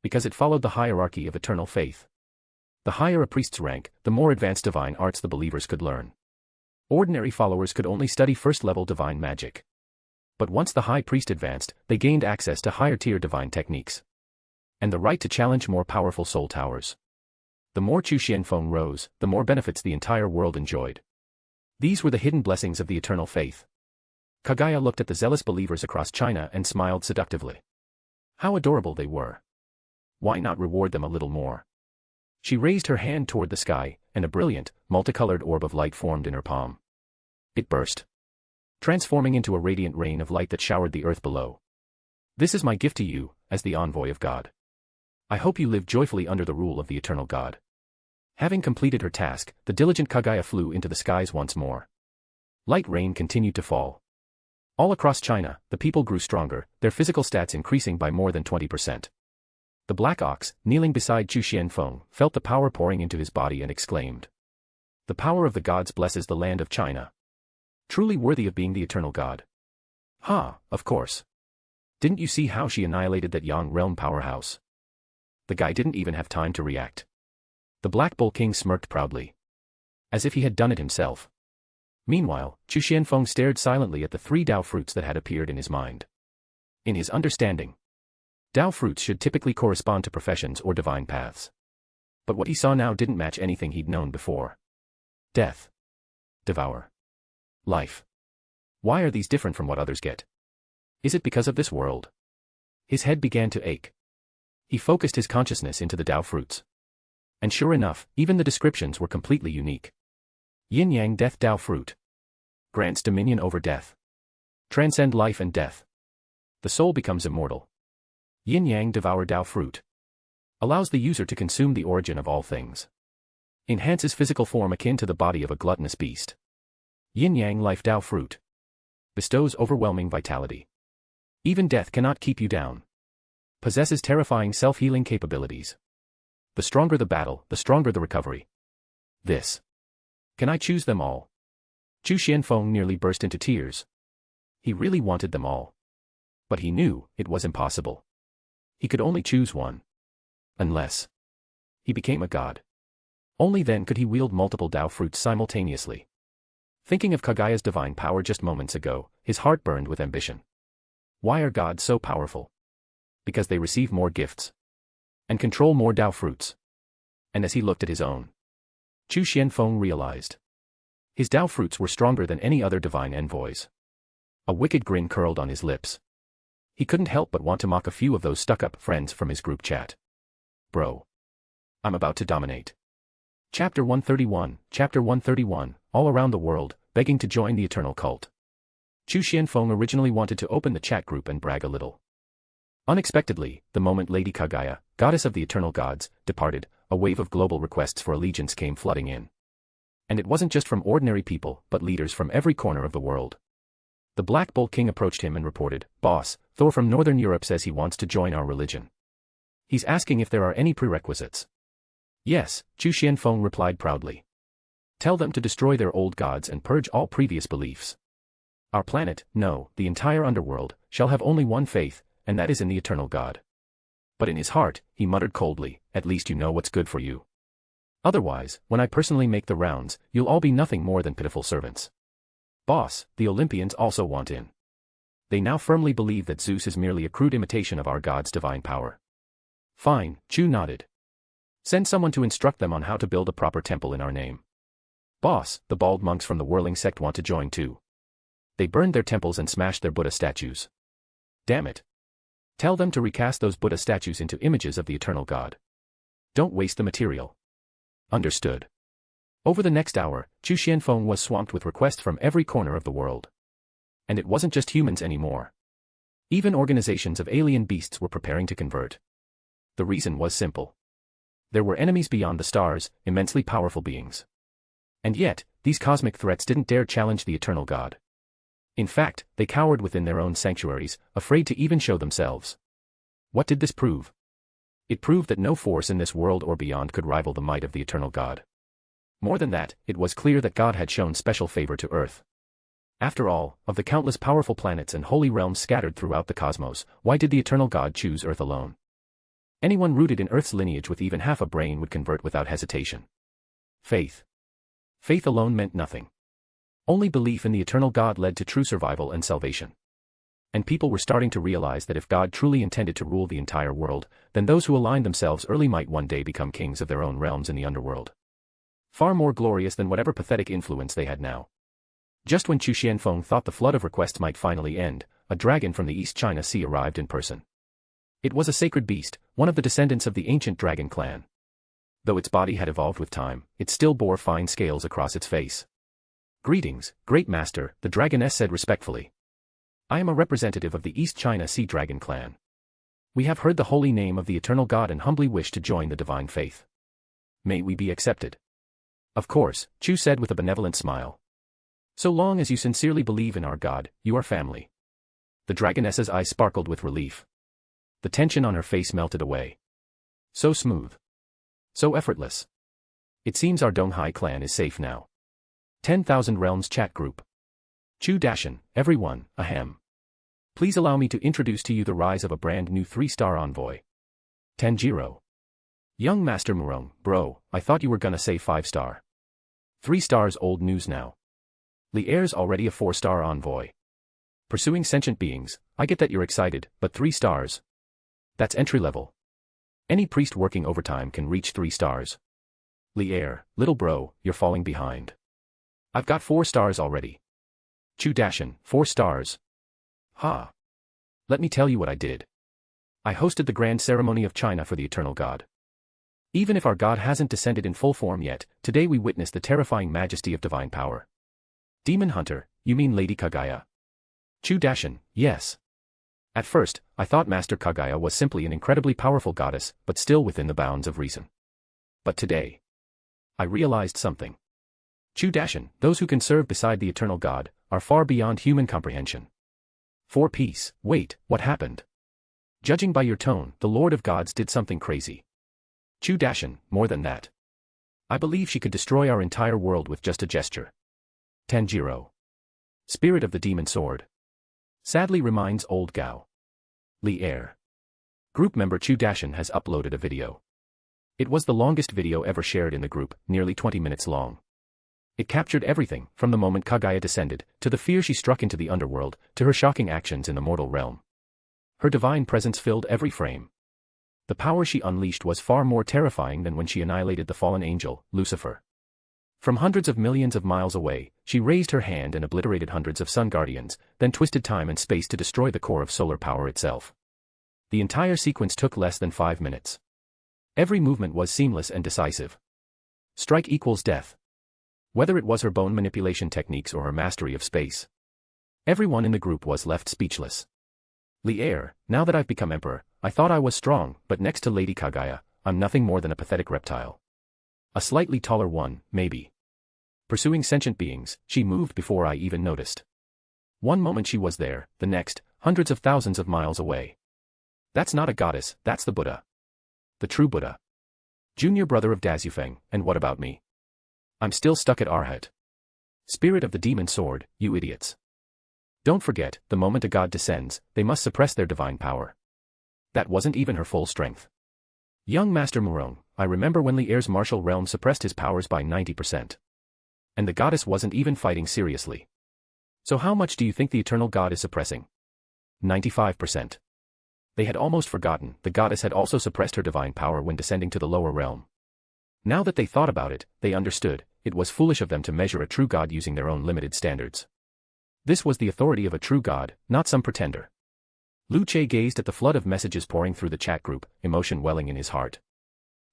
Because it followed the hierarchy of eternal faith. The higher a priest's rank, the more advanced divine arts the believers could learn. Ordinary followers could only study first-level divine magic. But once the high priest advanced, they gained access to higher-tier divine techniques. And the right to challenge more powerful soul towers. The more Chu Xianfeng rose, the more benefits the entire world enjoyed. These were the hidden blessings of the eternal faith. Kagaya looked at the zealous believers across China and smiled seductively. How adorable they were. Why not reward them a little more? She raised her hand toward the sky, and a brilliant, multicolored orb of light formed in her palm. It burst, transforming into a radiant rain of light that showered the earth below. This is my gift to you, as the envoy of God. I hope you live joyfully under the rule of the eternal God. Having completed her task, the diligent Kagaya flew into the skies once more. Light rain continued to fall. All across China, the people grew stronger, their physical stats increasing by more than 20%. The black ox, kneeling beside Chu Xianfeng, felt the power pouring into his body and exclaimed. The power of the gods blesses the land of China. Truly worthy of being the eternal God. Ha, of course. Didn't you see how she annihilated that Yang realm powerhouse? The guy didn't even have time to react. The Black Bull King smirked proudly. As if he had done it himself. Meanwhile, Chu Xianfeng stared silently at the 3 Tao fruits that had appeared in his mind. In his understanding, Tao fruits should typically correspond to professions or divine paths. But what he saw now didn't match anything he'd known before. Death. Devour. Life. Why are these different from what others get? Is it because of this world? His head began to ache. He focused his consciousness into the Tao fruits. And sure enough, even the descriptions were completely unique. Yin-Yang Death Tao Fruit. Grants dominion over death. Transcend life and death. The soul becomes immortal. Yin-Yang Devour Tao Fruit. Allows the user to consume the origin of all things. Enhances physical form akin to the body of a gluttonous beast. Yin-Yang Life Tao Fruit. Bestows overwhelming vitality. Even death cannot keep you down. Possesses terrifying self-healing capabilities. The stronger the battle, the stronger the recovery. This. Can I choose them all? Chu Xianfeng nearly burst into tears. He really wanted them all. But he knew it was impossible. He could only choose one. Unless he became a god. Only then could he wield multiple Dao fruits simultaneously. Thinking of Kagaya's divine power just moments ago, his heart burned with ambition. Why are gods so powerful? Because they receive more gifts. And control more Dao fruits. And as he looked at his own, Chu Xianfeng realized. His Dao fruits were stronger than any other divine envoys. A wicked grin curled on his lips. He couldn't help but want to mock a few of those stuck-up friends from his group chat. Bro. I'm about to dominate. Chapter 131, all around the world, begging to join the eternal cult. Chu Xianfeng originally wanted to open the chat group and brag a little. Unexpectedly, the moment Lady Kagaya, goddess of the eternal gods, departed, a wave of global requests for allegiance came flooding in. And it wasn't just from ordinary people, but leaders from every corner of the world. The Black Bull King approached him and reported, "Boss, Thor from Northern Europe says he wants to join our religion. He's asking if there are any prerequisites." "Yes," Chu Xianfeng replied proudly. "Tell them to destroy their old gods and purge all previous beliefs. Our planet, no, the entire underworld, shall have only one faith, and that is in the eternal God." But in his heart, he muttered coldly, "At least you know what's good for you. Otherwise, when I personally make the rounds, you'll all be nothing more than pitiful servants." "Boss, the Olympians also want in. They now firmly believe that Zeus is merely a crude imitation of our God's divine power." "Fine," Chu nodded. "Send someone to instruct them on how to build a proper temple in our name." "Boss, the bald monks from the whirling sect want to join too. They burned their temples and smashed their Buddha statues. Damn it. Tell them to recast those Buddha statues into images of the eternal God. Don't waste the material." "Understood." Over the next hour, Chu Xianfeng was swamped with requests from every corner of the world. And it wasn't just humans anymore. Even organizations of alien beasts were preparing to convert. The reason was simple. There were enemies beyond the stars, immensely powerful beings. And yet, these cosmic threats didn't dare challenge the eternal God. In fact, they cowered within their own sanctuaries, afraid to even show themselves. What did this prove? It proved that no force in this world or beyond could rival the might of the eternal God. More than that, it was clear that God had shown special favor to Earth. After all, of the countless powerful planets and holy realms scattered throughout the cosmos, why did the eternal God choose Earth alone? Anyone rooted in Earth's lineage with even half a brain would convert without hesitation. Faith. Faith alone meant nothing. Only belief in the eternal God led to true survival and salvation. And people were starting to realize that if God truly intended to rule the entire world, then those who aligned themselves early might one day become kings of their own realms in the underworld. Far more glorious than whatever pathetic influence they had now. Just when Chu Xianfeng thought the flood of requests might finally end, a dragon from the East China Sea arrived in person. It was a sacred beast, one of the descendants of the ancient dragon clan. Though its body had evolved with time, it still bore fine scales across its face. "Greetings, Great Master," the dragoness said respectfully. "I am a representative of the East China Sea Dragon clan. We have heard the holy name of the eternal God and humbly wish to join the divine faith. May we be accepted?" "Of course," Chu said with a benevolent smile. "So long as you sincerely believe in our God, you are family." The dragoness's eyes sparkled with relief. The tension on her face melted away. So smooth. So effortless. It seems our Donghai clan is safe now. 10,000 Realms chat group. Chu Dashan, everyone, ahem. Please allow me to introduce to you the rise of a brand new 3-star envoy. Tanjiro. Young Master Murong, bro, I thought you were gonna say 5-star. 3 stars old news now. Li Air's already a 4-star envoy. Pursuing sentient beings, I get that you're excited, but 3 stars? That's entry level. Any priest working overtime can reach 3 stars. Li Air, little bro, you're falling behind. I've got 4 stars already. Chu Dashan, 4 stars. Ha. Let me tell you what I did. I hosted the grand ceremony of China for the eternal God. Even if our God hasn't descended in full form yet, today we witness the terrifying majesty of divine power. Demon Hunter, you mean Lady Kagaya? Chu Dashan, yes. At first, I thought Master Kagaya was simply an incredibly powerful goddess, but still within the bounds of reason. But today, I realized something. Chu Dashan, those who can serve beside the eternal God, are far beyond human comprehension. For peace, wait, what happened? Judging by your tone, the Lord of Gods did something crazy. Chu Dashan, more than that. I believe she could destroy our entire world with just a gesture. Tanjiro. Spirit of the Demon Sword. Sadly reminds old Gao. Li Air. Group member Chu Dashan has uploaded a video. It was the longest video ever shared in the group, nearly 20 minutes long. It captured everything, from the moment Kaguya descended, to the fear she struck into the underworld, to her shocking actions in the mortal realm. Her divine presence filled every frame. The power she unleashed was far more terrifying than when she annihilated the fallen angel, Lucifer. From hundreds of millions of miles away, she raised her hand and obliterated hundreds of sun guardians, then twisted time and space to destroy the core of solar power itself. The entire sequence took less than 5 minutes. Every movement was seamless and decisive. Strike equals death. Whether it was her bone manipulation techniques or her mastery of space. Everyone in the group was left speechless. Li Air, now that I've become emperor, I thought I was strong, but next to Lady Kaguya, I'm nothing more than a pathetic reptile. A slightly taller one, maybe. Pursuing sentient beings, she moved before I even noticed. One moment she was there, the next, hundreds of thousands of miles away. That's not a goddess, that's the Buddha. The true Buddha. Junior brother of Dazufeng, and what about me? I'm still stuck at Arhat. Spirit of the Demon Sword, you idiots. Don't forget, the moment a god descends, they must suppress their divine power. That wasn't even her full strength. Young Master Murong, I remember when Li Air's martial realm suppressed his powers by 90%. And the goddess wasn't even fighting seriously. So how much do you think the eternal god is suppressing? 95%. They had almost forgotten, the goddess had also suppressed her divine power when descending to the lower realm. Now that they thought about it, they understood, it was foolish of them to measure a true god using their own limited standards. This was the authority of a true god, not some pretender. Lu Che gazed at the flood of messages pouring through the chat group, emotion welling in his heart.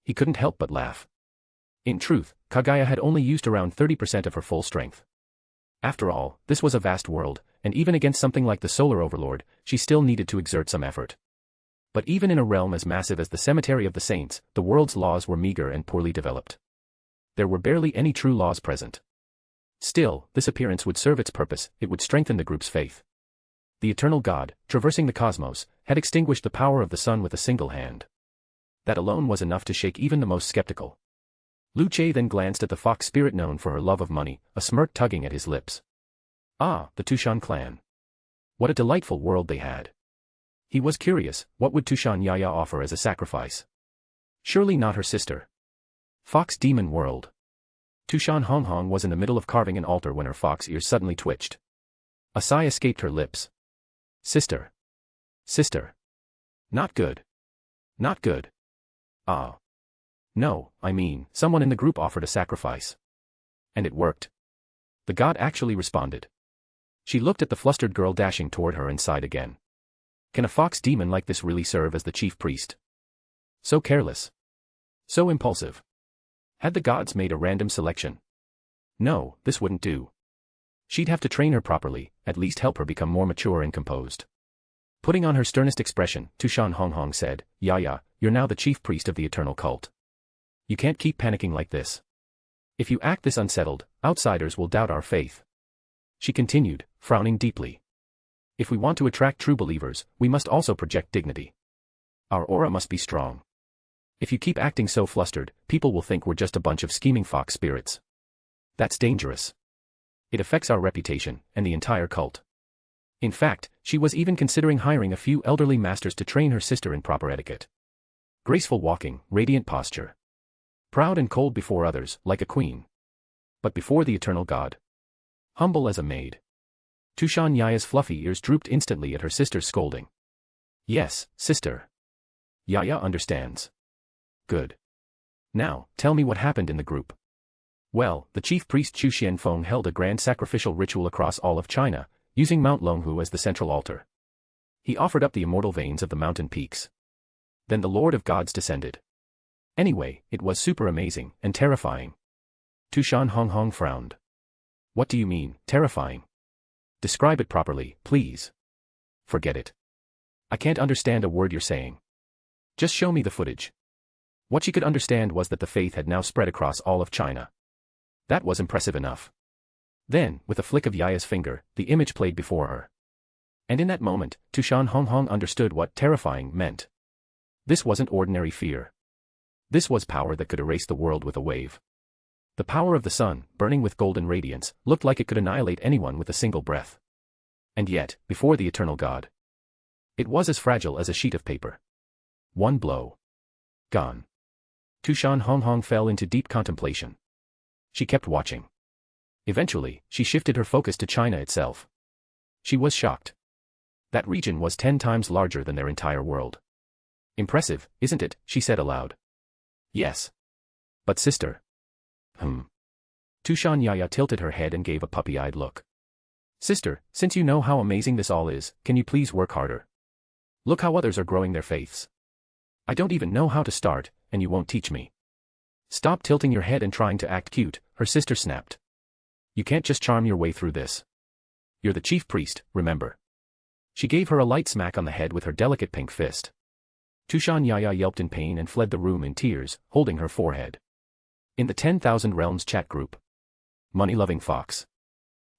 He couldn't help but laugh. In truth, Kaguya had only used around 30% of her full strength. After all, this was a vast world, and even against something like the Solar Overlord, she still needed to exert some effort. But even in a realm as massive as the Cemetery of the Saints, the world's laws were meager and poorly developed. There were barely any true laws present. Still, this appearance would serve its purpose, it would strengthen the group's faith. The eternal god, traversing the cosmos, had extinguished the power of the sun with a single hand. That alone was enough to shake even the most skeptical. Lu Che then glanced at the fox spirit known for her love of money, a smirk tugging at his lips. Ah, the Tushan clan. What a delightful world they had. He was curious, what would Tushan Yaya offer as a sacrifice? Surely not her sister. Fox demon world. Tushan Honghong was in the middle of carving an altar when her fox ears suddenly twitched. A sigh escaped her lips. Sister. Sister. Not good. Not good. Ah. No, I mean, someone in the group offered a sacrifice. And it worked. The god actually responded. She looked at the flustered girl dashing toward her and sighed again. Can a fox demon like this really serve as the chief priest? So careless. So impulsive. Had the gods made a random selection? No, this wouldn't do. She'd have to train her properly, at least help her become more mature and composed. Putting on her sternest expression, Tushan Honghong said, Yaya, you're now the chief priest of the eternal cult. You can't keep panicking like this. If you act this unsettled, outsiders will doubt our faith. She continued, frowning deeply. If we want to attract true believers, we must also project dignity. Our aura must be strong. If you keep acting so flustered, people will think we're just a bunch of scheming fox spirits. That's dangerous. It affects our reputation, and the entire cult. In fact, she was even considering hiring a few elderly masters to train her sister in proper etiquette. Graceful walking, radiant posture. Proud and cold before others, like a queen. But before the eternal god. Humble as a maid. Tushan Yaya's fluffy ears drooped instantly at her sister's scolding. Yes, sister. Yaya understands. Good. Now, tell me what happened in the group. Well, the chief priest Chu Xianfeng held a grand sacrificial ritual across all of China, using Mount Longhu as the central altar. He offered up the immortal veins of the mountain peaks. Then the Lord of Gods descended. Anyway, it was super amazing and terrifying. Tushan Honghong frowned. What do you mean, terrifying? Describe it properly, please. Forget it. I can't understand a word you're saying. Just show me the footage. What she could understand was that the faith had now spread across all of China. That was impressive enough. Then, with a flick of Yaya's finger, the image played before her. And in that moment, Tushan Honghong understood what terrifying meant. This wasn't ordinary fear. This was power that could erase the world with a wave. The power of the sun, burning with golden radiance, looked like it could annihilate anyone with a single breath. And yet, before the eternal God, it was as fragile as a sheet of paper. One blow. Gone. Tushan Honghong fell into deep contemplation. She kept watching. Eventually, she shifted her focus to China itself. She was shocked. That region was 10 times larger than their entire world. Impressive, isn't it? She said aloud. Yes. But sister. Tushan Yaya tilted her head and gave a puppy-eyed look. Sister, since you know how amazing this all is, can you please work harder? Look how others are growing their faiths. I don't even know how to start, and you won't teach me. Stop tilting your head and trying to act cute, her sister snapped. You can't just charm your way through this. You're the chief priest, remember. She gave her a light smack on the head with her delicate pink fist. Tushan Yaya yelped in pain and fled the room in tears, holding her forehead. In the 10,000 Realms chat group. Money-loving fox.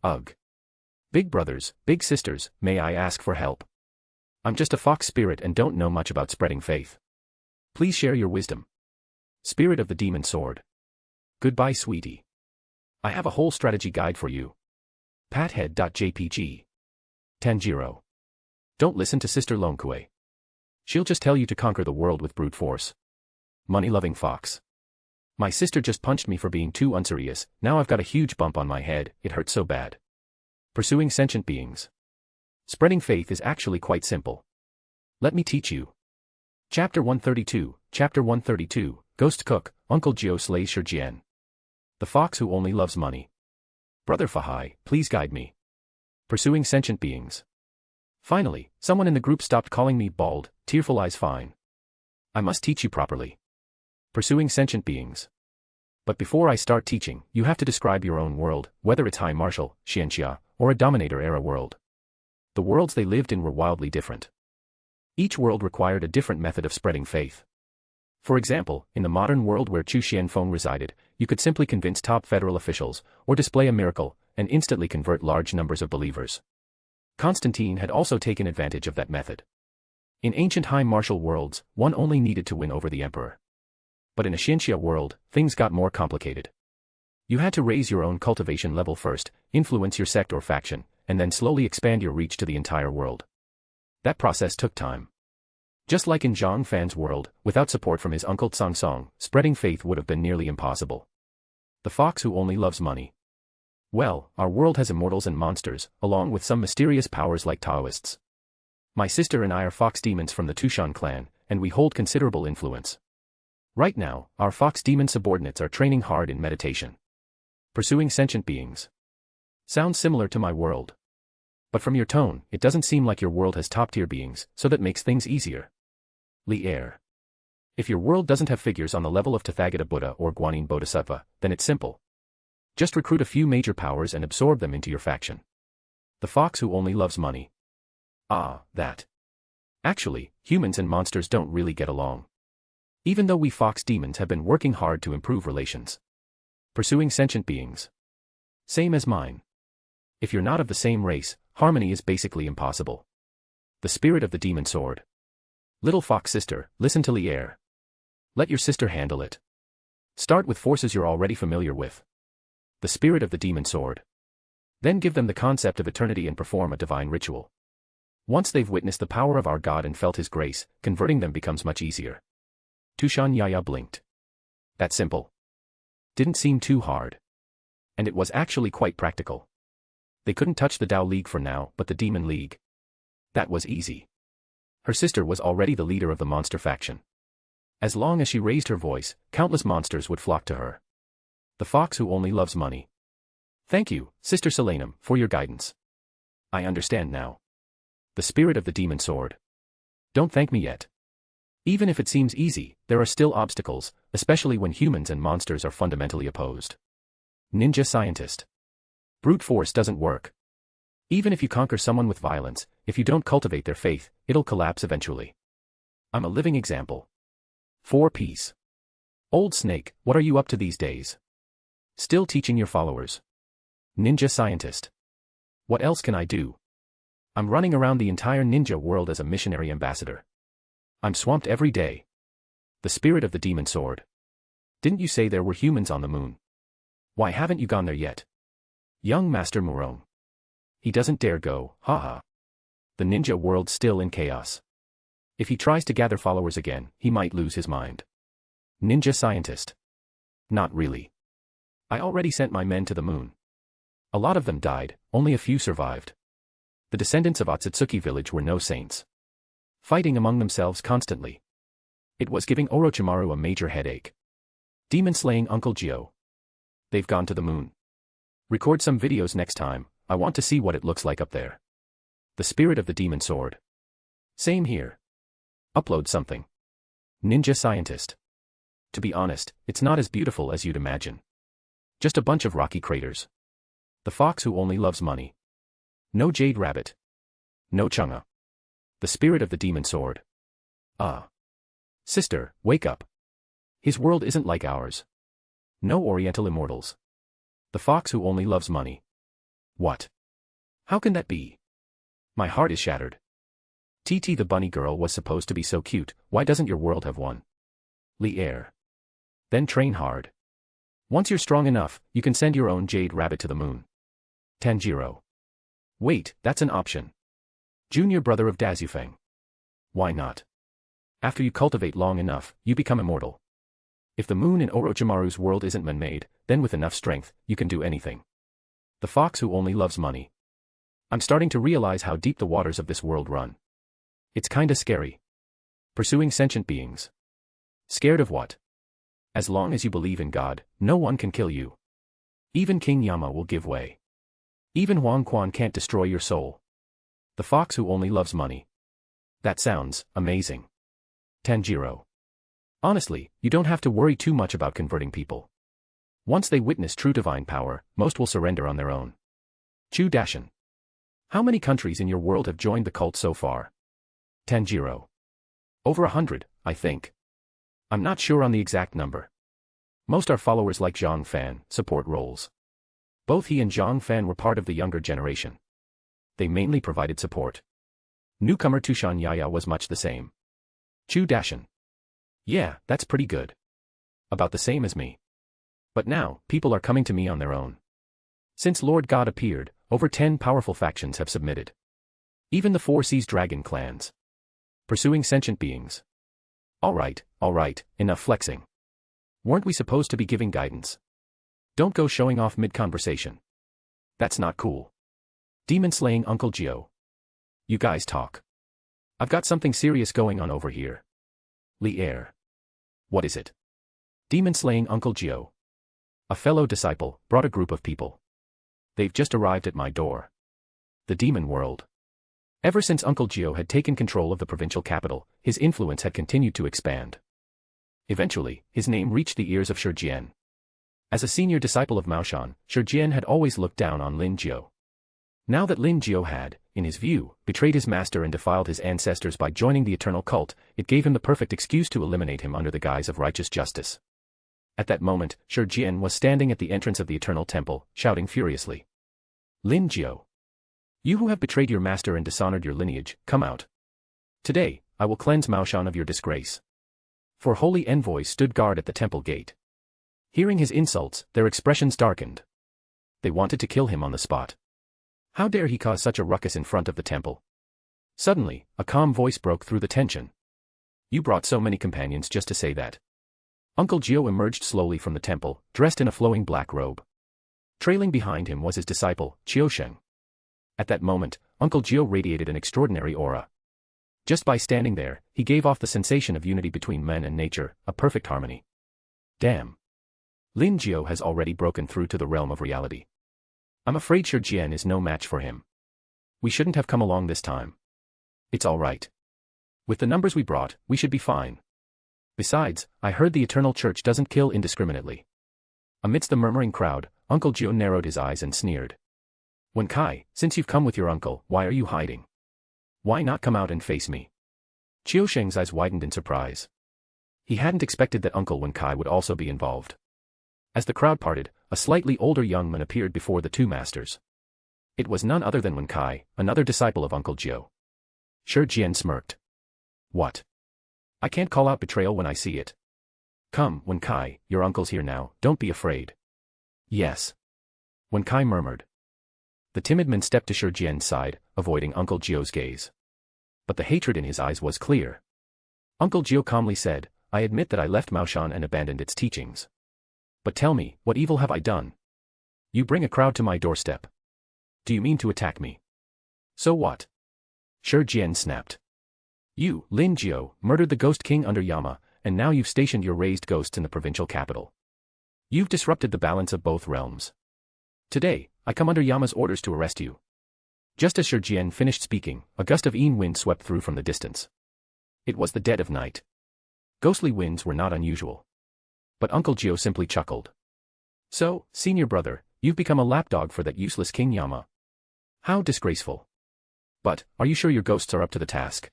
Ugh. Big brothers, big sisters, may I ask for help? I'm just a fox spirit and don't know much about spreading faith. Please share your wisdom. Spirit of the Demon Sword. Goodbye, sweetie. I have a whole strategy guide for you. Pathead.jpg. Tanjiro. Don't listen to Sister Lonkue. She'll just tell you to conquer the world with brute force. Money-loving fox. My sister just punched me for being too unserious, now I've got a huge bump on my head, it hurts so bad. Pursuing sentient beings. Spreading faith is actually quite simple. Let me teach you. Chapter 132, Chapter 132, Ghost Cook, Uncle Jio slays Shurjian. The fox who only loves money. Brother Fahai, please guide me. Pursuing sentient beings. Finally, someone in the group stopped calling me bald, tearful eyes fine. I must teach you properly. Pursuing sentient beings. But before I start teaching, you have to describe your own world, whether it's high martial, Xianxia, or a dominator-era world. The worlds they lived in were wildly different. Each world required a different method of spreading faith. For example, in the modern world where Chu Xianfeng resided, you could simply convince top federal officials, or display a miracle, and instantly convert large numbers of believers. Constantine had also taken advantage of that method. In ancient high martial worlds, one only needed to win over the emperor. But in a Xianxia world, things got more complicated. You had to raise your own cultivation level first, influence your sect or faction, and then slowly expand your reach to the entire world. That process took time. Just like in Zhang Fan's world, without support from his uncle Tsang Song, spreading faith would have been nearly impossible. The fox who only loves money. Well, our world has immortals and monsters, along with some mysterious powers like Taoists. My sister and I are fox demons from the Tushan clan, and we hold considerable influence. Right now, our fox demon subordinates are training hard in meditation. Pursuing sentient beings. Sounds similar to my world. But from your tone, it doesn't seem like your world has top-tier beings, so that makes things easier. Li'er. If your world doesn't have figures on the level of Tathagata Buddha or Guanyin Bodhisattva, then it's simple. Just recruit a few major powers and absorb them into your faction. The fox who only loves money. Ah, that. Actually, humans and monsters don't really get along. Even though we fox demons have been working hard to improve relations. Pursuing sentient beings. Same as mine. If you're not of the same race, harmony is basically impossible. The spirit of the demon sword. Little fox sister, listen to Li'er. Let your sister handle it. Start with forces you're already familiar with. The spirit of the demon sword. Then give them the concept of eternity and perform a divine ritual. Once they've witnessed the power of our God and felt his grace, converting them becomes much easier. Tushan Yaya blinked. That simple. Didn't seem too hard. And it was actually quite practical. They couldn't touch the Tao League for now, but the Demon League. That was easy. Her sister was already the leader of the monster faction. As long as she raised her voice, countless monsters would flock to her. The fox who only loves money. Thank you, Sister Selenum, for your guidance. I understand now. The spirit of the demon sword. Don't thank me yet. Even if it seems easy, there are still obstacles, especially when humans and monsters are fundamentally opposed. Ninja scientist. Brute force doesn't work. Even if you conquer someone with violence, if you don't cultivate their faith, it'll collapse eventually. I'm a living example. 4 Peace. Old Snake, what are you up to these days? Still teaching your followers? Ninja scientist. What else can I do? I'm running around the entire ninja world as a missionary ambassador. I'm swamped every day. The spirit of the demon sword. Didn't you say there were humans on the moon? Why haven't you gone there yet? Young Master Murome. He doesn't dare go, haha. The ninja world's still in chaos. If he tries to gather followers again, he might lose his mind. Ninja scientist. Not really. I already sent my men to the moon. A lot of them died, only a few survived. The descendants of Otsutsuki village were no saints. Fighting among themselves constantly. It was giving Orochimaru a major headache. Demon slaying Uncle Gio. They've gone to the moon. Record some videos next time, I want to see what it looks like up there. The spirit of the demon sword. Same here. Upload something. Ninja scientist. To be honest, it's not as beautiful as you'd imagine. Just a bunch of rocky craters. The fox who only loves money. No jade rabbit. No chunga. The spirit of the demon sword. Ah. Sister, wake up. His world isn't like ours. No oriental immortals. The fox who only loves money. What? How can that be? My heart is shattered. TT the bunny girl was supposed to be so cute, why doesn't your world have one? Lier. Then train hard. Once you're strong enough, you can send your own jade rabbit to the moon. Tanjiro. Wait, that's an option. Junior brother of Dazufeng. Why not? After you cultivate long enough, you become immortal. If the moon in Orochimaru's world isn't man-made, then with enough strength, you can do anything. The fox who only loves money. I'm starting to realize how deep the waters of this world run. It's kinda scary. Pursuing sentient beings. Scared of what? As long as you believe in God, no one can kill you. Even King Yama will give way. Even Huang Quan can't destroy your soul. The fox who only loves money. That sounds amazing. Tanjiro. Honestly, you don't have to worry too much about converting people. Once they witness true divine power, most will surrender on their own. Chu Dashin. How many countries in your world have joined the cult so far? Tanjiro. Over 100, I think. I'm not sure on the exact number. Most are followers like Zhang Fan, support roles. Both he and Zhang Fan were part of the younger generation. They mainly provided support. Newcomer Tushan Yaya was much the same. Chu Dashin. Yeah, that's pretty good. About the same as me. But now, people are coming to me on their own. Since Lord God appeared, over 10 powerful factions have submitted. Even the Four Seas Dragon clans. Pursuing sentient beings. Alright, enough flexing. Weren't we supposed to be giving guidance? Don't go showing off mid-conversation. That's not cool. Demon slaying Uncle Gio. You guys talk. I've got something serious going on over here. Lier. What is it? Demon slaying Uncle Gio. A fellow disciple brought a group of people. They've just arrived at my door. The demon world. Ever since Uncle Gio had taken control of the provincial capital, his influence had continued to expand. Eventually, his name reached the ears of Shijian. As a senior disciple of Maoshan, Shijian had always looked down on Lin Jiao. Now that Lin Jiao had, in his view, betrayed his master and defiled his ancestors by joining the eternal cult, it gave him the perfect excuse to eliminate him under the guise of righteous justice. At that moment, Shijian was standing at the entrance of the eternal temple, shouting furiously. Lin Jiao. You who have betrayed your master and dishonored your lineage, come out. Today, I will cleanse Maoshan of your disgrace. Four holy envoys stood guard at the temple gate. Hearing his insults, their expressions darkened. They wanted to kill him on the spot. How dare he cause such a ruckus in front of the temple? Suddenly, a calm voice broke through the tension. You brought so many companions just to say that. Uncle Gio emerged slowly from the temple, dressed in a flowing black robe. Trailing behind him was his disciple, Qiusheng. At that moment, Uncle Gio radiated an extraordinary aura. Just by standing there, he gave off the sensation of unity between men and nature, a perfect harmony. Damn. Lin Jiao has already broken through to the realm of reality. I'm afraid Shijian is no match for him. We shouldn't have come along this time. It's all right. With the numbers we brought, we should be fine. Besides, I heard the Eternal Church doesn't kill indiscriminately. Amidst the murmuring crowd, Uncle Gio narrowed his eyes and sneered. Wen Kai, since you've come with your uncle, why are you hiding? Why not come out and face me? Qiusheng's eyes widened in surprise. He hadn't expected that Uncle Wen Kai would also be involved. As the crowd parted, a slightly older young man appeared before the two masters. It was none other than Wen Kai, another disciple of Uncle Jiu. Shi Jian smirked. What? I can't call out betrayal when I see it. Come, Wen Kai, your uncle's here now, don't be afraid. Yes. Wen Kai murmured. The timid man stepped to Shi Jian's side, avoiding Uncle Jiu's gaze. But the hatred in his eyes was clear. Uncle Jiu calmly said, I admit that I left Maoshan and abandoned its teachings. But tell me, what evil have I done? You bring a crowd to my doorstep. Do you mean to attack me? So what? Shi Jian snapped. You, Lin Jiu, murdered the Ghost King under Yama, and now you've stationed your raised ghosts in the provincial capital. You've disrupted the balance of both realms. Today, I come under Yama's orders to arrest you. Just as Shi Jian finished speaking, a gust of Yin wind swept through from the distance. It was the dead of night. Ghostly winds were not unusual. But Uncle Jiu simply chuckled. So, senior brother, you've become a lapdog for that useless King Yama. How disgraceful. But, are you sure your ghosts are up to the task?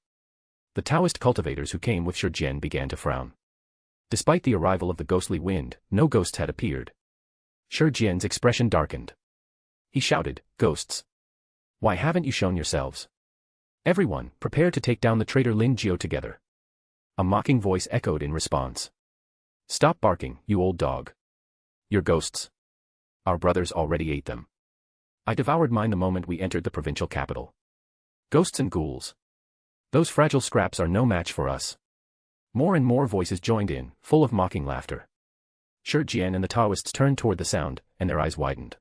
The Taoist cultivators who came with Shi Jian began to frown. Despite the arrival of the ghostly wind, no ghosts had appeared. Shi Jian's expression darkened. He shouted, Ghosts! Why haven't you shown yourselves? Everyone, prepare to take down the traitor Lin Jiu together. A mocking voice echoed in response. Stop barking, you old dog. Your ghosts. Our brothers already ate them. I devoured mine the moment we entered the provincial capital. Ghosts and ghouls. Those fragile scraps are no match for us. More and more voices joined in, full of mocking laughter. Shi Jian and the Taoists turned toward the sound, and their eyes widened.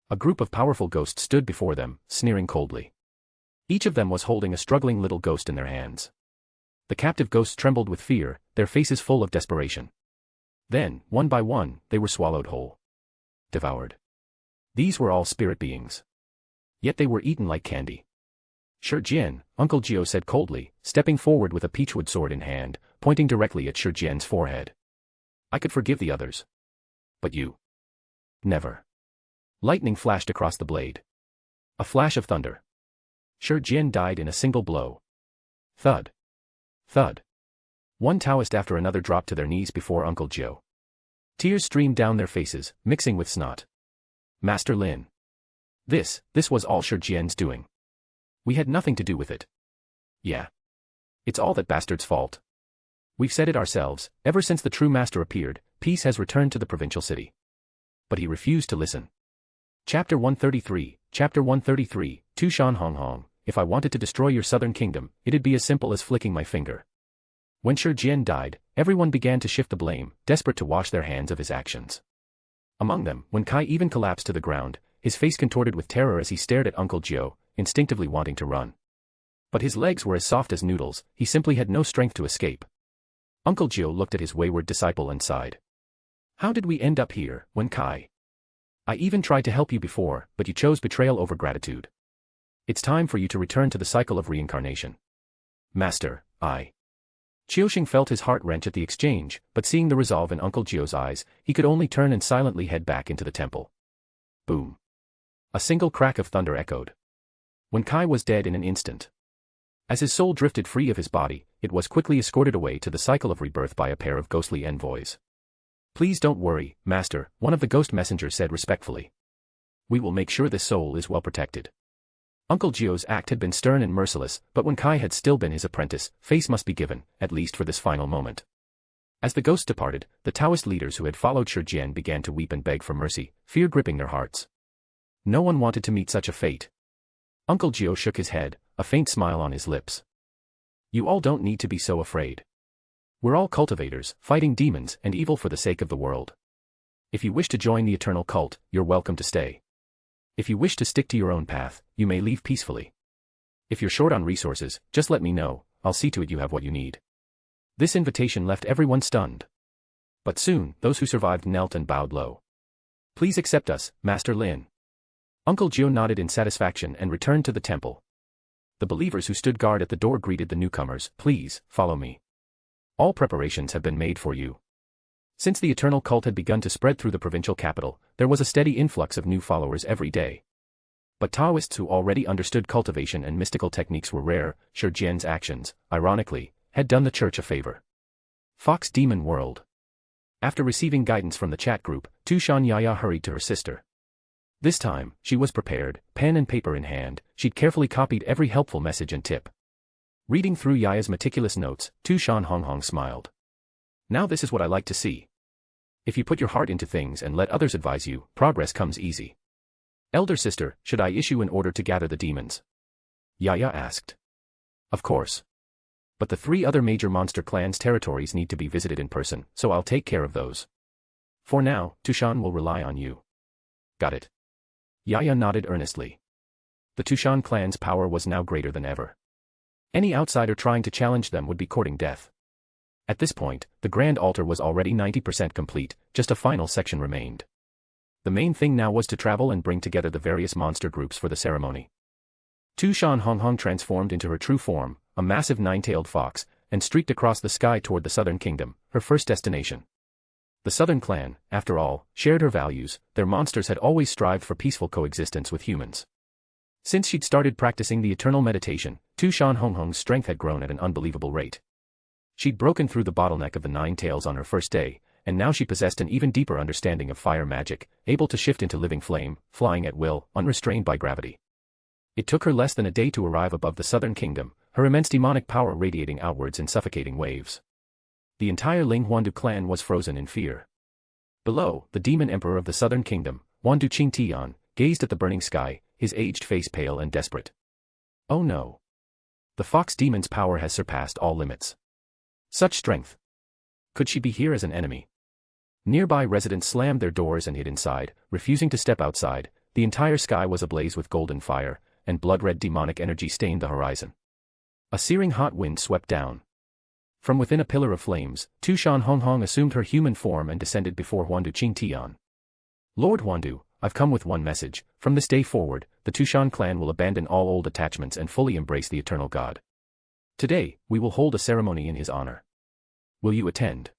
A group of powerful ghosts stood before them, sneering coldly. Each of them was holding a struggling little ghost in their hands. The captive ghosts trembled with fear, their faces full of desperation. Then, one by one, they were swallowed whole. Devoured. These were all spirit beings. Yet they were eaten like candy. Shi Jian, Uncle Jiu said coldly, stepping forward with a peachwood sword in hand, pointing directly at Shi Jian's forehead. I could forgive the others. But you. Never. Lightning flashed across the blade. A flash of thunder. Shi Jian died in a single blow. Thud. Thud. One Taoist after another dropped to their knees before Uncle Jiu. Tears streamed down their faces, mixing with snot. Master Lin. This was all Shi Jian's doing. We had nothing to do with it. Yeah. It's all that bastard's fault. We've said it ourselves, ever since the true master appeared, peace has returned to the provincial city. But he refused to listen. Chapter 133, Chapter 133, Tu Shan Hong Hong, if I wanted to destroy your southern kingdom, it'd be as simple as flicking my finger. When Shi Jian died, everyone began to shift the blame, desperate to wash their hands of his actions. Among them, Wen Kai even collapsed to the ground, his face contorted with terror as he stared at Uncle Jiu, instinctively wanting to run. But his legs were as soft as noodles, he simply had no strength to escape. Uncle Jiu looked at his wayward disciple and sighed. How did we end up here, Wen Kai? I even tried to help you before, but you chose betrayal over gratitude. It's time for you to return to the cycle of reincarnation. Master, I. Qiuxing felt his heart wrench at the exchange, but seeing the resolve in Uncle Jiu's eyes, he could only turn and silently head back into the temple. Boom. A single crack of thunder echoed. Wen Kai was dead in an instant. As his soul drifted free of his body, it was quickly escorted away to the cycle of rebirth by a pair of ghostly envoys. Please don't worry, Master, one of the ghost messengers said respectfully. We will make sure this soul is well protected. Uncle Jiu's act had been stern and merciless, but Wen Kai had still been his apprentice, face must be given, at least for this final moment. As the ghosts departed, the Taoist leaders who had followed Shi Jian began to weep and beg for mercy, fear gripping their hearts. No one wanted to meet such a fate. Uncle Jiu shook his head, a faint smile on his lips. You all don't need to be so afraid. We're all cultivators, fighting demons and evil for the sake of the world. If you wish to join the eternal cult, you're welcome to stay. If you wish to stick to your own path, you may leave peacefully. If you're short on resources, just let me know, I'll see to it you have what you need. This invitation left everyone stunned. But soon, those who survived knelt and bowed low. Please accept us, Master Lin. Uncle Jiu nodded in satisfaction and returned to the temple. The believers who stood guard at the door greeted the newcomers, please, follow me. All preparations have been made for you. Since the eternal cult had begun to spread through the provincial capital, there was a steady influx of new followers every day. But Taoists who already understood cultivation and mystical techniques were rare. Shi Jian's actions, ironically, had done the church a favor. Fox Demon World. After receiving guidance from the chat group, Tushan Yaya hurried to her sister. This time, she was prepared, pen and paper in hand. She'd carefully copied every helpful message and tip. Reading through Yaya's meticulous notes, Tushan Honghong smiled. Now this is what I like to see. If you put your heart into things and let others advise you, progress comes easy. Elder sister, should I issue an order to gather the demons? Yaya asked. Of course. But the 3 other major monster clans' territories need to be visited in person, so I'll take care of those. For now, Tushan will rely on you. Got it. Yaya nodded earnestly. The Tushan clan's power was now greater than ever. Any outsider trying to challenge them would be courting death. At this point, the grand altar was already 90% complete, just a final section remained. The main thing now was to travel and bring together the various monster groups for the ceremony. Tushan Honghong transformed into her true form, a massive 9-tailed fox, and streaked across the sky toward the Southern Kingdom, her first destination. The Southern clan, after all, shared her values. Their monsters had always strived for peaceful coexistence with humans. Since she'd started practicing the eternal meditation, Tushan Honghong's strength had grown at an unbelievable rate. She'd broken through the bottleneck of the 9 tails on her first day, and now she possessed an even deeper understanding of fire magic, able to shift into living flame, flying at will, unrestrained by gravity. It took her less than a day to arrive above the Southern Kingdom, her immense demonic power radiating outwards in suffocating waves. The entire Ling Huandu clan was frozen in fear. Below, the demon emperor of the Southern Kingdom, Huandu Qingtian, gazed at the burning sky, his aged face pale and desperate. Oh no. The fox demon's power has surpassed all limits. Such strength. Could she be here as an enemy? Nearby residents slammed their doors and hid inside, refusing to step outside. The entire sky was ablaze with golden fire, and blood-red demonic energy stained the horizon. A searing hot wind swept down. From within a pillar of flames, Tushan Honghong assumed her human form and descended before Huandu Qingtian. Lord Huandu, I've come with one message. From this day forward, the Tushan clan will abandon all old attachments and fully embrace the eternal God. Today, we will hold a ceremony in his honor. Will you attend?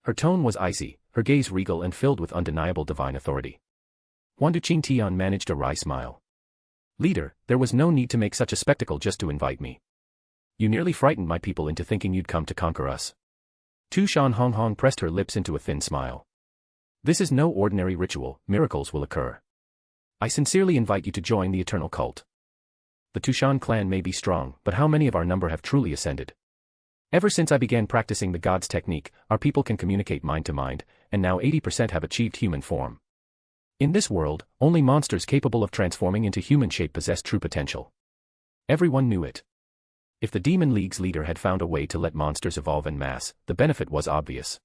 Her tone was icy, her gaze regal and filled with undeniable divine authority. Huandu Qingtian managed a wry smile. Leader, there was no need to make such a spectacle just to invite me. You nearly frightened my people into thinking you'd come to conquer us. Tushan Honghong pressed her lips into a thin smile. This is no ordinary ritual, miracles will occur. I sincerely invite you to join the eternal cult. The Tushan clan may be strong, but how many of our number have truly ascended? Ever since I began practicing the God's technique, our people can communicate mind to mind, and now 80% have achieved human form. In this world, only monsters capable of transforming into human shape possess true potential. Everyone knew it. If the Demon League's leader had found a way to let monsters evolve en masse, the benefit was obvious.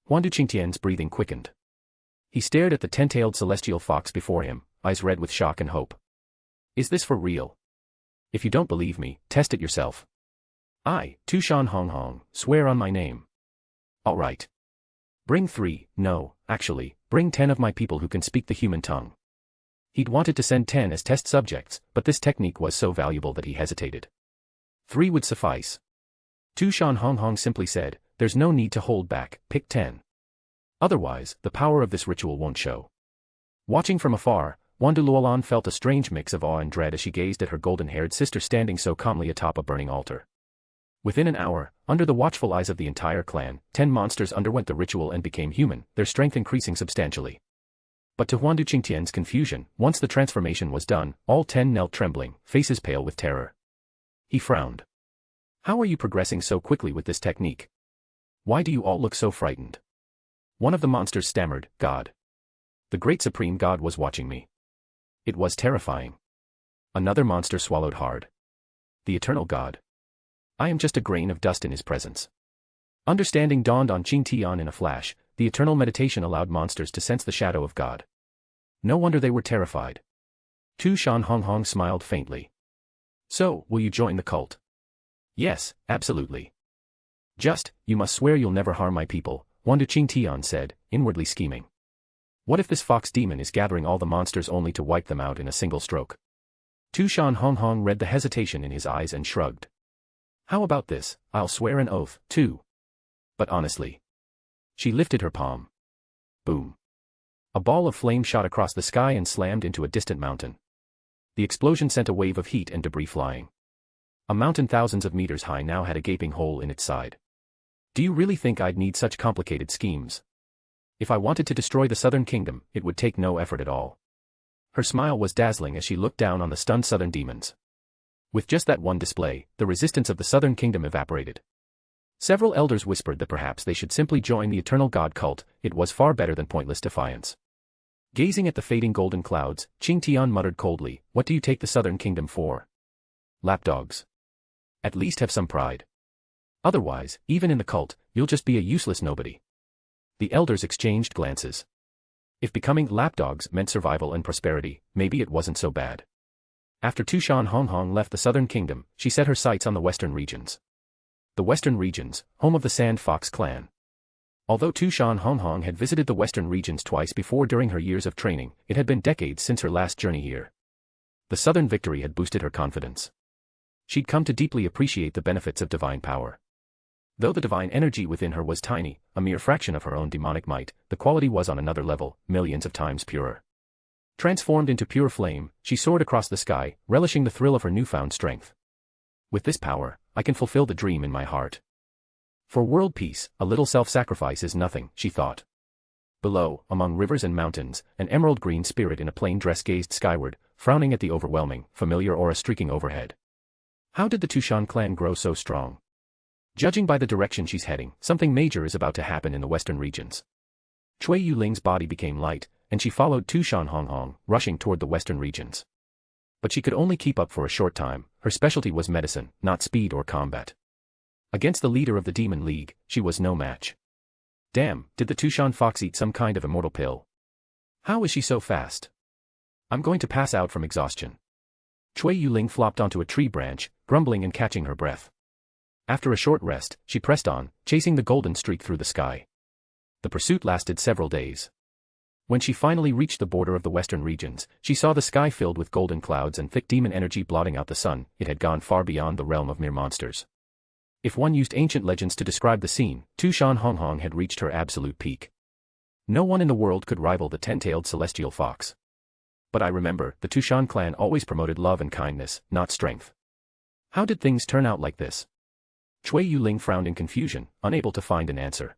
Huandu Qingtian's breathing quickened. He stared at the 10-tailed celestial fox before him, eyes red with shock and hope. Is this for real? If you don't believe me, test it yourself. I, Tushan Honghong, swear on my name. All right. Bring 3, no, actually, bring 10 of my people who can speak the human tongue. He'd wanted to send 10 as test subjects, but this technique was so valuable that he hesitated. 3 would suffice. Tushan Honghong simply said, there's no need to hold back, pick 10. Otherwise, the power of this ritual won't show. Watching from afar, Huandu Luolan felt a strange mix of awe and dread as she gazed at her golden-haired sister standing so calmly atop a burning altar. Within an hour, under the watchful eyes of the entire clan, 10 monsters underwent the ritual and became human, their strength increasing substantially. But to Huandu Qingtian's confusion, once the transformation was done, all 10 knelt trembling, faces pale with terror. He frowned. How are you progressing so quickly with this technique? Why do you all look so frightened? One of the monsters stammered, God. The great supreme God was watching me. It was terrifying. Another monster swallowed hard. The eternal God. I am just a grain of dust in his presence. Understanding dawned on Qingtian in a flash. The eternal meditation allowed monsters to sense the shadow of God. No wonder they were terrified. Tushan Honghong smiled faintly. So, will you join the cult? Yes, absolutely. Just, you must swear you'll never harm my people, Huandu Qingtian said, inwardly scheming. What if this fox demon is gathering all the monsters only to wipe them out in a single stroke? Tushan Honghong read the hesitation in his eyes and shrugged. How about this, I'll swear an oath, too. But honestly. She lifted her palm. Boom. A ball of flame shot across the sky and slammed into a distant mountain. The explosion sent a wave of heat and debris flying. A mountain thousands of meters high now had a gaping hole in its side. Do you really think I'd need such complicated schemes? If I wanted to destroy the Southern Kingdom, it would take no effort at all. Her smile was dazzling as she looked down on the stunned Southern demons. With just that one display, the resistance of the Southern Kingdom evaporated. Several elders whispered that perhaps they should simply join the Eternal God cult. It was far better than pointless defiance. Gazing at the fading golden clouds, Qing Tian muttered coldly, "What do you take the Southern Kingdom for? Lapdogs. At least have some pride. Otherwise, even in the cult, you'll just be a useless nobody." The elders exchanged glances. If becoming lapdogs meant survival and prosperity, maybe it wasn't so bad. After Tushan Honghong left the Southern Kingdom, she set her sights on the Western regions. The Western regions, home of the Sand Fox clan. Although Tushan Honghong had visited the Western regions twice before during her years of training, it had been decades since her last journey here. The Southern victory had boosted her confidence. She'd come to deeply appreciate the benefits of divine power. Though the divine energy within her was tiny, a mere fraction of her own demonic might, the quality was on another level, millions of times purer. Transformed into pure flame, she soared across the sky, relishing the thrill of her newfound strength. With this power, I can fulfill the dream in my heart. For world peace, a little self-sacrifice is nothing, she thought. Below, among rivers and mountains, an emerald green spirit in a plain dress gazed skyward, frowning at the overwhelming, familiar aura streaking overhead. How did the Tushan clan grow so strong? Judging by the direction she's heading, something major is about to happen in the western regions. Cui Yuling's body became light, and she followed Tushan Honghong, rushing toward the western regions. But she could only keep up for a short time. Her specialty was medicine, not speed or combat. Against the leader of the Demon League, she was no match. Damn, did the Tushan Fox eat some kind of immortal pill? How is she so fast? I'm going to pass out from exhaustion. Cui Yuling flopped onto a tree branch, grumbling and catching her breath. After a short rest, she pressed on, chasing the golden streak through the sky. The pursuit lasted several days. When she finally reached the border of the western regions, she saw the sky filled with golden clouds and thick demon energy blotting out the sun. It had gone far beyond the realm of mere monsters. If one used ancient legends to describe the scene, Tushan Honghong had reached her absolute peak. No one in the world could rival the 10-tailed celestial fox. But I remember, the Tushan clan always promoted love and kindness, not strength. How did things turn out like this? Cui Yuling frowned in confusion, unable to find an answer.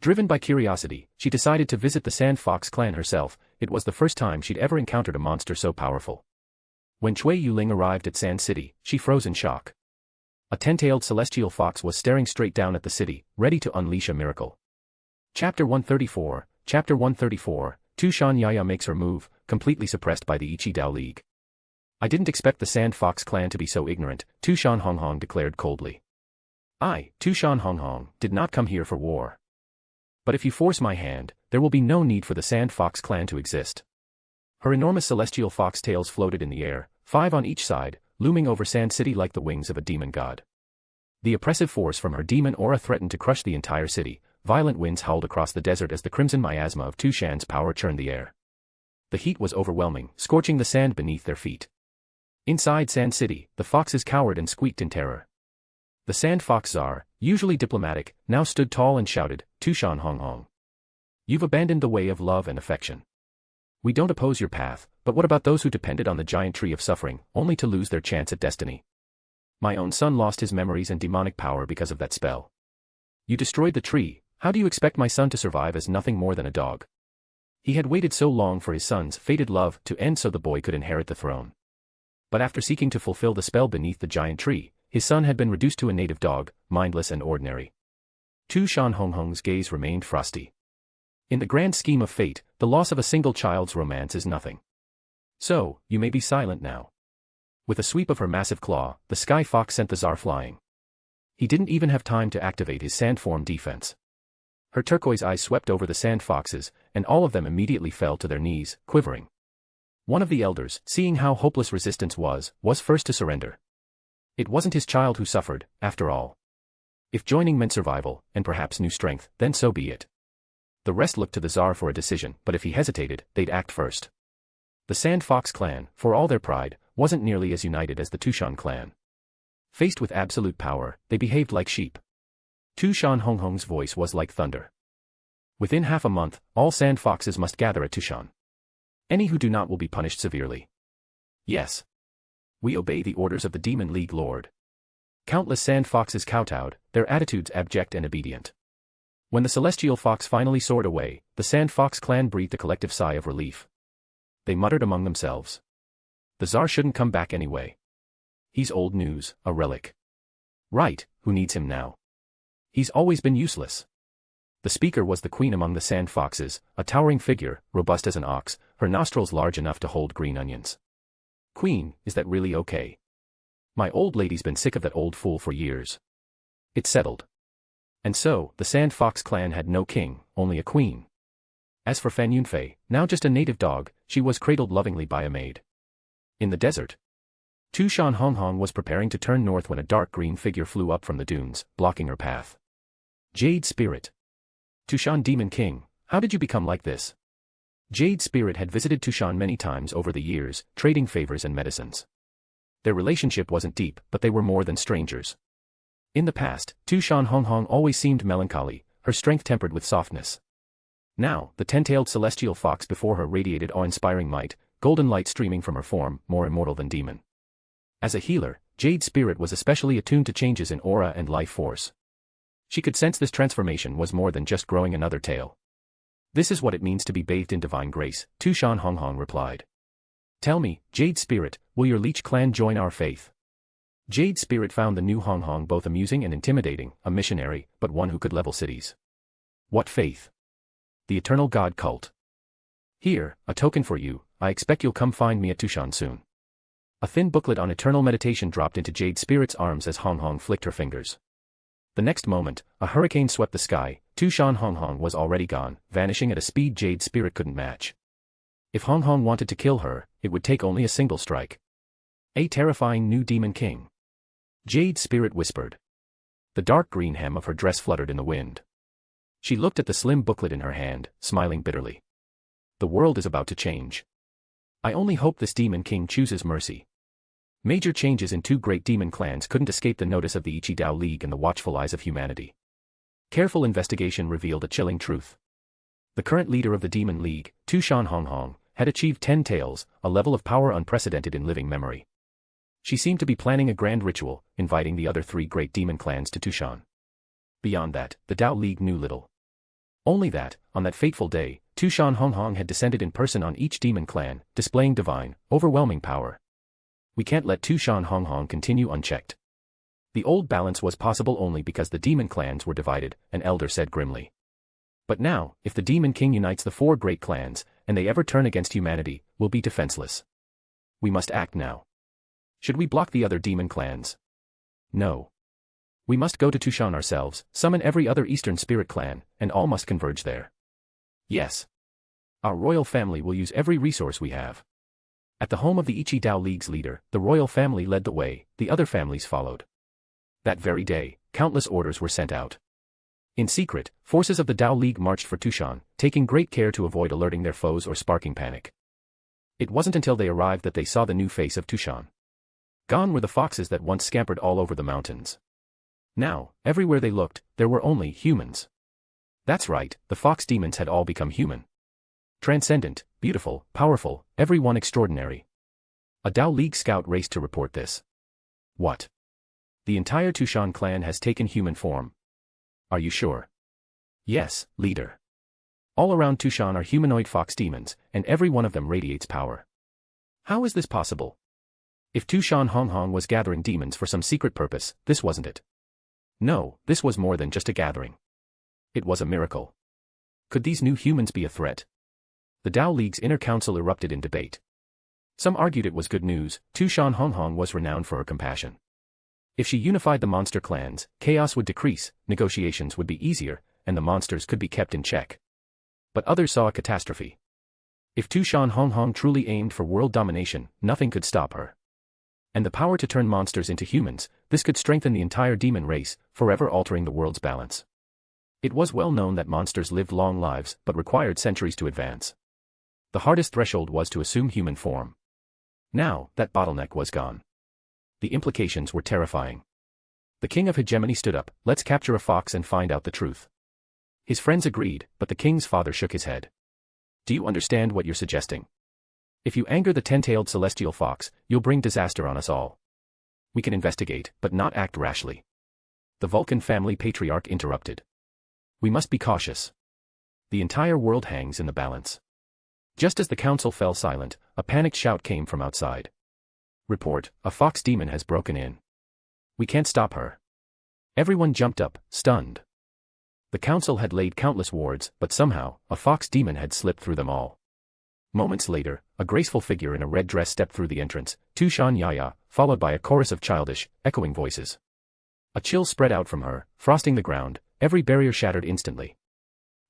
Driven by curiosity, she decided to visit the Sand Fox clan herself. It was the first time she'd ever encountered a monster so powerful. When Cui Yuling arrived at Sand City, she froze in shock. A 10-tailed celestial fox was staring straight down at the city, ready to unleash a miracle. Chapter 134, Tushan Yaya makes her move, completely suppressed by the Ichi Dao League. I didn't expect the Sand Fox clan to be so ignorant, Tushan Honghong declared coldly. I, Tushan Honghong, did not come here for war. But if you force my hand, there will be no need for the Sand Fox clan to exist. Her enormous celestial fox tails floated in the air, 5 on each side, looming over Sand City like the wings of a demon god. The oppressive force from her demon aura threatened to crush the entire city. Violent winds howled across the desert as the crimson miasma of Tushan's power churned the air. The heat was overwhelming, scorching the sand beneath their feet. Inside Sand City, the foxes cowered and squeaked in terror. The Sand Fox Tsar, usually diplomatic, now stood tall and shouted, Tushan Honghong. You've abandoned the way of love and affection. We don't oppose your path, but what about those who depended on the giant tree of suffering, only to lose their chance at destiny? My own son lost his memories and demonic power because of that spell. You destroyed the tree. How do you expect my son to survive as nothing more than a dog? He had waited so long for his son's fated love to end so the boy could inherit the throne. But after seeking to fulfill the spell beneath the giant tree, his son had been reduced to a native dog, mindless and ordinary. Tushan Honghong's gaze remained frosty. In the grand scheme of fate, the loss of a single child's romance is nothing. So, you may be silent now. With a sweep of her massive claw, the sky fox sent the Tsar flying. He didn't even have time to activate his sand form defense. Her turquoise eyes swept over the sand foxes, and all of them immediately fell to their knees, quivering. One of the elders, seeing how hopeless resistance was first to surrender. It wasn't his child who suffered, after all. If joining meant survival, and perhaps new strength, then so be it. The rest looked to the Tsar for a decision, but if he hesitated, they'd act first. The Sand Fox clan, for all their pride, wasn't nearly as united as the Tushan clan. Faced with absolute power, they behaved like sheep. Tushan Honghong's voice was like thunder. Within half a month, all sand foxes must gather at Tushan. Any who do not will be punished severely. Yes. We obey the orders of the Demon League Lord. Countless sand foxes kowtowed, their attitudes abject and obedient. When the celestial fox finally soared away, the sand fox clan breathed a collective sigh of relief. They muttered among themselves. The Tsar shouldn't come back anyway. He's old news, a relic. Right, who needs him now? He's always been useless. The speaker was the queen among the sand foxes, a towering figure, robust as an ox, her nostrils large enough to hold green onions. Queen, is that really okay? My old lady's been sick of that old fool for years. It's settled. And so, the Sand Fox clan had no king, only a queen. As for Fan Yunfei, now just a native dog, she was cradled lovingly by a maid. In the desert, Tushan Honghong was preparing to turn north when a dark green figure flew up from the dunes, blocking her path. Jade Spirit. Tushan Demon King, how did you become like this? Jade Spirit had visited Tushan many times over the years, trading favors and medicines. Their relationship wasn't deep, but they were more than strangers. In the past, Tushan Honghong always seemed melancholy, her strength tempered with softness. Now, the ten-tailed celestial fox before her radiated awe-inspiring might, golden light streaming from her form, more immortal than demon. As a healer, Jade Spirit was especially attuned to changes in aura and life force. She could sense this transformation was more than just growing another tail. This is what it means to be bathed in divine grace, Tushan Honghong replied. Tell me, Jade Spirit, will your Leech clan join our faith? Jade Spirit found the new Honghong both amusing and intimidating, a missionary, but one who could level cities. What faith? The eternal god cult. Here, a token for you, I expect you'll come find me at Tushan soon. A thin booklet on eternal meditation dropped into Jade Spirit's arms as Honghong flicked her fingers. The next moment, a hurricane swept the sky, Tushan Honghong was already gone, vanishing at a speed Jade Spirit couldn't match. If Honghong wanted to kill her, it would take only a single strike. A terrifying new demon king. Jade Spirit whispered. The dark green hem of her dress fluttered in the wind. She looked at the slim booklet in her hand, smiling bitterly. The world is about to change. I only hope this demon king chooses mercy. Major changes in two great demon clans couldn't escape the notice of the Ichi-Dao League and the watchful eyes of humanity. Careful investigation revealed a chilling truth. The current leader of the Demon League, Tushan Honghong, had achieved 10 tails, a level of power unprecedented in living memory. She seemed to be planning a grand ritual, inviting the other 3 great demon clans to Tushan. Beyond that, the Dao League knew little. Only that, on that fateful day, Tushan Honghong had descended in person on each demon clan, displaying divine, overwhelming power. We can't let Tushan Honghong continue unchecked. The old balance was possible only because the demon clans were divided, an elder said grimly. But now, if the Demon King unites the 4 great clans, and they ever turn against humanity, we'll be defenseless. We must act now. Should we block the other demon clans? No. We must go to Tushan ourselves, summon every other Eastern Spirit clan, and all must converge there. Yes. Our royal family will use every resource we have. At the home of the Ichi-Dao League's leader, the royal family led the way, the other families followed. That very day, countless orders were sent out. In secret, forces of the Dao League marched for Tushan, taking great care to avoid alerting their foes or sparking panic. It wasn't until they arrived that they saw the new face of Tushan. Gone were the foxes that once scampered all over the mountains. Now, everywhere they looked, there were only humans. That's right, the fox demons had all become human. Transcendent, beautiful, powerful, every one extraordinary. A Dao League scout raced to report this. What? The entire Tushan clan has taken human form. Are you sure? Yes, leader. All around Tushan are humanoid fox demons, and every one of them radiates power. How is this possible? If Tushan Honghong was gathering demons for some secret purpose, this wasn't it. No, this was more than just a gathering. It was a miracle. Could these new humans be a threat? The Dao League's inner council erupted in debate. Some argued it was good news, Tushan Honghong was renowned for her compassion. If she unified the monster clans, chaos would decrease, negotiations would be easier, and the monsters could be kept in check. But others saw a catastrophe. If Tushan Honghong truly aimed for world domination, nothing could stop her. And the power to turn monsters into humans, this could strengthen the entire demon race, forever altering the world's balance. It was well known that monsters lived long lives but required centuries to advance. The hardest threshold was to assume human form. Now, that bottleneck was gone. The implications were terrifying. The king of hegemony stood up, let's capture a fox and find out the truth. His friends agreed, but the king's father shook his head. Do you understand what you're suggesting? If you anger the 10-tailed celestial fox, you'll bring disaster on us all. We can investigate, but not act rashly. The Vulcan family patriarch interrupted. We must be cautious. The entire world hangs in the balance. Just as the council fell silent, a panicked shout came from outside. Report, a fox demon has broken in. We can't stop her. Everyone jumped up, stunned. The council had laid countless wards, but somehow, a fox demon had slipped through them all. Moments later, a graceful figure in a red dress stepped through the entrance, Tushan Yaya, followed by a chorus of childish, echoing voices. A chill spread out from her, frosting the ground, every barrier shattered instantly.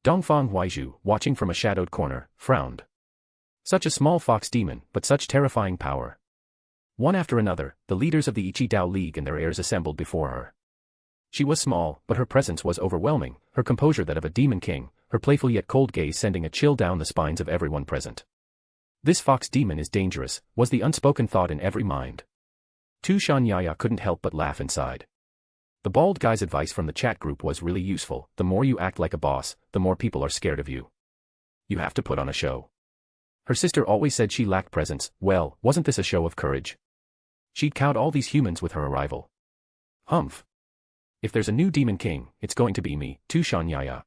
Dongfang Huaizhu, watching from a shadowed corner, frowned. Such a small fox demon, but such terrifying power. One after another, the leaders of the Ichi Dao League and their heirs assembled before her. She was small, but her presence was overwhelming, her composure that of a demon king, her playful yet cold gaze sending a chill down the spines of everyone present. This fox demon is dangerous, was the unspoken thought in every mind. Tushan Yaya couldn't help but laugh inside. The bald guy's advice from the chat group was really useful. The more you act like a boss, the more people are scared of you. You have to put on a show. Her sister always said she lacked presence. Well, wasn't this a show of courage? She'd cowed all these humans with her arrival. Humph. If there's a new demon king, it's going to be me, Tushan Yaya.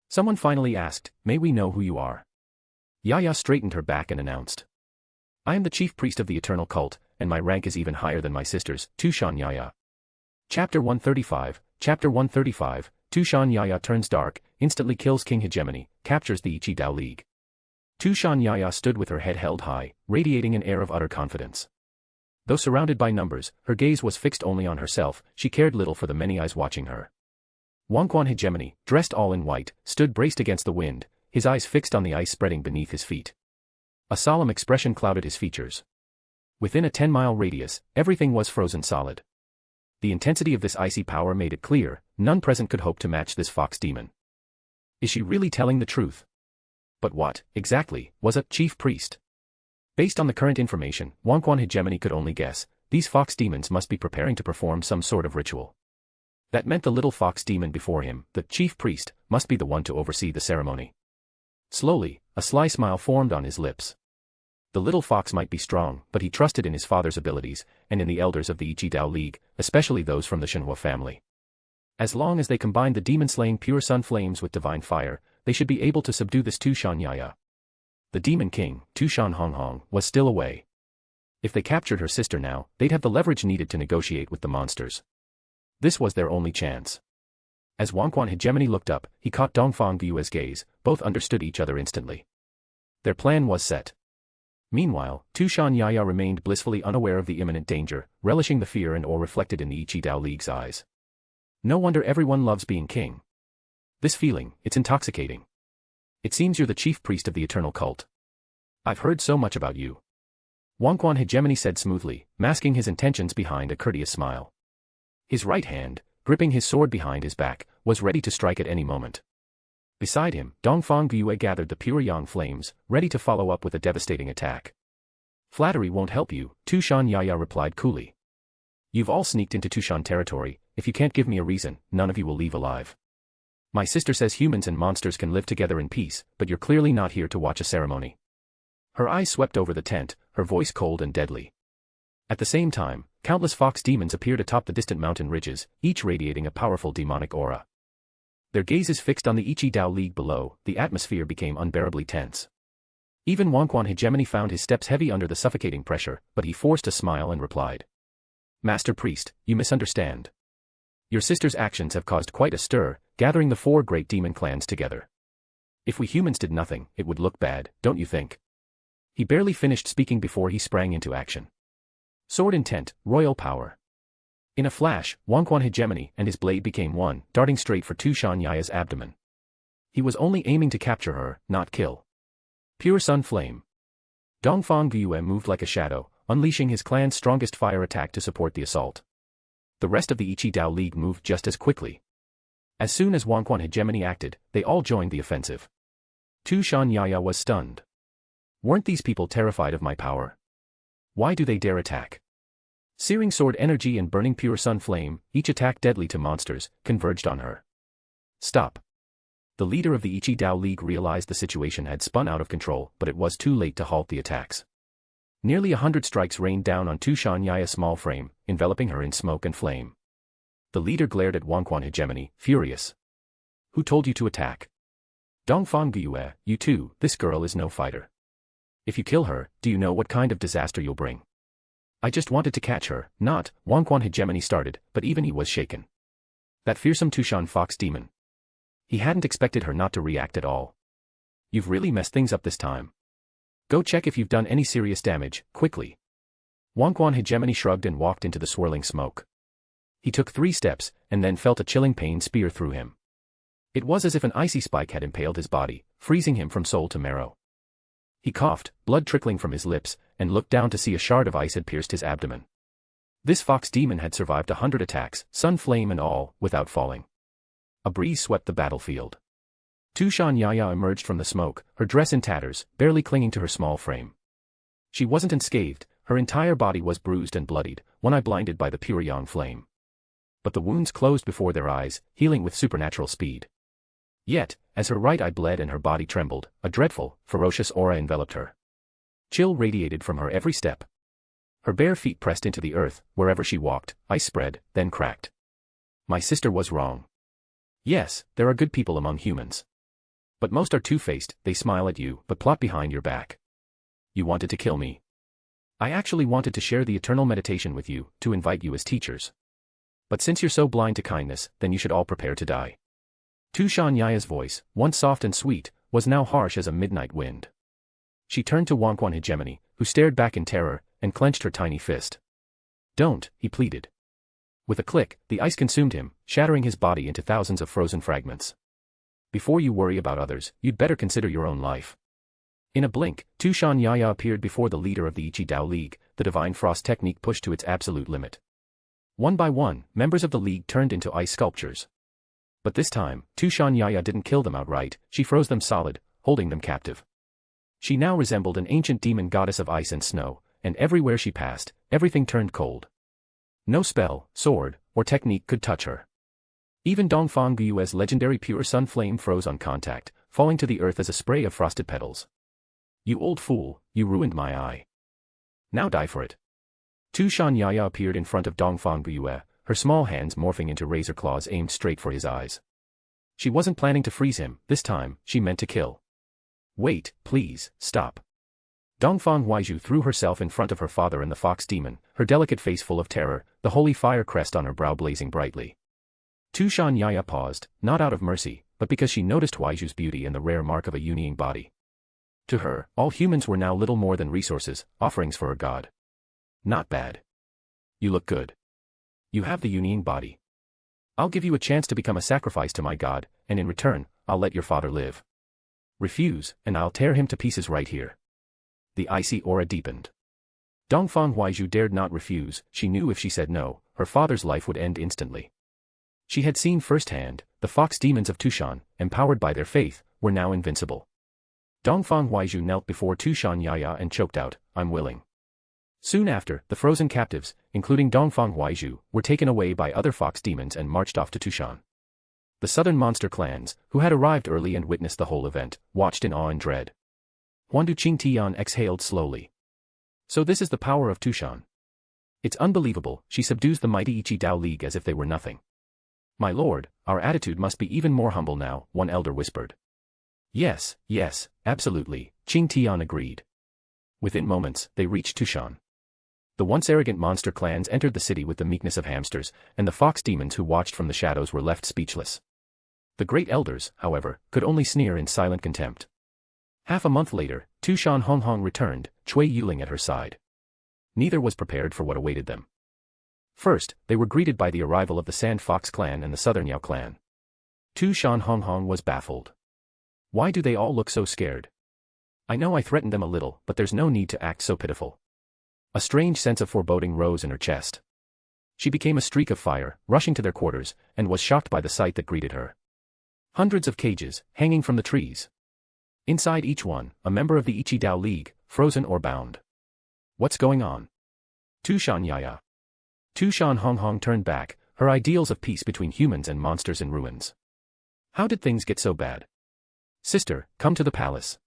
Someone finally asked, may we know who you are? Yaya straightened her back and announced. I am the chief priest of the eternal cult, and my rank is even higher than my sister's, Tushan Yaya. Chapter 135, Tushan Yaya turns dark, instantly kills King Hegemony, captures the Ichi Dao League. Tushan Yaya stood with her head held high, radiating an air of utter confidence. Though surrounded by numbers, her gaze was fixed only on herself, she cared little for the many eyes watching her. Wangquan Hegemony, dressed all in white, stood braced against the wind, his eyes fixed on the ice spreading beneath his feet. A solemn expression clouded his features. Within a 10-mile radius, everything was frozen solid. The intensity of this icy power made it clear, none present could hope to match this fox demon. Is she really telling the truth? But what, exactly, was a chief priest? Based on the current information, Wangquan Hegemony could only guess, these fox demons must be preparing to perform some sort of ritual. That meant the little fox demon before him, the chief priest, must be the one to oversee the ceremony. Slowly, a sly smile formed on his lips. The little fox might be strong, but he trusted in his father's abilities, and in the elders of the Ichi Dao League, especially those from the Shenhua family. As long as they combined the demon-slaying pure sun flames with divine fire, they should be able to subdue this Tushan Yaya. The demon king, Tushan Honghong, was still away. If they captured her sister now, they'd have the leverage needed to negotiate with the monsters. This was their only chance. As Wangquan Hegemony looked up, he caught Dongfang Guiue's gaze, both understood each other instantly. Their plan was set. Meanwhile, Tushan Yaya remained blissfully unaware of the imminent danger, relishing the fear and awe reflected in the Ichi Dao League's eyes. No wonder everyone loves being king. This feeling, it's intoxicating. It seems you're the chief priest of the eternal cult. I've heard so much about you. Wangquan Hegemony said smoothly, masking his intentions behind a courteous smile. His right hand, gripping his sword behind his back, was ready to strike at any moment. Beside him, Dongfang Guiyue gathered the pure yang flames, ready to follow up with a devastating attack. Flattery won't help you, Tushan Yaya replied coolly. You've all sneaked into Tushan territory, if you can't give me a reason, none of you will leave alive. My sister says humans and monsters can live together in peace, but you're clearly not here to watch a ceremony. Her eyes swept over the tent, her voice cold and deadly. At the same time, countless fox demons appeared atop the distant mountain ridges, each radiating a powerful demonic aura. Their gazes fixed on the Ichi Dao League below, the atmosphere became unbearably tense. Even Wangquan Hegemony found his steps heavy under the suffocating pressure, but he forced a smile and replied. Master Priest, you misunderstand. Your sister's actions have caused quite a stir, gathering the 4 great demon clans together. If we humans did nothing, it would look bad, don't you think? He barely finished speaking before he sprang into action. Sword intent, royal power. In a flash, Wangquan Hegemony and his blade became one, darting straight for Tushan Yaya's abdomen. He was only aiming to capture her, not kill. Pure sun flame. Dongfang Guiyue moved like a shadow, unleashing his clan's strongest fire attack to support the assault. The rest of the Ichi Dao League moved just as quickly. As soon as Wangquan Hegemony acted, they all joined the offensive. Tushan Yaya was stunned. Weren't these people terrified of my power? Why do they dare attack? Searing sword energy and burning pure sun flame, each attack deadly to monsters, converged on her. Stop. The leader of the Ichi Dao League realized the situation had spun out of control, but it was too late to halt the attacks. Nearly 100 strikes rained down on Tushan Yaya's small frame, enveloping her in smoke and flame. The leader glared at Wangquan Hegemony, furious. Who told you to attack? Dongfang Gyue, you too, this girl is no fighter. If you kill her, do you know what kind of disaster you'll bring? I just wanted to catch her, not, Wangquan hegemony started, but even he was shaken. That fearsome Tushan fox demon. He hadn't expected her not to react at all. You've really messed things up this time. Go check if you've done any serious damage, quickly. Wangquan hegemony shrugged and walked into the swirling smoke. He took 3 steps, and then felt a chilling pain spear through him. It was as if an icy spike had impaled his body, freezing him from soul to marrow. He coughed, blood trickling from his lips, and looked down to see a shard of ice had pierced his abdomen. This fox demon had survived 100 attacks, sun flame and all, without falling. A breeze swept the battlefield. Tushan Yaya emerged from the smoke, her dress in tatters, barely clinging to her small frame. She wasn't unscathed, her entire body was bruised and bloodied, one eye blinded by the pure yang flame. But the wounds closed before their eyes, healing with supernatural speed. Yet, as her right eye bled and her body trembled, a dreadful, ferocious aura enveloped her. Chill radiated from her every step. Her bare feet pressed into the earth, wherever she walked, ice spread, then cracked. My sister was wrong. Yes, there are good people among humans. But most are two-faced, they smile at you, but plot behind your back. You wanted to kill me. I actually wanted to share the eternal meditation with you, to invite you as teachers. But since you're so blind to kindness, then you should all prepare to die. Tushan Yaya's voice, once soft and sweet, was now harsh as a midnight wind. She turned to Wangquan hegemony, who stared back in terror, and clenched her tiny fist. Don't, he pleaded. With a click, the ice consumed him, shattering his body into thousands of frozen fragments. Before you worry about others, you'd better consider your own life. In a blink, Tushan Yaya appeared before the leader of the Ichi Dao League, the Divine Frost technique pushed to its absolute limit. One by one, members of the League turned into ice sculptures. But this time, Tushan Yaya didn't kill them outright, she froze them solid, holding them captive. She now resembled an ancient demon goddess of ice and snow, and everywhere she passed, everything turned cold. No spell, sword, or technique could touch her. Even Dongfang Gyue's legendary pure sun flame froze on contact, falling to the earth as a spray of frosted petals. You old fool, you ruined my eye. Now die for it. Tushan Yaya appeared in front of Dongfang Gyue, her small hands morphing into razor claws aimed straight for his eyes. She wasn't planning to freeze him, this time, she meant to kill. Wait, please, stop. Dongfang Huaizhu threw herself in front of her father and the fox demon, her delicate face full of terror, the holy fire crest on her brow blazing brightly. Tushan Yaya paused, not out of mercy, but because she noticed Huaizhu's beauty and the rare mark of a Yunying body. To her, all humans were now little more than resources, offerings for her god. Not bad. You look good. You have the Yunying body. I'll give you a chance to become a sacrifice to my god, and in return, I'll let your father live. Refuse, and I'll tear him to pieces right here. The icy aura deepened. Dongfang Huaizhu dared not refuse, she knew if she said no, her father's life would end instantly. She had seen firsthand, the fox demons of Tushan, empowered by their faith, were now invincible. Dongfang Huaizhu knelt before Tushan Yaya and choked out, I'm willing. Soon after, the frozen captives, including Dongfang Huaizhu, were taken away by other fox demons and marched off to Tushan. The southern monster clans, who had arrived early and witnessed the whole event, watched in awe and dread. Huandu Qingtian exhaled slowly. So this is the power of Tushan. It's unbelievable, she subdues the mighty Ichi Dao League as if they were nothing. My lord, our attitude must be even more humble now, one elder whispered. Yes, absolutely, Qingtian agreed. Within moments, they reached Tushan. The once arrogant monster clans entered the city with the meekness of hamsters, and the fox demons who watched from the shadows were left speechless. The great elders, however, could only sneer in silent contempt. Half a month later, Tushan Honghong returned, Cui Yuling at her side. Neither was prepared for what awaited them. First, they were greeted by the arrival of the Sand Fox clan and the Southern Yao clan. Tushan Honghong was baffled. Why do they all look so scared? I know I threatened them a little, but there's no need to act so pitiful. A strange sense of foreboding rose in her chest. She became a streak of fire, rushing to their quarters, and was shocked by the sight that greeted her. Hundreds of cages, hanging from the trees. Inside each one, a member of the Ichi Dao League, frozen or bound. What's going on? Tushan Yaya. Tushan Honghong turned back, her ideals of peace between humans and monsters in ruins. How did things get so bad? Sister, come to the palace.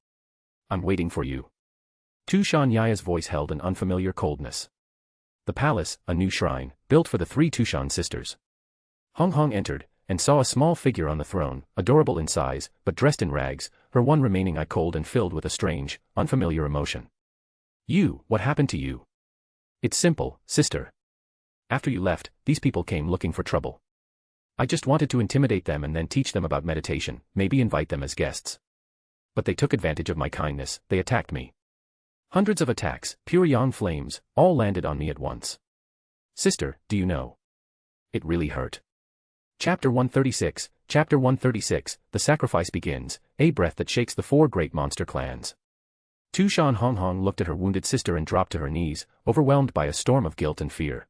I'm waiting for you. Tushan Yaya's voice held an unfamiliar coldness. The palace, a new shrine, built for the 3 Tushan sisters. Honghong entered, and saw a small figure on the throne, adorable in size, but dressed in rags, her one remaining eye cold and filled with a strange, unfamiliar emotion. What happened to you? It's simple, sister. After you left, these people came looking for trouble. I just wanted to intimidate them and then teach them about meditation, maybe invite them as guests. But they took advantage of my kindness, they attacked me. Hundreds of attacks, pure yang flames, all landed on me at once. Sister, do you know? It really hurt. Chapter 136, the sacrifice begins, a breath that shakes the 4 great monster clans. Tushan Honghong looked at her wounded sister and dropped to her knees, overwhelmed by a storm of guilt and fear.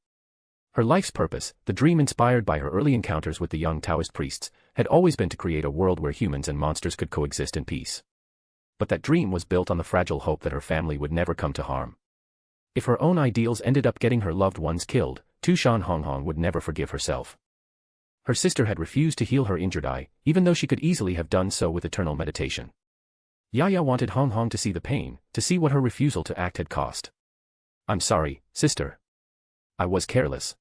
Her life's purpose, the dream inspired by her early encounters with the young Taoist priests, had always been to create a world where humans and monsters could coexist in peace. But that dream was built on the fragile hope that her family would never come to harm. If her own ideals ended up getting her loved ones killed, Tushan Honghong would never forgive herself. Her sister had refused to heal her injured eye, even though she could easily have done so with eternal meditation. Yaya wanted Honghong to see the pain, to see what her refusal to act had cost. I'm sorry, sister. I was careless.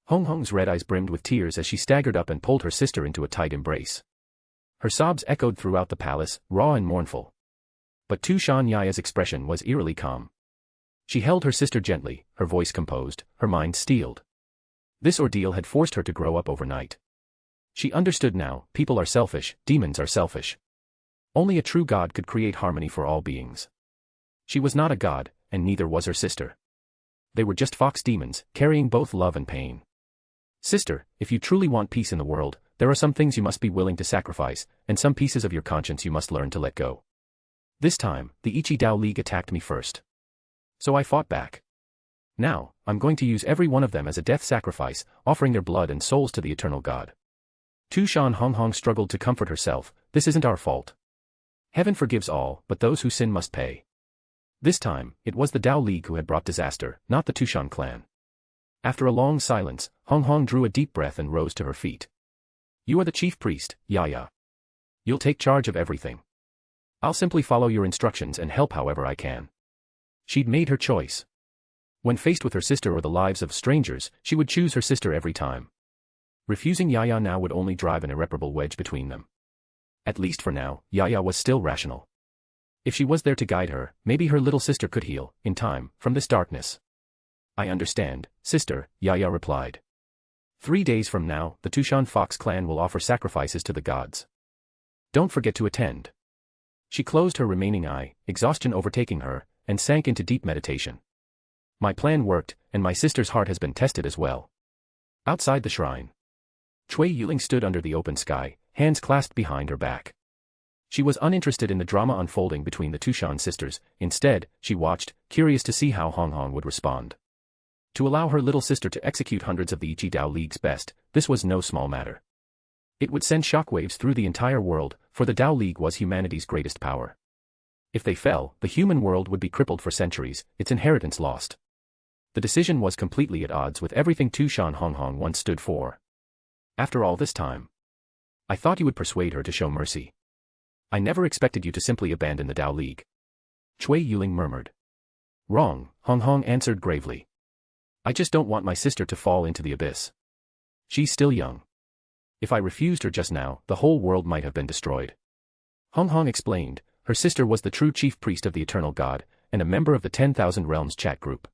Honghong's red eyes brimmed with tears as she staggered up and pulled her sister into a tight embrace. Her sobs echoed throughout the palace, raw and mournful. But Tushan Yaya's expression was eerily calm. She held her sister gently, her voice composed, her mind steeled. This ordeal had forced her to grow up overnight. She understood now, people are selfish, demons are selfish. Only a true god could create harmony for all beings. She was not a god, and neither was her sister. They were just fox demons, carrying both love and pain. Sister, if you truly want peace in the world, there are some things you must be willing to sacrifice, and some pieces of your conscience you must learn to let go. This time, the Ichi Dao League attacked me first. So I fought back. Now, I'm going to use every one of them as a death sacrifice, offering their blood and souls to the eternal God. Tushan Honghong struggled to comfort herself, this isn't our fault. Heaven forgives all, but those who sin must pay. This time, it was the Dao League who had brought disaster, not the Tushan clan. After a long silence, Honghong drew a deep breath and rose to her feet. You are the chief priest, Yaya. You'll take charge of everything. I'll simply follow your instructions and help however I can. She'd made her choice. When faced with her sister or the lives of strangers, she would choose her sister every time. Refusing Yaya now would only drive an irreparable wedge between them. At least for now, Yaya was still rational. If she was there to guide her, maybe her little sister could heal, in time, from this darkness. I understand, sister, Yaya replied. 3 days from now, the Tushan Fox clan will offer sacrifices to the gods. Don't forget to attend. She closed her remaining eye, exhaustion overtaking her, and sank into deep meditation. My plan worked, and my sister's heart has been tested as well. Outside the shrine, Cui Yuling stood under the open sky, hands clasped behind her back. She was uninterested in the drama unfolding between the Tushan sisters, instead, she watched, curious to see how Honghong would respond. To allow her little sister to execute hundreds of the Ichi Dao League's best, this was no small matter. It would send shockwaves through the entire world, for the Dao League was humanity's greatest power. If they fell, the human world would be crippled for centuries, its inheritance lost. The decision was completely at odds with everything Tushan Honghong once stood for. After all this time, I thought you would persuade her to show mercy. I never expected you to simply abandon the Dao League. Cui Yuling murmured. Wrong, Honghong answered gravely. I just don't want my sister to fall into the abyss. She's still young. If I refused her just now, the whole world might have been destroyed. Honghong explained, her sister was the true chief priest of the eternal God, and a member of the 10,000 Realms chat group.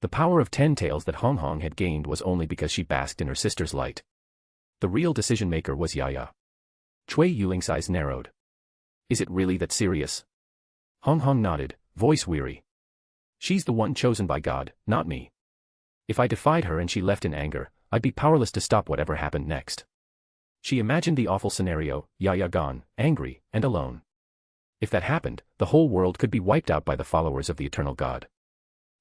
The power of 10 tails that Honghong had gained was only because she basked in her sister's light. The real decision-maker was Yaya. Cui Yuling's eyes narrowed. Is it really that serious? Honghong nodded, voice weary. She's the one chosen by God, not me. If I defied her and she left in anger, I'd be powerless to stop whatever happened next. She imagined the awful scenario, Yaya gone, angry, and alone. If that happened, the whole world could be wiped out by the followers of the eternal God.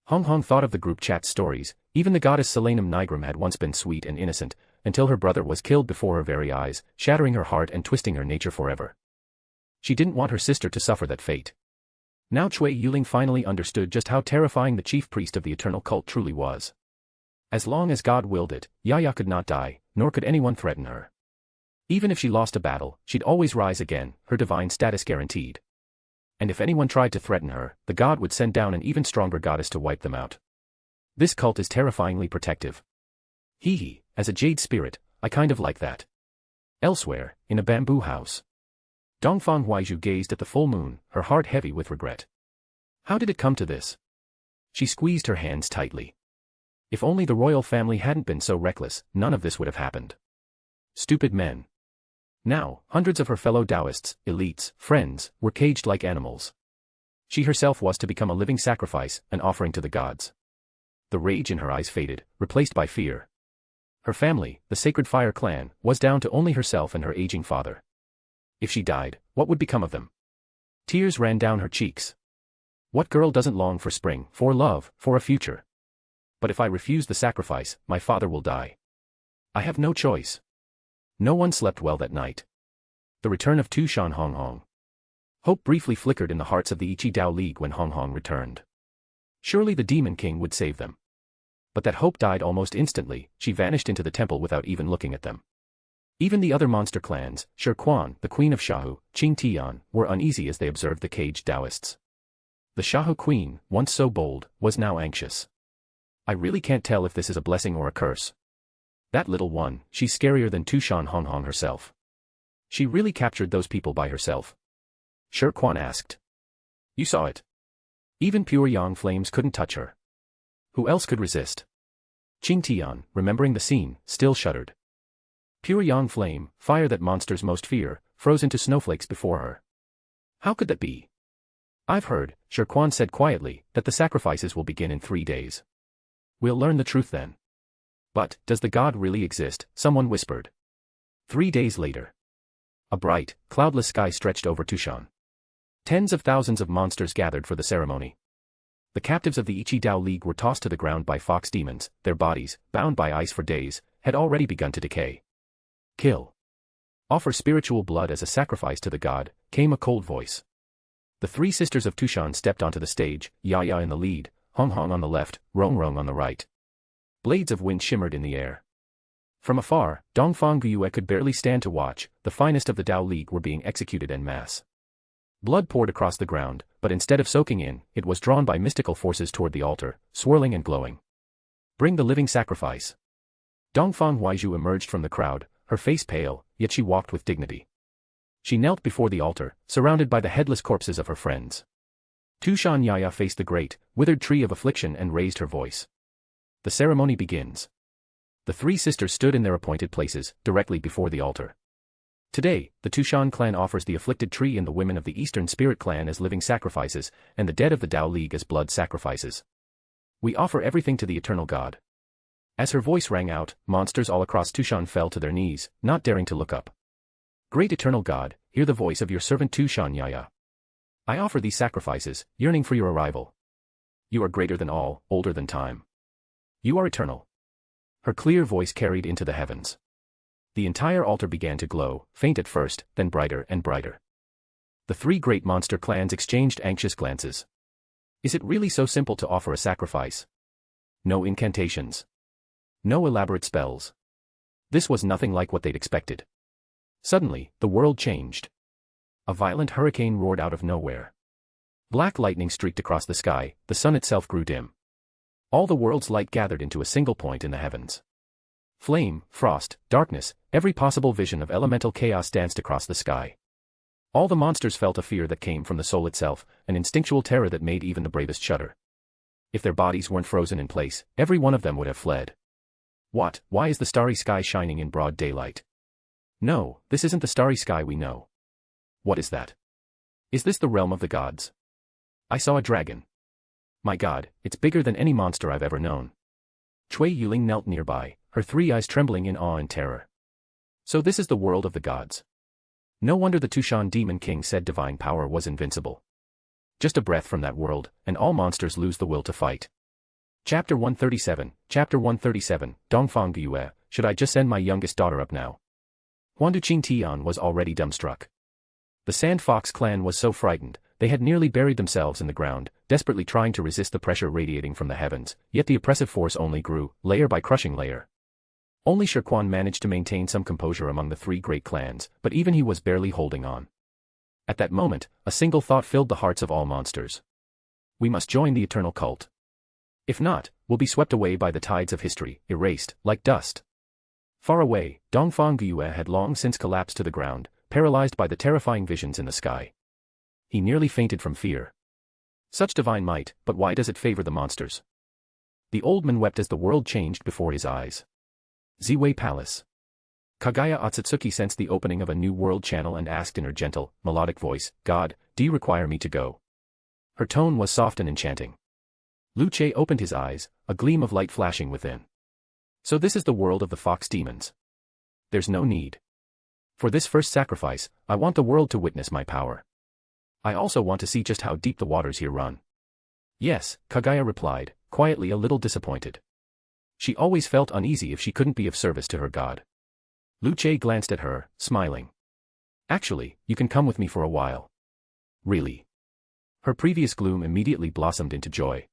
Honghong thought of the group chat stories, even the goddess Selenum Nigrum had once been sweet and innocent, until her brother was killed before her very eyes, shattering her heart and twisting her nature forever. She didn't want her sister to suffer that fate. Now Cui Yuling finally understood just how terrifying the chief priest of the eternal cult truly was. As long as God willed it, Yaya could not die, nor could anyone threaten her. Even if she lost a battle, she'd always rise again, her divine status guaranteed. And if anyone tried to threaten her, the god would send down an even stronger goddess to wipe them out. This cult is terrifyingly protective. Hee hee, as a jade spirit, I kind of like that. Elsewhere, in a bamboo house, Dongfang Huaizhu gazed at the full moon, her heart heavy with regret. How did it come to this? She squeezed her hands tightly. If only the royal family hadn't been so reckless, none of this would have happened. Stupid men. Now, hundreds of her fellow Taoists, elites, friends, were caged like animals. She herself was to become a living sacrifice, an offering to the gods. The rage in her eyes faded, replaced by fear. Her family, the Sacred Fire clan, was down to only herself and her aging father. If she died, what would become of them? Tears ran down her cheeks. What girl doesn't long for spring, for love, for a future? But if I refuse the sacrifice, my father will die. I have no choice. No one slept well that night. The return of Tushan Honghong. Hope briefly flickered in the hearts of the Ichi Dao League when Honghong returned. Surely the Demon King would save them. But that hope died almost instantly. She vanished into the temple without even looking at them. Even the other monster clans, Shi Quan, the Queen of Shahu, Qing Tian, were uneasy as they observed the caged Taoists. The Shahu Queen, once so bold, was now anxious. I really can't tell if this is a blessing or a curse. That little one, she's scarier than Tushan Honghong herself. She really captured those people by herself? Shi Quan asked. You saw it. Even pure yang flames couldn't touch her. Who else could resist? Qing Tian, remembering the scene, still shuddered. Pure yang flame, fire that monsters most fear, froze into snowflakes before her. How could that be? I've heard, Shi Quan said quietly, that the sacrifices will begin in 3 days. We'll learn the truth then. But, does the god really exist? Someone whispered. 3 days later. A bright, cloudless sky stretched over Tushan. Tens of thousands of monsters gathered for the ceremony. The captives of the Ichi Dao League were tossed to the ground by fox demons, their bodies, bound by ice for days, had already begun to decay. Kill. Offer spiritual blood as a sacrifice to the god, came a cold voice. The 3 sisters of Tushan stepped onto the stage, Yaya in the lead, Honghong on the left, Rongrong on the right. Blades of wind shimmered in the air. From afar, Dongfang Gyue could barely stand to watch. The finest of the Dao League were being executed en masse. Blood poured across the ground, but instead of soaking in, it was drawn by mystical forces toward the altar, swirling and glowing. Bring the living sacrifice. Dongfang Huaizhu emerged from the crowd, her face pale, yet she walked with dignity. She knelt before the altar, surrounded by the headless corpses of her friends. Tushan Yaya faced the great, withered tree of affliction and raised her voice. The ceremony begins. The 3 sisters stood in their appointed places, directly before the altar. Today, the Tushan clan offers the afflicted tree and the women of the Eastern Spirit clan as living sacrifices, and the dead of the Dao League as blood sacrifices. We offer everything to the eternal God. As her voice rang out, monsters all across Tushan fell to their knees, not daring to look up. Great eternal God, hear the voice of your servant Tushan Yaya. I offer these sacrifices, yearning for your arrival. You are greater than all, older than time. You are eternal. Her clear voice carried into the heavens. The entire altar began to glow, faint at first, then brighter and brighter. The 3 great monster clans exchanged anxious glances. Is it really so simple to offer a sacrifice? No incantations. No elaborate spells. This was nothing like what they'd expected. Suddenly, the world changed. A violent hurricane roared out of nowhere. Black lightning streaked across the sky, the sun itself grew dim. All the world's light gathered into a single point in the heavens. Flame, frost, darkness, every possible vision of elemental chaos danced across the sky. All the monsters felt a fear that came from the soul itself, an instinctual terror that made even the bravest shudder. If their bodies weren't frozen in place, every one of them would have fled. What? Why is the starry sky shining in broad daylight? No, this isn't the starry sky we know. What is that? Is this the realm of the gods? I saw a dragon. My god, it's bigger than any monster I've ever known. Cui Yuling knelt nearby, her 3 eyes trembling in awe and terror. So this is the world of the gods. No wonder the Tushan Demon King said divine power was invincible. Just a breath from that world, and all monsters lose the will to fight. Chapter 137, Dongfang Gyue, should I just send my youngest daughter up now? Huandu Qing Tian was already dumbstruck. The Sand Fox clan was so frightened, they had nearly buried themselves in the ground, desperately trying to resist the pressure radiating from the heavens, yet the oppressive force only grew, layer by crushing layer. Only Shi Quan managed to maintain some composure among the 3 great clans, but even he was barely holding on. At that moment, a single thought filled the hearts of all monsters. We must join the eternal cult. If not, we'll be swept away by the tides of history, erased, like dust. Far away, Dongfang Gyue had long since collapsed to the ground, paralyzed by the terrifying visions in the sky. He nearly fainted from fear. Such divine might, but why does it favor the monsters? The old man wept as the world changed before his eyes. Ziwei Palace. Kagaya Otsutsuki sensed the opening of a new world channel and asked in her gentle, melodic voice, "God, do you require me to go?" Her tone was soft and enchanting. Lu Che opened his eyes, a gleam of light flashing within. So this is the world of the fox demons. There's no need. For this first sacrifice, I want the world to witness my power. I also want to see just how deep the waters here run. Yes, Kagaya replied, quietly a little disappointed. She always felt uneasy if she couldn't be of service to her god. Lu Che glanced at her, smiling. Actually, you can come with me for a while. Really? Her previous gloom immediately blossomed into joy.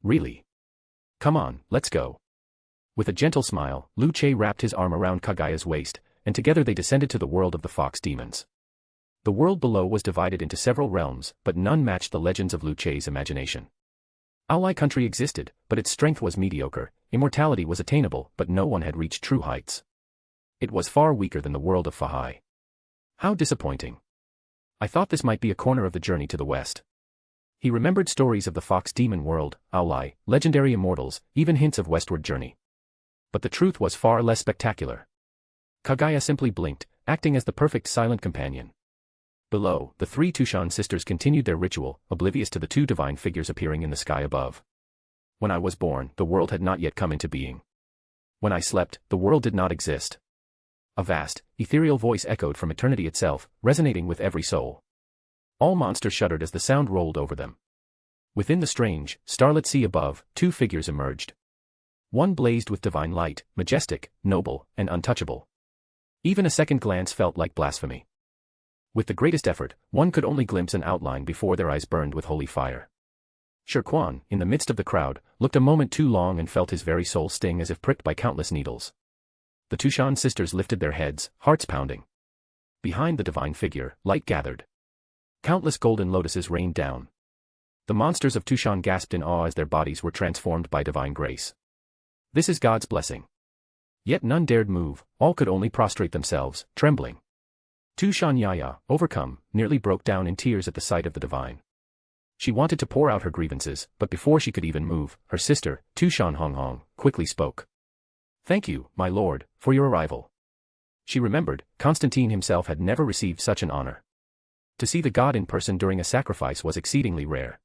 Really? Come on, let's go. With a gentle smile, Lu Che wrapped his arm around Kagaya's waist, and together they descended to the world of the fox demons. The world below was divided into several realms, but none matched the legends of Lu Che's imagination. Aolai country existed, but its strength was mediocre, immortality was attainable, but no one had reached true heights. It was far weaker than the world of Fahai. How disappointing. I thought this might be a corner of the journey to the west. He remembered stories of the fox demon world, Aolai, legendary immortals, even hints of westward journey. But the truth was far less spectacular. Kagaya simply blinked, acting as the perfect silent companion. Below, the three Tushan sisters continued their ritual, oblivious to the two divine figures appearing in the sky above. When I was born, the world had not yet come into being. When I slept, the world did not exist. A vast, ethereal voice echoed from eternity itself, resonating with every soul. All monsters shuddered as the sound rolled over them. Within the strange, starlit sea above, two figures emerged. One blazed with divine light, majestic, noble, and untouchable. Even a second glance felt like blasphemy. With the greatest effort, one could only glimpse an outline before their eyes burned with holy fire. Shirquan, in the midst of the crowd, looked a moment too long and felt his very soul sting as if pricked by countless needles. The Tushan sisters lifted their heads, hearts pounding. Behind the divine figure, light gathered. Countless golden lotuses rained down. The monsters of Tushan gasped in awe as their bodies were transformed by divine grace. This is God's blessing. Yet none dared move, all could only prostrate themselves, trembling. Tushan Yaya, overcome, nearly broke down in tears at the sight of the divine. She wanted to pour out her grievances, but before she could even move, her sister, Tushan Honghong, quickly spoke. "Thank you, my lord, for your arrival." She remembered, Constantine himself had never received such an honor. To see the god in person during a sacrifice was exceedingly rare.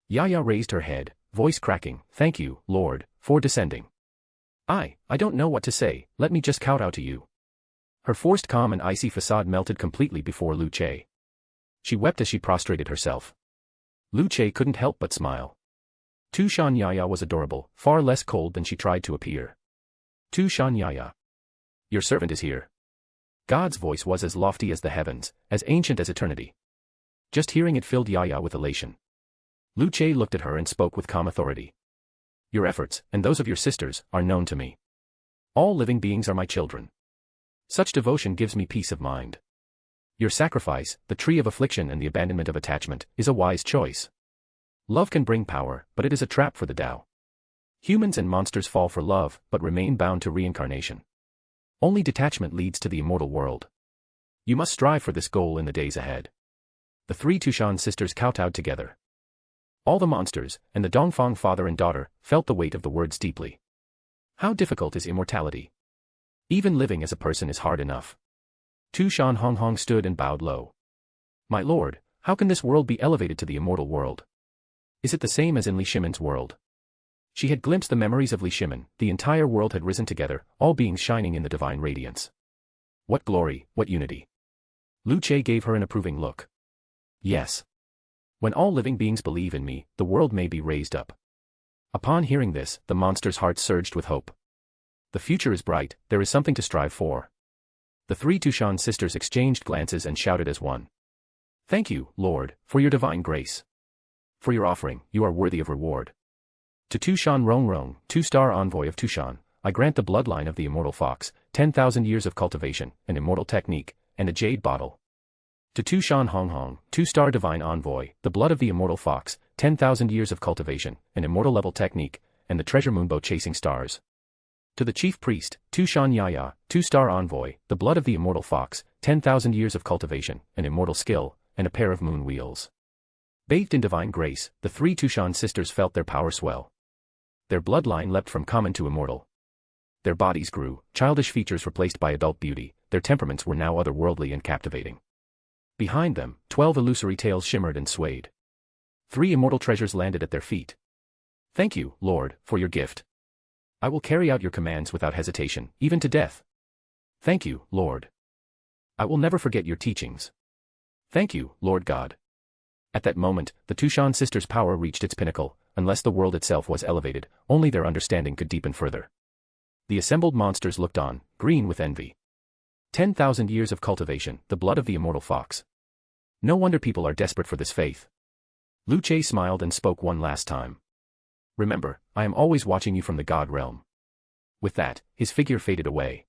Yaya raised her head, voice cracking, "Thank you, lord, for descending. I don't know what to say, let me just kowtow to you." Her forced calm and icy facade melted completely before Lu Che. She wept as she prostrated herself. Lu Che couldn't help but smile. Tushan Yaya was adorable, far less cold than she tried to appear. Tushan Yaya. Your servant is here. God's voice was as lofty as the heavens, as ancient as eternity. Just hearing it filled Yaya with elation. Lu Che looked at her and spoke with calm authority. Your efforts, and those of your sisters, are known to me. All living beings are my children. Such devotion gives me peace of mind. Your sacrifice, the tree of affliction and the abandonment of attachment, is a wise choice. Love can bring power, but it is a trap for the Tao. Humans and monsters fall for love, but remain bound to reincarnation. Only detachment leads to the immortal world. You must strive for this goal in the days ahead. The three Tushan sisters kowtowed together. All the monsters, and the Dongfang father and daughter, felt the weight of the words deeply. How difficult is immortality? Even living as a person is hard enough. Tushan Honghong stood and bowed low. My lord, how can this world be elevated to the immortal world? Is it the same as in Li Shimen's world? She had glimpsed the memories of Li Shimen, the entire world had risen together, all beings shining in the divine radiance. What glory, what unity. Lu Che gave her an approving look. Yes. When all living beings believe in me, the world may be raised up. Upon hearing this, the monster's heart surged with hope. The future is bright, there is something to strive for. The three Tushan sisters exchanged glances and shouted as one. Thank you, Lord, for your divine grace. For your offering, you are worthy of reward. To Tushan Rongrong, two-star envoy of Tushan, I grant the bloodline of the immortal fox, 10,000 years of cultivation, an immortal technique, and a jade bottle. To Tushan Honghong, two-star divine envoy, the blood of the immortal fox, 10,000 years of cultivation, an immortal level technique, and the treasure moonbow chasing stars. To the chief priest, Tushan Yaya, 2-star envoy, the blood of the immortal fox, 10,000 years of cultivation, an immortal skill, and a pair of moon wheels. Bathed in divine grace, the three Tushan sisters felt their power swell. Their bloodline leapt from common to immortal. Their bodies grew, childish features replaced by adult beauty, their temperaments were now otherworldly and captivating. Behind them, 12 illusory tails shimmered and swayed. 3 immortal treasures landed at their feet. Thank you, Lord, for your gift. I will carry out your commands without hesitation, even to death. Thank you, Lord. I will never forget your teachings. Thank you, Lord God. At that moment, the Tushan sisters' power reached its pinnacle. Unless the world itself was elevated, only their understanding could deepen further. The assembled monsters looked on, green with envy. 10,000 years of cultivation, the blood of the immortal fox. No wonder people are desperate for this faith. Luce smiled and spoke one last time. Remember, I am always watching you from the god realm. With that, his figure faded away.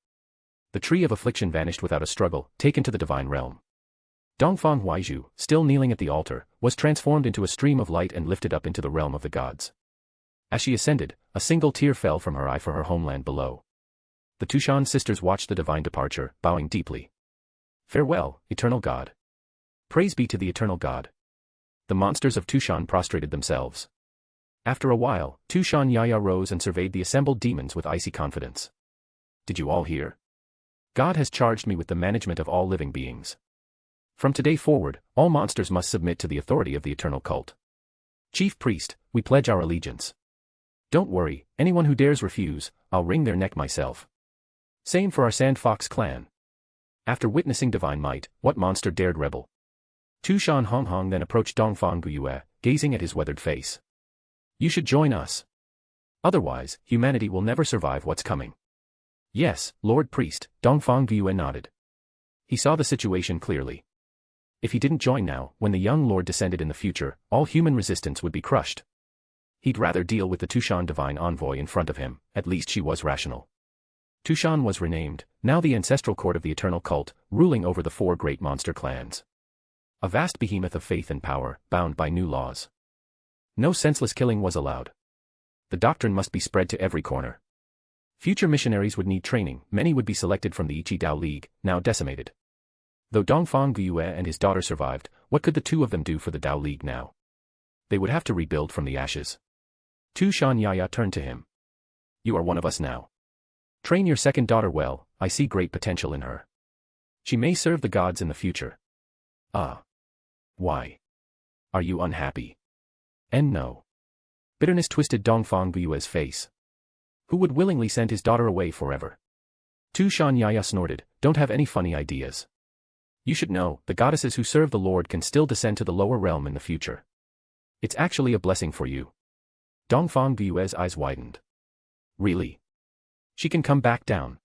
The tree of affliction vanished without a struggle, taken to the divine realm. Dongfang Huaizhu, still kneeling at the altar, was transformed into a stream of light and lifted up into the realm of the gods. As she ascended, a single tear fell from her eye for her homeland below. The Tushan sisters watched the divine departure, bowing deeply. Farewell, eternal God. Praise be to the eternal God. The monsters of Tushan prostrated themselves. After a while, Tushan Yaya rose and surveyed the assembled demons with icy confidence. Did you all hear? God has charged me with the management of all living beings. From today forward, all monsters must submit to the authority of the eternal cult. Chief priest, we pledge our allegiance. Don't worry, anyone who dares refuse, I'll wring their neck myself. Same for our Sand Fox clan. After witnessing divine might, what monster dared rebel? Tushan Honghong then approached Dongfang Guyue, gazing at his weathered face. You should join us. Otherwise, humanity will never survive what's coming. Yes, Lord Priest, Dongfang Guyue nodded. He saw the situation clearly. If he didn't join now, when the young lord descended in the future, all human resistance would be crushed. He'd rather deal with the Tushan divine envoy in front of him, at least she was rational. Tushan was renamed, now the ancestral court of the eternal cult, ruling over the 4 great monster clans. A vast behemoth of faith and power, bound by new laws. No senseless killing was allowed. The doctrine must be spread to every corner. Future missionaries would need training, many would be selected from the Ichi Dao League, now decimated. Though Dongfang Guyue and his daughter survived, what could the two of them do for the Dao League now? They would have to rebuild from the ashes. Tushan Yaya turned to him. You are one of us now. Train your second daughter well, I see great potential in her. She may serve the gods in the future. Ah. Why? Are you unhappy? And no. Bitterness twisted Dongfang Guyue's face. Who would willingly send his daughter away forever? Tushan Yaya snorted, don't have any funny ideas. You should know, the goddesses who serve the Lord can still descend to the lower realm in the future. It's actually a blessing for you. Dongfang Guyue's eyes widened. Really? She can come back down.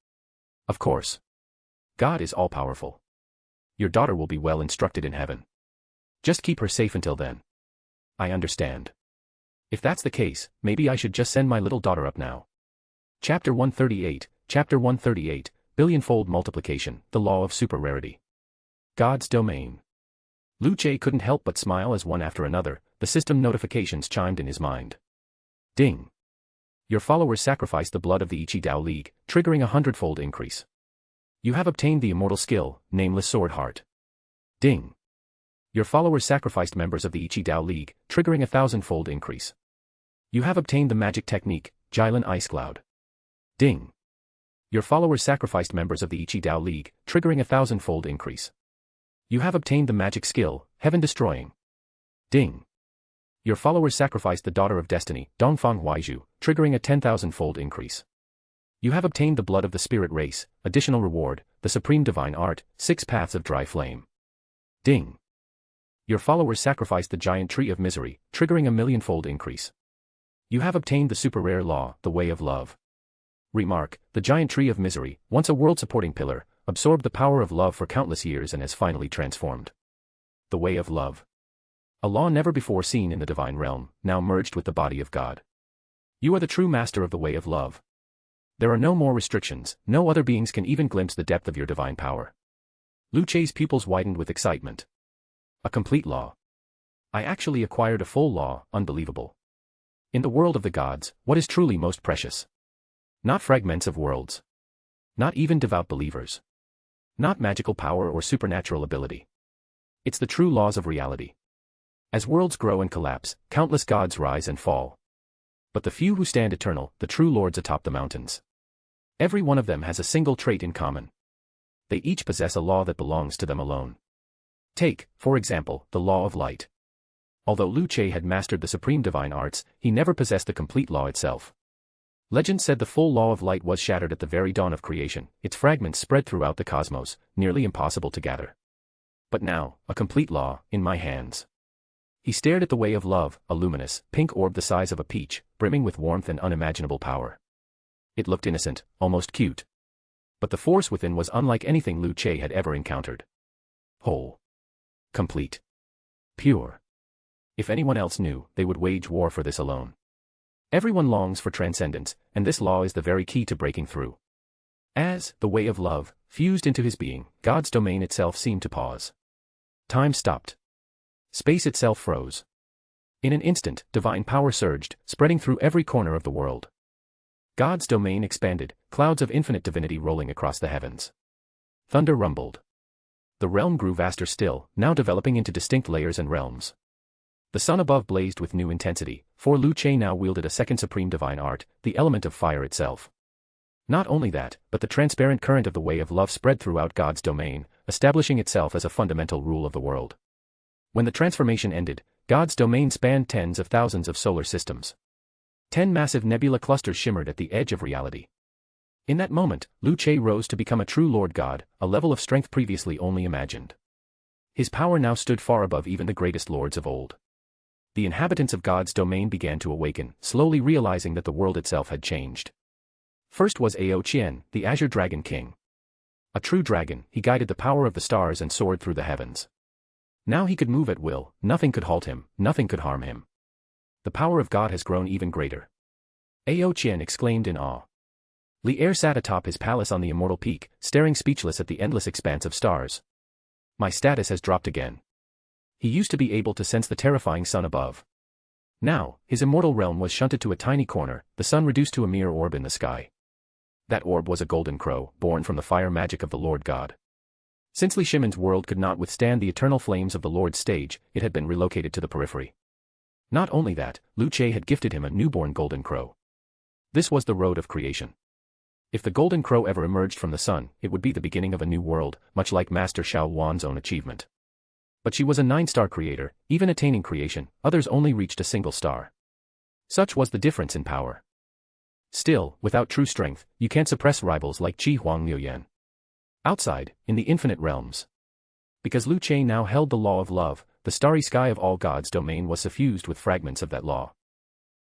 Of course. God is all-powerful. Your daughter will be well instructed in heaven. Just keep her safe until then. I understand. If that's the case, maybe I should just send my little daughter up now. Chapter 138, Billionfold Multiplication, the Law of Super Rarity. God's Domain. Luce couldn't help but smile as one after another, the system notifications chimed in his mind. Ding. Your followers sacrificed the blood of the Ichi Dao League, triggering a 100-fold increase. You have obtained the immortal skill, Nameless Sword Heart. Ding. Your followers sacrificed members of the Ichi Dao League, triggering a 1,000-fold increase. You have obtained the magic technique, Jylan Ice Cloud. Ding. Your followers sacrificed members of the Ichi Dao League, triggering a 1,000-fold increase. You have obtained the magic skill, Heaven Destroying. Ding. Your followers sacrificed the Daughter of Destiny, Dongfang Huaizhu, triggering a 10,000-fold increase. You have obtained the Blood of the Spirit Race, additional reward, the Supreme Divine Art, 6 Paths of Dry Flame. Ding. Your followers sacrificed the Giant Tree of Misery, triggering a 1,000,000-fold increase. You have obtained the super rare law, the Way of Love. Remark, the Giant Tree of Misery, once a world-supporting pillar, absorbed the power of love for countless years and has finally transformed. The Way of Love. A law never before seen in the divine realm, now merged with the body of God. You are the true master of the Way of Love. There are no more restrictions, no other beings can even glimpse the depth of your divine power. Luce's pupils widened with excitement. A complete law. I actually acquired a full law, unbelievable. In the world of the gods, what is truly most precious? Not fragments of worlds. Not even devout believers. Not magical power or supernatural ability. It's the true laws of reality. As worlds grow and collapse, countless gods rise and fall. But the few who stand eternal, the true lords atop the mountains. Every one of them has a single trait in common. They each possess a law that belongs to them alone. Take, for example, the law of light. Although Lu Che had mastered the supreme divine arts, he never possessed the complete law itself. Legend said the full law of light was shattered at the very dawn of creation, its fragments spread throughout the cosmos, nearly impossible to gather. But now, a complete law, in my hands. He stared at the way of love, a luminous, pink orb the size of a peach, brimming with warmth and unimaginable power. It looked innocent, almost cute. But the force within was unlike anything Lu Che had ever encountered. Whole. Complete. Pure. If anyone else knew, they would wage war for this alone. Everyone longs for transcendence, and this law is the very key to breaking through. As the way of love fused into his being, God's domain itself seemed to pause. Time stopped. Space itself froze. In an instant, divine power surged, spreading through every corner of the world. God's domain expanded, clouds of infinite divinity rolling across the heavens. Thunder rumbled. The realm grew vaster still, now developing into distinct layers and realms. The sun above blazed with new intensity, for Lu Che now wielded a second supreme divine art, the element of fire itself. Not only that, but the transparent current of the way of love spread throughout God's domain, establishing itself as a fundamental rule of the world. When the transformation ended, God's domain spanned tens of thousands of solar systems. 10 massive nebula clusters shimmered at the edge of reality. In that moment, Lu Che rose to become a true Lord God, a level of strength previously only imagined. His power now stood far above even the greatest lords of old. The inhabitants of God's domain began to awaken, slowly realizing that the world itself had changed. First was Ao Qian, the Azure Dragon King. A true dragon, he guided the power of the stars and soared through the heavens. Now he could move at will, nothing could halt him, nothing could harm him. The power of God has grown even greater. Ao Qian exclaimed in awe. Li Er sat atop his palace on the immortal peak, staring speechless at the endless expanse of stars. My status has dropped again. He used to be able to sense the terrifying sun above. Now, his immortal realm was shunted to a tiny corner, the sun reduced to a mere orb in the sky. That orb was a golden crow, born from the fire magic of the Lord God. Since Li Shimon's world could not withstand the eternal flames of the Lord's stage, it had been relocated to the periphery. Not only that, Lu Che had gifted him a newborn golden crow. This was the road of creation. If the golden crow ever emerged from the sun, it would be the beginning of a new world, much like Master Xiao Wan's own achievement. But she was a 9-star creator, even attaining creation, others only reached a single star. Such was the difference in power. Still, without true strength, you can't suppress rivals like Qi Huang Liuyan. Outside, in the infinite realms. Because Lu Che now held the law of love, the starry sky of all God's domain was suffused with fragments of that law.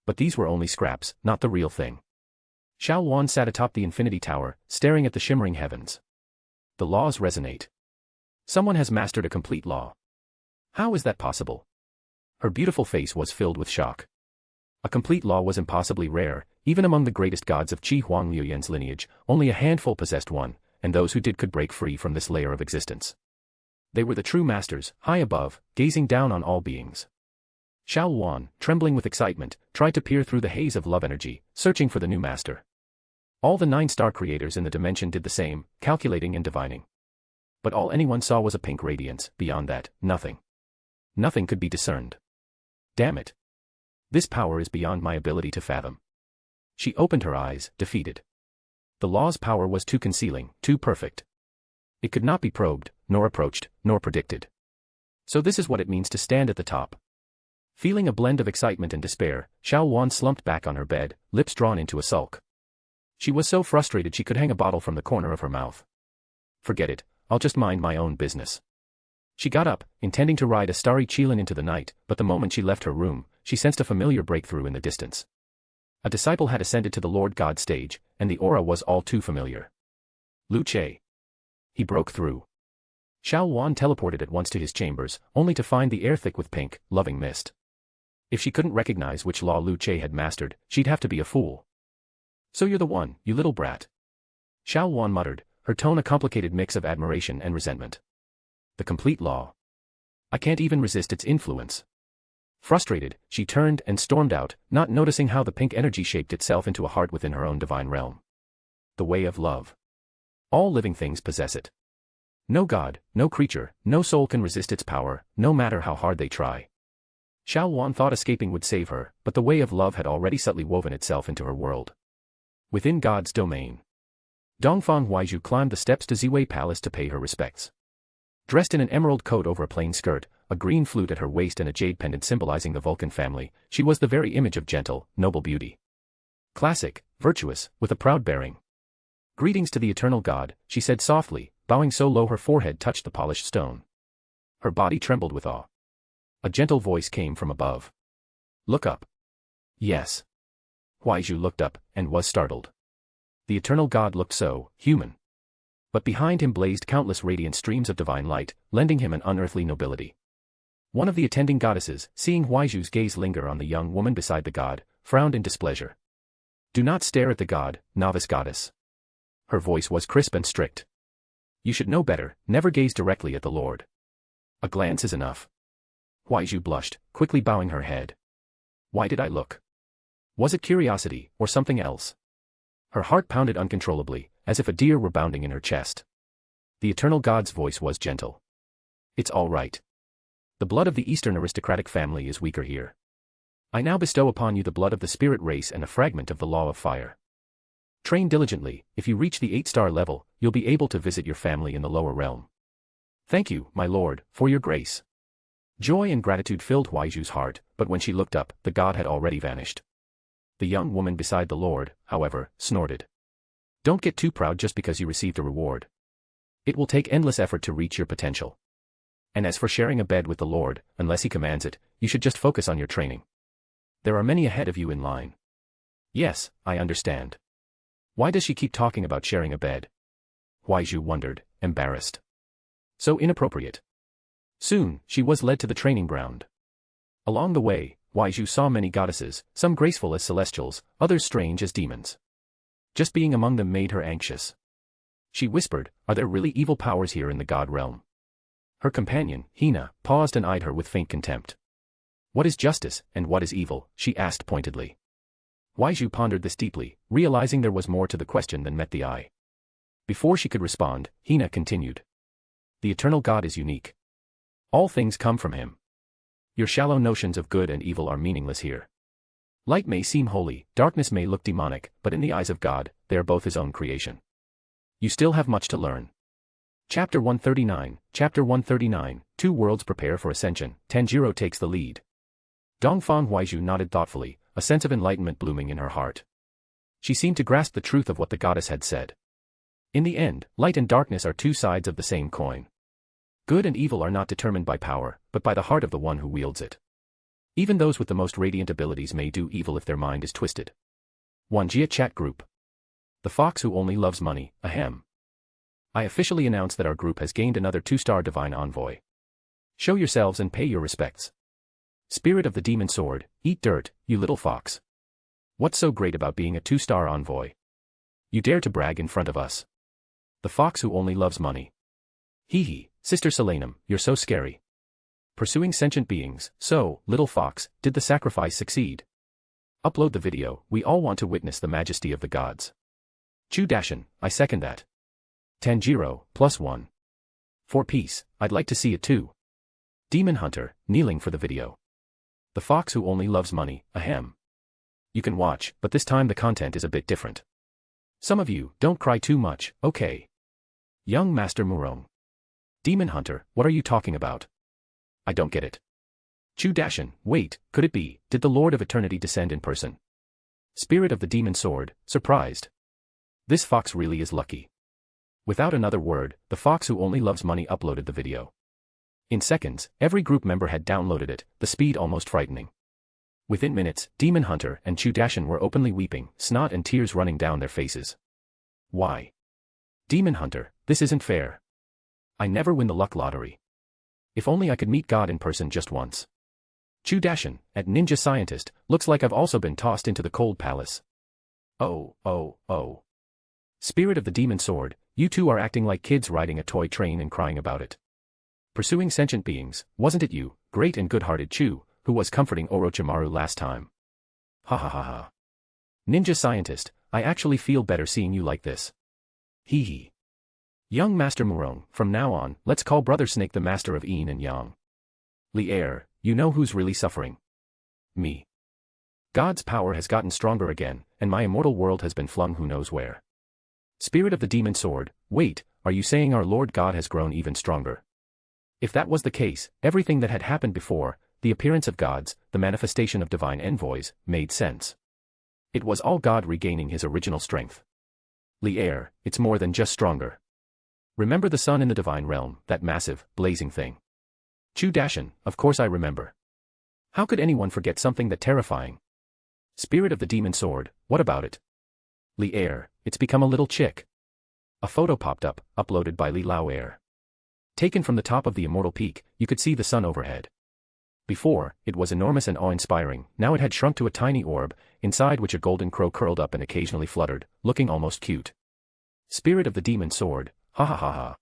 But these were only scraps, not the real thing. Xiao Wan sat atop the infinity tower, staring at the shimmering heavens. The laws resonate. Someone has mastered a complete law. How is that possible? Her beautiful face was filled with shock. A complete law was impossibly rare, even among the greatest gods of Qi Huang Liuyan's lineage, only a handful possessed one, and those who did could break free from this layer of existence. They were the true masters, high above, gazing down on all beings. Xiao Wan, trembling with excitement, tried to peer through the haze of love energy, searching for the new master. All the 9-star creators in the dimension did the same, calculating and divining. But all anyone saw was a pink radiance, beyond that, nothing. Nothing could be discerned. Damn it. This power is beyond my ability to fathom. She opened her eyes, defeated. The law's power was too concealing, too perfect. It could not be probed, nor approached, nor predicted. So this is what it means to stand at the top. Feeling a blend of excitement and despair, Xiao Wan slumped back on her bed, lips drawn into a sulk. She was so frustrated she could hang a bottle from the corner of her mouth. Forget it, I'll just mind my own business. She got up, intending to ride a starry Qilin into the night, but the moment she left her room, she sensed a familiar breakthrough in the distance. A disciple had ascended to the Lord God stage, and the aura was all too familiar. Lu Che. He broke through. Xiao Wan teleported at once to his chambers, only to find the air thick with pink, loving mist. If she couldn't recognize which law Lu Che had mastered, she'd have to be a fool. So you're the one, you little brat. Xiao Wan muttered, her tone a complicated mix of admiration and resentment. The complete law. I can't even resist its influence. Frustrated, she turned and stormed out, not noticing how the pink energy shaped itself into a heart within her own divine realm. The way of love. All living things possess it. No god, no creature, no soul can resist its power, no matter how hard they try. Xiao Wan thought escaping would save her, but the way of love had already subtly woven itself into her world. Within God's domain. Dongfang Huaizhu climbed the steps to Ziwei Palace to pay her respects. Dressed in an emerald coat over a plain skirt, a green flute at her waist and a jade pendant symbolizing the Vulcan family, she was the very image of gentle, noble beauty. Classic, virtuous, with a proud bearing. Greetings to the eternal God, she said softly, bowing so low her forehead touched the polished stone. Her body trembled with awe. A gentle voice came from above. Look up. Yes. Huaizhu looked up, and was startled. The eternal God looked so human. But behind him blazed countless radiant streams of divine light, lending him an unearthly nobility. One of the attending goddesses, seeing Huaizhu's gaze linger on the young woman beside the god, frowned in displeasure. Do not stare at the god, novice goddess. Her voice was crisp and strict. You should know better, never gaze directly at the Lord. A glance is enough. Huaizhu blushed, quickly bowing her head. Why did I look? Was it curiosity, or something else? Her heart pounded uncontrollably, as if a deer were bounding in her chest. The eternal God's voice was gentle. It's all right. The blood of the Eastern aristocratic family is weaker here. I now bestow upon you the blood of the spirit race and a fragment of the law of fire. Train diligently, if you reach the 8-star level, you'll be able to visit your family in the lower realm. Thank you, my lord, for your grace. Joy and gratitude filled Huaizhu's heart, but when she looked up, the god had already vanished. The young woman beside the lord, however, snorted. Don't get too proud just because you received a reward. It will take endless effort to reach your potential. And as for sharing a bed with the lord, unless he commands it, you should just focus on your training. There are many ahead of you in line. Yes, I understand. Why does she keep talking about sharing a bed? Huaizhu wondered, embarrassed. So inappropriate. Soon, she was led to the training ground. Along the way, Huaizhu saw many goddesses, some graceful as celestials, others strange as demons. Just being among them made her anxious. She whispered, are there really evil powers here in the god realm? Her companion, Hina, paused and eyed her with faint contempt. What is justice, and what is evil? She asked pointedly. Huaizhu pondered this deeply, realizing there was more to the question than met the eye. Before she could respond, Hina continued. The eternal God is unique. All things come from him. Your shallow notions of good and evil are meaningless here. Light may seem holy, darkness may look demonic, but in the eyes of God, they are both his own creation. You still have much to learn. Chapter 139, Two Worlds Prepare for Ascension, Tanjiro takes the lead. Dongfang Huaizhu nodded thoughtfully, a sense of enlightenment blooming in her heart. She seemed to grasp the truth of what the goddess had said. In the end, light and darkness are two sides of the same coin. Good and evil are not determined by power, but by the heart of the one who wields it. Even those with the most radiant abilities may do evil if their mind is twisted. 1 Jia Chat Group. The Fox Who Only Loves Money, ahem. I officially announce that our group has gained another 2-star divine envoy. Show yourselves and pay your respects. Spirit of the Demon Sword, eat dirt, you little fox. What's so great about being a 2-star envoy? You dare to brag in front of us. The Fox Who Only Loves Money. Hee hee, Sister Selenum, you're so scary. Pursuing sentient beings, so, little fox, did the sacrifice succeed? Upload the video, we all want to witness the majesty of the gods. Chu Dashin, I second that. Tanjiro, +1. For peace, I'd like to see it too. Demon Hunter, kneeling for the video. The Fox Who Only Loves Money, ahem. You can watch, but this time the content is a bit different. Some of you, don't cry too much, okay? Young Master Murong. Demon Hunter, what are you talking about? I don't get it. Chu Dashin, wait, could it be, did the Lord of Eternity descend in person? Spirit of the Demon Sword, surprised. This fox really is lucky. Without another word, the Fox Who Only Loves Money uploaded the video. In seconds, every group member had downloaded it, the speed almost frightening. Within minutes, Demon Hunter and Chu Dashin were openly weeping, snot and tears running down their faces. Why? Demon Hunter, this isn't fair. I never win the luck lottery. If only I could meet God in person just once. Chu Dashin, at Ninja Scientist, looks like I've also been tossed into the cold palace. Oh. Spirit of the Demon Sword, you two are acting like kids riding a toy train and crying about it. Pursuing sentient beings, wasn't it you, great and good-hearted Chu, who was comforting Orochimaru last time? Ha ha ha ha. Ninja Scientist, I actually feel better seeing you like this. Hee hee. Young Master Murong, from now on, let's call Brother Snake the master of yin and yang. Li'er, you know who's really suffering? Me. God's power has gotten stronger again, and my immortal world has been flung who knows where. Spirit of the demon sword, wait, are you saying our Lord God has grown even stronger? If that was the case, everything that had happened before, the appearance of gods, the manifestation of divine envoys, made sense. It was all God regaining his original strength. Li'er, it's more than just stronger. Remember the sun in the divine realm, that massive, blazing thing? Chu Dashin, of course I remember. How could anyone forget something that terrifying? Spirit of the demon sword, what about it? Li'er, it's become a little chick. A photo popped up, uploaded by Li Lao. Taken from the top of the immortal peak, you could see the sun overhead. Before, it was enormous and awe-inspiring, now it had shrunk to a tiny orb, inside which a golden crow curled up and occasionally fluttered, looking almost cute. Spirit of the demon sword, ha ha ha ha.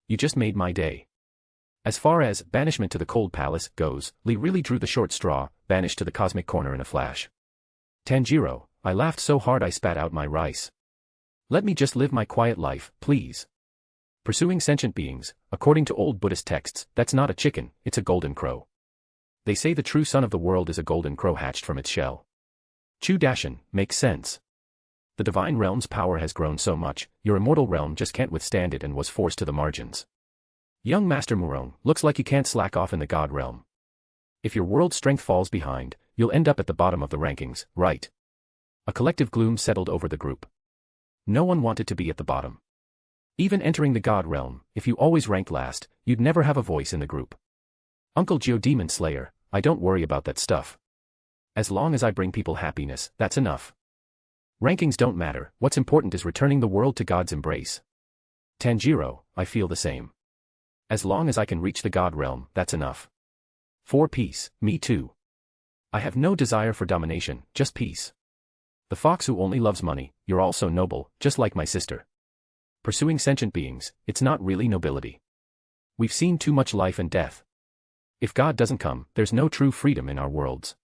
You just made my day. As far as banishment to the cold palace goes, Li really drew the short straw, banished to the cosmic corner in a flash. Tanjiro, I laughed so hard I spat out my rice. Let me just live my quiet life, please. Pursuing sentient beings, according to old Buddhist texts, that's not a chicken, it's a golden crow. They say the true sun of the world is a golden crow hatched from its shell. Chu Dashin, makes sense. The divine realm's power has grown so much, your immortal realm just can't withstand it and was forced to the margins. Young Master Murong, looks like you can't slack off in the god realm. If your world's strength falls behind, you'll end up at the bottom of the rankings, right? A collective gloom settled over the group. No one wanted to be at the bottom. Even entering the god realm, if you always ranked last, you'd never have a voice in the group. Uncle Geo Demon Slayer, I don't worry about that stuff. As long as I bring people happiness, that's enough. Rankings don't matter, what's important is returning the world to God's embrace. Tanjiro, I feel the same. As long as I can reach the god realm, that's enough. For peace, me too. I have no desire for domination, just peace. The fox who only loves money, you're all so noble, just like my sister. Pursuing sentient beings, it's not really nobility. We've seen too much life and death. If God doesn't come, there's no true freedom in our worlds.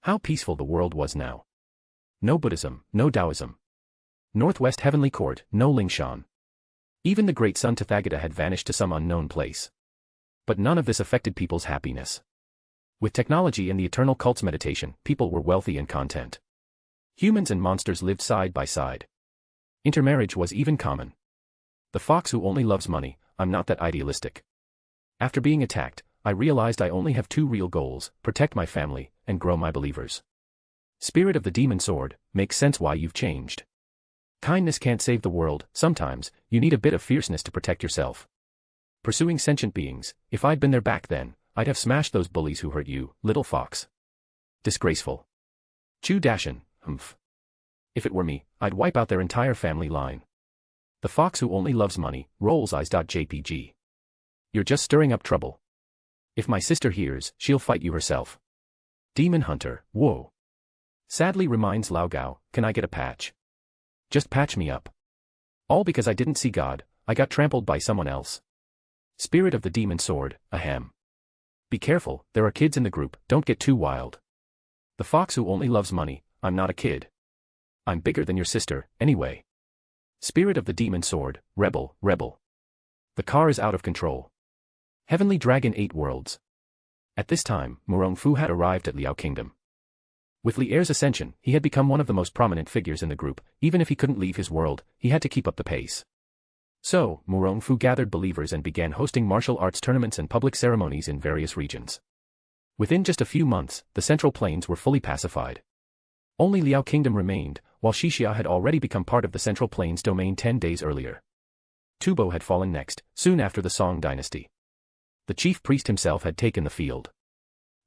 How peaceful the world was now. No Buddhism, no Taoism. Northwest Heavenly Court, no Lingshan. Even the great sun Tathagata had vanished to some unknown place. But none of this affected people's happiness. With technology and the eternal cult's meditation, people were wealthy and content. Humans and monsters lived side by side. Intermarriage was even common. The fox who only loves money, I'm not that idealistic. After being attacked, I realized I only have two real goals, protect my family, and grow my believers. Spirit of the demon sword, makes sense why you've changed. Kindness can't save the world, sometimes, you need a bit of fierceness to protect yourself. Pursuing sentient beings, if I'd been there back then, I'd have smashed those bullies who hurt you, little fox. Disgraceful. Chu Dashin, humph. If it were me, I'd wipe out their entire family line. The fox who only loves money, rolls eyes.jpg. You're just stirring up trouble. If my sister hears, she'll fight you herself. Demon Hunter, whoa. Sadly reminds Lao Gao, can I get a patch? Just patch me up. All because I didn't see God, I got trampled by someone else. Spirit of the demon sword, ahem. Be careful, there are kids in the group, don't get too wild. The fox who only loves money, I'm not a kid. I'm bigger than your sister, anyway. Spirit of the demon sword, rebel, rebel. The car is out of control. Heavenly Dragon 8 Worlds. At this time, Murong Fu had arrived at Liao Kingdom. With Li'er's ascension, he had become one of the most prominent figures in the group, even if he couldn't leave his world, he had to keep up the pace. So, Murong Fu gathered believers and began hosting martial arts tournaments and public ceremonies in various regions. Within just a few months, the Central Plains were fully pacified. Only Liao Kingdom remained, while Xixia had already become part of the Central Plains domain 10 days earlier. Tubo had fallen next, soon after the Song dynasty. The chief priest himself had taken the field.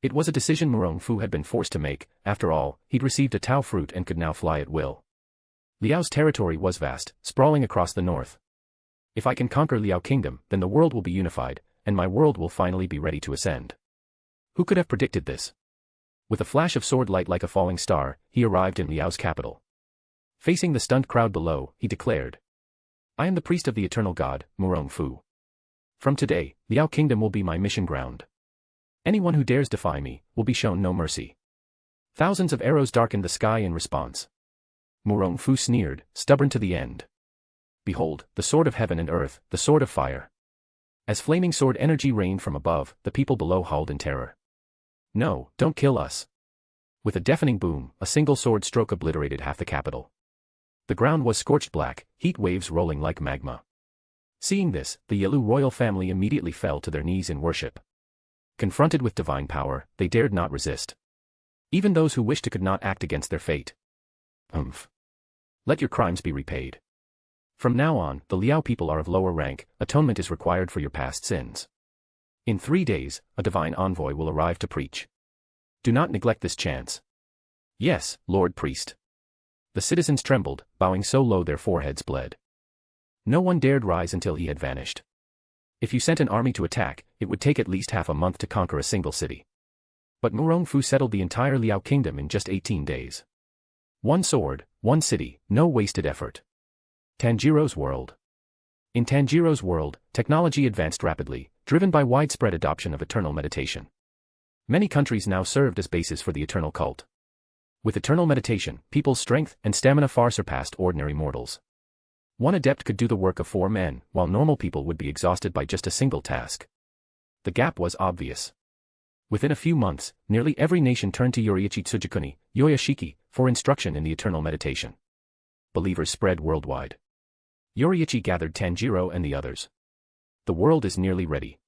It was a decision Murong Fu had been forced to make, after all, he'd received a Tao fruit and could now fly at will. Liao's territory was vast, sprawling across the north. If I can conquer Liao Kingdom, then the world will be unified, and my world will finally be ready to ascend. Who could have predicted this? With a flash of sword light like a falling star, he arrived in Liao's capital. Facing the stunned crowd below, he declared, I am the priest of the eternal god, Murong Fu. From today, Liao Kingdom will be my mission ground. Anyone who dares defy me, will be shown no mercy. Thousands of arrows darkened the sky in response. Murong Fu sneered, stubborn to the end. Behold, the sword of heaven and earth, the sword of fire. As flaming sword energy rained from above, the people below howled in terror. No, don't kill us. With a deafening boom, a single sword stroke obliterated half the capital. The ground was scorched black, heat waves rolling like magma. Seeing this, the Yalu royal family immediately fell to their knees in worship. Confronted with divine power, they dared not resist. Even those who wished to could not act against their fate. Let your crimes be repaid. From now on, the Liao people are of lower rank, atonement is required for your past sins. In 3 days, a divine envoy will arrive to preach. Do not neglect this chance. Yes, Lord Priest. The citizens trembled, bowing so low their foreheads bled. No one dared rise until he had vanished. If you sent an army to attack, it would take at least half a month to conquer a single city. But Murong Fu settled the entire Liao kingdom in just 18 days. One sword, one city, no wasted effort. Tanjiro's world. In Tanjiro's world, technology advanced rapidly, driven by widespread adoption of eternal meditation. Many countries now served as bases for the eternal cult. With eternal meditation, people's strength and stamina far surpassed ordinary mortals. One adept could do the work of 4 men, while normal people would be exhausted by just a single task. The gap was obvious. Within a few months, nearly every nation turned to Yoriichi Tsujikuni, Yoyashiki, for instruction in the eternal meditation. Believers spread worldwide. Yoriichi gathered Tanjiro and the others. The world is nearly ready.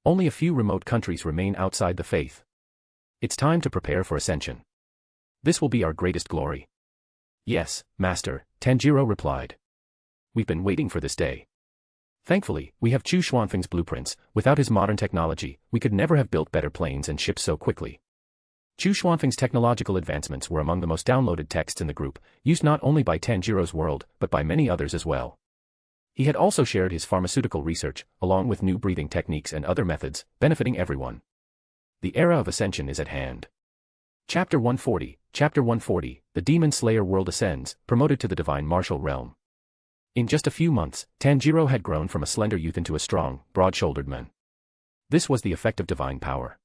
Only a few remote countries remain outside the faith. It's time to prepare for ascension. This will be our greatest glory. Yes, Master, Tanjiro replied. We've been waiting for this day. Thankfully, we have Chu Xuanfeng's blueprints. Without his modern technology, we could never have built better planes and ships so quickly. Chu Xuanfeng's technological advancements were among the most downloaded texts in the group, used not only by Tanjiro's world, but by many others as well. He had also shared his pharmaceutical research, along with new breathing techniques and other methods, benefiting everyone. The era of ascension is at hand. Chapter 140, the Demon Slayer world ascends, promoted to the divine martial realm. In just a few months, Tanjiro had grown from a slender youth into a strong, broad-shouldered man. This was the effect of divine power.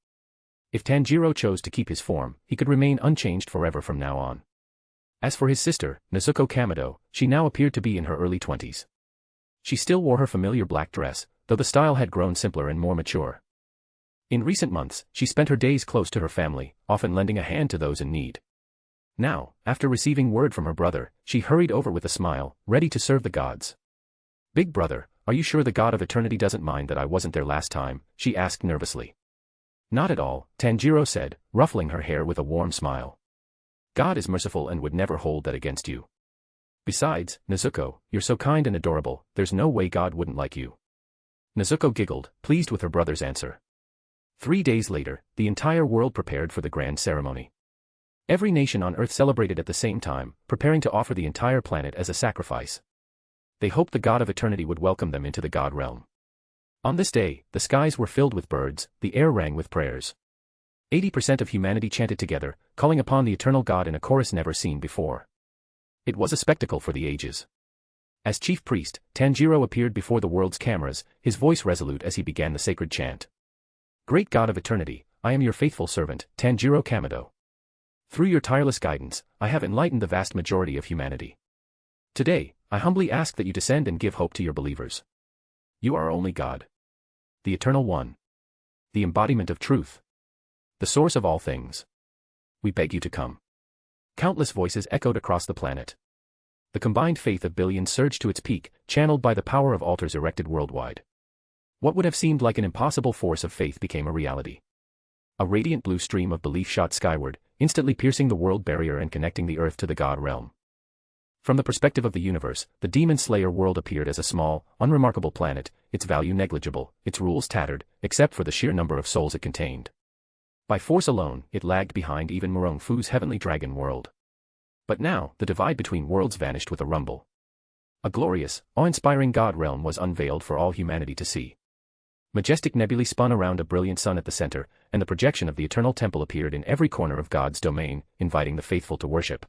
If Tanjiro chose to keep his form, he could remain unchanged forever from now on. As for his sister, Nezuko Kamado, she now appeared to be in her early 20s. She still wore her familiar black dress, though the style had grown simpler and more mature. In recent months, she spent her days close to her family, often lending a hand to those in need. Now, after receiving word from her brother, she hurried over with a smile, ready to serve the gods. Big brother, are you sure the God of Eternity doesn't mind that I wasn't there last time? She asked nervously. Not at all, Tanjiro said, ruffling her hair with a warm smile. God is merciful and would never hold that against you. Besides, Nezuko, you're so kind and adorable, there's no way God wouldn't like you. Nezuko giggled, pleased with her brother's answer. 3 days later, the entire world prepared for the grand ceremony. Every nation on Earth celebrated at the same time, preparing to offer the entire planet as a sacrifice. They hoped the God of Eternity would welcome them into the God realm. On this day, the skies were filled with birds, the air rang with prayers. 80% of humanity chanted together, calling upon the eternal God in a chorus never seen before. It was a spectacle for the ages. As chief priest, Tanjiro appeared before the world's cameras, his voice resolute as he began the sacred chant. Great God of Eternity, I am your faithful servant, Tanjiro Kamado. Through your tireless guidance, I have enlightened the vast majority of humanity. Today, I humbly ask that you descend and give hope to your believers. You are only God. The Eternal One. The embodiment of truth. The source of all things. We beg you to come. Countless voices echoed across the planet. The combined faith of billions surged to its peak, channeled by the power of altars erected worldwide. What would have seemed like an impossible force of faith became a reality. A radiant blue stream of belief shot skyward, instantly piercing the world barrier and connecting the earth to the God realm. From the perspective of the universe, the Demon Slayer world appeared as a small, unremarkable planet, its value negligible, its rules tattered, except for the sheer number of souls it contained. By force alone, it lagged behind even Murong Fu's heavenly dragon world. But now, the divide between worlds vanished with a rumble. A glorious, awe-inspiring God realm was unveiled for all humanity to see. Majestic nebulae spun around a brilliant sun at the center, and the projection of the eternal temple appeared in every corner of God's domain, inviting the faithful to worship.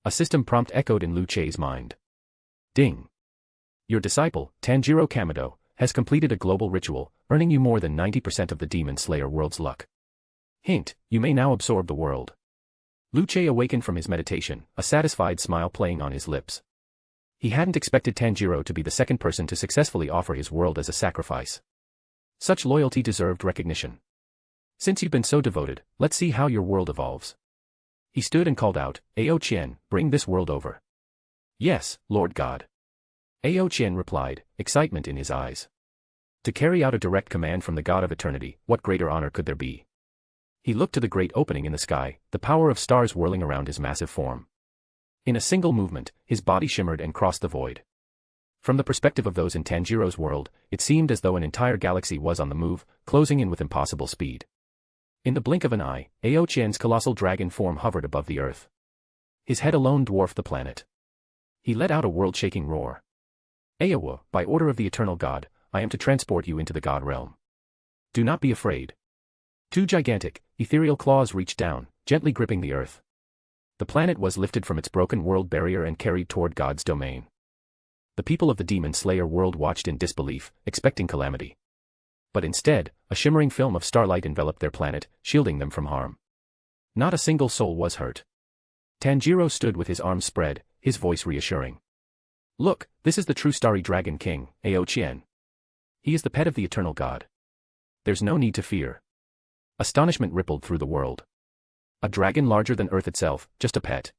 A system prompt echoed in Lu Che's mind. Ding! Your disciple, Tanjiro Kamado, has completed a global ritual, earning you more than 90% of the Demon Slayer world's luck. Hint, you may now absorb the world. Luce awakened from his meditation, a satisfied smile playing on his lips. He hadn't expected Tanjiro to be the second person to successfully offer his world as a sacrifice. Such loyalty deserved recognition. Since you've been so devoted, let's see how your world evolves. He stood and called out, Ao Qian, bring this world over. Yes, Lord God. Ao Qian replied, excitement in his eyes. To carry out a direct command from the God of Eternity, what greater honor could there be? He looked to the great opening in the sky, the power of stars whirling around his massive form. In a single movement, his body shimmered and crossed the void. From the perspective of those in Tanjiro's world, it seemed as though an entire galaxy was on the move, closing in with impossible speed. In the blink of an eye, Ao Qian's colossal dragon form hovered above the earth. His head alone dwarfed the planet. He let out a world-shaking roar. Aowa, by order of the eternal God, I am to transport you into the God realm. Do not be afraid. Two gigantic, ethereal claws reached down, gently gripping the earth. The planet was lifted from its broken world barrier and carried toward God's domain. The people of the Demon Slayer world watched in disbelief, expecting calamity. But instead, a shimmering film of starlight enveloped their planet, shielding them from harm. Not a single soul was hurt. Tanjiro stood with his arms spread, his voice reassuring. Look, this is the true starry dragon king, Ao Qian. He is the pet of the eternal God. There's no need to fear. Astonishment rippled through the world. A dragon larger than Earth itself, just a pet.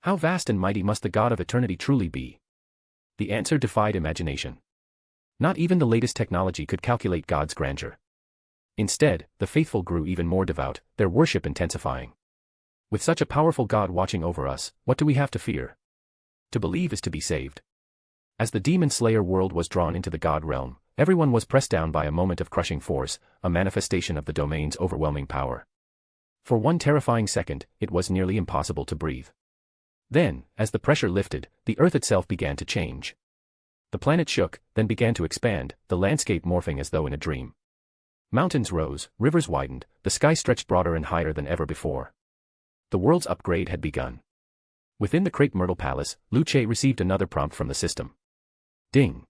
How vast and mighty must the God of Eternity truly be? The answer defied imagination. Not even the latest technology could calculate God's grandeur. Instead, the faithful grew even more devout, their worship intensifying. With such a powerful God watching over us, what do we have to fear? To believe is to be saved. As the Demon Slayer world was drawn into the God realm, everyone was pressed down by a moment of crushing force, a manifestation of the domain's overwhelming power. For one terrifying second, it was nearly impossible to breathe. Then, as the pressure lifted, the Earth itself began to change. The planet shook, then began to expand, the landscape morphing as though in a dream. Mountains rose, rivers widened, the sky stretched broader and higher than ever before. The world's upgrade had begun. Within the Crepe Myrtle Palace, Luce received another prompt from the system. Ding.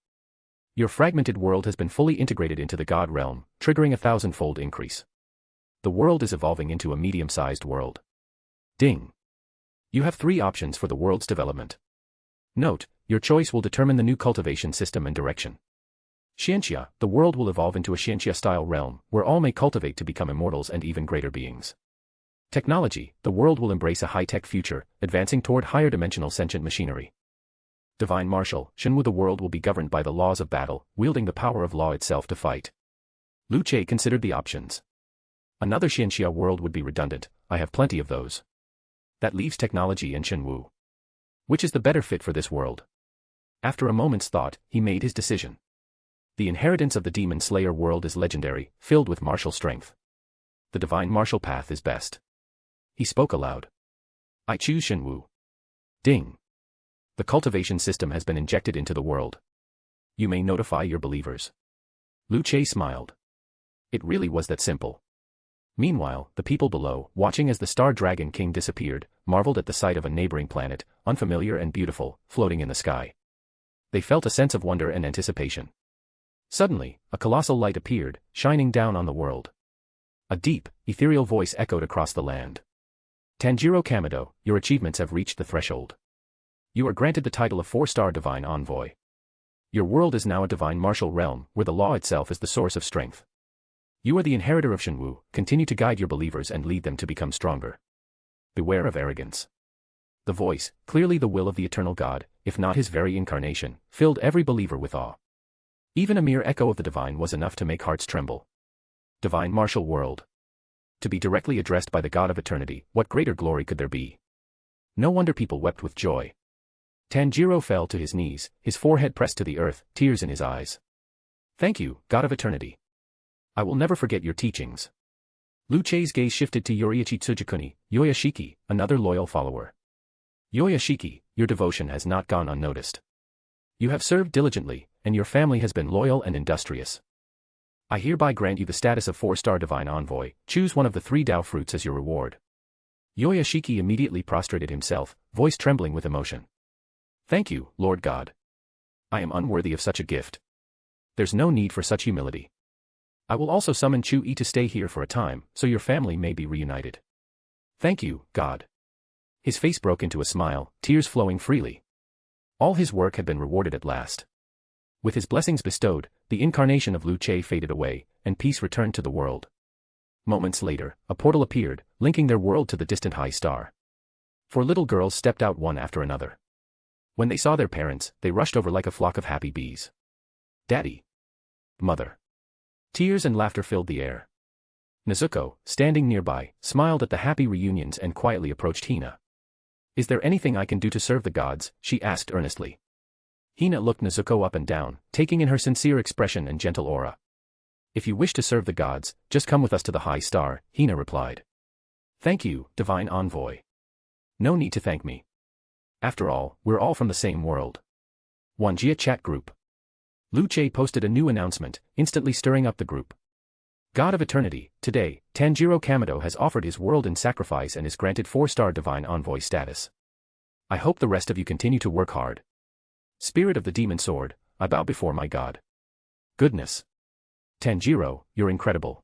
Your fragmented world has been fully integrated into the God realm, triggering a 1,000-fold increase. The world is evolving into a medium-sized world. Ding. You have 3 options for the world's development. Note, your choice will determine the new cultivation system and direction. Xianxia, the world will evolve into a Xianxia-style realm, where all may cultivate to become immortals and even greater beings. Technology, the world will embrace a high-tech future, advancing toward higher-dimensional sentient machinery. Divine Martial, Shenwu, the world will be governed by the laws of battle, wielding the power of law itself to fight. Luce considered the options. Another Xianxia world would be redundant, I have plenty of those. That leaves technology and Shenwu. Which is the better fit for this world? After a moment's thought, he made his decision. The inheritance of the Demon Slayer world is legendary, filled with martial strength. The divine martial path is best. He spoke aloud. I choose Shenwu. Ding. The cultivation system has been injected into the world. You may notify your believers. Luce smiled. It really was that simple. Meanwhile, the people below, watching as the Star Dragon King disappeared, marveled at the sight of a neighboring planet, unfamiliar and beautiful, floating in the sky. They felt a sense of wonder and anticipation. Suddenly, a colossal light appeared, shining down on the world. A deep, ethereal voice echoed across the land. Tanjiro Kamado, your achievements have reached the threshold. You are granted the title of 4-star Divine Envoy. Your world is now a divine martial realm, where the law itself is the source of strength. You are the inheritor of Shenwu, continue to guide your believers and lead them to become stronger. Beware of arrogance. The voice, clearly the will of the eternal God, if not his very incarnation, filled every believer with awe. Even a mere echo of the divine was enough to make hearts tremble. Divine martial world. To be directly addressed by the God of Eternity, what greater glory could there be? No wonder people wept with joy. Tanjiro fell to his knees, his forehead pressed to the earth, tears in his eyes. Thank you, God of Eternity. I will never forget your teachings. Luce's gaze shifted to Yoriichi Tsujikuni, Yoyashiki, another loyal follower. Yoyashiki, your devotion has not gone unnoticed. You have served diligently, and your family has been loyal and industrious. I hereby grant you the status of 4-star Divine Envoy, choose one of the 3 Dao fruits as your reward. Yoyashiki immediately prostrated himself, voice trembling with emotion. Thank you, Lord God. I am unworthy of such a gift. There's no need for such humility. I will also summon Chu-Yi to stay here for a time, so your family may be reunited. Thank you, God. His face broke into a smile, tears flowing freely. All his work had been rewarded at last. With his blessings bestowed, the incarnation of Lu Che faded away, and peace returned to the world. Moments later, a portal appeared, linking their world to the distant high star. 4 little girls stepped out one after another. When they saw their parents, they rushed over like a flock of happy bees. Daddy. Mother. Tears and laughter filled the air. Nezuko, standing nearby, smiled at the happy reunions and quietly approached Hina. Is there anything I can do to serve the gods? She asked earnestly. Hina looked Nezuko up and down, taking in her sincere expression and gentle aura. If you wish to serve the gods, just come with us to the high star, Hina replied. Thank you, divine envoy. No need to thank me. After all, we're all from the same world. Wanjia chat group. Lu Che posted a new announcement, instantly stirring up the group. God of Eternity, today, Tanjiro Kamado has offered his world in sacrifice and is granted 4-star divine envoy status. I hope the rest of you continue to work hard. Spirit of the Demon Sword, I bow before my God. Goodness. Tanjiro, you're incredible.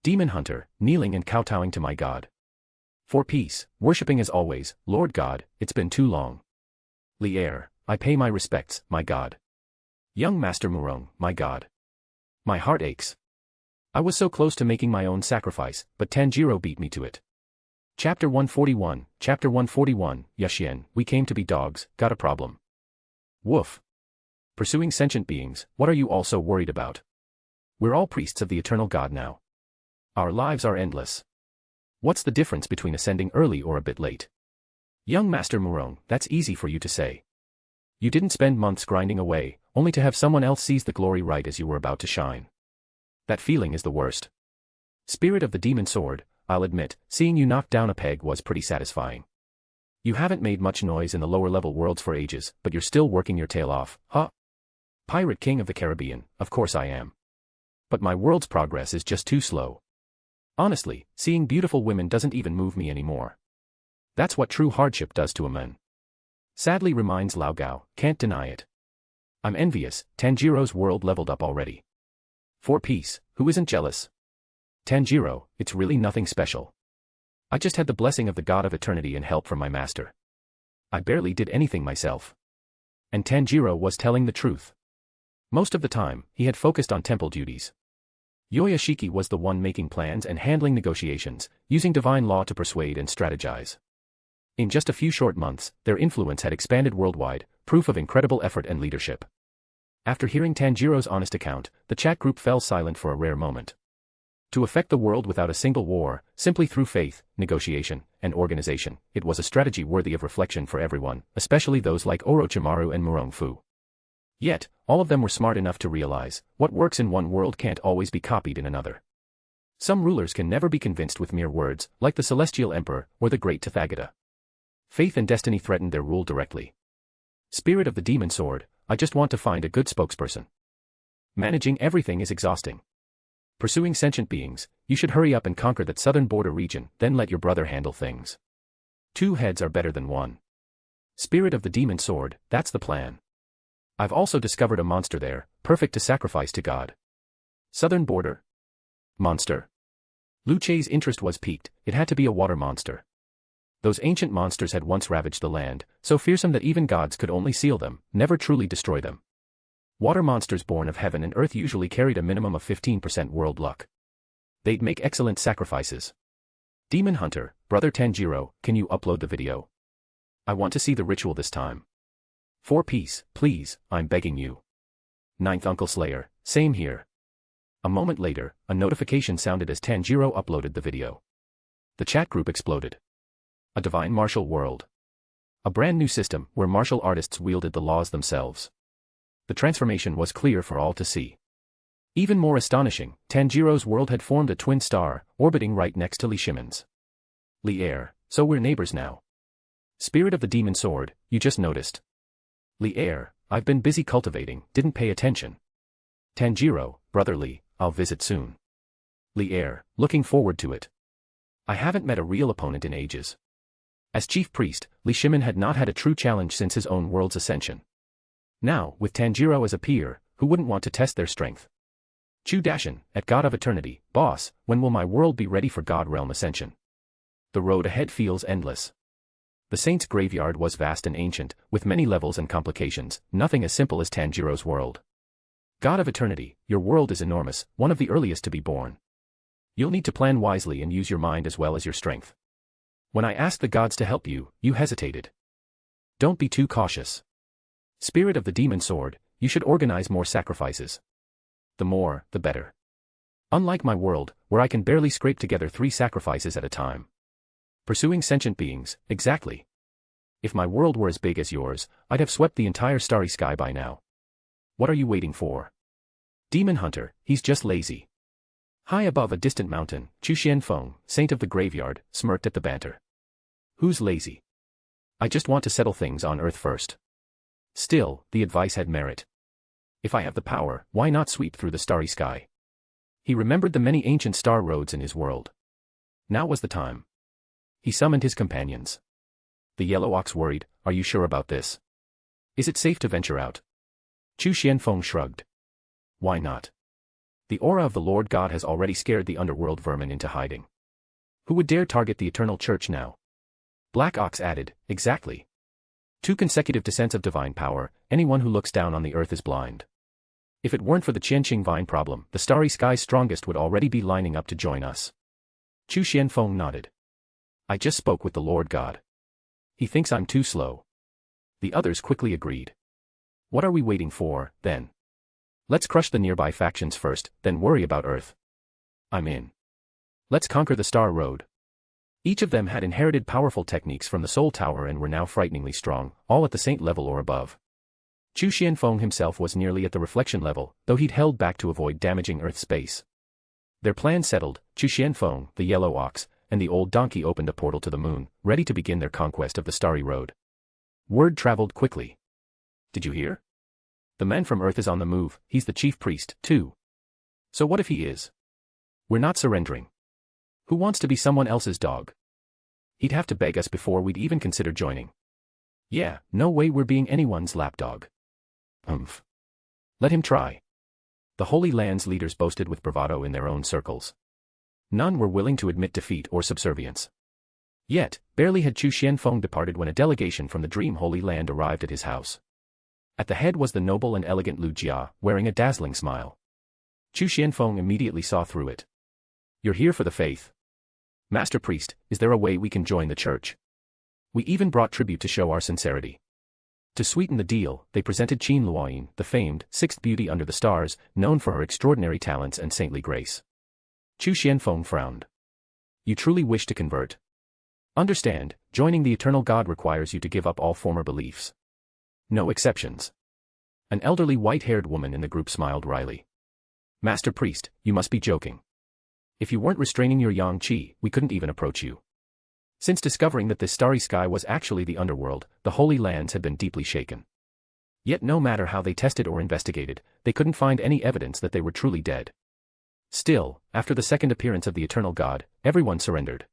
Demon Hunter, kneeling and kowtowing to my God. For peace, worshipping as always, Lord God, it's been too long. Lier, I pay my respects, my God. Young Master Murong, my God. My heart aches. I was so close to making my own sacrifice, but Tanjiro beat me to it. Chapter 141, Yashien, we came to be dogs, got a problem. Woof. Pursuing sentient beings, what are you all so worried about? We're all priests of the eternal God now. Our lives are endless. What's the difference between ascending early or a bit late? Young Master Murong, that's easy for you to say. You didn't spend months grinding away, only to have someone else seize the glory right as you were about to shine. That feeling is the worst. Spirit of the Demon Sword, I'll admit, seeing you knock down a peg was pretty satisfying. You haven't made much noise in the lower-level worlds for ages, but you're still working your tail off, huh? Pirate King of the Caribbean, of course I am. But my world's progress is just too slow. Honestly, seeing beautiful women doesn't even move me anymore. That's what true hardship does to a man. Sadly reminds Lao Gao, can't deny it. I'm envious, Tanjiro's world leveled up already. For peace, who isn't jealous? Tanjiro, it's really nothing special. I just had the blessing of the God of Eternity and help from my master. I barely did anything myself. And Tanjiro was telling the truth. Most of the time, he had focused on temple duties. Yoyashiki was the one making plans and handling negotiations, using divine law to persuade and strategize. In just a few short months, their influence had expanded worldwide, proof of incredible effort and leadership. After hearing Tanjiro's honest account, the chat group fell silent for a rare moment. To affect the world without a single war, simply through faith, negotiation, and organization, it was a strategy worthy of reflection for everyone, especially those like Orochimaru and Murong Fu. Yet, all of them were smart enough to realize, what works in one world can't always be copied in another. Some rulers can never be convinced with mere words, like the Celestial Emperor or the Great Tathagata. Faith and destiny threatened their rule directly. Spirit of the Demon Sword, I just want to find a good spokesperson. Managing everything is exhausting. Pursuing sentient beings, you should hurry up and conquer that southern border region, then let your brother handle things. 2 heads are better than 1. Spirit of the Demon Sword, that's the plan. I've also discovered a monster there, perfect to sacrifice to God. Southern border? Monster. Lu Che's interest was piqued, it had to be a water monster. Those ancient monsters had once ravaged the land, so fearsome that even gods could only seal them, never truly destroy them. Water monsters born of heaven and earth usually carried a minimum of 15% world luck. They'd make excellent sacrifices. Demon Hunter, Brother Tanjiro, can you upload the video? I want to see the ritual this time. For peace, please, I'm begging you. 9th Uncle Slayer, same here. A moment later, a notification sounded as Tanjiro uploaded the video. The chat group exploded. A divine martial world. A brand new system where martial artists wielded the laws themselves. The transformation was clear for all to see. Even more astonishing, Tanjiro's world had formed a twin star, orbiting right next to Li Shimon's. Lier, so we're neighbors now. Spirit of the Demon Sword, you just noticed. Lier, I've been busy cultivating, didn't pay attention. Tanjiro, brotherly, I'll visit soon. Lier, looking forward to it. I haven't met a real opponent in ages. As chief priest, Li Shimon had not had a true challenge since his own world's ascension. Now, with Tanjiro as a peer, who wouldn't want to test their strength? Chu Dashin, at God of Eternity, boss, when will my world be ready for God Realm Ascension? The road ahead feels endless. The saint's graveyard was vast and ancient, with many levels and complications, nothing as simple as Tanjiro's world. God of eternity, your world is enormous, one of the earliest to be born. You'll need to plan wisely and use your mind as well as your strength. When I asked the gods to help you, you hesitated. Don't be too cautious. Spirit of the demon sword, you should organize more sacrifices. The more, the better. Unlike my world, where I can barely scrape together 3 sacrifices at a time. Pursuing sentient beings, exactly. If my world were as big as yours, I'd have swept the entire starry sky by now. What are you waiting for? Demon hunter, he's just lazy. High above a distant mountain, Chu Xianfeng, saint of the graveyard, smirked at the banter. Who's lazy? I just want to settle things on Earth first. Still, the advice had merit. If I have the power, why not sweep through the starry sky? He remembered the many ancient star roads in his world. Now was the time. He summoned his companions. The yellow ox worried, are you sure about this? Is it safe to venture out? Chu Xianfeng shrugged. Why not? The aura of the Lord God has already scared the underworld vermin into hiding. Who would dare target the eternal church now? Black Ox added, exactly. 2 consecutive descents of divine power, anyone who looks down on the earth is blind. If it weren't for the Qianqing vine problem, the starry sky's strongest would already be lining up to join us. Chu Xianfeng nodded. I just spoke with the Lord God. He thinks I'm too slow. The others quickly agreed. What are we waiting for, then? Let's crush the nearby factions first, then worry about Earth. I'm in. Let's conquer the Star Road. Each of them had inherited powerful techniques from the Soul Tower and were now frighteningly strong, all at the saint level or above. Chu Xianfeng himself was nearly at the reflection level, though he'd held back to avoid damaging Earth space. Their plan settled, Chu Xianfeng, the yellow ox, and the old donkey opened a portal to the moon, ready to begin their conquest of the Starry Road. Word traveled quickly. Did you hear? The man from Earth is on the move, he's the chief priest, too. So what if he is? We're not surrendering. Who wants to be someone else's dog? He'd have to beg us before we'd even consider joining. Yeah, no way we're being anyone's lapdog. Let him try. The Holy Land's leaders boasted with bravado in their own circles. None were willing to admit defeat or subservience. Yet, barely had Chu Xianfeng departed when a delegation from the Dream Holy Land arrived at his house. At the head was the noble and elegant Lu Jia, wearing a dazzling smile. Chu Xianfeng immediately saw through it. You're here for the faith. Master Priest, is there a way we can join the church? We even brought tribute to show our sincerity. To sweeten the deal, they presented Qin Luoyin, the famed, 6th beauty under the stars, known for her extraordinary talents and saintly grace. Chu Xianfeng frowned. You truly wish to convert? Understand, joining the eternal God requires you to give up all former beliefs. No exceptions. An elderly white-haired woman in the group smiled wryly. Master Priest, you must be joking. If you weren't restraining your yang qi, we couldn't even approach you. Since discovering that this starry sky was actually the underworld, the Holy Lands had been deeply shaken. Yet no matter how they tested or investigated, they couldn't find any evidence that they were truly dead. Still, after the second appearance of the eternal God, everyone surrendered.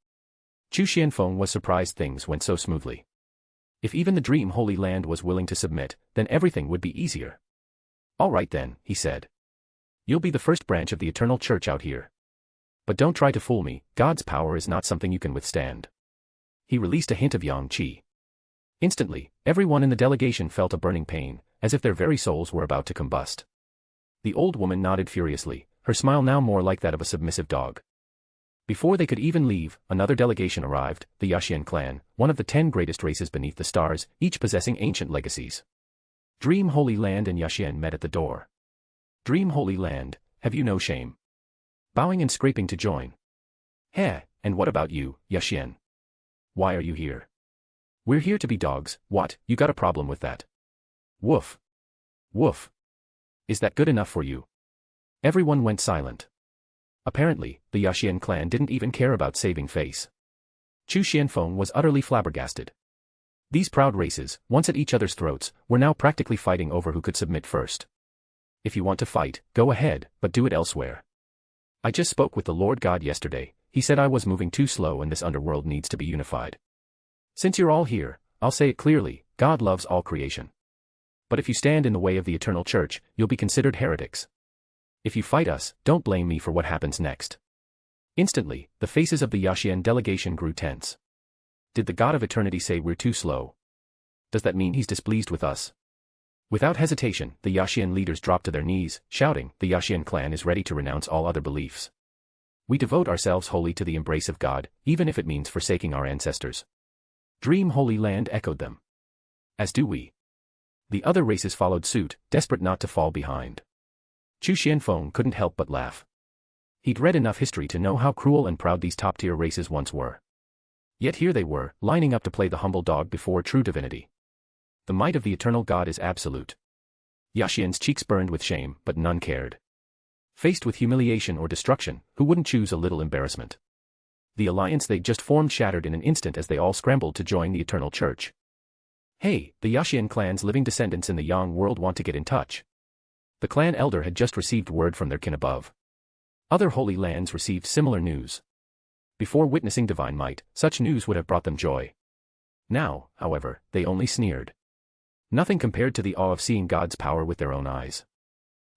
Chu Xianfeng was surprised things went so smoothly. If even the Dream Holy Land was willing to submit, then everything would be easier. All right then, he said. You'll be the first branch of the eternal church out here. But don't try to fool me, God's power is not something you can withstand. He released a hint of yang qi. Instantly, everyone in the delegation felt a burning pain, as if their very souls were about to combust. The old woman nodded furiously, her smile now more like that of a submissive dog. Before they could even leave, another delegation arrived, the Yaxian clan, one of the 10 greatest races beneath the stars, each possessing ancient legacies. Dream Holy Land and Yaxian met at the door. Dream Holy Land, have you no shame? Bowing and scraping to join. Heh, and what about you, Yaxian? Why are you here? We're here to be dogs, what, you got a problem with that? Woof. Woof. Is that good enough for you? Everyone went silent. Apparently, the Yaxian clan didn't even care about saving face. Chu Xianfeng was utterly flabbergasted. These proud races, once at each other's throats, were now practically fighting over who could submit first. If you want to fight, go ahead, but do it elsewhere. I just spoke with the Lord God yesterday, he said I was moving too slow and this underworld needs to be unified. Since you're all here, I'll say it clearly, God loves all creation. But if you stand in the way of the eternal church, you'll be considered heretics. If you fight us, don't blame me for what happens next. Instantly, the faces of the Yaxian delegation grew tense. Did the god of eternity say we're too slow? Does that mean he's displeased with us? Without hesitation, the Yaxian leaders dropped to their knees, shouting, the Yaxian clan is ready to renounce all other beliefs. We devote ourselves wholly to the embrace of God, even if it means forsaking our ancestors. Dream Holy Land echoed them. As do we. The other races followed suit, desperate not to fall behind. Chu Xianfeng couldn't help but laugh. He'd read enough history to know how cruel and proud these top-tier races once were. Yet here they were, lining up to play the humble dog before true divinity. The might of the eternal God is absolute. Yaxian's cheeks burned with shame, but none cared. Faced with humiliation or destruction, who wouldn't choose a little embarrassment? The alliance they'd just formed shattered in an instant as they all scrambled to join the Eternal Church. Hey, the Yaxian clan's living descendants in the Yang world want to get in touch. The clan elder had just received word from their kin above. Other holy lands received similar news. Before witnessing divine might, such news would have brought them joy. Now, however, they only sneered. Nothing compared to the awe of seeing God's power with their own eyes.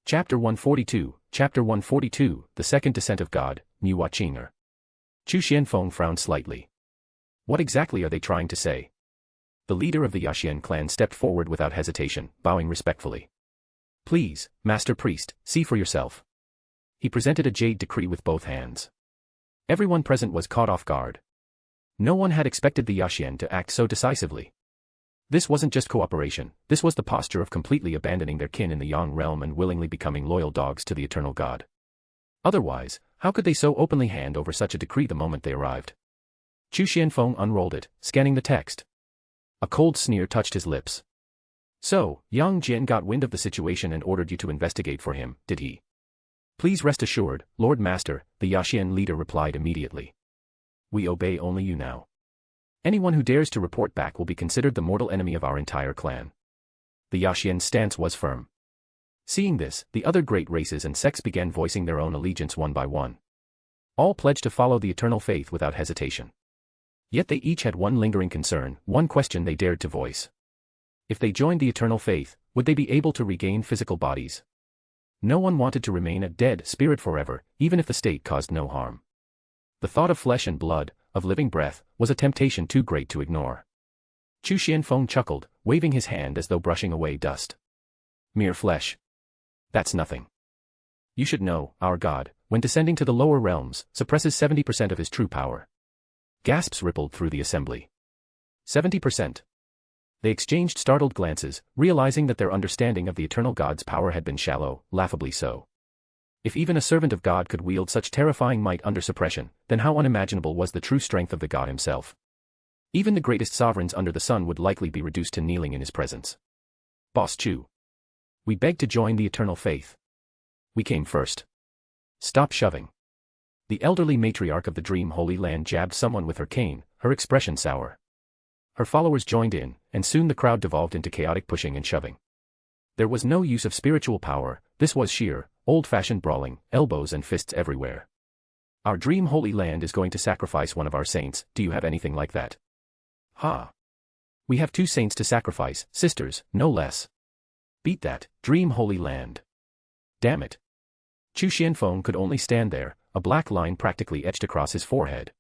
Chapter 142, Chapter 142, The Second Descent of God, Niwa Qinger. Chu Xianfeng frowned slightly. What exactly are they trying to say? The leader of the Yaxian clan stepped forward without hesitation, bowing respectfully. Please, Master Priest, see for yourself. He presented a jade decree with both hands. Everyone present was caught off guard. No one had expected the Yaxian to act so decisively. This wasn't just cooperation, this was the posture of completely abandoning their kin in the Yang realm and willingly becoming loyal dogs to the eternal God. Otherwise, how could they so openly hand over such a decree the moment they arrived? Chu Xianfeng unrolled it, scanning the text. A cold sneer touched his lips. So, Yang Jian got wind of the situation and ordered you to investigate for him, did he? Please rest assured, Lord Master, the Yaxian leader replied immediately. We obey only you now. Anyone who dares to report back will be considered the mortal enemy of our entire clan. The Yaxian's stance was firm. Seeing this, the other great races and sects began voicing their own allegiance one by one. All pledged to follow the eternal faith without hesitation. Yet they each had one lingering concern, one question they dared to voice. If they joined the eternal faith, would they be able to regain physical bodies? No one wanted to remain a dead spirit forever, even if the state caused no harm. The thought of flesh and blood, of living breath, was a temptation too great to ignore. Chu Xianfeng chuckled, waving his hand as though brushing away dust. Mere flesh. That's nothing. You should know, our God, when descending to the lower realms, suppresses 70% of his true power. Gasps rippled through the assembly. 70%. They exchanged startled glances, realizing that their understanding of the eternal God's power had been shallow, laughably so. If even a servant of God could wield such terrifying might under suppression, then how unimaginable was the true strength of the God himself. Even the greatest sovereigns under the sun would likely be reduced to kneeling in his presence. Boss Chu. We beg to join the eternal faith. We came first. Stop shoving. The elderly matriarch of the Dream Holy Land jabbed someone with her cane, her expression sour. Her followers joined in, and soon the crowd devolved into chaotic pushing and shoving. There was no use of spiritual power, this was sheer, old-fashioned brawling, elbows and fists everywhere. Our Dream Holy Land is going to sacrifice one of our saints, do you have anything like that? Ha! We have 2 saints to sacrifice, sisters, no less. Beat that, Dream Holy Land. Damn it. Chu Xianfeng could only stand there, a black line practically etched across his forehead.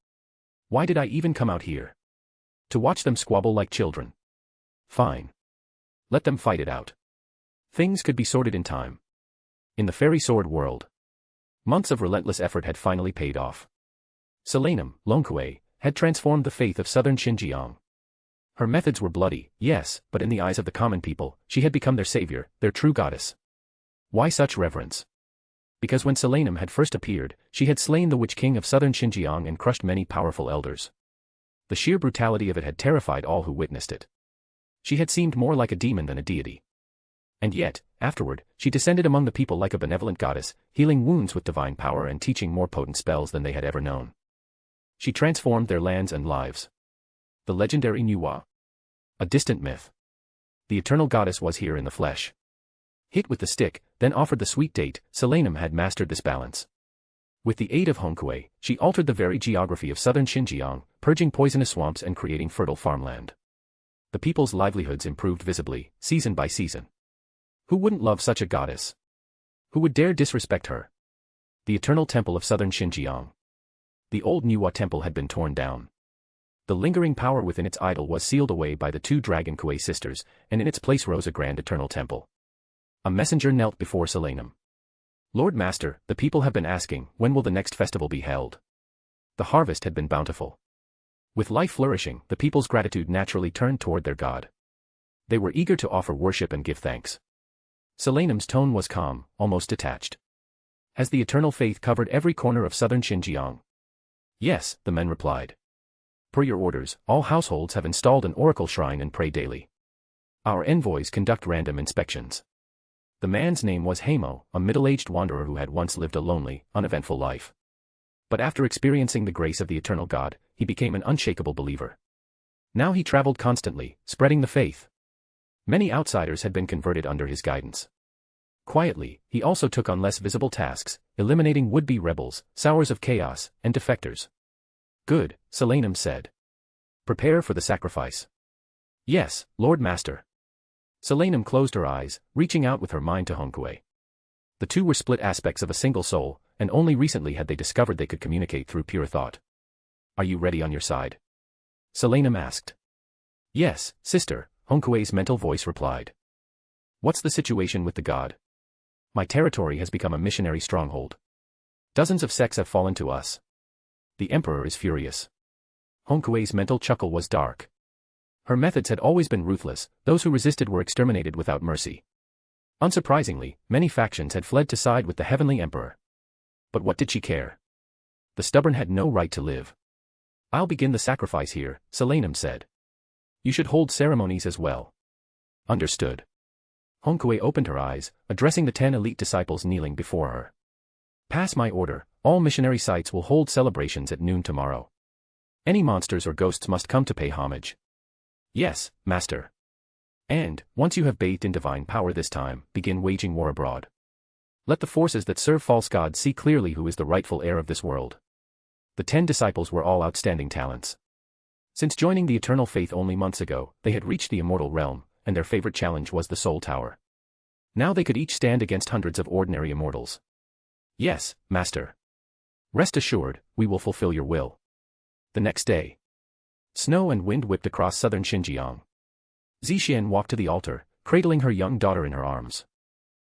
Why did I even come out here? To watch them squabble like children. Fine. Let them fight it out. Things could be sorted in time. In the fairy sword world, months of relentless effort had finally paid off. Selenum, Longkue, had transformed the faith of southern Xinjiang. Her methods were bloody, yes, but in the eyes of the common people, she had become their savior, their true goddess. Why such reverence? Because when Selenum had first appeared, she had slain the Witch King of southern Xinjiang and crushed many powerful elders. The sheer brutality of it had terrified all who witnessed it. She had seemed more like a demon than a deity. And yet, afterward, she descended among the people like a benevolent goddess, healing wounds with divine power and teaching more potent spells than they had ever known. She transformed their lands and lives. The legendary Niwa. A distant myth. The eternal goddess was here in the flesh. Hit with the stick, then offered the sweet date, Selenum had mastered this balance. With the aid of Hongkue, she altered the very geography of southern Xinjiang, purging poisonous swamps and creating fertile farmland. The people's livelihoods improved visibly, season by season. Who wouldn't love such a goddess? Who would dare disrespect her? The eternal temple of southern Xinjiang. The old Niwa temple had been torn down. The lingering power within its idol was sealed away by the two dragon Kuei sisters, and in its place rose a grand eternal temple. A messenger knelt before Solanum. Lord Master, the people have been asking, when will the next festival be held? The harvest had been bountiful. With life flourishing, the people's gratitude naturally turned toward their god. They were eager to offer worship and give thanks. Solanum's tone was calm, almost detached. Has the eternal faith covered every corner of southern Xinjiang? Yes, the men replied. Per your orders, all households have installed an oracle shrine and pray daily. Our envoys conduct random inspections. The man's name was Hamo, a middle-aged wanderer who had once lived a lonely, uneventful life. But after experiencing the grace of the eternal God, he became an unshakable believer. Now he traveled constantly, spreading the faith. Many outsiders had been converted under his guidance. Quietly, he also took on less visible tasks, eliminating would-be rebels, sowers of chaos, and defectors. Good, Solanum said. Prepare for the sacrifice. Yes, Lord Master. Solanum closed her eyes, reaching out with her mind to Hongkue. The two were split aspects of a single soul, and only recently had they discovered they could communicate through pure thought. Are you ready on your side? Solanum asked. Yes, sister, Hongkue's mental voice replied. What's the situation with the god? My territory has become a missionary stronghold. Dozens of sects have fallen to us. The emperor is furious. Hongkue's mental chuckle was dark. Her methods had always been ruthless, those who resisted were exterminated without mercy. Unsurprisingly, many factions had fled to side with the heavenly emperor. But what did she care? The stubborn had no right to live. I'll begin the sacrifice here, Solanum said. You should hold ceremonies as well. Understood. Hongkue opened her eyes, addressing the 10 elite disciples kneeling before her. Pass my order, all missionary sites will hold celebrations at noon tomorrow. Any monsters or ghosts must come to pay homage. Yes, Master. And, once you have bathed in divine power this time, begin waging war abroad. Let the forces that serve false gods see clearly who is the rightful heir of this world. The 10 disciples were all outstanding talents. Since joining the eternal faith only months ago, they had reached the immortal realm, and their favorite challenge was the Soul Tower. Now they could each stand against hundreds of ordinary immortals. Yes, Master. Rest assured, we will fulfill your will. The next day. Snow and wind whipped across southern Xinjiang. Zixian walked to the altar, cradling her young daughter in her arms.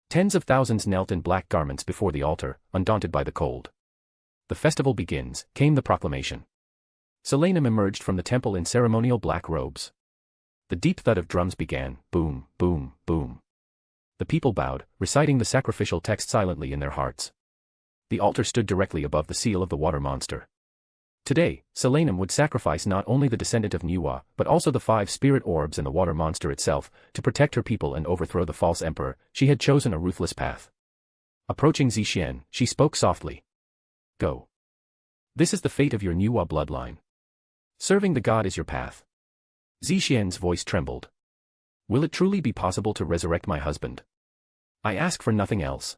Tens of thousands knelt in black garments before the altar, undaunted by the cold. The festival begins, came the proclamation. Solanum emerged from the temple in ceremonial black robes. The deep thud of drums began, boom, boom, boom. The people bowed, reciting the sacrificial text silently in their hearts. The altar stood directly above the seal of the water monster. Today, Solanum would sacrifice not only the descendant of Nuwa, but also the 5 spirit orbs and the water monster itself, to protect her people and overthrow the false emperor. She had chosen a ruthless path. Approaching Zixian, she spoke softly. Go. This is the fate of your Nuwa bloodline. Serving the god is your path. Zixian's voice trembled. Will it truly be possible to resurrect my husband? I ask for nothing else.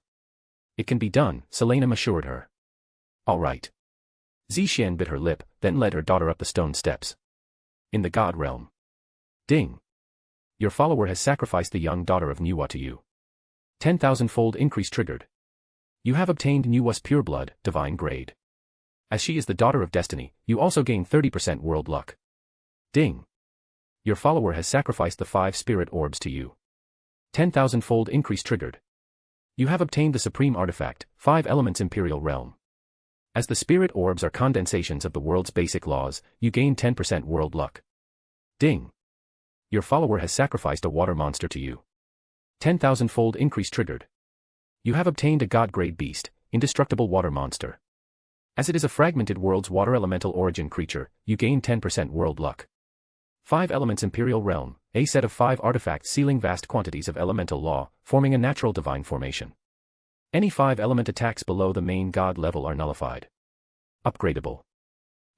It can be done, Solanum assured her. All right. Zixian bit her lip, then led her daughter up the stone steps. In the god realm. Ding. Your follower has sacrificed the young daughter of Nuwa to you. 10,000-fold increase triggered. You have obtained Nuwa's pure blood, divine grade. As she is the daughter of destiny, you also gain 30% world luck. Ding. Your follower has sacrificed the 5 spirit orbs to you. 10,000-fold increase triggered. You have obtained the supreme artifact, 5 elements imperial realm. As the spirit orbs are condensations of the world's basic laws, you gain 10% world luck. Ding. Your follower has sacrificed a water monster to you. 10,000-fold increase triggered. You have obtained a god-grade beast, indestructible water monster. As it is a fragmented world's water elemental origin creature, you gain 10% world luck. 5 elements imperial realm, a set of 5 artifacts sealing vast quantities of elemental law, forming a natural divine formation. Any 5 element attacks below the main god level are nullified. Upgradable.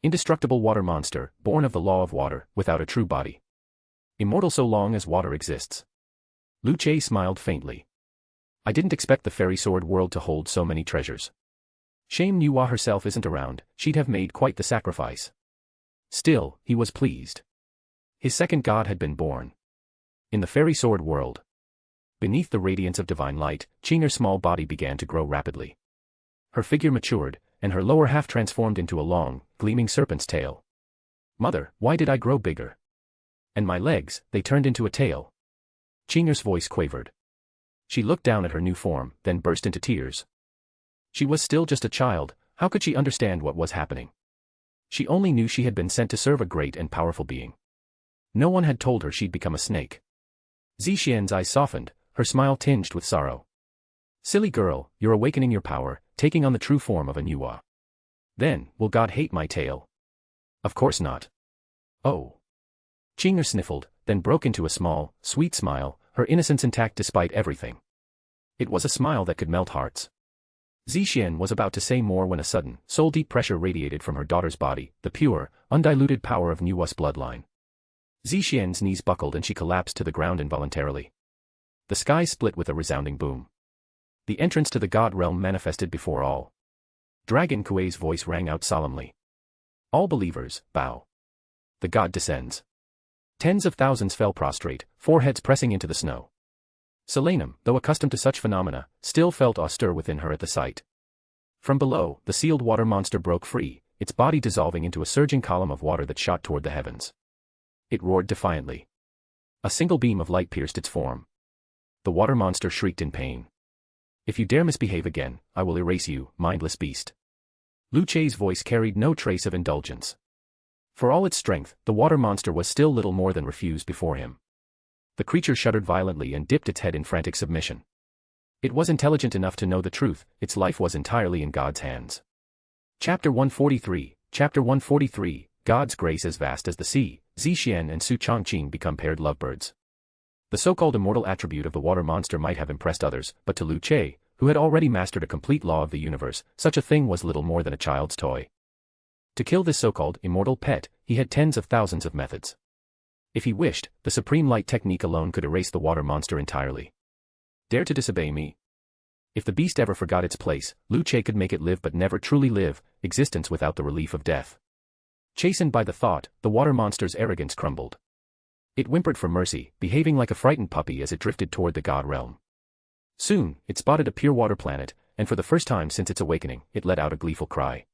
Indestructible water monster, born of the law of water, without a true body. Immortal so long as water exists. Lu Che smiled faintly. I didn't expect the fairy sword world to hold so many treasures. Shame Nuwa herself isn't around, she'd have made quite the sacrifice. Still, he was pleased. His second god had been born. In the fairy sword world. Beneath the radiance of divine light, Qing'er's small body began to grow rapidly. Her figure matured, and her lower half transformed into a long, gleaming serpent's tail. Mother, why did I grow bigger? And my legs, they turned into a tail. Qing'er's voice quavered. She looked down at her new form, then burst into tears. She was still just a child, how could she understand what was happening? She only knew she had been sent to serve a great and powerful being. No one had told her she'd become a snake. Zixian's eyes softened, her smile tinged with sorrow. Silly girl, you're awakening your power, taking on the true form of a Nuwa. Then, will God hate my tail? Of course not. Oh. Qing'er sniffled, then broke into a small, sweet smile, her innocence intact despite everything. It was a smile that could melt hearts. Zixian was about to say more when a sudden, soul-deep pressure radiated from her daughter's body, the pure, undiluted power of Nuwa's bloodline. Zixian's knees buckled and she collapsed to the ground involuntarily. The sky split with a resounding boom. The entrance to the god realm manifested before all. Dragon Kuei's voice rang out solemnly. All believers, bow. The god descends. Tens of thousands fell prostrate, foreheads pressing into the snow. Selenum, though accustomed to such phenomena, still felt awe stir within her at the sight. From below, the sealed water monster broke free, its body dissolving into a surging column of water that shot toward the heavens. It roared defiantly. A single beam of light pierced its form. The water monster shrieked in pain. If you dare misbehave again, I will erase you, mindless beast. Lu Chei's voice carried no trace of indulgence. For all its strength, the water monster was still little more than refuse before him. The creature shuddered violently and dipped its head in frantic submission. It was intelligent enough to know the truth, its life was entirely in God's hands. Chapter 143, God's grace as vast as the sea, Zixian and Su Chongqing become paired lovebirds. The so-called immortal attribute of the water monster might have impressed others, but to Lu Chei, who had already mastered a complete law of the universe, such a thing was little more than a child's toy. To kill this so-called immortal pet, he had tens of thousands of methods. If he wished, the supreme light technique alone could erase the water monster entirely. Dare to disobey me? If the beast ever forgot its place, Lu Chei could make it live but never truly live, existence without the relief of death. Chastened by the thought, the water monster's arrogance crumbled. It whimpered for mercy, behaving like a frightened puppy as it drifted toward the god realm. Soon, it spotted a pure water planet, and for the first time since its awakening, it let out a gleeful cry.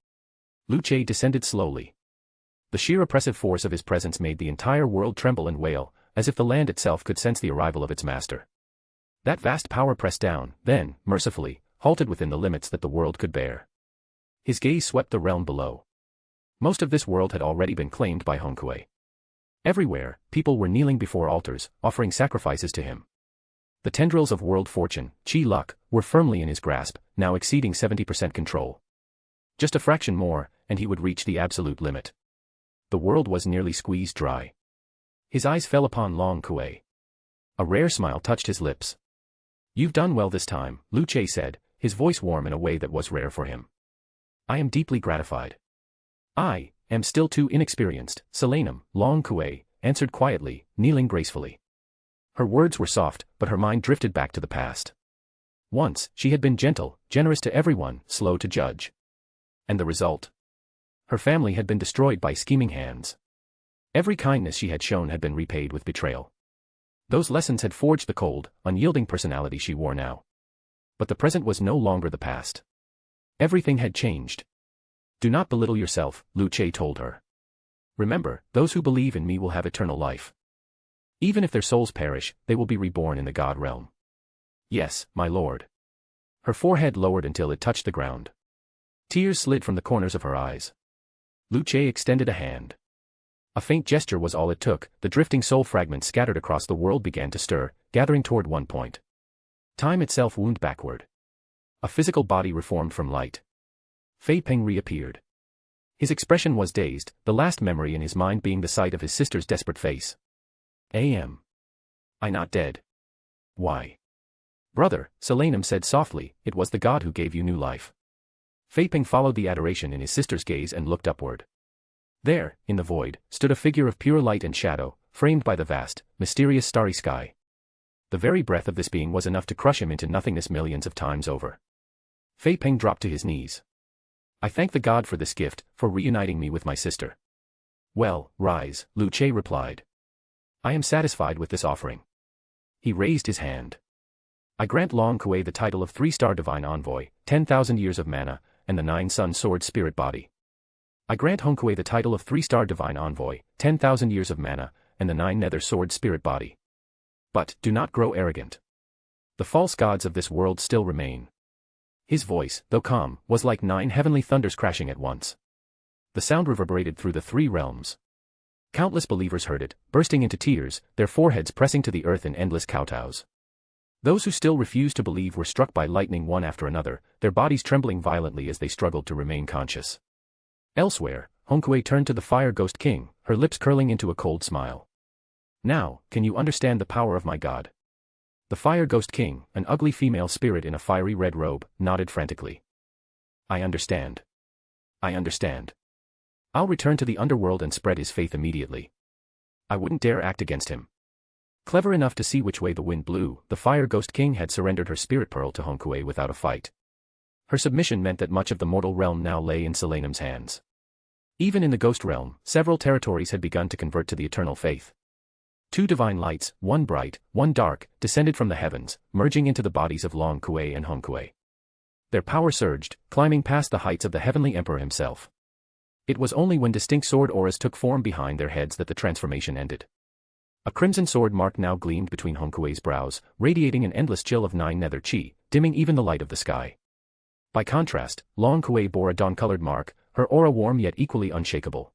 Lu Chei descended slowly. The sheer oppressive force of his presence made the entire world tremble and wail, as if the land itself could sense the arrival of its master. That vast power pressed down, then, mercifully, halted within the limits that the world could bear. His gaze swept the realm below. Most of this world had already been claimed by Hong Kuei. Everywhere, people were kneeling before altars, offering sacrifices to him. The tendrils of world fortune, Qi luck, were firmly in his grasp, now exceeding 70% control. Just a fraction more, and he would reach the absolute limit. The world was nearly squeezed dry. His eyes fell upon Long Kuei. A rare smile touched his lips. You've done well this time, Lu Chei said, his voice warm in a way that was rare for him. I am deeply gratified. I am still too inexperienced, Selenum, Long Kuei answered quietly, kneeling gracefully. Her words were soft, but her mind drifted back to the past. Once, she had been gentle, generous to everyone, slow to judge. And the result? Her family had been destroyed by scheming hands. Every kindness she had shown had been repaid with betrayal. Those lessons had forged the cold, unyielding personality she wore now. But the present was no longer the past. Everything had changed. Do not belittle yourself, Lu Chei told her. Remember, those who believe in me will have eternal life. Even if their souls perish, they will be reborn in the god realm. Yes, my lord. Her forehead lowered until it touched the ground. Tears slid from the corners of her eyes. Lu Chei extended a hand. A faint gesture was all it took, the drifting soul fragments scattered across the world began to stir, gathering toward one point. Time itself wound backward. A physical body reformed from light. Fei Peng reappeared. His expression was dazed, the last memory in his mind being the sight of his sister's desperate face. Am I not dead? Why? Brother, Selenum said softly, it was the god who gave you new life. Fei Peng followed the adoration in his sister's gaze and looked upward. There, in the void, stood a figure of pure light and shadow, framed by the vast, mysterious starry sky. The very breath of this being was enough to crush him into nothingness millions of times over. Fei Peng dropped to his knees. I thank the god for this gift, for reuniting me with my sister. Well, rise, Lu Chei replied. I am satisfied with this offering. He raised his hand. I grant Long Kuei the title of 3-star divine envoy, 10,000 years of mana, and the 9-sun sword spirit body. I grant Hongkue the title of 3-star divine envoy, 10,000 years of mana, and the 9 nether sword spirit body. But, do not grow arrogant. The false gods of this world still remain. His voice, though calm, was like 9 heavenly thunders crashing at once. The sound reverberated through the 3 realms. Countless believers heard it, bursting into tears, their foreheads pressing to the earth in endless kowtows. Those who still refused to believe were struck by lightning one after another, their bodies trembling violently as they struggled to remain conscious. Elsewhere, Hongkue turned to the Fire Ghost King, her lips curling into a cold smile. Now, can you understand the power of my god? The Fire Ghost King, an ugly female spirit in a fiery red robe, nodded frantically. I understand. I understand. I'll return to the underworld and spread his faith immediately. I wouldn't dare act against him. Clever enough to see which way the wind blew, the Fire Ghost King had surrendered her spirit pearl to Hongkue without a fight. Her submission meant that much of the mortal realm now lay in Selenum's hands. Even in the ghost realm, several territories had begun to convert to the eternal faith. 2 divine lights, one bright, one dark, descended from the heavens, merging into the bodies of Long Kue and Hongkue. Their power surged, climbing past the heights of the heavenly emperor himself. It was only when distinct sword auras took form behind their heads that the transformation ended. A crimson sword mark now gleamed between Hongkue's brows, radiating an endless chill of 9 nether chi, dimming even the light of the sky. By contrast, Long Kue bore a dawn-colored mark, her aura warm yet equally unshakable.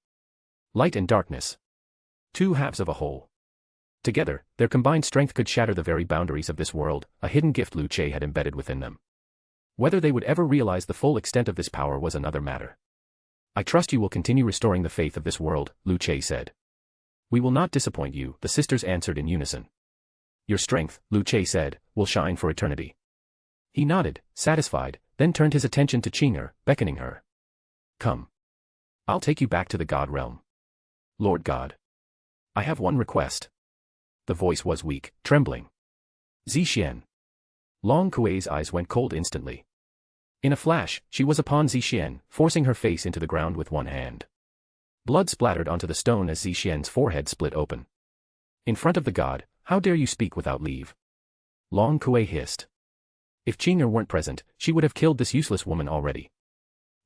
Light and darkness. 2 halves of a whole. Together, their combined strength could shatter the very boundaries of this world, a hidden gift Lu Che had embedded within them. Whether they would ever realize the full extent of this power was another matter. I trust you will continue restoring the faith of this world, Lu Che said. We will not disappoint you, the sisters answered in unison. Your strength, Lu Che said, will shine for eternity. He nodded, satisfied, then turned his attention to Qing'er, beckoning her. Come. I'll take you back to the God realm. Lord God. I have one request. The voice was weak, trembling. Zixian. Long Kue's eyes went cold instantly. In a flash, she was upon Zixian, forcing her face into the ground with one hand. Blood splattered onto the stone as Zixian's forehead split open. In front of the god, how dare you speak without leave? Long Kue hissed. If Qing'er weren't present, she would have killed this useless woman already.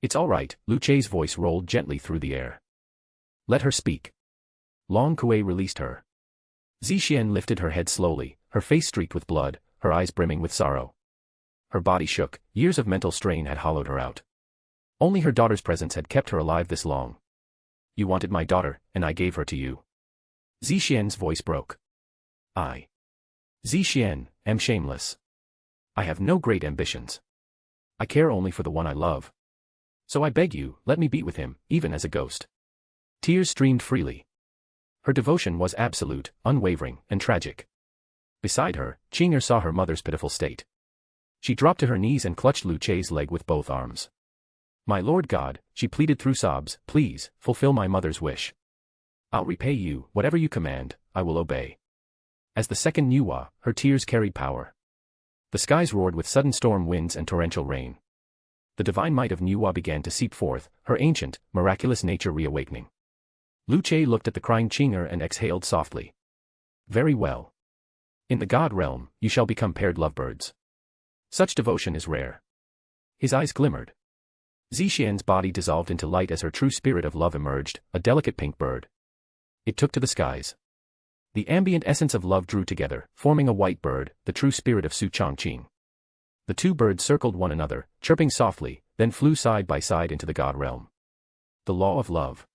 It's all right, Lu Che's voice rolled gently through the air. Let her speak. Long Kue released her. Zixian lifted her head slowly, her face streaked with blood, her eyes brimming with sorrow. Her body shook, years of mental strain had hollowed her out. Only her daughter's presence had kept her alive this long. You wanted my daughter, and I gave her to you. Zixian's voice broke. Zixian, am shameless. I have no great ambitions. I care only for the one I love. So I beg you, let me be with him, even as a ghost. Tears streamed freely. Her devotion was absolute, unwavering, and tragic. Beside her, Qing'er saw her mother's pitiful state. She dropped to her knees and clutched Lu Che's leg with both arms. My Lord God, she pleaded through sobs, please, fulfill my mother's wish. I'll repay you, whatever you command, I will obey. As the second Nuwa, her tears carried power. The skies roared with sudden storm winds and torrential rain. The divine might of Nuwa began to seep forth, her ancient, miraculous nature reawakening. Lu Che looked at the crying Qing'er and exhaled softly. Very well. In the God realm, you shall become paired lovebirds. Such devotion is rare. His eyes glimmered. Zixian's body dissolved into light as her true spirit of love emerged, a delicate pink bird. It took to the skies. The ambient essence of love drew together, forming a white bird, the true spirit of Su Chongqing. The 2 birds circled one another, chirping softly, then flew side by side into the God realm. The law of love.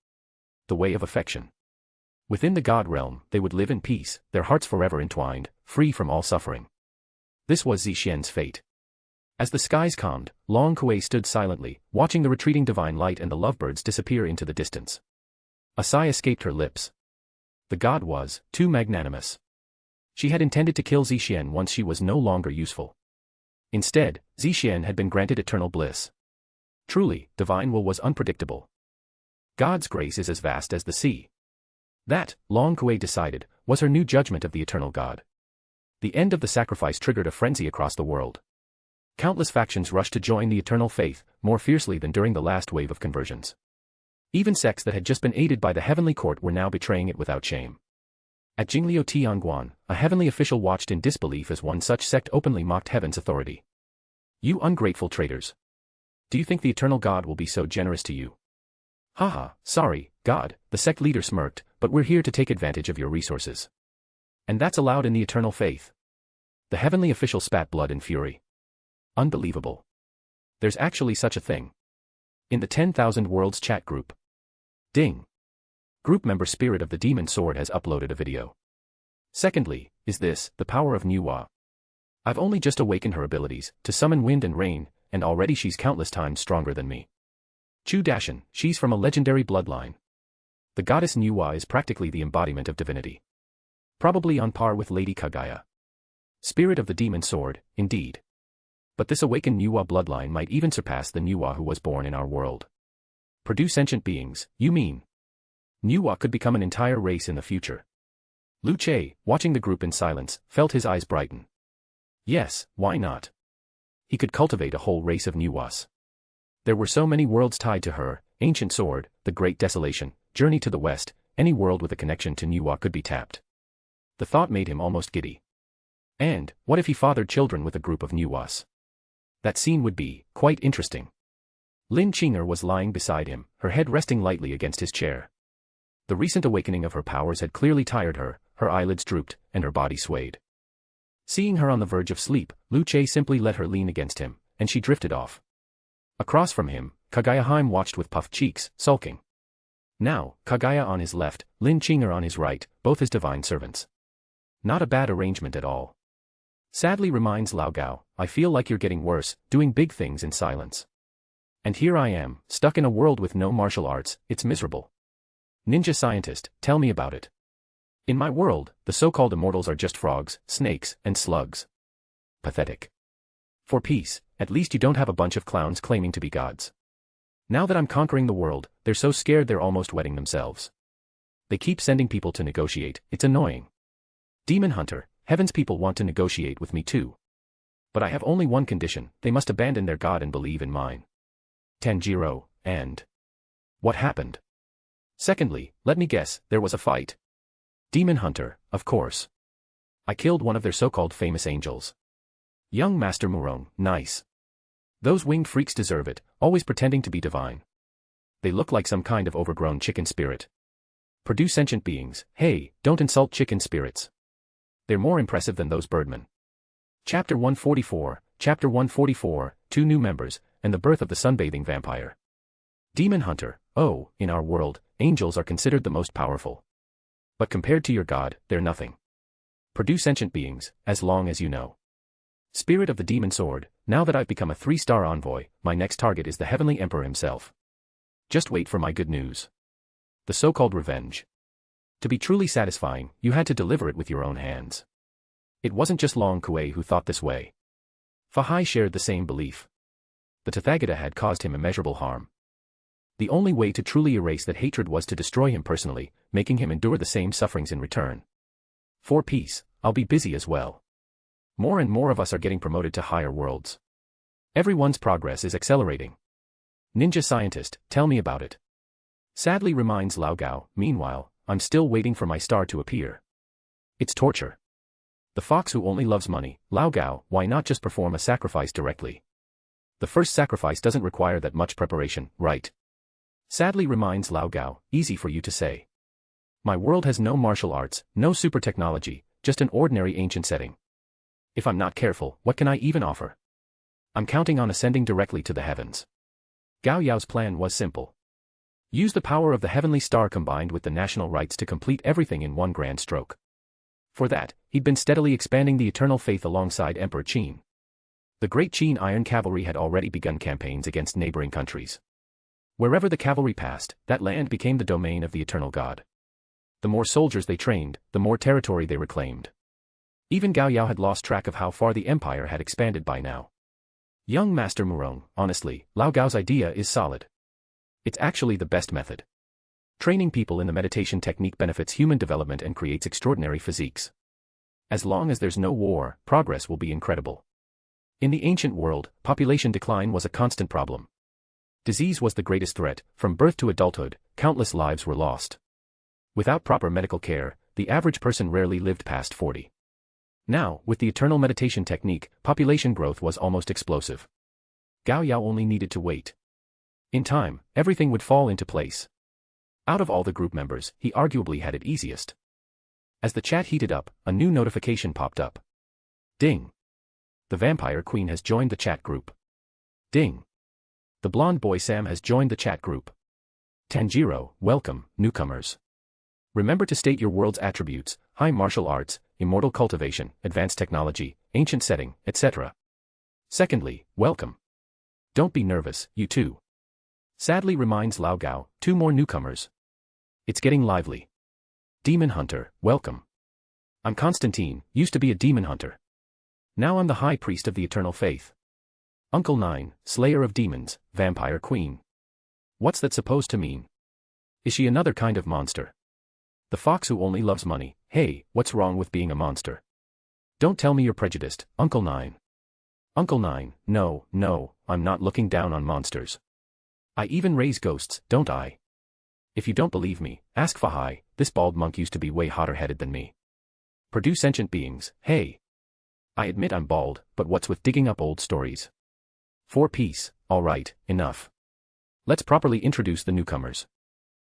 The way of affection. Within the God realm, they would live in peace, their hearts forever entwined, free from all suffering. This was Zixian's fate. As the skies calmed, Long Kue stood silently, watching the retreating divine light and the lovebirds disappear into the distance. A sigh escaped her lips. The god was too magnanimous. She had intended to kill Zixian once she was no longer useful. Instead, Zixian had been granted eternal bliss. Truly, divine will was unpredictable. God's grace is as vast as the sea. That, Long Kue decided, was her new judgment of the eternal God. The end of the sacrifice triggered a frenzy across the world. Countless factions rushed to join the eternal faith, more fiercely than during the last wave of conversions. Even sects that had just been aided by the heavenly court were now betraying it without shame. At Jingliu Tianguan, a heavenly official watched in disbelief as one such sect openly mocked heaven's authority. You ungrateful traitors. Do you think the eternal God will be so generous to you? Haha, sorry, God, the sect leader smirked, but we're here to take advantage of your resources. And that's allowed in the eternal faith. The heavenly official spat blood in fury. Unbelievable. There's actually such a thing. In the 10,000 Worlds chat group. Ding. Group member Spirit of the Demon Sword has uploaded a video. Secondly, is this, the power of Nuwa? I've only just awakened her abilities, to summon wind and rain, and already she's countless times stronger than me. Chu Dashin, she's from a legendary bloodline. The goddess Nuwa is practically the embodiment of divinity. Probably on par with Lady Kagaya. Spirit of the Demon Sword, indeed. But this awakened Nuwa bloodline might even surpass the Nuwa who was born in our world. Produce sentient beings, you mean? Nuwa could become an entire race in the future. Lu Che, watching the group in silence, felt his eyes brighten. Yes, why not? He could cultivate a whole race of Nuwas. There were so many worlds tied to her, Ancient Sword, the Great Desolation, Journey to the West, any world with a connection to Nuwa could be tapped. The thought made him almost giddy. And, what if he fathered children with a group of Nuwas? That scene would be, quite interesting. Lin Qinger was lying beside him, her head resting lightly against his chair. The recent awakening of her powers had clearly tired her eyelids drooped, and her body swayed. Seeing her on the verge of sleep, Lu Che simply let her lean against him, and she drifted off. Across from him, Kagayaheim watched with puffed cheeks, sulking. Now, Kagaya on his left, Lin Qinger on his right, both his divine servants. Not a bad arrangement at all. Sadly reminds Lao Gao, I feel like you're getting worse, doing big things in silence. And here I am, stuck in a world with no martial arts, it's miserable. Ninja scientist, tell me about it. In my world, the so-called immortals are just frogs, snakes, and slugs. Pathetic. For peace, at least you don't have a bunch of clowns claiming to be gods. Now that I'm conquering the world, they're so scared they're almost wetting themselves. They keep sending people to negotiate, it's annoying. Demon Hunter, Heaven's people want to negotiate with me too. But I have only one condition, they must abandon their god and believe in mine. Tanjiro, and... what happened? Secondly, let me guess, there was a fight. Demon Hunter, of course. I killed one of their so-called famous angels. Young Master Murong, nice. Those winged freaks deserve it, always pretending to be divine. They look like some kind of overgrown chicken spirit. Produce sentient beings, hey, don't insult chicken spirits. They're more impressive than those birdmen. Chapter 144, 2 new members, and the birth of the sunbathing vampire. Demon Hunter, oh, in our world, angels are considered the most powerful. But compared to your god, they're nothing. Produce sentient beings, as long as you know. Spirit of the Demon Sword, now that I've become a 3-star envoy, my next target is the Heavenly Emperor himself. Just wait for my good news. The so-called revenge. To be truly satisfying, you had to deliver it with your own hands. It wasn't just Long Kuei who thought this way. Fahai shared the same belief. The Tathagata had caused him immeasurable harm. The only way to truly erase that hatred was to destroy him personally, making him endure the same sufferings in return. For peace, I'll be busy as well. More and more of us are getting promoted to higher worlds. Everyone's progress is accelerating. Ninja scientist, tell me about it. Sadly reminds Lao Gao, meanwhile, I'm still waiting for my star to appear. It's torture. The fox who only loves money, Lao Gao, why not just perform a sacrifice directly? The first sacrifice doesn't require that much preparation, right? Sadly reminds Lao Gao, easy for you to say. My world has no martial arts, no super technology, just an ordinary ancient setting. If I'm not careful, what can I even offer? I'm counting on ascending directly to the heavens. Gao Yao's plan was simple. Use the power of the heavenly star combined with the national rights to complete everything in one grand stroke. For that, he'd been steadily expanding the eternal faith alongside Emperor Qin. The great Qin Iron Cavalry had already begun campaigns against neighboring countries. Wherever the cavalry passed, that land became the domain of the eternal god. The more soldiers they trained, the more territory they reclaimed. Even Gao Yao had lost track of how far the empire had expanded by now. Young Master Murong, honestly, Lao Gao's idea is solid. It's actually the best method. Training people in the meditation technique benefits human development and creates extraordinary physiques. As long as there's no war, progress will be incredible. In the ancient world, population decline was a constant problem. Disease was the greatest threat, from birth to adulthood, countless lives were lost. Without proper medical care, the average person rarely lived past 40. Now, with the eternal meditation technique, population growth was almost explosive. Gao Yao only needed to wait. In time, everything would fall into place. Out of all the group members, he arguably had it easiest. As the chat heated up, a new notification popped up. Ding. The Vampire Queen has joined the chat group. Ding. The blonde boy Sam has joined the chat group. Tanjiro, welcome, newcomers. Remember to state your world's attributes: high martial arts, immortal cultivation, advanced technology, ancient setting, etc. Secondly, welcome. Don't be nervous, you too. Sadly reminds Lao Gao, 2 more newcomers. It's getting lively. Demon Hunter, welcome. I'm Constantine, used to be a demon hunter. Now I'm the High Priest of the Eternal Faith. Uncle 9, Slayer of Demons, Vampire Queen. What's that supposed to mean? Is she another kind of monster? The fox who only loves money. Hey, what's wrong with being a monster? Don't tell me you're prejudiced, Uncle 9. Uncle 9, no, I'm not looking down on monsters. I even raise ghosts, don't I? If you don't believe me, ask Fahai, this bald monk used to be way hotter-headed than me. Produce sentient beings, hey. I admit I'm bald, but what's with digging up old stories? For peace, alright, enough. Let's properly introduce the newcomers.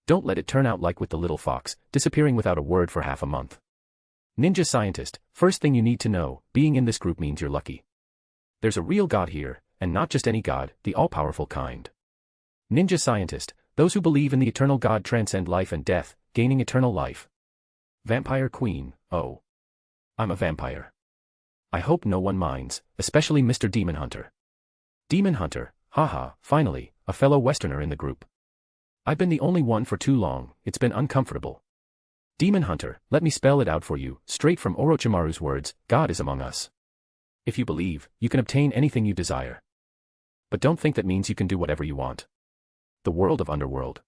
Don't let it turn out like with the little fox, disappearing without a word for half a month. Ninja Scientist, first thing you need to know, being in this group means you're lucky. There's a real god here, and not just any god, the all-powerful kind. Ninja Scientist, those who believe in the eternal God transcend life and death, gaining eternal life. Vampire Queen, oh. I'm a vampire. I hope no one minds, especially Mr. Demon Hunter. Demon Hunter, haha, finally, a fellow Westerner in the group. I've been the only one for too long, it's been uncomfortable. Demon Hunter, let me spell it out for you, straight from Orochimaru's words, God is among us. If you believe, you can obtain anything you desire. But don't think that means you can do whatever you want. The world of Underworld.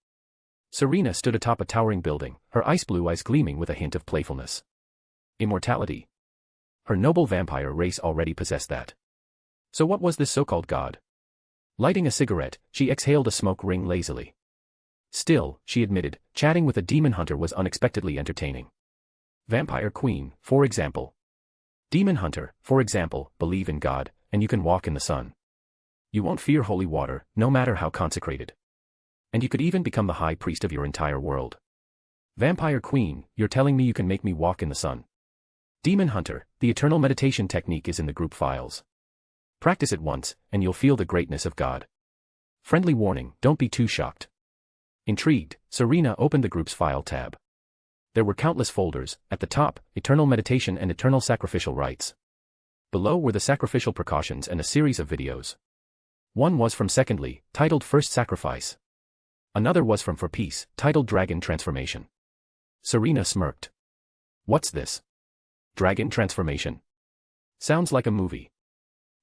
Serena stood atop a towering building, her ice blue eyes gleaming with a hint of playfulness. Immortality. Her noble vampire race already possessed that. So what was this so-called god? Lighting a cigarette, she exhaled a smoke ring lazily. Still, she admitted, chatting with a demon hunter was unexpectedly entertaining. Vampire Queen, for example. Demon Hunter, for example, believe in God, and you can walk in the sun. You won't fear holy water, no matter how consecrated. And you could even become the high priest of your entire world. Vampire Queen, you're telling me you can make me walk in the sun. Demon Hunter, the eternal meditation technique is in the group files. Practice it once, and you'll feel the greatness of God. Friendly warning, don't be too shocked. Intrigued, Serena opened the group's file tab. There were countless folders, at the top, eternal meditation and eternal sacrificial rites. Below were the sacrificial precautions and a series of videos. One was from Secondly, titled First Sacrifice. Another was from For Peace, titled Dragon Transformation. Serena smirked. What's this? Dragon Transformation? Sounds like a movie.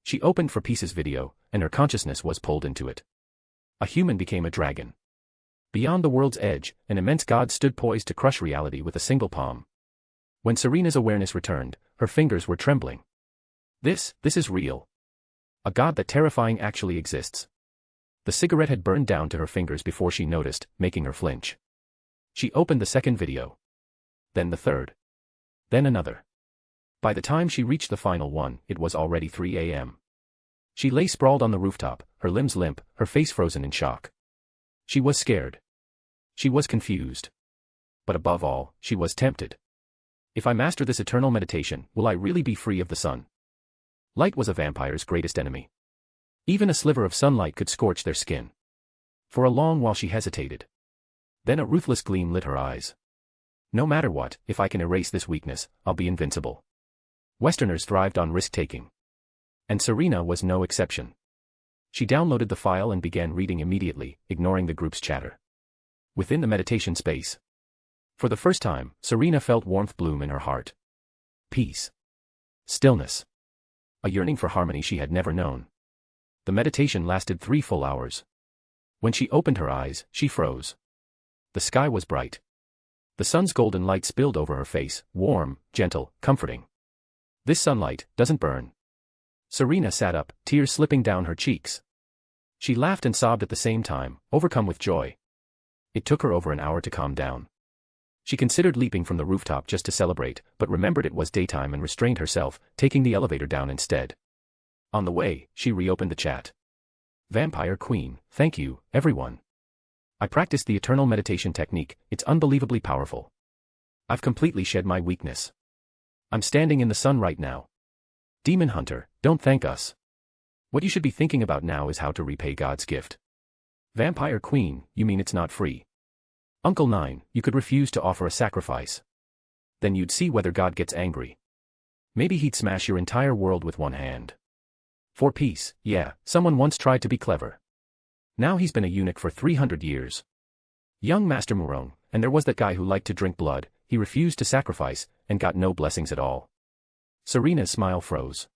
She opened For Peace's video, and her consciousness was pulled into it. A human became a dragon. Beyond the world's edge, an immense god stood poised to crush reality with a single palm. When Serena's awareness returned, her fingers were trembling. This is real. A god that terrifying actually exists. The cigarette had burned down to her fingers before she noticed, making her flinch. She opened the second video. Then the third. Then another. By the time she reached the final one, it was already 3 a.m. She lay sprawled on the rooftop, her limbs limp, her face frozen in shock. She was scared. She was confused. But above all, she was tempted. If I master this eternal meditation, will I really be free of the sun? Light was a vampire's greatest enemy. Even a sliver of sunlight could scorch their skin. For a long while she hesitated. Then a ruthless gleam lit her eyes. No matter what, if I can erase this weakness, I'll be invincible. Westerners thrived on risk-taking. And Serena was no exception. She downloaded the file and began reading immediately, ignoring the group's chatter. Within the meditation space. For the first time, Serena felt warmth bloom in her heart. Peace. Stillness. A yearning for harmony she had never known. The meditation lasted 3 full hours. When she opened her eyes, she froze. The sky was bright. The sun's golden light spilled over her face, warm, gentle, comforting. This sunlight doesn't burn. Serena sat up, tears slipping down her cheeks. She laughed and sobbed at the same time, overcome with joy. It took her over an hour to calm down. She considered leaping from the rooftop just to celebrate, but remembered it was daytime and restrained herself, taking the elevator down instead. On the way, she reopened the chat. Vampire Queen, thank you, everyone. I practiced the eternal meditation technique, it's unbelievably powerful. I've completely shed my weakness. I'm standing in the sun right now. Demon Hunter, don't thank us. What you should be thinking about now is how to repay God's gift. Vampire Queen, you mean it's not free? Uncle Nine, you could refuse to offer a sacrifice. Then you'd see whether God gets angry. Maybe he'd smash your entire world with one hand. For peace, yeah, someone once tried to be clever. Now he's been a eunuch for 300 years. Young Master Murong, and there was that guy who liked to drink blood, he refused to sacrifice, and got no blessings at all. Serena's smile froze.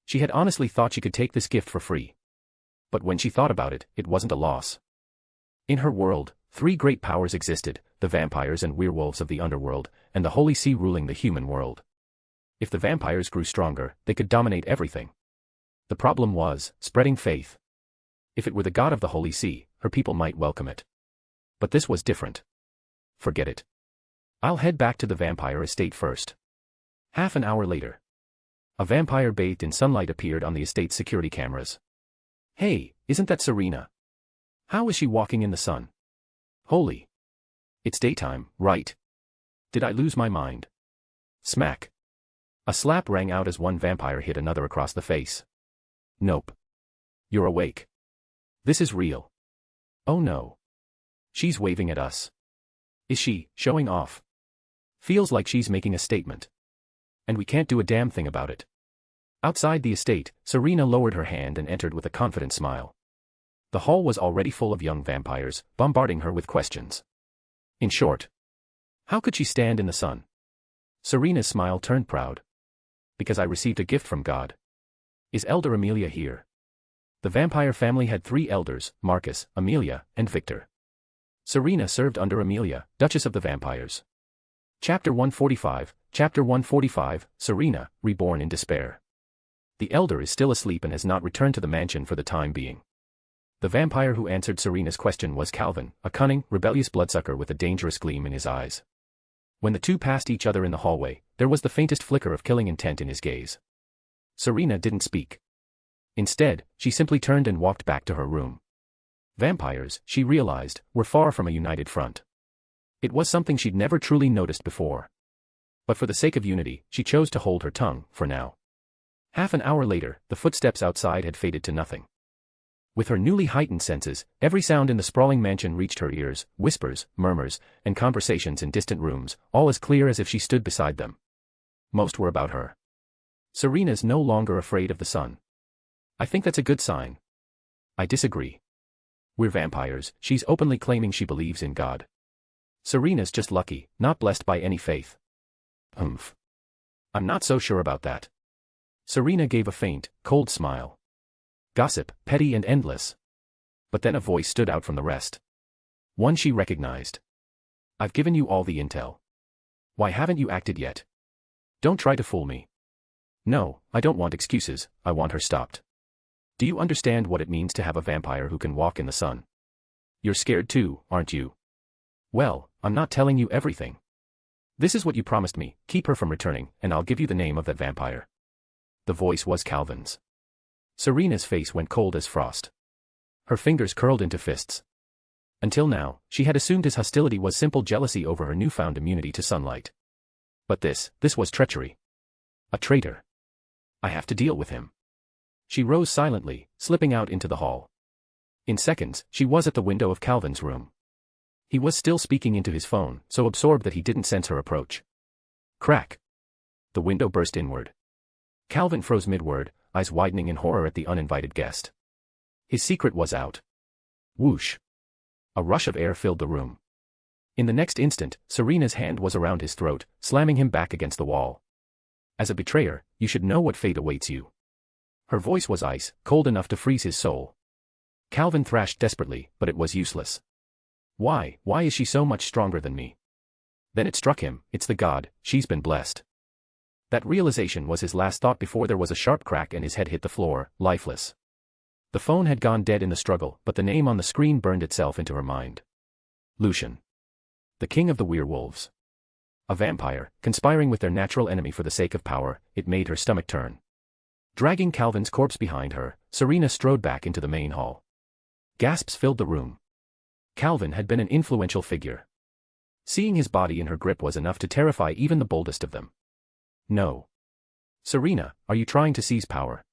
She had honestly thought she could take this gift for free. But when she thought about it, it wasn't a loss. In her world, 3 great powers existed, the vampires and werewolves of the underworld, and the Holy See ruling the human world. If the vampires grew stronger, they could dominate everything. The problem was, spreading faith. If it were the god of the Holy See, her people might welcome it. But this was different. Forget it. I'll head back to the vampire estate first. Half an hour later. A vampire bathed in sunlight appeared on the estate's security cameras. Hey, isn't that Serena? How is she walking in the sun? Holy. It's daytime, right? Did I lose my mind? Smack. A slap rang out as one vampire hit another across the face. Nope. You're awake. This is real. Oh no. She's waving at us. Is she showing off? Feels like she's making a statement. And we can't do a damn thing about it. Outside the estate, Serena lowered her hand and entered with a confident smile. The hall was already full of young vampires, bombarding her with questions. In short, how could she stand in the sun? Serena's smile turned proud. Because I received a gift from God. Is Elder Amelia here? The vampire family had 3 elders, Marcus, Amelia, and Victor. Serena served under Amelia, Duchess of the Vampires. Chapter 145, Chapter 145, Serena, reborn in despair. The elder is still asleep and has not returned to the mansion for the time being. The vampire who answered Serena's question was Calvin, a cunning, rebellious bloodsucker with a dangerous gleam in his eyes. When the two passed each other in the hallway, there was the faintest flicker of killing intent in his gaze. Serena didn't speak. Instead, she simply turned and walked back to her room. Vampires, she realized, were far from a united front. It was something she'd never truly noticed before. But for the sake of unity, she chose to hold her tongue, for now. Half an hour later, the footsteps outside had faded to nothing. With her newly heightened senses, every sound in the sprawling mansion reached her ears, whispers, murmurs, and conversations in distant rooms, all as clear as if she stood beside them. Most were about her. Serena's no longer afraid of the sun. I think that's a good sign. I disagree. We're vampires, she's openly claiming she believes in God. Serena's just lucky, not blessed by any faith. Humph. I'm not so sure about that. Serena gave a faint, cold smile. Gossip, petty and endless. But then a voice stood out from the rest. One she recognized. I've given you all the intel. Why haven't you acted yet? Don't try to fool me. No, I don't want excuses, I want her stopped. Do you understand what it means to have a vampire who can walk in the sun? You're scared too, aren't you? Well, I'm not telling you everything. This is what you promised me, keep her from returning, and I'll give you the name of that vampire. The voice was Calvin's. Serena's face went cold as frost. Her fingers curled into fists. Until now, she had assumed his hostility was simple jealousy over her newfound immunity to sunlight. But this was treachery. A traitor. I have to deal with him. She rose silently, slipping out into the hall. In seconds, she was at the window of Calvin's room. He was still speaking into his phone, so absorbed that he didn't sense her approach. Crack. The window burst inward. Calvin froze mid-word, eyes widening in horror at the uninvited guest. His secret was out. Whoosh. A rush of air filled the room. In the next instant, Serena's hand was around his throat, slamming him back against the wall. As a betrayer, you should know what fate awaits you. Her voice was ice, cold enough to freeze his soul. Calvin thrashed desperately, but it was useless. Why is she so much stronger than me? Then it struck him, it's the god, she's been blessed. That realization was his last thought before there was a sharp crack and his head hit the floor, lifeless. The phone had gone dead in the struggle, but the name on the screen burned itself into her mind. Lucian. The king of the werewolves. A vampire, conspiring with their natural enemy for the sake of power, it made her stomach turn. Dragging Calvin's corpse behind her, Serena strode back into the main hall. Gasps filled the room. Calvin had been an influential figure. Seeing his body in her grip was enough to terrify even the boldest of them. No. Serena, are you trying to seize power?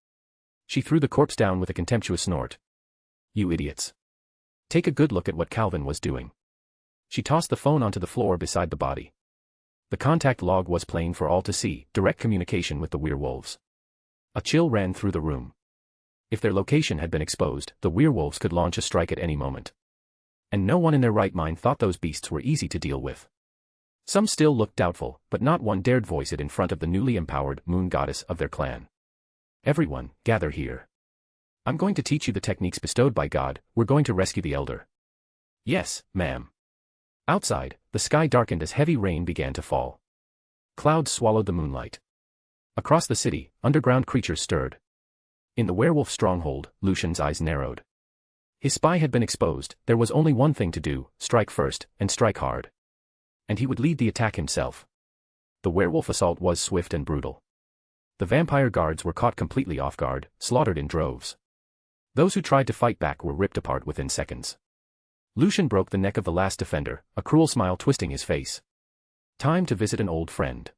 She threw the corpse down with a contemptuous snort. You idiots. Take a good look at what Calvin was doing. She tossed the phone onto the floor beside the body. The contact log was plain for all to see, direct communication with the werewolves. A chill ran through the room. If their location had been exposed, the werewolves could launch a strike at any moment. And no one in their right mind thought those beasts were easy to deal with. Some still looked doubtful, but not one dared voice it in front of the newly empowered moon goddess of their clan. Everyone, gather here. I'm going to teach you the techniques bestowed by God. We're going to rescue the elder. Yes, ma'am. Outside, the sky darkened as heavy rain began to fall. Clouds swallowed the moonlight. Across the city, underground creatures stirred. In the werewolf stronghold, Lucian's eyes narrowed. His spy had been exposed. There was only one thing to do: strike first, and strike hard. And he would lead the attack himself. The werewolf assault was swift and brutal. The vampire guards were caught completely off guard, slaughtered in droves. Those who tried to fight back were ripped apart within seconds. Lucian broke the neck of the last defender, a cruel smile twisting his face. Time to visit an old friend.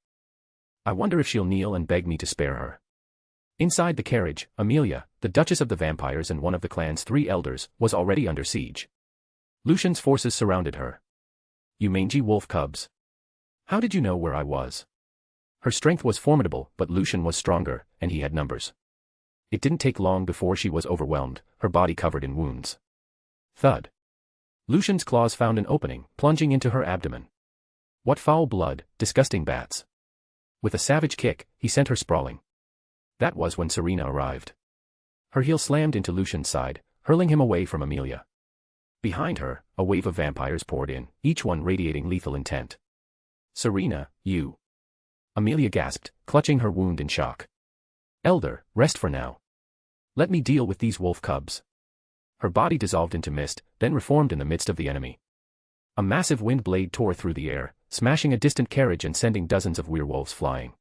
I wonder if she'll kneel and beg me to spare her. Inside the carriage, Amelia, the Duchess of the Vampires and one of the clan's 3 elders, was already under siege. Lucian's forces surrounded her. You mangy wolf cubs. How did you know where I was? Her strength was formidable, but Lucian was stronger, and he had numbers. It didn't take long before she was overwhelmed, her body covered in wounds. Thud. Lucian's claws found an opening, plunging into her abdomen. What foul blood, disgusting bats. With a savage kick, he sent her sprawling. That was when Serena arrived. Her heel slammed into Lucian's side, hurling him away from Amelia. Behind her, a wave of vampires poured in, each one radiating lethal intent. Serena, you. Amelia gasped, clutching her wound in shock. Elder, rest for now. Let me deal with these wolf cubs. Her body dissolved into mist, then reformed in the midst of the enemy. A massive wind blade tore through the air, smashing a distant carriage and sending dozens of werewolves flying.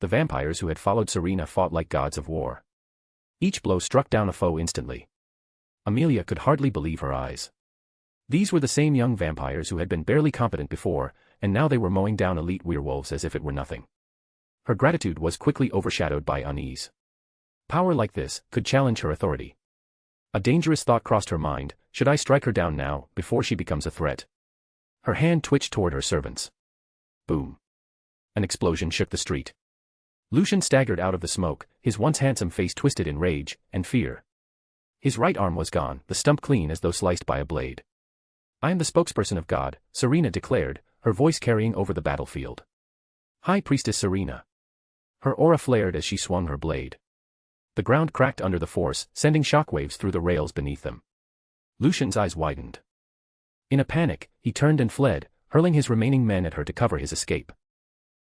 The vampires who had followed Serena fought like gods of war. Each blow struck down a foe instantly. Amelia could hardly believe her eyes. These were the same young vampires who had been barely competent before, and now they were mowing down elite werewolves as if it were nothing. Her gratitude was quickly overshadowed by unease. Power like this could challenge her authority. A dangerous thought crossed her mind: should I strike her down now, before she becomes a threat? Her hand twitched toward her servants. Boom. An explosion shook the street. Lucian staggered out of the smoke, his once handsome face twisted in rage and fear. His right arm was gone, the stump clean as though sliced by a blade. I am the spokesperson of God, Serena declared, her voice carrying over the battlefield. High Priestess Serena. Her aura flared as she swung her blade. The ground cracked under the force, sending shockwaves through the rails beneath them. Lucian's eyes widened. In a panic, he turned and fled, hurling his remaining men at her to cover his escape.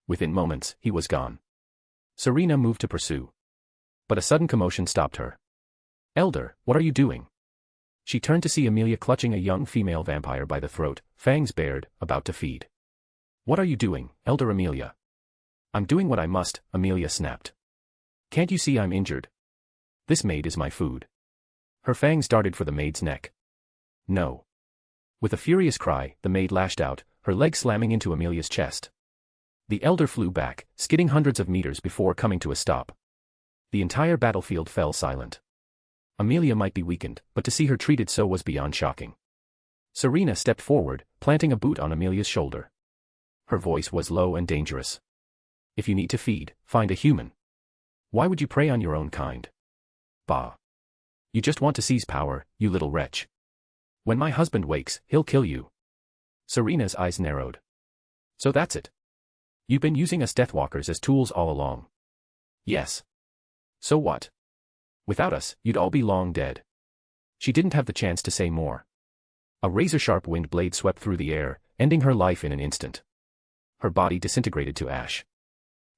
Within moments, he was gone. Serena moved to pursue. But a sudden commotion stopped her. Elder, what are you doing? She turned to see Amelia clutching a young female vampire by the throat, fangs bared, about to feed. What are you doing, Elder Amelia? I'm doing what I must, Amelia snapped. Can't you see I'm injured? This maid is my food. Her fangs darted for the maid's neck. No. With a furious cry, the maid lashed out, her leg slamming into Amelia's chest. The elder flew back, skidding hundreds of meters before coming to a stop. The entire battlefield fell silent. Amelia might be weakened, but to see her treated so was beyond shocking. Serena stepped forward, planting a boot on Amelia's shoulder. Her voice was low and dangerous. If you need to feed, find a human. Why would you prey on your own kind? Bah. You just want to seize power, you little wretch. When my husband wakes, he'll kill you. Serena's eyes narrowed. So that's it. You've been using us Deathwalkers as tools all along. Yes. So what? Without us, you'd all be long dead. She didn't have the chance to say more. A razor-sharp wind blade swept through the air, ending her life in an instant. Her body disintegrated to ash.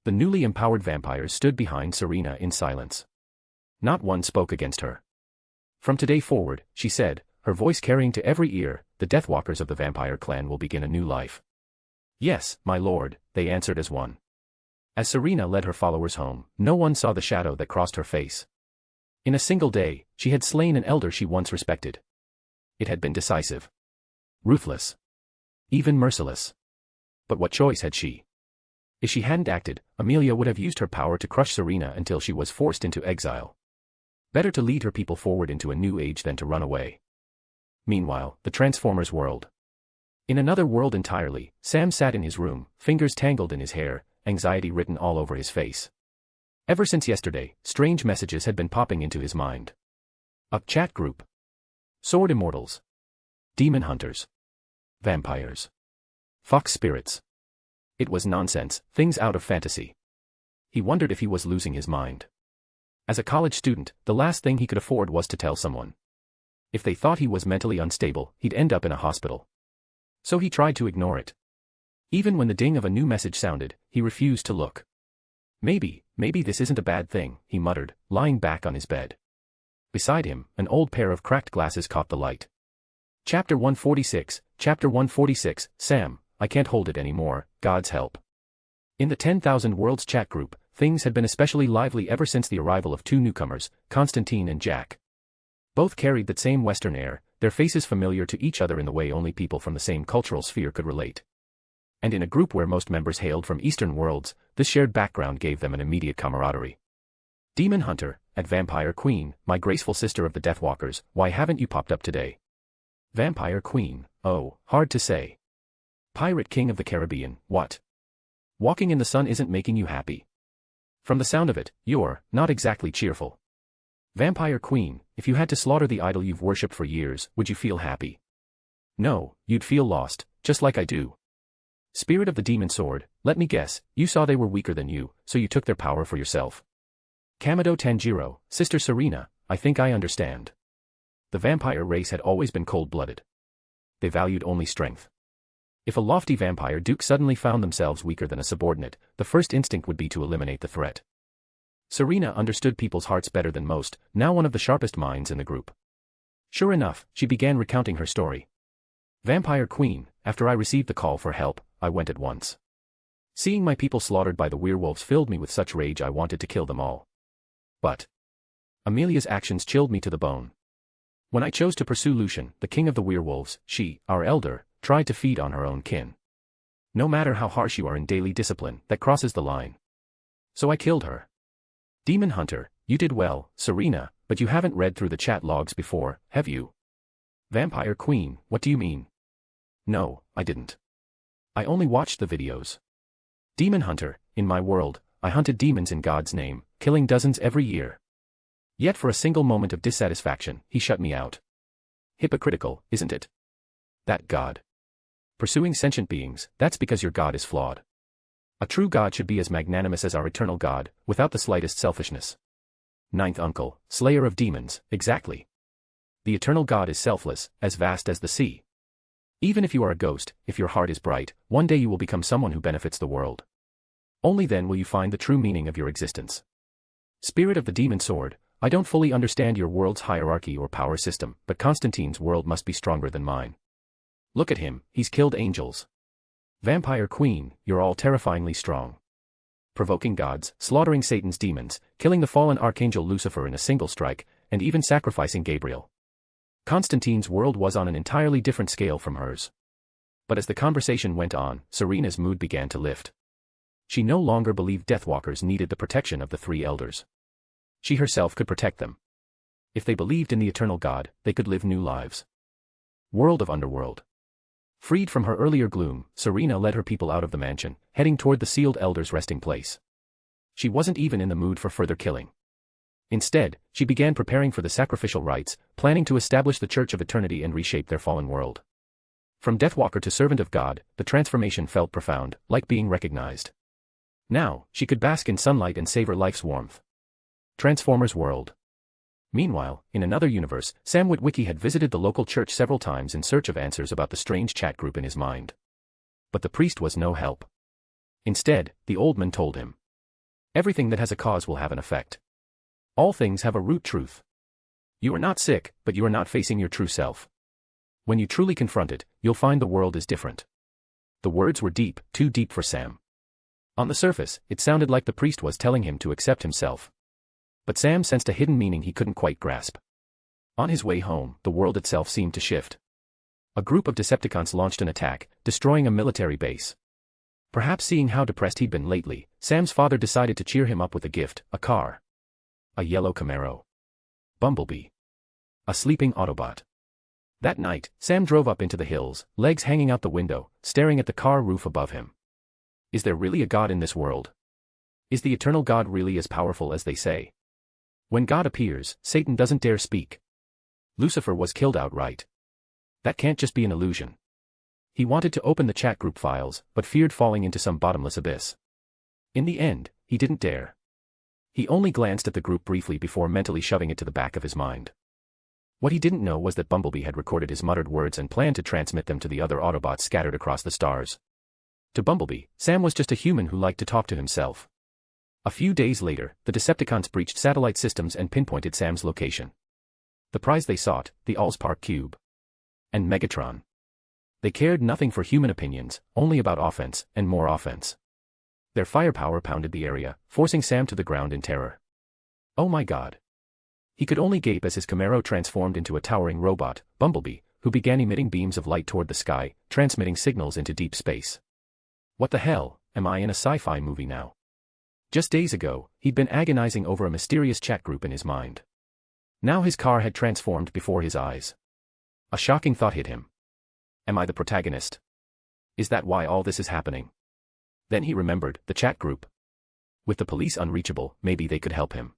The newly empowered vampires stood behind Serena in silence. Not one spoke against her. From today forward, she said, her voice carrying to every ear, the Deathwalkers of the vampire clan will begin a new life. Yes, my lord, they answered as one. As Serena led her followers home, no one saw the shadow that crossed her face. In a single day, she had slain an elder she once respected. It had been decisive. Ruthless. Even merciless. But what choice had she? If she hadn't acted, Amelia would have used her power to crush Serena until she was forced into exile. Better to lead her people forward into a new age than to run away. Meanwhile, the Transformers world. In another world entirely, Sam sat in his room, fingers tangled in his hair, anxiety written all over his face. Ever since yesterday, strange messages had been popping into his mind. A chat group. Sword immortals. Demon hunters. Vampires. Fox spirits. It was nonsense, things out of fantasy. He wondered if he was losing his mind. As a college student, the last thing he could afford was to tell someone. If they thought he was mentally unstable, he'd end up in a hospital. So he tried to ignore it. Even when the ding of a new message sounded, he refused to look. Maybe this isn't a bad thing, he muttered, lying back on his bed. Beside him, an old pair of cracked glasses caught the light. Chapter 146, Sam, I can't hold it anymore, God's help. In the 10,000 Worlds chat group, things had been especially lively ever since the arrival of two newcomers, Constantine and Jack. Both carried that same Western air, their faces familiar to each other in the way only people from the same cultural sphere could relate. And in a group where most members hailed from Eastern worlds, this shared background gave them an immediate camaraderie. Demon Hunter, at Vampire Queen, my graceful sister of the Deathwalkers, why haven't you popped up today? Vampire Queen, oh, hard to say. Pirate King of the Caribbean, what? Walking in the sun isn't making you happy. From the sound of it, you're not exactly cheerful. Vampire Queen, if you had to slaughter the idol you've worshipped for years, would you feel happy? No, you'd feel lost, just like I do. Spirit of the Demon Sword, let me guess, you saw they were weaker than you, so you took their power for yourself. Kamado Tanjiro, Sister Serena, I think I understand. The vampire race had always been cold-blooded. They valued only strength. If a lofty vampire duke suddenly found themselves weaker than a subordinate, the first instinct would be to eliminate the threat. Serena understood people's hearts better than most, now one of the sharpest minds in the group. Sure enough, she began recounting her story. Vampire Queen, after I received the call for help, I went at once. Seeing my people slaughtered by the werewolves filled me with such rage I wanted to kill them all. But Amelia's actions chilled me to the bone. When I chose to pursue Lucian, the king of the werewolves, she, our elder, tried to feed on her own kin. No matter how harsh you are in daily discipline, that crosses the line. So I killed her. Demon Hunter, you did well, Serena, but you haven't read through the chat logs before, have you? Vampire Queen, what do you mean? No, I didn't. I only watched the videos. Demon Hunter, in my world, I hunted demons in God's name, killing dozens every year. Yet for a single moment of dissatisfaction, he shut me out. Hypocritical, isn't it? That God. Pursuing sentient beings, that's because your God is flawed. A true God should be as magnanimous as our eternal God, without the slightest selfishness. Ninth uncle, slayer of demons, exactly. The eternal God is selfless, as vast as the sea. Even if you are a ghost, if your heart is bright, one day you will become someone who benefits the world. Only then will you find the true meaning of your existence. Spirit of the Demon Sword, I don't fully understand your world's hierarchy or power system, but Constantine's world must be stronger than mine. Look at him, he's killed angels. Vampire Queen, you're all terrifyingly strong. Provoking gods, slaughtering Satan's demons, killing the fallen archangel Lucifer in a single strike, and even sacrificing Gabriel. Constantine's world was on an entirely different scale from hers. But as the conversation went on, Serena's mood began to lift. She no longer believed Deathwalkers needed the protection of the three elders. She herself could protect them. If they believed in the eternal God, they could live new lives. World of Underworld. Freed from her earlier gloom, Serena led her people out of the mansion, heading toward the sealed elders' resting place. She wasn't even in the mood for further killing. Instead, she began preparing for the sacrificial rites, planning to establish the Church of Eternity and reshape their fallen world. From Deathwalker to Servant of God, the transformation felt profound, like being recognized. Now, she could bask in sunlight and savor life's warmth. Transformers World. Meanwhile, in another universe, Sam Witwicky had visited the local church several times in search of answers about the strange chat group in his mind. But the priest was no help. Instead, the old man told him, everything that has a cause will have an effect. All things have a root truth. You are not sick, but you are not facing your true self. When you truly confront it, you'll find the world is different. The words were deep, too deep for Sam. On the surface, it sounded like the priest was telling him to accept himself. But Sam sensed a hidden meaning he couldn't quite grasp. On his way home, the world itself seemed to shift. A group of Decepticons launched an attack, destroying a military base. Perhaps seeing how depressed he'd been lately, Sam's father decided to cheer him up with a gift, a car. A yellow Camaro. Bumblebee. A sleeping Autobot. That night, Sam drove up into the hills, legs hanging out the window, staring at the car roof above him. Is there really a God in this world? Is the eternal God really as powerful as they say? When God appears, Satan doesn't dare speak. Lucifer was killed outright. That can't just be an illusion. He wanted to open the chat group files, but feared falling into some bottomless abyss. In the end, he didn't dare. He only glanced at the group briefly before mentally shoving it to the back of his mind. What he didn't know was that Bumblebee had recorded his muttered words and planned to transmit them to the other Autobots scattered across the stars. To Bumblebee, Sam was just a human who liked to talk to himself. A few days later, the Decepticons breached satellite systems and pinpointed Sam's location. The prize they sought, the Allspark Cube. And Megatron. They cared nothing for human opinions, only about offense, and more offense. Their firepower pounded the area, forcing Sam to the ground in terror. Oh my God. He could only gape as his Camaro transformed into a towering robot, Bumblebee, who began emitting beams of light toward the sky, transmitting signals into deep space. What the hell, am I in a sci-fi movie now? Just days ago, he'd been agonizing over a mysterious chat group in his mind. Now his car had transformed before his eyes. A shocking thought hit him. Am I the protagonist? Is that why all this is happening? Then he remembered, the chat group. With the police unreachable, maybe they could help him.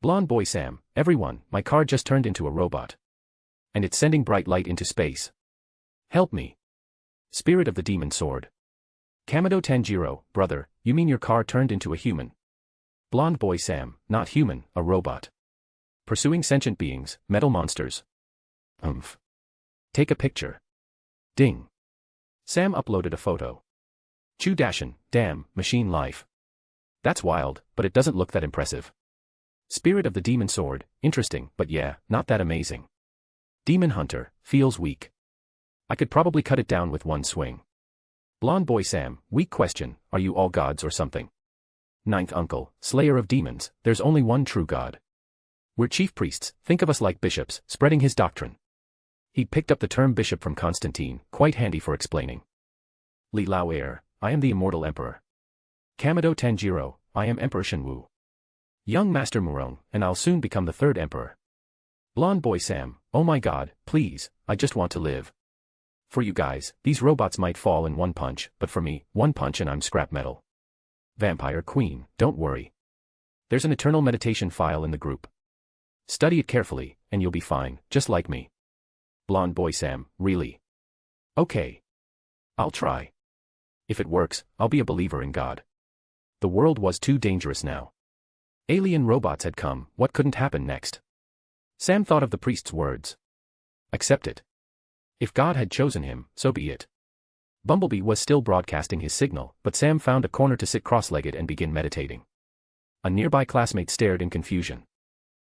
Blonde boy Sam, everyone, my car just turned into a robot. And it's sending bright light into space. Help me. Spirit of the Demon Sword. Kamado Tanjiro, brother, you mean your car turned into a human? Blonde boy Sam, not human, a robot. Pursuing sentient beings, metal monsters. Take a picture. Ding. Sam uploaded a photo. Chudashin, damn, machine life. That's wild, but it doesn't look that impressive. Spirit of the Demon Sword, interesting, but yeah, not that amazing. Demon Hunter, feels weak. I could probably cut it down with one swing. Blonde boy Sam, weak question, are you all gods or something? Ninth uncle, slayer of demons, there's only one true God. We're chief priests, think of us like bishops, spreading his doctrine. He'd picked up the term bishop from Constantine, quite handy for explaining. Li Lao heir, I am the immortal emperor. Kamado Tanjiro, I am Emperor Shenwu. Young Master Murong, and I'll soon become the third emperor. Blonde boy Sam, oh my God, please, I just want to live. For you guys, these robots might fall in one punch, but for me, one punch and I'm scrap metal. Vampire Queen, don't worry. There's an eternal meditation file in the group. Study it carefully, and you'll be fine, just like me. Blonde boy Sam, really? Okay. I'll try. If it works, I'll be a believer in God. The world was too dangerous now. Alien robots had come, what couldn't happen next? Sam thought of the priest's words. Accept it. If God had chosen him, so be it. Bumblebee was still broadcasting his signal, but Sam found a corner to sit cross-legged and begin meditating. A nearby classmate stared in confusion.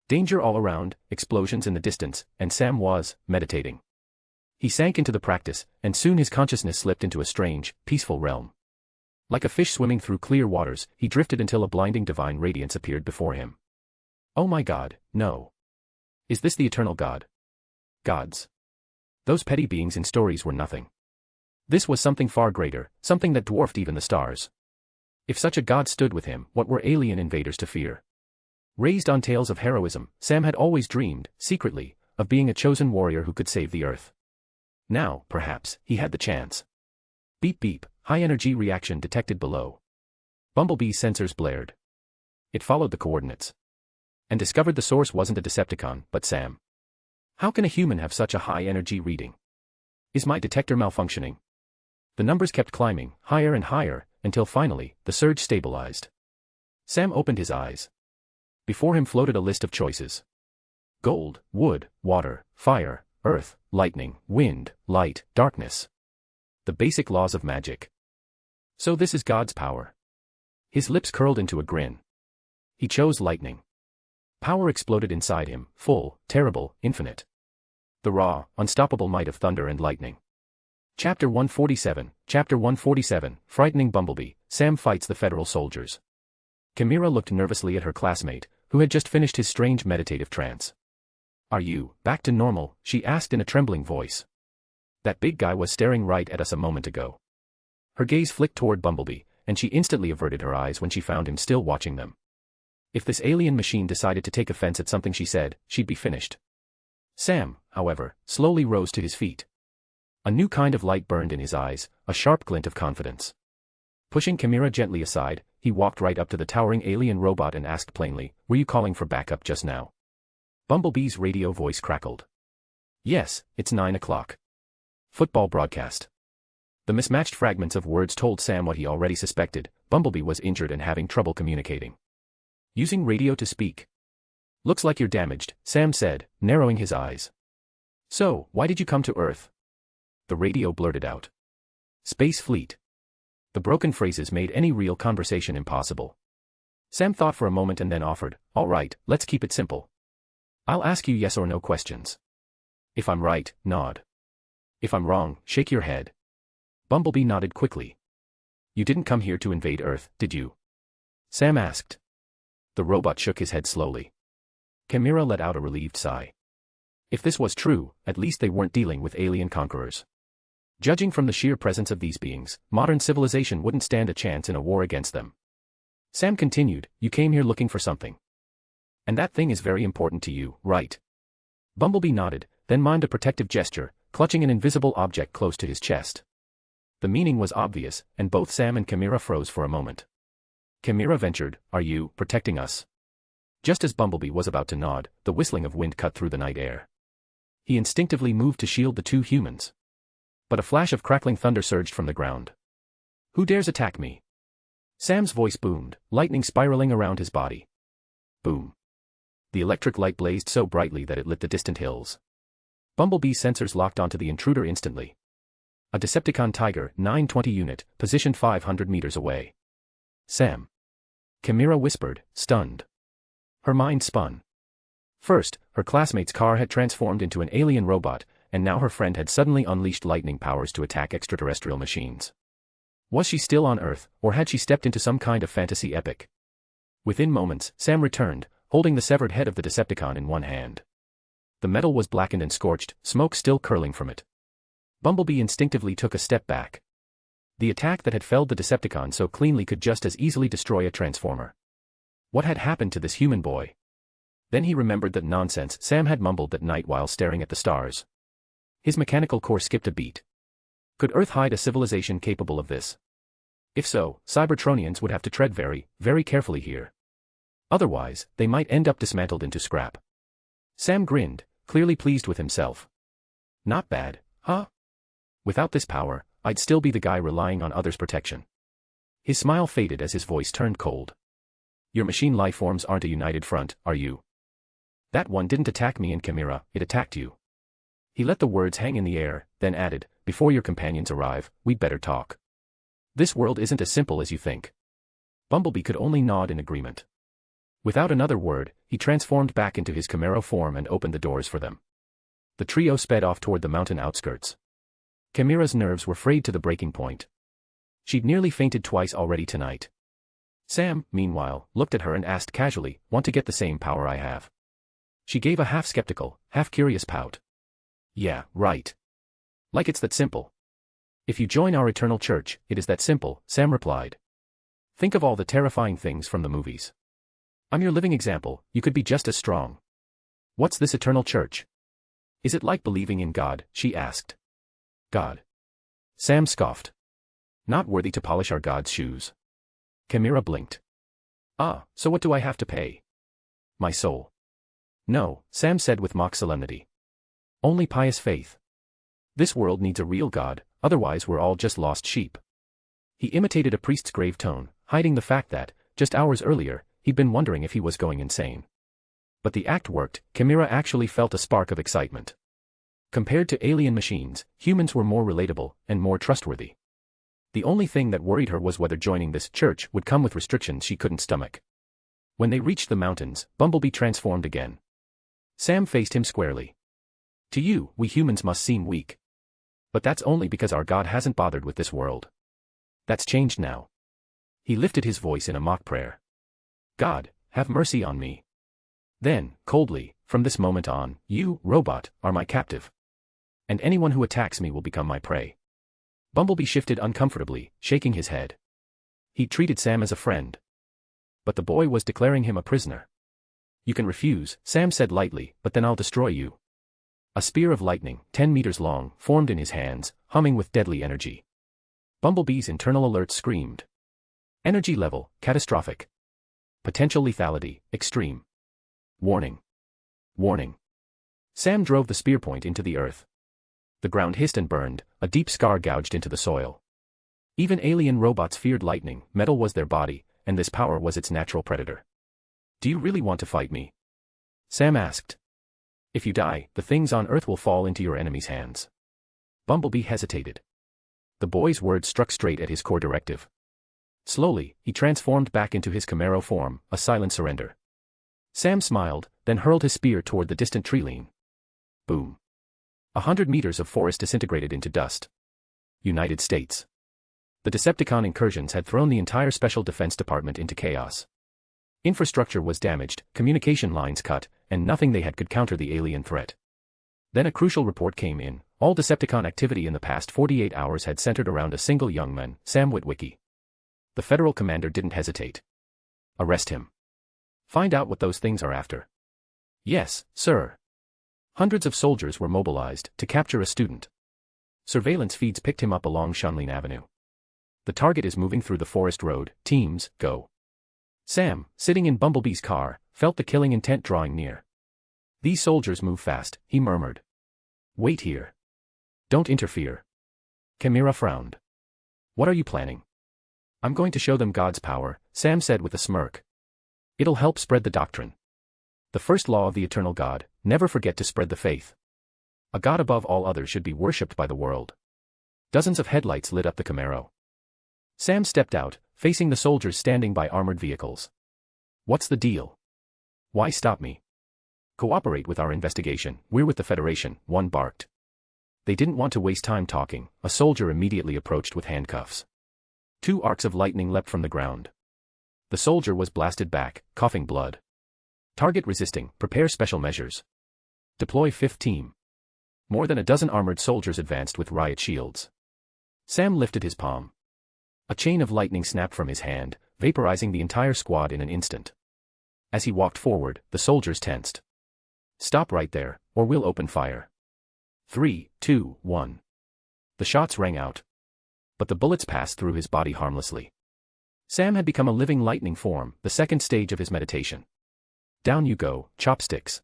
Danger all around, explosions in the distance, and Sam was meditating. He sank into the practice, and soon his consciousness slipped into a strange, peaceful realm. Like a fish swimming through clear waters, he drifted until a blinding divine radiance appeared before him. Oh my God, no. Is this the eternal God? Gods. Those petty beings in stories were nothing. This was something far greater, something that dwarfed even the stars. If such a God stood with him, what were alien invaders to fear? Raised on tales of heroism, Sam had always dreamed, secretly, of being a chosen warrior who could save the Earth. Now, perhaps, he had the chance. Beep beep, high-energy reaction detected below. Bumblebee's sensors blared. It followed the coordinates. And discovered the source wasn't a Decepticon, but Sam. How can a human have such a high-energy reading? Is my detector malfunctioning? The numbers kept climbing, higher and higher, until finally, the surge stabilized. Sam opened his eyes. Before him floated a list of choices. Gold, wood, water, fire, earth, lightning, wind, light, darkness. The basic laws of magic. So this is God's power. His lips curled into a grin. He chose lightning. Power exploded inside him, full, terrible, infinite. The raw, unstoppable might of thunder and lightning. Chapter 147, Frightening Bumblebee. Sam fights the federal soldiers. Chimera looked nervously at her classmate, who had just finished his strange meditative trance. Are you back to normal? She asked in a trembling voice. That big guy was staring right at us a moment ago. Her gaze flicked toward Bumblebee, and she instantly averted her eyes when she found him still watching them. If this alien machine decided to take offense at something she said, she'd be finished. Sam, however, slowly rose to his feet. A new kind of light burned in his eyes, a sharp glint of confidence. Pushing Chimera gently aside, he walked right up to the towering alien robot and asked plainly, "Were you calling for backup just now?" Bumblebee's radio voice crackled. "Yes, it's 9 o'clock. Football broadcast." The mismatched fragments of words told Sam what he already suspected: Bumblebee was injured and having trouble communicating. Using radio to speak. "Looks like you're damaged," Sam said, narrowing his eyes. "So, why did you come to Earth?" The radio blurted out. "Space Fleet." The broken phrases made any real conversation impossible. Sam thought for a moment and then offered, "All right, let's keep it simple. I'll ask you yes or no questions. If I'm right, nod. If I'm wrong, shake your head." Bumblebee nodded quickly. "You didn't come here to invade Earth, did you?" Sam asked. The robot shook his head slowly. Chimera let out a relieved sigh. If this was true, at least they weren't dealing with alien conquerors. Judging from the sheer presence of these beings, modern civilization wouldn't stand a chance in a war against them. Sam continued, "You came here looking for something. And that thing is very important to you, right?" Bumblebee nodded, then mimed a protective gesture, clutching an invisible object close to his chest. The meaning was obvious, and both Sam and Chimera froze for a moment. Chimera ventured, "Are you protecting us?" Just as Bumblebee was about to nod, the whistling of wind cut through the night air. He instinctively moved to shield the two humans. But a flash of crackling thunder surged from the ground. "Who dares attack me?" Sam's voice boomed, lightning spiraling around his body. Boom. The electric light blazed so brightly that it lit the distant hills. Bumblebee's sensors locked onto the intruder instantly. A Decepticon Tiger 920 unit, positioned 500 meters away. "Sam." Chimera whispered, stunned. Her mind spun. First, her classmate's car had transformed into an alien robot, and now her friend had suddenly unleashed lightning powers to attack extraterrestrial machines. Was she still on Earth, or had she stepped into some kind of fantasy epic? Within moments, Sam returned, holding the severed head of the Decepticon in one hand. The metal was blackened and scorched, smoke still curling from it. Bumblebee instinctively took a step back. The attack that had felled the Decepticon so cleanly could just as easily destroy a transformer. What had happened to this human boy? Then he remembered that nonsense Sam had mumbled that night while staring at the stars. His mechanical core skipped a beat. Could Earth hide a civilization capable of this? If so, Cybertronians would have to tread very, very carefully here. Otherwise, they might end up dismantled into scrap. Sam grinned, clearly pleased with himself. Not bad, huh? Without this power, I'd still be the guy relying on others' protection. His smile faded as his voice turned cold. Your machine lifeforms aren't a united front, are you? That one didn't attack me and Chimera, it attacked you. He let the words hang in the air, then added, before your companions arrive, we'd better talk. This world isn't as simple as you think. Bumblebee could only nod in agreement. Without another word, he transformed back into his Chimera form and opened the doors for them. The trio sped off toward the mountain outskirts. Chimera's nerves were frayed to the breaking point. She'd nearly fainted twice already tonight. Sam, meanwhile, looked at her and asked casually, "Want to get the same power I have?" She gave a half-skeptical, half-curious pout. "Yeah, right. Like it's that simple." "If you join our eternal church, it is that simple," Sam replied. "Think of all the terrifying things from the movies. I'm your living example, you could be just as strong." "What's this eternal church? Is it like believing in God?" she asked. "God?" Sam scoffed. "Not worthy to polish our God's shoes." Chimera blinked. "Ah, so what do I have to pay?" "My soul." "No," Sam said with mock solemnity. "Only pious faith. This world needs a real God, otherwise we're all just lost sheep." He imitated a priest's grave tone, hiding the fact that, just hours earlier, he'd been wondering if he was going insane. But the act worked. Chimera actually felt a spark of excitement. Compared to alien machines, humans were more relatable and more trustworthy. The only thing that worried her was whether joining this church would come with restrictions she couldn't stomach. When they reached the mountains, Bumblebee transformed again. Sam faced him squarely. "To you, we humans must seem weak. But that's only because our God hasn't bothered with this world. That's changed now. He lifted his voice in a mock prayer. God, have mercy on me. Then, coldly, from this moment on, you, robot, are my captive. And anyone who attacks me will become my prey. Bumblebee shifted uncomfortably, shaking his head. He treated Sam as a friend. But the boy was declaring him a prisoner. You can refuse, Sam said lightly, but then I'll destroy you. A spear of lightning, 10 meters long, formed in his hands, humming with deadly energy. Bumblebee's internal alert screamed. Energy level, catastrophic. Potential lethality, extreme. Warning. Warning. Sam drove the spear point into the earth. The ground hissed and burned, a deep scar gouged into the soil. Even alien robots feared lightning, metal was their body, and this power was its natural predator. Do you really want to fight me? Sam asked. If you die, the things on Earth will fall into your enemy's hands. Bumblebee hesitated. The boy's words struck straight at his core directive. Slowly, he transformed back into his Camaro form, a silent surrender. Sam smiled, then hurled his spear toward the distant tree line. Boom. 100 meters of forest disintegrated into dust. United States. The Decepticon incursions had thrown the entire Special Defense Department into chaos. Infrastructure was damaged, communication lines cut, and nothing they had could counter the alien threat. Then a crucial report came in. All Decepticon activity in the past 48 hours had centered around a single young man, Sam Witwicky. The federal commander didn't hesitate. Arrest him. Find out what those things are after. Yes, sir. Hundreds of soldiers were mobilized to capture a student. Surveillance feeds picked him up along Shanlin Avenue. The target is moving through the forest road. Teams, go. Sam, sitting in Bumblebee's car, felt the killing intent drawing near. These soldiers move fast, he murmured. Wait here. Don't interfere. Chimera frowned. What are you planning? I'm going to show them God's power, Sam said with a smirk. It'll help spread the doctrine. The first law of the eternal God, never forget to spread the faith. A God above all others should be worshipped by the world. Dozens of headlights lit up the Camaro. Sam stepped out, facing the soldiers standing by armored vehicles. What's the deal? Why stop me? Cooperate with our investigation, we're with the Federation, one barked. They didn't want to waste time talking, a soldier immediately approached with handcuffs. 2 arcs of lightning leapt from the ground. The soldier was blasted back, coughing blood. Target resisting, prepare special measures. Deploy 5th team. More than a dozen armored soldiers advanced with riot shields. Sam lifted his palm. A chain of lightning snapped from his hand, vaporizing the entire squad in an instant. As he walked forward, the soldiers tensed. Stop right there, or we'll open fire. 3, 2, 1. The shots rang out. But the bullets passed through his body harmlessly. Sam had become a living lightning form, the second stage of his meditation. Down you go, chopsticks.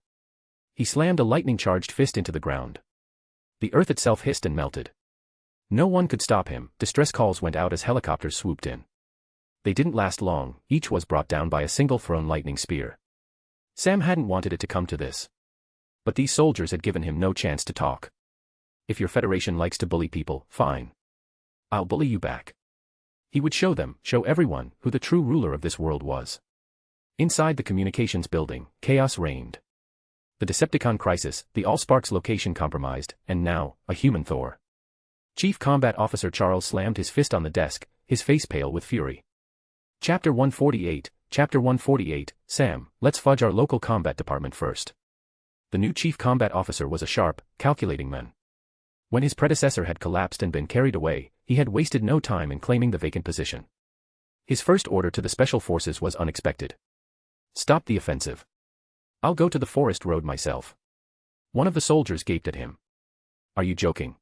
He slammed a lightning-charged fist into the ground. The earth itself hissed and melted. No one could stop him. Distress calls went out as helicopters swooped in. They didn't last long, each was brought down by a single thrown lightning spear. Sam hadn't wanted it to come to this. But these soldiers had given him no chance to talk. If your Federation likes to bully people, fine. I'll bully you back. He would show them, show everyone, who the true ruler of this world was. Inside the communications building, chaos reigned. The Decepticon crisis, the Allsparks location compromised, and now, a human Thor. Chief Combat Officer Charles slammed his fist on the desk, his face pale with fury. Chapter 148, Chapter 148, Sam, let's fudge our local combat department first. The new Chief Combat Officer was a sharp, calculating man. When his predecessor had collapsed and been carried away, he had wasted no time in claiming the vacant position. His first order to the Special Forces was unexpected. Stop the offensive. I'll go to the forest road myself. One of the soldiers gaped at him. Are you joking?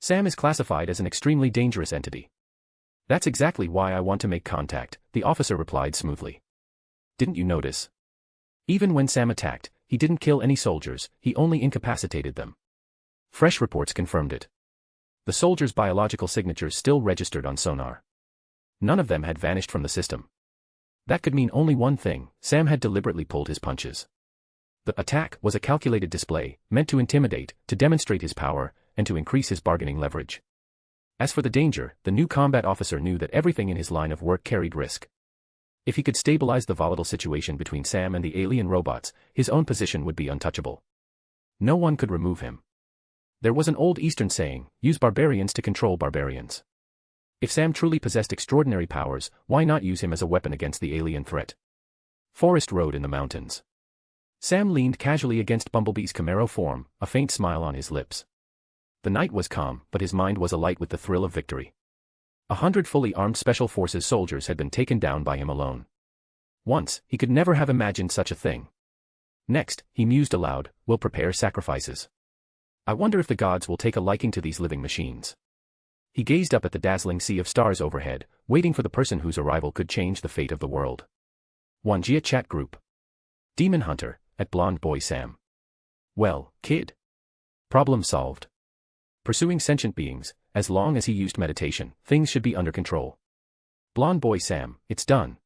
Sam is classified as an extremely dangerous entity. That's exactly why I want to make contact, the officer replied smoothly. Didn't you notice? Even when Sam attacked, he didn't kill any soldiers, he only incapacitated them. Fresh reports confirmed it. The soldiers' biological signatures still registered on sonar. None of them had vanished from the system. That could mean only one thing, Sam had deliberately pulled his punches. The attack was a calculated display, meant to intimidate, to demonstrate his power, and to increase his bargaining leverage. As for the danger, the new combat officer knew that everything in his line of work carried risk. If he could stabilize the volatile situation between Sam and the alien robots, his own position would be untouchable. No one could remove him. There was an old Eastern saying, use barbarians to control barbarians. If Sam truly possessed extraordinary powers, why not use him as a weapon against the alien threat? Forest Road in the mountains. Sam leaned casually against Bumblebee's Camaro form, a faint smile on his lips. The night was calm, but his mind was alight with the thrill of victory. 100 fully armed Special Forces soldiers had been taken down by him alone. Once, he could never have imagined such a thing. Next, he mused aloud, we'll prepare sacrifices. I wonder if the gods will take a liking to these living machines. He gazed up at the dazzling sea of stars overhead, waiting for the person whose arrival could change the fate of the world. Wanjia chat group. Demon Hunter, at Blonde Boy Sam. Well, kid. Problem solved. Pursuing sentient beings, as long as he used meditation, things should be under control. Blonde Boy Sam, it's done.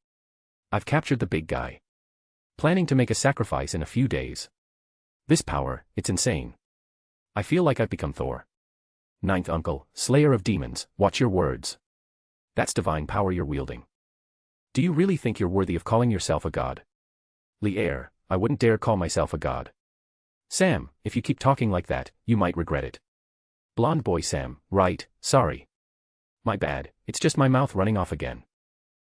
I've captured the big guy. Planning to make a sacrifice in a few days. This power, it's insane. I feel like I've become Thor. Ninth Uncle, Slayer of Demons, watch your words. That's divine power you're wielding. Do you really think you're worthy of calling yourself a god? Lier, I wouldn't dare call myself a god. Sam, if you keep talking like that, you might regret it. Blonde Boy Sam, right, sorry. My bad, it's just my mouth running off again.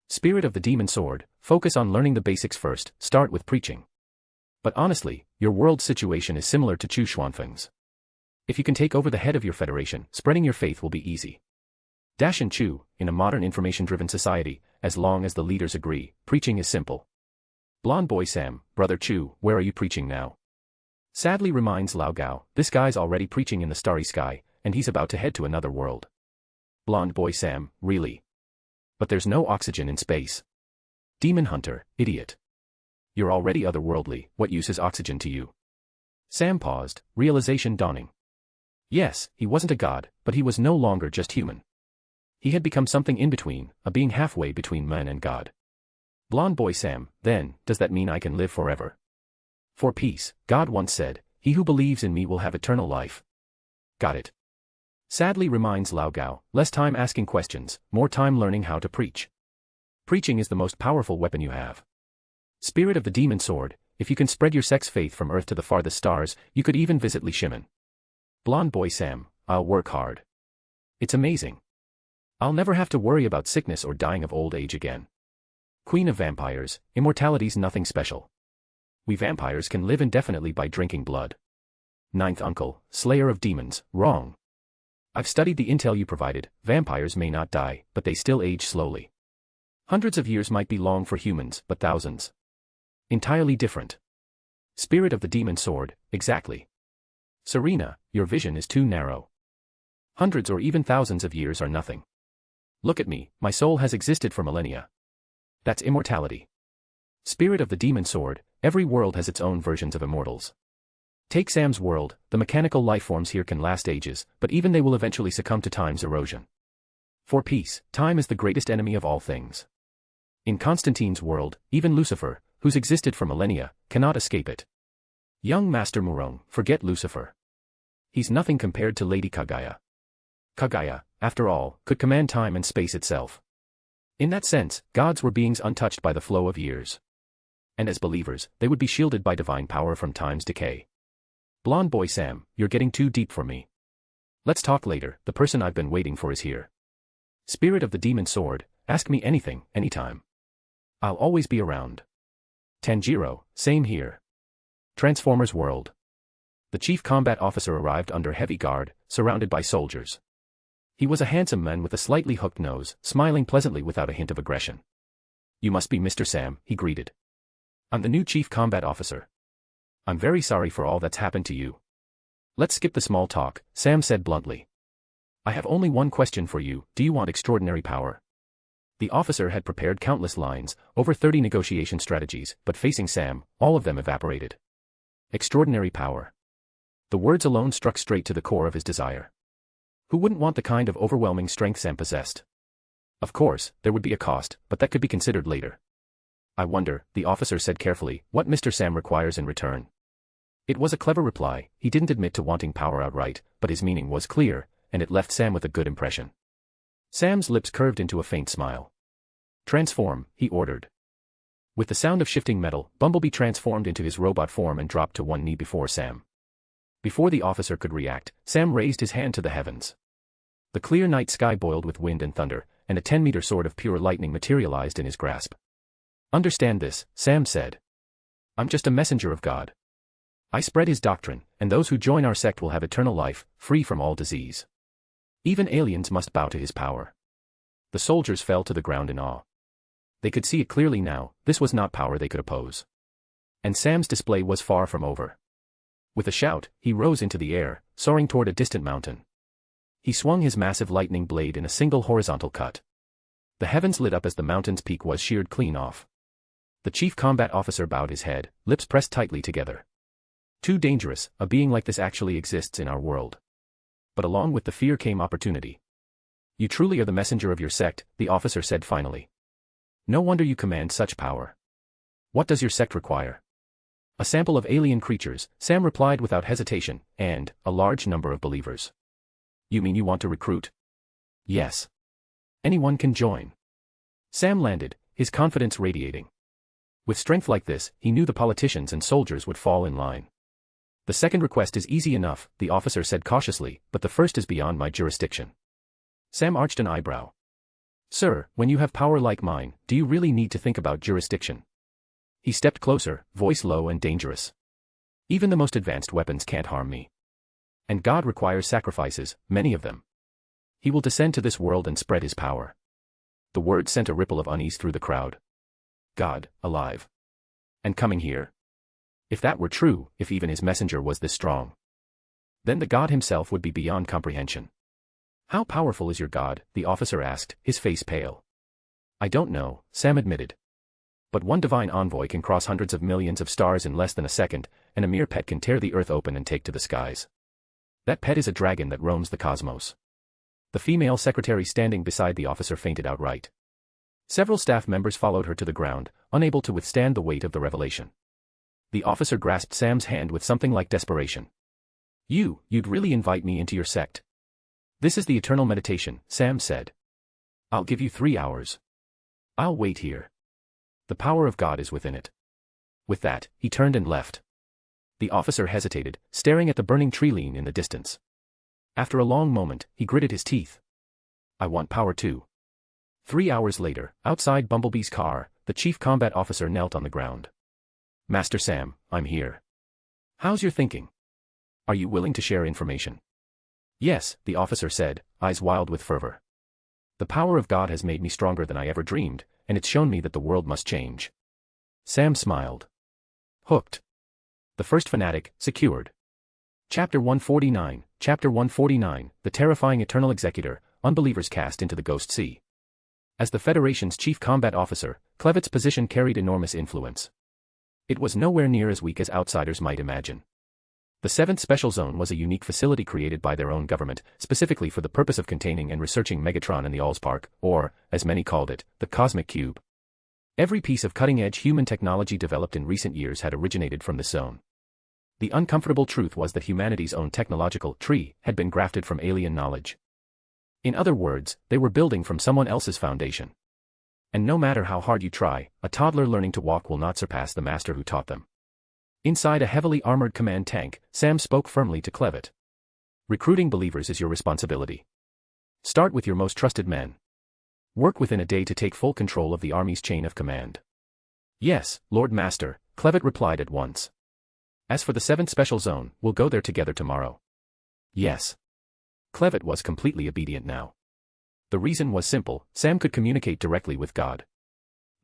Spirit of the Demon Sword, focus on learning the basics first, start with preaching. But honestly, your world situation is similar to Chu Xuanfeng's. If you can take over the head of your federation, spreading your faith will be easy. Dash and Chu, in a modern information-driven society, as long as the leaders agree, preaching is simple. Blonde Boy Sam, Brother Chu, where are you preaching now? Sadly reminds Lao Gao, this guy's already preaching in the starry sky, and he's about to head to another world. Blonde Boy Sam, really? But there's no oxygen in space. Demon Hunter, idiot. You're already otherworldly, what use is oxygen to you? Sam paused, realization dawning. Yes, he wasn't a god, but he was no longer just human. He had become something in between, a being halfway between man and god. Blonde Boy Sam, then, does that mean I can live forever? For peace, God once said, he who believes in me will have eternal life. Got it. Sadly reminds Lao Gao, less time asking questions, more time learning how to preach. Preaching is the most powerful weapon you have. Spirit of the Demon Sword, if you can spread your sex faith from Earth to the farthest stars, you could even visit Li Shimin. Blonde Boy Sam, I'll work hard. It's amazing. I'll never have to worry about sickness or dying of old age again. Queen of Vampires, immortality's nothing special. We vampires can live indefinitely by drinking blood. Ninth Uncle, Slayer of Demons, wrong. I've studied the intel you provided, vampires may not die, but they still age slowly. Hundreds of years might be long for humans, but thousands. Entirely different. Spirit of the Demon Sword, exactly. Serena, your vision is too narrow. Hundreds or even thousands of years are nothing. Look at me, my soul has existed for millennia. That's immortality. Spirit of the Demon Sword, every world has its own versions of immortals. Take Sam's world, the mechanical lifeforms here can last ages, but even they will eventually succumb to time's erosion. For peace, time is the greatest enemy of all things. In Constantine's world, even Lucifer, who's existed for millennia, cannot escape it. Young Master Murong, forget Lucifer. He's nothing compared to Lady Kagaya. Kagaya, after all, could command time and space itself. In that sense, gods were beings untouched by the flow of years. And as believers, they would be shielded by divine power from time's decay. Blonde Boy Sam, you're getting too deep for me. Let's talk later, the person I've been waiting for is here. Spirit of the Demon Sword, ask me anything, anytime. I'll always be around. Tanjiro, same here. Transformers World. The chief combat officer arrived under heavy guard, surrounded by soldiers. He was a handsome man with a slightly hooked nose, smiling pleasantly without a hint of aggression. You must be Mr. Sam, he greeted. I'm the new chief combat officer. I'm very sorry for all that's happened to you. Let's skip the small talk, Sam said bluntly. I have only one question for you, do you want extraordinary power? The officer had prepared countless lines, over 30 negotiation strategies, but facing Sam, all of them evaporated. Extraordinary power. The words alone struck straight to the core of his desire. Who wouldn't want the kind of overwhelming strength Sam possessed? Of course, there would be a cost, but that could be considered later. I wonder, the officer said carefully, what Mr. Sam requires in return. It was a clever reply, he didn't admit to wanting power outright, but his meaning was clear, and it left Sam with a good impression. Sam's lips curved into a faint smile. Transform, he ordered. With the sound of shifting metal, Bumblebee transformed into his robot form and dropped to one knee before Sam. Before the officer could react, Sam raised his hand to the heavens. The clear night sky boiled with wind and thunder, and a 10-meter sword of pure lightning materialized in his grasp. "Understand this," Sam said. "I'm just a messenger of God. I spread his doctrine, and those who join our sect will have eternal life, free from all disease. Even aliens must bow to his power." The soldiers fell to the ground in awe. They could see it clearly now, this was not power they could oppose. And Sam's display was far from over. With a shout, he rose into the air, soaring toward a distant mountain. He swung his massive lightning blade in a single horizontal cut. The heavens lit up as the mountain's peak was sheared clean off. The chief combat officer bowed his head, lips pressed tightly together. "Too dangerous, a being like this actually exists in our world." But along with the fear came opportunity. "You truly are the messenger of your sect," the officer said finally. "No wonder you command such power. What does your sect require?" "A sample of alien creatures," Sam replied without hesitation, "and a large number of believers." "You mean you want to recruit?" "Yes. Anyone can join." Sam landed, his confidence radiating. With strength like this, he knew the politicians and soldiers would fall in line. "The second request is easy enough," the officer said cautiously, "but the first is beyond my jurisdiction." Sam arched an eyebrow. "Sir, when you have power like mine, do you really need to think about jurisdiction?" He stepped closer, voice low and dangerous. "Even the most advanced weapons can't harm me. And God requires sacrifices, many of them. He will descend to this world and spread his power." The word sent a ripple of unease through the crowd. God, alive. And coming here? If that were true, if even his messenger was this strong, then the God himself would be beyond comprehension. "How powerful is your God?" the officer asked, his face pale. "I don't know," Sam admitted. "But one divine envoy can cross hundreds of millions of stars in less than a second, and a mere pet can tear the earth open and take to the skies. That pet is a dragon that roams the cosmos." The female secretary standing beside the officer fainted outright. Several staff members followed her to the ground, unable to withstand the weight of the revelation. The officer grasped Sam's hand with something like desperation. You'd really invite me into your sect?" "This is the eternal meditation," Sam said. "I'll give you 3 hours. I'll wait here. The power of God is within it." With that, he turned and left. The officer hesitated, staring at the burning tree lean in the distance. After a long moment, he gritted his teeth. "I want power too." 3 hours later, outside Bumblebee's car, the chief combat officer knelt on the ground. "Master Sam, I'm here. How's your thinking? Are you willing to share information?" "Yes," the officer said, eyes wild with fervor. "The power of God has made me stronger than I ever dreamed, and it's shown me that the world must change." Sam smiled. Hooked. The first fanatic, secured. Chapter 149, Chapter 149, The Terrifying Eternal Executor, Unbelievers Cast into the Ghost Sea. As the Federation's chief combat officer, Clevett's position carried enormous influence. It was nowhere near as weak as outsiders might imagine. The 7th Special Zone was a unique facility created by their own government, specifically for the purpose of containing and researching Megatron and the Allspark, or, as many called it, the Cosmic Cube. Every piece of cutting-edge human technology developed in recent years had originated from this zone. The uncomfortable truth was that humanity's own technological tree had been grafted from alien knowledge. In other words, they were building from someone else's foundation. And no matter how hard you try, a toddler learning to walk will not surpass the master who taught them. Inside a heavily armored command tank, Sam spoke firmly to Clevitt. "Recruiting believers is your responsibility. Start with your most trusted men. Work within a day to take full control of the Army's chain of command." "Yes, Lord Master," Clevitt replied at once. "As for the 7th Special Zone, we'll go there together tomorrow." "Yes." Clevitt was completely obedient now. The reason was simple, Sam could communicate directly with God.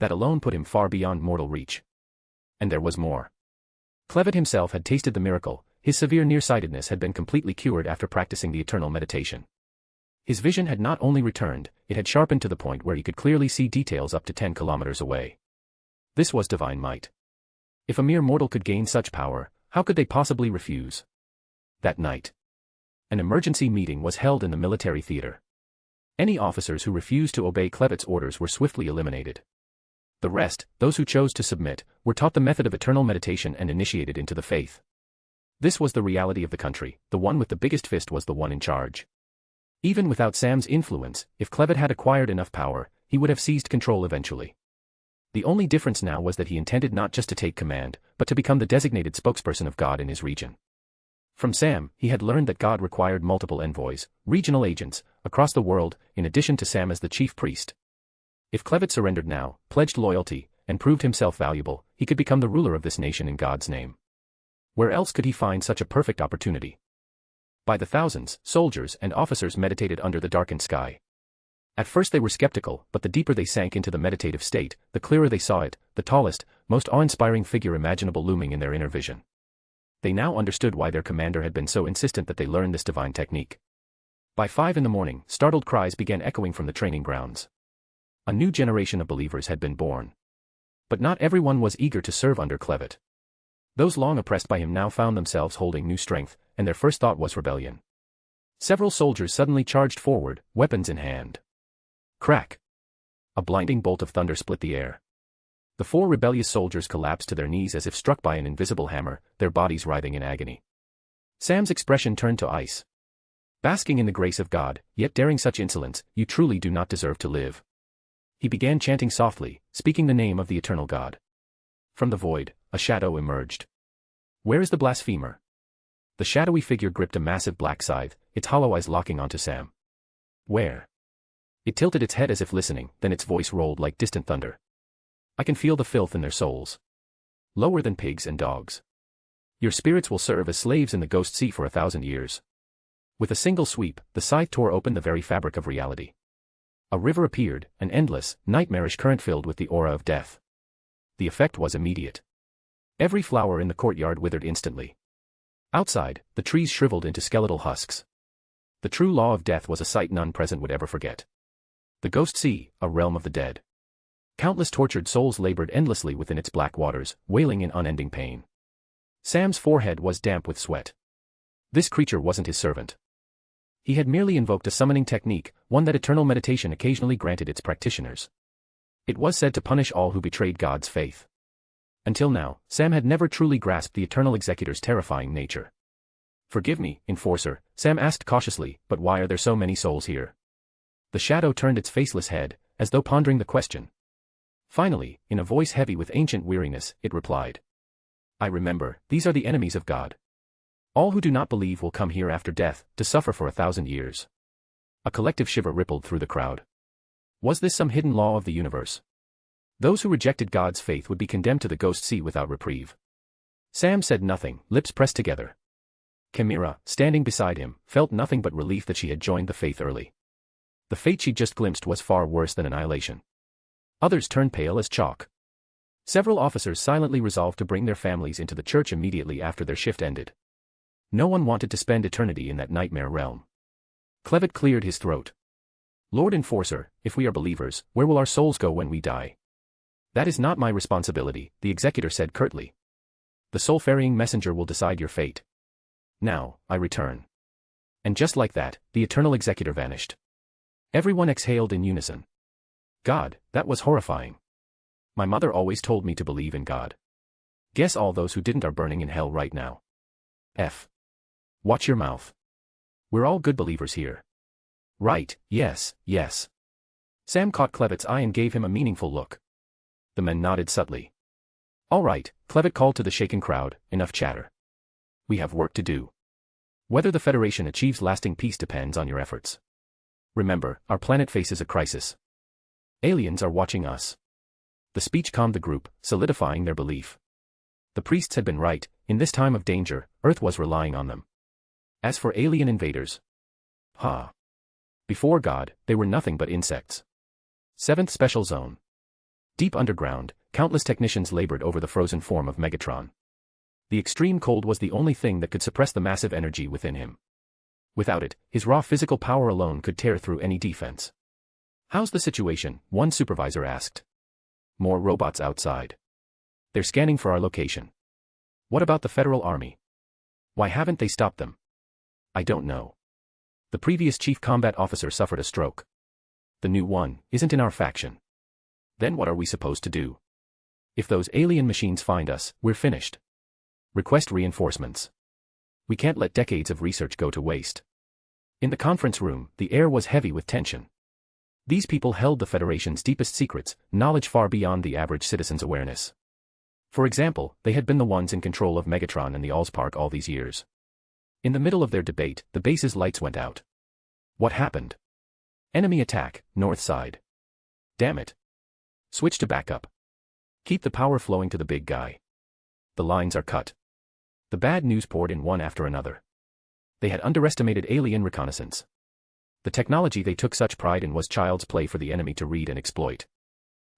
That alone put him far beyond mortal reach. And there was more. Clevitt himself had tasted the miracle, his severe nearsightedness had been completely cured after practicing the eternal meditation. His vision had not only returned, it had sharpened to the point where he could clearly see details up to 10 kilometers away. This was divine might. If a mere mortal could gain such power, how could they possibly refuse? That night, an emergency meeting was held in the military theater. Any officers who refused to obey Clevitt's orders were swiftly eliminated. The rest, those who chose to submit, were taught the method of eternal meditation and initiated into the faith. This was the reality of the country, the one with the biggest fist was the one in charge. Even without Sam's influence, if Clevitt had acquired enough power, he would have seized control eventually. The only difference now was that he intended not just to take command, but to become the designated spokesperson of God in his region. From Sam, he had learned that God required multiple envoys, regional agents, across the world, in addition to Sam as the chief priest. If Clevet surrendered now, pledged loyalty, and proved himself valuable, he could become the ruler of this nation in God's name. Where else could he find such a perfect opportunity? By the thousands, soldiers and officers meditated under the darkened sky. At first they were skeptical, but the deeper they sank into the meditative state, the clearer they saw it, the tallest, most awe-inspiring figure imaginable looming in their inner vision. They now understood why their commander had been so insistent that they learn this divine technique. By 5 in the morning, startled cries began echoing from the training grounds. A new generation of believers had been born. But not everyone was eager to serve under Clevet. Those long oppressed by him now found themselves holding new strength, and their first thought was rebellion. Several soldiers suddenly charged forward, weapons in hand. Crack! A blinding bolt of thunder split the air. The 4 rebellious soldiers collapsed to their knees as if struck by an invisible hammer, their bodies writhing in agony. Sam's expression turned to ice. Basking in the grace of God, yet daring such insolence, you truly do not deserve to live. He began chanting softly, speaking the name of the eternal God. From the void, a shadow emerged. Where is the blasphemer? The shadowy figure gripped a massive black scythe, its hollow eyes locking onto Sam. Where? It tilted its head as if listening, then its voice rolled like distant thunder. I can feel the filth in their souls. Lower than pigs and dogs. Your spirits will serve as slaves in the ghost sea for 1,000 years. With a single sweep, the scythe tore open the very fabric of reality. A river appeared, an endless, nightmarish current filled with the aura of death. The effect was immediate. Every flower in the courtyard withered instantly. Outside, the trees shriveled into skeletal husks. The true law of death was a sight none present would ever forget. The ghost sea, a realm of the dead. Countless tortured souls labored endlessly within its black waters, wailing in unending pain. Sam's forehead was damp with sweat. This creature wasn't his servant. He had merely invoked a summoning technique, one that eternal meditation occasionally granted its practitioners. It was said to punish all who betrayed God's faith. Until now, Sam had never truly grasped the eternal executor's terrifying nature. Forgive me, enforcer, Sam asked cautiously, but why are there so many souls here? The shadow turned its faceless head, as though pondering the question. Finally, in a voice heavy with ancient weariness, it replied. I remember, these are the enemies of God. All who do not believe will come here after death, to suffer for 1,000 years. A collective shiver rippled through the crowd. Was this some hidden law of the universe? Those who rejected God's faith would be condemned to the ghost sea without reprieve. Sam said nothing, lips pressed together. Chimera, standing beside him, felt nothing but relief that she had joined the faith early. The fate she'd just glimpsed was far worse than annihilation. Others turned pale as chalk. Several officers silently resolved to bring their families into the church immediately after their shift ended. No one wanted to spend eternity in that nightmare realm. Clevet cleared his throat. Lord Enforcer, if we are believers, where will our souls go when we die? That is not my responsibility, the executor said curtly. The soul-ferrying messenger will decide your fate. Now, I return. And just like that, the eternal executor vanished. Everyone exhaled in unison. God, that was horrifying. My mother always told me to believe in God. Guess all those who didn't are burning in hell right now. Watch your mouth. We're all good believers here. Right, yes, yes. Sam caught Clevet's eye and gave him a meaningful look. The men nodded subtly. All right, Clevet called to the shaken crowd, enough chatter. We have work to do. Whether the Federation achieves lasting peace depends on your efforts. Remember, our planet faces a crisis. Aliens are watching us. The speech calmed the group, solidifying their belief. The priests had been right, in this time of danger, Earth was relying on them. As for alien invaders, before God, they were nothing but insects. 7th Special Zone. Deep underground, countless technicians labored over the frozen form of Megatron. The extreme cold was the only thing that could suppress the massive energy within him. Without it, his raw physical power alone could tear through any defense. How's the situation? One supervisor asked. More robots outside. They're scanning for our location. What about the Federal Army? Why haven't they stopped them? I don't know. The previous chief combat officer suffered a stroke. The new one isn't in our faction. Then what are we supposed to do? If those alien machines find us, we're finished. Request reinforcements. We can't let decades of research go to waste. In the conference room, the air was heavy with tension. These people held the Federation's deepest secrets, knowledge far beyond the average citizen's awareness. For example, they had been the ones in control of Megatron and the Allspark all these years. In the middle of their debate, the base's lights went out. What happened? Enemy attack, north side. Damn it. Switch to backup. Keep the power flowing to the big guy. The lines are cut. The bad news poured in one after another. They had underestimated alien reconnaissance. The technology they took such pride in was child's play for the enemy to read and exploit.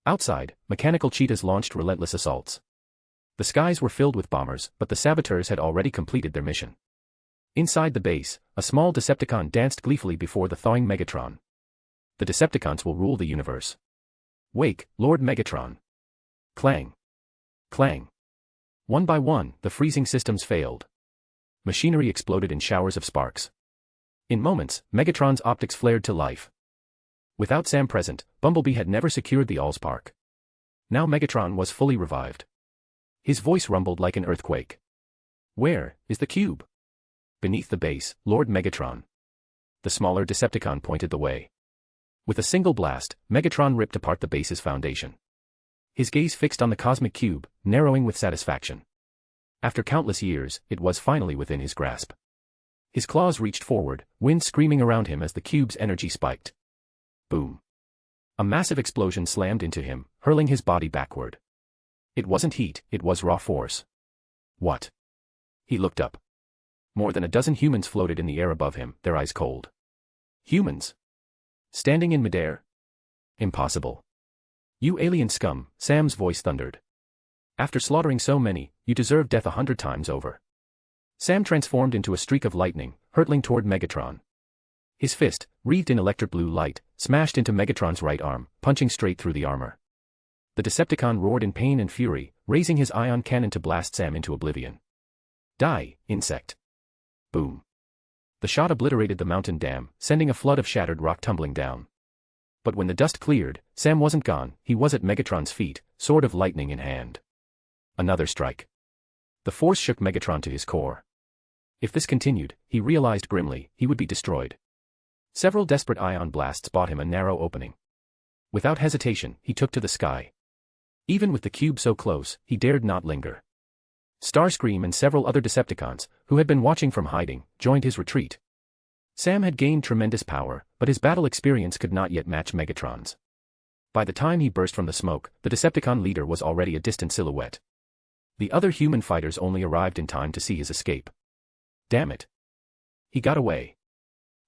Outside, mechanical cheetahs launched relentless assaults. The skies were filled with bombers, but the saboteurs had already completed their mission. Inside the base, a small Decepticon danced gleefully before the thawing Megatron. The Decepticons will rule the universe. Wake, Lord Megatron. Clang. Clang. One by one, the freezing systems failed. Machinery exploded in showers of sparks. In moments, Megatron's optics flared to life. Without Sam present, Bumblebee had never secured the Allspark. Now Megatron was fully revived. His voice rumbled like an earthquake. Where is the cube? Beneath the base, Lord Megatron. The smaller Decepticon pointed the way. With a single blast, Megatron ripped apart the base's foundation. His gaze fixed on the cosmic cube, narrowing with satisfaction. After countless years, it was finally within his grasp. His claws reached forward, wind screaming around him as the cube's energy spiked. Boom. A massive explosion slammed into him, hurling his body backward. It wasn't heat, it was raw force. What? He looked up. More than a dozen humans floated in the air above him, their eyes cold. Humans? Standing in midair? Impossible. You alien scum, Sam's voice thundered. After slaughtering so many, you deserve death 100 times over. Sam transformed into a streak of lightning, hurtling toward Megatron. His fist, wreathed in electric blue light, smashed into Megatron's right arm, punching straight through the armor. The Decepticon roared in pain and fury, raising his ion cannon to blast Sam into oblivion. Die, insect. Boom. The shot obliterated the mountain dam, sending a flood of shattered rock tumbling down. But when the dust cleared, Sam wasn't gone, he was at Megatron's feet, sword of lightning in hand. Another strike. The force shook Megatron to his core. If this continued, he realized grimly, he would be destroyed. Several desperate ion blasts bought him a narrow opening. Without hesitation, he took to the sky. Even with the cube so close, he dared not linger. Starscream and several other Decepticons, who had been watching from hiding, joined his retreat. Sam had gained tremendous power, but his battle experience could not yet match Megatron's. By the time he burst from the smoke, the Decepticon leader was already a distant silhouette. The other human fighters only arrived in time to see his escape. Damn it. He got away.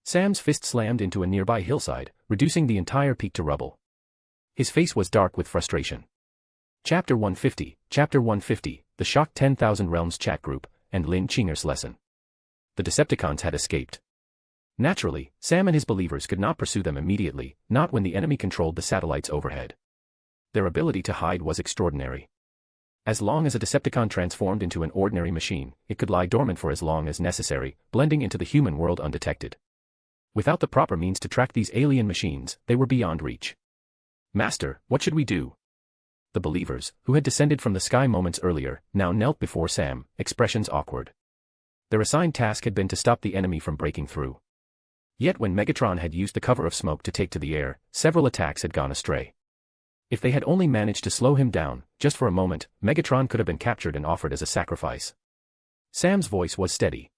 Sam's fist slammed into a nearby hillside, reducing the entire peak to rubble. His face was dark with frustration. Chapter 150, The Shocked 10,000 Realms Chat Group, and Lin Chinger's Lesson. The Decepticons had escaped. Naturally, Sam and his believers could not pursue them immediately, not when the enemy controlled the satellites overhead. Their ability to hide was extraordinary. As long as a Decepticon transformed into an ordinary machine, it could lie dormant for as long as necessary, blending into the human world undetected. Without the proper means to track these alien machines, they were beyond reach. Master, what should we do? The believers, who had descended from the sky moments earlier, now knelt before Sam, expressions awkward. Their assigned task had been to stop the enemy from breaking through. Yet when Megatron had used the cover of smoke to take to the air, several attacks had gone astray. If they had only managed to slow him down, just for a moment, Megatron could have been captured and offered as a sacrifice. Sam's voice was steady.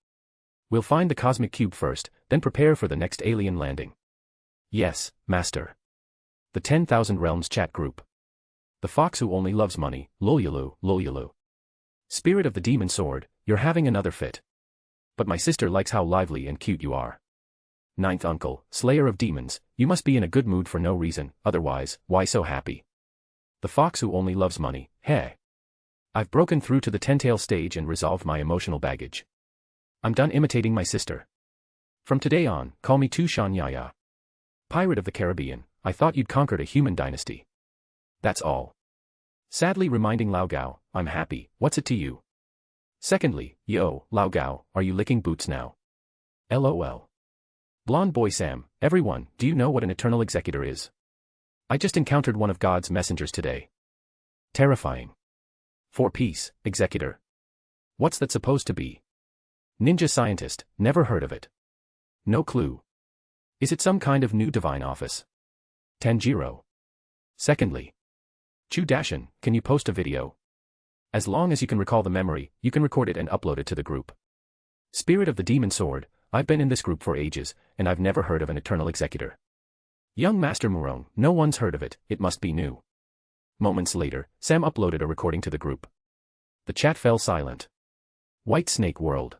We'll find the cosmic cube first, then prepare for the next alien landing. Yes, Master. The 10,000 Realms Chat Group. The fox who only loves money, Lolyalu, Lolyalu. Spirit of the demon sword, you're having another fit. But my sister likes how lively and cute you are. Ninth uncle, slayer of demons, you must be in a good mood for no reason, otherwise, why so happy? The fox who only loves money, heh. I've broken through to the 10-tail stage and resolved my emotional baggage. I'm done imitating my sister. From today on, call me Tushan Yaya. Pirate of the Caribbean, I thought you'd conquered a human dynasty. That's all. Sadly reminding Lao Gao, I'm happy, what's it to you? Secondly, yo, Lao Gao, are you licking boots now? LOL. Blonde boy Sam, everyone, do you know what an eternal executor is? I just encountered one of God's messengers today. Terrifying. For peace, executor. What's that supposed to be? Ninja scientist, never heard of it. No clue. Is it some kind of new divine office? Tanjiro. Secondly. Chu Dashin, can you post a video? As long as you can recall the memory, you can record it and upload it to the group. Spirit of the demon sword, I've been in this group for ages, and I've never heard of an eternal executor. Young Master Murong, no one's heard of it, it must be new. Moments later, Sam uploaded a recording to the group. The chat fell silent. White Snake World.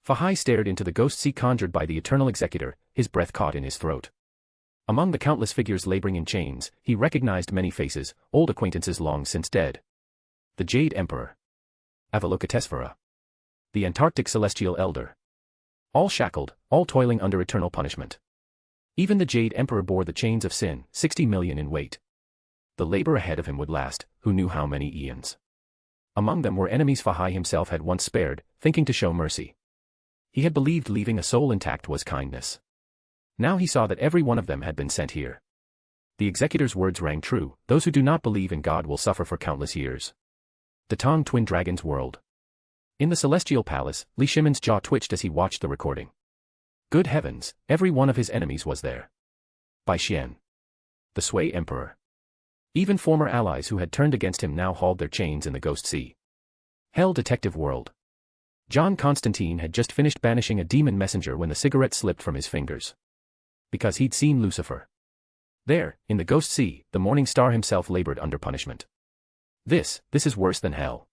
Fahai stared into the ghost sea conjured by the eternal executor, his breath caught in his throat. Among the countless figures laboring in chains, he recognized many faces, old acquaintances long since dead. The Jade Emperor. Avalokitesvara. The Antarctic Celestial Elder. All shackled, all toiling under eternal punishment. Even the Jade Emperor bore the chains of sin, 60 million in weight. The labor ahead of him would last, who knew how many eons. Among them were enemies Fahai himself had once spared, thinking to show mercy. He had believed leaving a soul intact was kindness. Now he saw that every one of them had been sent here. The executor's words rang true, those who do not believe in God will suffer for countless years. The Tong Twin Dragon's World. In the Celestial Palace, Li Shimon's jaw twitched as he watched the recording. Good heavens, every one of his enemies was there. Bai Xian. The Sui Emperor. Even former allies who had turned against him now hauled their chains in the Ghost Sea. Hell Detective World. John Constantine had just finished banishing a demon messenger when the cigarette slipped from his fingers. Because he'd seen Lucifer. There, in the Ghost Sea, the Morning Star himself labored under punishment. This is worse than hell.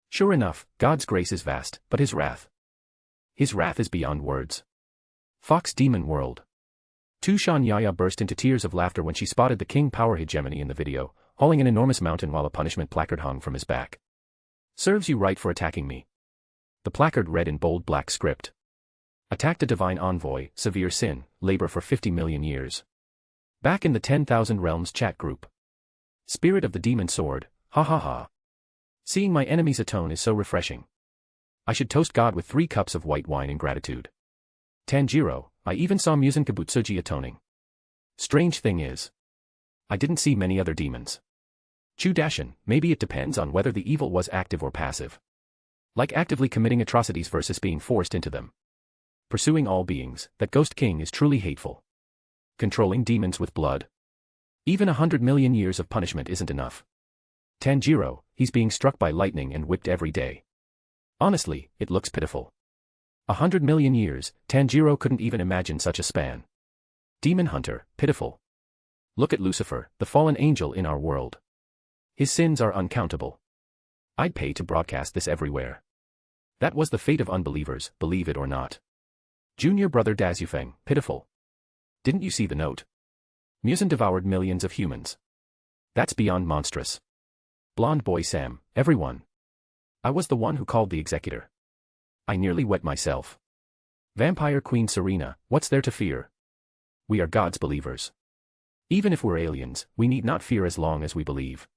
Sure enough, God's grace is vast, but his wrath is beyond words. Fox Demon World. Tushan Yaya burst into tears of laughter when she spotted the King Power hegemony in the video, hauling an enormous mountain while a punishment placard hung from his back. Serves you right for attacking me. The placard read in bold black script. Attacked a divine envoy, severe sin, labor for 50 million years. Back in the 10,000 Realms chat group. Spirit of the demon sword, ha ha ha. Seeing my enemies atone is so refreshing. I should toast God with 3 cups of white wine in gratitude. Tanjiro, I even saw Muzan Kabutsuji atoning. Strange thing is, I didn't see many other demons. Chudashin, maybe it depends on whether the evil was active or passive. Like actively committing atrocities versus being forced into them. Pursuing all beings, that Ghost King is truly hateful. Controlling demons with blood. Even 100 million years of punishment isn't enough. Tanjiro, he's being struck by lightning and whipped every day. Honestly, it looks pitiful. 100 million years, Tanjiro couldn't even imagine such a span. Demon Hunter, pitiful. Look at Lucifer, the fallen angel in our world. His sins are uncountable. I'd pay to broadcast this everywhere. That was the fate of unbelievers, believe it or not. Junior brother Dazufeng, pitiful. Didn't you see the note? Muzan devoured millions of humans. That's beyond monstrous. Blonde boy Sam, everyone. I was the one who called the executor. I nearly wet myself. Vampire Queen Serena, what's there to fear? We are God's believers. Even if we're aliens, we need not fear as long as we believe.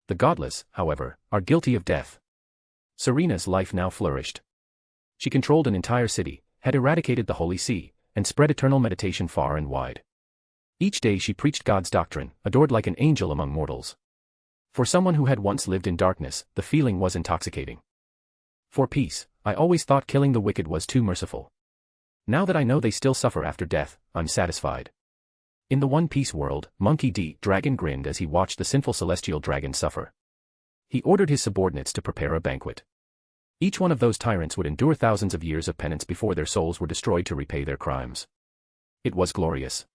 The godless, however, are guilty of death. Serena's life now flourished. She controlled an entire city, had eradicated the Holy See, and spread eternal meditation far and wide. Each day she preached God's doctrine, adored like an angel among mortals. For someone who had once lived in darkness, the feeling was intoxicating. For peace, I always thought killing the wicked was too merciful. Now that I know they still suffer after death, I'm satisfied. In the One Piece world, Monkey D. Dragon grinned as he watched the sinful celestial dragon suffer. He ordered his subordinates to prepare a banquet. Each one of those tyrants would endure thousands of years of penance before their souls were destroyed to repay their crimes. It was glorious.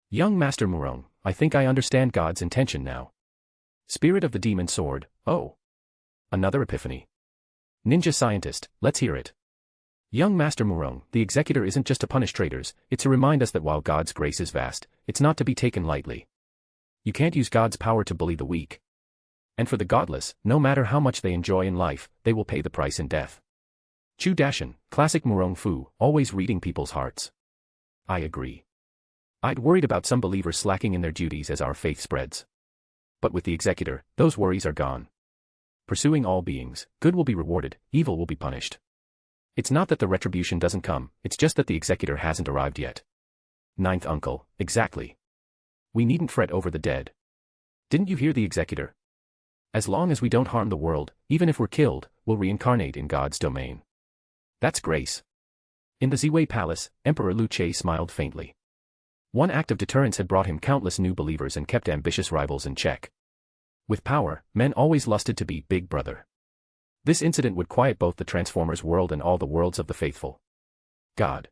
Young Master Murong, I think I understand God's intention now. Spirit of the demon sword, oh. Another epiphany. Ninja scientist, let's hear it. Young Master Murong, the executor isn't just to punish traitors, it's to remind us that while God's grace is vast, it's not to be taken lightly. You can't use God's power to bully the weak. And for the godless, no matter how much they enjoy in life, they will pay the price in death. Chu Dashin, classic Murong Fu, always reading people's hearts. I agree. I'd worried about some believers slacking in their duties as our faith spreads. But with the executor, those worries are gone. Pursuing all beings, good will be rewarded, evil will be punished. It's not that the retribution doesn't come, it's just that the executor hasn't arrived yet. Ninth uncle, exactly. We needn't fret over the dead. Didn't you hear the executor? As long as we don't harm the world, even if we're killed, we'll reincarnate in God's domain. That's grace. In the Ziwei Palace, Emperor Lu Che smiled faintly. One act of deterrence had brought him countless new believers and kept ambitious rivals in check. With power, men always lusted to be Big Brother. This incident would quiet both the Transformers world and all the worlds of the faithful. God.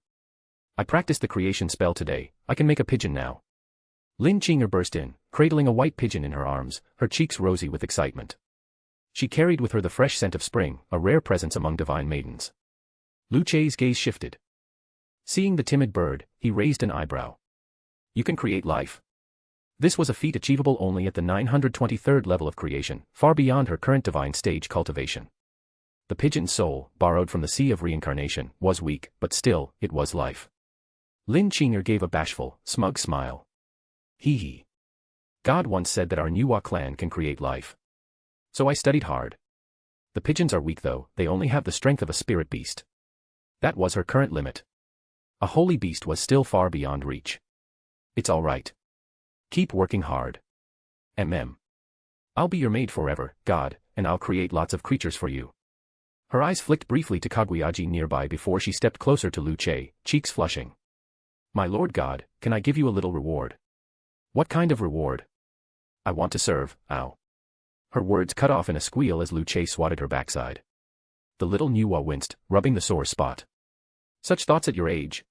I practiced the creation spell today, I can make a pigeon now. Lin Qinger burst in, cradling a white pigeon in her arms, her cheeks rosy with excitement. She carried with her the fresh scent of spring, a rare presence among divine maidens. Lu Che's gaze shifted. Seeing the timid bird, he raised an eyebrow. You can create life. This was a feat achievable only at the 923rd level of creation, far beyond her current divine stage cultivation. The pigeon's soul, borrowed from the sea of reincarnation, was weak, but still, it was life. Lin Qinger gave a bashful, smug smile. Hee hee. God once said that our Nuwa clan can create life. So I studied hard. The pigeons are weak though, they only have the strength of a spirit beast. That was her current limit. A holy beast was still far beyond reach. It's all right. Keep working hard. I'll be your maid forever, God, and I'll create lots of creatures for you. Her eyes flicked briefly to Kaguyaji nearby before she stepped closer to Lu Che, cheeks flushing. My lord God, can I give you a little reward? What kind of reward? I want to serve, ow. Her words cut off in a squeal as Lu Che swatted her backside. The little Nuwa winced, rubbing the sore spot. Such thoughts at your age.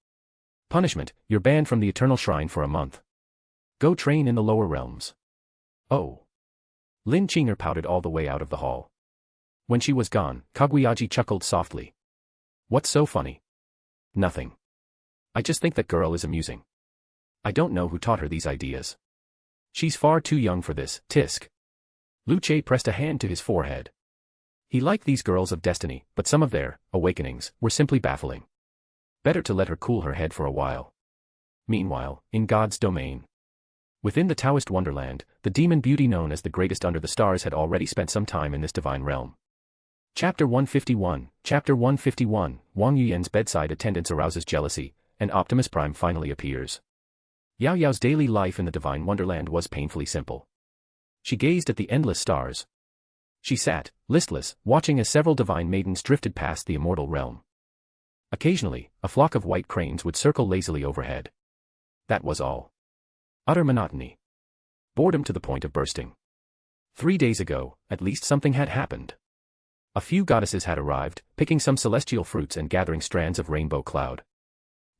Punishment, you're banned from the Eternal Shrine for a month. Go train in the lower realms. Oh. Lin Qinger pouted all the way out of the hall. When she was gone, Kaguyaji chuckled softly. What's so funny? Nothing. I just think that girl is amusing. I don't know who taught her these ideas. She's far too young for this, tisk. Lu Che pressed a hand to his forehead. He liked these girls of destiny, but some of their awakenings were simply baffling. Better to let her cool her head for a while. Meanwhile, in God's domain. Within the Taoist wonderland, the demon beauty known as the greatest under the stars had already spent some time in this divine realm. Chapter 151, Chapter 151, Wang Yuyan's bedside attendance arouses jealousy, and Optimus Prime finally appears. Yao Yao's daily life in the divine wonderland was painfully simple. She gazed at the endless stars. She sat, listless, watching as several divine maidens drifted past the immortal realm. Occasionally, a flock of white cranes would circle lazily overhead. That was all. Utter monotony. Boredom to the point of bursting. 3 days ago, at least something had happened. A few goddesses had arrived, picking some celestial fruits and gathering strands of rainbow cloud.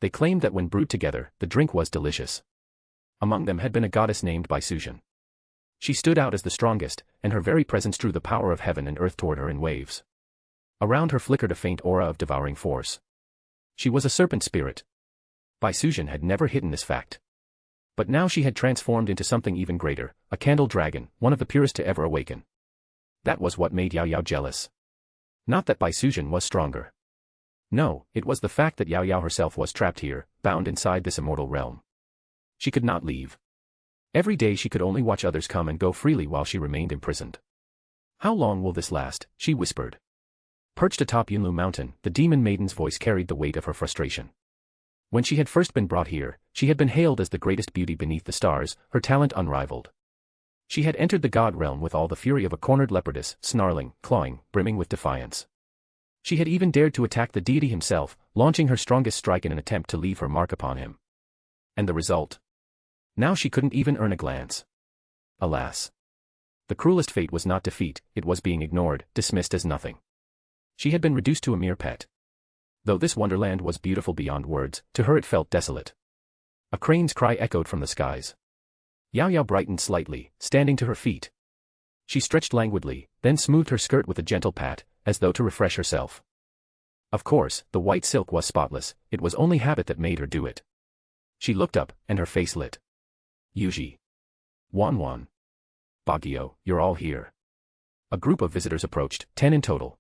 They claimed that when brewed together, the drink was delicious. Among them had been a goddess named Sujan. She stood out as the strongest, and her very presence drew the power of heaven and earth toward her in waves. Around her flickered a faint aura of devouring force. She was a serpent spirit. Sujan had never hidden this fact. But now she had transformed into something even greater, a candle dragon, one of the purest to ever awaken. That was what made Yao Yao jealous. Not that Sujan was stronger. No, it was the fact that Yao Yao herself was trapped here, bound inside this immortal realm. She could not leave. Every day she could only watch others come and go freely while she remained imprisoned. How long will this last? She whispered. Perched atop Yunlu Mountain, the demon maiden's voice carried the weight of her frustration. When she had first been brought here, she had been hailed as the greatest beauty beneath the stars, her talent unrivaled. She had entered the god realm with all the fury of a cornered leopardess, snarling, clawing, brimming with defiance. She had even dared to attack the deity himself, launching her strongest strike in an attempt to leave her mark upon him. And the result? Now she couldn't even earn a glance. Alas. The cruelest fate was not defeat, it was being ignored, dismissed as nothing. She had been reduced to a mere pet. Though this wonderland was beautiful beyond words, to her it felt desolate. A crane's cry echoed from the skies. Yao Yao brightened slightly, standing to her feet. She stretched languidly, then smoothed her skirt with a gentle pat, as though to refresh herself. Of course, the white silk was spotless, it was only habit that made her do it. She looked up, and her face lit. Yuji. Wan. Baguio, you're all here. A group of visitors approached, 10 in total.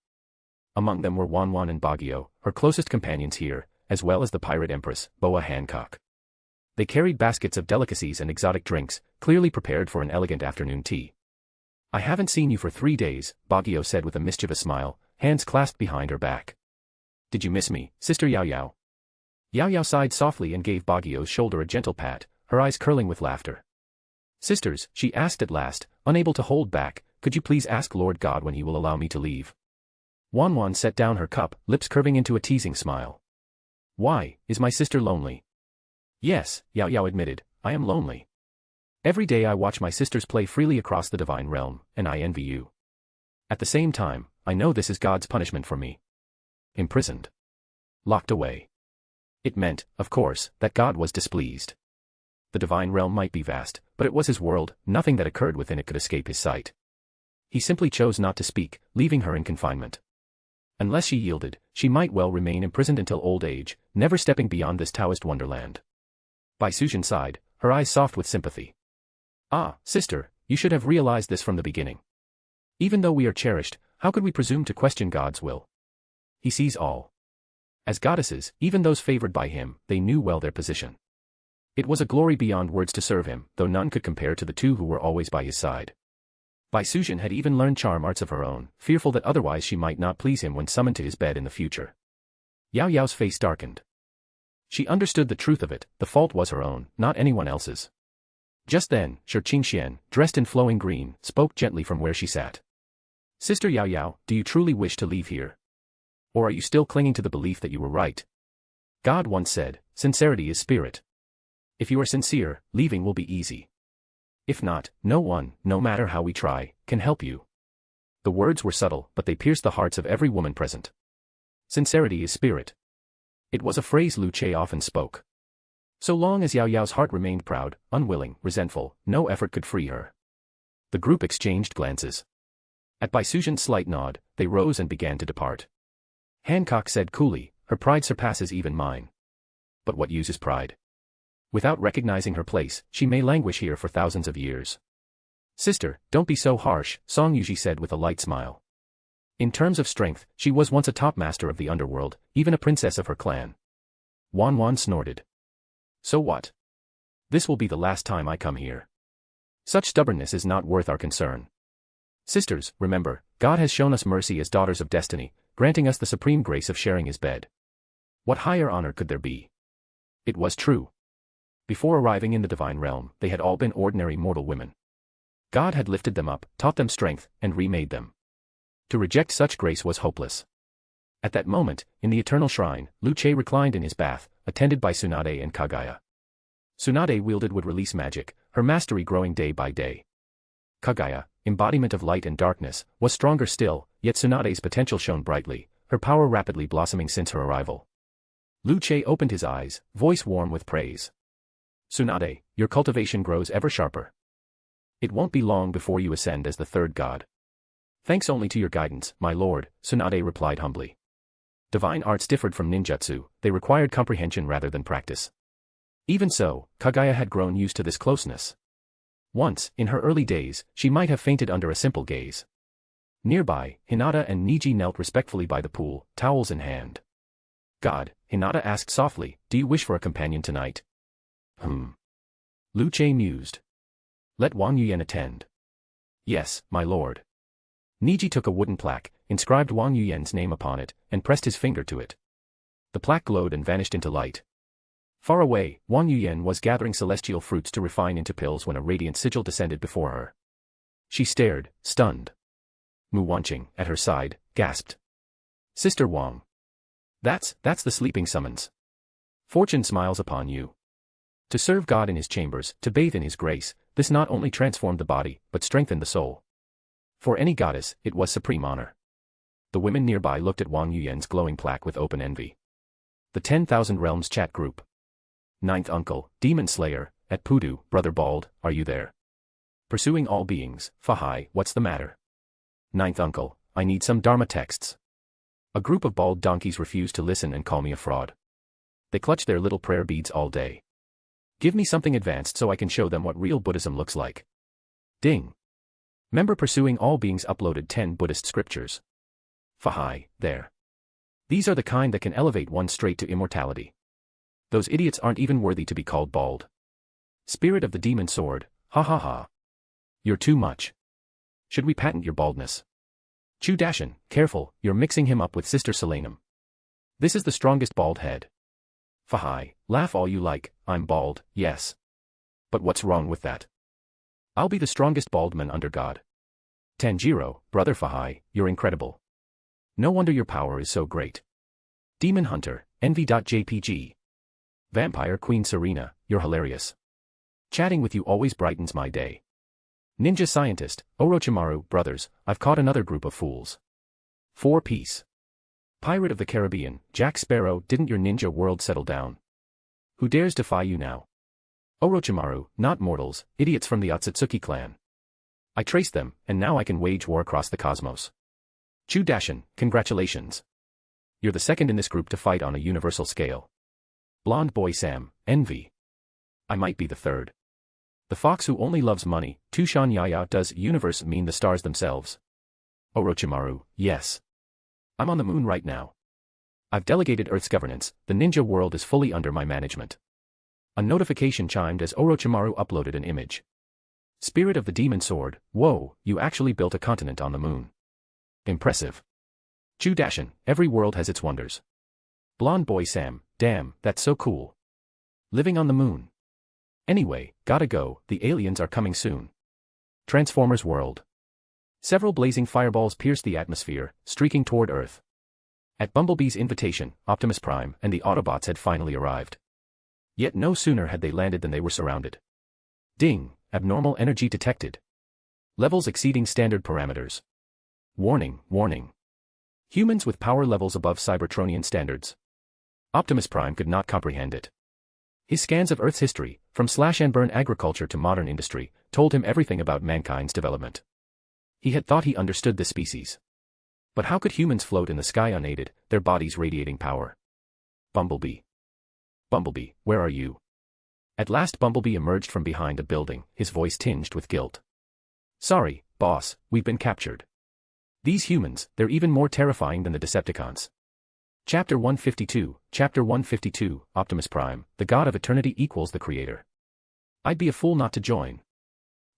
Among them were Wan and Baguio, her closest companions here, as well as the pirate empress, Boa Hancock. They carried baskets of delicacies and exotic drinks, clearly prepared for an elegant afternoon tea. I haven't seen you for 3 days, Baguio said with a mischievous smile, hands clasped behind her back. Did you miss me, Sister Yao Yao? Yao Yao sighed softly and gave Baguio's shoulder a gentle pat, her eyes curling with laughter. Sisters, she asked at last, unable to hold back, could you please ask Lord God when he will allow me to leave? Wan set down her cup, lips curving into a teasing smile. Why, is my sister lonely? Yes, Yao Yao admitted, I am lonely. Every day I watch my sisters play freely across the divine realm, and I envy you. At the same time, I know this is God's punishment for me. Imprisoned. Locked away. It meant, of course, that God was displeased. The divine realm might be vast, but it was his world, nothing that occurred within it could escape his sight. He simply chose not to speak, leaving her in confinement. Unless she yielded, she might well remain imprisoned until old age, never stepping beyond this Taoist wonderland. Bai Sujan sighed, her eyes soft with sympathy. Ah, sister, you should have realized this from the beginning. Even though we are cherished, how could we presume to question God's will? He sees all. As goddesses, even those favored by him, they knew well their position. It was a glory beyond words to serve him, though none could compare to the two who were always by his side. Bai Sujan had even learned charm arts of her own, fearful that otherwise she might not please him when summoned to his bed in the future. Yao Yao's face darkened. She understood the truth of it, the fault was her own, not anyone else's. Just then, Shi Qingxian, dressed in flowing green, spoke gently from where she sat. Sister Yao Yao, do you truly wish to leave here? Or are you still clinging to the belief that you were right? God once said, sincerity is spirit. If you are sincere, leaving will be easy. If not, no one, no matter how we try, can help you. The words were subtle, but they pierced the hearts of every woman present. Sincerity is spirit. It was a phrase Lu Che often spoke. So long as Yao Yao's heart remained proud, unwilling, resentful, no effort could free her. The group exchanged glances. At Bai Sujan's slight nod, they rose and began to depart. Hancock said coolly, her pride surpasses even mine. But what use is pride? Without recognizing her place, she may languish here for thousands of years. Sister, don't be so harsh, Song Yuji said with a light smile. In terms of strength, she was once a top master of the underworld, even a princess of her clan. Wan Wan snorted. So what? This will be the last time I come here. Such stubbornness is not worth our concern. Sisters, remember, God has shown us mercy as daughters of destiny, granting us the supreme grace of sharing his bed. What higher honor could there be? It was true. Before arriving in the divine realm, they had all been ordinary mortal women. God had lifted them up, taught them strength, and remade them. To reject such grace was hopeless. At that moment, in the eternal shrine, Lu Che reclined in his bath, attended by Tsunade and Kagaya. Tsunade wielded would release magic, her mastery growing day by day. Kagaya, embodiment of light and darkness, was stronger still, yet Tsunade's potential shone brightly, her power rapidly blossoming since her arrival. Lu Che opened his eyes, voice warm with praise. Tsunade, your cultivation grows ever sharper. It won't be long before you ascend as the third god. Thanks only to your guidance, my lord, Tsunade replied humbly. Divine arts differed from ninjutsu, they required comprehension rather than practice. Even so, Kagaya had grown used to this closeness. Once, in her early days, she might have fainted under a simple gaze. Nearby, Hinata and Niji knelt respectfully by the pool, towels in hand. God, Hinata asked softly, do you wish for a companion tonight? Lu Che mused. Let Wang Yuyan attend. Yes, my lord. Niji took a wooden plaque, inscribed Wang Yuyan's name upon it, and pressed his finger to it. The plaque glowed and vanished into light. Far away, Wang Yuyan was gathering celestial fruits to refine into pills when a radiant sigil descended before her. She stared, stunned. Mu Wanqing, at her side, gasped. Sister Wang. That's the sleeping summons. Fortune smiles upon you. To serve God in his chambers, to bathe in his grace, this not only transformed the body, but strengthened the soul. For any goddess, it was supreme honor. The women nearby looked at Wang Yuyan's glowing plaque with open envy. The 10,000 Realms chat group. Ninth uncle, demon slayer, at Pudu, brother Bald, are you there? Pursuing all beings, Fahai, what's the matter? Ninth uncle, I need some Dharma texts. A group of bald donkeys refused to listen and call me a fraud. They clutch their little prayer beads all day. Give me something advanced so I can show them what real Buddhism looks like. Ding. Member Pursuing All Beings uploaded 10 Buddhist scriptures. Fahai, there. These are the kind that can elevate one straight to immortality. Those idiots aren't even worthy to be called bald. Spirit of the demon sword, ha ha ha. You're too much. Should we patent your baldness? Chu Dashin, careful, you're mixing him up with Sister Selenum. This is the strongest bald head. Fahai, laugh all you like, I'm bald, yes. But what's wrong with that? I'll be the strongest bald man under God. Tanjiro, brother Fahai, you're incredible. No wonder your power is so great. Demon Hunter, envy.jpg. Vampire Queen Serena, you're hilarious. Chatting with you always brightens my day. Ninja Scientist, Orochimaru, brothers, I've caught another group of fools. 4 Peace. Pirate of the Caribbean, Jack Sparrow, didn't your ninja world settle down? Who dares defy you now? Orochimaru, not mortals, idiots from the Otsutsuki clan. I traced them, and now I can wage war across the cosmos. Chudashin, congratulations. You're the second in this group to fight on a universal scale. Blonde boy Sam, envy. I might be the third. The fox who only loves money, Tushan Yaya. Does universe mean the stars themselves? Orochimaru, yes. I'm on the moon right now. I've delegated Earth's governance, the ninja world is fully under my management. A notification chimed as Orochimaru uploaded an image. Spirit of the Demon Sword, whoa, you actually built a continent on the moon. Impressive. Chudashin, every world has its wonders. Blonde boy Sam, damn, that's so cool. Living on the moon. Anyway, gotta go, the aliens are coming soon. Transformers World. Several blazing fireballs pierced the atmosphere, streaking toward Earth. At Bumblebee's invitation, Optimus Prime and the Autobots had finally arrived. Yet no sooner had they landed than they were surrounded. Ding, abnormal energy detected. Levels exceeding standard parameters. Warning, warning. Humans with power levels above Cybertronian standards. Optimus Prime could not comprehend it. His scans of Earth's history, from slash-and-burn agriculture to modern industry, told him everything about mankind's development. He had thought he understood this species. But how could humans float in the sky unaided, their bodies radiating power? Bumblebee. Bumblebee, where are you? At last Bumblebee emerged from behind a building, his voice tinged with guilt. Sorry, boss, we've been captured. These humans, they're even more terrifying than the Decepticons. Chapter 152, Optimus Prime, the God of Eternity equals the Creator. I'd be a fool not to join.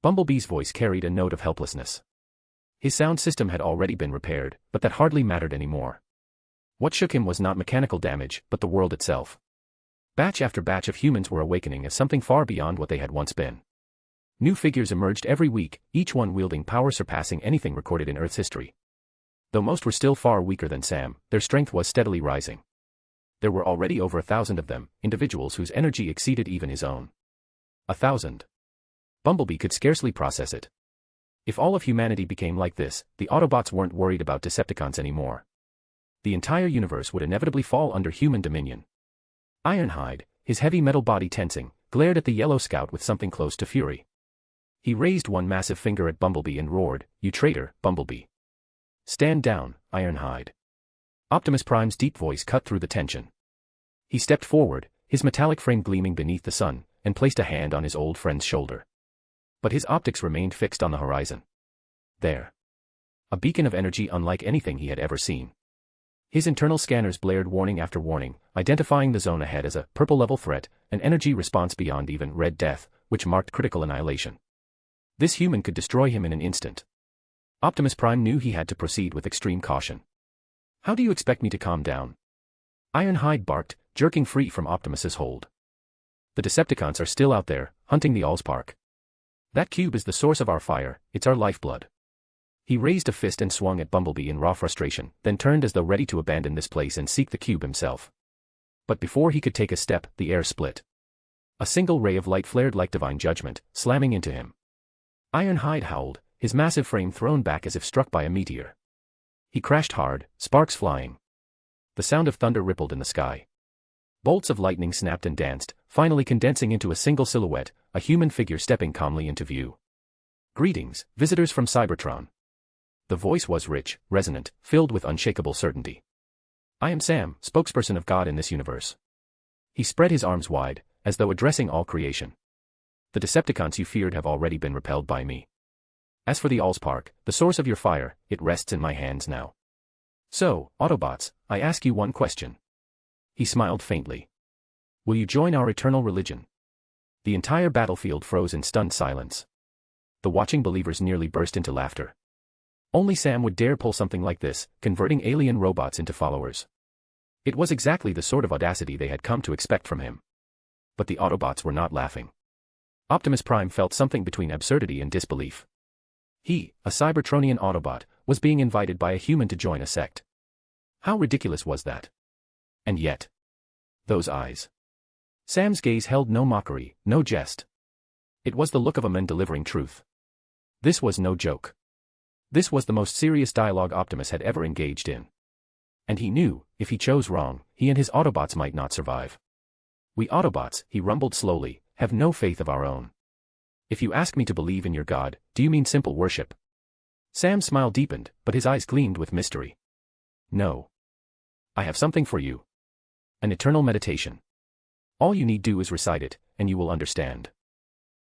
Bumblebee's voice carried a note of helplessness. His sound system had already been repaired, but that hardly mattered anymore. What shook him was not mechanical damage, but the world itself. Batch after batch of humans were awakening as something far beyond what they had once been. New figures emerged every week, each one wielding power surpassing anything recorded in Earth's history. Though most were still far weaker than Sam, their strength was steadily rising. There were already over 1,000 of them, individuals whose energy exceeded even his own. 1,000. Bumblebee could scarcely process it. If all of humanity became like this, the Autobots weren't worried about Decepticons anymore. The entire universe would inevitably fall under human dominion. Ironhide, his heavy metal body tensing, glared at the yellow scout with something close to fury. He raised one massive finger at Bumblebee and roared, "You traitor, Bumblebee. Stand down, Ironhide." Optimus Prime's deep voice cut through the tension. He stepped forward, his metallic frame gleaming beneath the sun, and placed a hand on his old friend's shoulder. But his optics remained fixed on the horizon. There. A beacon of energy unlike anything he had ever seen. His internal scanners blared warning after warning, identifying the zone ahead as a purple-level threat, an energy response beyond even red death, which marked critical annihilation. This human could destroy him in an instant. Optimus Prime knew he had to proceed with extreme caution. How do you expect me to calm down? Ironhide barked, jerking free from Optimus's hold. The Decepticons are still out there, hunting the Allspark. That cube is the source of our fire, it's our lifeblood. He raised a fist and swung at Bumblebee in raw frustration, then turned as though ready to abandon this place and seek the cube himself. But before he could take a step, the air split. A single ray of light flared like divine judgment, slamming into him. Ironhide howled, his massive frame thrown back as if struck by a meteor. He crashed hard, sparks flying. The sound of thunder rippled in the sky. Bolts of lightning snapped and danced, finally condensing into a single silhouette, a human figure stepping calmly into view. Greetings, visitors from Cybertron. The voice was rich, resonant, filled with unshakable certainty. I am Sam, spokesperson of God in this universe. He spread his arms wide, as though addressing all creation. The Decepticons you feared have already been repelled by me. As for the Allspark, the source of your fire, it rests in my hands now. So, Autobots, I ask you one question. He smiled faintly. Will you join our eternal religion? The entire battlefield froze in stunned silence. The watching believers nearly burst into laughter. Only Sam would dare pull something like this, converting alien robots into followers. It was exactly the sort of audacity they had come to expect from him. But the Autobots were not laughing. Optimus Prime felt something between absurdity and disbelief. He, a Cybertronian Autobot, was being invited by a human to join a sect. How ridiculous was that? And yet. Those eyes. Sam's gaze held no mockery, no jest. It was the look of a man delivering truth. This was no joke. This was the most serious dialogue Optimus had ever engaged in. And he knew, if he chose wrong, he and his Autobots might not survive. We Autobots, he rumbled slowly, have no faith of our own. If you ask me to believe in your God, do you mean simple worship? Sam's smile deepened, but his eyes gleamed with mystery. No. I have something for you. An eternal meditation. All you need do is recite it, and you will understand.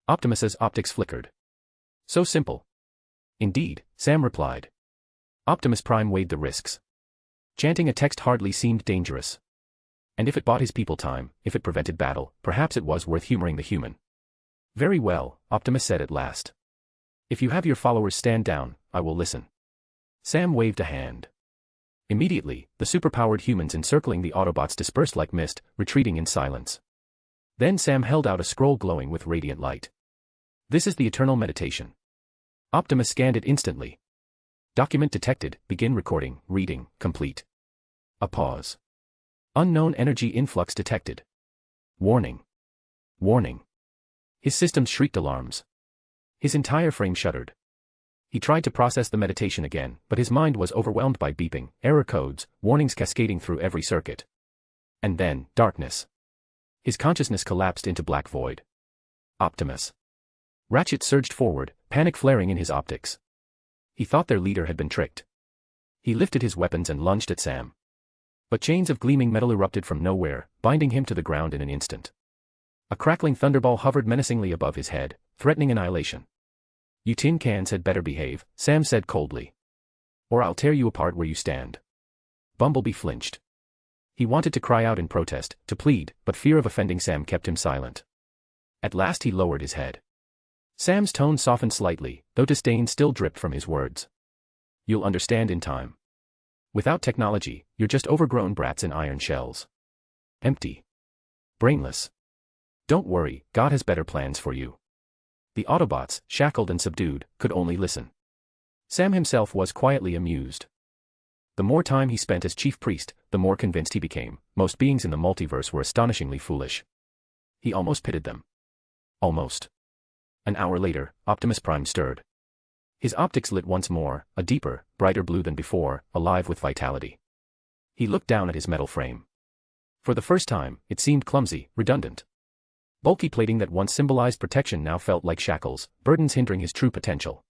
Optimus's optics flickered. So simple. Indeed, Sam replied. Optimus Prime weighed the risks. Chanting a text hardly seemed dangerous. And if it bought his people time, if it prevented battle, perhaps it was worth humoring the human. Very well, Optimus said at last. If you have your followers stand down, I will listen. Sam waved a hand. Immediately, the superpowered humans encircling the Autobots dispersed like mist, retreating in silence. Then Sam held out a scroll glowing with radiant light. This is the eternal meditation. Optimus scanned it instantly. Document detected, begin recording, reading, complete. A pause. Unknown energy influx detected. Warning. Warning. His systems shrieked alarms. His entire frame shuddered. He tried to process the meditation again, but his mind was overwhelmed by beeping, error codes, warnings cascading through every circuit. And then, darkness. His consciousness collapsed into black void. Optimus. Ratchet surged forward, panic flaring in his optics. He thought their leader had been tricked. He lifted his weapons and lunged at Sam. But chains of gleaming metal erupted from nowhere, binding him to the ground in an instant. A crackling thunderball hovered menacingly above his head, threatening annihilation. You tin cans had better behave, Sam said coldly. Or I'll tear you apart where you stand. Bumblebee flinched. He wanted to cry out in protest, to plead, but fear of offending Sam kept him silent. At last he lowered his head. Sam's tone softened slightly, though disdain still dripped from his words. You'll understand in time. Without technology, you're just overgrown brats in iron shells. Empty. Brainless. Don't worry, God has better plans for you. The Autobots, shackled and subdued, could only listen. Sam himself was quietly amused. The more time he spent as chief priest, the more convinced he became, most beings in the multiverse were astonishingly foolish. He almost pitied them. Almost. An hour later, Optimus Prime stirred. His optics lit once more, a deeper, brighter blue than before, alive with vitality. He looked down at his metal frame. For the first time, it seemed clumsy, redundant. Bulky plating that once symbolized protection now felt like shackles, burdens hindering his true potential.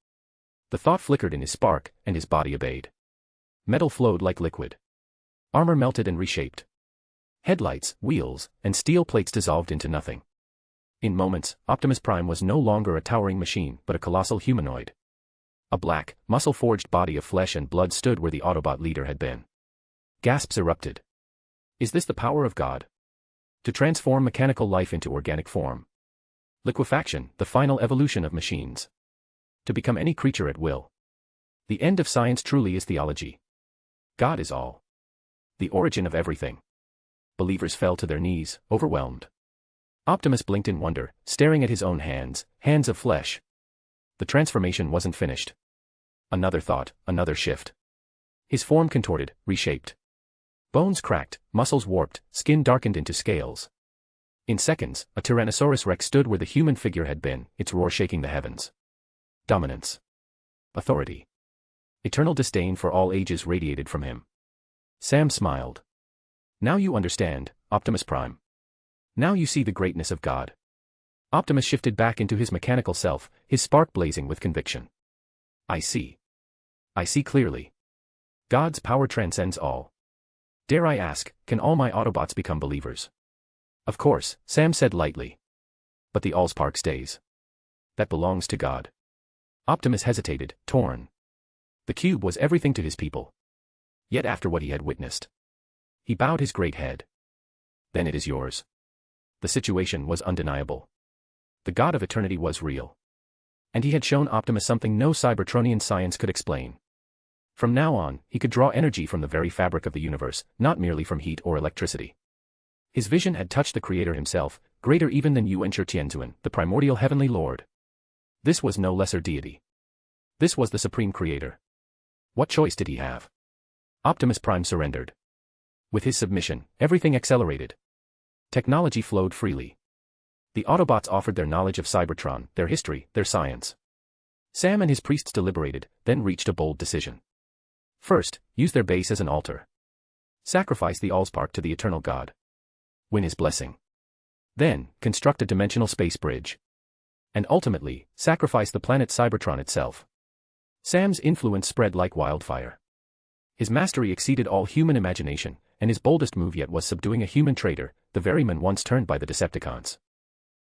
The thought flickered in his spark, and his body obeyed. Metal flowed like liquid. Armor melted and reshaped. Headlights, wheels, and steel plates dissolved into nothing. In moments, Optimus Prime was no longer a towering machine but a colossal humanoid. A black, muscle-forged body of flesh and blood stood where the Autobot leader had been. Gasps erupted. Is this the power of God? To transform mechanical life into organic form. Liquefaction, the final evolution of machines. To become any creature at will. The end of science truly is theology. God is all. The origin of everything. Believers fell to their knees, overwhelmed. Optimus blinked in wonder, staring at his own hands, hands of flesh. The transformation wasn't finished. Another thought, another shift. His form contorted, reshaped. Bones cracked, muscles warped, skin darkened into scales. In seconds, a Tyrannosaurus Rex stood where the human figure had been, its roar shaking the heavens. Dominance. Authority. Eternal disdain for all ages radiated from him. Sam smiled. Now you understand, Optimus Prime. Now you see the greatness of God. Optimus shifted back into his mechanical self, his spark blazing with conviction. I see. I see clearly. God's power transcends all. Dare I ask, can all my Autobots become believers? Of course, Sam said lightly. But the Allspark stays. That belongs to God. Optimus hesitated, torn. The cube was everything to his people. Yet after what he had witnessed. He bowed his great head. Then it is yours. The situation was undeniable. The God of eternity was real. And he had shown Optimus something no Cybertronian science could explain. From now on, he could draw energy from the very fabric of the universe, not merely from heat or electricity. His vision had touched the Creator himself, greater even than Yuan Tianzuan, the primordial heavenly Lord. This was no lesser deity. This was the supreme Creator. What choice did he have? Optimus Prime surrendered. With his submission, everything accelerated. Technology flowed freely. The Autobots offered their knowledge of Cybertron, their history, their science. Sam and his priests deliberated, then reached a bold decision. First, use their base as an altar. Sacrifice the Allspark to the eternal God. Win his blessing. Then, construct a dimensional space bridge. And ultimately, sacrifice the planet Cybertron itself. Sam's influence spread like wildfire. His mastery exceeded all human imagination, and his boldest move yet was subduing a human traitor, the very man once turned by the Decepticons.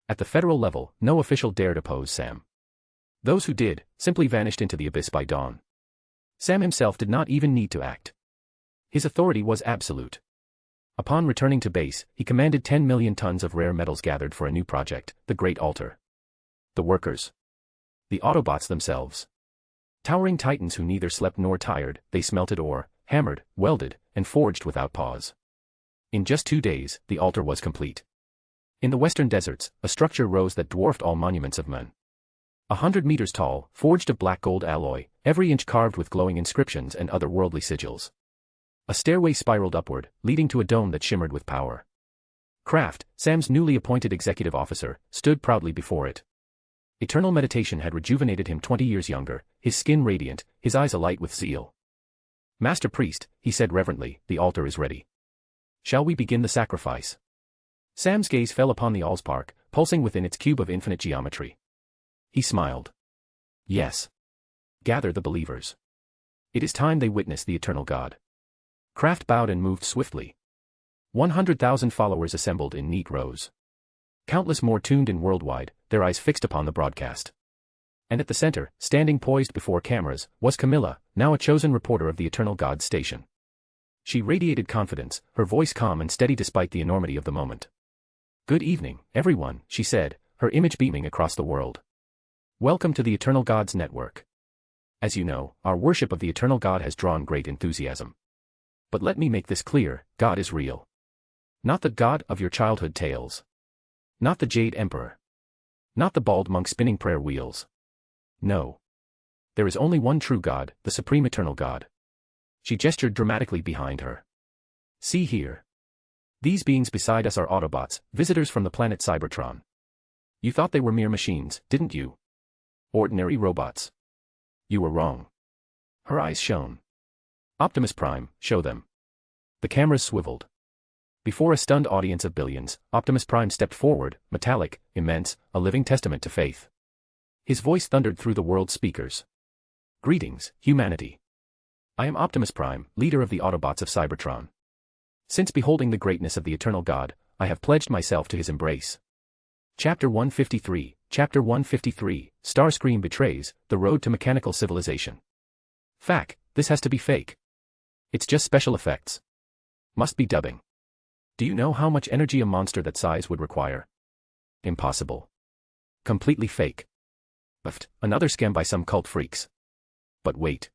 At the federal level, no official dared oppose Sam. Those who did, simply vanished into the abyss by dawn. Sam himself did not even need to act. His authority was absolute. Upon returning to base, he commanded 10 million tons of rare metals gathered for a new project, the Great Altar. The workers. The Autobots themselves. Towering titans who neither slept nor tired, they smelted ore, hammered, welded, and forged without pause. In just 2 days, the altar was complete. In the western deserts, a structure rose that dwarfed all monuments of men. 100 meters tall, forged of black gold alloy, every inch carved with glowing inscriptions and otherworldly sigils. A stairway spiraled upward, leading to a dome that shimmered with power. Kraft, Sam's newly appointed executive officer, stood proudly before it. Eternal meditation had rejuvenated him 20 years younger, his skin radiant, his eyes alight with zeal. Master Priest, he said reverently, the altar is ready. Shall we begin the sacrifice? Sam's gaze fell upon the Allspark, pulsing within its cube of infinite geometry. He smiled. Yes. Gather the believers. It is time they witness the eternal God. Kraft bowed and moved swiftly. 100,000 followers assembled in neat rows. Countless more tuned in worldwide, their eyes fixed upon the broadcast. And at the center, standing poised before cameras, was Camilla, now a chosen reporter of the Eternal God's station. She radiated confidence, her voice calm and steady despite the enormity of the moment. Good evening, everyone, she said, her image beaming across the world. Welcome to the Eternal God's network. As you know, our worship of the Eternal God has drawn great enthusiasm. But let me make this clear, God is real. Not the God of your childhood tales. Not the Jade Emperor. Not the bald monk spinning prayer wheels. No. There is only one true God, the Supreme Eternal God. She gestured dramatically behind her. See here. These beings beside us are Autobots, visitors from the planet Cybertron. You thought they were mere machines, didn't you? Ordinary robots. You were wrong. Her eyes shone. Optimus Prime, show them. The cameras swiveled. Before a stunned audience of billions, Optimus Prime stepped forward, metallic, immense, a living testament to faith. His voice thundered through the world's speakers. Greetings, humanity. I am Optimus Prime, leader of the Autobots of Cybertron. Since beholding the greatness of the Eternal God, I have pledged myself to his embrace. Chapter 153, Chapter 153, Starscream betrays, the road to mechanical civilization. Fact, this has to be fake. It's just special effects. Must be dubbing. Do you know how much energy a monster that size would require? Impossible. Completely fake. But another scam by some cult freaks. But wait.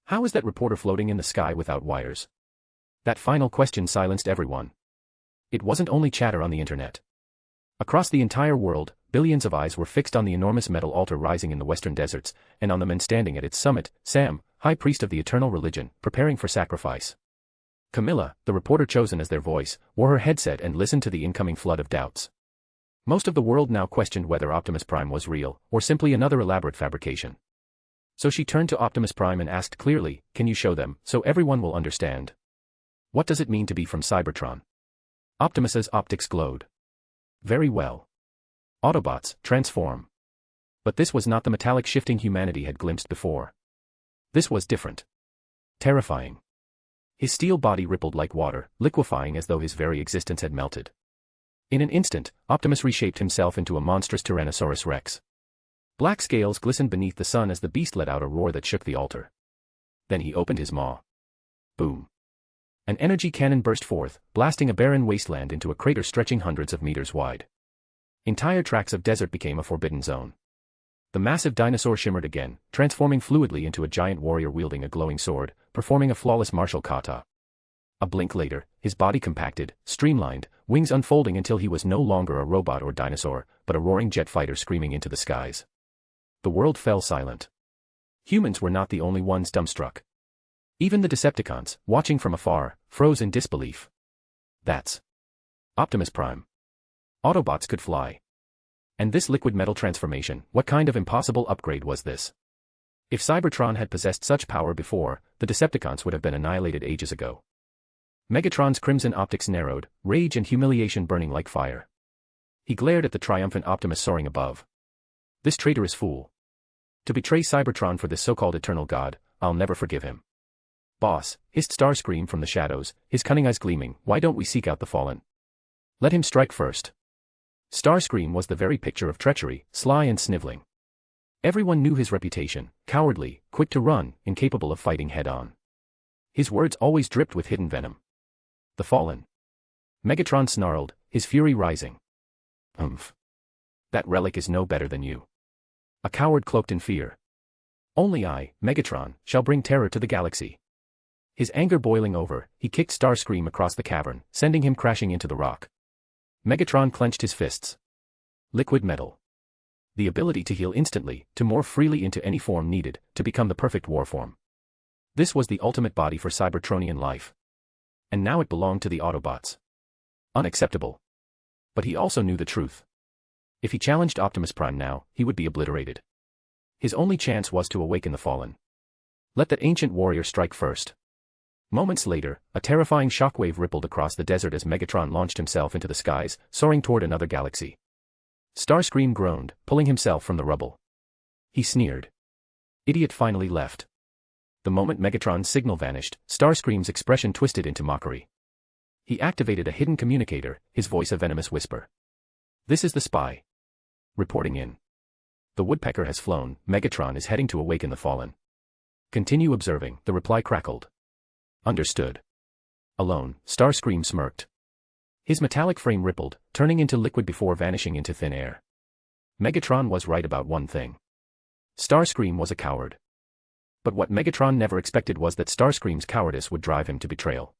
How is that reporter floating in the sky without wires? That final question silenced everyone. It wasn't only chatter on the internet. Across the entire world, billions of eyes were fixed on the enormous metal altar rising in the western deserts, and on the men standing at its summit, Sam, high priest of the eternal religion, preparing for sacrifice. Camilla, the reporter chosen as their voice, wore her headset and listened to the incoming flood of doubts. Most of the world now questioned whether Optimus Prime was real, or simply another elaborate fabrication. So she turned to Optimus Prime and asked clearly, can you show them, so everyone will understand? What does it mean to be from Cybertron? Optimus's optics glowed. Very well. Autobots, transform. But this was not the metallic shifting humanity had glimpsed before. This was different. Terrifying. His steel body rippled like water, liquefying as though his very existence had melted. In an instant, Optimus reshaped himself into a monstrous Tyrannosaurus Rex. Black scales glistened beneath the sun as the beast let out a roar that shook the altar. Then he opened his maw. Boom. An energy cannon burst forth, blasting a barren wasteland into a crater stretching hundreds of meters wide. Entire tracts of desert became a forbidden zone. The massive dinosaur shimmered again, transforming fluidly into a giant warrior wielding a glowing sword, performing a flawless martial kata. A blink later, his body compacted, streamlined, wings unfolding until he was no longer a robot or dinosaur, but a roaring jet fighter screaming into the skies. The world fell silent. Humans were not the only ones dumbstruck. Even the Decepticons, watching from afar, froze in disbelief. That's Optimus Prime. Autobots could fly. And this liquid metal transformation, what kind of impossible upgrade was this? If Cybertron had possessed such power before, the Decepticons would have been annihilated ages ago. Megatron's crimson optics narrowed, rage and humiliation burning like fire. He glared at the triumphant Optimus soaring above. This traitorous fool. To betray Cybertron for this so-called eternal god, I'll never forgive him. Boss, hissed Starscream from the shadows, his cunning eyes gleaming, why don't we seek out the fallen? Let him strike first. Starscream was the very picture of treachery, sly and sniveling. Everyone knew his reputation, cowardly, quick to run, incapable of fighting head-on. His words always dripped with hidden venom. The fallen. Megatron snarled, his fury rising. Humph. That relic is no better than you. A coward cloaked in fear. Only I, Megatron, shall bring terror to the galaxy. His anger boiling over, he kicked Starscream across the cavern, sending him crashing into the rock. Megatron clenched his fists. Liquid metal. The ability to heal instantly, to morph freely into any form needed, to become the perfect war form. This was the ultimate body for Cybertronian life. And now it belonged to the Autobots. Unacceptable. But he also knew the truth. If he challenged Optimus Prime now, he would be obliterated. His only chance was to awaken the fallen. Let that ancient warrior strike first. Moments later, a terrifying shockwave rippled across the desert as Megatron launched himself into the skies, soaring toward another galaxy. Starscream groaned, pulling himself from the rubble. He sneered. Idiot finally left. The moment Megatron's signal vanished, Starscream's expression twisted into mockery. He activated a hidden communicator, his voice a venomous whisper. This is the spy. Reporting in. The woodpecker has flown, Megatron is heading to awaken the fallen. Continue observing, the reply crackled. Understood. Alone, Starscream smirked. His metallic frame rippled, turning into liquid before vanishing into thin air. Megatron was right about one thing. Starscream was a coward. But what Megatron never expected was that Starscream's cowardice would drive him to betrayal.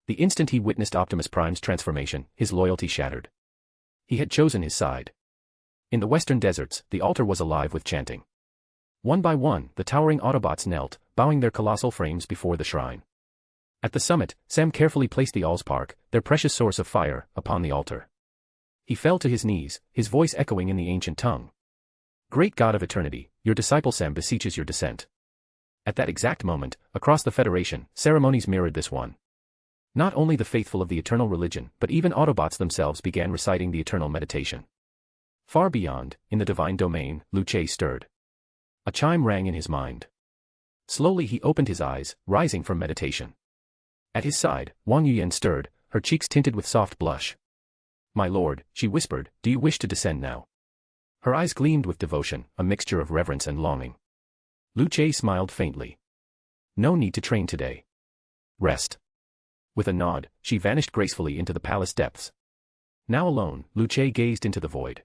The instant he witnessed Optimus Prime's transformation, his loyalty shattered. He had chosen his side. In the western deserts, the altar was alive with chanting. One by one, the towering Autobots knelt, bowing their colossal frames before the shrine. At the summit, Sam carefully placed the Allspark, their precious source of fire, upon the altar. He fell to his knees, his voice echoing in the ancient tongue. Great God of eternity, your disciple Sam beseeches your descent. At that exact moment, across the Federation, ceremonies mirrored this one. Not only the faithful of the eternal religion, but even Autobots themselves began reciting the eternal meditation. Far beyond, in the divine domain, Luce stirred. A chime rang in his mind. Slowly he opened his eyes, rising from meditation. At his side, Wang Yuyan stirred, her cheeks tinted with soft blush. My lord, she whispered, do you wish to descend now? Her eyes gleamed with devotion, a mixture of reverence and longing. Luce smiled faintly. No need to train today. Rest. With a nod, she vanished gracefully into the palace depths. Now alone, Luce gazed into the void.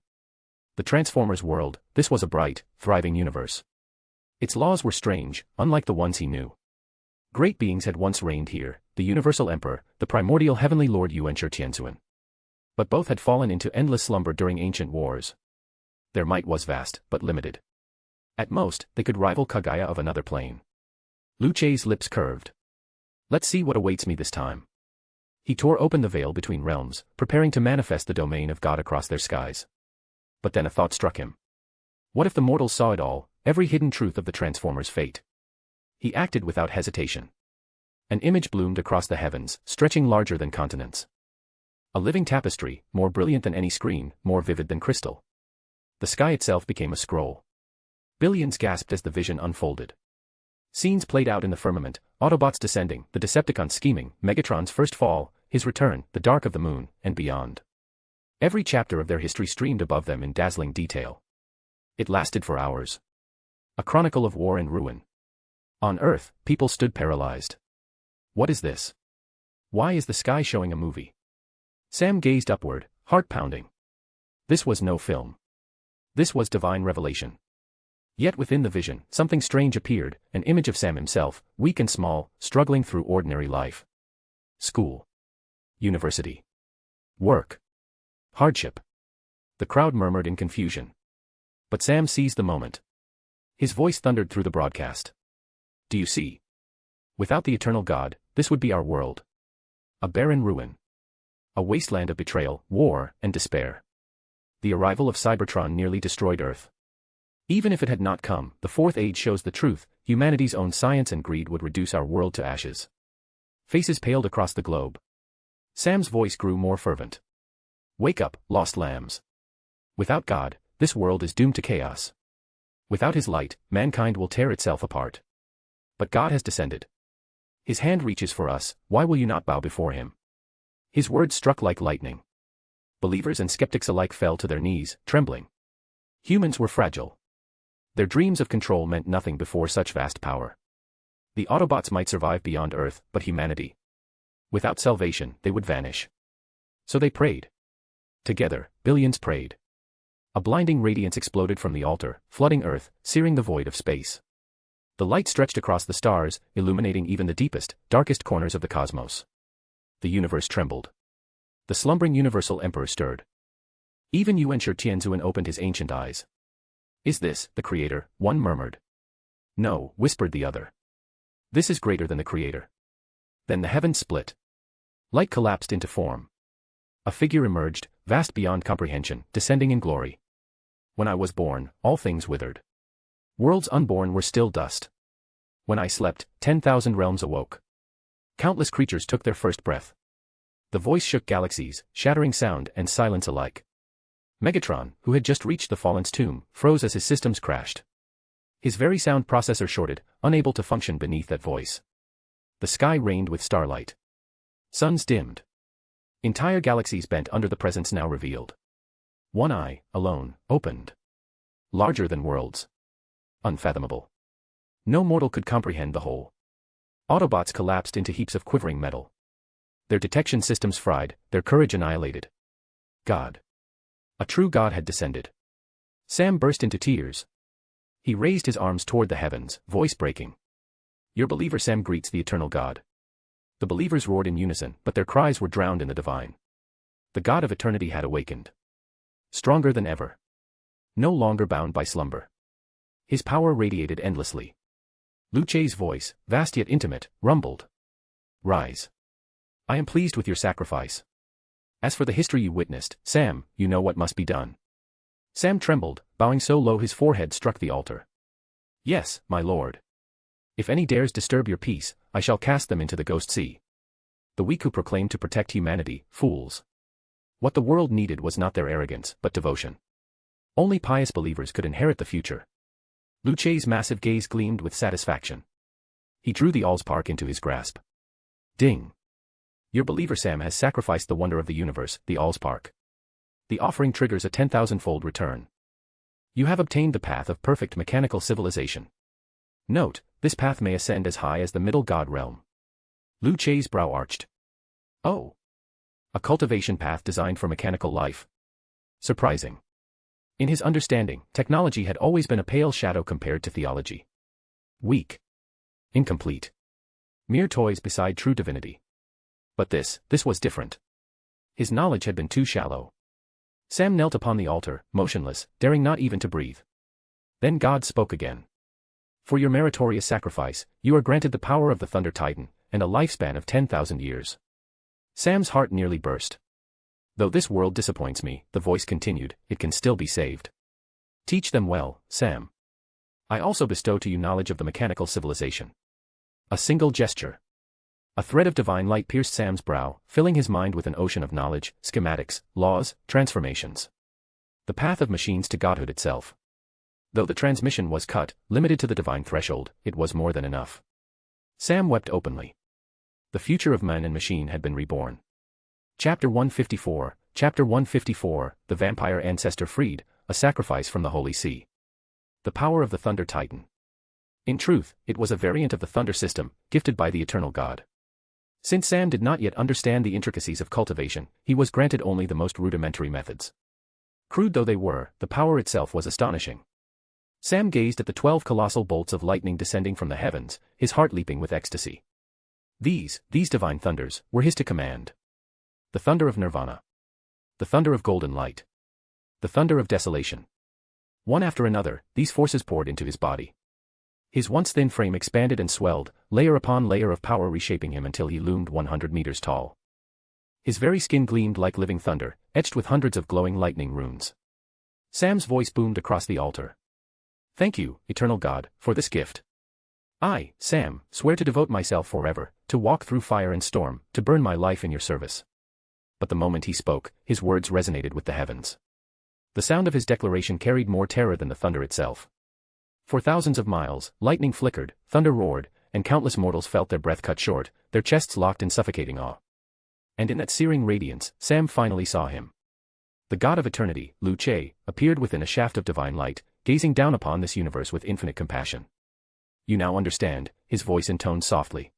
The Transformers world, this was a bright, thriving universe. Its laws were strange, unlike the ones he knew. Great beings had once reigned here, the Universal Emperor, the primordial Heavenly Lord Yuan Tianzuan. But both had fallen into endless slumber during ancient wars. Their might was vast, but limited. At most, they could rival Kagaya of another plane. Luce's lips curved. Let's see what awaits me this time. He tore open the veil between realms, preparing to manifest the domain of God across their skies. But then a thought struck him. What if the mortals saw it all, every hidden truth of the Transformers' fate? He acted without hesitation. An image bloomed across the heavens, stretching larger than continents. A living tapestry, more brilliant than any screen, more vivid than crystal. The sky itself became a scroll. Billions gasped as the vision unfolded. Scenes played out in the firmament, Autobots descending, the Decepticons scheming, Megatron's first fall, his return, the dark of the moon, and beyond. Every chapter of their history streamed above them in dazzling detail. It lasted for hours. A chronicle of war and ruin. On Earth, people stood paralyzed. What is this? Why is the sky showing a movie? Sam gazed upward, heart pounding. This was no film. This was divine revelation. Yet within the vision, something strange appeared, an image of Sam himself, weak and small, struggling through ordinary life. School. University. Work. Hardship. The crowd murmured in confusion. But Sam seized the moment. His voice thundered through the broadcast. Do you see? Without the eternal God, this would be our world. A barren ruin. A wasteland of betrayal, war, and despair. The arrival of Cybertron nearly destroyed Earth. Even if it had not come, the Fourth Age shows the truth: humanity's own science and greed would reduce our world to ashes. Faces paled across the globe. Sam's voice grew more fervent. Wake up, lost lambs. Without God, this world is doomed to chaos. Without his light, mankind will tear itself apart. But God has descended. His hand reaches for us, why will you not bow before him? His words struck like lightning. Believers and skeptics alike fell to their knees, trembling. Humans were fragile. Their dreams of control meant nothing before such vast power. The Autobots might survive beyond Earth, but humanity. Without salvation, they would vanish. So they prayed. Together, billions prayed. A blinding radiance exploded from the altar, flooding Earth, searing the void of space. The light stretched across the stars, illuminating even the deepest, darkest corners of the cosmos. The universe trembled. The slumbering Universal Emperor stirred. Even Yuan Tianzuan opened his ancient eyes. Is this the Creator? One murmured. No, whispered the other. This is greater than the Creator. Then the heavens split. Light collapsed into form. A figure emerged, vast beyond comprehension, descending in glory. When I was born, all things withered. Worlds unborn were still dust. When I slept, 10,000 realms awoke. Countless creatures took their first breath. The voice shook galaxies, shattering sound and silence alike. Megatron, who had just reached the Fallen's tomb, froze as his systems crashed. His very sound processor shorted, unable to function beneath that voice. The sky rained with starlight. Suns dimmed. Entire galaxies bent under the presence now revealed. One eye, alone, opened. Larger than worlds. Unfathomable. No mortal could comprehend the whole. Autobots collapsed into heaps of quivering metal. Their detection systems fried, their courage annihilated. God. A true God had descended. Sam burst into tears. He raised his arms toward the heavens, voice breaking. Your believer Sam greets the eternal God. The believers roared in unison, but their cries were drowned in the divine. The God of eternity had awakened. Stronger than ever. No longer bound by slumber. His power radiated endlessly. Luce's voice, vast yet intimate, rumbled. Rise. I am pleased with your sacrifice. As for the history you witnessed, Sam, you know what must be done. Sam trembled, bowing so low his forehead struck the altar. Yes, my lord. If any dares disturb your peace, I shall cast them into the ghost sea. The weak who proclaim to protect humanity, fools. What the world needed was not their arrogance, but devotion. Only pious believers could inherit the future. Luce's massive gaze gleamed with satisfaction. He drew the Allspark into his grasp. Ding. Your believer Sam has sacrificed the wonder of the universe, the Allspark. The offering triggers a 10,000-fold return. You have obtained the path of perfect mechanical civilization. Note, this path may ascend as high as the middle god realm. Luce's brow arched. Oh. A cultivation path designed for mechanical life. Surprising. In his understanding, technology had always been a pale shadow compared to theology. Weak. Incomplete. Mere toys beside true divinity. But this was different. His knowledge had been too shallow. Sam knelt upon the altar, motionless, daring not even to breathe. Then God spoke again. For your meritorious sacrifice, you are granted the power of the Thunder Titan, and a lifespan of 10,000 years. Sam's heart nearly burst. Though this world disappoints me, the voice continued, it can still be saved. Teach them well, Sam. I also bestow to you knowledge of the mechanical civilization. A single gesture. A thread of divine light pierced Sam's brow, filling his mind with an ocean of knowledge, schematics, laws, transformations. The path of machines to godhood itself. Though the transmission was cut, limited to the divine threshold, it was more than enough. Sam wept openly. The future of man and machine had been reborn. Chapter 154, Chapter 154, The Vampire Ancestor Freed, a Sacrifice from the Holy See. The Power of the Thunder Titan. In truth, it was a variant of the Thunder System, gifted by the Eternal God. Since Sam did not yet understand the intricacies of cultivation, he was granted only the most rudimentary methods. Crude though they were, the power itself was astonishing. Sam gazed at the 12 colossal bolts of lightning descending from the heavens, his heart leaping with ecstasy. These divine thunders, were his to command. The thunder of nirvana. The thunder of golden light. The thunder of desolation. One after another, these forces poured into his body. His once thin frame expanded and swelled, layer upon layer of power reshaping him until he loomed 100 meters tall. His very skin gleamed like living thunder, etched with hundreds of glowing lightning runes. Sam's voice boomed across the altar. Thank you, eternal God, for this gift. I, Sam, swear to devote myself forever, to walk through fire and storm, to burn my life in your service. But the moment he spoke, his words resonated with the heavens. The sound of his declaration carried more terror than the thunder itself. For thousands of miles, lightning flickered, thunder roared, and countless mortals felt their breath cut short, their chests locked in suffocating awe. And in that searing radiance, Sam finally saw him. The God of eternity, Luce, appeared within a shaft of divine light, gazing down upon this universe with infinite compassion. You now understand, his voice intoned softly.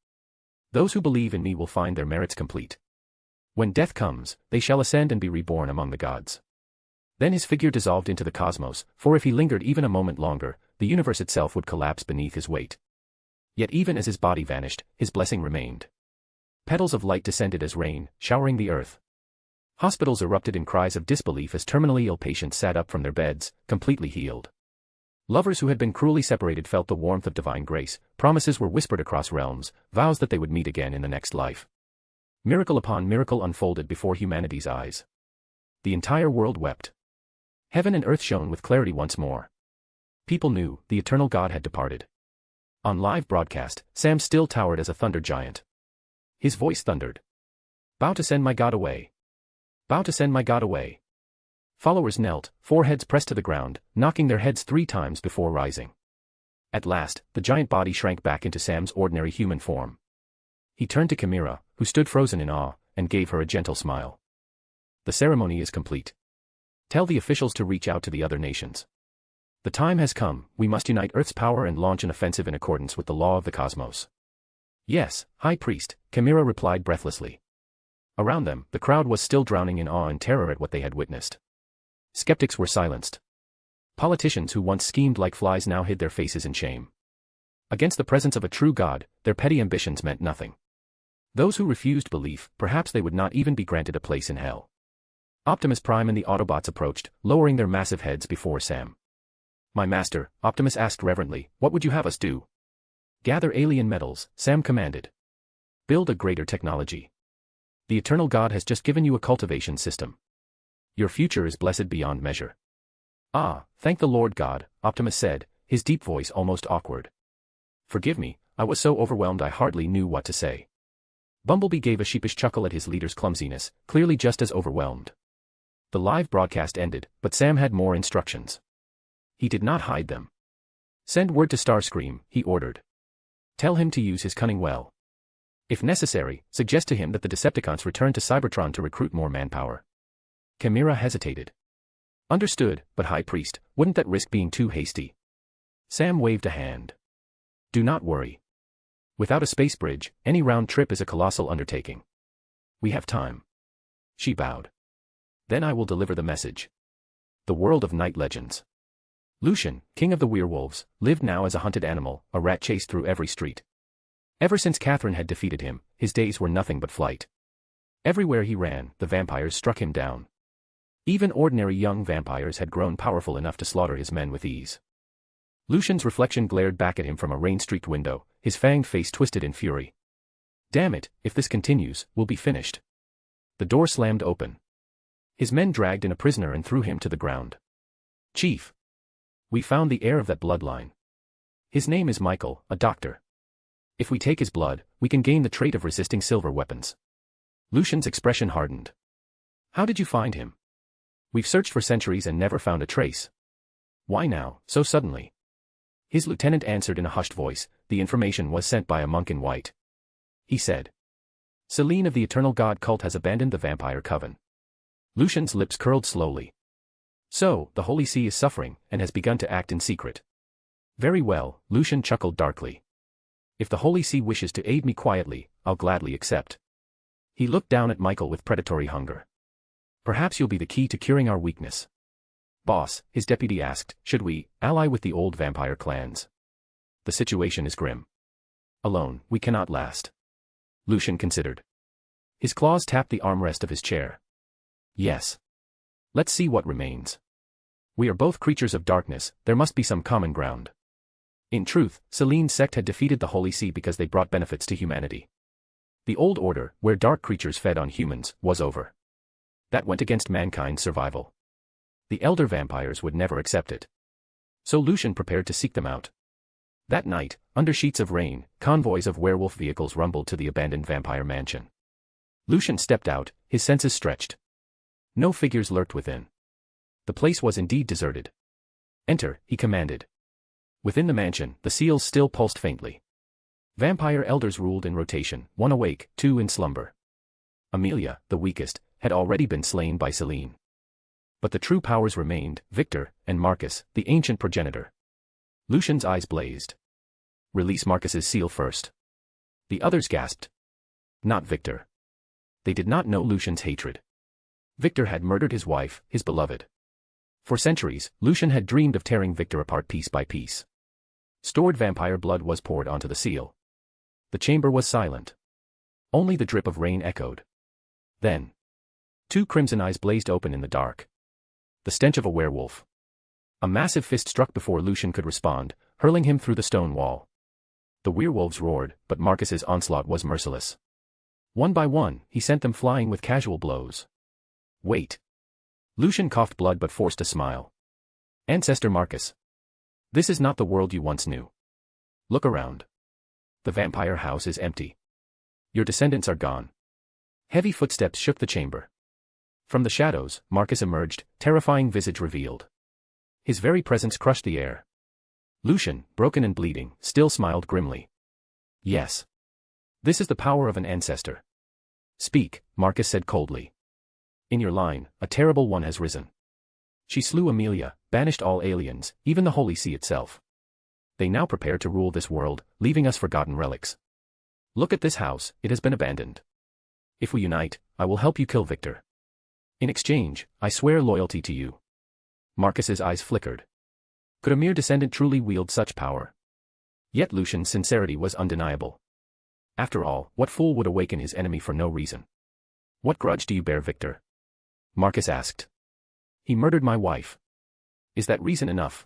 Those who believe in me will find their merits complete. When death comes, they shall ascend and be reborn among the gods. Then his figure dissolved into the cosmos, for if he lingered even a moment longer, the universe itself would collapse beneath his weight. Yet even as his body vanished, his blessing remained. Petals of light descended as rain, showering the earth. Hospitals erupted in cries of disbelief as terminally ill patients sat up from their beds, completely healed. Lovers who had been cruelly separated felt the warmth of divine grace, promises were whispered across realms, vows that they would meet again in the next life. Miracle upon miracle unfolded before humanity's eyes. The entire world wept. Heaven and earth shone with clarity once more. People knew, the eternal God had departed. On live broadcast, Sam still towered as a thunder giant. His voice thundered. Bow to send my God away. Bow to send my God away. Followers knelt, foreheads pressed to the ground, knocking their heads 3 times before rising. At last, the giant body shrank back into Sam's ordinary human form. He turned to Chimera, who stood frozen in awe, and gave her a gentle smile. The ceremony is complete. Tell the officials to reach out to the other nations. The time has come, we must unite Earth's power and launch an offensive in accordance with the law of the cosmos. Yes, High Priest, Chimera replied breathlessly. Around them, the crowd was still drowning in awe and terror at what they had witnessed. Skeptics were silenced. Politicians who once schemed like flies now hid their faces in shame. Against the presence of a true God, their petty ambitions meant nothing. Those who refused belief, perhaps they would not even be granted a place in hell. Optimus Prime and the Autobots approached, lowering their massive heads before Sam. My master, Optimus asked reverently, what would you have us do? Gather alien metals, Sam commanded. Build a greater technology. The eternal God has just given you a cultivation system. Your future is blessed beyond measure. Ah, thank the Lord God, Optimus said, his deep voice almost awkward. Forgive me, I was so overwhelmed I hardly knew what to say. Bumblebee gave a sheepish chuckle at his leader's clumsiness, clearly just as overwhelmed. The live broadcast ended, but Sam had more instructions. He did not hide them. Send word to Starscream, he ordered. Tell him to use his cunning well. If necessary, suggest to him that the Decepticons return to Cybertron to recruit more manpower. Chimera hesitated. Understood, but High Priest, wouldn't that risk being too hasty? Sam waved a hand. Do not worry. Without a space bridge, any round trip is a colossal undertaking. We have time. She bowed. Then I will deliver the message. The world of night legends. Lucian, king of the werewolves, lived now as a hunted animal, a rat chased through every street. Ever since Catherine had defeated him, his days were nothing but flight. Everywhere he ran, the vampires struck him down. Even ordinary young vampires had grown powerful enough to slaughter his men with ease. Lucian's reflection glared back at him from a rain-streaked window, his fanged face twisted in fury. Damn it, if this continues, we'll be finished. The door slammed open. His men dragged in a prisoner and threw him to the ground. Chief. We found the heir of that bloodline. His name is Michael, a doctor. If we take his blood, we can gain the trait of resisting silver weapons. Lucian's expression hardened. How did you find him? We've searched for centuries and never found a trace. Why now, so suddenly? His lieutenant answered in a hushed voice, the information was sent by a monk in white. He said. Selene of the Eternal God cult has abandoned the vampire coven. Lucian's lips curled slowly. So, the Holy See is suffering, and has begun to act in secret. Very well, Lucian chuckled darkly. If the Holy See wishes to aid me quietly, I'll gladly accept. He looked down at Michael with predatory hunger. Perhaps you'll be the key to curing our weakness. Boss, his deputy asked, should we ally with the old vampire clans? The situation is grim. Alone, we cannot last. Lucian considered. His claws tapped the armrest of his chair. Yes. Let's see what remains. We are both creatures of darkness, there must be some common ground. In truth, Selene's sect had defeated the Holy See because they brought benefits to humanity. The old order, where dark creatures fed on humans, was over. That went against mankind's survival. The elder vampires would never accept it. So Lucian prepared to seek them out. That night, under sheets of rain, convoys of werewolf vehicles rumbled to the abandoned vampire mansion. Lucian stepped out, his senses stretched. No figures lurked within. The place was indeed deserted. "Enter," he commanded. Within the mansion, the seals still pulsed faintly. Vampire elders ruled in rotation, one awake, two in slumber. Amelia, the weakest, had already been slain by Celine. But the true powers remained, Victor, and Marcus, the ancient progenitor. Lucian's eyes blazed. "Release Marcus's seal first." The others gasped. Not Victor. They did not know Lucian's hatred. Victor had murdered his wife, his beloved. For centuries, Lucian had dreamed of tearing Victor apart piece by piece. Stored vampire blood was poured onto the seal. The chamber was silent. Only the drip of rain echoed. Then, two crimson eyes blazed open in the dark. The stench of a werewolf. A massive fist struck before Lucian could respond, hurling him through the stone wall. The werewolves roared, but Marcus's onslaught was merciless. One by one, he sent them flying with casual blows. "Wait." Lucian coughed blood but forced a smile. "Ancestor Marcus. This is not the world you once knew. Look around. The vampire house is empty. Your descendants are gone." Heavy footsteps shook the chamber. From the shadows, Marcus emerged, terrifying visage revealed. His very presence crushed the air. Lucian, broken and bleeding, still smiled grimly. "Yes. This is the power of an ancestor." "Speak," Marcus said coldly. "In your line, a terrible one has risen. She slew Amelia, banished all aliens, even the Holy See itself. They now prepare to rule this world, leaving us forgotten relics. Look at this house, it has been abandoned. If we unite, I will help you kill Victor. In exchange, I swear loyalty to you." Marcus's eyes flickered. Could a mere descendant truly wield such power? Yet Lucian's sincerity was undeniable. After all, what fool would awaken his enemy for no reason? "What grudge do you bear Victor?" Marcus asked. "He murdered my wife. Is that reason enough?"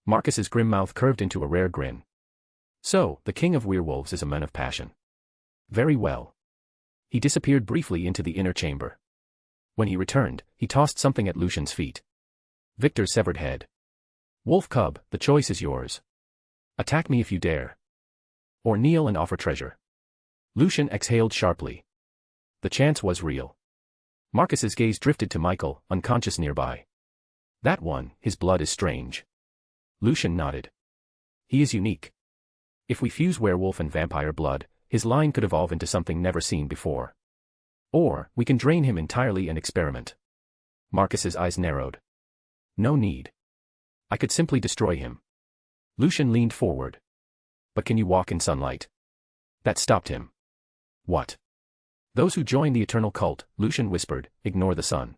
Marcus's grim mouth curved into a rare grin. "So, the king of werewolves is a man of passion. Very well." He disappeared briefly into the inner chamber. When he returned, he tossed something at Lucian's feet. Victor's severed head. "Wolf cub, the choice is yours. Attack me if you dare. Or kneel and offer treasure." Lucian exhaled sharply. The chance was real. Marcus's gaze drifted to Michael, unconscious nearby. "That one, his blood is strange." Lucian nodded. "He is unique. If we fuse werewolf and vampire blood, his line could evolve into something never seen before. Or, we can drain him entirely and experiment." Marcus's eyes narrowed. "No need. I could simply destroy him." Lucian leaned forward. "But can you walk in sunlight?" That stopped him. "What?" "Those who join the eternal cult," Lucian whispered, "ignore the sun.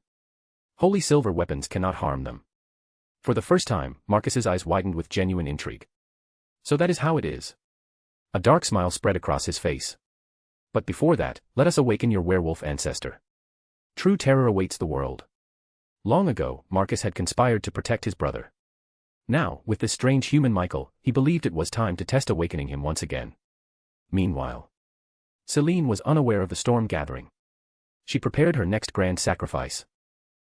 Holy silver weapons cannot harm them." For the first time, Marcus's eyes widened with genuine intrigue. "So that is how it is." A dark smile spread across his face. "But before that, let us awaken your werewolf ancestor. True terror awaits the world." Long ago, Marcus had conspired to protect his brother. Now, with this strange human Michael, he believed it was time to test awakening him once again. Meanwhile, Celine was unaware of the storm gathering. She prepared her next grand sacrifice.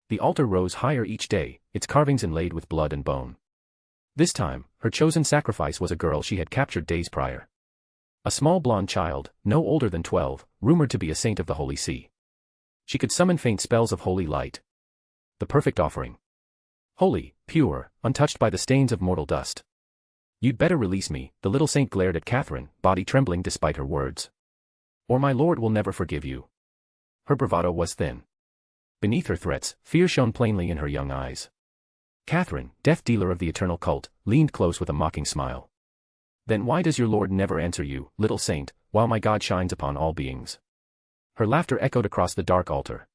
The altar rose higher each day, its carvings inlaid with blood and bone. This time, her chosen sacrifice was a girl she had captured days prior. A small blonde child, no older than 12, rumored to be a saint of the Holy See. She could summon faint spells of holy light. The perfect offering. Holy, pure, untouched by the stains of mortal dust. "You'd better release me," the little saint glared at Catherine, body trembling despite her words. "Or my lord will never forgive you." Her bravado was thin. Beneath her threats, fear shone plainly in her young eyes. Catherine, death dealer of the eternal cult, leaned close with a mocking smile. "Then why does your lord never answer you, little saint, while my God shines upon all beings?" Her laughter echoed across the dark altar.